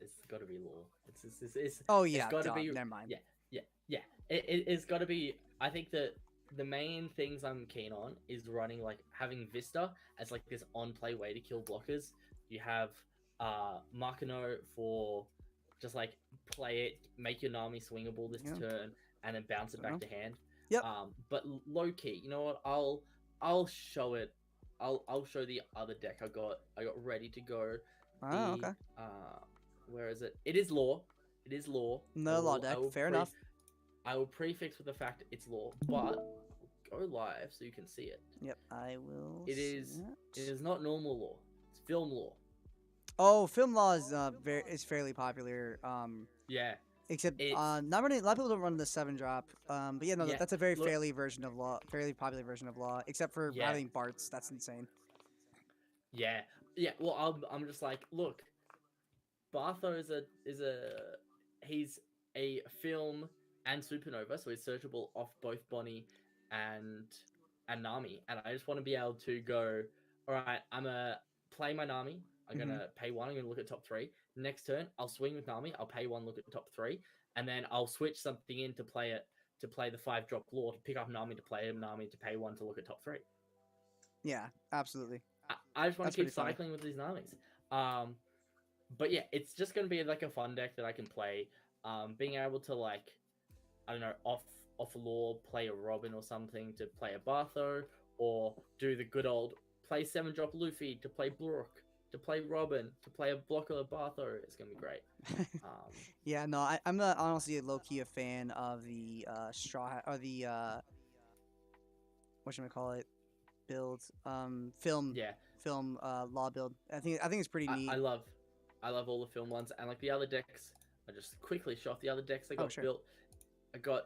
It's got to be law. It's Oh yeah, it's got to duh, be. never mind. Yeah. It's got to be. I think that the main things I'm keen on is running having Vista as this on play way to kill blockers. You have Makino for just play it, make your Nami swingable this turn, and then bounce it back to hand. Yep. But low key, you know what? I'll show it. I'll show the other deck I got ready to go. Oh, okay. Where is it? It is law. It is law. No law deck. Fair enough. I will prefix with the fact it's law, but go live so you can see it. Yep, I will. It is not normal law. It's film law. Oh, film law is fairly popular. Yeah. Except It's not running. A lot of people don't run the 7-drop. But yeah, no, Yeah, that's a very look- fairly popular version of law. Except for Yeah. having Barts, that's insane. Yeah, yeah. Well, I'm just like, look, Bartho is a he's a film and supernova, so he's searchable off both Bonnie and Nami, and I just want to be able to go. All right, I'm gonna play my Nami. I'm gonna pay one. I'm gonna look at top 3. Next turn, I'll swing with Nami. I'll pay 1, look at top 3, and then I'll switch something in to play the 5-drop law to pick up Nami to play Nami to pay 1 to look at top 3. Yeah, absolutely. I just want That's to keep pretty funny. cycling with these Namis. But yeah, it's just gonna be like a fun deck that I can play. Being able to like, I don't know, off law play a Robin or something to play a Bartho, or do the good old play 7-drop Luffy to play Brook, to play Robin, to play a blocker Bartho. It's gonna be great. Yeah, no, I'm not honestly low key a fan of the straw or the what should I call it build film Yeah. film law build. I think it's pretty neat. I love all the film ones, and like the other decks. I just quickly show off the other decks I got sure. built. I got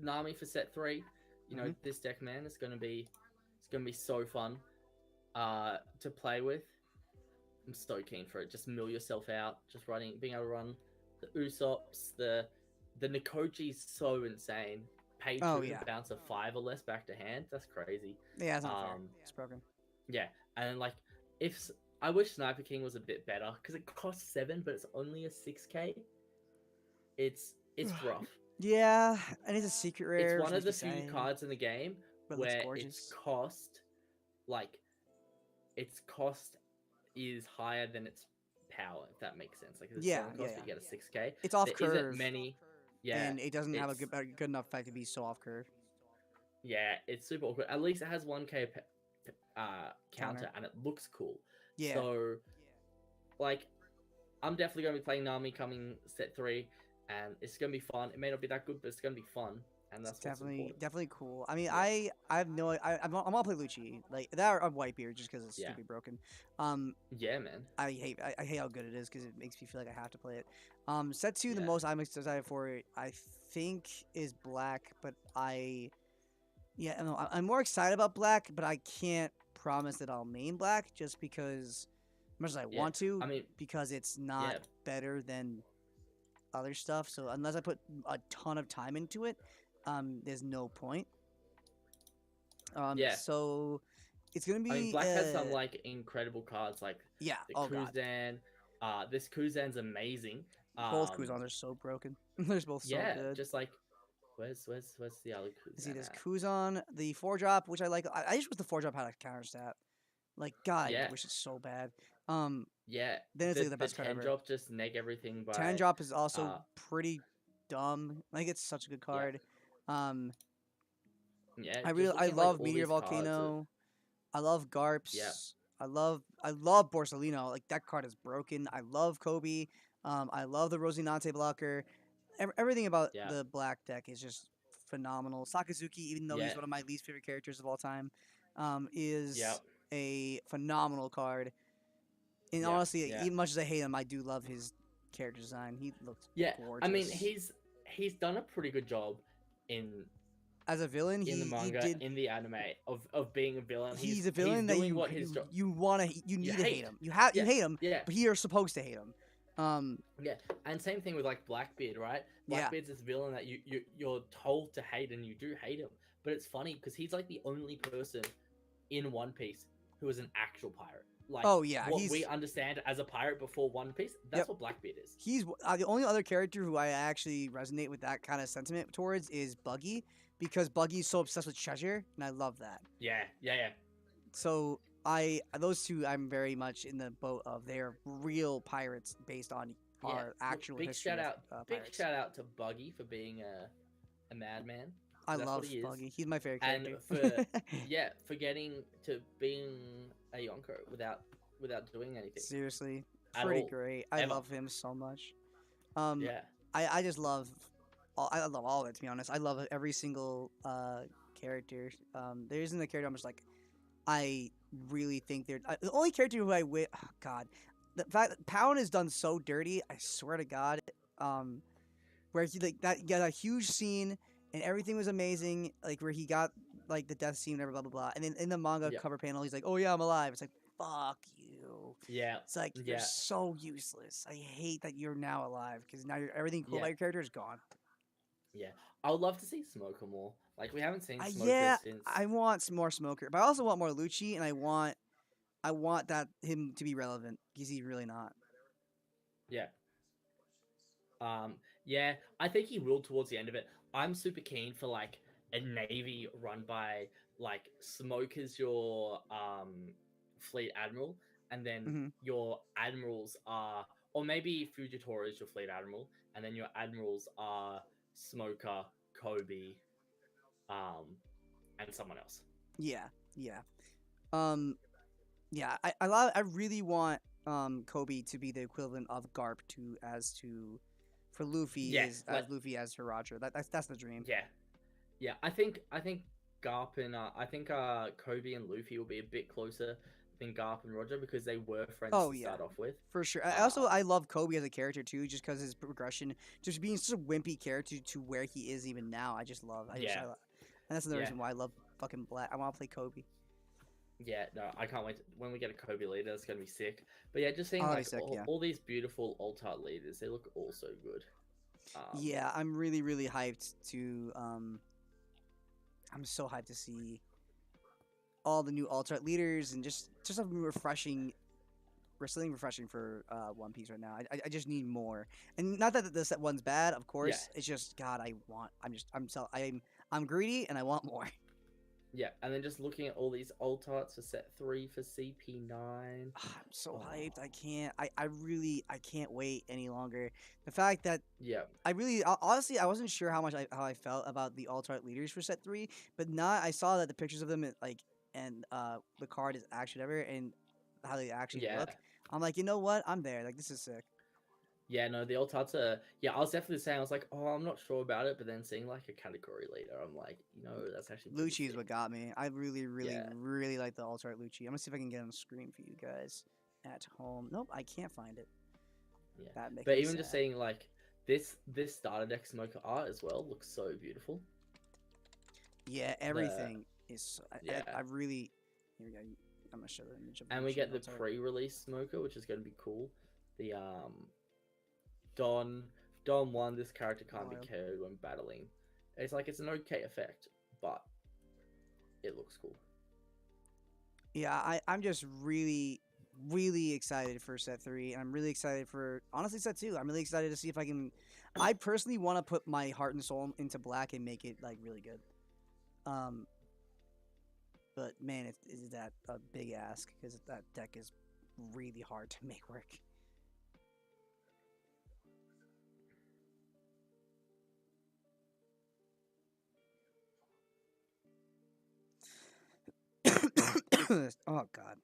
Nami for set 3. You know, this deck, man, it's gonna be so fun to play with. I'm so keen for it. Just mill yourself out. Just being able to run the Usops, the Nikoji's so insane. Pay 2, bounce a 5 or less back to hand. That's crazy. Yeah, it's not fair. It's broken. Yeah, and like I wish Sniper King was a bit better because it costs 7, but it's only a 6K. It's rough. Yeah, and it's a secret rare. It's one of the which makes me few sad, cards in the game but it looks where gorgeous. its cost is higher than its power, if that makes sense. Like the Yeah, selling cost yeah, you get a 6K. It's off There curve. isn't many. Yeah, and it doesn't have a it's- good enough effect to be so off curve. Yeah, it's super awkward. At least it has 1K counter, Counter. and it looks cool. Yeah. So, like, I'm definitely going to be playing Nami coming set 3, and it's going to be fun. It may not be that good, but it's going to be fun, and that's It's what's important. definitely cool. I mean, I have no. I'm gonna play Lucci like that or Whitebeard just because it's Yeah. stupid broken. Yeah, man. I hate how good it is because it makes me feel like I have to play it. Set 2, the Yeah. most I'm excited for it, I think, is black, but I'm more excited about black, but I can't promise that I'll main black just because as much as I Yeah, want to. I mean, because it's not yeah. better than other stuff. So unless I put a ton of time into it, there's no point. Yeah. So it's gonna be. I mean, Black has some like incredible cards, like Yeah. the Oh god. Kuzan. This Kuzan's amazing. Both Kuzans are so broken. They're both so Yeah, good. just like where's the other Kuzan? See, there's at? Kuzan, the 4-drop, which I like. I just wish the 4-drop had a counter stat. Like, God, I Yeah. wish it's so bad. Yeah. Then it's like the best card 10 ever. drop just neg everything by 10-drop is also uh, pretty dumb. Like, it's such a good card. yeah. I just really, I looking at, like, love all Meteor these cards Volcano. I love Garps. Yeah. I love Borsalino. Like, that card is broken. I love Kobe. I love the Rosinante blocker. Everything about Yeah. the black deck is just phenomenal. Sakazuki, even though Yeah. he's one of my least favorite characters of all time, is Yep. a phenomenal card. And Yeah, honestly, yeah. even much as I hate him, I do love his character design. He looks Yeah. gorgeous. I mean, he's done a pretty good job in as a villain, in the he manga, did. in the anime of being a villain. He's a villain that doing you what his job. you want to you need You to hate hate. him. You hate him, Yeah. but you're supposed to hate him. Yeah, and same thing with like Blackbeard, right? Yeah. Blackbeard's this villain that you're told to hate, and you do hate him. But it's funny because he's like the only person in One Piece who is an actual pirate. Like, Oh, yeah, what he's- we understand as a pirate before One Piece. That's Yep. what Blackbeard is. He's the only other character who I actually resonate with that kind of sentiment towards is Buggy, because Buggy's so obsessed with treasure, and I love that. Yeah, yeah, yeah. So those two, I'm very much in the boat of they're real pirates based on our Look, actual big history. shout of, out, big pirates. shout out to Buggy for being a madman. I That's love what he is. Buggy. He's my favorite And character. for getting to being a Yonko without doing anything. Seriously, At pretty all, great. I ever. love him so much. Yeah. I just love. I love all of it, to be honest. I love every single character. There isn't a character I'm just like, I really think they're the only character who I oh God, the fact that Pound is done so dirty, I swear to God. Where he like that got a huge scene and everything was amazing, like where he got like the death scene, whatever, blah blah blah. And then in the manga cover panel, he's like, "Oh yeah, I'm alive." It's like, fuck you. Yeah. It's like you're so useless. I hate that you're now alive because now everything cool about your character is gone. Yeah, I would love to see Smoker more. Like we haven't seen Smoker Yeah, since. I want some more Smoker, but I also want more Lucci, and I want that him to be relevant because he's really not. Yeah. Yeah, I think he will towards the end of it. I'm super keen for like a navy run by like Smoker's your fleet admiral, and then your admirals are, or maybe Fujitora is your fleet admiral, and then your admirals are Smoker, Kobe, and someone else. Yeah. Yeah, I really want Kobe to be the equivalent of Garp for Luffy as Luffy as for Roger. That's the dream. Yeah. I think Garp and I think Kobe and Luffy will be a bit closer than Garp and Roger because they were friends to start off with. For sure. I love Kobe as a character too, just because his progression, just being such a wimpy character to where he is even now. I just love. And that's another reason why I love fucking Black. I want to play Kobe. Yeah, no, I can't wait. When we get a Kobe leader, it's gonna be sick. But yeah, just seeing like all these beautiful alt-art leaders, they look all so good. Yeah, I'm really hyped to. I'm so hyped to see all the new alt-art leaders and just something refreshing. Something refreshing for One Piece right now. I just need more, and not that the set one's bad, of course. It's just God, I'm greedy and I want more. Yeah, and then just looking at all these alt arts for set 3 for CP9. I'm so hyped. I really can't wait any longer. The fact that I really honestly I wasn't sure how I felt about the alt art leaders for set 3, but now I saw that the pictures of them and the card is actually ever and how they actually look. I'm like, you know what? I'm there. Like this is sick. Yeah, no, the alt arts are. Yeah, I was definitely saying, I was like, oh, I'm not sure about it, but then seeing like a category leader, I'm like, that's actually. Lucci is what got me. I really like the alt art Lucci. I'm gonna see if I can get on the screen for you guys at home. Nope, I can't find it. Yeah, but even just seeing like this starter deck Smoker art as well looks so beautiful. Yeah, everything is. I really. Here we go. I'm gonna show the image of. And we get the pre-release Smoker, which is gonna be cool. The Don 1, this character can't be KO'd when battling. It's like it's an okay effect, but it looks cool. Yeah, I'm just really excited for set 3, and I'm really excited for honestly set 2. I'm really excited to see if I can. I personally want to put my heart and soul into Black and make it like really good. But man, is that a big ask because that deck is really hard to make work. Oh God.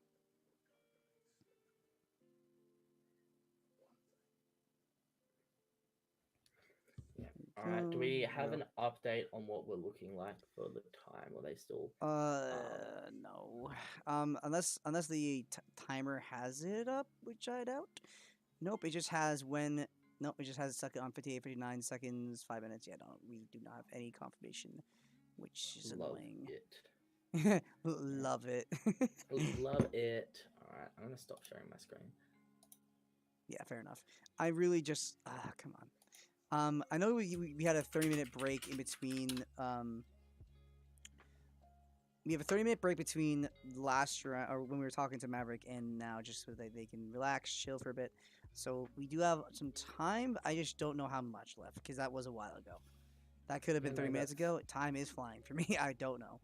All right. Do we have an update on what we're looking like for the time? Are they still? No. Unless the timer has it up, which I doubt. Nope. It just has when. Nope. It just has a second on 58, 59 seconds, 5 minutes. Yeah. No. We do not have any confirmation, which is annoying. Love it. Love it. All right. I'm gonna stop sharing my screen. Yeah. Fair enough. I really just. Come on. I know we had a 30-minute break in between. We have a 30-minute break between last round, or when we were talking to Maverick, and now, just so that they can relax, chill for a bit. So we do have some time. I just don't know how much left because that was a while ago. That could have been 30 minutes ago. Time is flying for me. I don't know.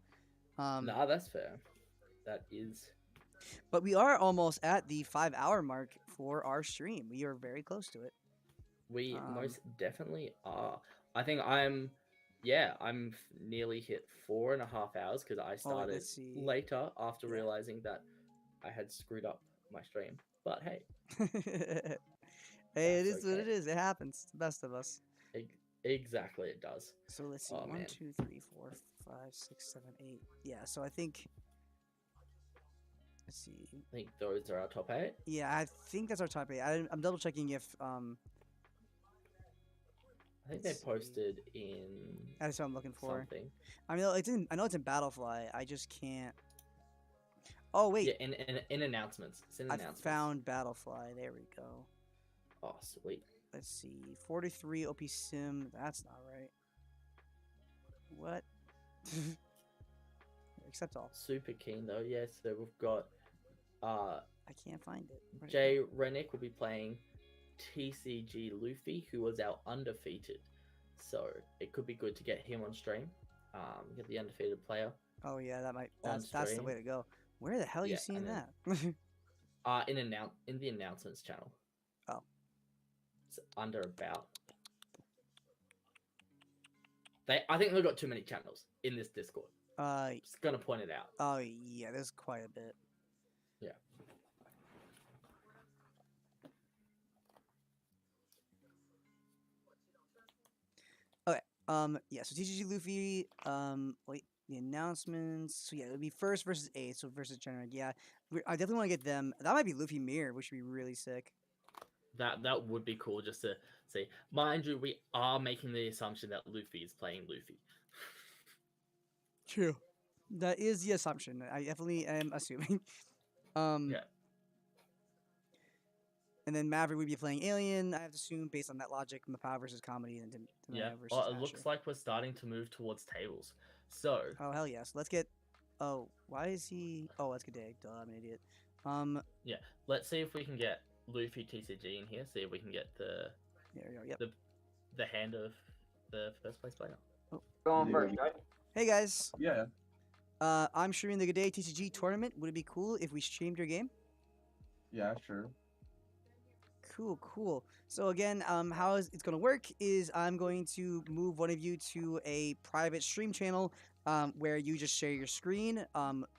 Nah, that's fair. That is. But we are almost at the 5-hour mark for our stream. We are very close to it. We most definitely are. I think I'm nearly hit 4.5 hours because I started later after realizing that I had screwed up my stream. But hey. Hey, it is what it is. It happens. It's the best of us. Exactly, it does. So let's see. 1, 2, 3, 4, 5, 6, 7, 8. Yeah, so I think Let's see. I think those are our top 8. Yeah, I think that's our top 8. I'm double checking if I think they let's see. posted in. That's what I'm looking for. Something. I mean, it's in. I know it's in Battlefly. I just can't. Oh wait. Yeah, in announcements. It's in I announcements. found Battlefly. There we go. Oh, sweet. Let's see. 43 OP Sim. That's not right. What? Accept all. Super keen though. Yeah, so we've got. I can't find it. Where'd it Jay Rennick will be playing TCG Luffy, who was our undefeated. So it could be good to get him on stream. Get the undefeated player. Oh yeah, that might. on That's the stream. way to go. Where the hell are you Yeah, seeing and that? in the announcements channel. Oh. It's under about. I think they've got too many channels in this Discord. Just gonna point it out. Oh yeah, there's quite a bit. Yeah. Okay. Yeah. So TCG Luffy. Wait. The announcements. So yeah, it would be first versus 8. So versus General. Yeah. I definitely want to get them. That might be Luffy Mirror, which would be really sick. That would be cool just to see. Mind you, we are making the assumption that Luffy is playing Luffy. True. That is the assumption. I definitely am assuming. Yeah. And then Maverick would be playing Alien, I have to assume, based on that logic, Mapow versus Comedy, and then Yeah. versus Well, it Asher. looks like we're starting to move towards tables. So. Oh hell yes. Let's get. Oh, why is he? Oh, let's get Dag. Duh, I'm an idiot. Yeah. Let's see if we can get Luffy TCG in here. See if we can get the. There we go. Yep. The hand of the first place player. Oh. Go on first, guys. Hey guys. Yeah. I'm streaming the GDayTCG tournament. Would it be cool if we streamed your game? Yeah, sure. Cool. So again, how it's going to work is I'm going to move one of you to a private stream channel where you just share your screen.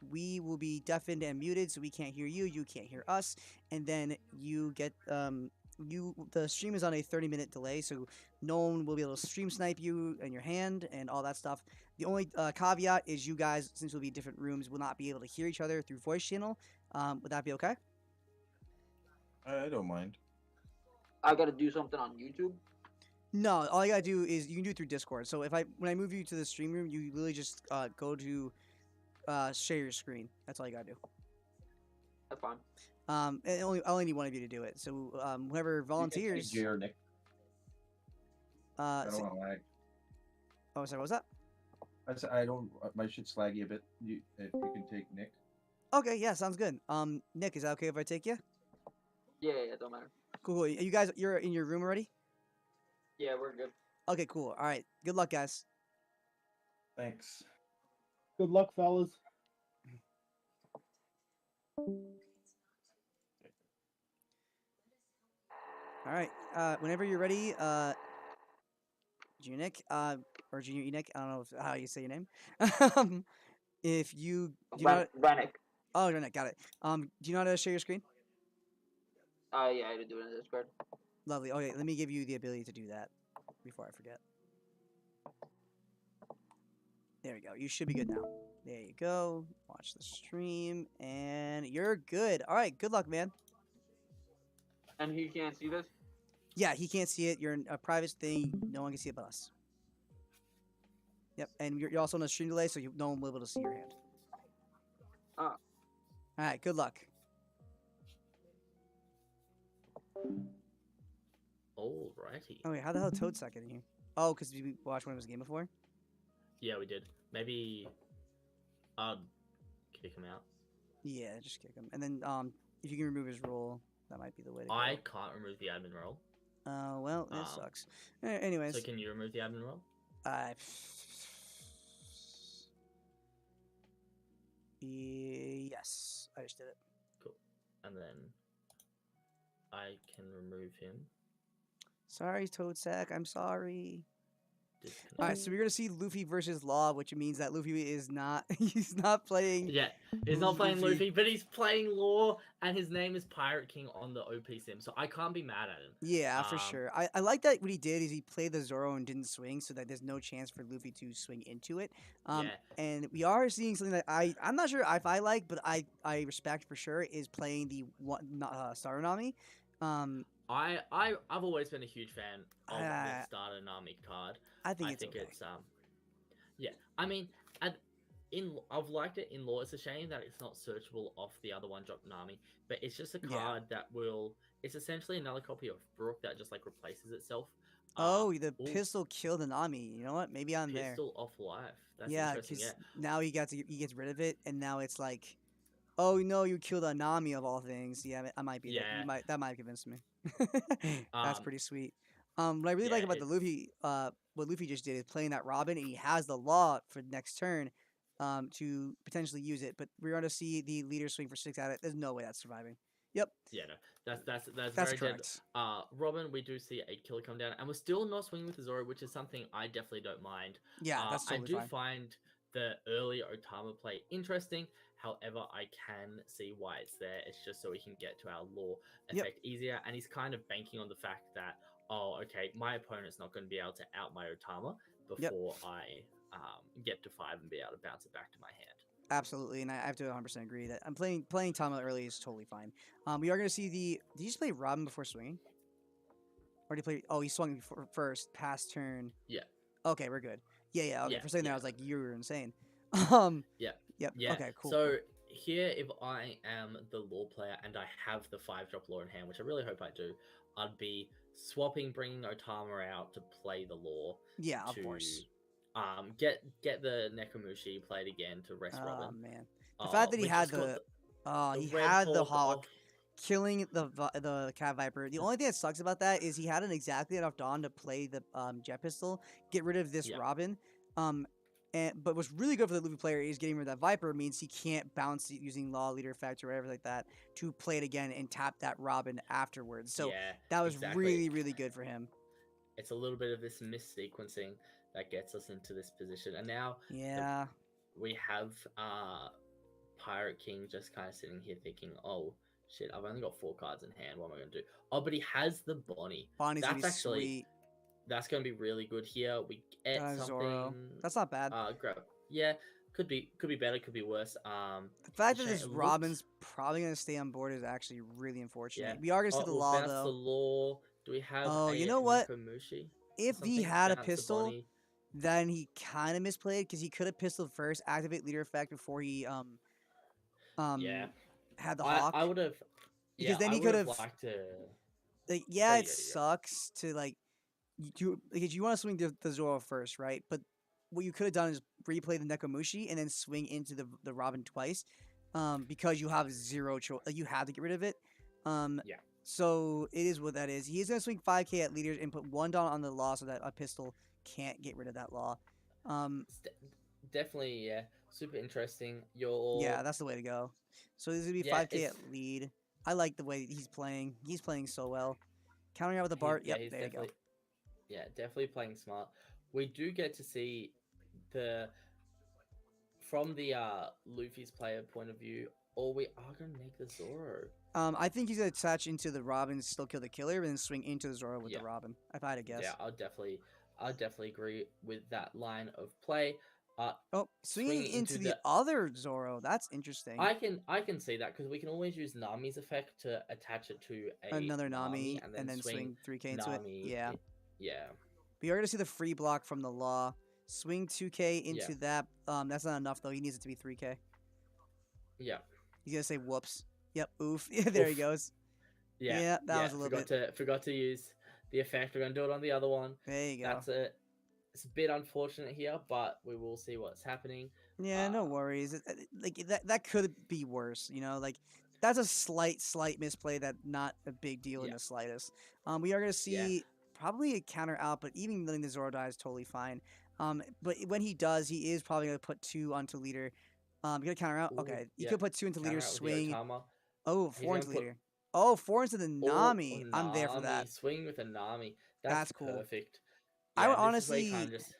We will be deafened and muted, so we can't hear you. You can't hear us, and then you get the stream is on a 30-minute delay, so no one will be able to stream snipe you and your hand and all that stuff. The only caveat is you guys, since we'll be in different rooms, will not be able to hear each other through voice channel. Would that be okay? I don't mind. I gotta do something on YouTube. No, all you gotta do is you can do it through Discord. So when I move you to the stream room, you literally just go to share your screen. That's all you gotta do. That's fine. And I only need one of you to do it. So whoever volunteers. Jay or Nick. I don't so- want to lag. oh, sorry, what was that? I said I don't. My shit's laggy a bit. If you can take Nick. Okay, yeah, sounds good. Nick, is that okay if I take you? Yeah, don't matter. Cool. You guys, you're in your room already? Yeah, we're good. Okay, cool. All right. Good luck, guys. Thanks. Good luck, fellas. All right. Whenever you're ready, Junior Nick, or Junior Nick, I don't know how you say your name. If you do not, Rennick. oh, Rennick, got it. Do you know how to share your screen? Yeah, I had to do it in Discord. Lovely. Okay, let me give you the ability to do that before I forget. There we go. You should be good now. There you go. Watch the stream, and you're good. All right. Good luck, man. And he can't see this? Yeah, he can't see it. You're in a private thing. No one can see it but us. Yep, and you're also on a stream delay, so no one will be able to see your hand. Ah. All right. Good luck. Alrighty. Oh wait, how the hell Toad Sack in here? Oh, because we watched one of his game before. Yeah, we did. Maybe. Kick him out. Yeah, just kick him, and then if you can remove his role, that might be the way to go. I can't remove the admin role. Oh well, that sucks. Anyways. So can you remove the admin role? Yes, I just did it. Cool. And then I can remove him. Sorry, Toad Sack. I'm sorry. All right, so we're gonna see Luffy versus Law, which means that Luffy is not he's not playing. Yeah, he's not playing Luffy, but he's playing Law, and his name is Pirate King on the OP sim, so I can't be mad at him. Yeah, for sure. I like that what he did is he played the Zoro and didn't swing, so that there's no chance for Luffy to swing into it. Yeah. And we are seeing something that I'm not sure if I like, but I respect for sure is playing the Starter Nami. I've always been a huge fan of the I- Starter Nami card. I think it's okay. Yeah. I mean, I've liked it in Law. It's a shame that it's not searchable off the other one drop Nami, but it's just a card that will. It's essentially another copy of Brook that just like replaces itself. Oh, the pistol killed the Nami. You know what? Maybe I'm there. Pistol off life. That's Yeah, interesting. because Yeah. now he gets rid of it, and now it's like, oh no, you killed a Nami of all things. Yeah, I might be there. Yeah. That might convince me. That's pretty sweet. What I really like yeah, about the Luffy, what Luffy just did is playing that Robin, and he has the Law for next turn, to potentially use it. But we're gonna see the leader swing for 6 at it. There's no way that's surviving. Yep. Yeah, no, that's very correct. dead. Robin, we do see a killer come down, and we're still not swinging with the Zoro, which is something I definitely don't mind. Yeah, that's totally I do fine. find the early Otama play interesting. However, I can see why it's there. It's just so we can get to our Law effect easier, and he's kind of banking on the fact that, oh, okay, my opponent's not going to be able to out my Otama before I get to 5 and be able to bounce it back to my hand. Absolutely, and I have to 100% agree that I'm playing Tama early is totally fine. We are going to see the. Did you just play Robin before swinging? Or did he play? Oh, he swung first, past turn. Yeah. Okay, we're good. Yeah. Okay. Yeah, For a second there, I yeah. was like, you were insane. Yeah. Yep. Yeah. Okay. Cool. So here, if I am the Law player and I have the 5-drop Law in hand, which I really hope I do, I'd be swapping, bringing Otama out to play the Law. Yeah, of course. Get the Nekomushi played again to rest Robin. Oh man, the fact that he we had just got he Red had the Hawk Hawk off. killing the Cat Viper. The only thing that sucks about that is he hadn't exactly enough Dawn to play the Jet Pistol, get rid of this Robin. But what's really good for the Luffy player is getting rid of that Viper means he can't bounce it using Law Leader effect or whatever like that to play it again and tap that Robin afterwards. So that was really, really good for him. It's a little bit of this missequencing that gets us into this position. And now we have Pirate King just kind of sitting here thinking, oh, shit, I've only got 4 cards in hand. What am I going to do? Oh, but he has the Bonnie. Bonnie's That's gonna be actually sweet. That's going to be really good here. We get something. Zoro. That's not bad. Yeah, could be better, could be worse. The fact that this Robin's probably going to stay on board is actually really unfortunate. Yeah. We are going to see the we'll Law bounce though. The Law. Do we have? Oh, you know what? Nekomushi? If he Something had a bounce the pistol, Bonnie. then he kind of misplayed because he could have pistoled first, activate leader effect before he had the Hawk. I would have. Because then he could have liked to. Like, it sucks to like you because you want to swing the Zoro first, right? But what you could have done is replay the Nekomushi and then swing into the Robin twice, because you have zero choice. Like, you have to get rid of it. So it is what that is. He is gonna swing 5k at leaders and put 1 Dawn on the Law so that a pistol can't get rid of that Law. Definitely, super interesting. Yeah, that's the way to go. So this is gonna be 5k at lead. I like the way he's playing. He's playing so well. Countering out with the Bart. Yeah, Yep, he's there you go. Yeah, definitely playing smart. We do get to see from the Luffy's player point of view, or we are gonna make the Zoro. I think he's gonna attach into the Robin, still kill the killer, and then swing into the Zoro with the Robin. If I had to guess. Yeah, I'll definitely agree with that line of play. Swinging into the other Zoro. That's interesting. I can see that because we can always use Nami's effect to attach it to another Nami and then swing 3k into Nami. it. Yeah. Yeah. But you're gonna see the free block from the Law. Swing 2k into that. That's not enough though. He needs it to be 3k. Yeah. He's gonna say whoops. Yep. Oof. Yeah. There he goes. Yeah. That was a little bit. Forgot to use the effect. We're gonna do it on the other one. There you go. That's it. It's a bit unfortunate here, but we will see what's happening. Yeah, no worries. Like that could be worse. You know, like that's a slight misplay. That not a big deal in the slightest. We are gonna see probably a counter out, but even letting the Zoro die is totally fine. But when he does, he is probably gonna put 2 onto leader. You gonna counter out? Okay, you could put 2 into leader. Swing. Oh, 4 into leader. Oh, 4 into the Nami. I'm there for that. Swing with a Nami. That's cool. Perfect. I would this is where you honestly. kind of just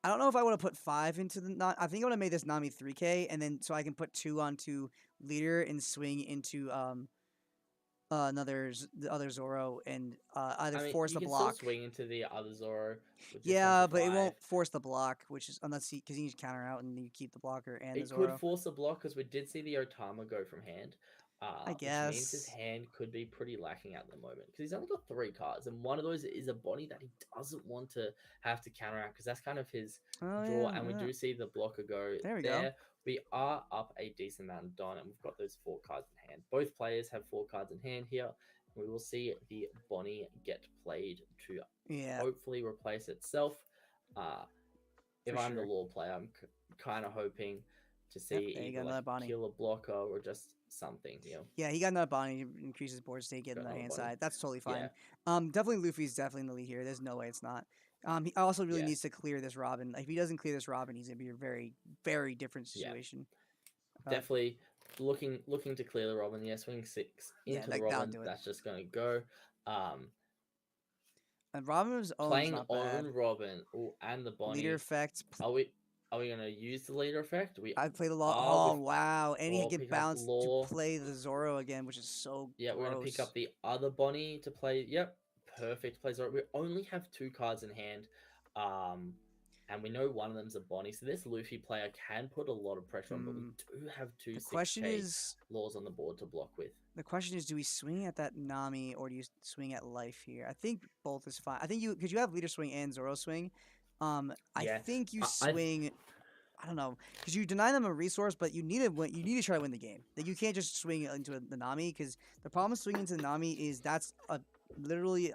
I don't know if I want to put 5 into the. I think I want to make this Nami 3K, and then so I can put 2 onto leader and swing into the other Zoro and either I mean, force you the can still block. swing into the other Zoro with this one Yeah, for but it 5. won't force the block, which is unless because you need to counter out and you keep the blocker and the It could Zoro. force a block because we did see the Otama go from hand, I which means his guess. hand could be pretty lacking at the moment because he's only got 3 cards, and one of those is a Bonnie that he doesn't want to have to counteract because that's kind of his Oh draw. yeah, And we yeah. do see the blocker go There we there. go. We are up a decent amount of Don, and we've got those 4 cards in hand. Both players have 4 cards in hand here. We will see the Bonnie get played to Yeah. hopefully replace itself. If For I'm the sure. law player, I'm kind of hoping to Yep, see there you go, either another like Bonnie. kill a blocker or just something. Yeah, he got another Bonnie, increases board state, get Got another another hand Bonnie. side. That's totally Yeah. fine. Definitely Luffy's definitely in the lead here. There's no way it's not. He also really Yeah. needs to clear this Robin. If he doesn't clear this Robin, he's gonna be a very, very different Yeah. situation. Definitely looking to clear the Robin. Yeah, swing 6 Yeah, into the that'll Robin. do it. That's just gonna go. And Robin's own Playing not bad. on Robin and the Bonnie. Leader effect. Are we gonna use the leader effect? I play the law. are Oh wow, and he or can pick up bounce law. to play the Zoro again, which is so Yeah, we're gonna pick gross. up the other Bonnie to play. Yep, perfect play Zoro. We only have 2 cards in hand, and we know one of them's a Bonnie. So this Luffy player can put a lot of pressure on, but we do have 2 The 6K question is, laws on the board to block with. the question is, do we swing at that Nami or do you swing at life here? I think both is fine. I think because you have leader swing and Zoro swing. I Yeah, think you I- swing. I don't know, because you deny them a resource, but you need to win. You need to try to win the game. Like you can't just swing into the Nami, because the problem with swinging into the Nami is that's a literally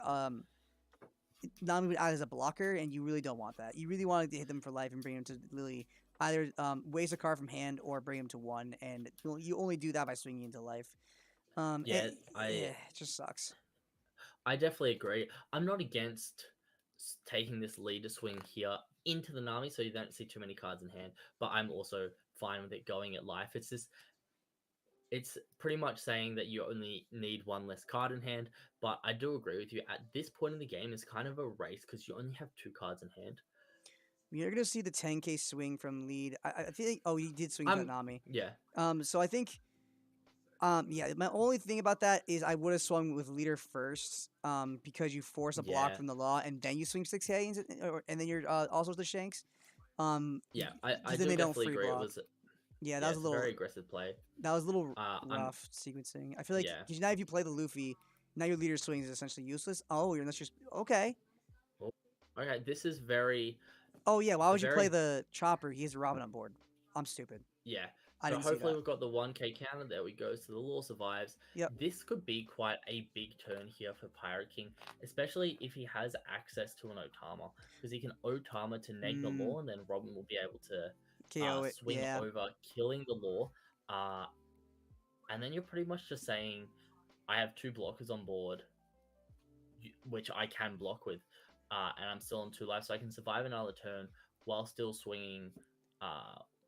Nami would act as a blocker, and you really don't want that. You really want to hit them for life and bring them to really either waste a card from hand or bring them to 1, and you only do that by swinging into life. Yeah, it just sucks. I definitely agree. I'm not against taking this leader swing here into the Nami so you don't see too many cards in hand, but I'm also fine with it going at life. It's pretty much saying that you only need 1 less card in hand, but I do agree with you. At this point in the game, it's kind of a race because you only have 2 cards in hand. You're gonna see the 10K swing from lead. I feel like he did swing to that Nami. Yeah. So I think yeah, my only thing about that is I would have swung with leader first, because you force a block Yeah. from the law and then you swing 6K and then you're also the Shanks. Yeah, I 'cause do then they don't definitely free agree. block. It was Yeah, that was a it's little very aggressive play. That was a little I'm- rough sequencing. I feel like Yeah. because now if you play the Luffy, now your leader swing is essentially useless. Oh, you're not just okay. Oh, okay, this is very Oh yeah, why would you play very- the Chopper? He has a Robin on board. I'm stupid. Yeah. I So didn't see hopefully that. we've got the 1K counter. There we go. So the law survives. Yep. This could be quite a big turn here for Pirate King, especially if he has access to an Otama, because he can Otama to neg the law, and then Robin will be able to KO it. swing Yeah. over, killing the law. And then you're pretty much just saying, I have 2 blockers on board, which I can block with, and I'm still on 2 lives, so I can survive another turn while still swinging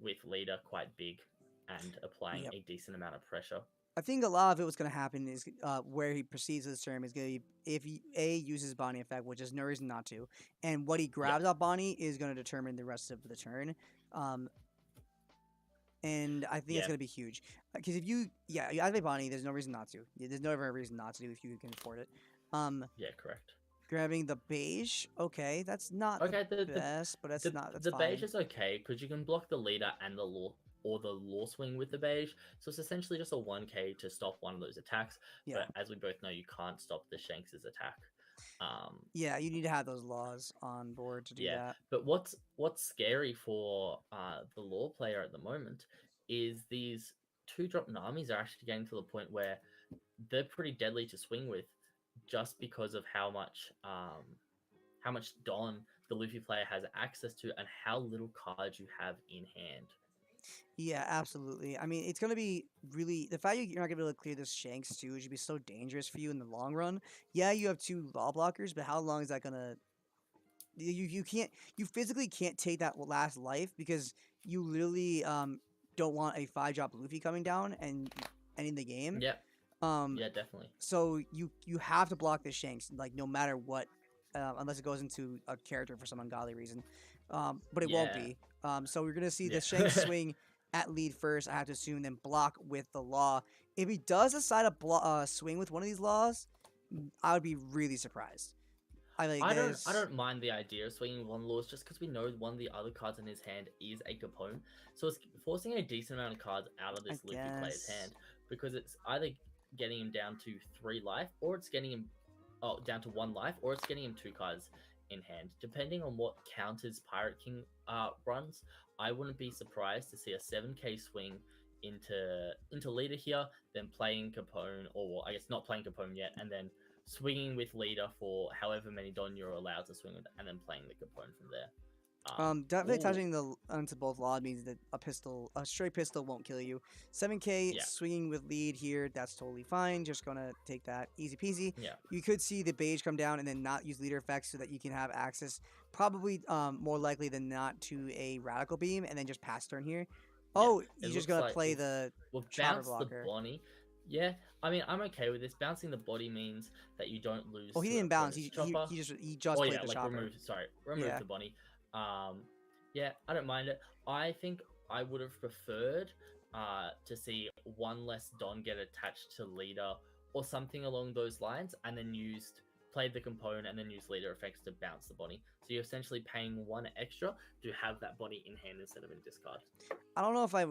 with leader quite big and applying Yep. a decent amount of pressure. I think a lot of it was going to happen is where he proceeds this term is going to be if he uses Bonnie effect, which is no reason not to, and what he grabs off Bonnie is going to determine the rest of the turn. And I think it's Yeah. going to be huge because if you activate Bonnie, there's no reason not to. There's never a reason not to do if you can afford it. Yeah, correct. Grabbing the beige, okay, that's not the best, but that's not that's the fine. beige is okay because you can block the leader and the law, or the law swing with the beige. So it's essentially just a 1K to stop one of those attacks. Yeah. But as we both know, you can't stop the Shanks' attack. Yeah, you need to have those laws on board to do Yeah, that. but what's scary for the law player at the moment is these 2-drop Namis are actually getting to the point where they're pretty deadly to swing with, just because of how much Don the Luffy player has access to and how little cards you have in hand. Yeah, absolutely. I mean, it's going to be really the fact you're not going to be able to clear this Shanks too should be so dangerous for you in the long run. Yeah, you have 2 law blockers, but how long is that going to you physically can't take that last life because you literally don't want a 5-drop Luffy coming down and ending the game. Yeah. Yeah, definitely. So you have to block the Shanks like no matter what unless it goes into a character for some ungodly reason. But it won't Yeah. be. So we're gonna see Yeah. the Shanks swing at lead first. I have to assume, then block with the law. If he does decide to swing with one of these laws, I would be really surprised. I don't mind the idea of swinging one laws just because we know one of the other cards in his hand is a Capone, so it's forcing a decent amount of cards out of this Luffy player's hand because it's either getting him down to 3 life or it's getting him down to 1 life or it's getting him 2 cards in hand. Depending on what counters Pirate King runs, I wouldn't be surprised to see a 7k swing into leader here, then playing Capone, or I guess not playing Capone yet, and then swinging with leader for however many Don you're allowed to swing with, and then playing the Capone from there. Definitely touching onto both law means that a straight pistol won't kill you. 7k swinging with lead here, that's totally fine. Just gonna take that easy peasy. Yeah. You could see the beige come down and then not use leader effects so that you can have access, probably more likely than not, to a radical beam and then just pass turn here. Oh, you're just gonna play the chopper blocker. The Bonnie. Yeah, I mean, I'm okay with this. Bouncing the body means that you don't lose. Oh, he didn't bounce. He just played the chopper. Remove the Bonnie. Yeah, I don't mind it. I think I would have preferred to see one less Don get attached to leader or something along those lines, and then played the component and then use leader effects to bounce the Bonnie. So you're essentially paying 1 extra to have that Bonnie in hand instead of in discard. I don't know if I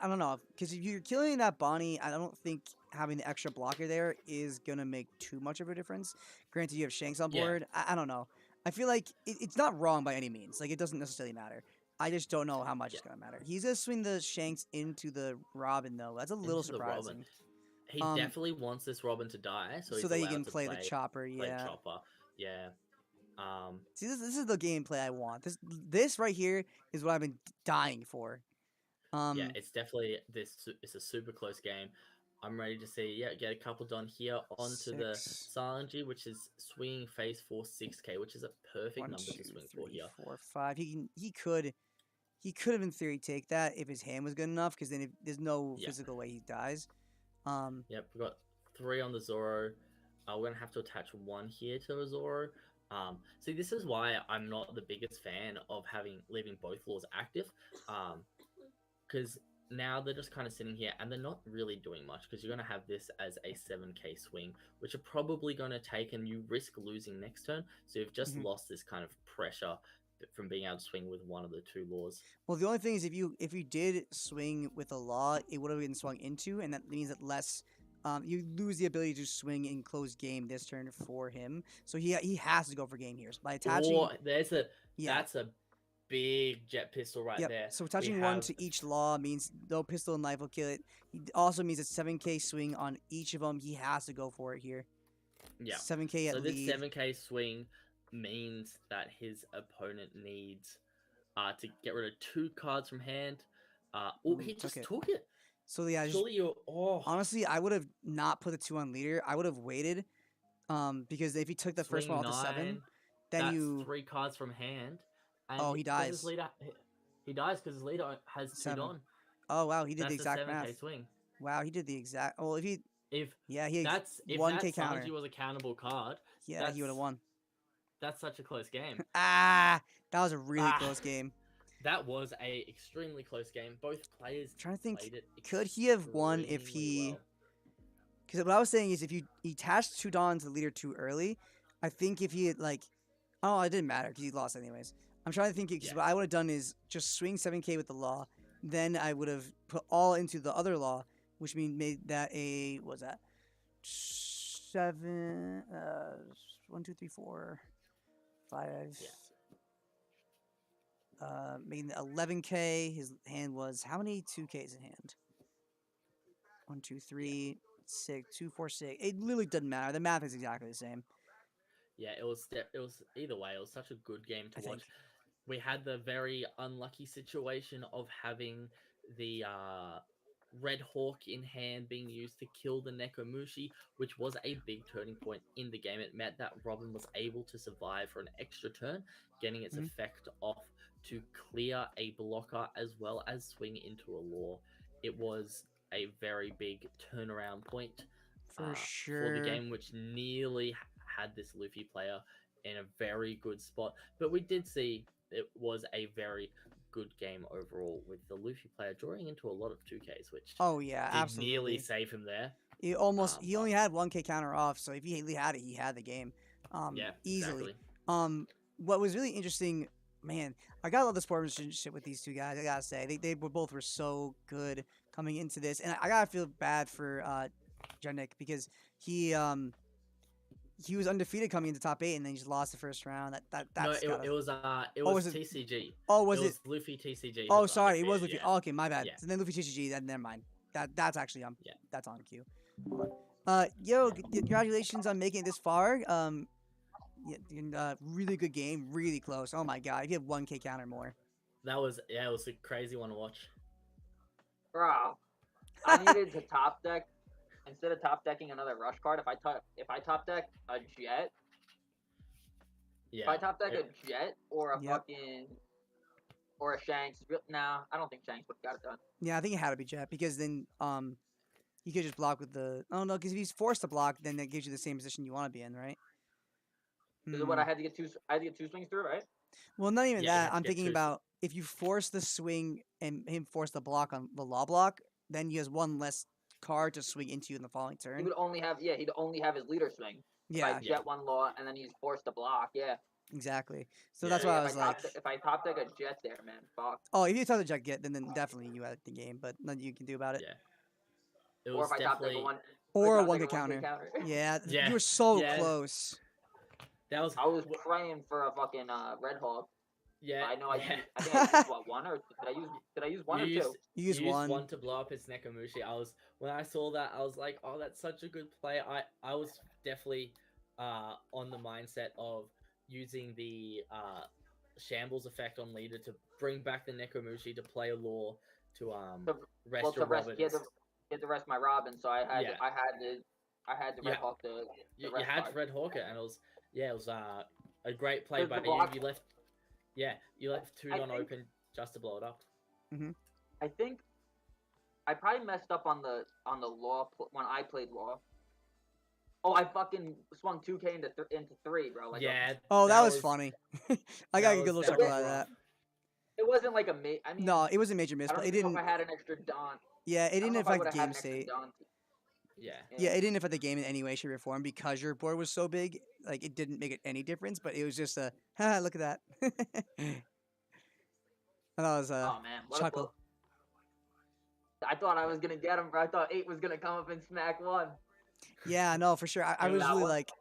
don't know, because if you're killing that Bonnie, I don't think having the extra blocker there is gonna make too much of a difference. Granted, you have Shanks on board. I don't know. I feel like it's not wrong by any means. Like, it doesn't necessarily matter. I just don't know how much it's gonna matter. He's gonna swing the Shanks into the Robin though. That's a little surprising. He definitely wants this Robin to die, so that he can play the chopper. Chopper. Yeah. See, this is the gameplay I want. This right here is what I've been dying for. Yeah, it's definitely it's a super close game. I'm ready to see get a couple done here onto the Silent G, which is swinging phase 4 6k, which is a perfect number to swing for here. 4, 5. He could have in theory take that if his hand was good enough, because then there's no physical way he dies. Yep, we've got 3 on the Zoro. We're gonna have to attach 1 here to a Zoro. See, this is why I'm not the biggest fan of leaving both laws active, because now they're just kind of sitting here and they're not really doing much, because you're going to have this as a 7k swing, which you're probably going to take, and you risk losing next turn. So you've just lost this kind of pressure from being able to swing with one of the 2 laws. Well, the only thing is if you did swing with a law, it would have been swung into, and that means that less. You lose the ability to swing in closed game this turn for him, so he has to go for game here by attaching. Or that's a big jet pistol right there. So attaching 1 to each law means no pistol and knife will kill it. It also means a 7k swing on each of them. He has to go for it here. Yeah, 7k at lead. So this 7k swing means that his opponent needs to get rid of 2 cards from hand. He just took it. So yeah, honestly, I would have not put the 2 on leader. I would have waited, because if he took the first one off the 7, then that's 3 cards from hand. And he dies. He dies because his leader has 2 on. Oh wow, he did the exact math. math. Swing. Wow, he did the exact. Well, if that's 1k counter. If that was a countable card, he would have won. That's such a close game. That was a really close game. That was a extremely close game. Both players played it. Could he have won if he? Because what I was saying is, if he attached 2 Dons to the leader too early, I think if he had it didn't matter because he lost anyways. I'm trying to think, because what I would have done is just swing 7k with the law, then I would have put all into the other law, which made that a 7 1 2 3 4 5 making 11k. His hand was how many 2ks in hand? 1 2 3 6 2 4 6. It literally doesn't matter. The math is exactly the same. Yeah, it was either way. It was such a good game to watch. We had the very unlucky situation of having the Red Hawk in hand being used to kill the Nekomushi, which was a big turning point in the game. It meant that Robin was able to survive for an extra turn, getting its effect off to clear a blocker as well as swing into a law. It was a very big turnaround point for sure for the game, which nearly had this Luffy player in a very good spot. But we did see it was a very good game overall with the Luffy player drawing into a lot of 2Ks, which Oh yeah, did absolutely. nearly save him there. He almost he only had 1K counter off, so if he had it, he had the game. Yeah, easily. exactly. What was really interesting, man, I got a lot of the sportsmanship with these two guys. I gotta say, they both were so good coming into this, and I gotta feel bad for Jennick because he was undefeated coming into top 8, and then he just lost the first round. That's No, gotta... it was TCG. Oh, was it it? was Luffy TCG. Oh, sorry, it was Luffy. Yeah. Oh, okay, my bad. Yeah. So then Luffy TCG. Then never mind. That's actually Yeah. that's on cue. Congratulations on making it this far. Really good game, really close. Oh my god, if you have 1K counter more. It was a crazy one to watch. Bro, I needed to top deck instead of top decking another rush card. If I top deck a jet, Yeah. if I top deck a jet or a fucking or a Shanks, nah, I don't think Shanks would have got it done. Yeah, I think it had to be Jet because then you could just block with the. Oh no, because if he's forced to block, then that gives you the same position you want to be in, right? Is it what I had to get two? I had to get 2 swings through, right? Well, not even Yeah, you have that. to I'm get thinking two. about if you force the swing and him force the block on the law block, then he has one less card to swing into in the following He turn. would only have he'd only have his leader swing. Yeah. If I jet one law and then he's forced to block. Yeah. Exactly. So that's why I was like, if I top deck a jet there, man, fuck. oh, if you top the Jet get, then definitely you had the game, but nothing you can do about it. Yeah. It Or was if I top deck definitely. Or a top 1K deck counter. counter. Yeah, Yeah, you were so yeah. close. That was. I was praying for a fucking Red Hawk. Yeah. I know. Yeah. I think I used what, one or did I use one or two? You used one. One to blow up his Nekomushi. When I saw that, I was like, oh, that's such a good play. I was definitely on the mindset of using the shambles effect on leader to bring back the Nekomushi to play a law to rest your Robins. He had to rest my Robin, so I had to Red Hawk the You rest had card. Red Hawk it, and it was a great play There's by the you. block. You left two I on think- open just to blow it up. I think I probably messed up on the law when I played law. Oh, I fucking swung 2K into 3, bro. Like Yeah. Oh, that was funny. I got a good little that chuckle was out of rough. that. it wasn't like a I mean, No, it was a major miss, I don't but it even know didn't. if I had an extra Don. Yeah, it didn't affect the game state. state. Yeah. Yeah, it didn't affect the game in any way, shape, or form because your board was so big. Like it didn't make it any difference, but it was just a haha, look at that. And that was a Oh man, what chuckle. I thought I was gonna get him, bro. I thought 8 was gonna come up and smack 1. Yeah, no, for sure. I Yeah, was that really one- like,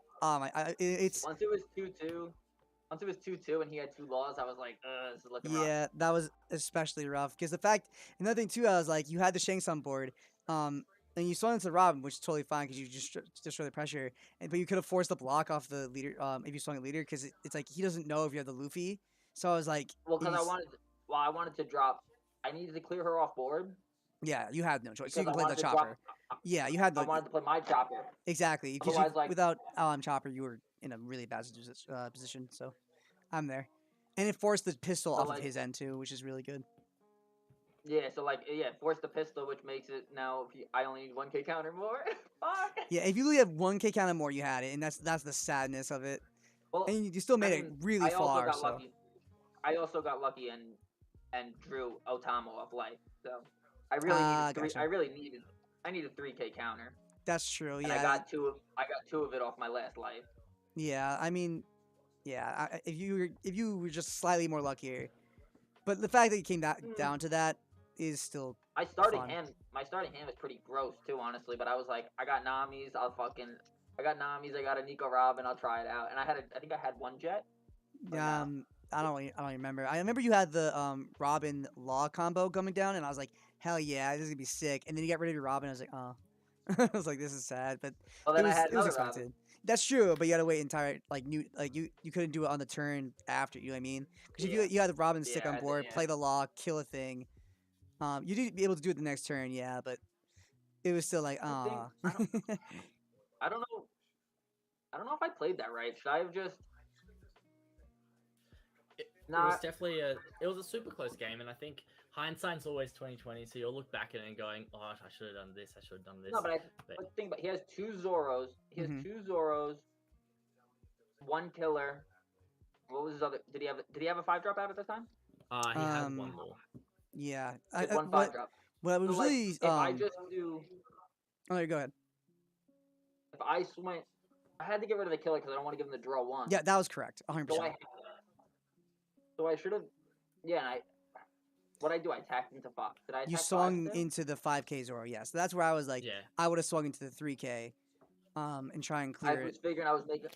it's Once it was 2-2, and he had 2 laws, I was like, this is looking rough. yeah, that was especially rough because the fact another thing too, I was like, you had the Shanks on board, and you swung into Robin, which is totally fine because you just destroy the pressure, but you could have forced the block off the leader, if you swung a leader because it's like he doesn't know if you have the Luffy, so I was like, Well, because he's- I wanted to drop. I needed to clear her off board. yeah, you had no choice, so you because can I play the wanted to chopper. Yeah, you had I the wanted to play my chopper. exactly because Otherwise, like- without chopper, you were in a really bad position. So I'm there, and it forced the pistol So, off like- of his end too, which is really good. Yeah, so force the pistol, which makes it now I only need 1K counter more. Fuck. Yeah, if you only have 1K counter more, you had it, and that's the sadness of it. Well, And you still made I mean, it really I also far. got So lucky. I also got lucky and drew Otamo off life. So I really needed 3. Gotcha. I needed 3K counter. that's true. And Yeah, I got 2 of it off my last life. yeah. I mean, yeah. If you were just slightly more luckier, but the fact that you came down to that is still My fun. starting hand was pretty gross too, honestly. But I was like, I got Namis. I got a Nico Robin. I'll try it out. And I think I had 1 jet. I don't remember. I remember you had the Robin Law combo coming down, and I was like, hell yeah, this is gonna be sick. And then you got rid of your Robin. I was like, oh, I was like, this is sad, but Well, then it was, I had it was another expected. Robin. That's true, but you had to wait entire you couldn't do it on the turn after. You know what I mean? Because if you had the Robin stick Yeah, on I board, think, yeah. play the Law, kill a thing, you did be able to do it the next turn, yeah, but it was still like, ah. I don't know. I don't know if I played that right. Should I have just? It Nah. was definitely it was a super close game, and I think hindsight's always 2020. So you'll look back at it and going, "Oh, I should have done this. I should have done this." No, but think about he has 2 Zoros. He has Mhm. 2 Zoros. 1 killer. What was his other? Did he have a 5-drop out at the time? He had one more. Yeah. He had one 5-drop. What was So, like, really if I just do, Oh, go ahead. if I swing, I had to get rid of the killer because I don't want to give him the draw 1. Yeah, that was correct. 100%. So I should have. Yeah, and what I do? I attacked into 5. Did I attack You 5 swung instead? into the 5K Zoro, yes. That's where I was like, Yeah. I would have swung into the 3K, and try and I clear was it. figuring I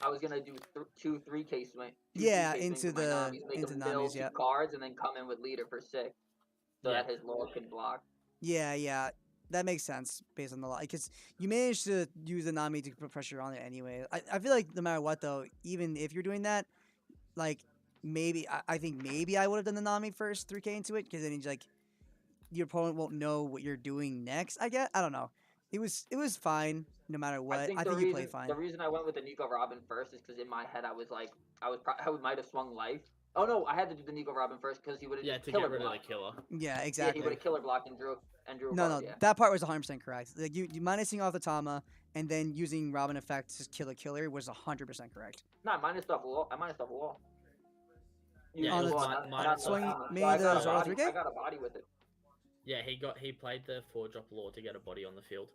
was gonna do 2 3K swing. Yeah, 3K swings into with my the Namis, make into him the build Namis, 2 yeah. cards, and then come in with leader for 6, so Yeah. that his law could block. Yeah, that makes sense based on the law because you managed to use the Nami to put pressure on it anyway. I feel like no matter what though, even if you're doing that, like maybe I think maybe I would have done the Nami first 3K into it because then it's like your opponent won't know what you're doing next. I don't know. It was fine no matter what. I think you played fine. the reason I went with the Nico Robin first is because in my head I was like I might have swung life. Oh no, I had to do the Nico Robin first because he would have Yeah, just to killer get rid of blocked. the killer. Yeah, Yeah, he exactly. would have killer blocked and drew a No, card. Yeah. that part was 100% correct. Like you minusing off the Tama and then using Robin effect to kill a killer was 100% correct. No, I minus off wall. I minus off wall. Yeah, On it the was not swing, Tama. So maybe I the got a Zoro body. 3K? I got a body with it. Yeah, he played the 4-drop law to get a body on the field,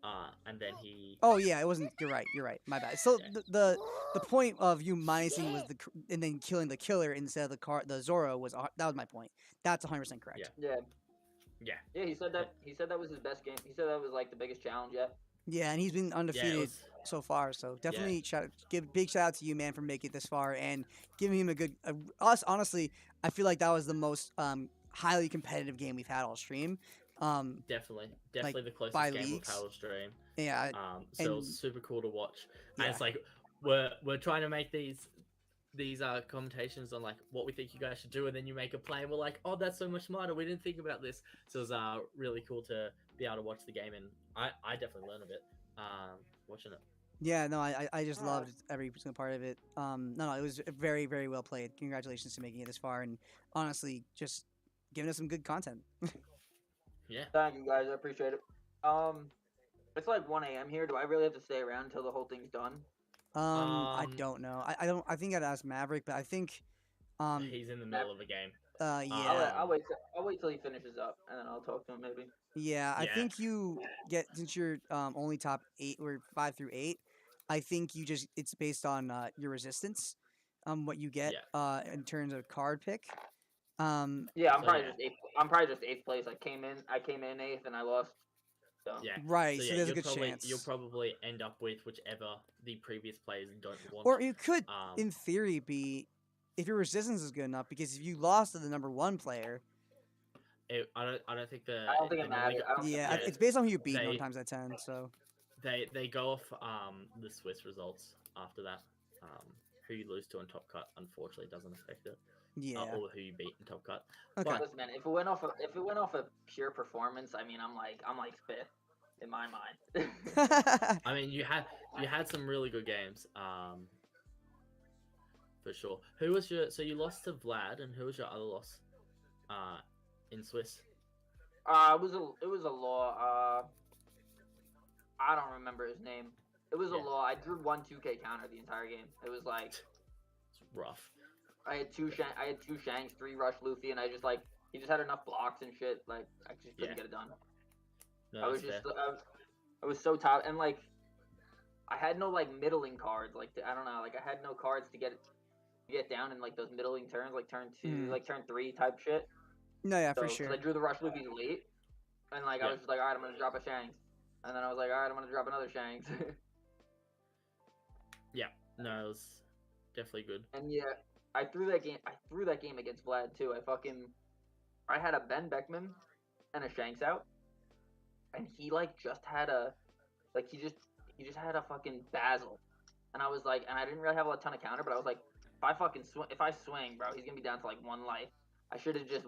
and then he. Oh yeah, it wasn't. You're right. My bad. So the point of you minusing was and then killing the killer instead of the Zoro was that was my point. That's 100% correct. Yeah. Yeah. Yeah, he said that was his best game. He said that was like the biggest challenge yet. Yeah, and he's been undefeated so far. So definitely give big shout out to you, man, for making it this far and giving him a good. Us honestly, I feel like that was the most highly competitive game we've had all stream. Definitely like, the closest by game leagues. we've had all stream. Yeah. So it was super cool to watch. And it's like we're trying to make these commentations on like what we think you guys should do, and then you make a play and we're like, oh, that's so much smarter, we didn't think about this. So it was really cool to be able to watch the game, and I definitely learned a bit watching it. Yeah, no, I just loved every single part of it. No, it was very, very well played. Congratulations to making it this far, and honestly, just giving us some good content. Yeah. Thank you guys, I appreciate it. It's like 1 a.m. here. Do I really have to stay around until the whole thing's done? I don't know. I don't. I think I'd ask Maverick, but I think he's in the middle of a game. Yeah. I'll wait till he finishes up, and then I'll talk to him maybe. Yeah, I think you get, since you're only top 8 or 5 through 8. I think it's based on your resistance, what you get in terms of card pick. Yeah, I'm probably just 8th. I'm probably just 8th place. I came in 8th and I lost. So. Yeah. Right. So there's a good probably, chance you'll probably end up with whichever the previous players don't want. Or you could, in theory, be if your resistance is good enough. Because if you lost to the number 1 player, I don't think I don't think it matters. It's based on who you beat 9 times out of 10. So they go off the Swiss results after that. Who you lose to in Top Cut unfortunately doesn't affect it. Yeah. Or who you beat in Top Cut. Okay. But, listen, man, if it went off of pure performance, I mean, I'm like 5th in my mind. I mean, you had some really good games. For sure. Who was so you lost to Vlad, and who was your other loss? In Swiss. It was a law. I don't remember his name. It was a law. I drew 1 2K counter the entire game. It was like it's rough. I had two Shanks, 3 rush Luffy, and he just had enough blocks and shit. Like I just couldn't get it done. No, I was so top, and like I had no like middling cards. Like I don't know, like I had no cards to get down in like those middling turns, like turn 2, like turn 3 type shit. No, yeah, so, for sure. I drew the rush Luffy late, and like I was just like, all right, I'm gonna drop a Shanks, and then I was like, all right, I'm gonna drop another Shanks. Yeah, no, it was definitely good. And yeah, I threw that game against Vlad too. I had a Ben Beckman and a Shanks out, and he like just had a he just had a fucking Basil, and I was like, and I didn't really have a ton of counter, but I was like, if I swing, bro, he's gonna be down to like 1 life. I should have just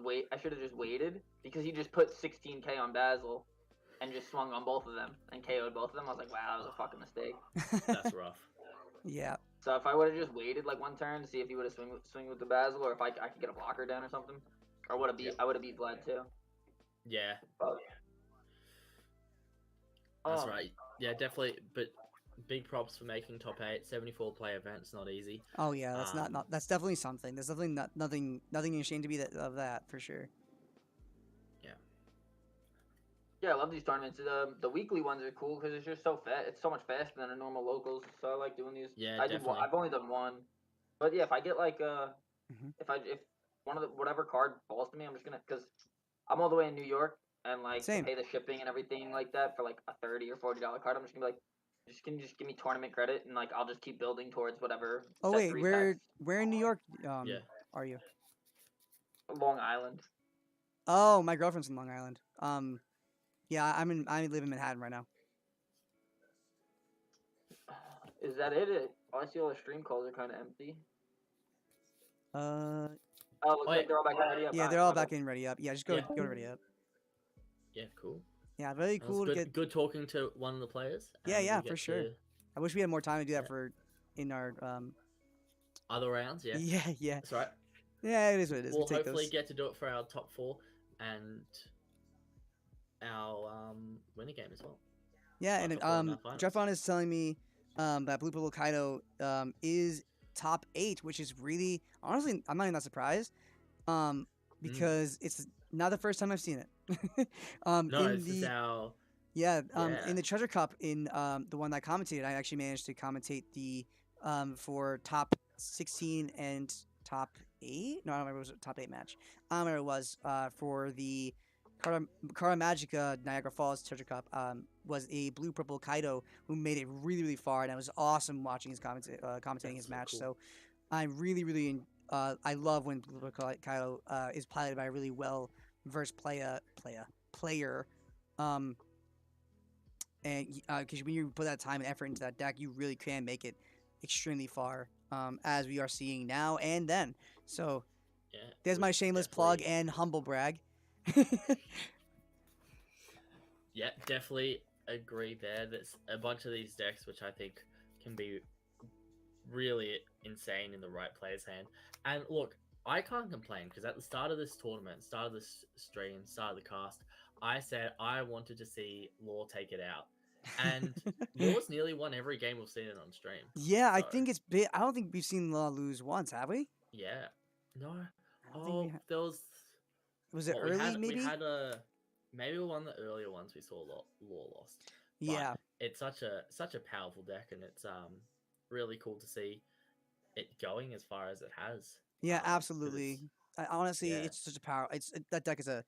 waited because he just put 16k on Basil, and just swung on both of them and KO'd both of them. I was like, wow, that was a fucking mistake. That's rough. Yeah. So if I would have just waited like 1 turn to see if he would have swing with the Basil, or if I could get a blocker down or something, or I would have beat Vlad too. Yeah. But, That's right. Yeah, definitely. But big props for making top 8. 74 player event's not easy. Oh yeah, that's not that's definitely something. There's definitely nothing ashamed to be of that for sure. Yeah, I love these tournaments. The weekly ones are cool because it's just so fast. It's so much faster than a normal locals. So I like doing these. Yeah, I did one. definitely. I've only done one, but yeah, if I get like Mhm. if one of the whatever card falls to me, I'm just gonna because I'm all the way in New York and like Same. to pay the shipping and everything like that for like a $30 or $40 card. I'm just gonna be like, can you just give me tournament credit and like I'll just keep building towards whatever. Oh set wait, 3 where in New York Yeah. are you? packs. Long Island. Oh, my girlfriend's in Long Island. Yeah, I live in Manhattan right now. Is that it? I see all the stream calls are kind of empty. Uh, Oh, looks like they're all back ready up. yeah, they're all back in ready up. Yeah, just go to ready up. Yeah, cool. Yeah, very That was cool to good, get. good talking to one of the players. Yeah, and yeah, we for get sure. to I wish we had more time to do that for in our Other rounds, yeah. Yeah, yeah. That's right. Yeah, it is what it is. We'll we take hopefully those. get to do it for our top 4 and our winner game as well. Yeah, Our and top 4 and our finals. Jeffron is telling me that Blue Purple Kaido is top 8, which is really honestly I'm not even that surprised. Because it's not the first time I've seen it. No, in this is our yeah, yeah. in the Treasure Cup, in the one that I commentated, I actually managed to commentate the for top 16 and top 8. No, I don't remember. It was a top 8 match. I don't remember. It was for the Cara Magica Niagara Falls Treasure Cup. Was a Blue Purple Kaido who made it really really far, and it was awesome watching his commentating his match. cool. So I really I love when Blue Purple Kaido is piloted by a really well versed player. And because when you put that time and effort into that deck, you really can make it extremely far, as we are seeing now and then. So Yeah, there's my shameless plug and humble brag. Yeah, definitely agree there. There's a bunch of these decks which I think can be really insane in the right player's hand. And look, I can't complain because at the start of this tournament, start of this stream, start of the cast, I said I wanted to see Law take it out. And Law's nearly won every game we've seen it on stream. Yeah, I think it's big. I don't think we've seen Law lose once, have we? Yeah. No. think Oh, we ha- there was. Was it what, early, maybe? We had maybe one of the earlier ones we saw Law lost. But Yeah. it's such a powerful deck, and it's really cool to see it going as far as it has. Yeah, 'cause absolutely. Honestly, yeah. it's such a power. That deck is a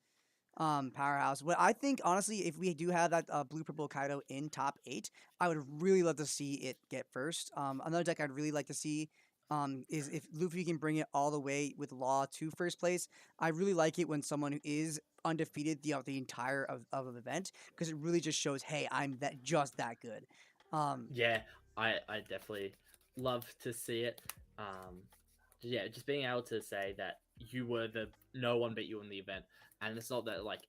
powerhouse. But I think honestly, if we do have that Blue Purple Kaido in top 8, I would really love to see it get first. Another deck I'd really like to see is if Luffy can bring it all the way with Law to first place. I really like it when someone who is undefeated throughout the entire of an event, because it really just shows, hey, I'm just that good. Yeah, I definitely love to see it. Yeah, just being able to say that you were no one beat you in the event, and it's not that like,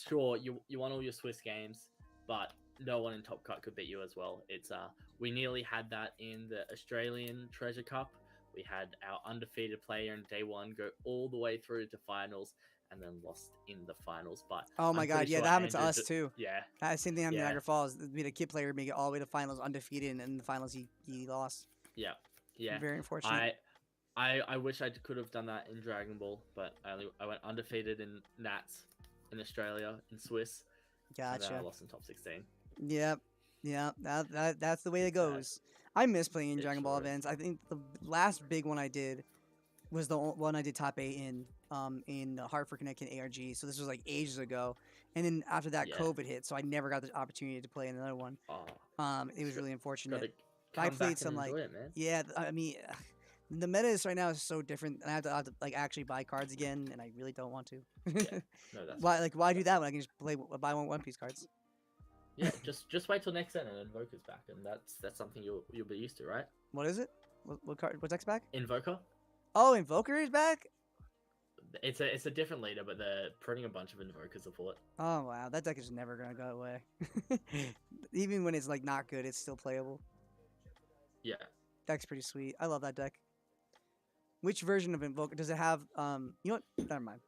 sure you won all your Swiss games, but no one in Top Cut could beat you as well. It's we nearly had that in the Australian Treasure Cup. We had our undefeated player in day 1 go all the way through to finals and then lost in the finals. But Oh my I'm god, pretty yeah, sure that happened to Andrew us ju- too. Yeah, Same thing happened in Yeah. Niagara Falls. We had a kid player make it all the way to finals undefeated, and in the finals he lost. yeah. Very unfortunate. I wish I could have done that in Dragon Ball, but I went undefeated in Nats in Australia, in Swiss. And then I Gotcha. lost in top 16. Yep. Yeah, that's the way it goes. I miss playing in Dragon Ball events. I think the last big one I did was the one I did top 8 in Hartford, Connecticut ARG. So this was like ages ago. And then after that, Yeah. COVID hit, so I never got the opportunity to play another one. Oh, It was really unfortunate. gotta I come played back some and like enjoy it, man. yeah. I mean, the meta is right now is so different, and I have to like actually buy cards again, and I really don't want to. No, that's Why do that when I can just buy One Piece cards? yeah. Just wait till next set and Invoker's back, and that's something you'll be used to, right? What is it? What card? What's X back? Invoker. Oh, Invoker is back. It's a different leader, but they're printing a bunch of Invokers for it. Oh wow, that deck is never gonna go away. Even when it's like not good, it's still playable. Yeah. Deck's pretty sweet. I love that deck. Which version of Invoker does it have? You know what? Never mind.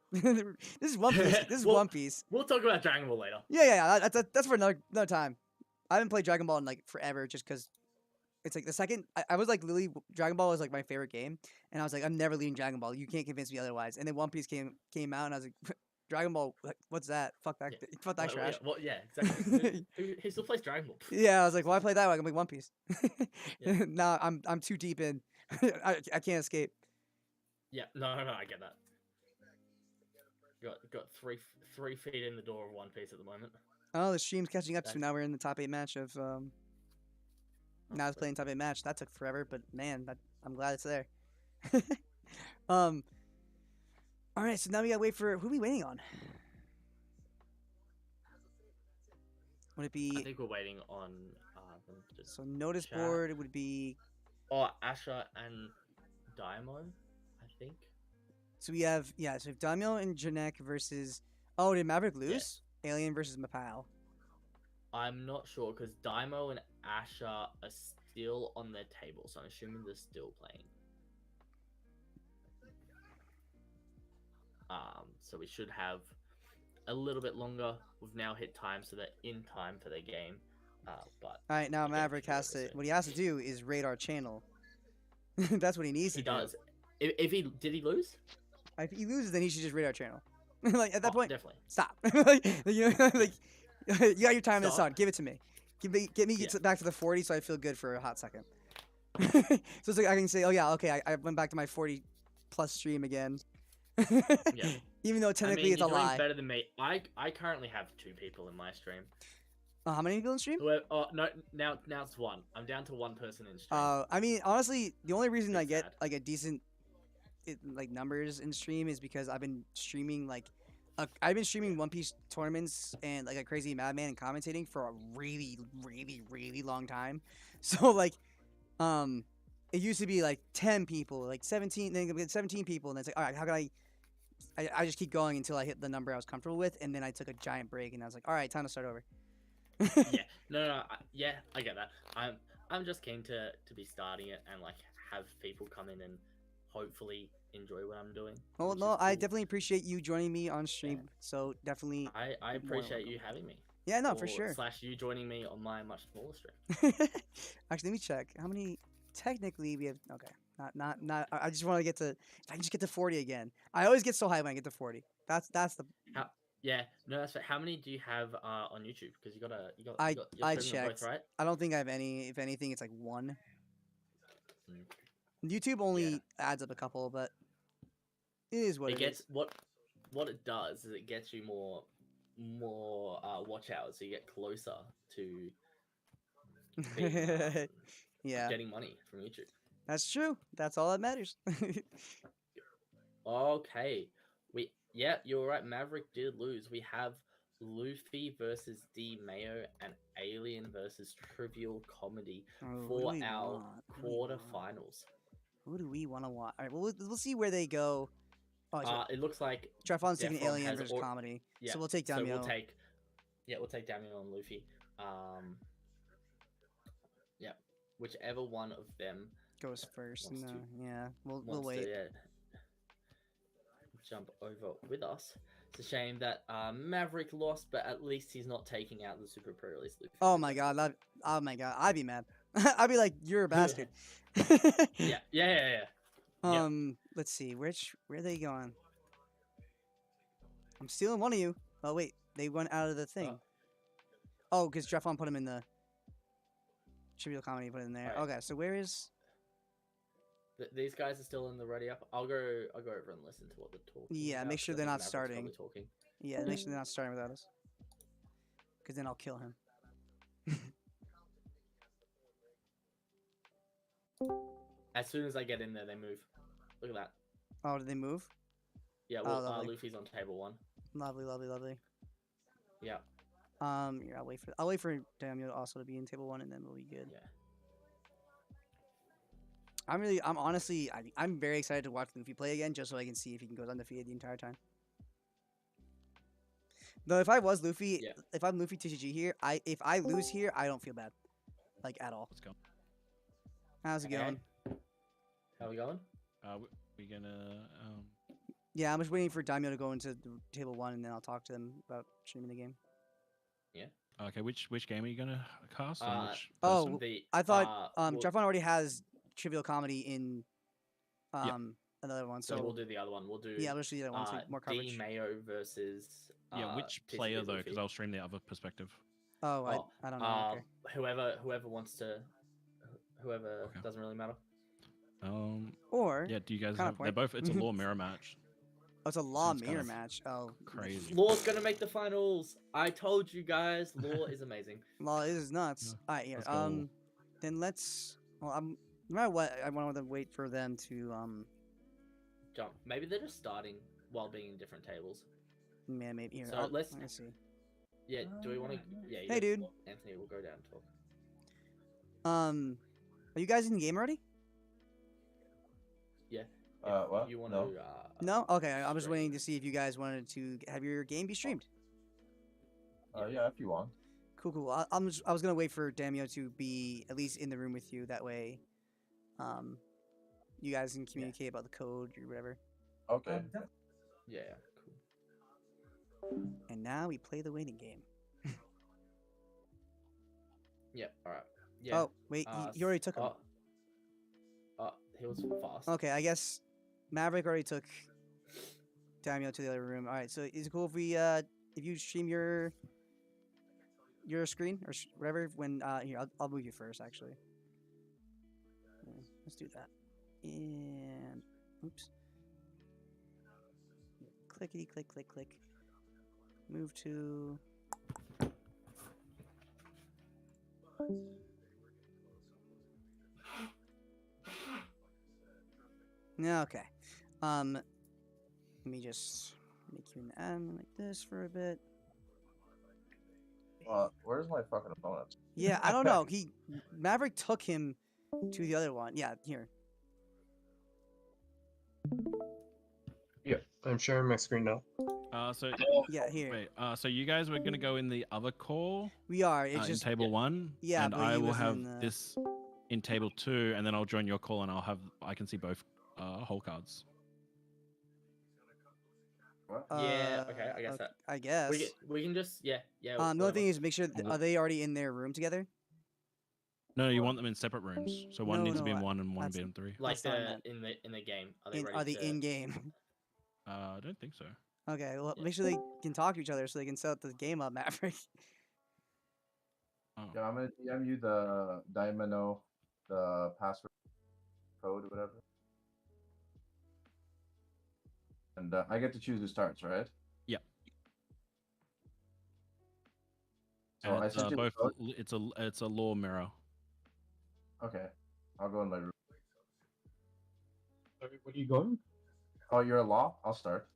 This is One Piece. This is One Piece. We'll talk about Dragon Ball later. Yeah. That's for another time. I haven't played Dragon Ball in like forever, just because It's like the second I was like literally Dragon Ball was like my favorite game, and I was like I'm never leaving Dragon Ball. You can't convince me otherwise. And then One Piece came out, and I was like Dragon Ball, like, what's that? Fuck that, fuck that trash. Yeah, exactly. who still plays Dragon Ball? Yeah, I was like, why play that? Like, I'm like One Piece. Nah, I'm too deep in. I can't escape. Yeah, no, I get that. Got three feet in the door of One Piece at the moment. Oh, the stream's catching up, so now we're in the top 8 match of now it's playing top 8 match. That took forever, but man, I'm glad it's there. All right, so now we gotta wait for who are we waiting on? Would it be? I think we're waiting on. So notice chat. board. It would be. Oh, Asha and Daimo, I think. So we have so we have Daimyo and Janek versus. Oh, did Maverick lose? Yeah. Alien versus Mapao. I'm not sure because Daimo and Asha are still on their table, so I'm assuming they're still playing. So we should have a little bit longer. We've now hit time, so they're in time for their game. But all right, now Maverick has to. What he has to do is raid our channel. That's what he needs to do. He does. If he did he lose? If he loses, then he should just raid our channel. Like at that point, definitely stop. Like, you know, like you got your time in the sun. Give it to me. Get me back to the 40, so I feel good for a hot second. So it's like I can say, oh yeah, okay, I went back to my 40 plus stream again. Yeah. Even though technically it's a you're doing lie. better than me. I currently have 2 people in my stream. How many people in stream? Oh no, now it's 1. I'm down to 1 person in stream. I mean, honestly, the only reason I get like a decent like numbers in stream is because I've been streaming I've been streaming One Piece tournaments and like a crazy madman and commentating for a really, really, really long time. So like, it used to be like 10 people, like 17, then 17 people, and it's like, all right, how can I just keep going until I hit the number I was comfortable with, and then I took a giant break, and I was like, all right, time to start over. Yeah, no, I get that. I'm just keen to be starting it and like have people come in and hopefully enjoy what I'm doing. Well, no, I definitely appreciate you joining me on stream. Yeah. So definitely, I appreciate you having me. Yeah, no, for sure. / you joining me on my much smaller stream. Actually, let me check how many. Technically, we have not. I just want to get to. If I can just get to 40 again. I always get so high when I get to 40. That's the. Yeah, no, that's right. How many do you have on YouTube? Because you got I checked. Both, right? I don't think I have any. If anything, it's like 1. YouTube only adds up a couple, but it is what it gets. is. What it does is it gets you more watch hours, so you get closer to being, getting money from YouTube. That's true. That's all that matters. Okay, you're right. Maverick did lose. We have Luffy versus D Mayo and Alien versus Trivial Comedy for our quarterfinals. Who do we want to watch? All right, well, we'll see where they go. Oh, it looks like Trefon's taking Alien versus Comedy, so we'll take Damio. So we'll take Damio and Luffy. Whichever one of them goes first. We'll wait. Jump over with us. It's a shame that Maverick lost, but at least he's not taking out the super pre-release Luffy. Oh my god! I'd be mad. I'd be like, you're a bastard. Yeah. Let's see. Where are they going? I'm stealing one of you. Oh wait, they went out of the thing. Oh, because Trefon put him in the Trivial Comedy. Put it in there. Right. Okay, so where is? These guys are still in the ready up. I'll go over and listen to what they're talking. Yeah, about, make sure they're not starting. Talking. Yeah, make sure they're not starting without us. Because then I'll kill him. As soon as I get in there, they move. Look at that. Oh, did they move? Yeah, well, Luffy's on table 1. Lovely. Yeah. Here, I'll wait for Damio also to be in table 1, and then we'll be good. Yeah. I'm very excited to watch Luffy play again, just so I can see if he can go undefeated the entire time. Though if I was Luffy, if I'm Luffy TCG here, if I lose here, I don't feel bad, like at all. Let's go. How's it going? How we going? We gonna Yeah, I'm just waiting for Daimyo to go into table 1, and then I'll talk to them about streaming the game. Yeah. Okay, which game are you gonna cast? And which Oh, person? I thought well, Jeff One already has trivial comedy in Yep. another one. so So we'll do the other one. We'll do yeah, we'll just do the other one to more coverage. D Mayo versus Yeah, which TCG player though? Luffy. Because I'll stream the other perspective. Oh, I don't know. Okay. Whoever wants to, whoever Okay. doesn't really matter. Or Yeah, do you guys counterpoint. have? They're both. It's a law mirror match. Oh, it's a law Sounds kind mirror of match. Oh, Crazy. Law's gonna make the finals. I told you guys, Law is amazing. Law is nuts. Yeah, Alright, here. let's go. Then let's. Well, no matter what, I want to wait for them to Jump. Maybe they're just starting while being in different tables. Yeah, maybe here. So let's see. Yeah. Do we want to? Yeah. Hey, dude. Anthony, we'll go down and talk. Are you guys in the game already? Yeah. What? You want No. to? No. Okay, I'm just waiting to see if you guys wanted to have your game be streamed. Yeah, if you want. Cool. I was gonna wait for Damio to be at least in the room with you. That way, you guys can communicate about the code or whatever. Okay. Yeah. Cool. And now we play the waiting game. Yep. All right. Yeah. Oh wait, he already took him. He was fast. Okay, I guess Maverick already took Damio to the other room. All right, so is it cool if we if you stream your screen or whatever when here I'll move you first actually. Yeah, let's do that. And oops. Clickety click click click. Move to. Okay. Let me just make you an admin like this for a bit. Where's my fucking opponent? Yeah, I don't know. Maverick took him to the other one. Yeah, here. Yeah, I'm sharing my screen now. So yeah, here. Wait, so you guys were gonna go in the other call? We are. It's in just table 1. Yeah, and but I he will was have in, this in table 2, and then I'll join your call, and I can see both whole cards. Yeah. Okay. I guess that. I guess. We can just yeah. The only thing is make sure are they already in their room together? No, you want them in separate rooms. So one needs to be in 1 and one that's- be in 3. Like That's not the meant. in the game. Are they ready Are they to... in game? I don't think so. Okay, well, make sure they can talk to each other so they can set the game up, Maverick. Yeah, I'm gonna DM you the Diamond, the password code or whatever. And I get to choose who starts, right? Yep. So And I it's, sent you the both. code? It's a law mirror. Okay, I'll go in my room. Sorry, what are you going? Oh, you're a law? I'll start.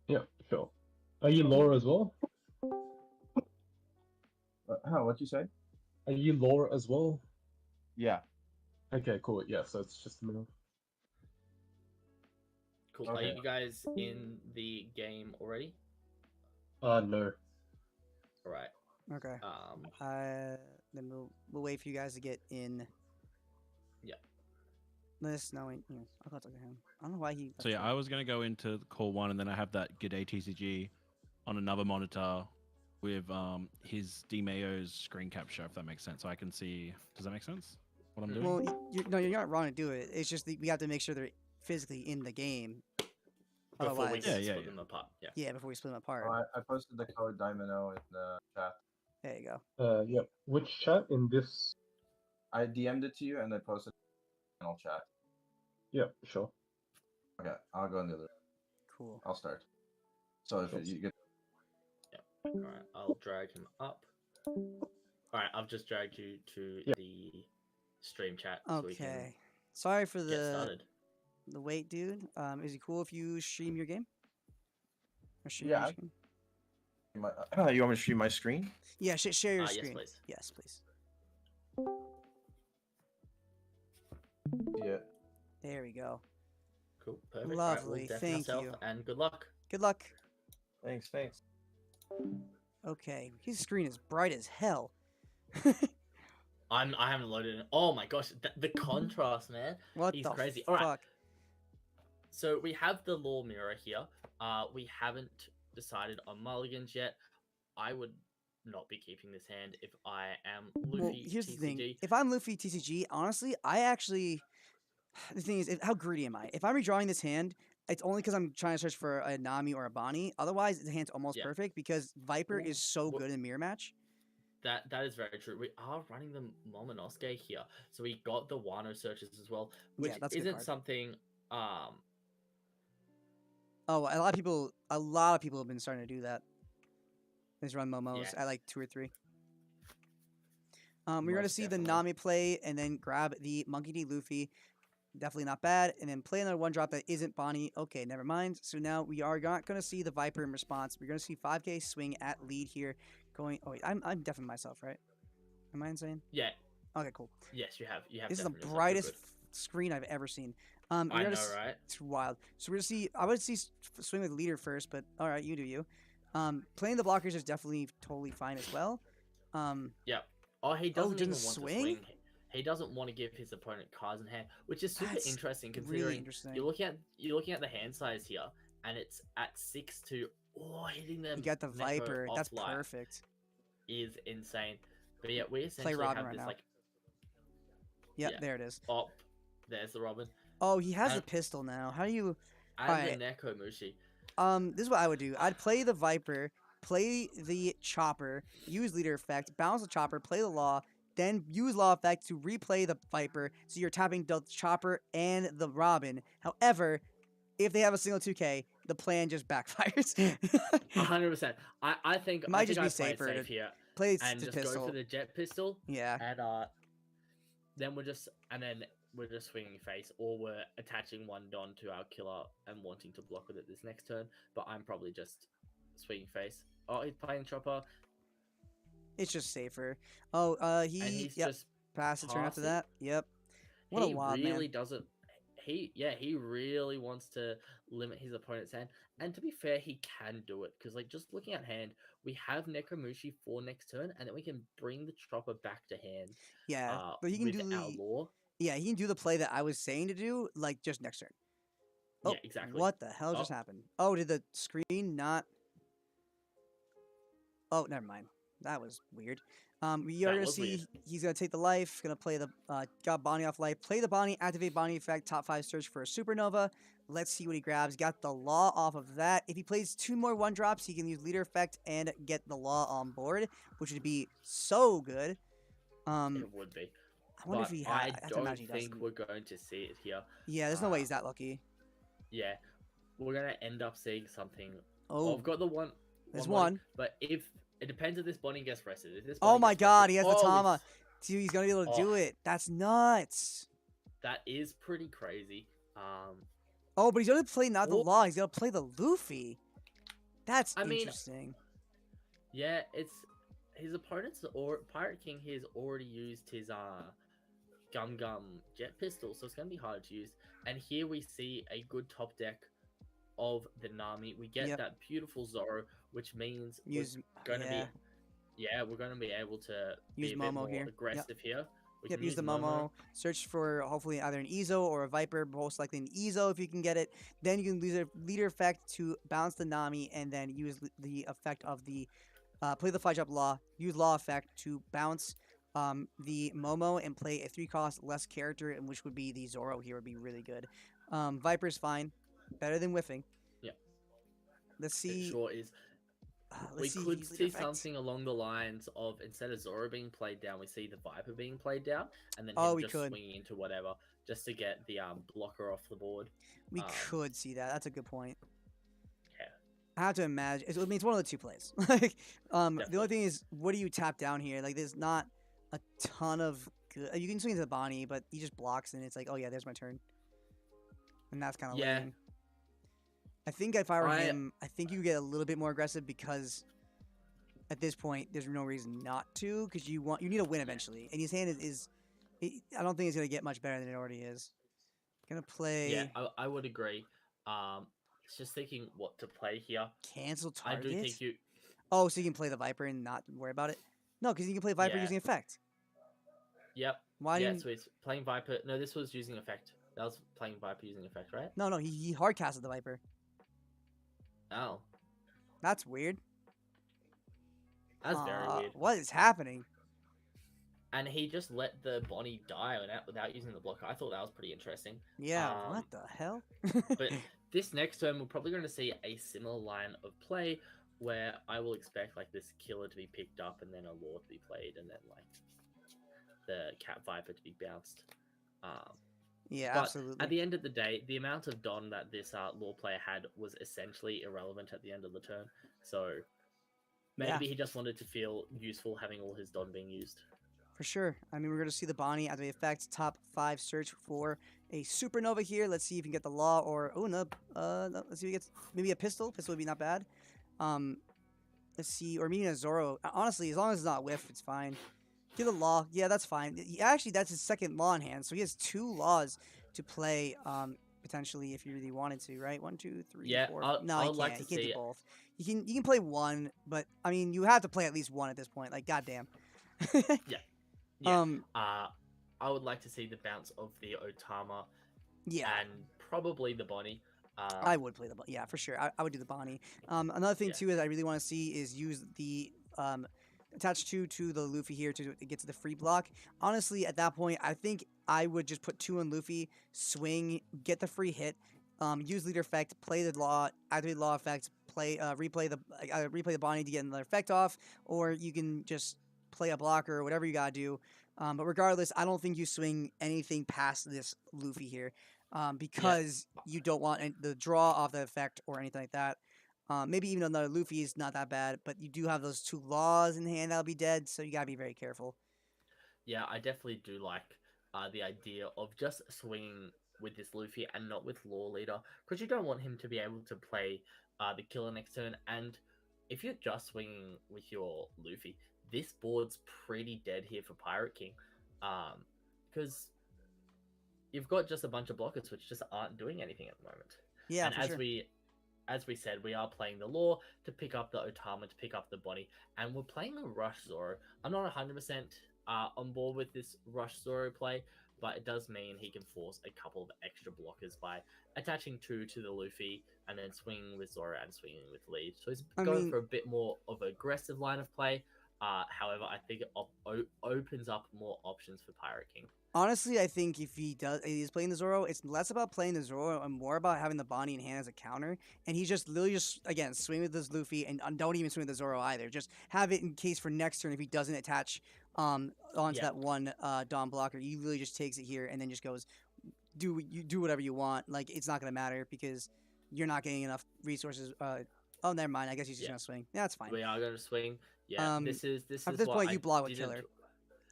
Yeah, sure. Are you Laura as well? What'd you say? Are you Laura as well? Yeah. Okay, cool. Yeah, so it's just a minute. Cool. Okay. Are you guys in the game already? No. All right. Okay. Then we'll wait for you guys to get in. Yeah. No, wait. Yeah, I'll go talk to him. I don't know why he. So yeah, I was gonna go into call 1, and then I have that GDayTCG on another monitor with his DMAO's screen capture, if that makes sense. So I can see. Does that make sense? What I'm doing? Well, you're not wrong to do it. It's just we have to make sure they're physically in the game. Before we Otherwise, split them apart. Yeah. Yeah, before we split them apart. Oh, I posted the code Diamond in the chat. There you go. Yep. Which chat in this? I DM'd it to you and I posted it in the channel chat. Yep, sure. Okay, I'll go in the other. Cool. I'll start. So if Cool. you get. All right. I'll drag him up. All right. I've just dragged you to the stream chat. So we can Okay. Sorry for get started. the wait, dude. Is it cool if you stream your game? Or stream Yeah, your I- screen? You want me to stream my screen? Yeah, share your Yes, screen. please. Yes, please. Yeah. There we go. Cool. Perfect. Lovely, All right, thank myself, you. And good luck. Good luck. Thanks. Okay, his screen is bright as hell. I haven't loaded it. Oh my gosh, the contrast, man. What He's the crazy. All right. fuck? So we have the law mirror here. We haven't decided on mulligans yet. I would not be keeping this hand if I am Well, Luffy here's the thing. TCG. If I'm Luffy TCG, honestly, I actually. The thing is, how greedy am I? If I'm redrawing this hand, it's only because I'm trying to search for a Nami or a Bonnie. Otherwise, the hand's almost Yeah. perfect because Viper is so Well, good in mirror match. That is very true. We are running the Momonosuke here, so we got the Wano searches as well, Yeah, which that's a good isn't card. something. Oh, a lot of people have been starting to do that. They just run Momos at like 2 or 3. We're gonna Most see the definitely. Nami play and then grab the Monkey D Luffy. Definitely not bad. And then play another 1-drop that isn't Bonnie. Okay, never mind. So now we are not going to see the Viper in response. We're going to see 5k swing at lead here. Going. Oh, wait, I'm deafening myself, right? Am I insane? Yeah. Okay, cool. Yes, you have. You have. This is the definitely yourself. You're brightest good. screen I've ever seen. I know, right? It's wild. So we're going to see. I would see swing with leader first, but all right, you do you. Playing the blockers is definitely totally fine as well. Yeah. Oh, he doesn't even want swing? to swing. He doesn't want to give his opponent cards in hand, which is super That's interesting really considering interesting. you're looking at the hand size here, and it's at 6-2. Oh, hitting them. You got the Neko Viper. That's offline perfect. Is insane. But yeah, we essentially Robin have right this now. like. Yep, Yeah. there it is. Oh, there's the Robin. Oh, he has a And- pistol now. How do you? And Alright. the Nekomushi. This is what I would do. I'd play the Viper, play the Chopper, use leader effect, bounce the Chopper, play the Law, then use Law effect to replay the Viper. So you're tapping the Chopper and the Robin. However, if they have a single 2K, the plan just backfires. 100%. I think It might I just think be I'd play it safer to safe here play and the just go pistol. for the jet pistol. Yeah. And then we're just swinging face, or we're attaching one Don to our killer and wanting to block with it this next turn. But I'm probably just swinging face. Oh, he's playing Chopper. It's just safer. Oh, And he's just pass the turn after pass it. that. Yep. What He a wild really man. doesn't. He really wants to limit his opponent's hand. And to be fair, he can do it because, like, just looking at hand, we have Nekomushi for next turn, and then we can bring the Chopper back to hand. Yeah, but he can with do our the Law. yeah he can do the play that I was saying to do, like just next turn. Oh, Yeah, exactly. What the hell just happened? Oh, did the screen not? Oh, never mind. That was weird. We are That gonna was see weird. he's gonna take the life. Gonna play the got Bonnie off life. Play the Bonnie. Activate Bonnie effect. Top 5 search for a supernova. Let's see what he grabs. Got the Law off of that. If he plays 2 more 1-drops, he can use leader effect and get the Law on board, which would be so good. It would be. I wonder But if he I have to don't imagine he think doesn't. we're going to see it here. Yeah, there's no way he's that lucky. Yeah, we're gonna end up seeing something. Oh. I've got the one. There's Bonnie, one. But if it depends if this Bonnie gets rested. If this Oh Bonnie my gets god, rested- he has the Holy Tama. f- Dude, he's gonna be able to Oh. do it. That's nuts. That is pretty crazy. Oh, but he's gonna play not the Oh. Law. He's gonna play the Luffy. That's I mean, interesting. Yeah, it's his opponent's or Pirate King has already used his Gum Jet Pistol, so it's gonna be hard to use. And here we see a good top deck of the Nami. We get Yep. that beautiful Zoro, which means Use- we're gonna yeah. we're gonna be able to Use be a bit Momo more here. Yep. aggressive here. We Yep, can use the Momo. Search for hopefully either an Ezo or a Viper, most likely an Ezo if you can get it. Then you can use a leader effect to bounce the Nami and then use the effect of the play the 5-drop Law. Use Law effect to bounce the Momo and play a 3-cost less character, and which would be the Zoro here would be really good. Viper's fine, better than whiffing. Yeah. Let's see. It sure is. Let's We see if could he's leader see effect. something along the lines of instead of Zoro being played down, we see the Viper being played down, and then Oh, him we just could. swinging into whatever just to get the blocker off the board. We could see that. That's a good point. Yeah. I have to imagine. I mean, it's one of the 2 plays. Like, the only thing is, what do you tap down here? Like, there's not a ton of good. You can swing into the Bonnie, but he just blocks, and it's like, oh yeah, there's my turn. And that's kind of Yeah. lame. I think if I were him, I think you get a little bit more aggressive because at this point, there's no reason not to, because you need a win eventually, and his hand is I don't think it's gonna get much better than it already is. Gonna play. Yeah, I would agree. It's just thinking what to play here. Cancel I target. do think you. Oh, so you can play the Viper and not worry about it? No, because you can play Viper Yeah. using effect. Yep. Why Yeah, didn't- so it's playing Viper. No, this was using effect. That was playing Viper using effect, right? No, he hard casted the Viper. Oh. That's weird. That's very weird. What is happening? And he just let the Bonnie die without using the blocker. I thought that was pretty interesting. Yeah, what the hell? But this next turn, we're probably going to see a similar line of play where I will expect like this killer to be picked up and then a lore to be played and then like the Cat Viper to be bounced. Yeah, but absolutely. At the end of the day, the amount of Don that this lore player had was essentially irrelevant at the end of the turn. So maybe he just wanted to feel useful having all his Don being used. For sure. I mean, we're going to see the Bonnie as the effect. Top 5 search for a Supernova here. Let's see if you can get the Law or... Oh, no. Let's see if he gets maybe a Pistol. Pistol would be not bad. Let's see. Or maybe a Zoro. Honestly, as long as it's not Whiff, it's fine. Get a Law. Yeah, that's fine. Actually, that's his second Law in hand. So he has 2 Laws to play, potentially, if you really wanted to, right? 1, 2, 3, 4. No, you can't. Like You can't do both. You can play 1, but, I mean, you have to play at least 1 at this point. Like, goddamn. Yeah. Yeah. I would like to see the bounce of the Otama. Yeah. And probably the Bonnie. I would play the Bonnie. Yeah, for sure. I would do the Bonnie. Another thing too is I really want to see is use the attach 2 to the Luffy here to get to the free block. Honestly, at that point, I think I would just put 2 on Luffy, swing, get the free hit, use leader effect, play the Law, activate Law effect, play replay the Bonnie to get another effect off, or you can just play a blocker or whatever you gotta do. But regardless, I don't think you swing anything past this Luffy here because you don't want the draw off the effect or anything like that. Maybe even another Luffy is not that bad, but you do have those 2 Laws in hand that'll be dead, so you gotta be very careful. Yeah, I definitely do like the idea of just swinging with this Luffy and not with Lore Leader, because you don't want him to be able to play the killer next turn. And if you're just swinging with your Luffy, this board's pretty dead here for Pirate King, because you've got just a bunch of blockers which just aren't doing anything at the moment. Yeah, and for as sure. we said, we are playing the Law to pick up the Otama, to pick up the Bonnie, and we're playing a Rush Zoro. I'm not 100% on board with this Rush Zoro play, but it does mean he can force a couple of extra blockers by attaching 2 to the Luffy and then swinging with Zoro and swinging with Lead. So he's going for a bit more of an aggressive line of play. However, I think it opens up more options for Pirate King. Honestly, I think if he's playing the Zoro, it's less about playing the Zoro and more about having the Bonnie in hand as a counter. And he's just literally again, swing with this Luffy and don't even swing with the Zoro either. Just have it in case for next turn if he doesn't attach onto that one Dawn blocker. He literally just takes it here and then just goes, do whatever you want. Like, it's not going to matter because you're not getting enough resources. Oh, never mind. I guess he's just going to swing. Yeah, that's fine. We are going to swing. Yeah, this is at this point, you block with killer.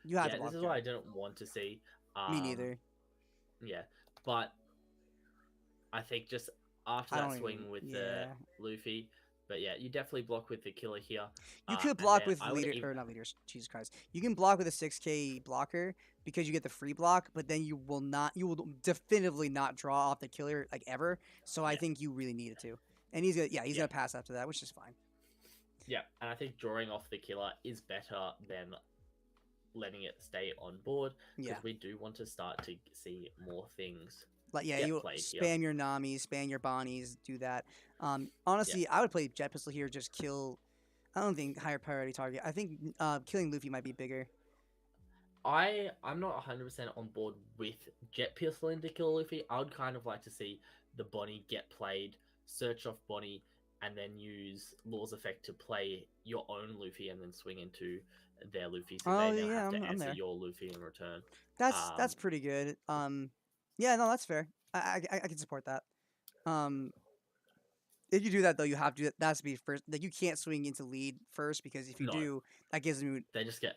You have to block. This is what I didn't want to see. Me neither. Yeah, but I think just after that swing with the Luffy, but yeah, you definitely block with the killer here. You could block with not leaders. Jesus Christ, you can block with a 6K blocker because you get the free block, but then you will definitively not draw off the killer like ever. So I think you really needed to, and he's gonna pass after that, which is fine. Yeah, and I think drawing off the killer is better than letting it stay on board, because we do want to start to see more things. Like you spam your Namis, spam your Bonnies, do that. Honestly, I would play Jet Pistol here, just kill. I don't think higher priority target. I think killing Luffy might be bigger. I'm not 100% on board with Jet Pistol into kill Luffy. I would kind of like to see the Bonnie get played, search off Bonnie, and then use Law's effect to play your own Luffy and then swing into their Luffy, so they now have to answer your Luffy in return. That's pretty good. Yeah, no, that's fair. I can support that. If you do that though, you have to. That has to be first. Like, you can't swing into lead first, because if you do, that gives them they just get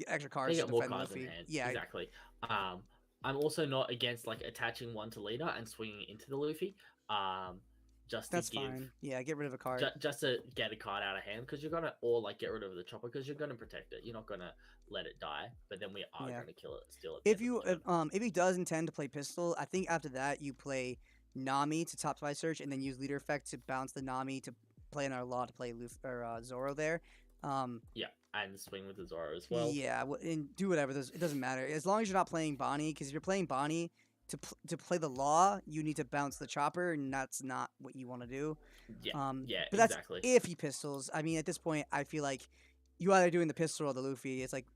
extra cards. They get to more defend cards Luffy. in hand. Yeah, exactly. I'm also not against like attaching 1 to leader and swinging into the Luffy. Just to that's fine. Yeah, get rid of a card. Just to get a card out of hand, because you're gonna, or like get rid of the chopper, because you're gonna protect it. You're not gonna let it die, but then we are gonna kill it still. If he does intend to play pistol, I think after that you play Nami to top 5 search and then use leader effect to bounce the Nami to play another Law to play Zoro there. Yeah, and swing with the Zoro as well. Yeah, and do whatever. It doesn't matter as long as you're not playing Bonnie, because if you're playing Bonnie to play the Law, you need to bounce the chopper, and that's not what you want to do. Yeah, but exactly. That's if he pistols. I mean, at this point, I feel like you either doing the pistol or the Luffy. It's like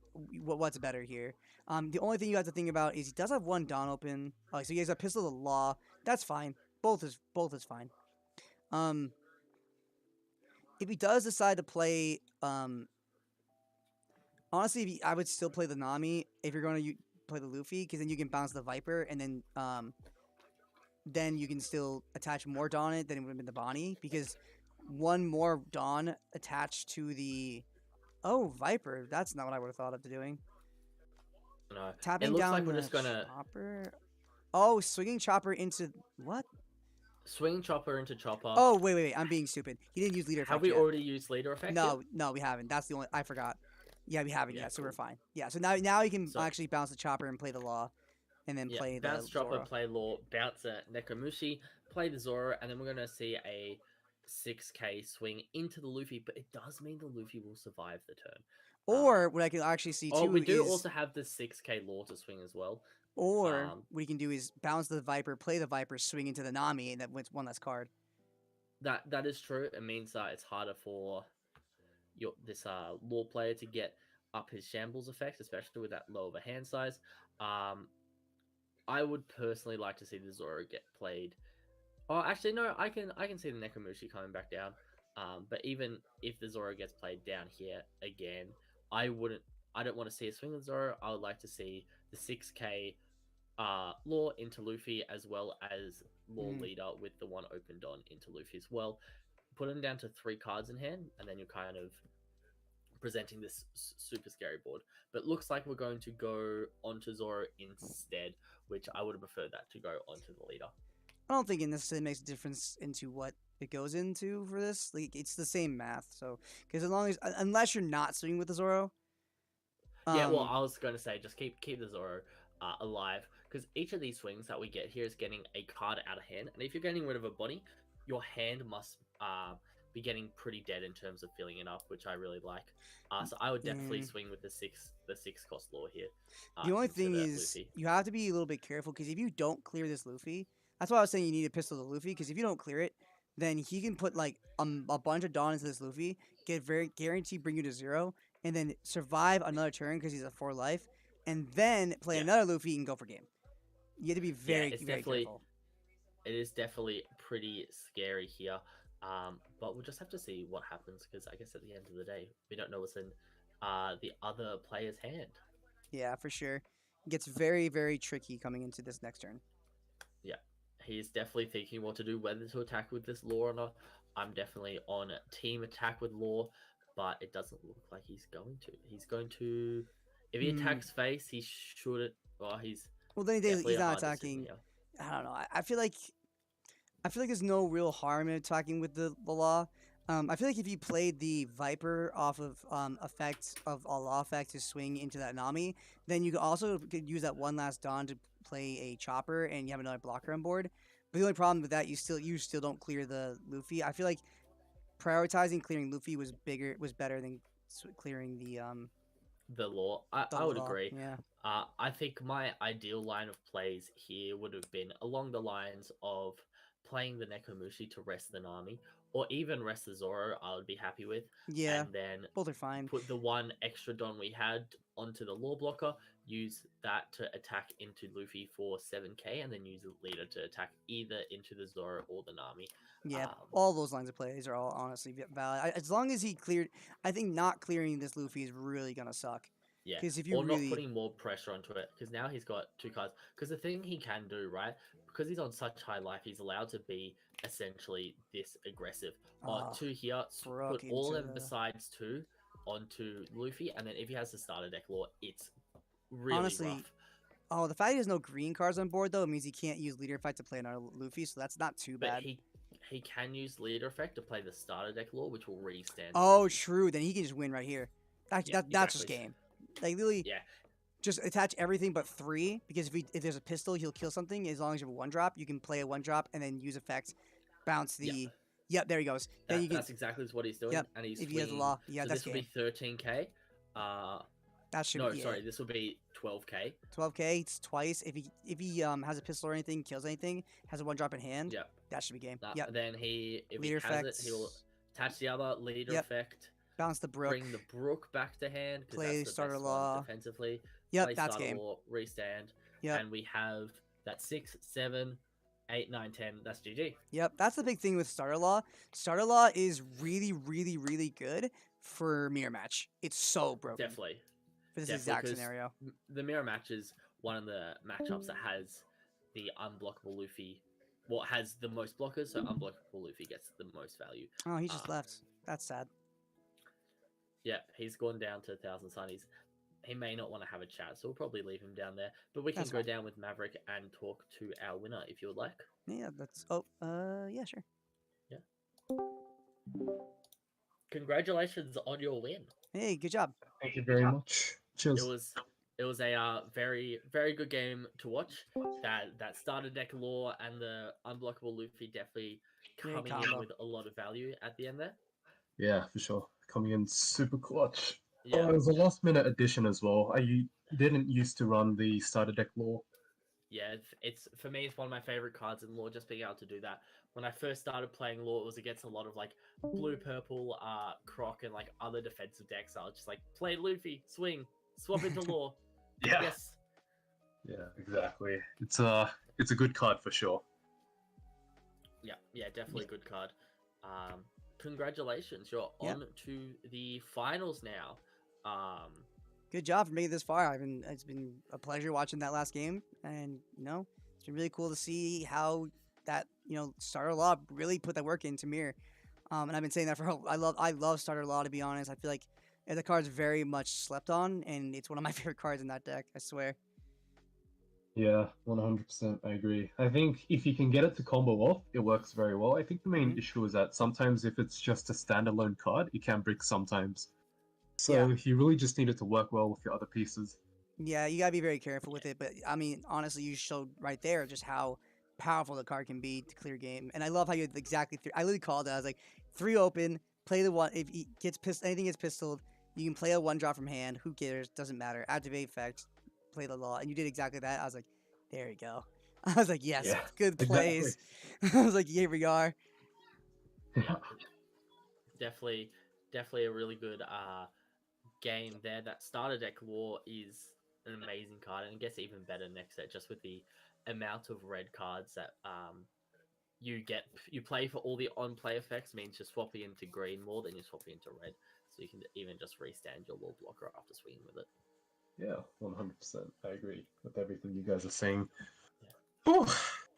what's better here. The only thing you have to think about is he does have one Dawn open. Oh, so he has a pistol, the Law. That's fine. Both is fine. If he does decide to play, honestly, I would still play the Nami if you're going to play the Luffy, because then you can bounce the Viper, and then you can still attach more Dawn in it than it would have been the Bonnie, because one more Dawn attached to the Viper. That's not what I would have thought of doing. No, Tapping it looks down like we're the just gonna Chopper. Oh, swinging Chopper into what? swing Chopper into Chopper. Oh, wait. I'm being stupid. He didn't use leader effect Have we yet. already used leader effect? No, we haven't. That's the only. I forgot. Yeah, we haven't yet, so we're cool. fine. Yeah, so now you can So- actually bounce the Chopper and play the Law, and then play the bounce Chopper, Zoro. play Law, bounce a Nekomushi, play the Zoro, and then we're gonna see a 6k swing into the Luffy. But it does mean the Luffy will survive the turn. Or what I can actually see too we do is, also have the 6k Law to swing as well. or what you can do is bounce the Viper, play the Viper, swing into the Nami, and that wins one less card. That is true. It means that it's harder for this Law player to get up his shambles effect, especially with that low of a hand size. I would personally like to see the Zoro get played. Oh, actually, no. I can see the Nekomushi coming back down. But even if the Zoro gets played down here again, I don't want to see a swing with Zoro. I would like to see the 6k Law into Luffy, as well as Law leader with the one opened on into Luffy as well. Put him down to 3 cards in hand, and then you're kind of presenting this super scary board. But it looks like we're going to go onto Zoro instead, which I would have preferred that to go onto the leader. I don't think it necessarily makes a difference into what it goes into for this. Like, it's the same math. So, because unless you're not swinging with the Zoro. Yeah, well, I was going to say just keep the Zoro alive, because each of these swings that we get here is getting a card out of hand, and if you're getting rid of a body, your hand must be getting pretty dead in terms of filling it up, which I really like. So I would definitely swing with the six cost Law here. The only thing instead of is, Luffy. you have to be a little bit careful, because if you don't clear this Luffy, that's why I was saying you need a pistol to Luffy, because if you don't clear it, then he can put like a bunch of Dawn into this Luffy, get very guaranteed bring you to 0, and then survive another turn because he's at 4 life, and then play another Luffy and go for game. You have to be very careful. It is definitely pretty scary here. But we'll just have to see what happens, because I guess at the end of the day, we don't know what's in the other player's hand. Yeah, for sure. It gets very, very tricky coming into this next turn. Yeah, he's definitely thinking what to do, whether to attack with this Law or not. I'm definitely on team attack with Law, but it doesn't look like he's going to. He's going to... If he attacks face, he shouldn't... Well, he's... Well, then he's definitely a not hard decision attacking... here. I don't know. I feel like there's no real harm in attacking with the Law. I feel like if you played the Viper off of effects of a Law effect to swing into that Nami, then you could use that one last Dawn to play a Chopper, and you have another blocker on board. But the only problem with that, you still don't clear the Luffy. I feel like prioritizing clearing Luffy was better than clearing the Law. I would Law. agree. Yeah. I think my ideal line of plays here would have been along the lines of playing the Nekomushi to rest the Nami, or even rest the Zoro. I would be happy with. Yeah, and then both are fine. Put the one extra Don we had onto the Law blocker, use that to attack into Luffy for 7k, and then use the leader to attack either into the Zoro or the Nami. Yeah, all those lines of plays are all honestly valid. As long as he cleared, I think not clearing this Luffy is really gonna suck. Yeah, because if you or really not putting more pressure onto it, because now he's got 2 cards. Because the thing he can do, right, because he's on such high life, he's allowed to be essentially this aggressive. 2 here, put all of them besides 2 onto Luffy, and then if he has the starter deck Law, it's really honestly rough. Oh, the fact he has no green cards on board though means he can't use leader fight to play another Luffy, so that's not too But bad. he can use leader effect to play the starter deck Law, which will restand. Oh, true. Then he can just win right here. That's just exactly. game. Like literally, Yeah. just attach everything but 3, because if there's a pistol, he'll kill something. As long as you have a 1-drop, you can play a 1-drop and then use effect, bounce the. Yep, there he goes. Then you can. That's exactly what he's doing. Yep, And he's if he has the swinging. Law, yeah, So that's this will be 13k. That should no, be sorry, this will be 12k. 12k. It's twice. If he has a pistol or anything, kills anything, has a 1-drop in hand. Yep. That should be game. Yep. Then if Leader he has effects. it, he'll attach the other leader effect. Bounce the Brook. bring the Brook back to hand because Play that's the Starter best Law. one defensively. Yep, Play that's Starter game. Law, restand. Yep. And we have that 6, 7, 8, 9, 10. That's GG. Yep, that's the big thing with Starter Law. Starter Law is really, really, really good for mirror match. It's so broken. Definitely. For this Definitely, exact 'cause scenario. The mirror match is one of the matchups that has the unblockable Luffy. Well, it has the most blockers, so unblockable Luffy gets the most value. Oh, he just left. That's sad. Yeah, he's gone down to 1,000 sunnies. He may not want to have a chat, so we'll probably leave him down there. But we can That's go fine. down with Maverick and talk to our winner if you would like. Yeah, that's. Oh, yeah, sure. Congratulations on your win. Hey, good job. Thank you very much. Cheers. It was a very very good game to watch. That starter deck lore and the unblockable Luffy definitely Great coming in combo. with a lot of value at the end there. Yeah, for sure. Coming in super clutch. Yeah. Oh, it was a last minute addition as well. I didn't used to run the starter deck lore. Yeah, it's for me. It's one of my favorite cards in lore. Just being able to do that. When I first started playing lore, it was against a lot of like blue, purple, Croc, and like other defensive decks. I was just like, play Luffy, swing, swap into lore. Yeah. Yes. Yeah, exactly. It's a good card for sure. Yeah, definitely a good card. Congratulations, you're Yeah. on to the finals now. Good job for making it this far. It's been a pleasure watching that last game, and it's been really cool to see how that Starter Law really put that work into Mirror. And I've been saying that for I love Starter Law, to be honest. I feel like the card's very much slept on, and it's one of my favorite cards in that deck. I swear. Yeah, 100%. I agree. I think if you can get it to combo off, it works very well. I think the main issue is that sometimes if it's just a standalone card, it can brick sometimes. So you really just need it to work well with your other pieces. Yeah, you gotta be very careful with it. But I mean, honestly, you showed right there just how powerful the card can be to clear game. And I love how you had exactly three. I literally called it. I was like, 3 open, play the one. If he gets anything gets pistoled, you can play a 1-drop from hand. Who cares? Doesn't matter. Activate effect, play the law, and you did exactly that. I was like, there you go. I was like, yes, Yeah, good plays. I was like, here we are. Definitely a really good game there. That starter deck lore is an amazing card, and it gets even better next set just with the amount of red cards that you play for all the on-play effects. Means you're swapping into green more than you're swapping into red, so you can even just restand your lore blocker after swinging with it. Yeah, 100%. I agree with everything you guys are saying. Whew.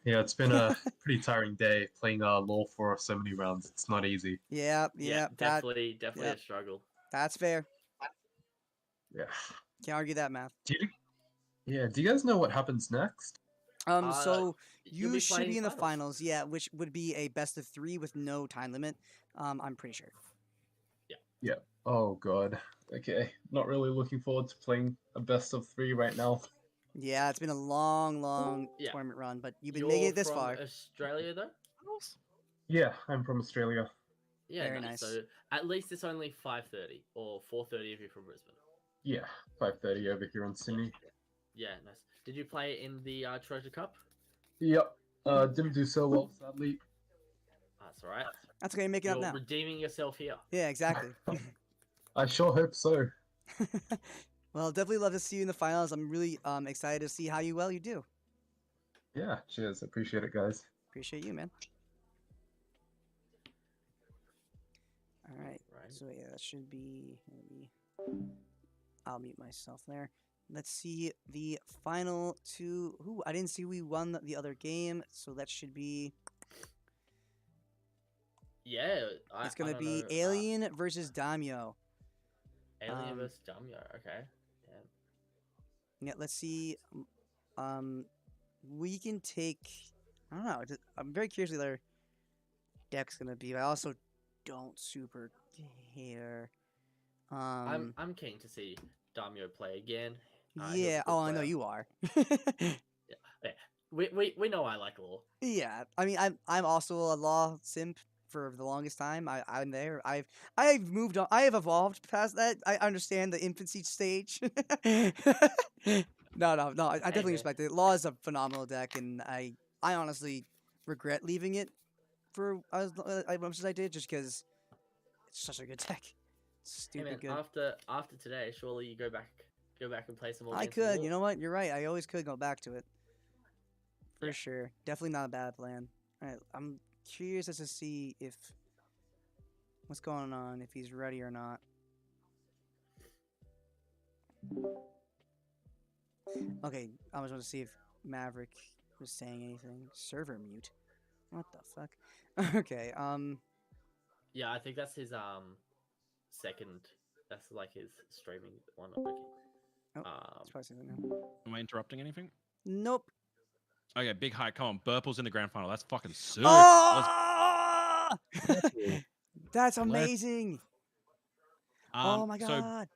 Yeah, it's been a pretty tiring day playing lore for so many rounds. It's not easy. Yeah, definitely a struggle. That's fair. Yeah. Can't argue that, math. Do you guys know what happens next? So you'll you be should playing be in the finals. finals, yeah, which would be a best of 3 with no time limit. I'm pretty sure. Yeah. Oh god. Okay. Not really looking forward to playing a best of 3 right now. Yeah, it's been a long Yeah. tournament run, but you've been making it this from far. Australia though? Yeah, I'm from Australia. Yeah, Very nice. nice. So at least it's only 5:30 or 4:30 if you're from Brisbane. Yeah, 5:30 over here in Sydney. Yeah, nice. Did you play in the Treasure Cup? Yep. Didn't do so well, sadly. That's all right. That's okay, make it up You're now. redeeming yourself here. Yeah, exactly. I sure hope so. Well, definitely love to see you in the finals. I'm really excited to see how you do. Yeah, cheers. Appreciate it, guys. Appreciate you, man. All right. So yeah, that should be. I'll mute myself there. Let's see the final 2. Ooh, I didn't see we won the other game, so that should be. Yeah, It's gonna I don't be know, Alien versus Daimyo. Alien vs Dumyo. Okay. Yeah, let's see. We can take. I don't know. I'm very curious what their deck's gonna be. I also don't super care. I'm keen to see Damio play again. He's a Yeah. good Oh, I know player. you are. Yeah. We know I like Law. Yeah. I mean, I'm also a law simp for the longest time. I'm there. I've moved on. I have evolved past that. I understand the infancy stage. No. I definitely man. respect it. Law is a phenomenal deck, and I honestly regret leaving it for as much as I did, just because it's such a good deck. Stupid man, good. after today, surely you go back and play some more. I games with could. Law. You know what? You're right. I always could go back to it. For Yeah. sure. Definitely not a bad plan. All right. I'm curious as to see if what's going on, if he's ready or not. Okay, I was going to see if Maverick was saying anything. Server mute. What the fuck? Okay. Yeah, I think that's his second. That's like his streaming one. Not working. Oh, it's probably something now. Am I interrupting anything? Nope. Okay, big high. Come on, Burple's in the grand final. That's fucking sick. Oh! That's amazing. Oh my So god.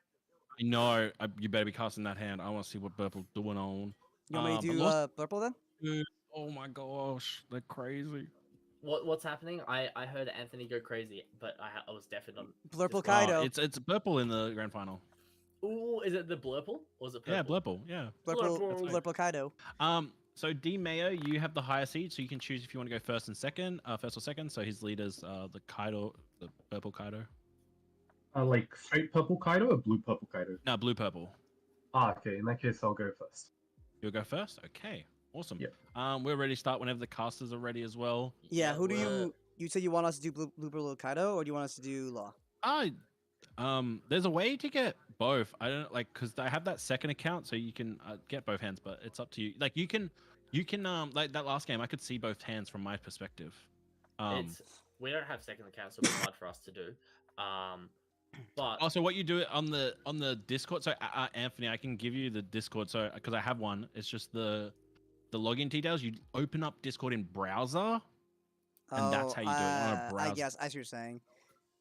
I know you better be casting that hand. I want to see what Burple's doing on. You want me to but do Lost- Purple then? Dude, oh my gosh, they're crazy. What's happening? I heard Anthony go crazy, but I was deafened on. Blurple Discord. Kaido. It's Burple in the grand final. Ooh, is it the Blurple or is it purple? Yeah, Blurple. Yeah. Blurple Kaido. So D Mayo, you have the higher seed, so you can choose if you want to go first or second. So his leaders, the Kaido, the purple Kaido. Like straight purple Kaido or blue purple Kaido? No, blue purple. Okay. In that case, I'll go first. You'll go first. Okay, awesome. Yep. We're ready to start whenever the casters are ready as well. Yeah, who do you say you want us to do Blue Purple Kaido, or do you want us to do Law? There's a way to get both. I don't like because I have that second account, so you can get both hands, but it's up to you. Like you can like that last game, I could see both hands from my perspective. We don't have second accounts, so it's hard for us to do. But also, what you do on the Discord. So Anthony, I can give you the Discord. So because I have one, it's just the login details. You open up Discord in browser, and that's how you do it on a browser. I guess I see what you're saying.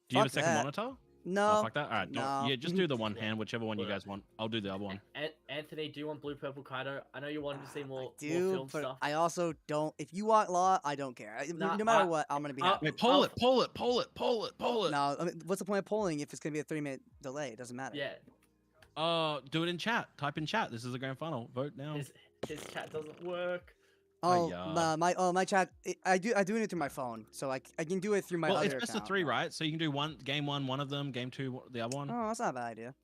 Do you have a second monitor? No. Oh, fuck that. All right. No. Yeah, just do the one hand, whichever one you guys want. I'll do the other one. Anthony, do you want Blue Purple Kaido? I know you wanted to see more But film stuff. I also don't. If you want Law, I don't care. Nah, no matter what, I'm gonna be happy. Wait, poll it. No, I mean, what's the point of polling if it's gonna be a 3-minute delay? It doesn't matter. Yeah. Do it in chat. Type in chat. This is the grand final. Vote now. His chat doesn't work. Oh, my chat. I do it through my phone, so I can do it through my other it's best of account. 3, right? So you can do game one of them, game 2 the other one. Oh, that's not a bad idea.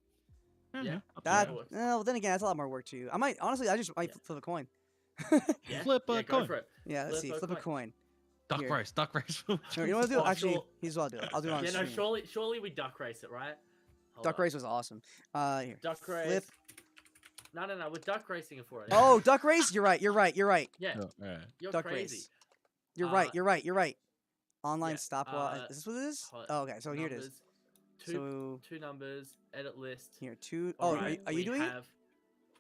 Yeah. Well, then again, that's a lot more work too. I might honestly, I might flip a coin. Flip a Go coin. for it. Yeah, let's see. Flip a coin. Duck Here. race. Sure, you know what I'll do? Actually, here's what I'll do. I'll do it on Yeah, no, stream. surely we duck race it, right? Hold Duck up. race was awesome. Here. Duck race. Flip. No, we're duck racing it for it. Oh, duck race. You're right. Yeah. Alright. You're Duck crazy. race. You're right. Online stopwatch. Is this what it is? Oh, okay. So here it is. Two numbers. Edit list. Here, 2. Oh, Alright, are you we doing it? have...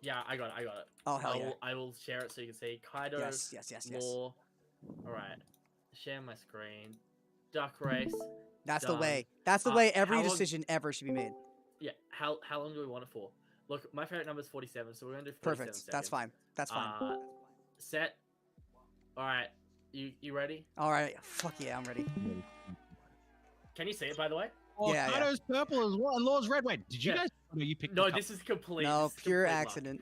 Yeah, I got it. Oh, hell yeah. I will share it so you can see. Kaido. Yes. Law. Alright. Share my screen. Duck race. That's Done. the way. That's the way every how long- decision ever should be made. Yeah. How long do we want it for? Look, my favorite number is 47, so we're gonna do 47 Perfect. seconds. That's fine. That's fine. Set. All right. You ready? All right. Fuck yeah, I'm ready. Can you see it, by the way? Oh, Yeah, Kaido's purple as well, and Law's red. Wait, did you guys know you picked? No, the this is complete. No, this is pure complete luck. accident.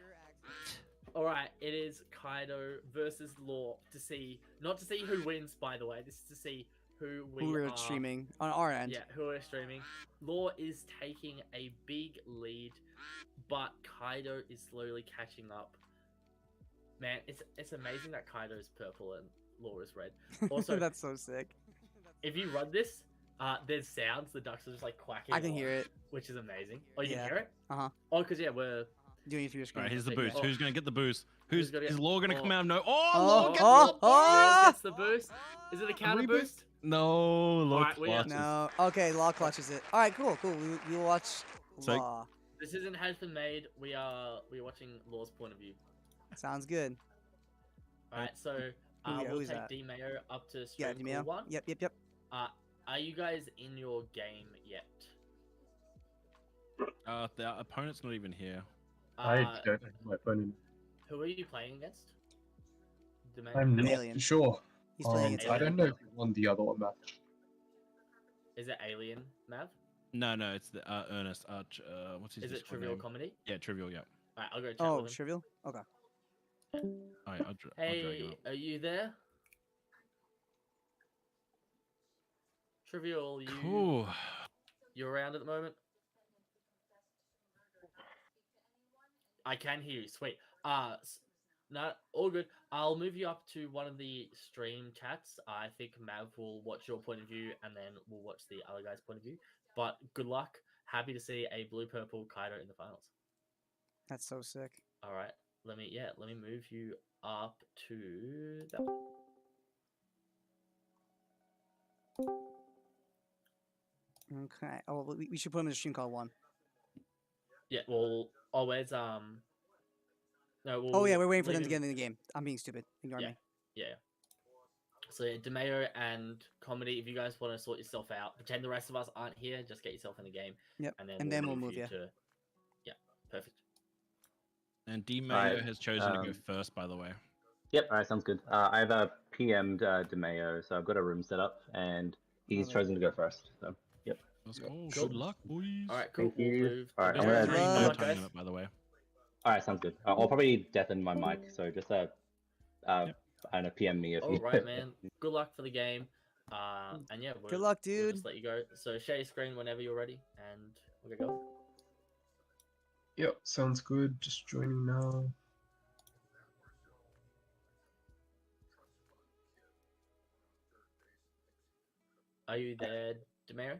All right, it is Kaido versus Law to see, not to see who wins, by the way. This is to see who We're streaming on our end. Yeah, who we're streaming. Law is taking a big lead, but Kaido is slowly catching up. Man, it's amazing that Kaido is purple and Law is red. Also, That's so sick. if you run this, there's sounds. The ducks are just like quacking. I can hear it. which is amazing. Oh, you Yeah. can hear it? Uh-huh. Oh, because yeah, we're doing it for your All screen. right, here's the Okay, boost. yeah. Who's gonna get the boost? Who's gonna Is get- Law gonna come out? No. Oh, Law gets the Law gets the boost. Is it a counter we boost? No, Law Alright, we have- clutches. No. Okay, Law clutches it. All right, cool. We'll watch So- Law. This isn't has been made. We're watching Law's point of view. Sounds good. All right, so Who we'll is take that? D Mayo up to Yeah, stream call Demeo. 1. Yep. Are you guys in your game yet? The opponent's not even here. I don't have my phone in. Who are you playing against? I'm not Alien. sure. He's playing against I don't know who won the other one match. Is it Alien, Mav? No, it's the Ernest. What's his? Is it Discord Trivial name? Comedy? Yeah, Trivial. Yeah. Alright, I'll go chat Oh, with him. trivial. Okay. Alright, I'll drag Hey, you up. are you there? Trivial, Cool. you around at the moment? I can hear you. Sweet. No, all good. I'll move you up to one of the stream chats. I think Mav will watch your point of view, and then we'll watch the other guy's point of view. But good luck. Happy to see a blue-purple Kaido in the finals. That's so sick. All right. Let me move you up to that one. Okay. Oh, we should put him in the stream call 1. Yeah. Well, always no. Oh yeah, we're waiting for leave them to him- get in the game. I'm being stupid. Ignore me. Yeah. So yeah, DeMayo and Comedy, if you guys want to sort yourself out, pretend the rest of us aren't here, just get yourself in the game. Yep. And then we'll move you. to. Yeah, perfect. And D Alright, Mayo has chosen to go um, first, by the way. Yep, alright, sounds good. I've PM'd DeMayo, so I've got a room set up, and he's Alright. chosen to go first. So, yep. Let's go. Cool. Good luck, boys. All right, cool. Thank you. We'll move. Alright, I'm Good gonna. luck, No guys. time limit, by the way. Alright, sounds good. I'll probably deafen my mic, so just I don't know, PM me if All you. right, man. Good luck for the game. And yeah, Good luck, We'll dude. just let you go. So share your screen whenever you're ready, and we'll get going. Yep, sounds good. Just joining now. Are you there, Demare?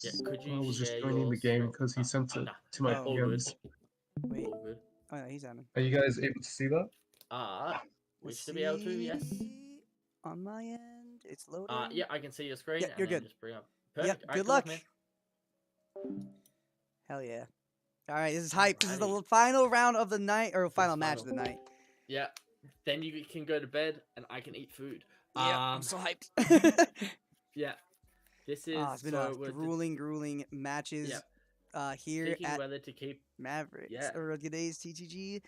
Yeah. Could you I was just share joining your the game screen? because he sent it nah. to my All good. PMs. Wait. All good. Oh no, he's admin. Are you guys able to see that? We Let's should be able to. Yes. see. On my end, it's loading. Yeah, I can see your screen. Yeah, and you're then good. Just bring up. Yep. Perfect. All right, Good luck, luck. man. Hell yeah. All right, this is hype. This is the Alrighty. final round of the night, or final match of the final. night. Yeah. Then you can go to bed, and I can eat food. Yeah, I'm so hyped. Yeah. This is It's been so a we're grueling matches Yep. here thinking at whether to keep. Mavericks Yeah. or GDayTCG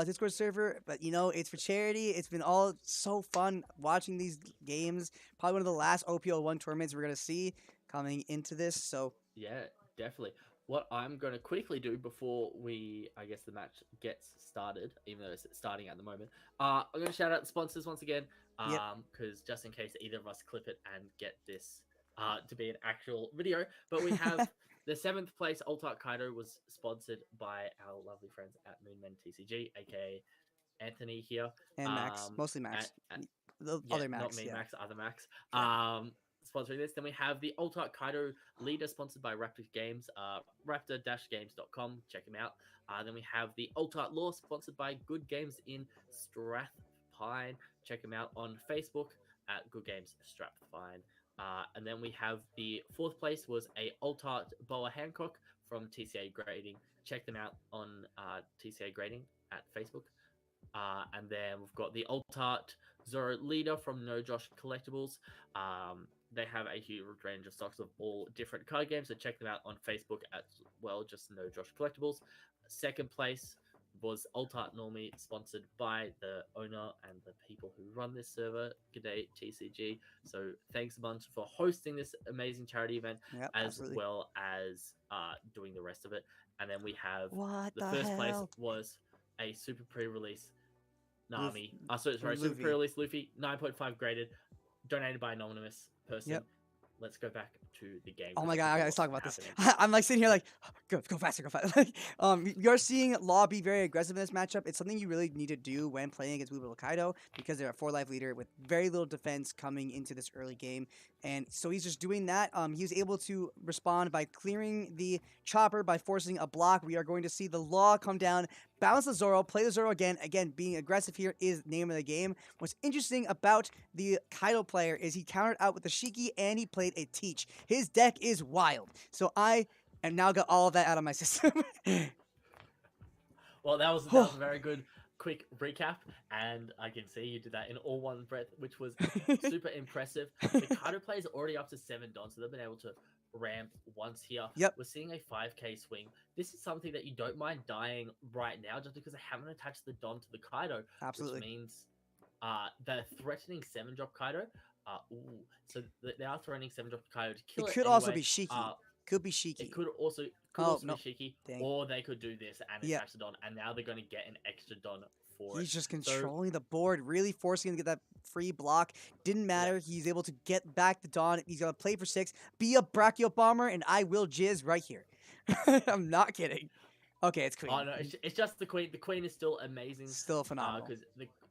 Discord server. But you know, it's for charity. It's been all so fun watching these games. Probably one of the last OPL1 tournaments we're gonna see coming into this. So Yeah, definitely. What I'm going to quickly do before I guess the match gets started, even though it's starting at the moment, I'm going to shout out the sponsors once again, Yep. because just in case either of us clip it and get this to be an actual video, but we have the 7th place Alt-Art Kaido was sponsored by our lovely friends at Moonmen TCG, aka Anthony here. and Max, mostly Max. The Yeah, other Max, not me, yeah. Max, other Max. Sponsoring this. Then we have the Alt-Art Kaido leader sponsored by Raptor Games, raptor-games.com. Check him out. Then we have the Alt-Art Law sponsored by Good Games in Strathpine. Check him out on Facebook at Good Games Strathpine. And then we have the 4th place was a Alt-Art Boa Hancock from TCA Grading. Check them out on TCA Grading at Facebook. And then we've got the Alt-Art Zoro Leader from No Josh Collectibles. They have a huge range of stocks of all different card games, so check them out on Facebook as well, just No Josh Collectibles. 2nd place was Alt-Art Normie, sponsored by the owner and the people who run this server, GDayTCG. So thanks a bunch for hosting this amazing charity event, Yep, as absolutely. well as doing the rest of it. And then we have What the the first place hell? was a super pre-release Nami. Luffy. Sorry, super Luffy. pre-release Luffy, 9.5 graded, donated by an anonymous person. Yep. Let's go back to the game. Oh because my I god, forgot let's talk about what's this. happening. I'm like sitting here like, go faster, go faster. You're seeing Law be very aggressive in this matchup. It's something you really need to do when playing against Blue Kaido because they're a 4-life leader with very little defense coming into this early game. And so he's just doing that. He was able to respond by clearing the chopper by forcing a block. We are going to see the Law come down, bounce the Zoro, play the Zoro again. Again, being aggressive here is the name of the game. What's interesting about the Kaido player is he countered out with the Shiki and he played a Teach. His deck is wild. So I am now got all of that out of my system. Well, that was a very good, quick recap, and I can see you did that in all one breath, which was super impressive. The Kaido player is already up to 7 dons, so they've been able to ramp once here. Yep. We're seeing a 5k swing. This is something that you don't mind dying right now, just because they haven't attached the don to the Kaido. Absolutely. Which means they're threatening 7-drop Kaido. So they are threatening 7-drop Kaido to kill It it. could also anyway. be Shiki. Could be Shiki. It could also no. be Shiki, Dang. or they could do this and Yeah. attach the don, and now they're going to get an extra don for it. He's just So- controlling the board, really forcing him to get that free block. Didn't matter. He's able to get back the Dawn. He's going to play for 6, be a Brachio Bomber, and I will jizz right here. I'm not kidding. Okay, it's queen. Oh no, it's just the queen. The queen is still amazing. Still phenomenal. Because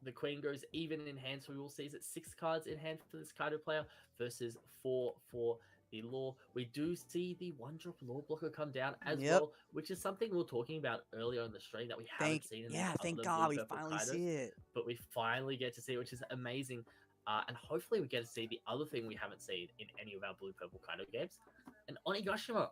the queen goes even in hand, so we will see is it 6 cards in hand for this Kaido player versus 4 for the law. We do see the 1-drop law blocker come down as Yep. well, which is something we were talking about earlier in the stream that we haven't seen in these thank other God we blue-purple finally Kaidos, see it. but we finally get to see it, which is amazing. And hopefully we get to see the other thing we haven't seen in any of our blue-purple Kaido games, and Onigashima.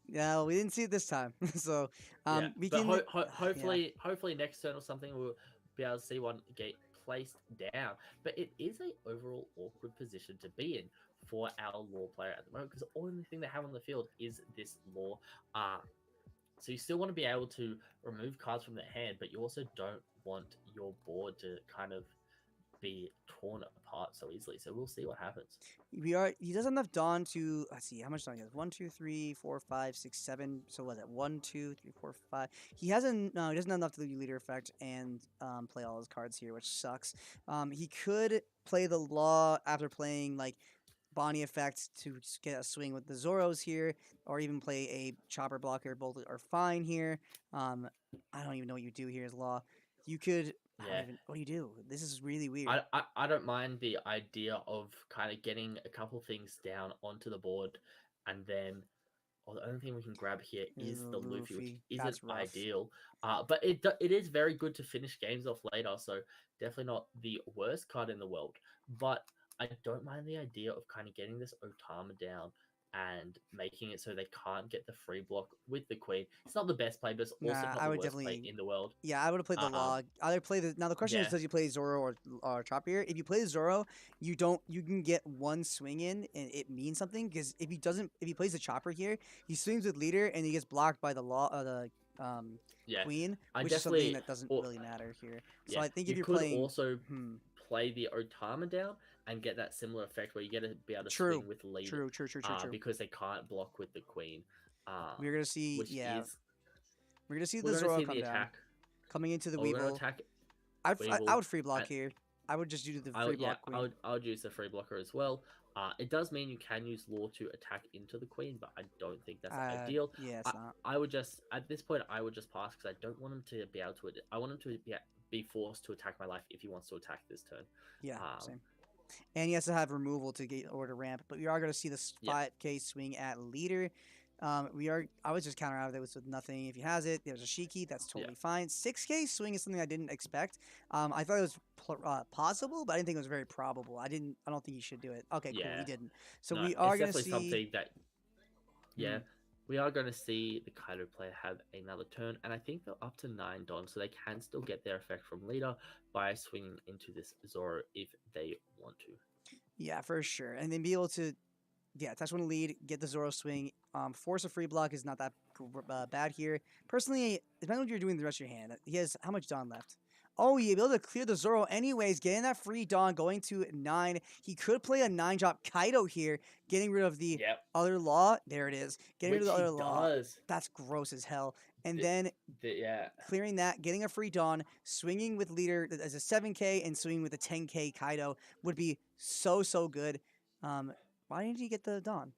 Yeah, well, we didn't see it this time. So Yeah, we but can hopefully next turn or something we'll be able to see one get placed down. But it is a overall awkward position to be in for our law player at the moment because the only thing they have on the field is this law. So you still want to be able to remove cards from their hand, but you also don't want your board to kind of be torn apart so easily. So we'll see what happens. he doesn't have Dawn to let's see how much Dawn he has. 1, 2, 3, 4, 5, 6, 7. So what is that? 1, 2, 3, 4, 5. He hasn't no, he doesn't have enough to do leader effect and play all his cards here, which sucks. He could play the law after playing like Bonnie effect to get a swing with the Zoros here, or even play a chopper blocker. Both are fine here. I don't even know what you do here as law. You could. Yeah. What do you do? This is really weird. I don't mind the idea of kind of getting a couple things down onto the board, and then the only thing we can grab here is the Luffy, which isn't ideal. But it is very good to finish games off later, so definitely not the worst card in the world. But I don't mind the idea of kind of getting this Otama down and making it so they can't get the free block with the queen. It's not the best play, but it's also not the worst play in the world. Yeah, I would have played the log. Either play the now. The question is, does you play Zoro or Chopper here? If you play Zoro, you can get one swing in, and it means something. Because if he plays the Chopper here, he swings with leader, and he gets blocked by the queen, which is something that doesn't really matter here. So I think if you're playing, also play the Otama down and get that similar effect where you get to be able to swing with leader. True. Because they can't block with the queen. We're gonna see, we're gonna see the We're Zoro see come the down, attack. coming into the Weevil. Weevil. I would free block here. I would just do the free block queen. I would use the free blocker as well. It does mean you can use law to attack into the queen, but I don't think that's ideal. Yeah, it's not. I would just at this point I would just pass because I don't want him to be able to. I want him to be forced to attack my life if he wants to attack this turn. Yeah, same. And he has to have removal to get order ramp, but we are going to see the 5K swing at leader. I was just counter out of it with nothing. If he has it, there's a Shiki. That's totally fine. 6K swing is something I didn't expect. I thought it was possible, but I didn't think it was very probable. I don't think he should do it. Okay, cool. He didn't. So we are going to see something that. Yeah. We are going to see the Kaido player have another turn, and I think they're up to 9 Don, so they can still get their effect from leader by swinging into this Zoro if they want to. Yeah, for sure. And then be able to, touch one lead, get the Zoro swing. Force a free block is not that bad here. Personally, depending on what you're doing the rest of your hand. He has how much Don left? Oh, he'll be able to clear the Zoro anyways, getting that free Dawn, going to 9. He could play a 9-drop Kaido here, getting rid of the other law. There it is. Getting rid of the other law. That's gross as hell. And then clearing that, getting a free Dawn, swinging with leader as a 7K and swinging with a 10K Kaido would be so good. Why didn't he get the Dawn?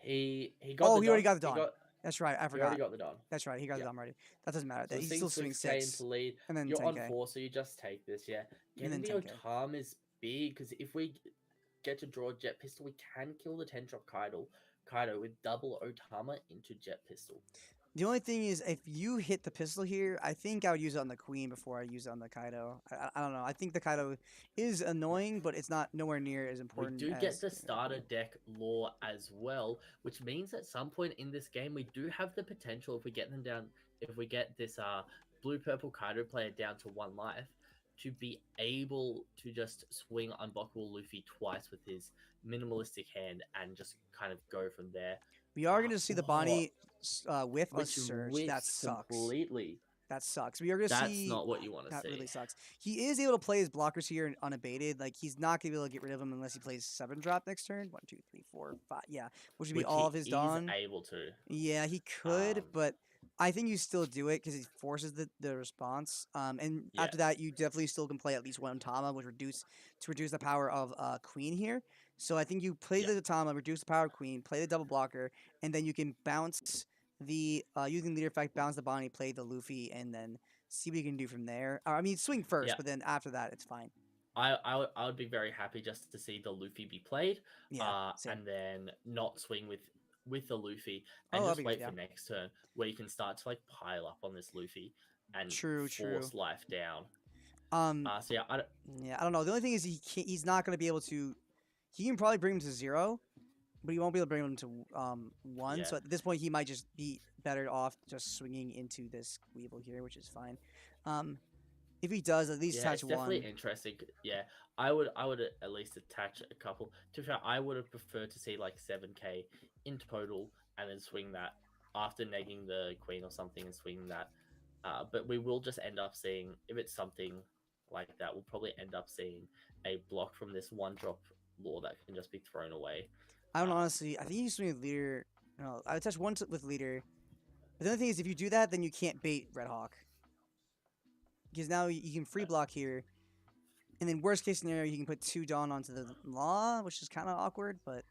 He already got the Dawn. That's right. I forgot. He already got the Dawn. That's right. He got the Dawn already. That doesn't matter. So He still swings 6 into lead. And then you're 10K. on 4, so you just take this. Yeah. And then Getting the 10K. Otama is big because if we get to draw Jet Pistol, we can kill the 10-drop Kaido with double Otama into Jet Pistol. The only thing is, if you hit the pistol here, I think I would use it on the queen before I use it on the Kaido. I don't know. I think the Kaido is annoying, but it's not nowhere near as important. We do get the starter deck law as well, which means at some point in this game we do have the potential if we get them down, if we get this blue-purple Kaido player down to 1 life, to be able to just swing Unblockable Luffy twice with his minimalistic hand and just kind of go from there. We are going to see the Bonnie whiff a surge. Whiffs That sucks. Completely. That sucks. We are going to see. That's not what you want to see. That really sucks. He is able to play his blockers here unabated. Like, he's not going to be able to get rid of them unless he plays 7-drop next turn. 1, 2, 3, 4, 5. Yeah, which would be all of his Dawn. He's able to. Yeah, he could, but I think you still do it because he forces the response. And after that, you definitely still can play at least 1 Tama, which reduce the power of Queen here. So I think you play the Tama, reduce the power of Queen, play the double blocker, and then you can bounce the using leader effect, bounce the Bonnie, play the Luffy, and then see what you can do from there. I mean, swing first, Yeah. but then after that, it's fine. I would be very happy just to see the Luffy be played, Yeah, same. and then not swing with the Luffy, and Oh, that'd just be wait good, for yeah. next turn where you can start to like pile up on this Luffy and True, force true. life down. So yeah, I don't know. The only thing is he's not going to be able to. He can probably bring him to 0, but he won't be able to bring him to 1. Yeah. So at this point, he might just be better off just swinging into this Weevil here, which is fine. If he does, at least yeah, attach it's definitely 1. interesting. Yeah, I would at least attach a couple. To be fair, I would have preferred to see like 7k in total, and then swing that after negging the queen or something, and swing that. But we will just end up seeing, if it's something like that, we'll probably end up seeing a block from this 1-drop law that can just be thrown away. I don't honestly. I think you swing with leader. No, I would touch 1 with leader. But the only thing is, if you do that, then you can't bait Red Hawk. Because now you can free block here. And then worst case scenario, you can put 2 Dawn onto the Law, which is kind of awkward, but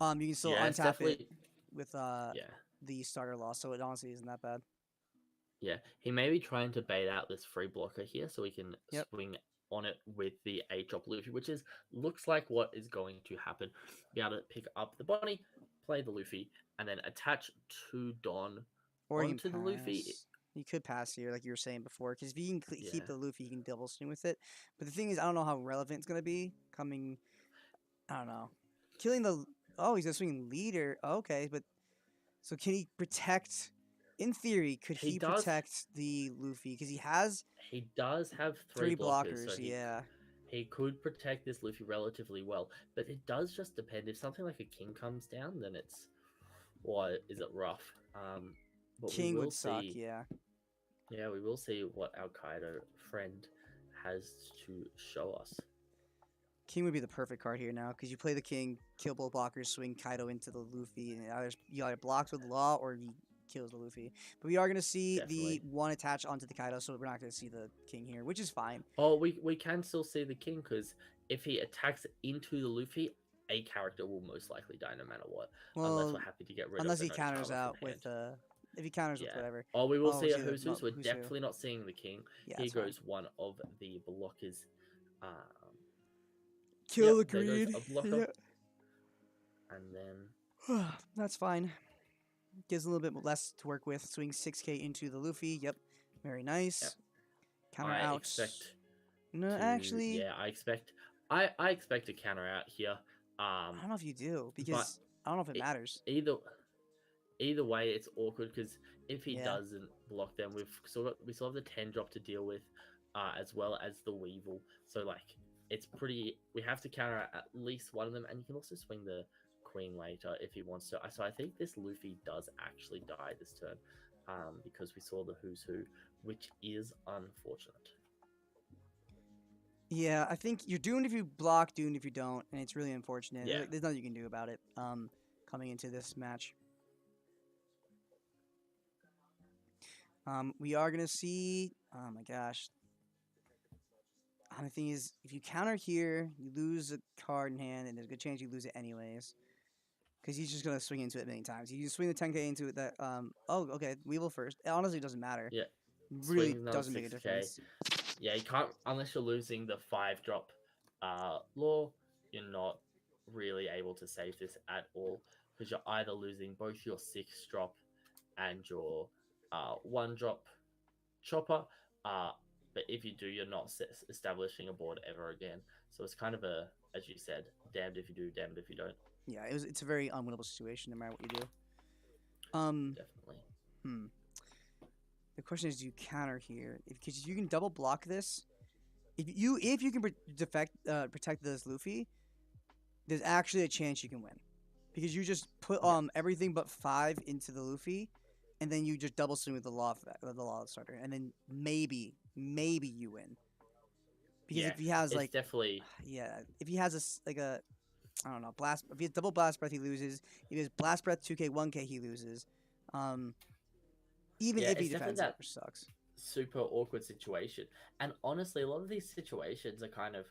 you can still it's untap definitely it with the starter Law, so it honestly isn't that bad. Yeah, he may be trying to bait out this free blocker here so he can swing on it with the 8-drop Luffy, which looks like what is going to happen. Be able to pick up the Bonnie, play the Luffy, and then attach 2 Don Or you onto can the Luffy. pass. You could pass here, like you were saying before, because if you can keep the Luffy, you can double swing with it. But the thing is, I don't know how relevant it's going to be coming. I don't know. Killing the... Oh, he's going to swing leader. Okay, but... So can he protect... In theory, could he protect the Luffy? Because he has... He does have 3 blockers, so he could protect this Luffy relatively well. But it does just depend. If something like a king comes down, then it's... Or is it rough? But King would see, suck, yeah. Yeah, we will see what our Kaido friend has to show us. King would be the perfect card here now, because you play the king, kill both blockers, swing Kaido into the Luffy, and you either blocks with Law or he kills the Luffy. But we are going to see the 1 attach onto the Kaido, so we're not going to see the king here, which is fine. Oh, we can still see the king, because if he attacks into the Luffy, a character will most likely die no matter what. Well, unless we're happy to get rid unless of he counters out with... if he counters with whatever. Oh, we will see a the Husu, so we're definitely not seeing the king. Yeah, Here goes one of the blockers. Kill yep, agreed. There goes a blocker. Yep. And then... That's fine. Gives a little bit less to work with. Swing 6k into the Luffy. Yep. Very nice. Yep. Counter I out. expect No, to- actually... Yeah, I expect a counter out here. I don't know if you do, because but I don't know if it matters. Either way, it's awkward, because if he Yeah. doesn't block them, we still have the 10-drop to deal with, as well as the Weevil. So like, it's pretty. We have to counter out at least one of them, and you can also swing the queen later if he wants to. So I think this Luffy does actually die this turn, because we saw the Who's Who, which is unfortunate. Yeah, I think you're doomed if you block, doomed if you don't, and it's really unfortunate. Yeah. There's nothing you can do about it. Coming into this match. We are gonna see. Oh my gosh. The thing is, if you counter here, you lose a card in hand, and there's a good chance you lose it anyways. Because he's just gonna swing into it a million times. You swing the 10k into it. That oh, okay, Weevil first. It honestly doesn't matter. Yeah. Really Swing another doesn't make a 6K. difference. Yeah, you can't, unless you're losing the 5-drop law, you're not really able to save this at all, because you're either losing both your 6-drop and your 1-drop chopper, but if you do, you're not establishing a board ever again. So it's kind of a, as you said, damned if you do, damned if you don't. Yeah, it's a very unwinnable situation no matter what you do. Definitely. The question is, do you counter here? Because you can double block this. If you can protect this Luffy, there's actually a chance you can win, because you just put everything but 5 into the Luffy, and then you just double swing with the law starter, and then maybe you win. Because if he has like definitely if he has a I don't know, blast. If he has double blast breath, he loses. If he has blast breath 2k 1k, he loses. Even if he defends it, which sucks. Super awkward situation. And honestly, a lot of these situations are kind of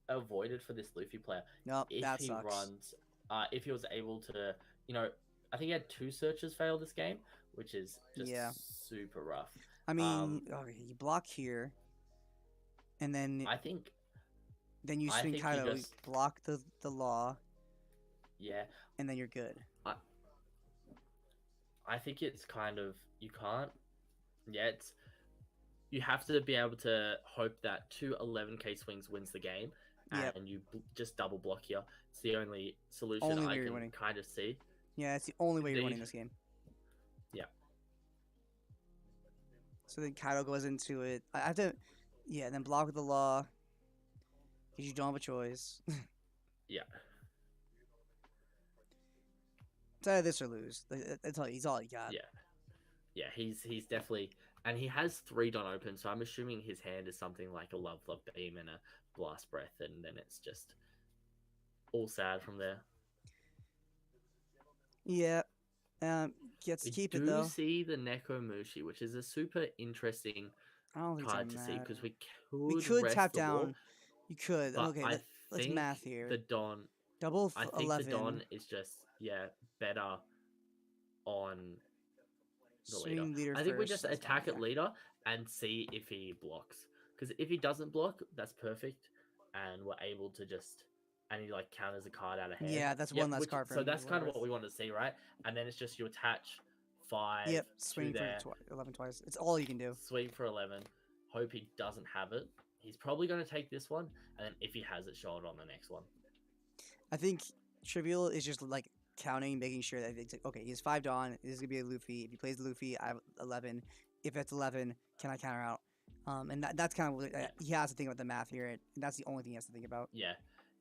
avoided for this Luffy player. Nope, if that he sucks. runs, if he was able to, I think he had 2 searches fail this game, which is just Yeah. super rough. I mean, okay, you block here, and then I think you I swing think Kaido, he just block the law, yeah. and then you're good. I think it's kind of you can't. Yeah, it's you have to be able to hope that 2 11k swings wins the game, Yep. and you just double block here. It's the only solution Only way I you're can winning. kind of see. Yeah, it's the only way you're winning Indeed. this game. Yeah. So then Kaido goes into it. I have to, yeah, and then block with the law, because you don't have a choice. Yeah. It's either this or lose. He's all you got. Yeah. Yeah, he's definitely, and he has 3 Don open, so I'm assuming his hand is something like a Love Beam and a Blast Breath, and then it's just all sad from there. Yeah. Gets to We keep do it though. see the Nekomushi, which is a super interesting I don't think card it's to gonna see matter. because we We could could rest tap the Law, down. You could. but Okay, I let's think math here. the Don. Double I think 11. the Don is just better on the Swing leader I think we first, just that's attack fine, at leader and see if he blocks. Because if he doesn't block, that's perfect, and we're able to just and he like counters a card out of hand. Yeah, that's one less card for So him, that's kind of worth. what we want to see, right? And then it's just you attach 5. Yep, to swing for there, 11 twice. It's all you can do. swing for 11. Hope he doesn't have it. He's probably going to take this one, and then if he has it, show it on the next one. I think Trivial is just like counting, making sure that it's like, okay, he has 5 Dawn. This is gonna be a Luffy. If he plays the Luffy, I have 11. If it's 11, can I counter out? And that's kind of what he has to think about the math here, and that's the only thing he has to think about. Yeah,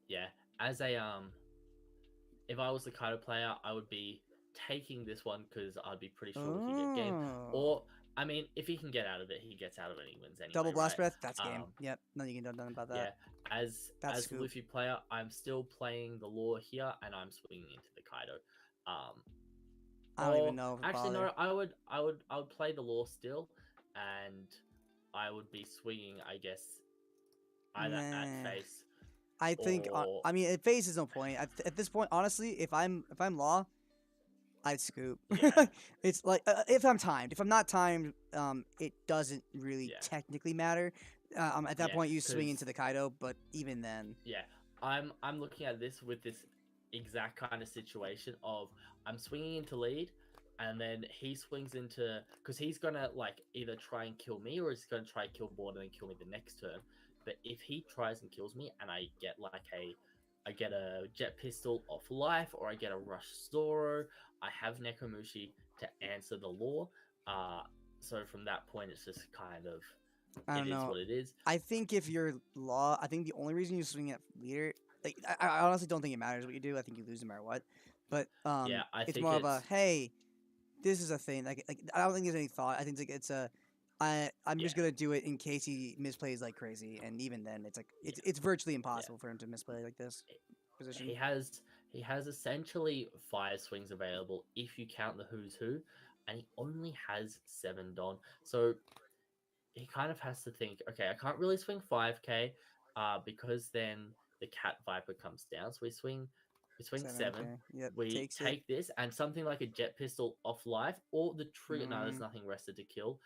yeah. As a if I was the Kaido player, I would be taking this one because I'd be pretty sure we could get game. Or I mean, if he can get out of it, he gets out of it. He wins anyway. Double Blast right? Breath, that's game. Yep, nothing you can do nothing about that. Yeah, as scoop. Luffy player, I'm still playing the Law here, and I'm swinging into the Kaido. I don't even know. If Actually, bother. no. I would play the Law still, and I would be swinging. I guess either at face. I think. or- I mean, at face is no point. At this point, honestly, if I'm Law, I'd scoop. It's like if I'm timed. If I'm not timed, it doesn't really technically matter. At that Yeah, point, you swing 'cause- into the Kaido, but even then, Yeah, I'm looking at this with this exact kind of situation of I'm swinging into lead, and then he swings into because he's gonna like either try and kill me or he's gonna try and kill board and then kill me the next turn. But if he tries and kills me and I get a jet pistol off life or I get a rush Zoro, I have Nekomushi to answer the Law. So from that point, it's just kind of I don't it is know. what it is. I think if you're Law, I think the only reason you swing at leader, like I honestly don't think it matters what you do. I think you lose no matter what. But I it's think more of a it's- hey, this is a thing. Like I don't think there's any thought. I think it's a I'm just gonna do it in case he misplays like crazy, and even then, it's like it's virtually impossible for him to misplay like this position. He has essentially 5 swings available if you count the who's who, and he only has 7 Don. So he kind of has to think, okay, I can't really swing 5k, because then the Cat Viper comes down. So we swing 7. 7K. Yep, We takes it. take this and something like a jet pistol off life or the trigger. No, there's Mm. nothing rested to kill.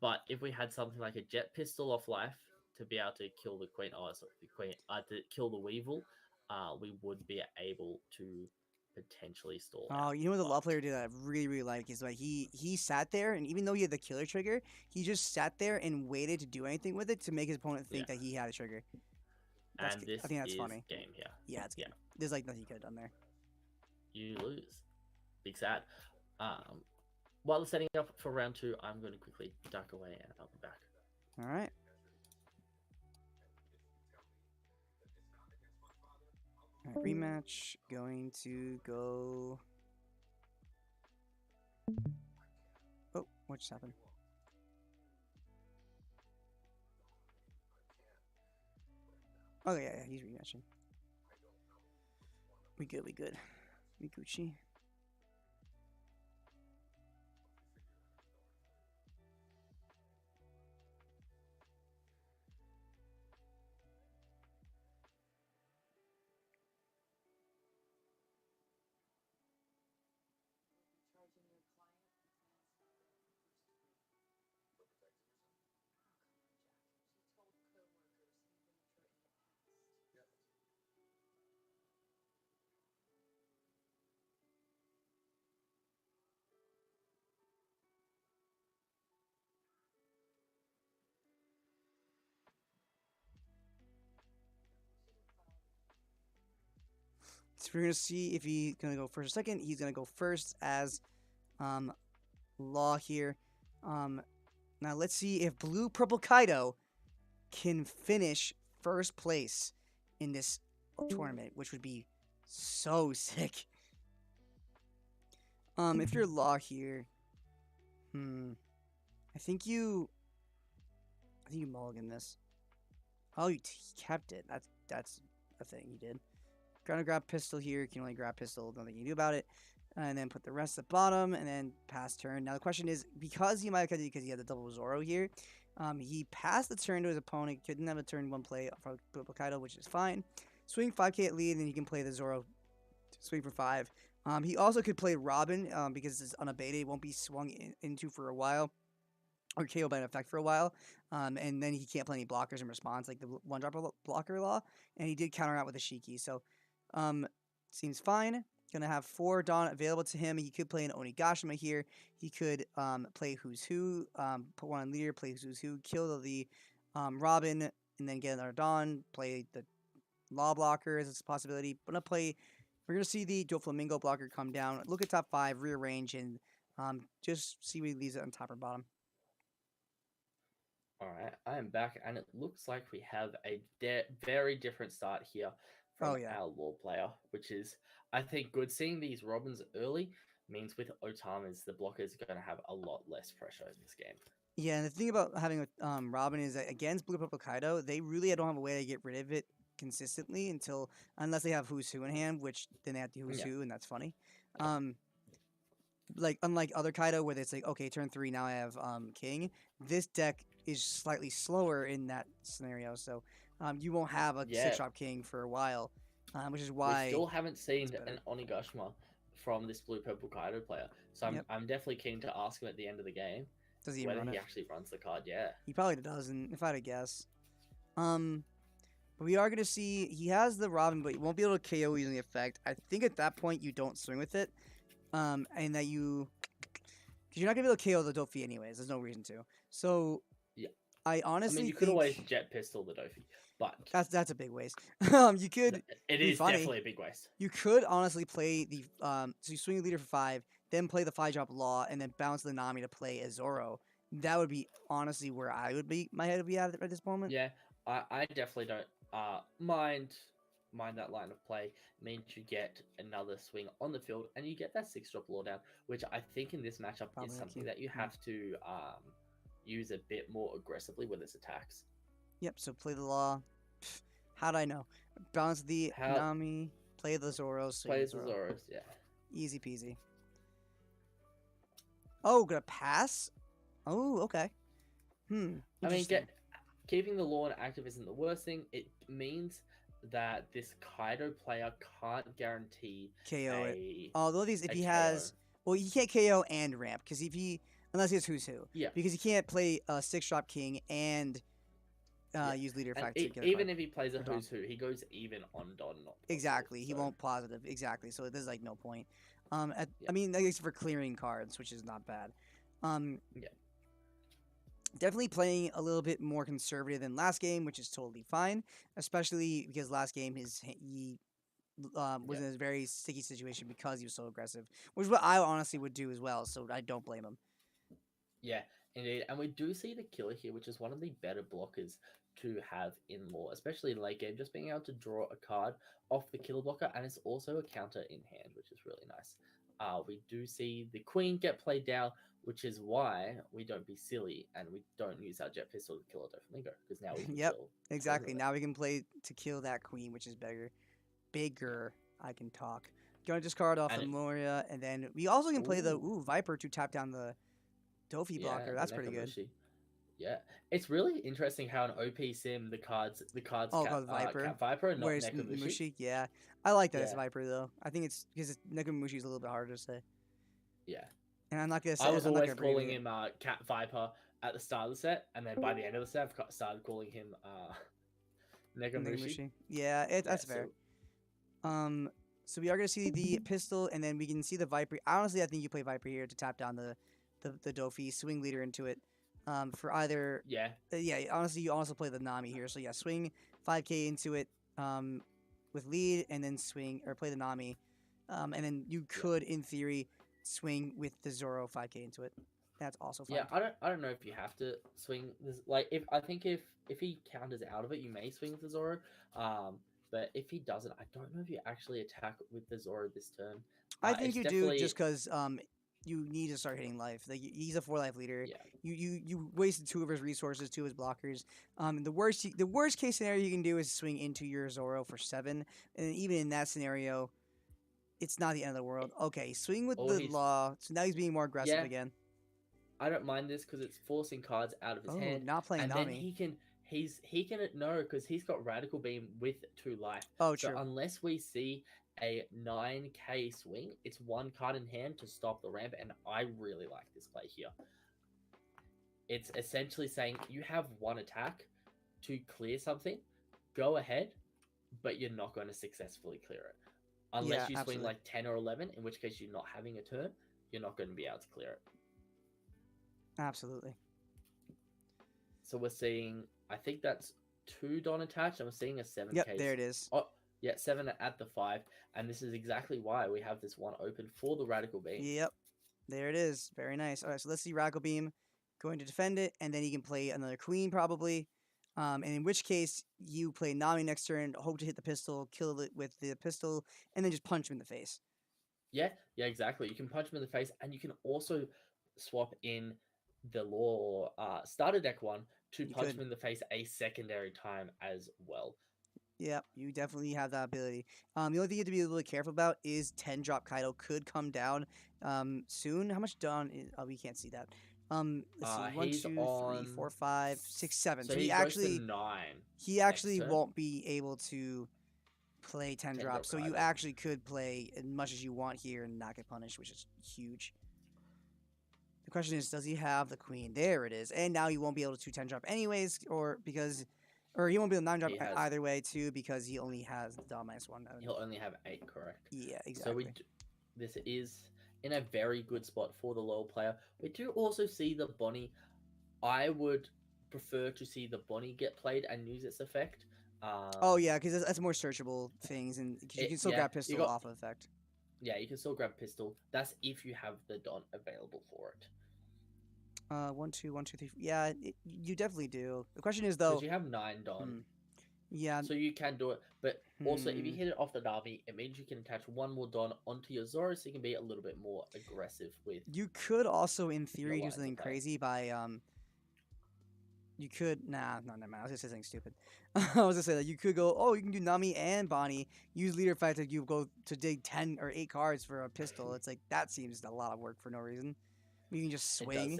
But if we had something like a jet pistol off life to be able to kill the queen, to kill the Weevil, we would be able to potentially stall. Oh, you know what the Law player did that I really, really like is like he sat there, and even though he had the killer trigger, he just sat there and waited to do anything with it to make his opponent think that he had a trigger. That's And good. this I think that's is funny. game here. Yeah, it's good. There's like nothing you could have done there. You lose. Big sad. While they're setting up for round 2, I'm going to quickly duck away and I'll be back. All right. All right, rematch going to go. Oh, what just happened? Oh yeah, he's rematching. We good. We Gucci. So we're gonna see if he's gonna go first or second. He's gonna go first as Law here. Now let's see if Blue Purple Kaido can finish first place in this tournament, which would be so sick. If you're Law here, I think you mulligan this. Oh, you kept it. That's a thing you did. Gonna grab pistol here. You can only grab pistol. Nothing you can do about it. And then put the rest at the bottom, and then pass turn. Now the question is, because he might have because he had the double Zoro here, he passed the turn to his opponent. Couldn't have a turn one play for Kaido, which is fine. Swing 5k at lead, and then you can play the Zoro. Swing for 5. He also could play Robin because it's unabated. It won't be swung into for a while, or KO by an effect for a while. And then he can't play any blockers in response, like the one drop blocker law. And he did counter out with a Shiki, so seems fine. Gonna have 4 Dawn available to him. He could play an Onigashima here. He could play Who's Who, put one on leader, play Who's Who, kill the Robin, and then get another Dawn. Play the Law blocker as a possibility. We're gonna see the Doflamingo blocker come down. Look at top 5, rearrange, and just see what he leaves it on top or bottom. All right, I am back, and it looks like we have a very different start here from our Law player, which is, I think, good. Seeing these Robins early means with Otama's, the blocker is going to have a lot less pressure in this game. Yeah, and the thing about having a Robin is that against Blue Purple Kaido, they really don't have a way to get rid of it consistently unless they have Who's Who in hand, which then they have to Who's Who, and that's funny. Like unlike other Kaido where it's like, okay, turn 3, now I have King. This deck is slightly slower in that scenario, so you won't have a 6-drop King for a while, which is why we still haven't seen an Onigashima from this Blue Purple Kaido player. So I'm definitely keen to ask him at the end of the game whether he actually runs the card. Yeah, he probably doesn't, if I had to guess. But we are going to see he has the Robin, but you won't be able to KO using the effect. I think at that point you don't swing with it, and that because you're not going to be able to KO the Dofi anyways. There's no reason to. So yeah, I honestly you could always jet pistol the Dofi, but that's a big waste. You could. It is definitely a big waste. You could honestly play the so you swing a leader for 5, then play the 5-drop Law, and then bounce the Nami to play a Zoro. That would be honestly where I would be. My head would be at this moment. Yeah, I definitely don't mind that line of play. Means you get another swing on the field, and you get that 6-drop Law down, which I think in this matchup is something that you have to use a bit more aggressively with its attacks. Yep, so play the Law. How'd I know? Bounce the Nami, play the Zoros. Play the Zoros, yeah. Easy peasy. Oh, gonna pass? Oh, okay. I mean, keeping the Law active isn't the worst thing. It means that this Kaido player can't guarantee KO it. Although if he has... Well, he can't KO and ramp, because unless he has Who's Who. Yeah. Because he can't play a 6-drop King and use leader effect. Even if he plays a Who's Who, he goes even on Don. Exactly. He won't positive. Exactly. So there's like no point. I mean, I guess for clearing cards, which is not bad. Definitely playing a little bit more conservative than last game, which is totally fine. Especially because last game he was in a very sticky situation because he was so aggressive, which is what I honestly would do as well. So I don't blame him. Yeah, indeed. And we do see the killer here, which is one of the better blockers to have in Law, especially in late game, just being able to draw a card off the killer blocker, and it's also a counter in hand, which is really nice. We do see the Queen get played down, which is why we don't be silly and we don't use our jet pistol to kill a Doflamingo, because now we can kill exactly. Now we can play to kill that Queen, which is bigger. I can talk. Gonna discard off the Moria, and then we also can play the Viper to tap down the Dofi blocker. That's pretty good. Yeah, it's really interesting how an OP sim the cards called Viper and not Nekomushi. Yeah, I like that as Viper though. I think it's because Nekomushi is a little bit harder to say. Yeah, and I'm not gonna say. I was always calling him Cat Viper at the start of the set, and then by the end of the set, I've started calling him Nekomushi. Yeah, that's fair. So we are gonna see the pistol, and then we can see the Viper. Honestly, I think you play Viper here to tap down the Dofi, swing leader into it. For either honestly, you also play the Nami here. So yeah, swing 5k into it. with lead and then swing or play the Nami, and then you could, in theory, swing with the Zoro 5K into it. That's also fine. Yeah, I don't know if you have to swing this. Like, if he counters out of it, you may swing with the Zoro. But if he doesn't, I don't know if you actually attack with the Zoro this turn. I think it's you definitely... do just because you need to start hitting life. Like he's a 4-life leader. Yeah. You wasted 2 of his resources, 2 of his blockers. The worst case scenario you can do is swing into your Zoro for 7, and even in that scenario, it's not the end of the world. Okay, swing with the Law. So now he's being more aggressive again. I don't mind this because it's forcing cards out of his hand. Not playing and Nami. then he can no, because he's got Radical Beam with 2 life. Oh, so true. Unless we see a 9k swing, it's 1 card in hand to stop the ramp, and I really like this play here. It's essentially saying you have 1 attack to clear something, go ahead, but you're not going to successfully clear it. Unless you swing like 10 or 11, in which case you're not having a turn, you're not going to be able to clear it. Absolutely. So we're seeing, I think that's 2 Don attached, and we're seeing a 7 Yep, case. there it is. Oh, yeah, 7 at the 5, and this is exactly why we have this one open for the Radical Beam. Yep, there it is. Very nice. All right, so let's see Radical Beam going to defend it, and then he can play another Queen probably. And in which case, you play Nami next turn, hope to hit the pistol, kill it with the pistol, and then just punch him in the face. Yeah, exactly. You can punch him in the face, and you can also swap in the Law starter deck one to punch him in the face a secondary time as well. Yep, you definitely have that ability. The only thing you have to be a little careful about is 10-drop Kaido could come down soon. How much down is... Oh, we can't see that. Let's see. 1, 2, 3, 4, 5, 6, 7. So he actually... 9. He actually won't be able to play 10 drops. So you actually could play as much as you want here and not get punished, which is huge. The question is, does he have the Queen? There it is. And now he won't be able to 10-drop anyways, or he won't be able to 9-drop either way too, because he only has the Dom -1. He'll only have 8, correct? Yeah, exactly. So this is in a very good spot for the loyal player. We do also see the Bonnie. I would prefer to see the Bonnie get played and use its effect. Oh yeah, because that's more searchable things, and you can still grab pistol off of effect. Yeah, you can still grab pistol. That's if you have the Don available for it. 1, 2, 1, 2, 3. Yeah, you definitely do. The question is though, because you have 9 Don. Yeah. So you can do it, but also if you hit it off the Nami, it means you can attach 1 more Don onto your Zoro, so you can be a little bit more aggressive with. You could also, in theory, do something crazy by You could never mind. I was gonna say something stupid. I was gonna say that you could go, oh, you can do Nami and Bonnie, use leader effect that you go to dig 10 or 8 cards for a pistol. It's like that seems a lot of work for no reason. You can just swing.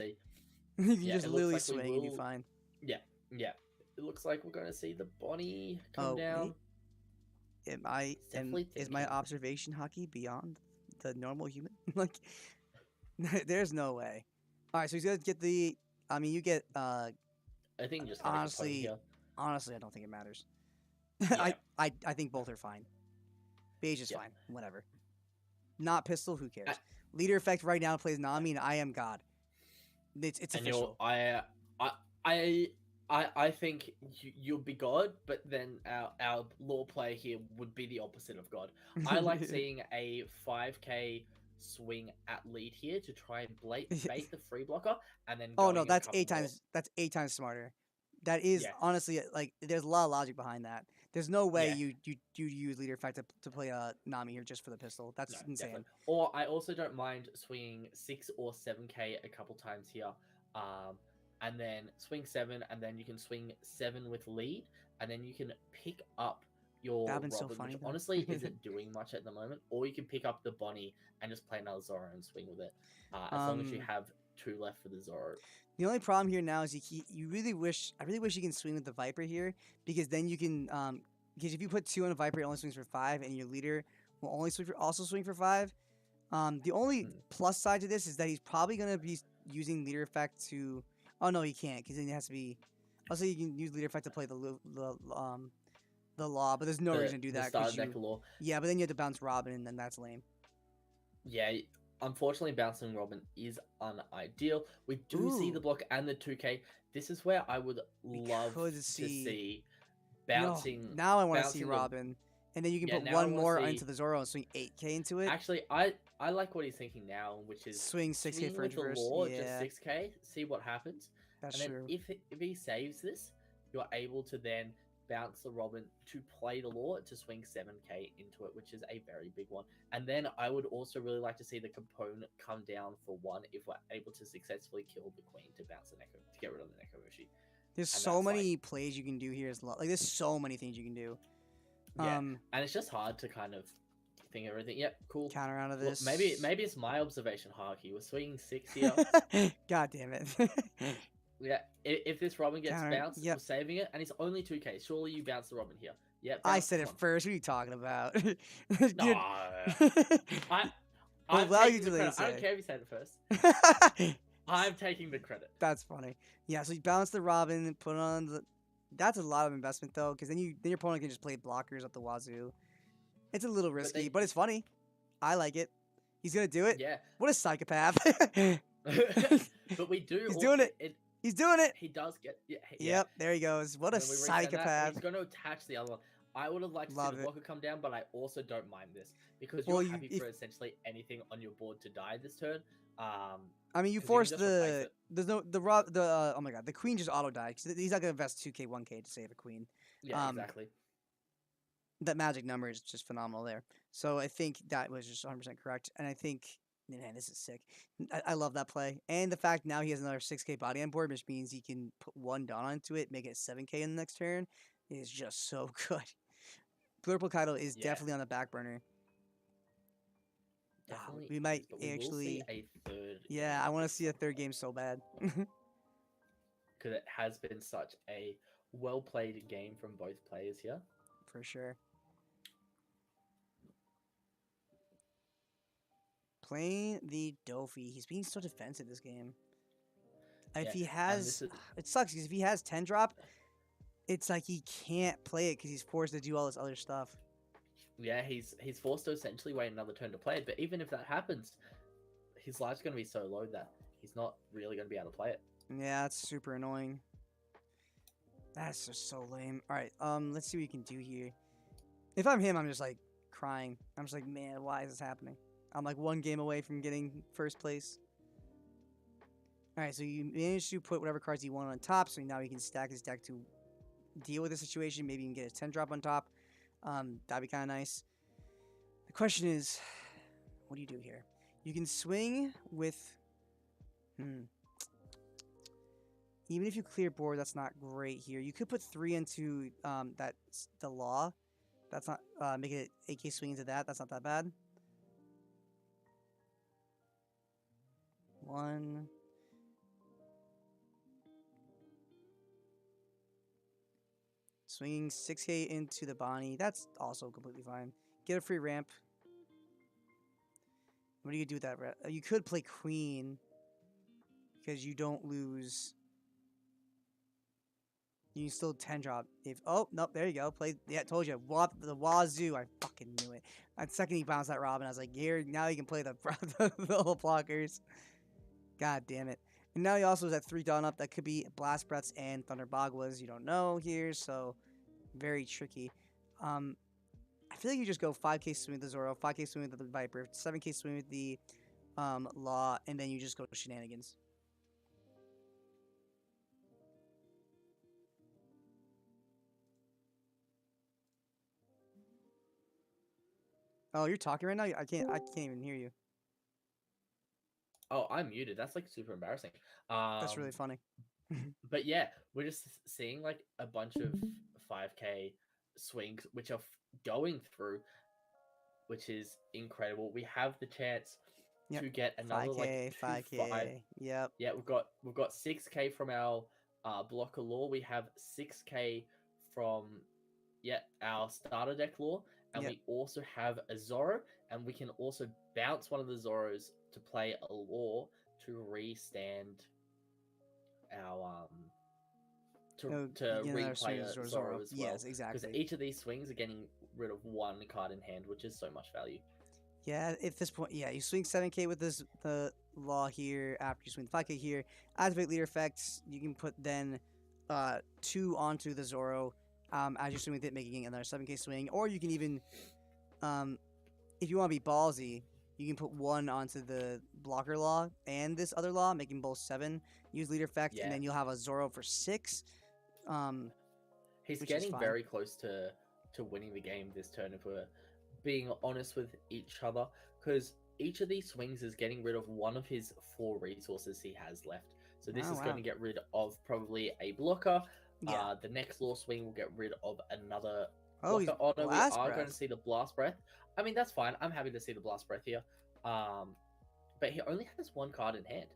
You can just literally swing and be fine. Yeah. It looks like we're gonna see the Bonnie come down. Is my observation hockey beyond the normal human? Like, there's no way. All right, so he's gonna get the. I mean, you get. I think just honestly, I don't think it matters. Yeah. I think both are fine. Beige is fine. Whatever. Not pistol. Who cares? Leader effect right now plays Nami, and I am God. It's official. I think you'll be God, but then our law player here would be the opposite of God. I like seeing a 5k swing at lead here to try and bait the free blocker, and then. Oh no, that's 8 times. That's 8 times smarter. That is honestly like there's a lot of logic behind that. There's no way you use leader effect to play a Nami here just for the pistol. That's insane. Definitely. Or I also don't mind swinging 6 or 7k a couple times here, and then swing 7, and then you can swing 7 with lead, and then you can pick up your Robin, so funny, which honestly isn't doing much at the moment. Or you can pick up the Bonnie and just play another Zoro and swing with it, as long as you have 2 left for the Zoro. The only problem here now is I really wish you can swing with the Viper here, because then you can because if you put 2 on a Viper, it only swings for 5, and your leader will only swing for 5. The only plus side to this is that he's probably gonna be using leader effect to. Oh no, he can't, because then it has to be. Also, you can use leader effect to play the law, but there's no reason to do that. Yeah, but then you have to bounce Robin, and then that's lame. Yeah. Unfortunately, bouncing Robin is unideal. We do see the block and the 2k. This is where I would love to see bouncing. Now I want to see Robin And then you can Yeah, put now I one wanna more see- into the Zoro and swing 8k into it. Actually, I like what he's thinking now, which is Swing 6K swing for with the reverse, law, yeah. just 6k, see what happens. That's and then true. if he saves this, you're able to then bounce the Robin to play the law to swing 7k into it, which is a very big one. And then I would also really like to see the component come down for 1 if we're able to successfully kill the queen to bounce the Neko, to get rid of the Nekomushi. There's And so that's, like- many plays you can do here. Like there's so many things you can do. Yeah, and it's just hard to kind of think everything. Yep, cool. Counter out of Look, this. maybe it's my observation hierarchy. We're swinging 6 here. God damn it. Yeah, if this Robin gets Counter, bounced, yep. we're saving it, and it's only 2k. Surely you bounce the Robin here. Yeah, I bounce, said it come on. first. What are you talking about? No, I'm allow you taking to the credit. I say. don't care if you said it first. I'm taking the credit. That's funny. Yeah, so you bounce the Robin and put on the. That's a lot of investment though, because then your opponent can just play blockers up the wazoo. It's a little risky, but it's funny. I like it. He's gonna do it. Yeah. What a psychopath. But we do. He's doing it. He's doing it. He does get. Yeah. Yep, there he goes. What a And when we reset that, psychopath. He's going to attach the other one. I would have liked to Love see the it. blocker come down, but I also don't mind this because Well, you're you- happy for essentially anything on your board to die this turn. I mean, you 'cause force can just replace the it. there's no oh my god, the queen just auto died because he's not gonna invest 2k 1k to save a queen. Yeah, exactly. That magic number is just phenomenal there. So I think that was just 100% correct, and I think man, this is sick. I love that play, and the fact now he has another 6k body on board, which means he can put 1 Dawn onto it, make it 7k in the next turn, is just so good. Purple Kaido is Yeah. definitely on the back burner. Definitely we might is, but we will actually. see a third. Yeah, I want to see a third game so bad. Because it has been such a well played game from both players here. For sure. Playing the Dofi, he's being so defensive this game. If Yeah, he and has, this is- it sucks because if he has 10 drop, it's like he can't play it because he's forced to do all this other stuff. Yeah, he's forced to essentially wait another turn to play it. But even if that happens, his life's going to be so low that he's not really going to be able to play it. Yeah, that's super annoying. That's just so lame. All right, let's see what we can do here. If I'm him, I'm just like crying. I'm just like, man, why is this happening? I'm like 1 game away from getting first place. All right, so you managed to put whatever cards you want on top, so now he can stack his deck to deal with the situation. Maybe you can get a 10 drop on top. That'd be kind of nice. The question is, what do you do here? You can swing with. Even if you clear board, that's not great here. You could put 3 into the law. That's not make it AK swing into that. That's not that bad. 1. Swinging 6k into the Bonnie. That's also completely fine. Get a free ramp. What do you do with that? You could play Queen because you don't lose. You can still 10 drop. If nope, there you go. Play. Yeah, told you. The wazoo. I fucking knew it. The second he bounced that Robin, I was like, here now you can play the whole blockers. God damn it. And now he also has that 3 Dawn up. That could be Blast Breaths and Thunder Bagwas. You don't know here, so very tricky. I feel like you just go 5k swing with the Zoro, 5k swing with the Viper, 7k swing with the Law, and then you just go shenanigans. Oh, you're talking right now? I can't even hear you. Oh, I'm muted. That's like super embarrassing. That's really funny. But yeah, we're just seeing like a bunch of 5k swings which are going through, which is incredible. We have the chance to get another 5k, like 5k. Yep. Yeah, we've got 6k from our blocker law. We have 6k from our starter deck law, and we also have a Zoro, and we can also bounce one of the Zoros to play a law to restand our to replay a Zoro as well. Yes, exactly. Because each of these swings are getting rid of 1 card in hand, which is so much value. Yeah, at this point, you swing 7k with the law here. After you swing 5k here, activate leader effects. You can put then 2 onto the Zoro. as you swing with it, making another 7k swing, or you can even, if you want to be ballsy, you can put one onto the blocker law and this other law, making both 7. Use leader effect, and Yeah. then you'll have a Zoro for 6. He's which is getting fine. very close to winning the game this turn if we're being honest with each other, because each of these swings is getting rid of one of his 4 resources he has left. So this Oh, is wow. going to get rid of probably a blocker. Yeah. The next law swing will get rid of another Oh, he's blocker. Oh no, we Blast are going Breath. to see the blast breath. I mean, that's fine. I'm happy to see the blast breath here. But he only has 1 card in hand.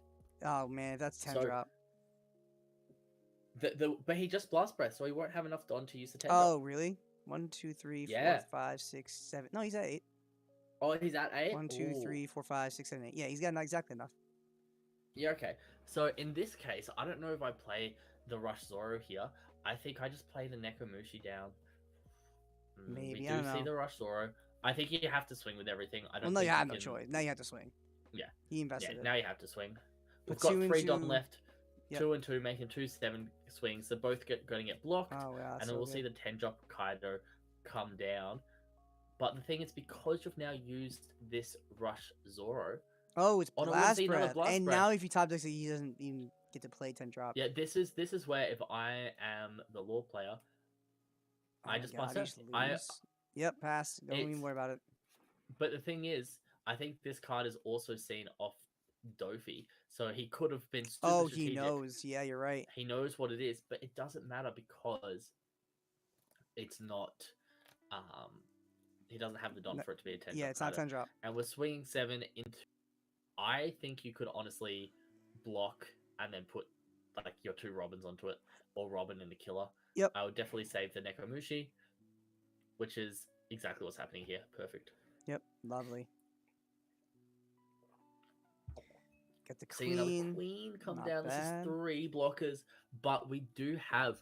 Oh man, that's 10 So, drop. But he just blast breath, so he won't have enough Don to use the 10 Oh drop. really? 1, 2, 3, 4, Yeah. 5, 6, 7. No, he's at 8. Oh, he's at 8? 1, 2, Ooh. 3, 4, 5, 6, 7, 8. Yeah, he's got not exactly enough. Yeah, okay. So in this case, I don't know if I play the Rush Zoro here. I think I just play the Nekomushi down. Maybe, we I do don't see know. the Rush Zoro. I think you have to swing with everything. I Well, don't no, think you have no can... choice. Now you have to swing. Yeah. He invested Yeah, it. now you have to swing. We've But got 2 and 3 Don 2. left. Yep. 2 and 2, making 2 7 swings. They're both going to get blocked. Oh, wow, and that's then so we'll see good. the 10 drop Kaido come down. But the thing is, because you've now used this Rush Zoro. Oh, it's no, we'll Blast see another Breath. Blast And Breath. now if you top decks it, he doesn't even get to play 10 drop. Yeah, this is where if I am the law player, Oh I my just God, pass you it. just lose. Yep, pass. Don't even worry about it. But the thing is, I think this card is also seen off Dofi, so he could have been super Oh, strategic. he knows. Yeah, you're right. He knows what it is, but it doesn't matter because it's not. He doesn't have the Don No- for it to be a 10 yeah, drop. it's not Kaido. 10 drop. And we're swinging 7 into. I think you could honestly block and then put like your 2 Robins onto it, or Robin and the killer. Yep. I would definitely save the Nekomushi, which is exactly what's happening here. Perfect. Yep, lovely. Get the See another queen. queen come Not down. bad. This is 3 blockers, but we do have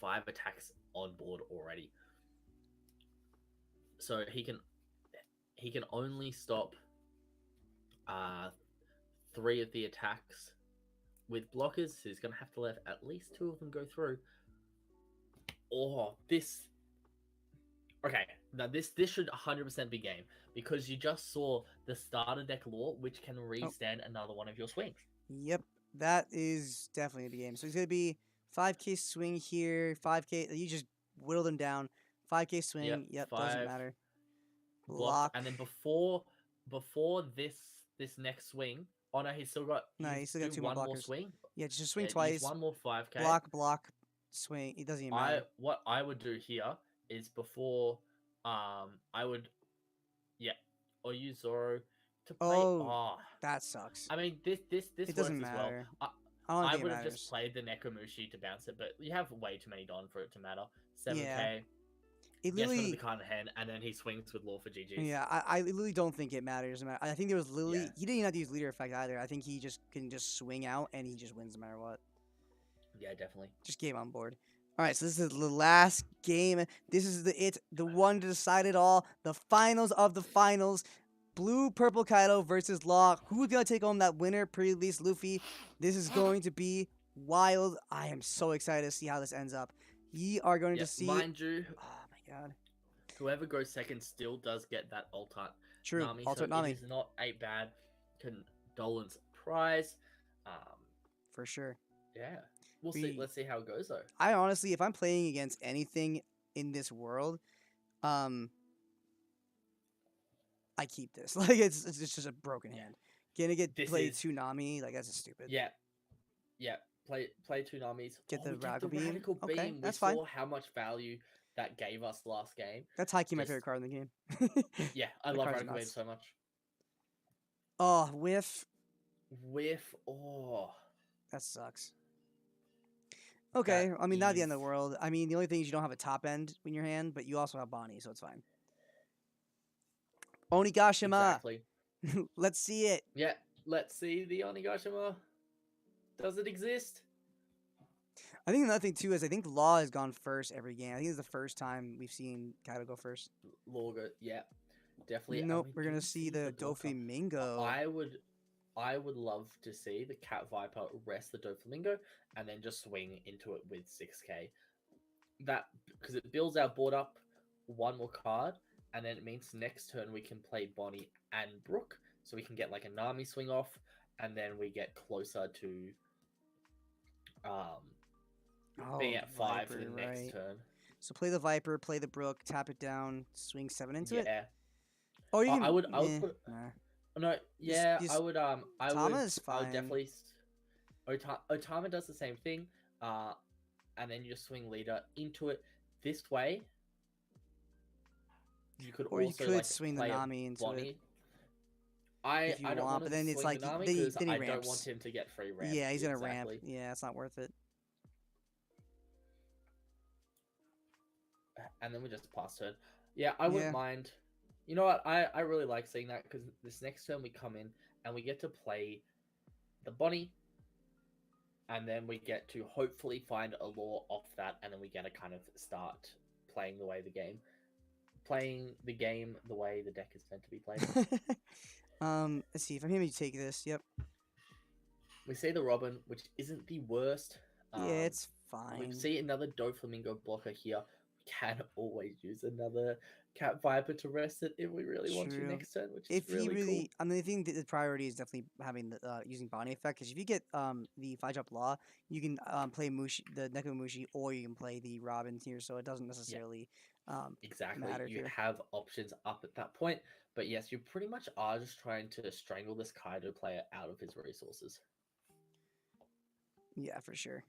5 attacks on board already. So he can only stop 3 of the attacks with blockers. So he's gonna have to let at least 2 of them go through. Or this. Okay, now this should 100% be game because you just saw the starter deck law, which can restand another one of your swings. Yep, that is definitely the game. So it's going to be 5k swing here, 5k. You just whittle them down. 5k swing. Yep, doesn't 5 matter. blocked, Lock. and then before this next swing. Oh no, he's still got. No, he's still got do 2 more one more blockers. swing. Yeah, just swing use twice. one more 5k. Block, swing. It doesn't even matter. What I would do here is before I would or use Zoro to play. Oh, that sucks. I mean this It doesn't works as matter. well. I don't I think it would have matters. just played the Nekomushi to bounce it, but you have way too many Don for it to matter. 7k. Yeah. It Gets rid of literally. the card in hand, and then he swings with Law for GG's. Yeah, I literally don't think it matters. I think there was literally Yeah. he didn't even have to use leader effect either. I think he just can just swing out and he just wins no matter what. Yeah, definitely. Just game on board. All right, so this is the last game. This is the one to decide it all. The finals of the finals. Blue Purple Kaido versus Law. Who's gonna take home that winner? Pre-release Luffy. This is going to be wild. I am so excited to see how this ends up. You are going to see. Mind you, oh my God. Whoever goes second still does get that alternate True, Nami. alternate so Nami. It is not a bad condolence prize. For sure. Yeah, we'll see. Let's see how it goes though. I honestly, if I'm playing against anything in this world, I keep this. Like it's just a broken hand. Gonna get played Tsunami, like that's just stupid. Yeah. Play 2 Namis. Get the we Radical Beam? Radical Okay, Beam. that's we fine. saw how much value that gave us last game. That's high key my Just- favorite card in the game. Yeah, I That love card's Radical Beam nuts. so much. Oh, whiff. Oh. That sucks. Okay, That I mean not the end of is- the world. I mean the only thing is you don't have a top end in your hand, but you also have Bonnie, so it's fine. Onigashima. Exactly. Let's see it. Yeah, let's see the Onigashima. Does it exist? I think another thing too is I think Law has gone first every game. I think it's the first time we've seen Kaido go first. Logo, yeah, definitely. and Nope, we we're gonna do see the blocker. Doflamingo. I would love to see the Cat Viper rest the Doflamingo and then just swing into it with 6k. that because it builds our board up one more card, and then it means next turn we can play Bonnie and Brook, so we can get like a Nami swing off, and then we get closer to being at 5 for the Viper, next right. turn. So play the Viper, play the Brook, tap it down, swing 7 into it. Yeah. Or you can, I would put no. Yeah, I would Otama's I would fine. definitely. Otama does the same thing. And then you just swing leader into it this way. You could Or also you could like swing the play a Nami into Bonnie. it. I If you don't want, want but to then it's swing like the Nami then he because I don't ramps. want him to get free ramp. Yeah, he's gonna exactly. ramp. Yeah, it's not worth it. And then we just pass turn. Yeah, I wouldn't mind. You know what? I really like seeing that because this next turn we come in and we get to play the Bonnie, and then we get to hopefully find a lore off that, and then we get to kind of start playing the way the game the way the deck is meant to be played. Let's see if I'm hearing you take this. Yep. We see the Robin, which isn't the worst. Yeah, it's We fine. see another Doflamingo blocker here. We can always use another Cat Viper to rest it if we really want to True. next turn, which If is really he really, cool. I mean, I think the priority is definitely having the using Bonnie effect. Because if you get the 5-drop Law, you can play Mushi, the Neko Mushi, or you can play the Robin here. So it doesn't necessarily Exactly. matter You here. have options up at that point. But yes, you pretty much are just trying to strangle this Kaido player out of his resources. Yeah, for sure.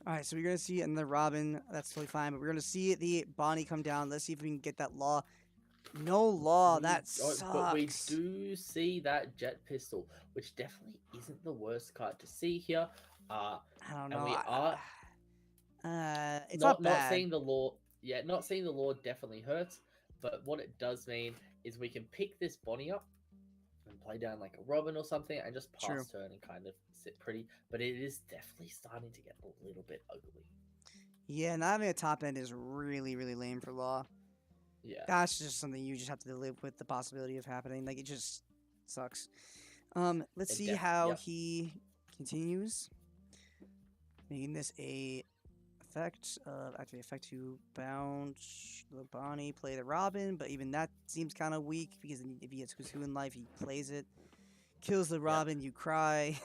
All right, so we're gonna see another Robin. That's totally fine, but we're gonna see the Bonnie come down. Let's see if we can get that Law. No Law. That sucks. But we do see that Jet Pistol, which definitely isn't the worst card to see here. I don't know. And we are it's not not bad. seeing the law. Yeah, not seeing the law definitely hurts. But what it does mean is we can pick this Bonnie up and play down like a Robin or something, and just pass True. turn and kind of sit pretty. But it is definitely starting to get a little bit ugly. Yeah, not having a top end is really, really lame for Law. Yeah. That's just something you just have to live with the possibility of happening. Like, it just sucks. Let's see how he continues. Making this a effect. Activate effect to bounce the Bonnie, play the Robin, but even that seems kind of weak because if he gets Kusu in life, he plays it. Kills the Robin, you cry.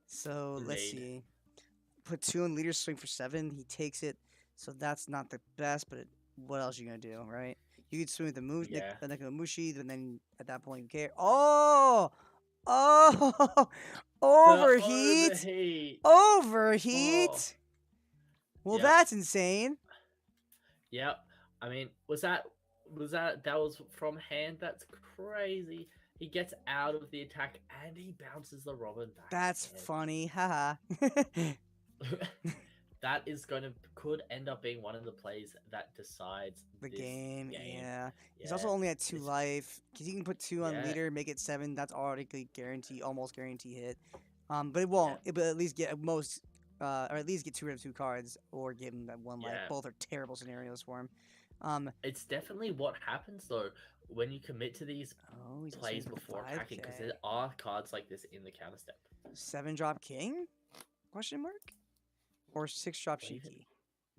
So let's see. Put 2 in leader swing for 7. He takes it. So that's not the best, but what else are you gonna do, right? You could swing with the Neko Mushi, but then at that point you care. Oh, overheat. Overheat. Well, that's insane. Yep. I mean, was that was from hand? That's crazy. He gets out of the attack and he bounces the Robin back. That's funny, haha. That is could end up being one of the plays that decides the this game. Yeah. He's also only at 2 life because you can put 2 on leader, make it 7. That's already almost guarantee hit. But it won't. It will at least get or at least get 2 rid of 2 cards, or give him that 1 life. Both are terrible scenarios for him. It's definitely what happens though when you commit to these plays before attacking, because there are cards like this in the counter step. 7-drop king? Question mark? Or 6-drop Shiki?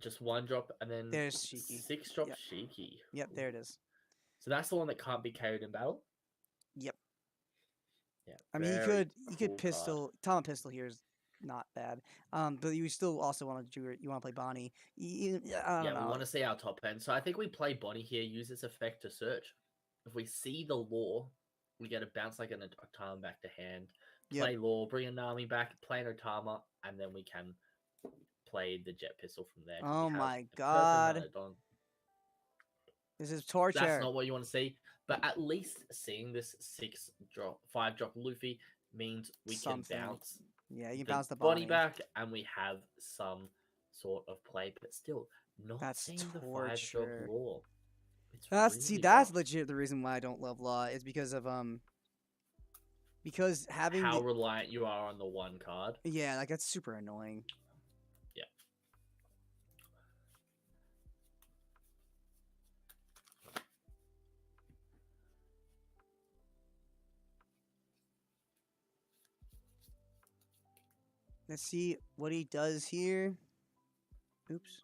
Just 1 drop and then there's Shiki. 6-drop Shiki. Yep, there it is. So that's the one that can't be carried in battle. Yep. Yeah. I mean, you could pistol. Tom pistol here is not bad. But you still also want to do. You want to play Bonnie. I don't know. We want to see our top end. So I think we play Bonnie here. Use this effect to search. If we see the lore, we get a bounce like an Otama back to hand. Play lore, bring a Nami back, play an Otama, and then we can play the Jet Pistol from there. Oh my god. This is torture. That's not what you want to see. But at least seeing this 5-drop Luffy means we can bounce. Yeah, you can bounce the Bonnie back, and we have some sort of play. But still, not seeing the 5-drop lore. That's really that's rough. legit the reason why I don't love Law is because of because having How the, reliant you are on the one card. yeah, like that's super annoying. Yeah. Let's see what he does here. Oops.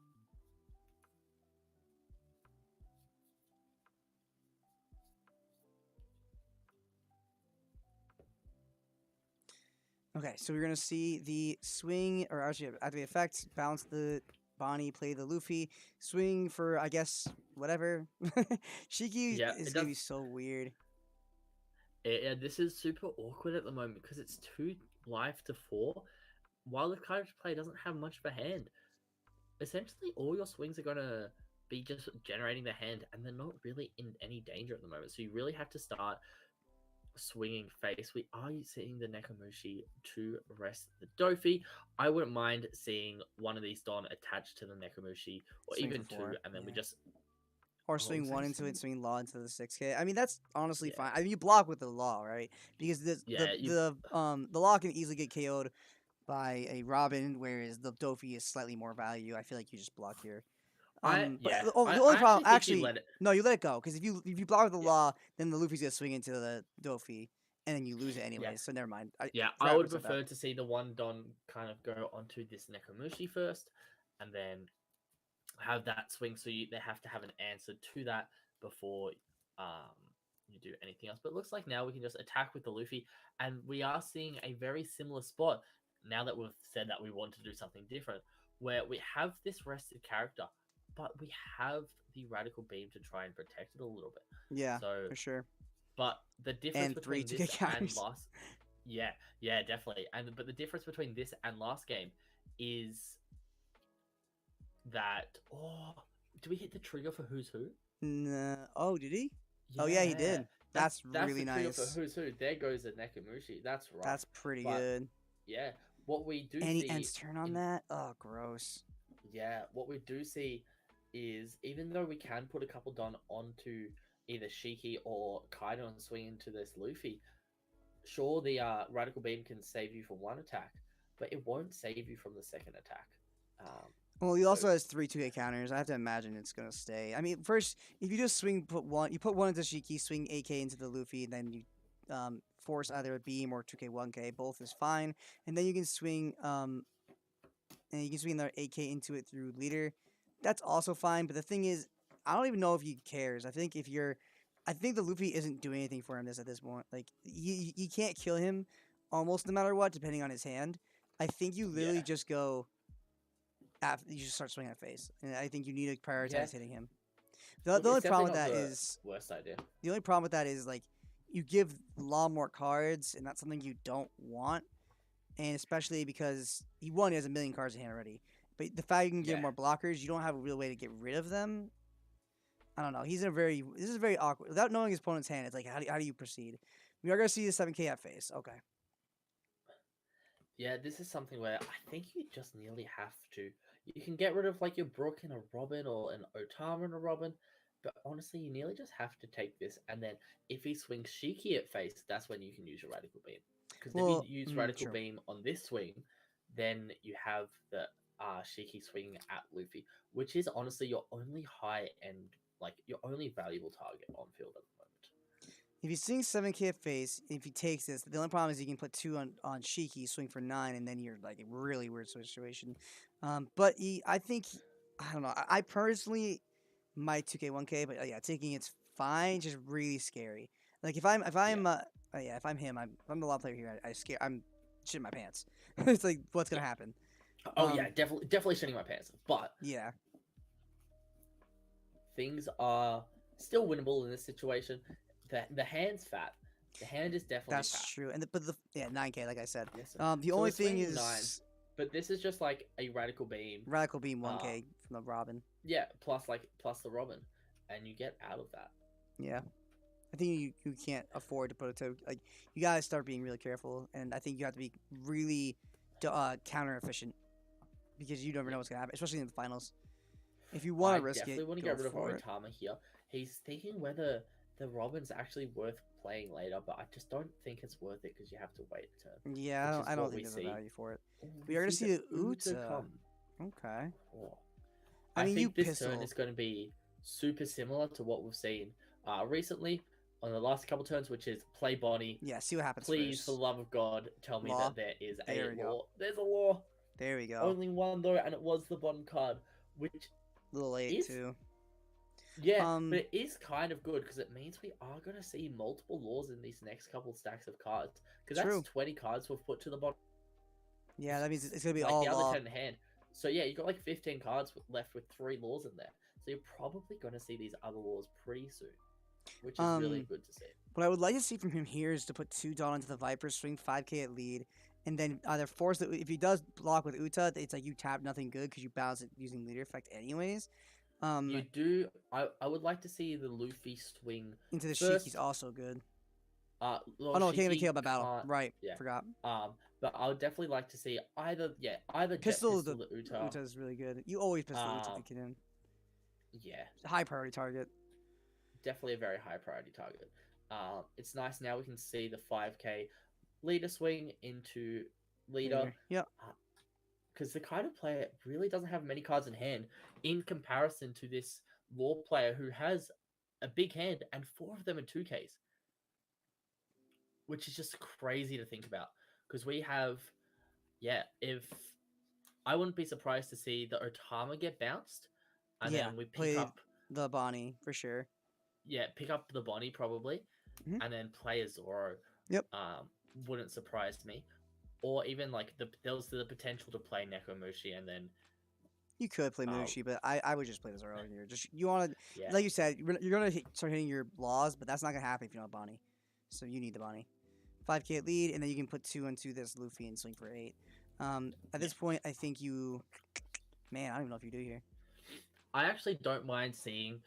Okay, so we're gonna see the swing, or actually at the effect, bounce the Bonnie, play the Luffy, swing for I guess whatever. Shiki Yeah, is it gonna be does. so weird. Yeah, this is super awkward at the moment because it's 2 life to 4, while the character play doesn't have much of a hand. Essentially, all your swings are gonna be just generating the hand, and they're not really in any danger at the moment. So you really have to start swinging face. We are seeing the Nekomushi to rest the Dofi. I wouldn't mind seeing one of these Don attached to the Nekomushi, or Swing even for 2, 4, and then we yeah. just Or Oh, swing so one you into it, swing- swing Law into the 6K. I mean, that's honestly Yeah. fine. I mean, you block with the Law, right? Because Yeah, the Law can easily get KO'd by a Robin, whereas the Dofi is slightly more value. I feel like you just block here. yeah, the only I problem, think you actually, let it. no, you let it go because if you block with the Yeah. Law, then the Luffy's gonna swing into the Dofi, and then you lose it anyway. Yeah. So never mind. I I would forgot about prefer to see the one Don kind of go onto this Nekomushi first, and then have that swing. So they have to have an answer to that before you do anything else. But it looks like now we can just attack with the Luffy, and we are seeing a very similar spot now that we've said that we want to do something different, where we have this rested character, but we have the radical beam to try and protect it a little bit. that. Yeah, So for sure. but the difference And 3 between 2K this and counters. last, yeah, definitely. But the difference between this and last game is that do we hit the trigger for Who's Who? Nah. Oh, did he? Oh yeah, he did. That's really the trigger for nice. Who's Who. There goes the Nekomushi. That's right. That's pretty But, good. Yeah, what we do And see he ends turn on that. Oh, gross. Yeah, what we do see is even though we can put a couple Don onto either Shiki or Kaido and swing into this Luffy, sure the Radical Beam can save you from one attack, but it won't save you from the second attack. Well, he also has 3 2K counters. I have to imagine it's gonna stay. I mean, first, if you just swing, you put one into Shiki, swing AK into the Luffy, and then you force either a beam or 2K 1K. Both is fine, and then you can swing their AK into it through leader. That's also fine. But the thing is, I don't even know if he cares. I think the Luffy isn't doing anything for him at this point. Like you can't kill him almost no matter what, depending on his hand. I think you literally just go. You just start swinging at face, and I think you need to prioritize hitting him. The Look, only it's problem with definitely that not the is worst idea. the only problem with that is like you give Law more cards, and that's something you don't want. And especially because he has a million cards in hand already. But the fact you can give him more blockers, you don't have a real way to get rid of them. I don't know. This is very awkward. Without knowing his opponent's hand, it's like how do you proceed? We are gonna see the 7K at face. Okay. Yeah, this is something where I think you just nearly have to. You can get rid of like your Brook and a Robin or an Otama and a Robin, but honestly, you nearly just have to take this. And then if he swings Shiki at face, that's when you can use your Radical Beam. Because if you use Radical true. Beam on this swing, then you have the Shiki swinging at Luffy, which is honestly your only high end, like your only valuable target on field at the moment. If he's swings 7K at face, if he takes this, the only problem is he can put 2 on Shiki, swing for 9, and then you're like a really weird situation. But I don't know. I personally might 2K 1K, but yeah, taking it's fine. Just really scary. Like if I'm him, I'm the law player here. I'm shitting my pants. It's like what's gonna happen? Oh yeah, definitely shitting my pants. But yeah, things are still winnable in this situation. The hand's fat. The hand is definitely that's fat. true. And 9K, like I said. Yes, the so only it's thing swinging is 9, but this is just like a Radical Beam. 1K from the Robin. Yeah, plus the Robin, and you get out of that. Yeah, I think you can't afford to put it to like you gotta start being really careful, and I think you have to be really counter efficient because you never know what's gonna happen, especially in the finals. If you want to risk it, definitely want to get rid of Otama here. he's thinking whether the Robin's actually worth playing later, but I just don't think it's worth it because you have to wait a turn. Yeah, which is I don't what think we there's see. a value for it. Oh, We are gonna see the Uta Uta. come. Okay. Oh. I mean, you think this turn pistol. is going to be super similar to what we've seen recently on the last couple turns, which is play Bonnie. Yeah, see what happens Please, first. for the love of God, tell me Law. that there is There a we go. law. There's a law. There we go. Only one though, and it was the bottom card, which A little late is too. yeah, but it is kind of good because it means we are going to see multiple laws in these next couple stacks of cards. Because True. that's 20 cards we've put to the bottom. Yeah, that means it's gonna be like all the law. other 10 in hand. So yeah, you got like 15 cards left with 3 laws in there. So you're probably going to see these other laws pretty soon, which is really good to see. What I would like to see from him here is to put 2 Dawn into the Viper, swing 5k at lead, and then either force the. If he does block with Uta, it's like you tap nothing good because you bounce it using leader effect anyways. You do. I would like to see the Luffy swing Into the first. Shiki's also good. Well, oh no, King of the Shiki Kill by battle. can't- Right, Yeah. forgot. But I would definitely like to see either Pistol Jet the the Uta. Uta is really good. You always pistol Uta if you can. Yeah, High priority target. definitely a very high priority target. It's nice now we can see the 5k leader swing into leader. Yep. Because the kind of player really doesn't have many cards in hand in comparison to this law player who has a big hand and 4 of them are 2Ks. Which is just crazy to think about. Because we have, if I wouldn't be surprised to see the Otama get bounced. And then we pick up the Bonnie for sure. Yeah, pick up the Bonnie probably. And then play a Zoro. Yep. Wouldn't surprise me. Or even like there was the potential to play Nekomushi and then You could play Mushi, but I would just play the Zoro here. Just you want to, Yeah. like you said, you're gonna start hitting your laws, but that's not gonna happen if you don't have Bonnie. So you need the Bonnie. 5k at lead, and then you can put 2 into this Luffy and swing for 8. At this point, I think you, man, I don't even know if you do here. I actually don't mind seeing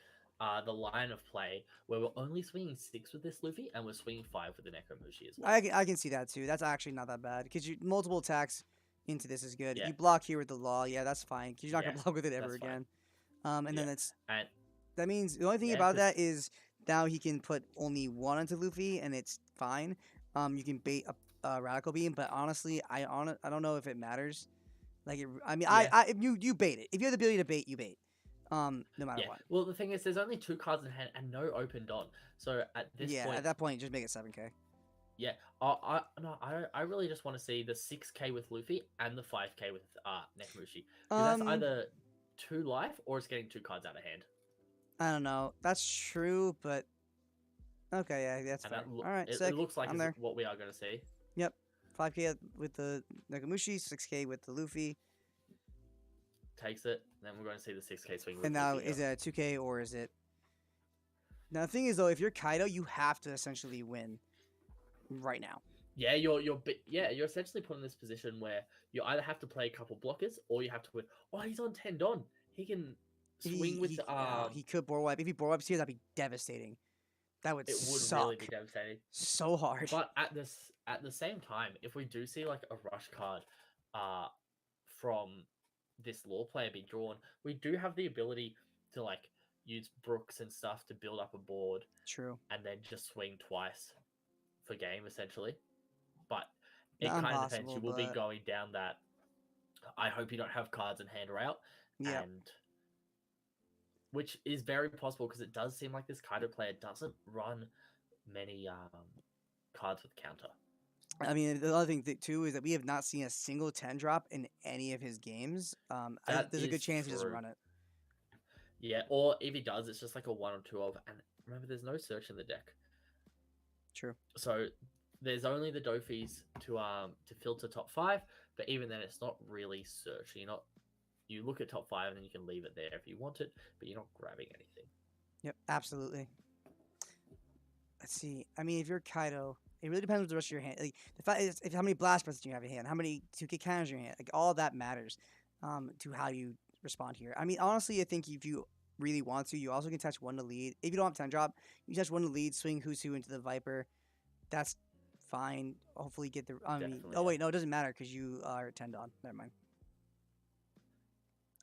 the line of play where we're only swinging 6 with this Luffy and we're swinging 5 with the Nekomushi as well. I can see that too. That's actually not that bad because you multiple attacks into this is good. Yeah. You block here with the law, yeah, that's fine because you're not gonna Yeah, block with it ever that's fine. again. And then it's And that means the only thing Yeah, about 'cause- that is now he can put only 1 into Luffy and it's fine. You can bait a radical beam, but honestly, I don't know if it matters. Like, I mean, Yeah. if you bait it. If you have the ability to bait, you bait. No matter yeah. what. Well, the thing is, there's only 2 cards in hand and no open Don. So at this Yeah, point, at that point, just make it 7k. yeah, I really just want to see the 6k with Luffy and the 5k with Nekomushi. 'Cause that's either 2 life or it's getting 2 cards out of hand. I don't know. That's true, but okay, yeah, that's And fair. that All right, it sick. looks like I'm is there. what we are going to see. Yep, 5k with the Nekomushi, 6k with the Luffy, Takes it, and then we're going to see the 6k swing. With and now Luffy is here. it a 2k or is it? Now the thing is though, if you're Kaido, you have to essentially win right now. Yeah, you're essentially put in this position where you either have to play a couple blockers or you have to win. Oh, he's on 10 Don. He can swing with he could board wipe. If he board wipes here, that'd be devastating. That would it would suck really be devastating. so hard. But at the same time, if we do see like a rush card from this law player be drawn, we do have the ability to like use Brooks and stuff to build up a board. True. And then just swing twice for game essentially. But it Not kind of depends. impossible, You will be but- going down that. I hope you don't have cards in hand route. Yeah. And which is very possible because it does seem like this Kaido player doesn't run many cards with counter. I mean, the other thing too is that we have not seen a single 10 drop in any of his games. There's a good is chance he doesn't true. run it. Yeah, or if he does, it's just like a 1 or 2 of. And remember, there's no search in the deck. True. So there's only the Dofis to filter top 5, but even then, it's not really search. You look at top 5 and then you can leave it there if you want it, but you're not grabbing anything. Yep, absolutely. Let's see. I mean, if you're Kaido, it really depends with the rest of your hand. Like the fact is, how many blast breaths you have in your hand, how many 2k cannons in your hand, like all that matters to how you respond here. I mean, honestly, I think if you really want to, you also can touch 1 to lead. If you don't have 10 drop, you touch 1 to lead, swing Husu into the Viper. That's fine. Hopefully, get the. Definitely, oh wait, no, it doesn't matter because you are 10 Dawn. Never mind.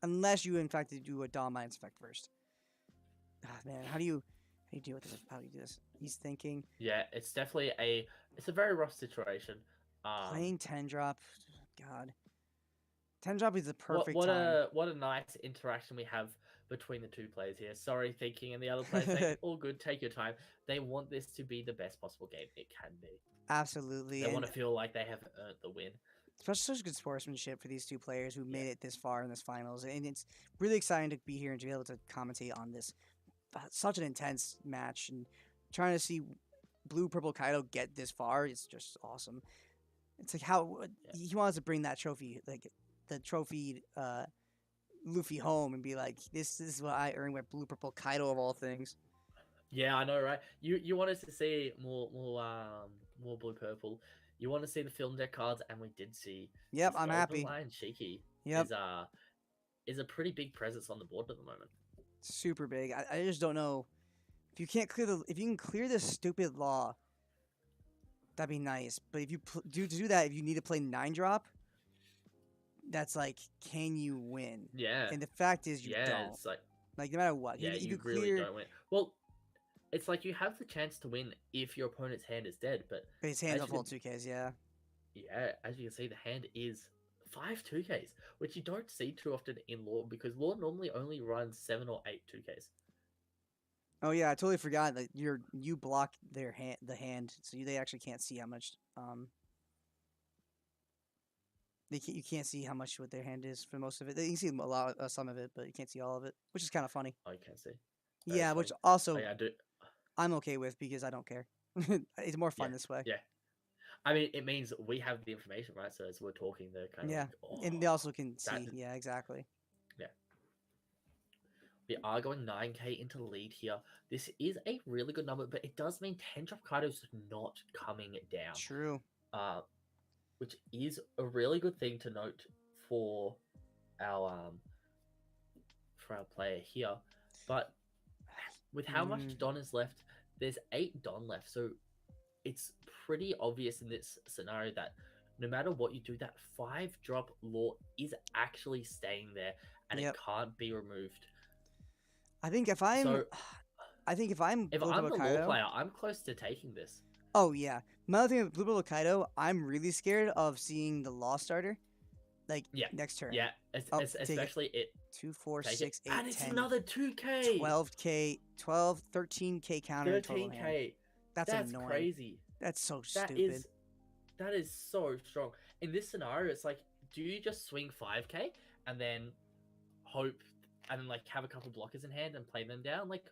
Unless you in fact do a Dawn Mind's effect first. Man, how do you deal with this? How do you do this? He's thinking. Yeah, it's definitely it's a very rough situation. Playing 10 drop. God. 10 drop is the perfect what time. what a nice interaction we have between the two players here. Sorry, thinking, and the other player saying, "All good, take your time." They want this to be the best possible game it can be. Absolutely. They want to feel like they have earned the win. Especially such good sportsmanship for these two players who made it this far in this finals, and it's really exciting to be here and to be able to commentate on this. Such an intense match, and trying to see Blue Purple Kaido get this far is just awesome. It's like how he wants to bring that trophy, like the trophy Luffy home, and be like, "This is what I earned with Blue Purple Kaido of all things." Yeah, I know, right? You want us to see more Blue Purple. You want to see the film deck cards, and we did see. Yep, I'm happy. Lion Shiki Yep. is a pretty big presence on the board at the moment. Super big. I just don't know if you can't clear if you can clear this stupid law. That'd be nice. But if you do that, if you need to play 9 drop, that's like, can you win? Yeah. And the fact is, you don't. It's like no matter what. Yeah, if you clear, really don't win. Well, it's like you have the chance to win if your opponent's hand is dead, but his hand's off all 2Ks, yeah. Yeah, as you can see, the hand is 5 2Ks, which you don't see too often in Law, because Law normally only runs 7 or 8 2Ks. Oh yeah, I totally forgot that you block their the hand, so they actually can't see how much you can't see how much what their hand is for most of it. You can see a lot some of it, but you can't see all of it, which is kind of funny. Oh, you can't see. Yeah, which also I do. I'm okay with because I don't care. It's more fun this way. Yeah. I mean, it means we have the information, right? So as we're talking, they're kind of and they also can see. Yeah, exactly. Yeah. We are going 9K into the lead here. This is a really good number, but it does mean 10 drop Kaido's not coming down. True. Which is a really good thing to note for our player here. But with how much Don is left, there's 8 Don left, so it's pretty obvious in this scenario that no matter what you do, that 5 drop Law is actually staying there, and it can't be removed. I think if I'm the Law player, I'm close to taking this. Oh yeah. Another thing with Blue Purple Kaido, I'm really scared of seeing the Law starter, like next turn. Yeah, especially it. 2, 4, 6, 8, and it's 10, another 2K. 12K, 12, 13K counter. 13K. That's annoying. Crazy. That's so stupid. That is so strong. In this scenario, it's like, do you just swing 5K and then hope, and then like have a couple blockers in hand and play them down? Like,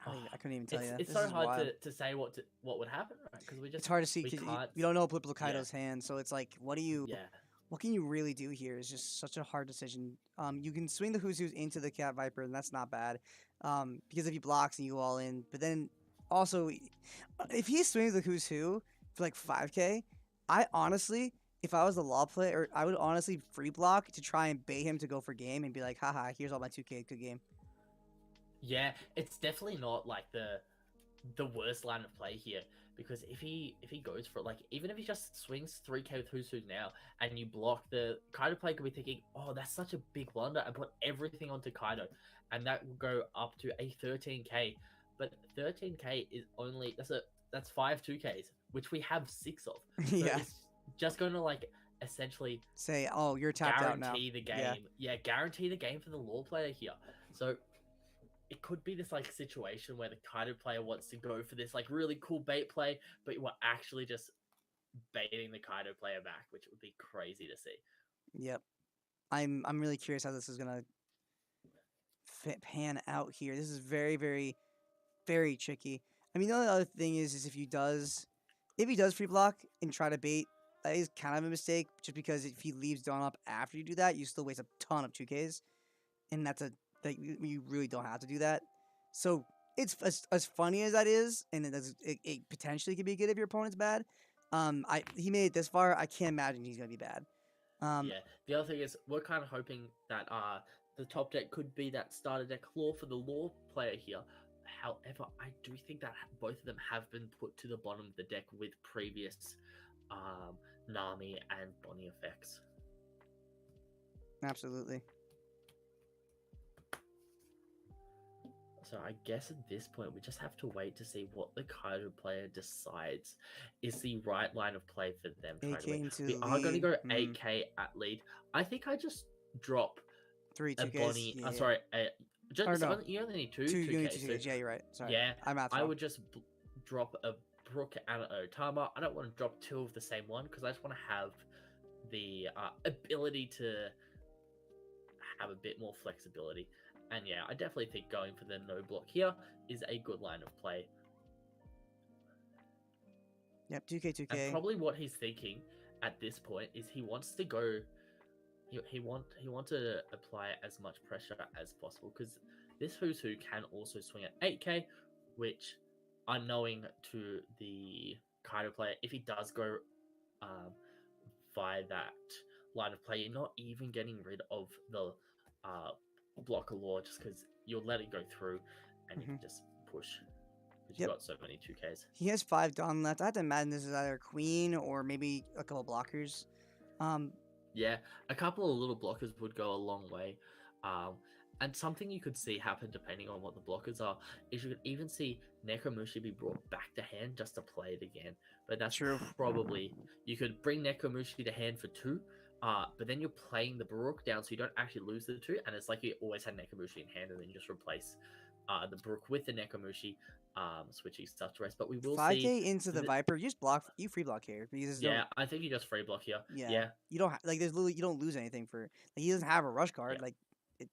I couldn't even tell you. It's so hard to say what would happen, right? Because it's hard to see because we don't know Blue Purple Kaido's hand, so it's like, what can you really do here? Is just such a hard decision. You can swing the Who's into the Cat Viper, and that's not bad. Because if he blocks and you go all in, but then also, if he swings the Who's Who for like 5K, I honestly, if I was the Law player, I would honestly free block to try and bait him to go for game and be like, haha, here's all my 2K, good game. Yeah, it's definitely not like the worst line of play here, because if he goes for it, like, even if he just swings 3K with Who's Who now and you block, the Kaido player could be thinking, oh, that's such a big blunder, and put everything onto Kaido, and that will go up to a 13K. But 13K is only that's 5 2Ks, which we have 6 of. So it's just going to like essentially say, oh, you're tapped out now. Guarantee the game. Yeah, guarantee the game for the Law player here. So it could be this like situation where the Kaido player wants to go for this like really cool bait play, but you are actually just baiting the Kaido player back, which would be crazy to see. Yep. I'm really curious how this is gonna pan out here. This is very, very, very tricky. I mean, the only other thing is if he does free block and try to bait, that is kind of a mistake, just because if he leaves Dawn up after you do that, you still waste a ton of 2Ks, and that you really don't have to do that. So it's as funny as that is, and it potentially could be good if your opponent's bad. He made it this far. I can't imagine he's gonna be bad. Yeah. The other thing is we're kind of hoping that the top deck could be that starter deck Law for the Law player here. However, I do think that both of them have been put to the bottom of the deck with previous Nami and Bonnie effects. Absolutely. So I guess at this point we just have to wait to see what the Kaido player decides is the right line of play for them. Trying to 8K win. into We the are going to lead. go 8K at lead. I think I just drop 3 a 2Ks. Bonnie. Yeah. Sorry, Or just no. you only need two. You need 2Ks. 2Ks. Yeah, you're right. Sorry. Yeah, I'm math I wrong. would just drop a Brook and an Otama. I don't want to drop two of the same one because I just want to have the ability to have a bit more flexibility. And yeah, I definitely think going for the no block here is a good line of play. Yep, 2K. And probably what he's thinking at this point is he wants to go. He wants to apply as much pressure as possible because this Who's Who can also swing at 8K, which, unknowing to the Kaido player, if he does go via that line of play, you're not even getting rid of the blocker law just because you'll let it go through and you can just push because you've got so many 2Ks. He has 5 Dawn left. I have to imagine this is either Queen or maybe a couple blockers. Yeah, a couple of little blockers would go a long way. And something you could see happen depending on what the blockers are is you could even see Nekomushi be brought back to hand just to play it again. But that's probably... You could bring Nekomushi to hand for 2, but then you're playing the Barook down so you don't actually lose the 2, and it's like you always had Nekomushi in hand and then you just replace the Barook with the Nekomushi, switching stuff to rest. But we will 5K see... into the Viper. You just block. You free block here because Yeah, I think you just free block here. Yeah. You don't like. There's literally you don't lose anything for. Like, he doesn't have a rush card. Like it.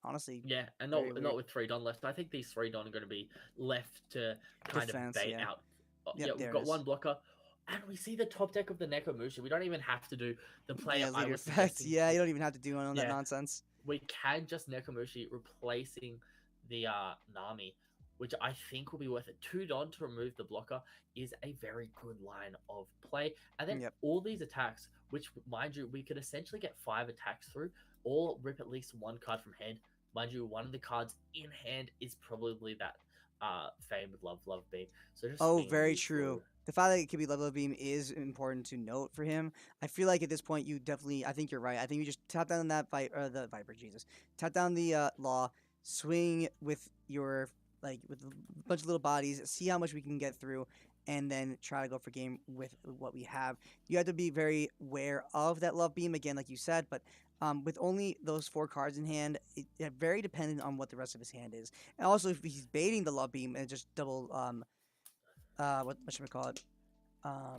Honestly. Yeah, and very not weird. with 3 Don left. I think these 3 Don are going to be left to kind Defense, of bait yeah. out. Yep, Yeah, there we've it got is. one blocker, and we see the top deck of the Nekomushi. We don't even have to do the play I leader was effects. suggesting. Yeah, you don't even have to do all that Yeah. nonsense. We can just Nekomushi replacing the Nami, which I think will be worth it. 2 Don to remove the blocker is a very good line of play. And then all these attacks, which, mind you, we could essentially get 5 attacks through, or rip at least 1 card from hand. Mind you, one of the cards in hand is probably that famed Love Beam. So just swinging Very these true. through. The fact that it could be level beam is important to note for him. I feel like at this point you definitely. I think you're right. I think you just tap down that the Viper. Jesus, tap down the Law, swing with your with a bunch of little bodies, see how much we can get through, and then try to go for game with what we have. You have to be very aware of that Love Beam again, like you said, but with only those 4 cards in hand, it's very dependent on what the rest of his hand is. And also, if he's baiting the Love Beam and just double, what should we call it?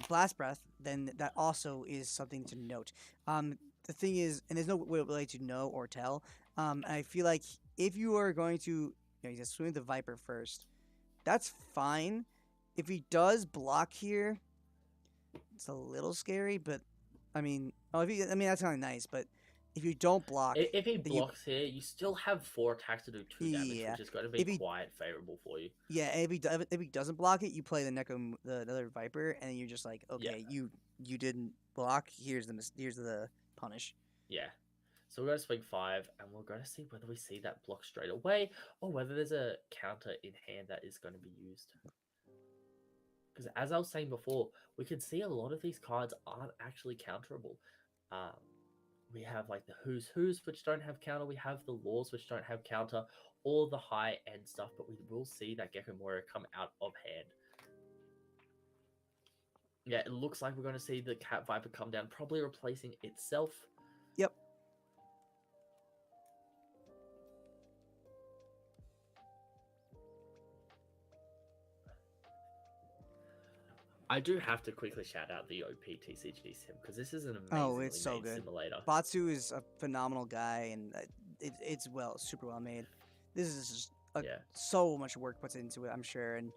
Blast Breath, then that also is something to note. The thing is, and there's no way to know or tell. I feel like if you are going to, you just swing the Viper first, that's fine. If he does block here, it's a little scary, but I mean, that's kind of nice, but if you don't block, If he then blocks here, you still have 4 attacks to do 2 damage, which is going to be quite favorable for you. Yeah, and if he doesn't block it, you play the other Viper, and you're just like, okay, you didn't block. Here's the punish. Yeah. So we're going to swing 5, and we're going to see whether we see that block straight away, or whether there's a counter in hand that is going to be used. Because as I was saying before, we can see a lot of these cards aren't actually counterable. We have like the Who's Who's, which don't have counter. We have the Laws, which don't have counter. All the high-end stuff, but we will see that Gecko Moria come out of hand. Yeah, it looks like we're going to see the Cat Viper come down, probably replacing itself. Yep. I do have to quickly shout out the OP TCG sim because this is an amazingly it's so made good. simulator. Batsu is a phenomenal guy, and it's super well made. This is just so much work put into it, I'm sure, and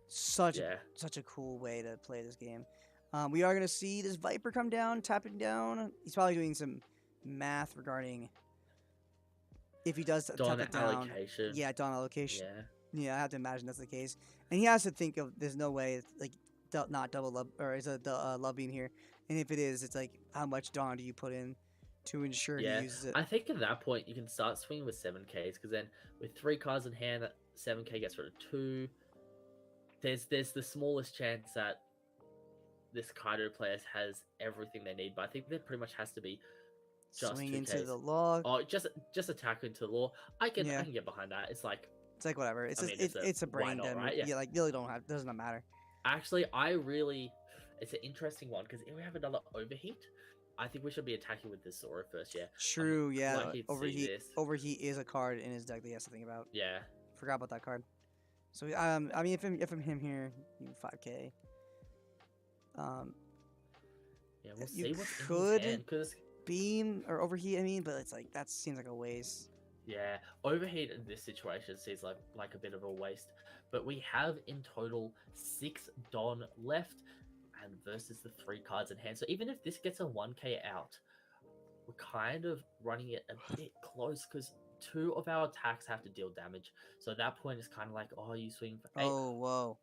such a cool way to play this game. We are gonna see this Viper come down, tapping down. He's probably doing some math regarding if he does Dawn tap it down. allocation. Yeah, Dawn allocation. Yeah. Yeah, I have to imagine that's the case, and he has to think of. There's no way like. Not double love, or is it the love beam here? And if it is, it's like how much Dawn do you put in to ensure he uses it? I think at that point you can start swinging with 7Ks because then with 3 cards in hand, 7K gets rid of 2. There's the smallest chance that this Kaido player has everything they need, but I think there pretty much has to be just swing 2Ks. into the log. Oh, just attack into the law. I can get behind that. It's like It's like whatever. It's I just, mean, it's a why brain not, dead. right? Yeah. Yeah. Like really don't have doesn't matter. Actually, it's an interesting one because if we have another overheat, I think we should be attacking with this Zoro first. Yeah. True. Yeah. lucky to see Overheat. this. Overheat is a card in his deck that he has to think about. Yeah. Forgot about that card. So I mean, if I'm him here, you 5K. Yeah, we'll You see what's in could his hand because beam or overheat. I mean, but it's like that seems like a waste. yeah, overheat in this situation seems like a bit of a waste. But we have in total 6 Don left, and versus the 3 cards in hand. So even if this gets a 1K out, we're kind of running it a bit close because 2 of our attacks have to deal damage. So at that point, it's kind of like, oh, you swing for 8. Oh, whoa.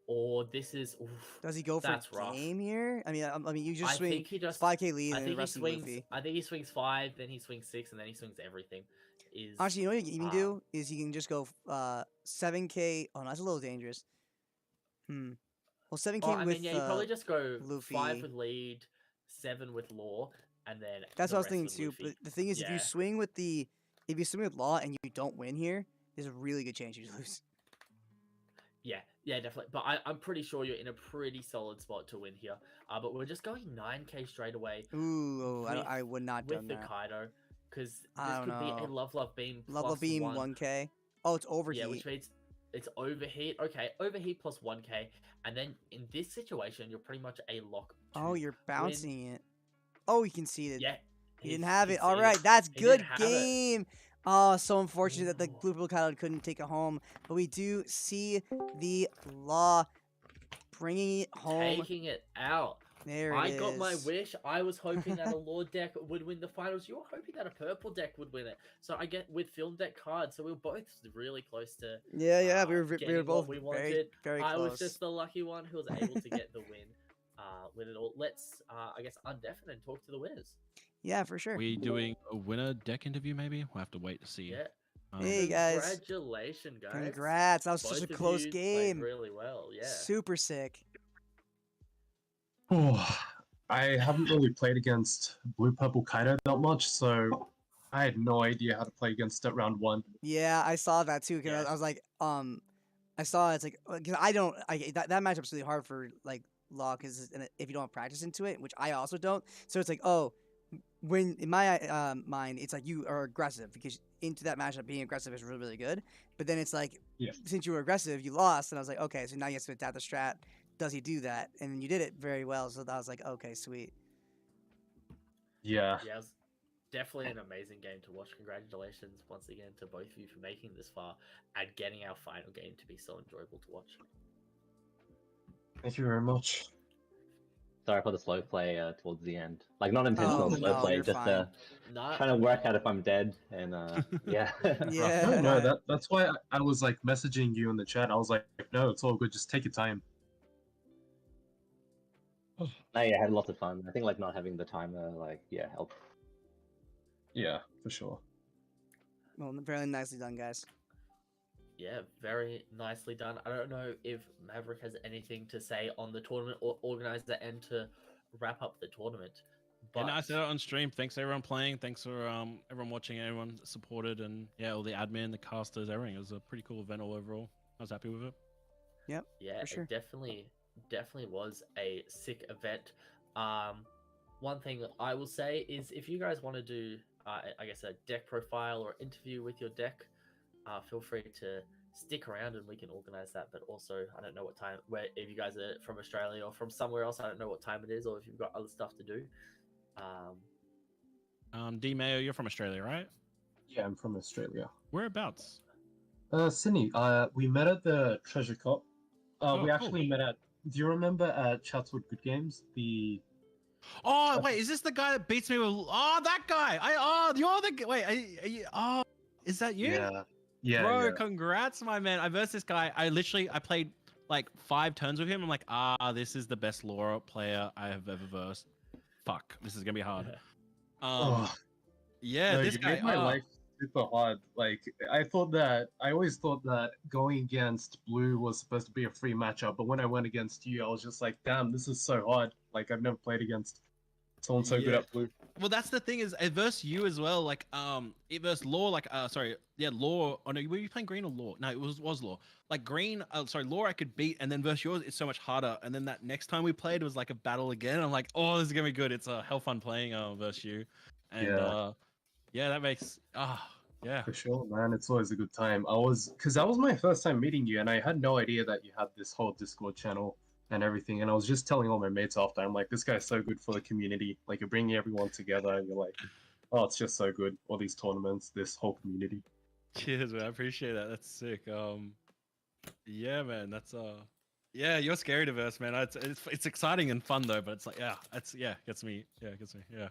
Or this is. Oof, Does he go for that's rough. game here? I mean, you just I swing think he just 5K lead I and think the rest he of swings. Luffy. I think he swings 5, then he swings 6, and then he swings everything. Is Actually, you know what you can even do is you can just go 7K. Oh, no, that's a little dangerous. Well, 7K Oh, I with mean, yeah, you probably just go Luffy. 5 with lead, 7 with law, and then That's the what I was rest thinking with too. Luffy. But the thing is, if you Yeah. swing with law and you don't win here, there's a really good chance you lose. Yeah, definitely. But I'm pretty sure you're in a pretty solid spot to win here. But we're just going 9K straight away. Ooh, I would not with done the that. Kaido, because I this don't could be a know. love beam Love plus beam 1. 1K. Oh, it's overheat. Yeah, which means it's overheat. Okay, overheat plus 1K, and then in this situation, you're pretty much a lock. Oh, to you're win. bouncing it. Oh, he conceded. Yeah, He didn't have it. All right, that's good game. Oh, so unfortunate that the Blue Blue Kaido couldn't take it home. But we do see the law bringing it home. Taking it out. There it I got my is. wish. I was hoping that a Lord deck would win the finals. You were hoping that a purple deck would win it. So I get with film deck cards. So we were both really close to. Yeah, we were getting both what we very, wanted. very I close. was just the lucky one who was able to get the win with it all. Let's, I guess, undeafen and talk to the winners. Yeah, for sure. We doing a winner deck interview? Maybe we'll have to wait to see. Yeah. Hey guys! Congratulations, guys! Congrats! That was Both such a of close you played game. really well. Yeah. Super sick. Oh, I haven't really played against Blue Purple Kaido that much, so I had no idea how to play against it round 1. Yeah, I saw that too. Cause I was like, I saw it's like, cause that matchup's really hard for like Law, cause if you don't have practice into it, which I also don't. So it's like, oh, when in my mind, it's like you are aggressive because into that matchup being aggressive is really, really good. But then it's like, since you were aggressive, you lost, and I was like, okay, so now you have to adapt the strat. Does he do that? And then you did it very well. So I was like, okay, sweet. Yeah. Yeah, it was definitely an amazing game to watch. Congratulations once again to both of you for making this far and getting our final game to be so enjoyable to watch. Thank you very much. Sorry for the slow play towards the end. Like, not intentional slow no, play, you're just fine. trying to work out if I'm dead. And yeah. No, that's why I was like messaging you in the chat. I was like, no, it's all good. Just take your time. No, yeah, I had lots of fun. I think like not having the timer, like, yeah, helped. Yeah, for sure. Well, very nicely done, guys. Yeah, very nicely done. I don't know if Maverick has anything to say on the tournament or organizer and to wrap up the tournament. But And I said it on stream. Thanks everyone playing. Thanks for everyone watching, everyone supported, and yeah, all the admin, the casters, everything. It was a pretty cool event all overall. I was happy with it. Yep. yeah, for sure. it definitely was a sick event. One thing I will say is if you guys want to do, I guess, a deck profile or interview with your deck, feel free to stick around and we can organize that. But also, I don't know what time, if you guys are from Australia or from somewhere else, I don't know what time it is, or if you've got other stuff to do. D Mayo, you're from Australia, right? Yeah, I'm from Australia. Whereabouts? Sydney. We met at the Treasure Cup. Oh, we cool. actually met at. Do you remember at Chatswood Good Games? The. Oh wait, is this the guy that beats me with? Oh, that guy! You're the wait. Is that you? Yeah. Yeah. Bro, yeah. congrats, my man. I versed this guy. I played like 5 turns with him. I'm like, this is the best Laura player I have ever versed. Fuck, this is gonna be hard. Yeah, No, this you guy. made my life super hard. Like I always thought that going against Blue was supposed to be a free matchup, but when I went against you, I was just like, damn, this is so hard. Like I've never played against Someone so good Yeah. at blue. Well, that's the thing is it versus you as well. Like it versus Law. Like sorry, yeah, Law. Oh no, were you playing green or Law? No, it was Law. Like green. Sorry, Law I could beat, and then versus yours it's so much harder. And then that next time we played it was like a battle again. I'm like, oh, this is gonna be good. It's hell fun playing versus you. And Yeah. yeah, that makes yeah. For sure, man. It's always a good time. Because that was my first time meeting you, and I had no idea that you had this whole Discord channel and everything. And I was just telling all my mates after, I'm like, this guy's so good for the community. Like, you're bringing everyone together, and you're like, oh, it's just so good. All these tournaments, this whole community. Cheers, man. I appreciate that. That's sick. Yeah, man. That's yeah, you're scary diverse, man. It's exciting and fun though, but it's like gets me. Yeah.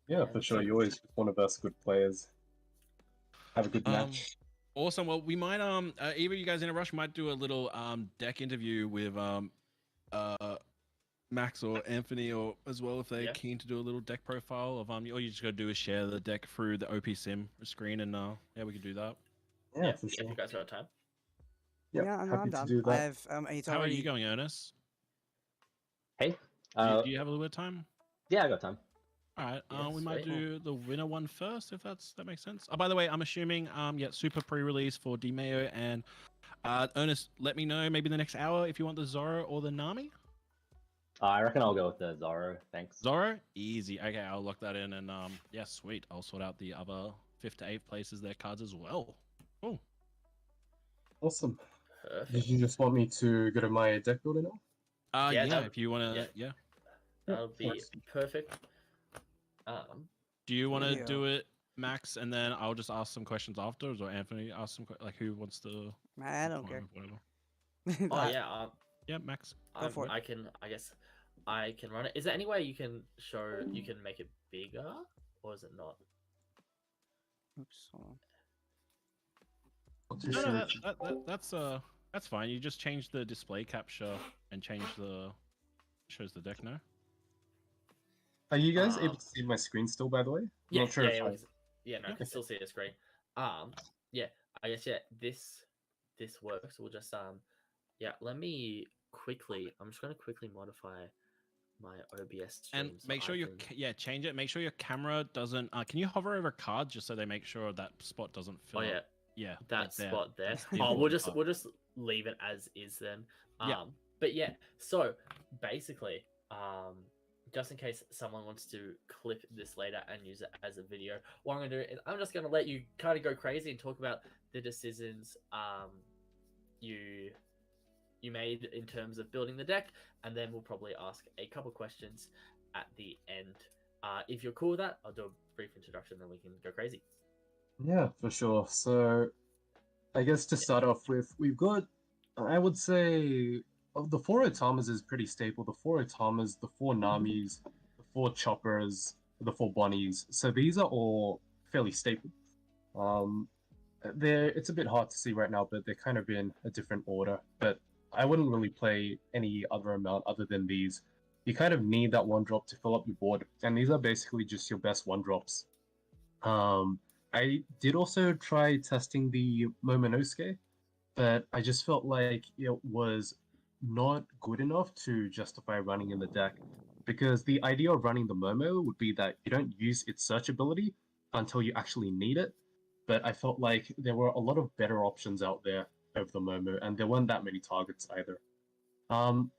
Yeah, for sure. You always one of us good players. Have a good match. Awesome. Well, we might either you guys in a rush might do a little deck interview with Max or Anthony or as well if they're keen to do a little deck profile of all you just gotta do is share the deck through the OP Sim screen and yeah, we can do that. Yeah, for sure. If you guys got time. Yeah, I'm happy done. to do that. I have it's How are already. you going, Ernest? Hey. Do you have a little bit of time? Yeah, I got time. All right, Yeah, we might sweet. do the winner one first, if that makes sense. Oh, by the way, I'm assuming, super pre-release for DMAO and Ernest. Let me know maybe the next hour if you want the Zoro or the Nami. I reckon I'll go with the Zoro. Thanks. Zoro, easy. Okay, I'll lock that in, and yeah, sweet. I'll sort out the other 5th to 8th places their cards as well. Cool. Awesome. Perfect. Did you just want me to go to my deck builder now? Yeah, if you want to, yeah. That'll be perfect. Do you want to do it, Max, and then I'll just ask some questions afterwards, or Anthony ask some like who wants to? I don't care. Whatever. Oh yeah. Yeah, Max. Go for it. I guess I can run it. Is there any way you can make it bigger, or is it not? Oops. No, that's fine. You just change the display capture and change shows the deck now. Are you guys able to see my screen still, by the way? I'm not sure if I... I can still see the screen. Yeah, I guess this works. We'll just let me quickly. I'm just gonna quickly modify my OBS stream. And make sure change it. Make sure your camera doesn't. Can you hover over cards just so they make sure that spot doesn't fill up? Yeah, that spot there. We'll just leave it as is then. But yeah, so basically, just in case someone wants to clip this later and use it as a video, what I'm gonna do is I'm just gonna let you kind of go crazy and talk about the decisions you made in terms of building the deck, and then we'll probably ask a couple questions at the end. If you're cool with that, I'll do a brief introduction, then we can go crazy. Yeah, for sure. So, I guess to start off with, we've got, I would say, of the 4 Otamas is pretty stable. The 4 Otamas, the 4 Namis, the 4 Choppers, the 4 Bonnies. So these are all fairly stable. It's a bit hard to see right now, but they're kind of in a different order. But I wouldn't really play any other amount other than these. You kind of need that 1-drop to fill up your board, and these are basically just your best 1-drops. I did also try testing the Momonosuke, but I just felt like it was not good enough to justify running in the deck, because the idea of running the Momo would be that you don't use its search ability until you actually need it, but I felt like there were a lot of better options out there over the Momo, and there weren't that many targets either.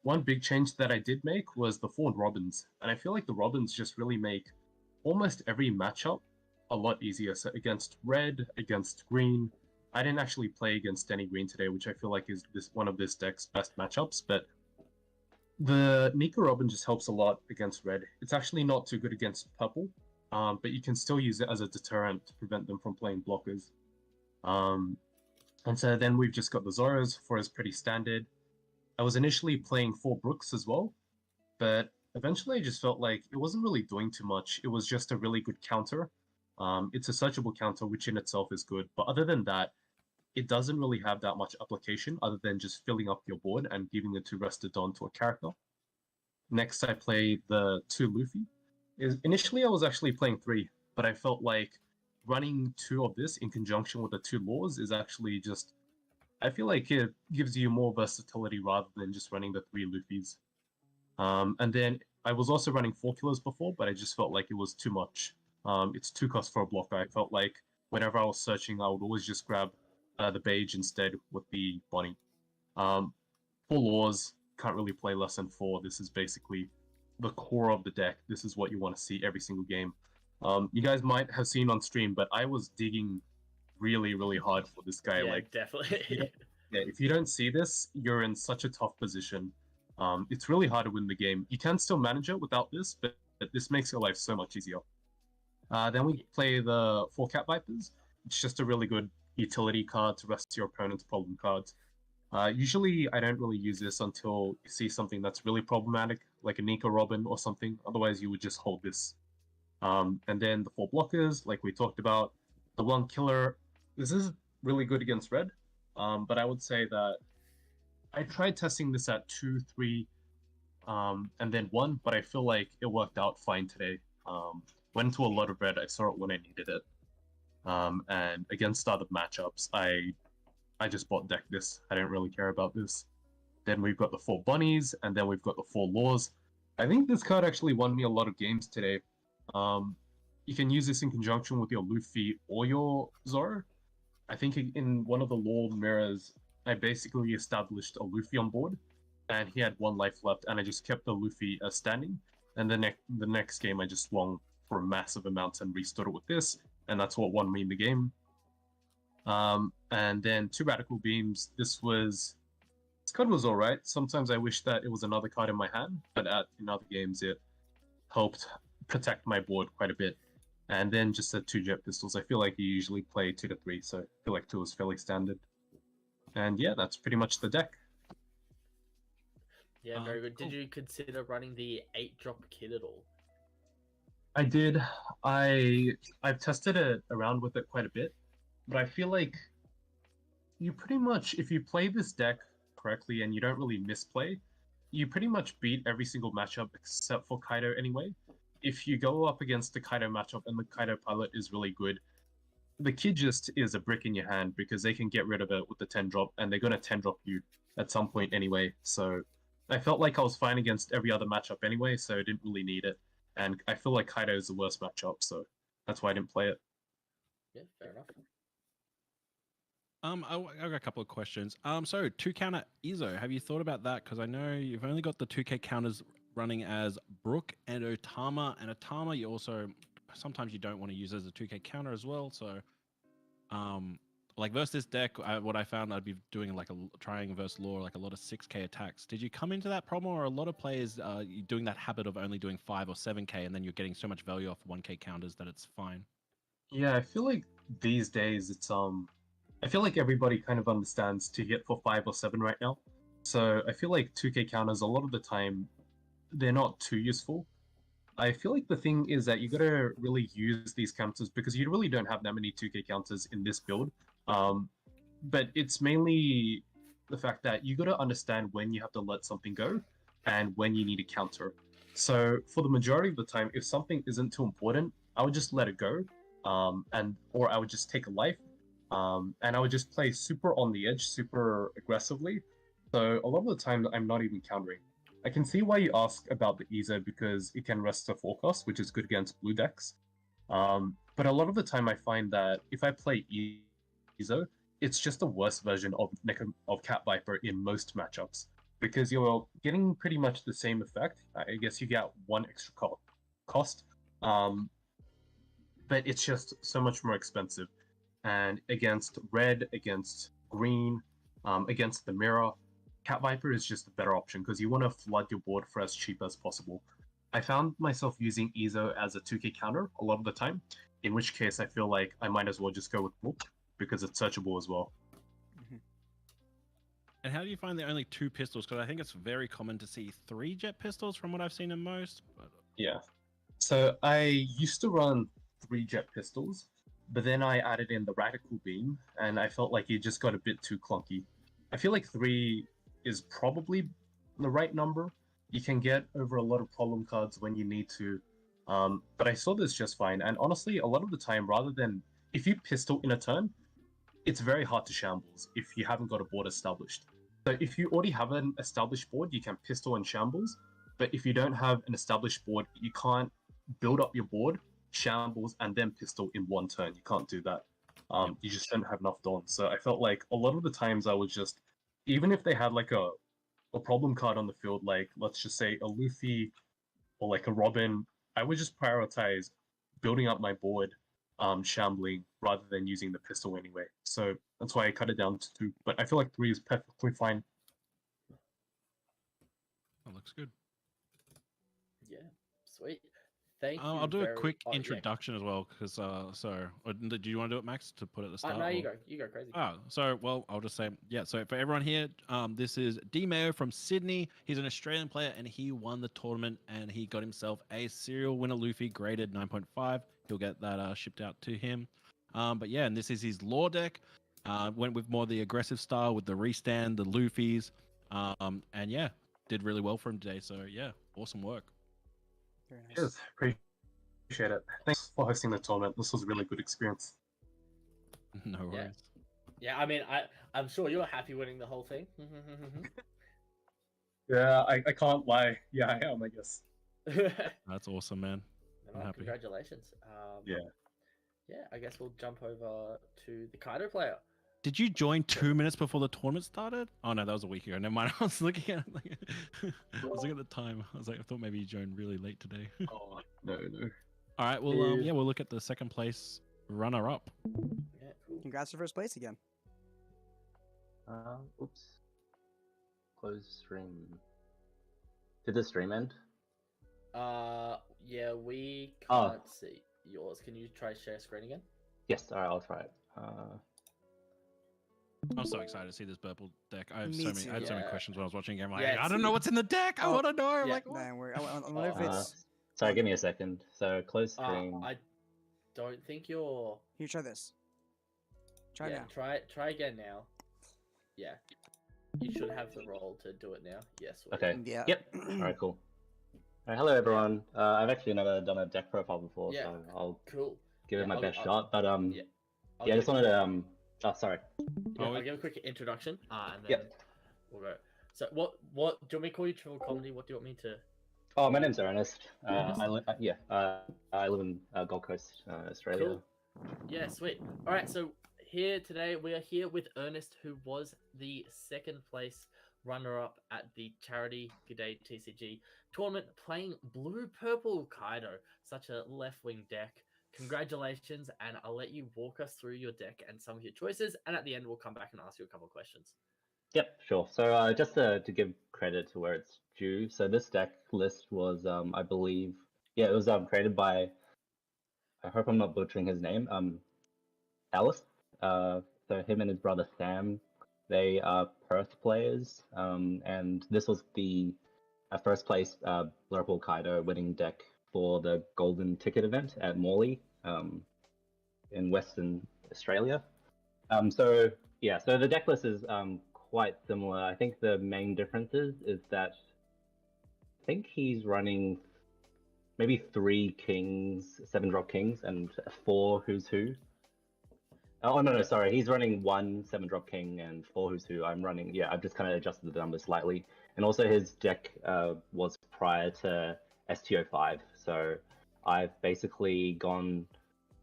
One big change that I did make was the 4 Robins, and I feel like the Robins just really make almost every matchup a lot easier. So against red, against green, I didn't actually play against any green today, which I feel like is one of this deck's best matchups, but the Nika Robin just helps a lot against red. It's actually not too good against purple, but you can still use it as a deterrent to prevent them from playing blockers. And so then we've just got the Zoros for as pretty standard. I was initially playing 4 Brooks as well, but eventually I just felt like it wasn't really doing too much. It was just a really good counter. It's a searchable counter, which in itself is good, but other than that, it doesn't really have that much application other than just filling up your board and giving it to Rested On to a character. Next, I played the 2 Luffy. Initially, I was actually playing 3, but I felt like running 2 of this in conjunction with the 2 Laws is actually just... I feel like it gives you more versatility rather than just running the 3 Luffys. And then I was also running 4 killers before, but I just felt like it was too much. It's 2 costs for a blocker. I felt like whenever I was searching, I would always just grab the Beige instead with the Bonnie. 4 laws, can't really play less than 4. This is basically the core of the deck. This is what you want to see every single game. You guys might have seen on stream, but I was digging really hard for this guy. Yeah, like definitely. if you don't see this, you're in such a tough position. It's really hard to win the game. You can still manage it without this, but this makes your life so much easier. Then we play the 4 Cat Vipers. It's just a really good utility card to rest your opponent's problem cards. Usually, I don't really use this until you see something that's really problematic, like a Nico Robin or something. Otherwise, you would just hold this. And then the 4 blockers, like we talked about. The 1 killer, this is really good against red, but I would say that I tried testing this at 2, 3, and then 1, but I feel like it worked out fine today. Went into a lot of red, I saw it when I needed it. And against other matchups, I just bought deck this. I don't really care about this. Then we've got the 4 bunnies, and then we've got the 4 laws. I think this card actually won me a lot of games today. You can use this in conjunction with your Luffy or your Zoro. I think in one of the law mirrors, I basically established a Luffy on board, and he had 1 life left, and I just kept the Luffy standing. And the next game, I just swung for massive amounts and restored it with this, and that's what won me the game. And then 2 Radical Beams. This card was alright. Sometimes I wish that it was another card in my hand, but in other games it helped protect my board quite a bit. And then just the 2 Jet Pistols. I feel like you usually play 2 to 3, so I feel like 2 is fairly standard. And yeah, that's pretty much the deck. Yeah, very good. Did you consider running the 8-drop kit at all? I did. I've tested it around with it quite a bit, but I feel like you pretty much, if you play this deck correctly and you don't really misplay, you pretty much beat every single matchup except for Kaido anyway. If you go up against the Kaido matchup and the Kaido pilot is really good, the kid just is a brick in your hand because they can get rid of it with the 10 drop, and they're going to 10 drop you at some point anyway. So I felt like I was fine against every other matchup anyway, so I didn't really need it. And I feel like Kaido is the worst matchup, so that's why I didn't play it. Yeah, fair enough. I've got a couple of questions. So 2 counter Izo, have you thought about that? Because I know you've only got the 2K counters running as Brook and Otama, and Otama you also sometimes you don't want to use as a 2K counter as well. So, like versus this deck, what I found I'd be doing like trying versus Law, like a lot of 6K attacks. Did you come into that problem, or a lot of players doing that habit of only doing 5 or 7K, and then you're getting so much value off 1K counters that it's fine? Yeah, I feel like these days it's I feel like everybody kind of understands to hit for 5 or 7 right now. So I feel like 2K counters a lot of the time they're not too useful. I feel like the thing is that you gotta really use these counters because you really don't have that many 2K counters in this build. But it's mainly the fact that you gotta understand when you have to let something go and when you need a counter. So for the majority of the time, if something isn't too important, I would just let it go, or I would just take a life, and I would just play super on the edge, super aggressively. So a lot of the time, I'm not even countering. I can see why you ask about the Izo because it can rest a 4 cost, which is good against blue decks. But a lot of the time, I find that if I play Izo, it's just a worse version of Cat Viper in most matchups because you're getting pretty much the same effect. I guess you get 1 extra cost, but it's just so much more expensive. And against red, against green, against the mirror, Cat Viper is just a better option because you want to flood your board for as cheap as possible. I found myself using Izo as a 2K counter a lot of the time, in which case I feel like I might as well just go with Book because it's searchable as well. And how do you find the only 2 pistols? Because I think it's very common to see 3 jet pistols from what I've seen in most. But... Yeah. So I used to run 3 jet pistols, but then I added in the Radical Beam, and I felt like it just got a bit too clunky. I feel like 3 is probably the right number. You can get over a lot of problem cards when you need to, but I saw this just fine. And honestly, a lot of the time, rather than if you pistol in a turn, it's very hard to shambles if you haven't got a board established. So if you already have an established board, you can pistol and shambles. But if you don't have an established board, you can't build up your board, shambles, and then pistol in one turn. You can't do that. You just don't have enough dons. So I felt like a lot of the times I was just, even if they had like a problem card on the field, like let's just say a Luffy or like a Robin, I would just prioritize building up my board, shambling, rather than using the pistol anyway. So that's why I cut it down to 2. But I feel like 3 is perfectly fine. That looks good. Yeah, sweet. Thank you. I'll do a quick yeah. introduction as well, because do you want to do it, Max, to put at the start? No, you or- go. You go crazy. Well, I'll just say, so for everyone here, this is GDayo from Sydney. He's an Australian player, and he won the tournament, and he got himself a serial winner Luffy graded 9.5. He'll get that shipped out to him. But yeah, and this is his lore deck. Went with more the aggressive style with the restand, the Luffys, and yeah, did really well for him today. So yeah, awesome work. Very nice. Cheers. Appreciate it. Thanks for hosting the tournament. This was a really good experience. No worries. Yeah, I mean, I'm sure you're happy winning the whole thing. Yeah, I can't lie. Yeah, I am, I guess. That's awesome, man. I'm happy. Congratulations. Yeah. Yeah, I guess we'll jump over to the Kaido player. Did you join 2 minutes before the tournament started? Oh no, that was a week ago. Never mind. I was looking at I was looking at the time. I was like, I thought maybe you joined really late today. Oh no. All right. Well, yeah, we'll look at the second place runner-up. Yeah, cool. Congrats to first place again. Oops. Close stream. Did the stream end? Yeah, we can't see yours. Can you try share screen again? Yes. All right, I'll try it. I'm so excited to see this purple deck. I Me had too. so many questions when I was watching the game. Like, Yeah, I don't know what's in the deck. I want to know. I'm like, what? Man, I wonder if it's. Sorry, give me a second. So close stream. I don't think you're. Here, try this. Try now. Try again now. Yeah, you should have the roll to do it now. Yes. Sweet. Okay. Yeah. Yep. All right. Cool. All right, hello everyone. I've actually never done a deck profile before, Yeah. so I'll Cool. give it my best I'll- shot. But yeah. I just wanted to Oh, sorry. Yeah, I'll give a quick introduction, and then Yep. we'll go. So, what do you want me to call you? Triple Comedy? What do you want me to? Oh, my name's Ernest. Ernest? I live in Gold Coast, Australia. Cool. Yeah, sweet. All right, so here today we are here with Ernest, who was the second place runner-up at the charity GDayTCG tournament, playing blue-purple Kaido, such a left-wing deck. Congratulations, and I'll let you walk us through your deck and some of your choices, and at the end we'll come back and ask you a couple of questions. Yep, sure. So just to give credit to where it's due, so this deck list was, I believe, it was created by, I hope I'm not butchering his name, Alice. So him and his brother Sam, they are Perth players, and this was the first place Blurple Kaido winning deck for the Golden Ticket event at Morley in Western Australia. So the deck list is quite similar. I think the main differences is that I think he's running maybe 3 kings, 7-drop kings, and 4 who's who. Oh no, sorry, he's running 1 7-drop king and 4 who's who. I've just kind of adjusted the numbers slightly. And also his deck was prior to STO5, so I've basically gone.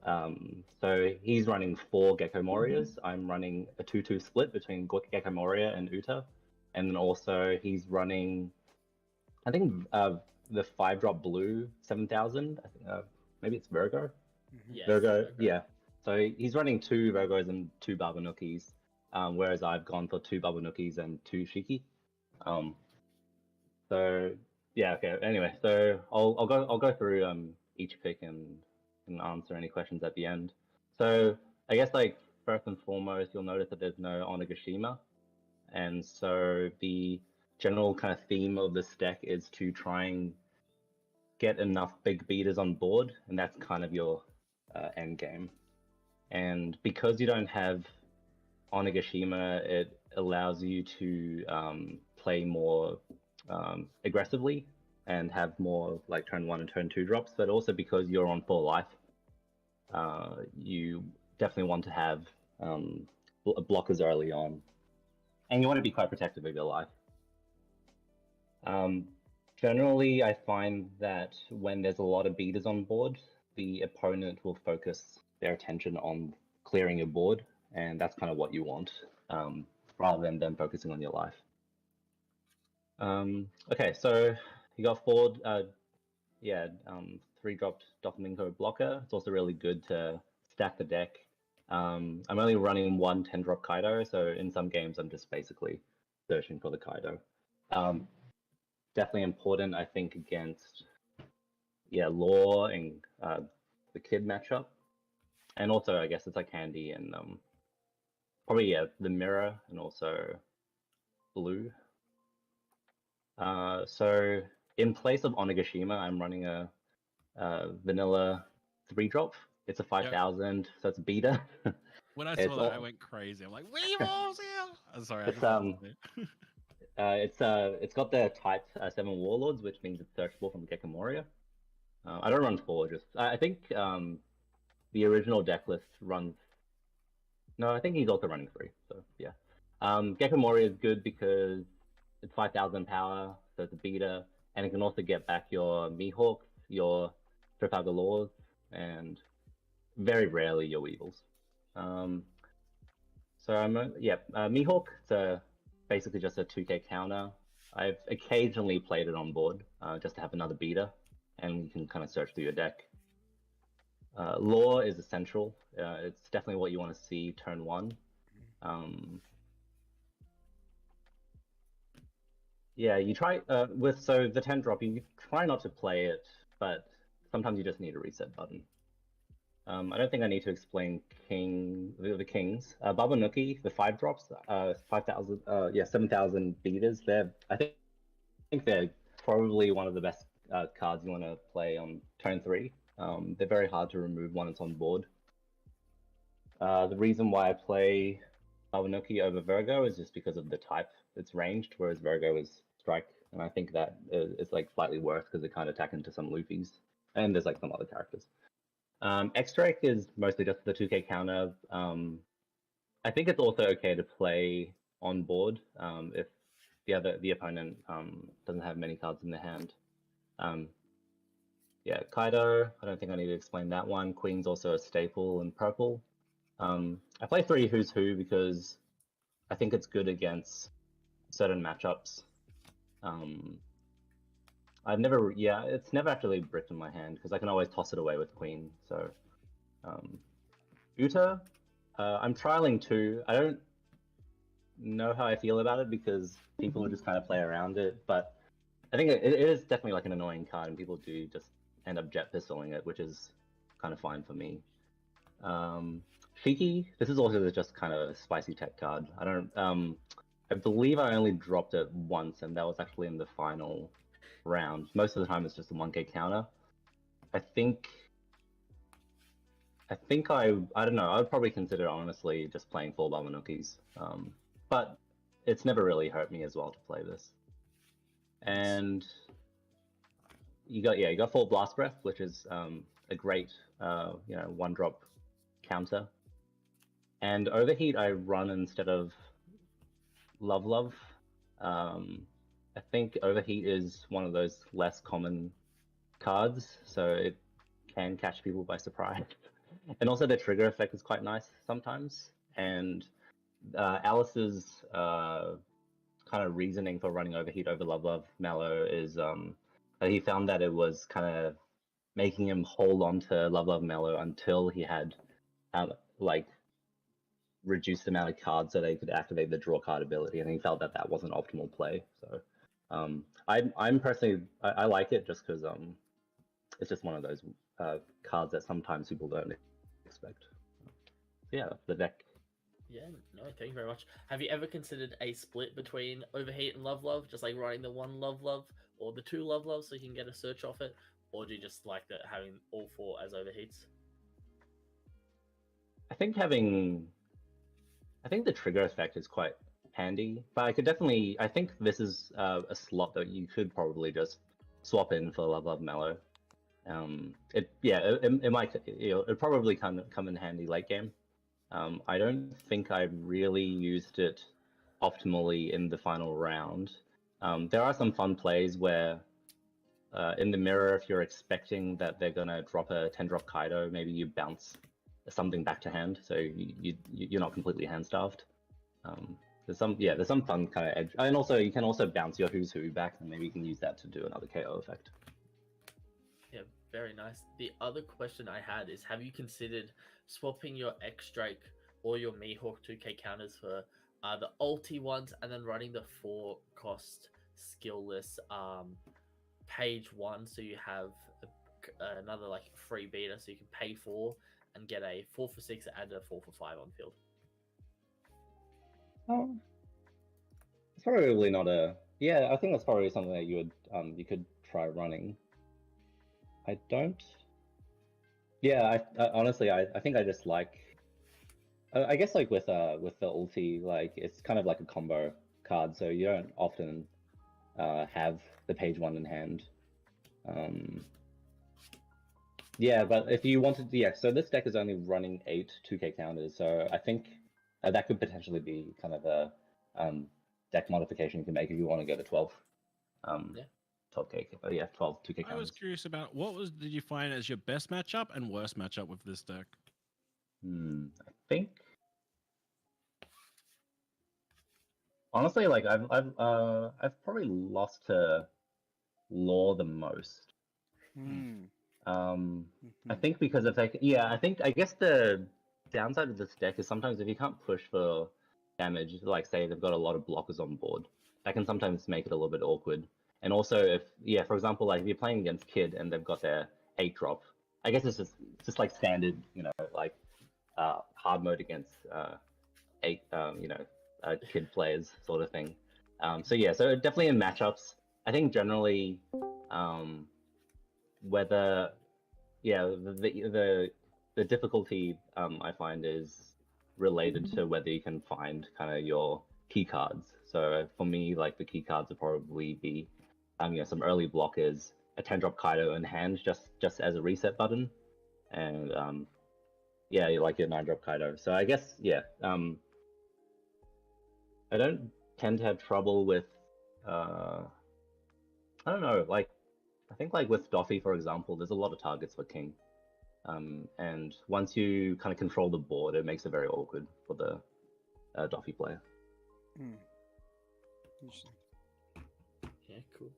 So he's running 4 Gecko Warriors. I'm running a 2-2 split between Gecko Moria and Uta, and then also he's running, I think, the 5-drop blue 7000. I think maybe it's Virgo. Yes, Virgo, yeah. So he's running 2 Virgos and 2 Babanukis, whereas I've gone for 2 Babanukis and 2 Shiki. So yeah, okay. Anyway, so I'll go through each pick and answer any questions at the end. So I guess first and foremost, you'll notice that there's no Onigashima, and so the general kind of theme of this deck is to try and get enough big beaters on board, and that's kind of your end game. And because you don't have Onigashima, it allows you to play more aggressively and have more turn 1 and turn 2 drops, but also because you're on 4 life, you definitely want to have blockers early on, and you want to be quite protective of your life. Generally, I find that when there's a lot of beaters on board, the opponent will focus their attention on clearing your board, and that's kind of what you want, rather than them focusing on your life. Okay, so you got Ford, 3-dropped Domingo blocker. It's also really good to stack the deck. I'm only running one 10-drop Kaido, so in some games I'm just basically searching for the Kaido. Definitely important, I think, against Law and the Kid matchup, and also I guess it's like handy and probably the Mirror and also Blue. So in place of Onigashima, I'm running a vanilla 3-drop. It's a 5,000, so it's beta. When I saw that, I went crazy. I'm like, Weevil's here! I'm sorry, it's got the type 7 Warlords, which means it's searchable from Gekomoria. I don't run 4, I think the original deck list runs. No, I think he's also running 3. So yeah, Gekomoria is good because it's 5,000 power, so it's a beta, and it can also get back your Mihawks, your Trafalgar Laws, and very rarely your Weevils. So I'm Mihawk. It's basically just a 2k counter. I've occasionally played it on board just to have another beta, and you can kind of search through your deck. Law is essential. It's definitely what you want to see turn 1. You try with the 10-drop. You try not to play it, but sometimes you just need a reset button. I don't think I need to explain the kings. Babanuki, the 5-drops, 5,000, 7,000 beaters. I think they're probably one of the best cards you want to play on turn 3. They're very hard to remove when it's on board. The reason why I play Babanuki over Virgo is just because of the type. It's ranged, whereas Virgo is strike, and I think that is like slightly worse because it can't attack into some Luffy's, and there's like some other characters. X-Drake is mostly just the 2k counter. I think it's also okay to play on board if the opponent doesn't have many cards in their hand. Kaido, I don't think I need to explain that one. Queen's also a staple in purple. I play 3 Who's Who because I think it's good against certain matchups. It's never actually bricked in my hand because I can always toss it away with Queen. So, Uta, I'm trialing 2. I don't know how I feel about it because people just kind of play around it, but I think it is definitely like an annoying card, and people do just end up jet pistoling it, which is kind of fine for me. Shiki, this is also just kind of a spicy tech card. I believe I only dropped it once, and that was actually in the final round. Most of the time it's just a 1k counter. I don't know, I would probably consider honestly just playing 4 Babanukis. But it's never really hurt me as well to play this. And you got 4 Blast Breath, which is a great 1-drop counter. And Overheat I run instead of Love. I think Overheat is one of those less common cards, so it can catch people by surprise. And also the trigger effect is quite nice sometimes. And Alice's kind of reasoning for running Overheat over Love Mallow is he found that it was kind of making him hold on to Love Mallow until he had reduced the amount of cards so they could activate the draw card ability, and he felt that that wasn't optimal play. So I'm personally I like it just because it's just one of those cards that sometimes people don't expect. Yeah, the deck. Yeah, no, thank you very much. Have you ever considered a split between Overheat and Love, just like running the 1 Love or the 2 Love so you can get a search off it, or do you just like having all 4 as Overheats? I think the trigger effect is quite handy, but I think this is a slot that you could probably just swap in for Love Mallow. It might it probably come in handy late game. I don't think I really used it optimally in the final round. There are some fun plays where in the mirror, if you're expecting that they're gonna drop a 10-drop Kaido, maybe you bounce something back to hand, so you're not completely hand starved. There's some fun kind of edge, and also you can also bounce your Who's Who back, and maybe you can use that to do another KO effect. Yeah, very nice. The other question I had is, have you considered swapping your X Drake or your Mihawk 2K counters for the ulti ones, and then running the 4-cost skillless page 1, so you have another like free beater, so you can pay 4 and get a 4 for 6 and a 4 for 5 on field? It's probably not a. Yeah, I think that's probably something that you could try running. I don't. Yeah, I honestly, I think I just like. I guess like with the ulti, like it's kind of like a combo card, so you don't often have the page 1 in hand. Yeah, but if you wanted, so this deck is only running 8 2K counters, so I think that could potentially be kind of a deck modification you can make if you want to go to 12. 12K, 12 2K counters. I was curious about did you find as your best matchup and worst matchup with this deck? I think honestly, like I've probably lost to Law the most. I think because of like, I guess the downside of this deck is sometimes if you can't push for damage, like say they've got a lot of blockers on board, that can sometimes make it a little bit awkward. And also if, for example, like if you're playing against Kid and they've got their 8-drop, I guess it's just like standard, like hard mode against Kid players sort of thing. So definitely in matchups, I think generally whether the difficulty I find is related to whether you can find kind of your key cards. So for me, like the key cards would probably be some early blockers, a 10-drop Kaido in hand just as a reset button, and like your 9-drop Kaido. So I guess I don't tend to have trouble with I don't know, like I think like with Doffy, for example, there's a lot of targets for King. And once you kind of control the board, it makes it very awkward for the Doffy player. Yeah, cool.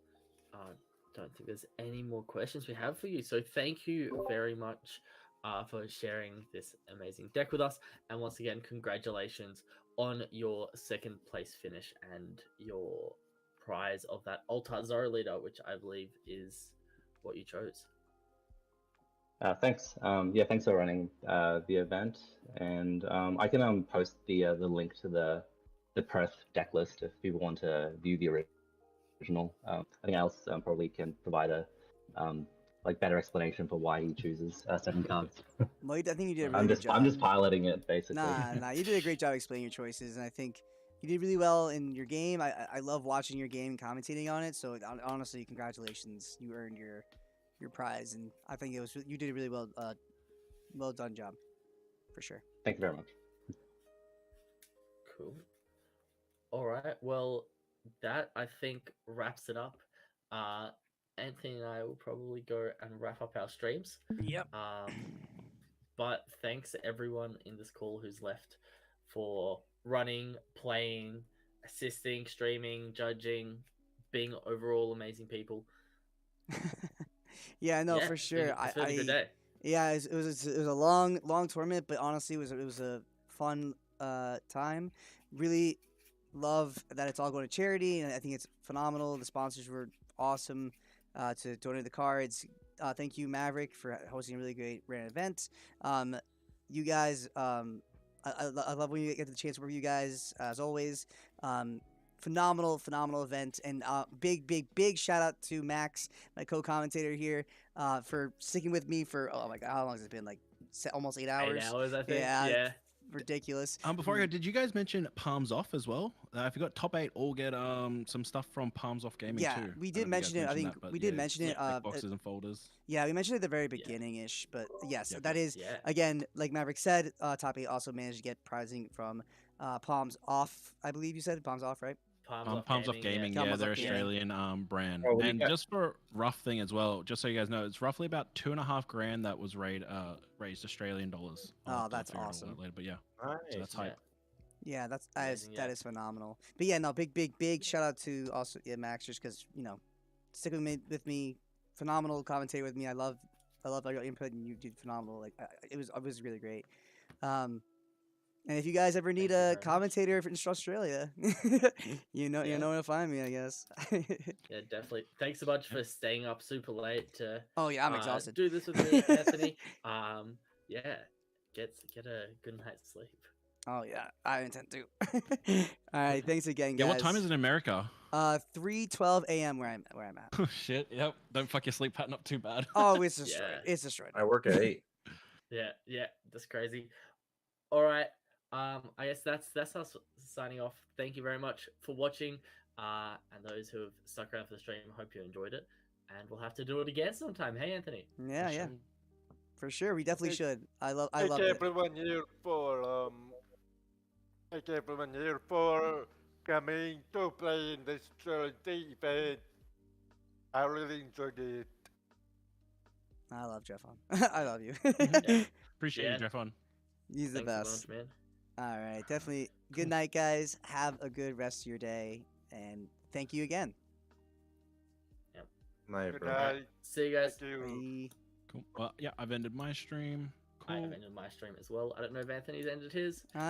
Don't think there's any more questions we have for you. So thank you very much for sharing this amazing deck with us. And once again, congratulations on your 2nd place finish and your prize of that Altar Zoro leader, which I believe is what you chose. Thanks. Thanks for running the event, and I can post the link to the Perth deck list if people want to view the original. I think Alice probably can provide a like better explanation for why he chooses 7 cards. Well, I think you did a really I'm good job. just piloting it basically. Nah, you did a great job explaining your choices, and I think you did really well in your game. I love watching your game and commentating on it. So honestly, congratulations, you earned your prize, and I think you did a really well done job, for sure. Thank you very much. Cool. All right. Well, that I think wraps it up. Anthony and I will probably go and wrap up our streams. Yep. But thanks everyone in this call who's left for running, playing, assisting, streaming, judging, being overall amazing people. Yeah, no, for sure. It's been a good day. Yeah, it was a long tournament, but honestly, it was a fun time. Really love that it's all going to charity, and I think it's phenomenal. The sponsors were awesome to donate the cards. Thank you, Maverick, for hosting a really great random event. You guys, I love when you get the chance to work with you guys, as always. Phenomenal event, and big shout out to Max, my co-commentator here, for sticking with me for, oh my god, how long has it been? Like almost 8 hours. 8 hours, I think. Yeah. Ridiculous. Before I go, did you guys mention Palms Off as well? I forgot top 8 all get some stuff from Palms Off Gaming too. We did mention it. I think we did mention it. Boxes and folders. Yeah, we mentioned it at the very beginning-ish, but yes, that is again, like Maverick said, top 8 also managed to get prizing from Palms Off. I believe you said Palms Off, right? Palms Off Gaming, yeah, they're Australian brand. Oh, what do you And got? just for a rough thing as well, just so you guys know, it's roughly about $2.5 grand that was raised Australian dollars. I'll Oh, have to that's figure it all awesome. out later, but yeah, so Nice. that's hype. Yeah, that yeah. is phenomenal. But yeah, no, big shout out to also Max, just because stick with me, phenomenal commentator with me. I love all your input, and you did phenomenal. Like it was really great. And if you guys ever need a commentator in Australia, you know where to find me, I guess. Yeah, definitely. Thanks so much for staying up super late to. Oh yeah, I'm exhausted. Do this with me, Anthony. Yeah, get a good night's sleep. Oh yeah, I intend to. All right, thanks again, guys. Yeah, what time is it in America? 3:12 a.m. where I'm at. Oh shit! Yep. Don't fuck your sleep pattern up too bad. Oh, it's destroyed. It's destroyed. I work at 8. Yeah, that's crazy. All right. I guess that's us signing off. Thank you very much for watching, and those who have stuck around for the stream. Hope you enjoyed it, and we'll have to do it again sometime. Hey, Anthony. Yeah, for sure. We definitely should. I love Thank it. everyone here for thank everyone here for coming to play in this charity event. I really enjoyed it. I love Jeff on. I love you. Appreciate you, Jeff on. He's the Thanks a best. bunch, man. All right, definitely. Good night, guys. Have a good rest of your day, and thank you again. Night, Good bro. night. See you guys. Bye. Cool. Well, yeah, I've ended my stream. Cool. I have ended my stream as well. I don't know if Anthony's ended his. I will.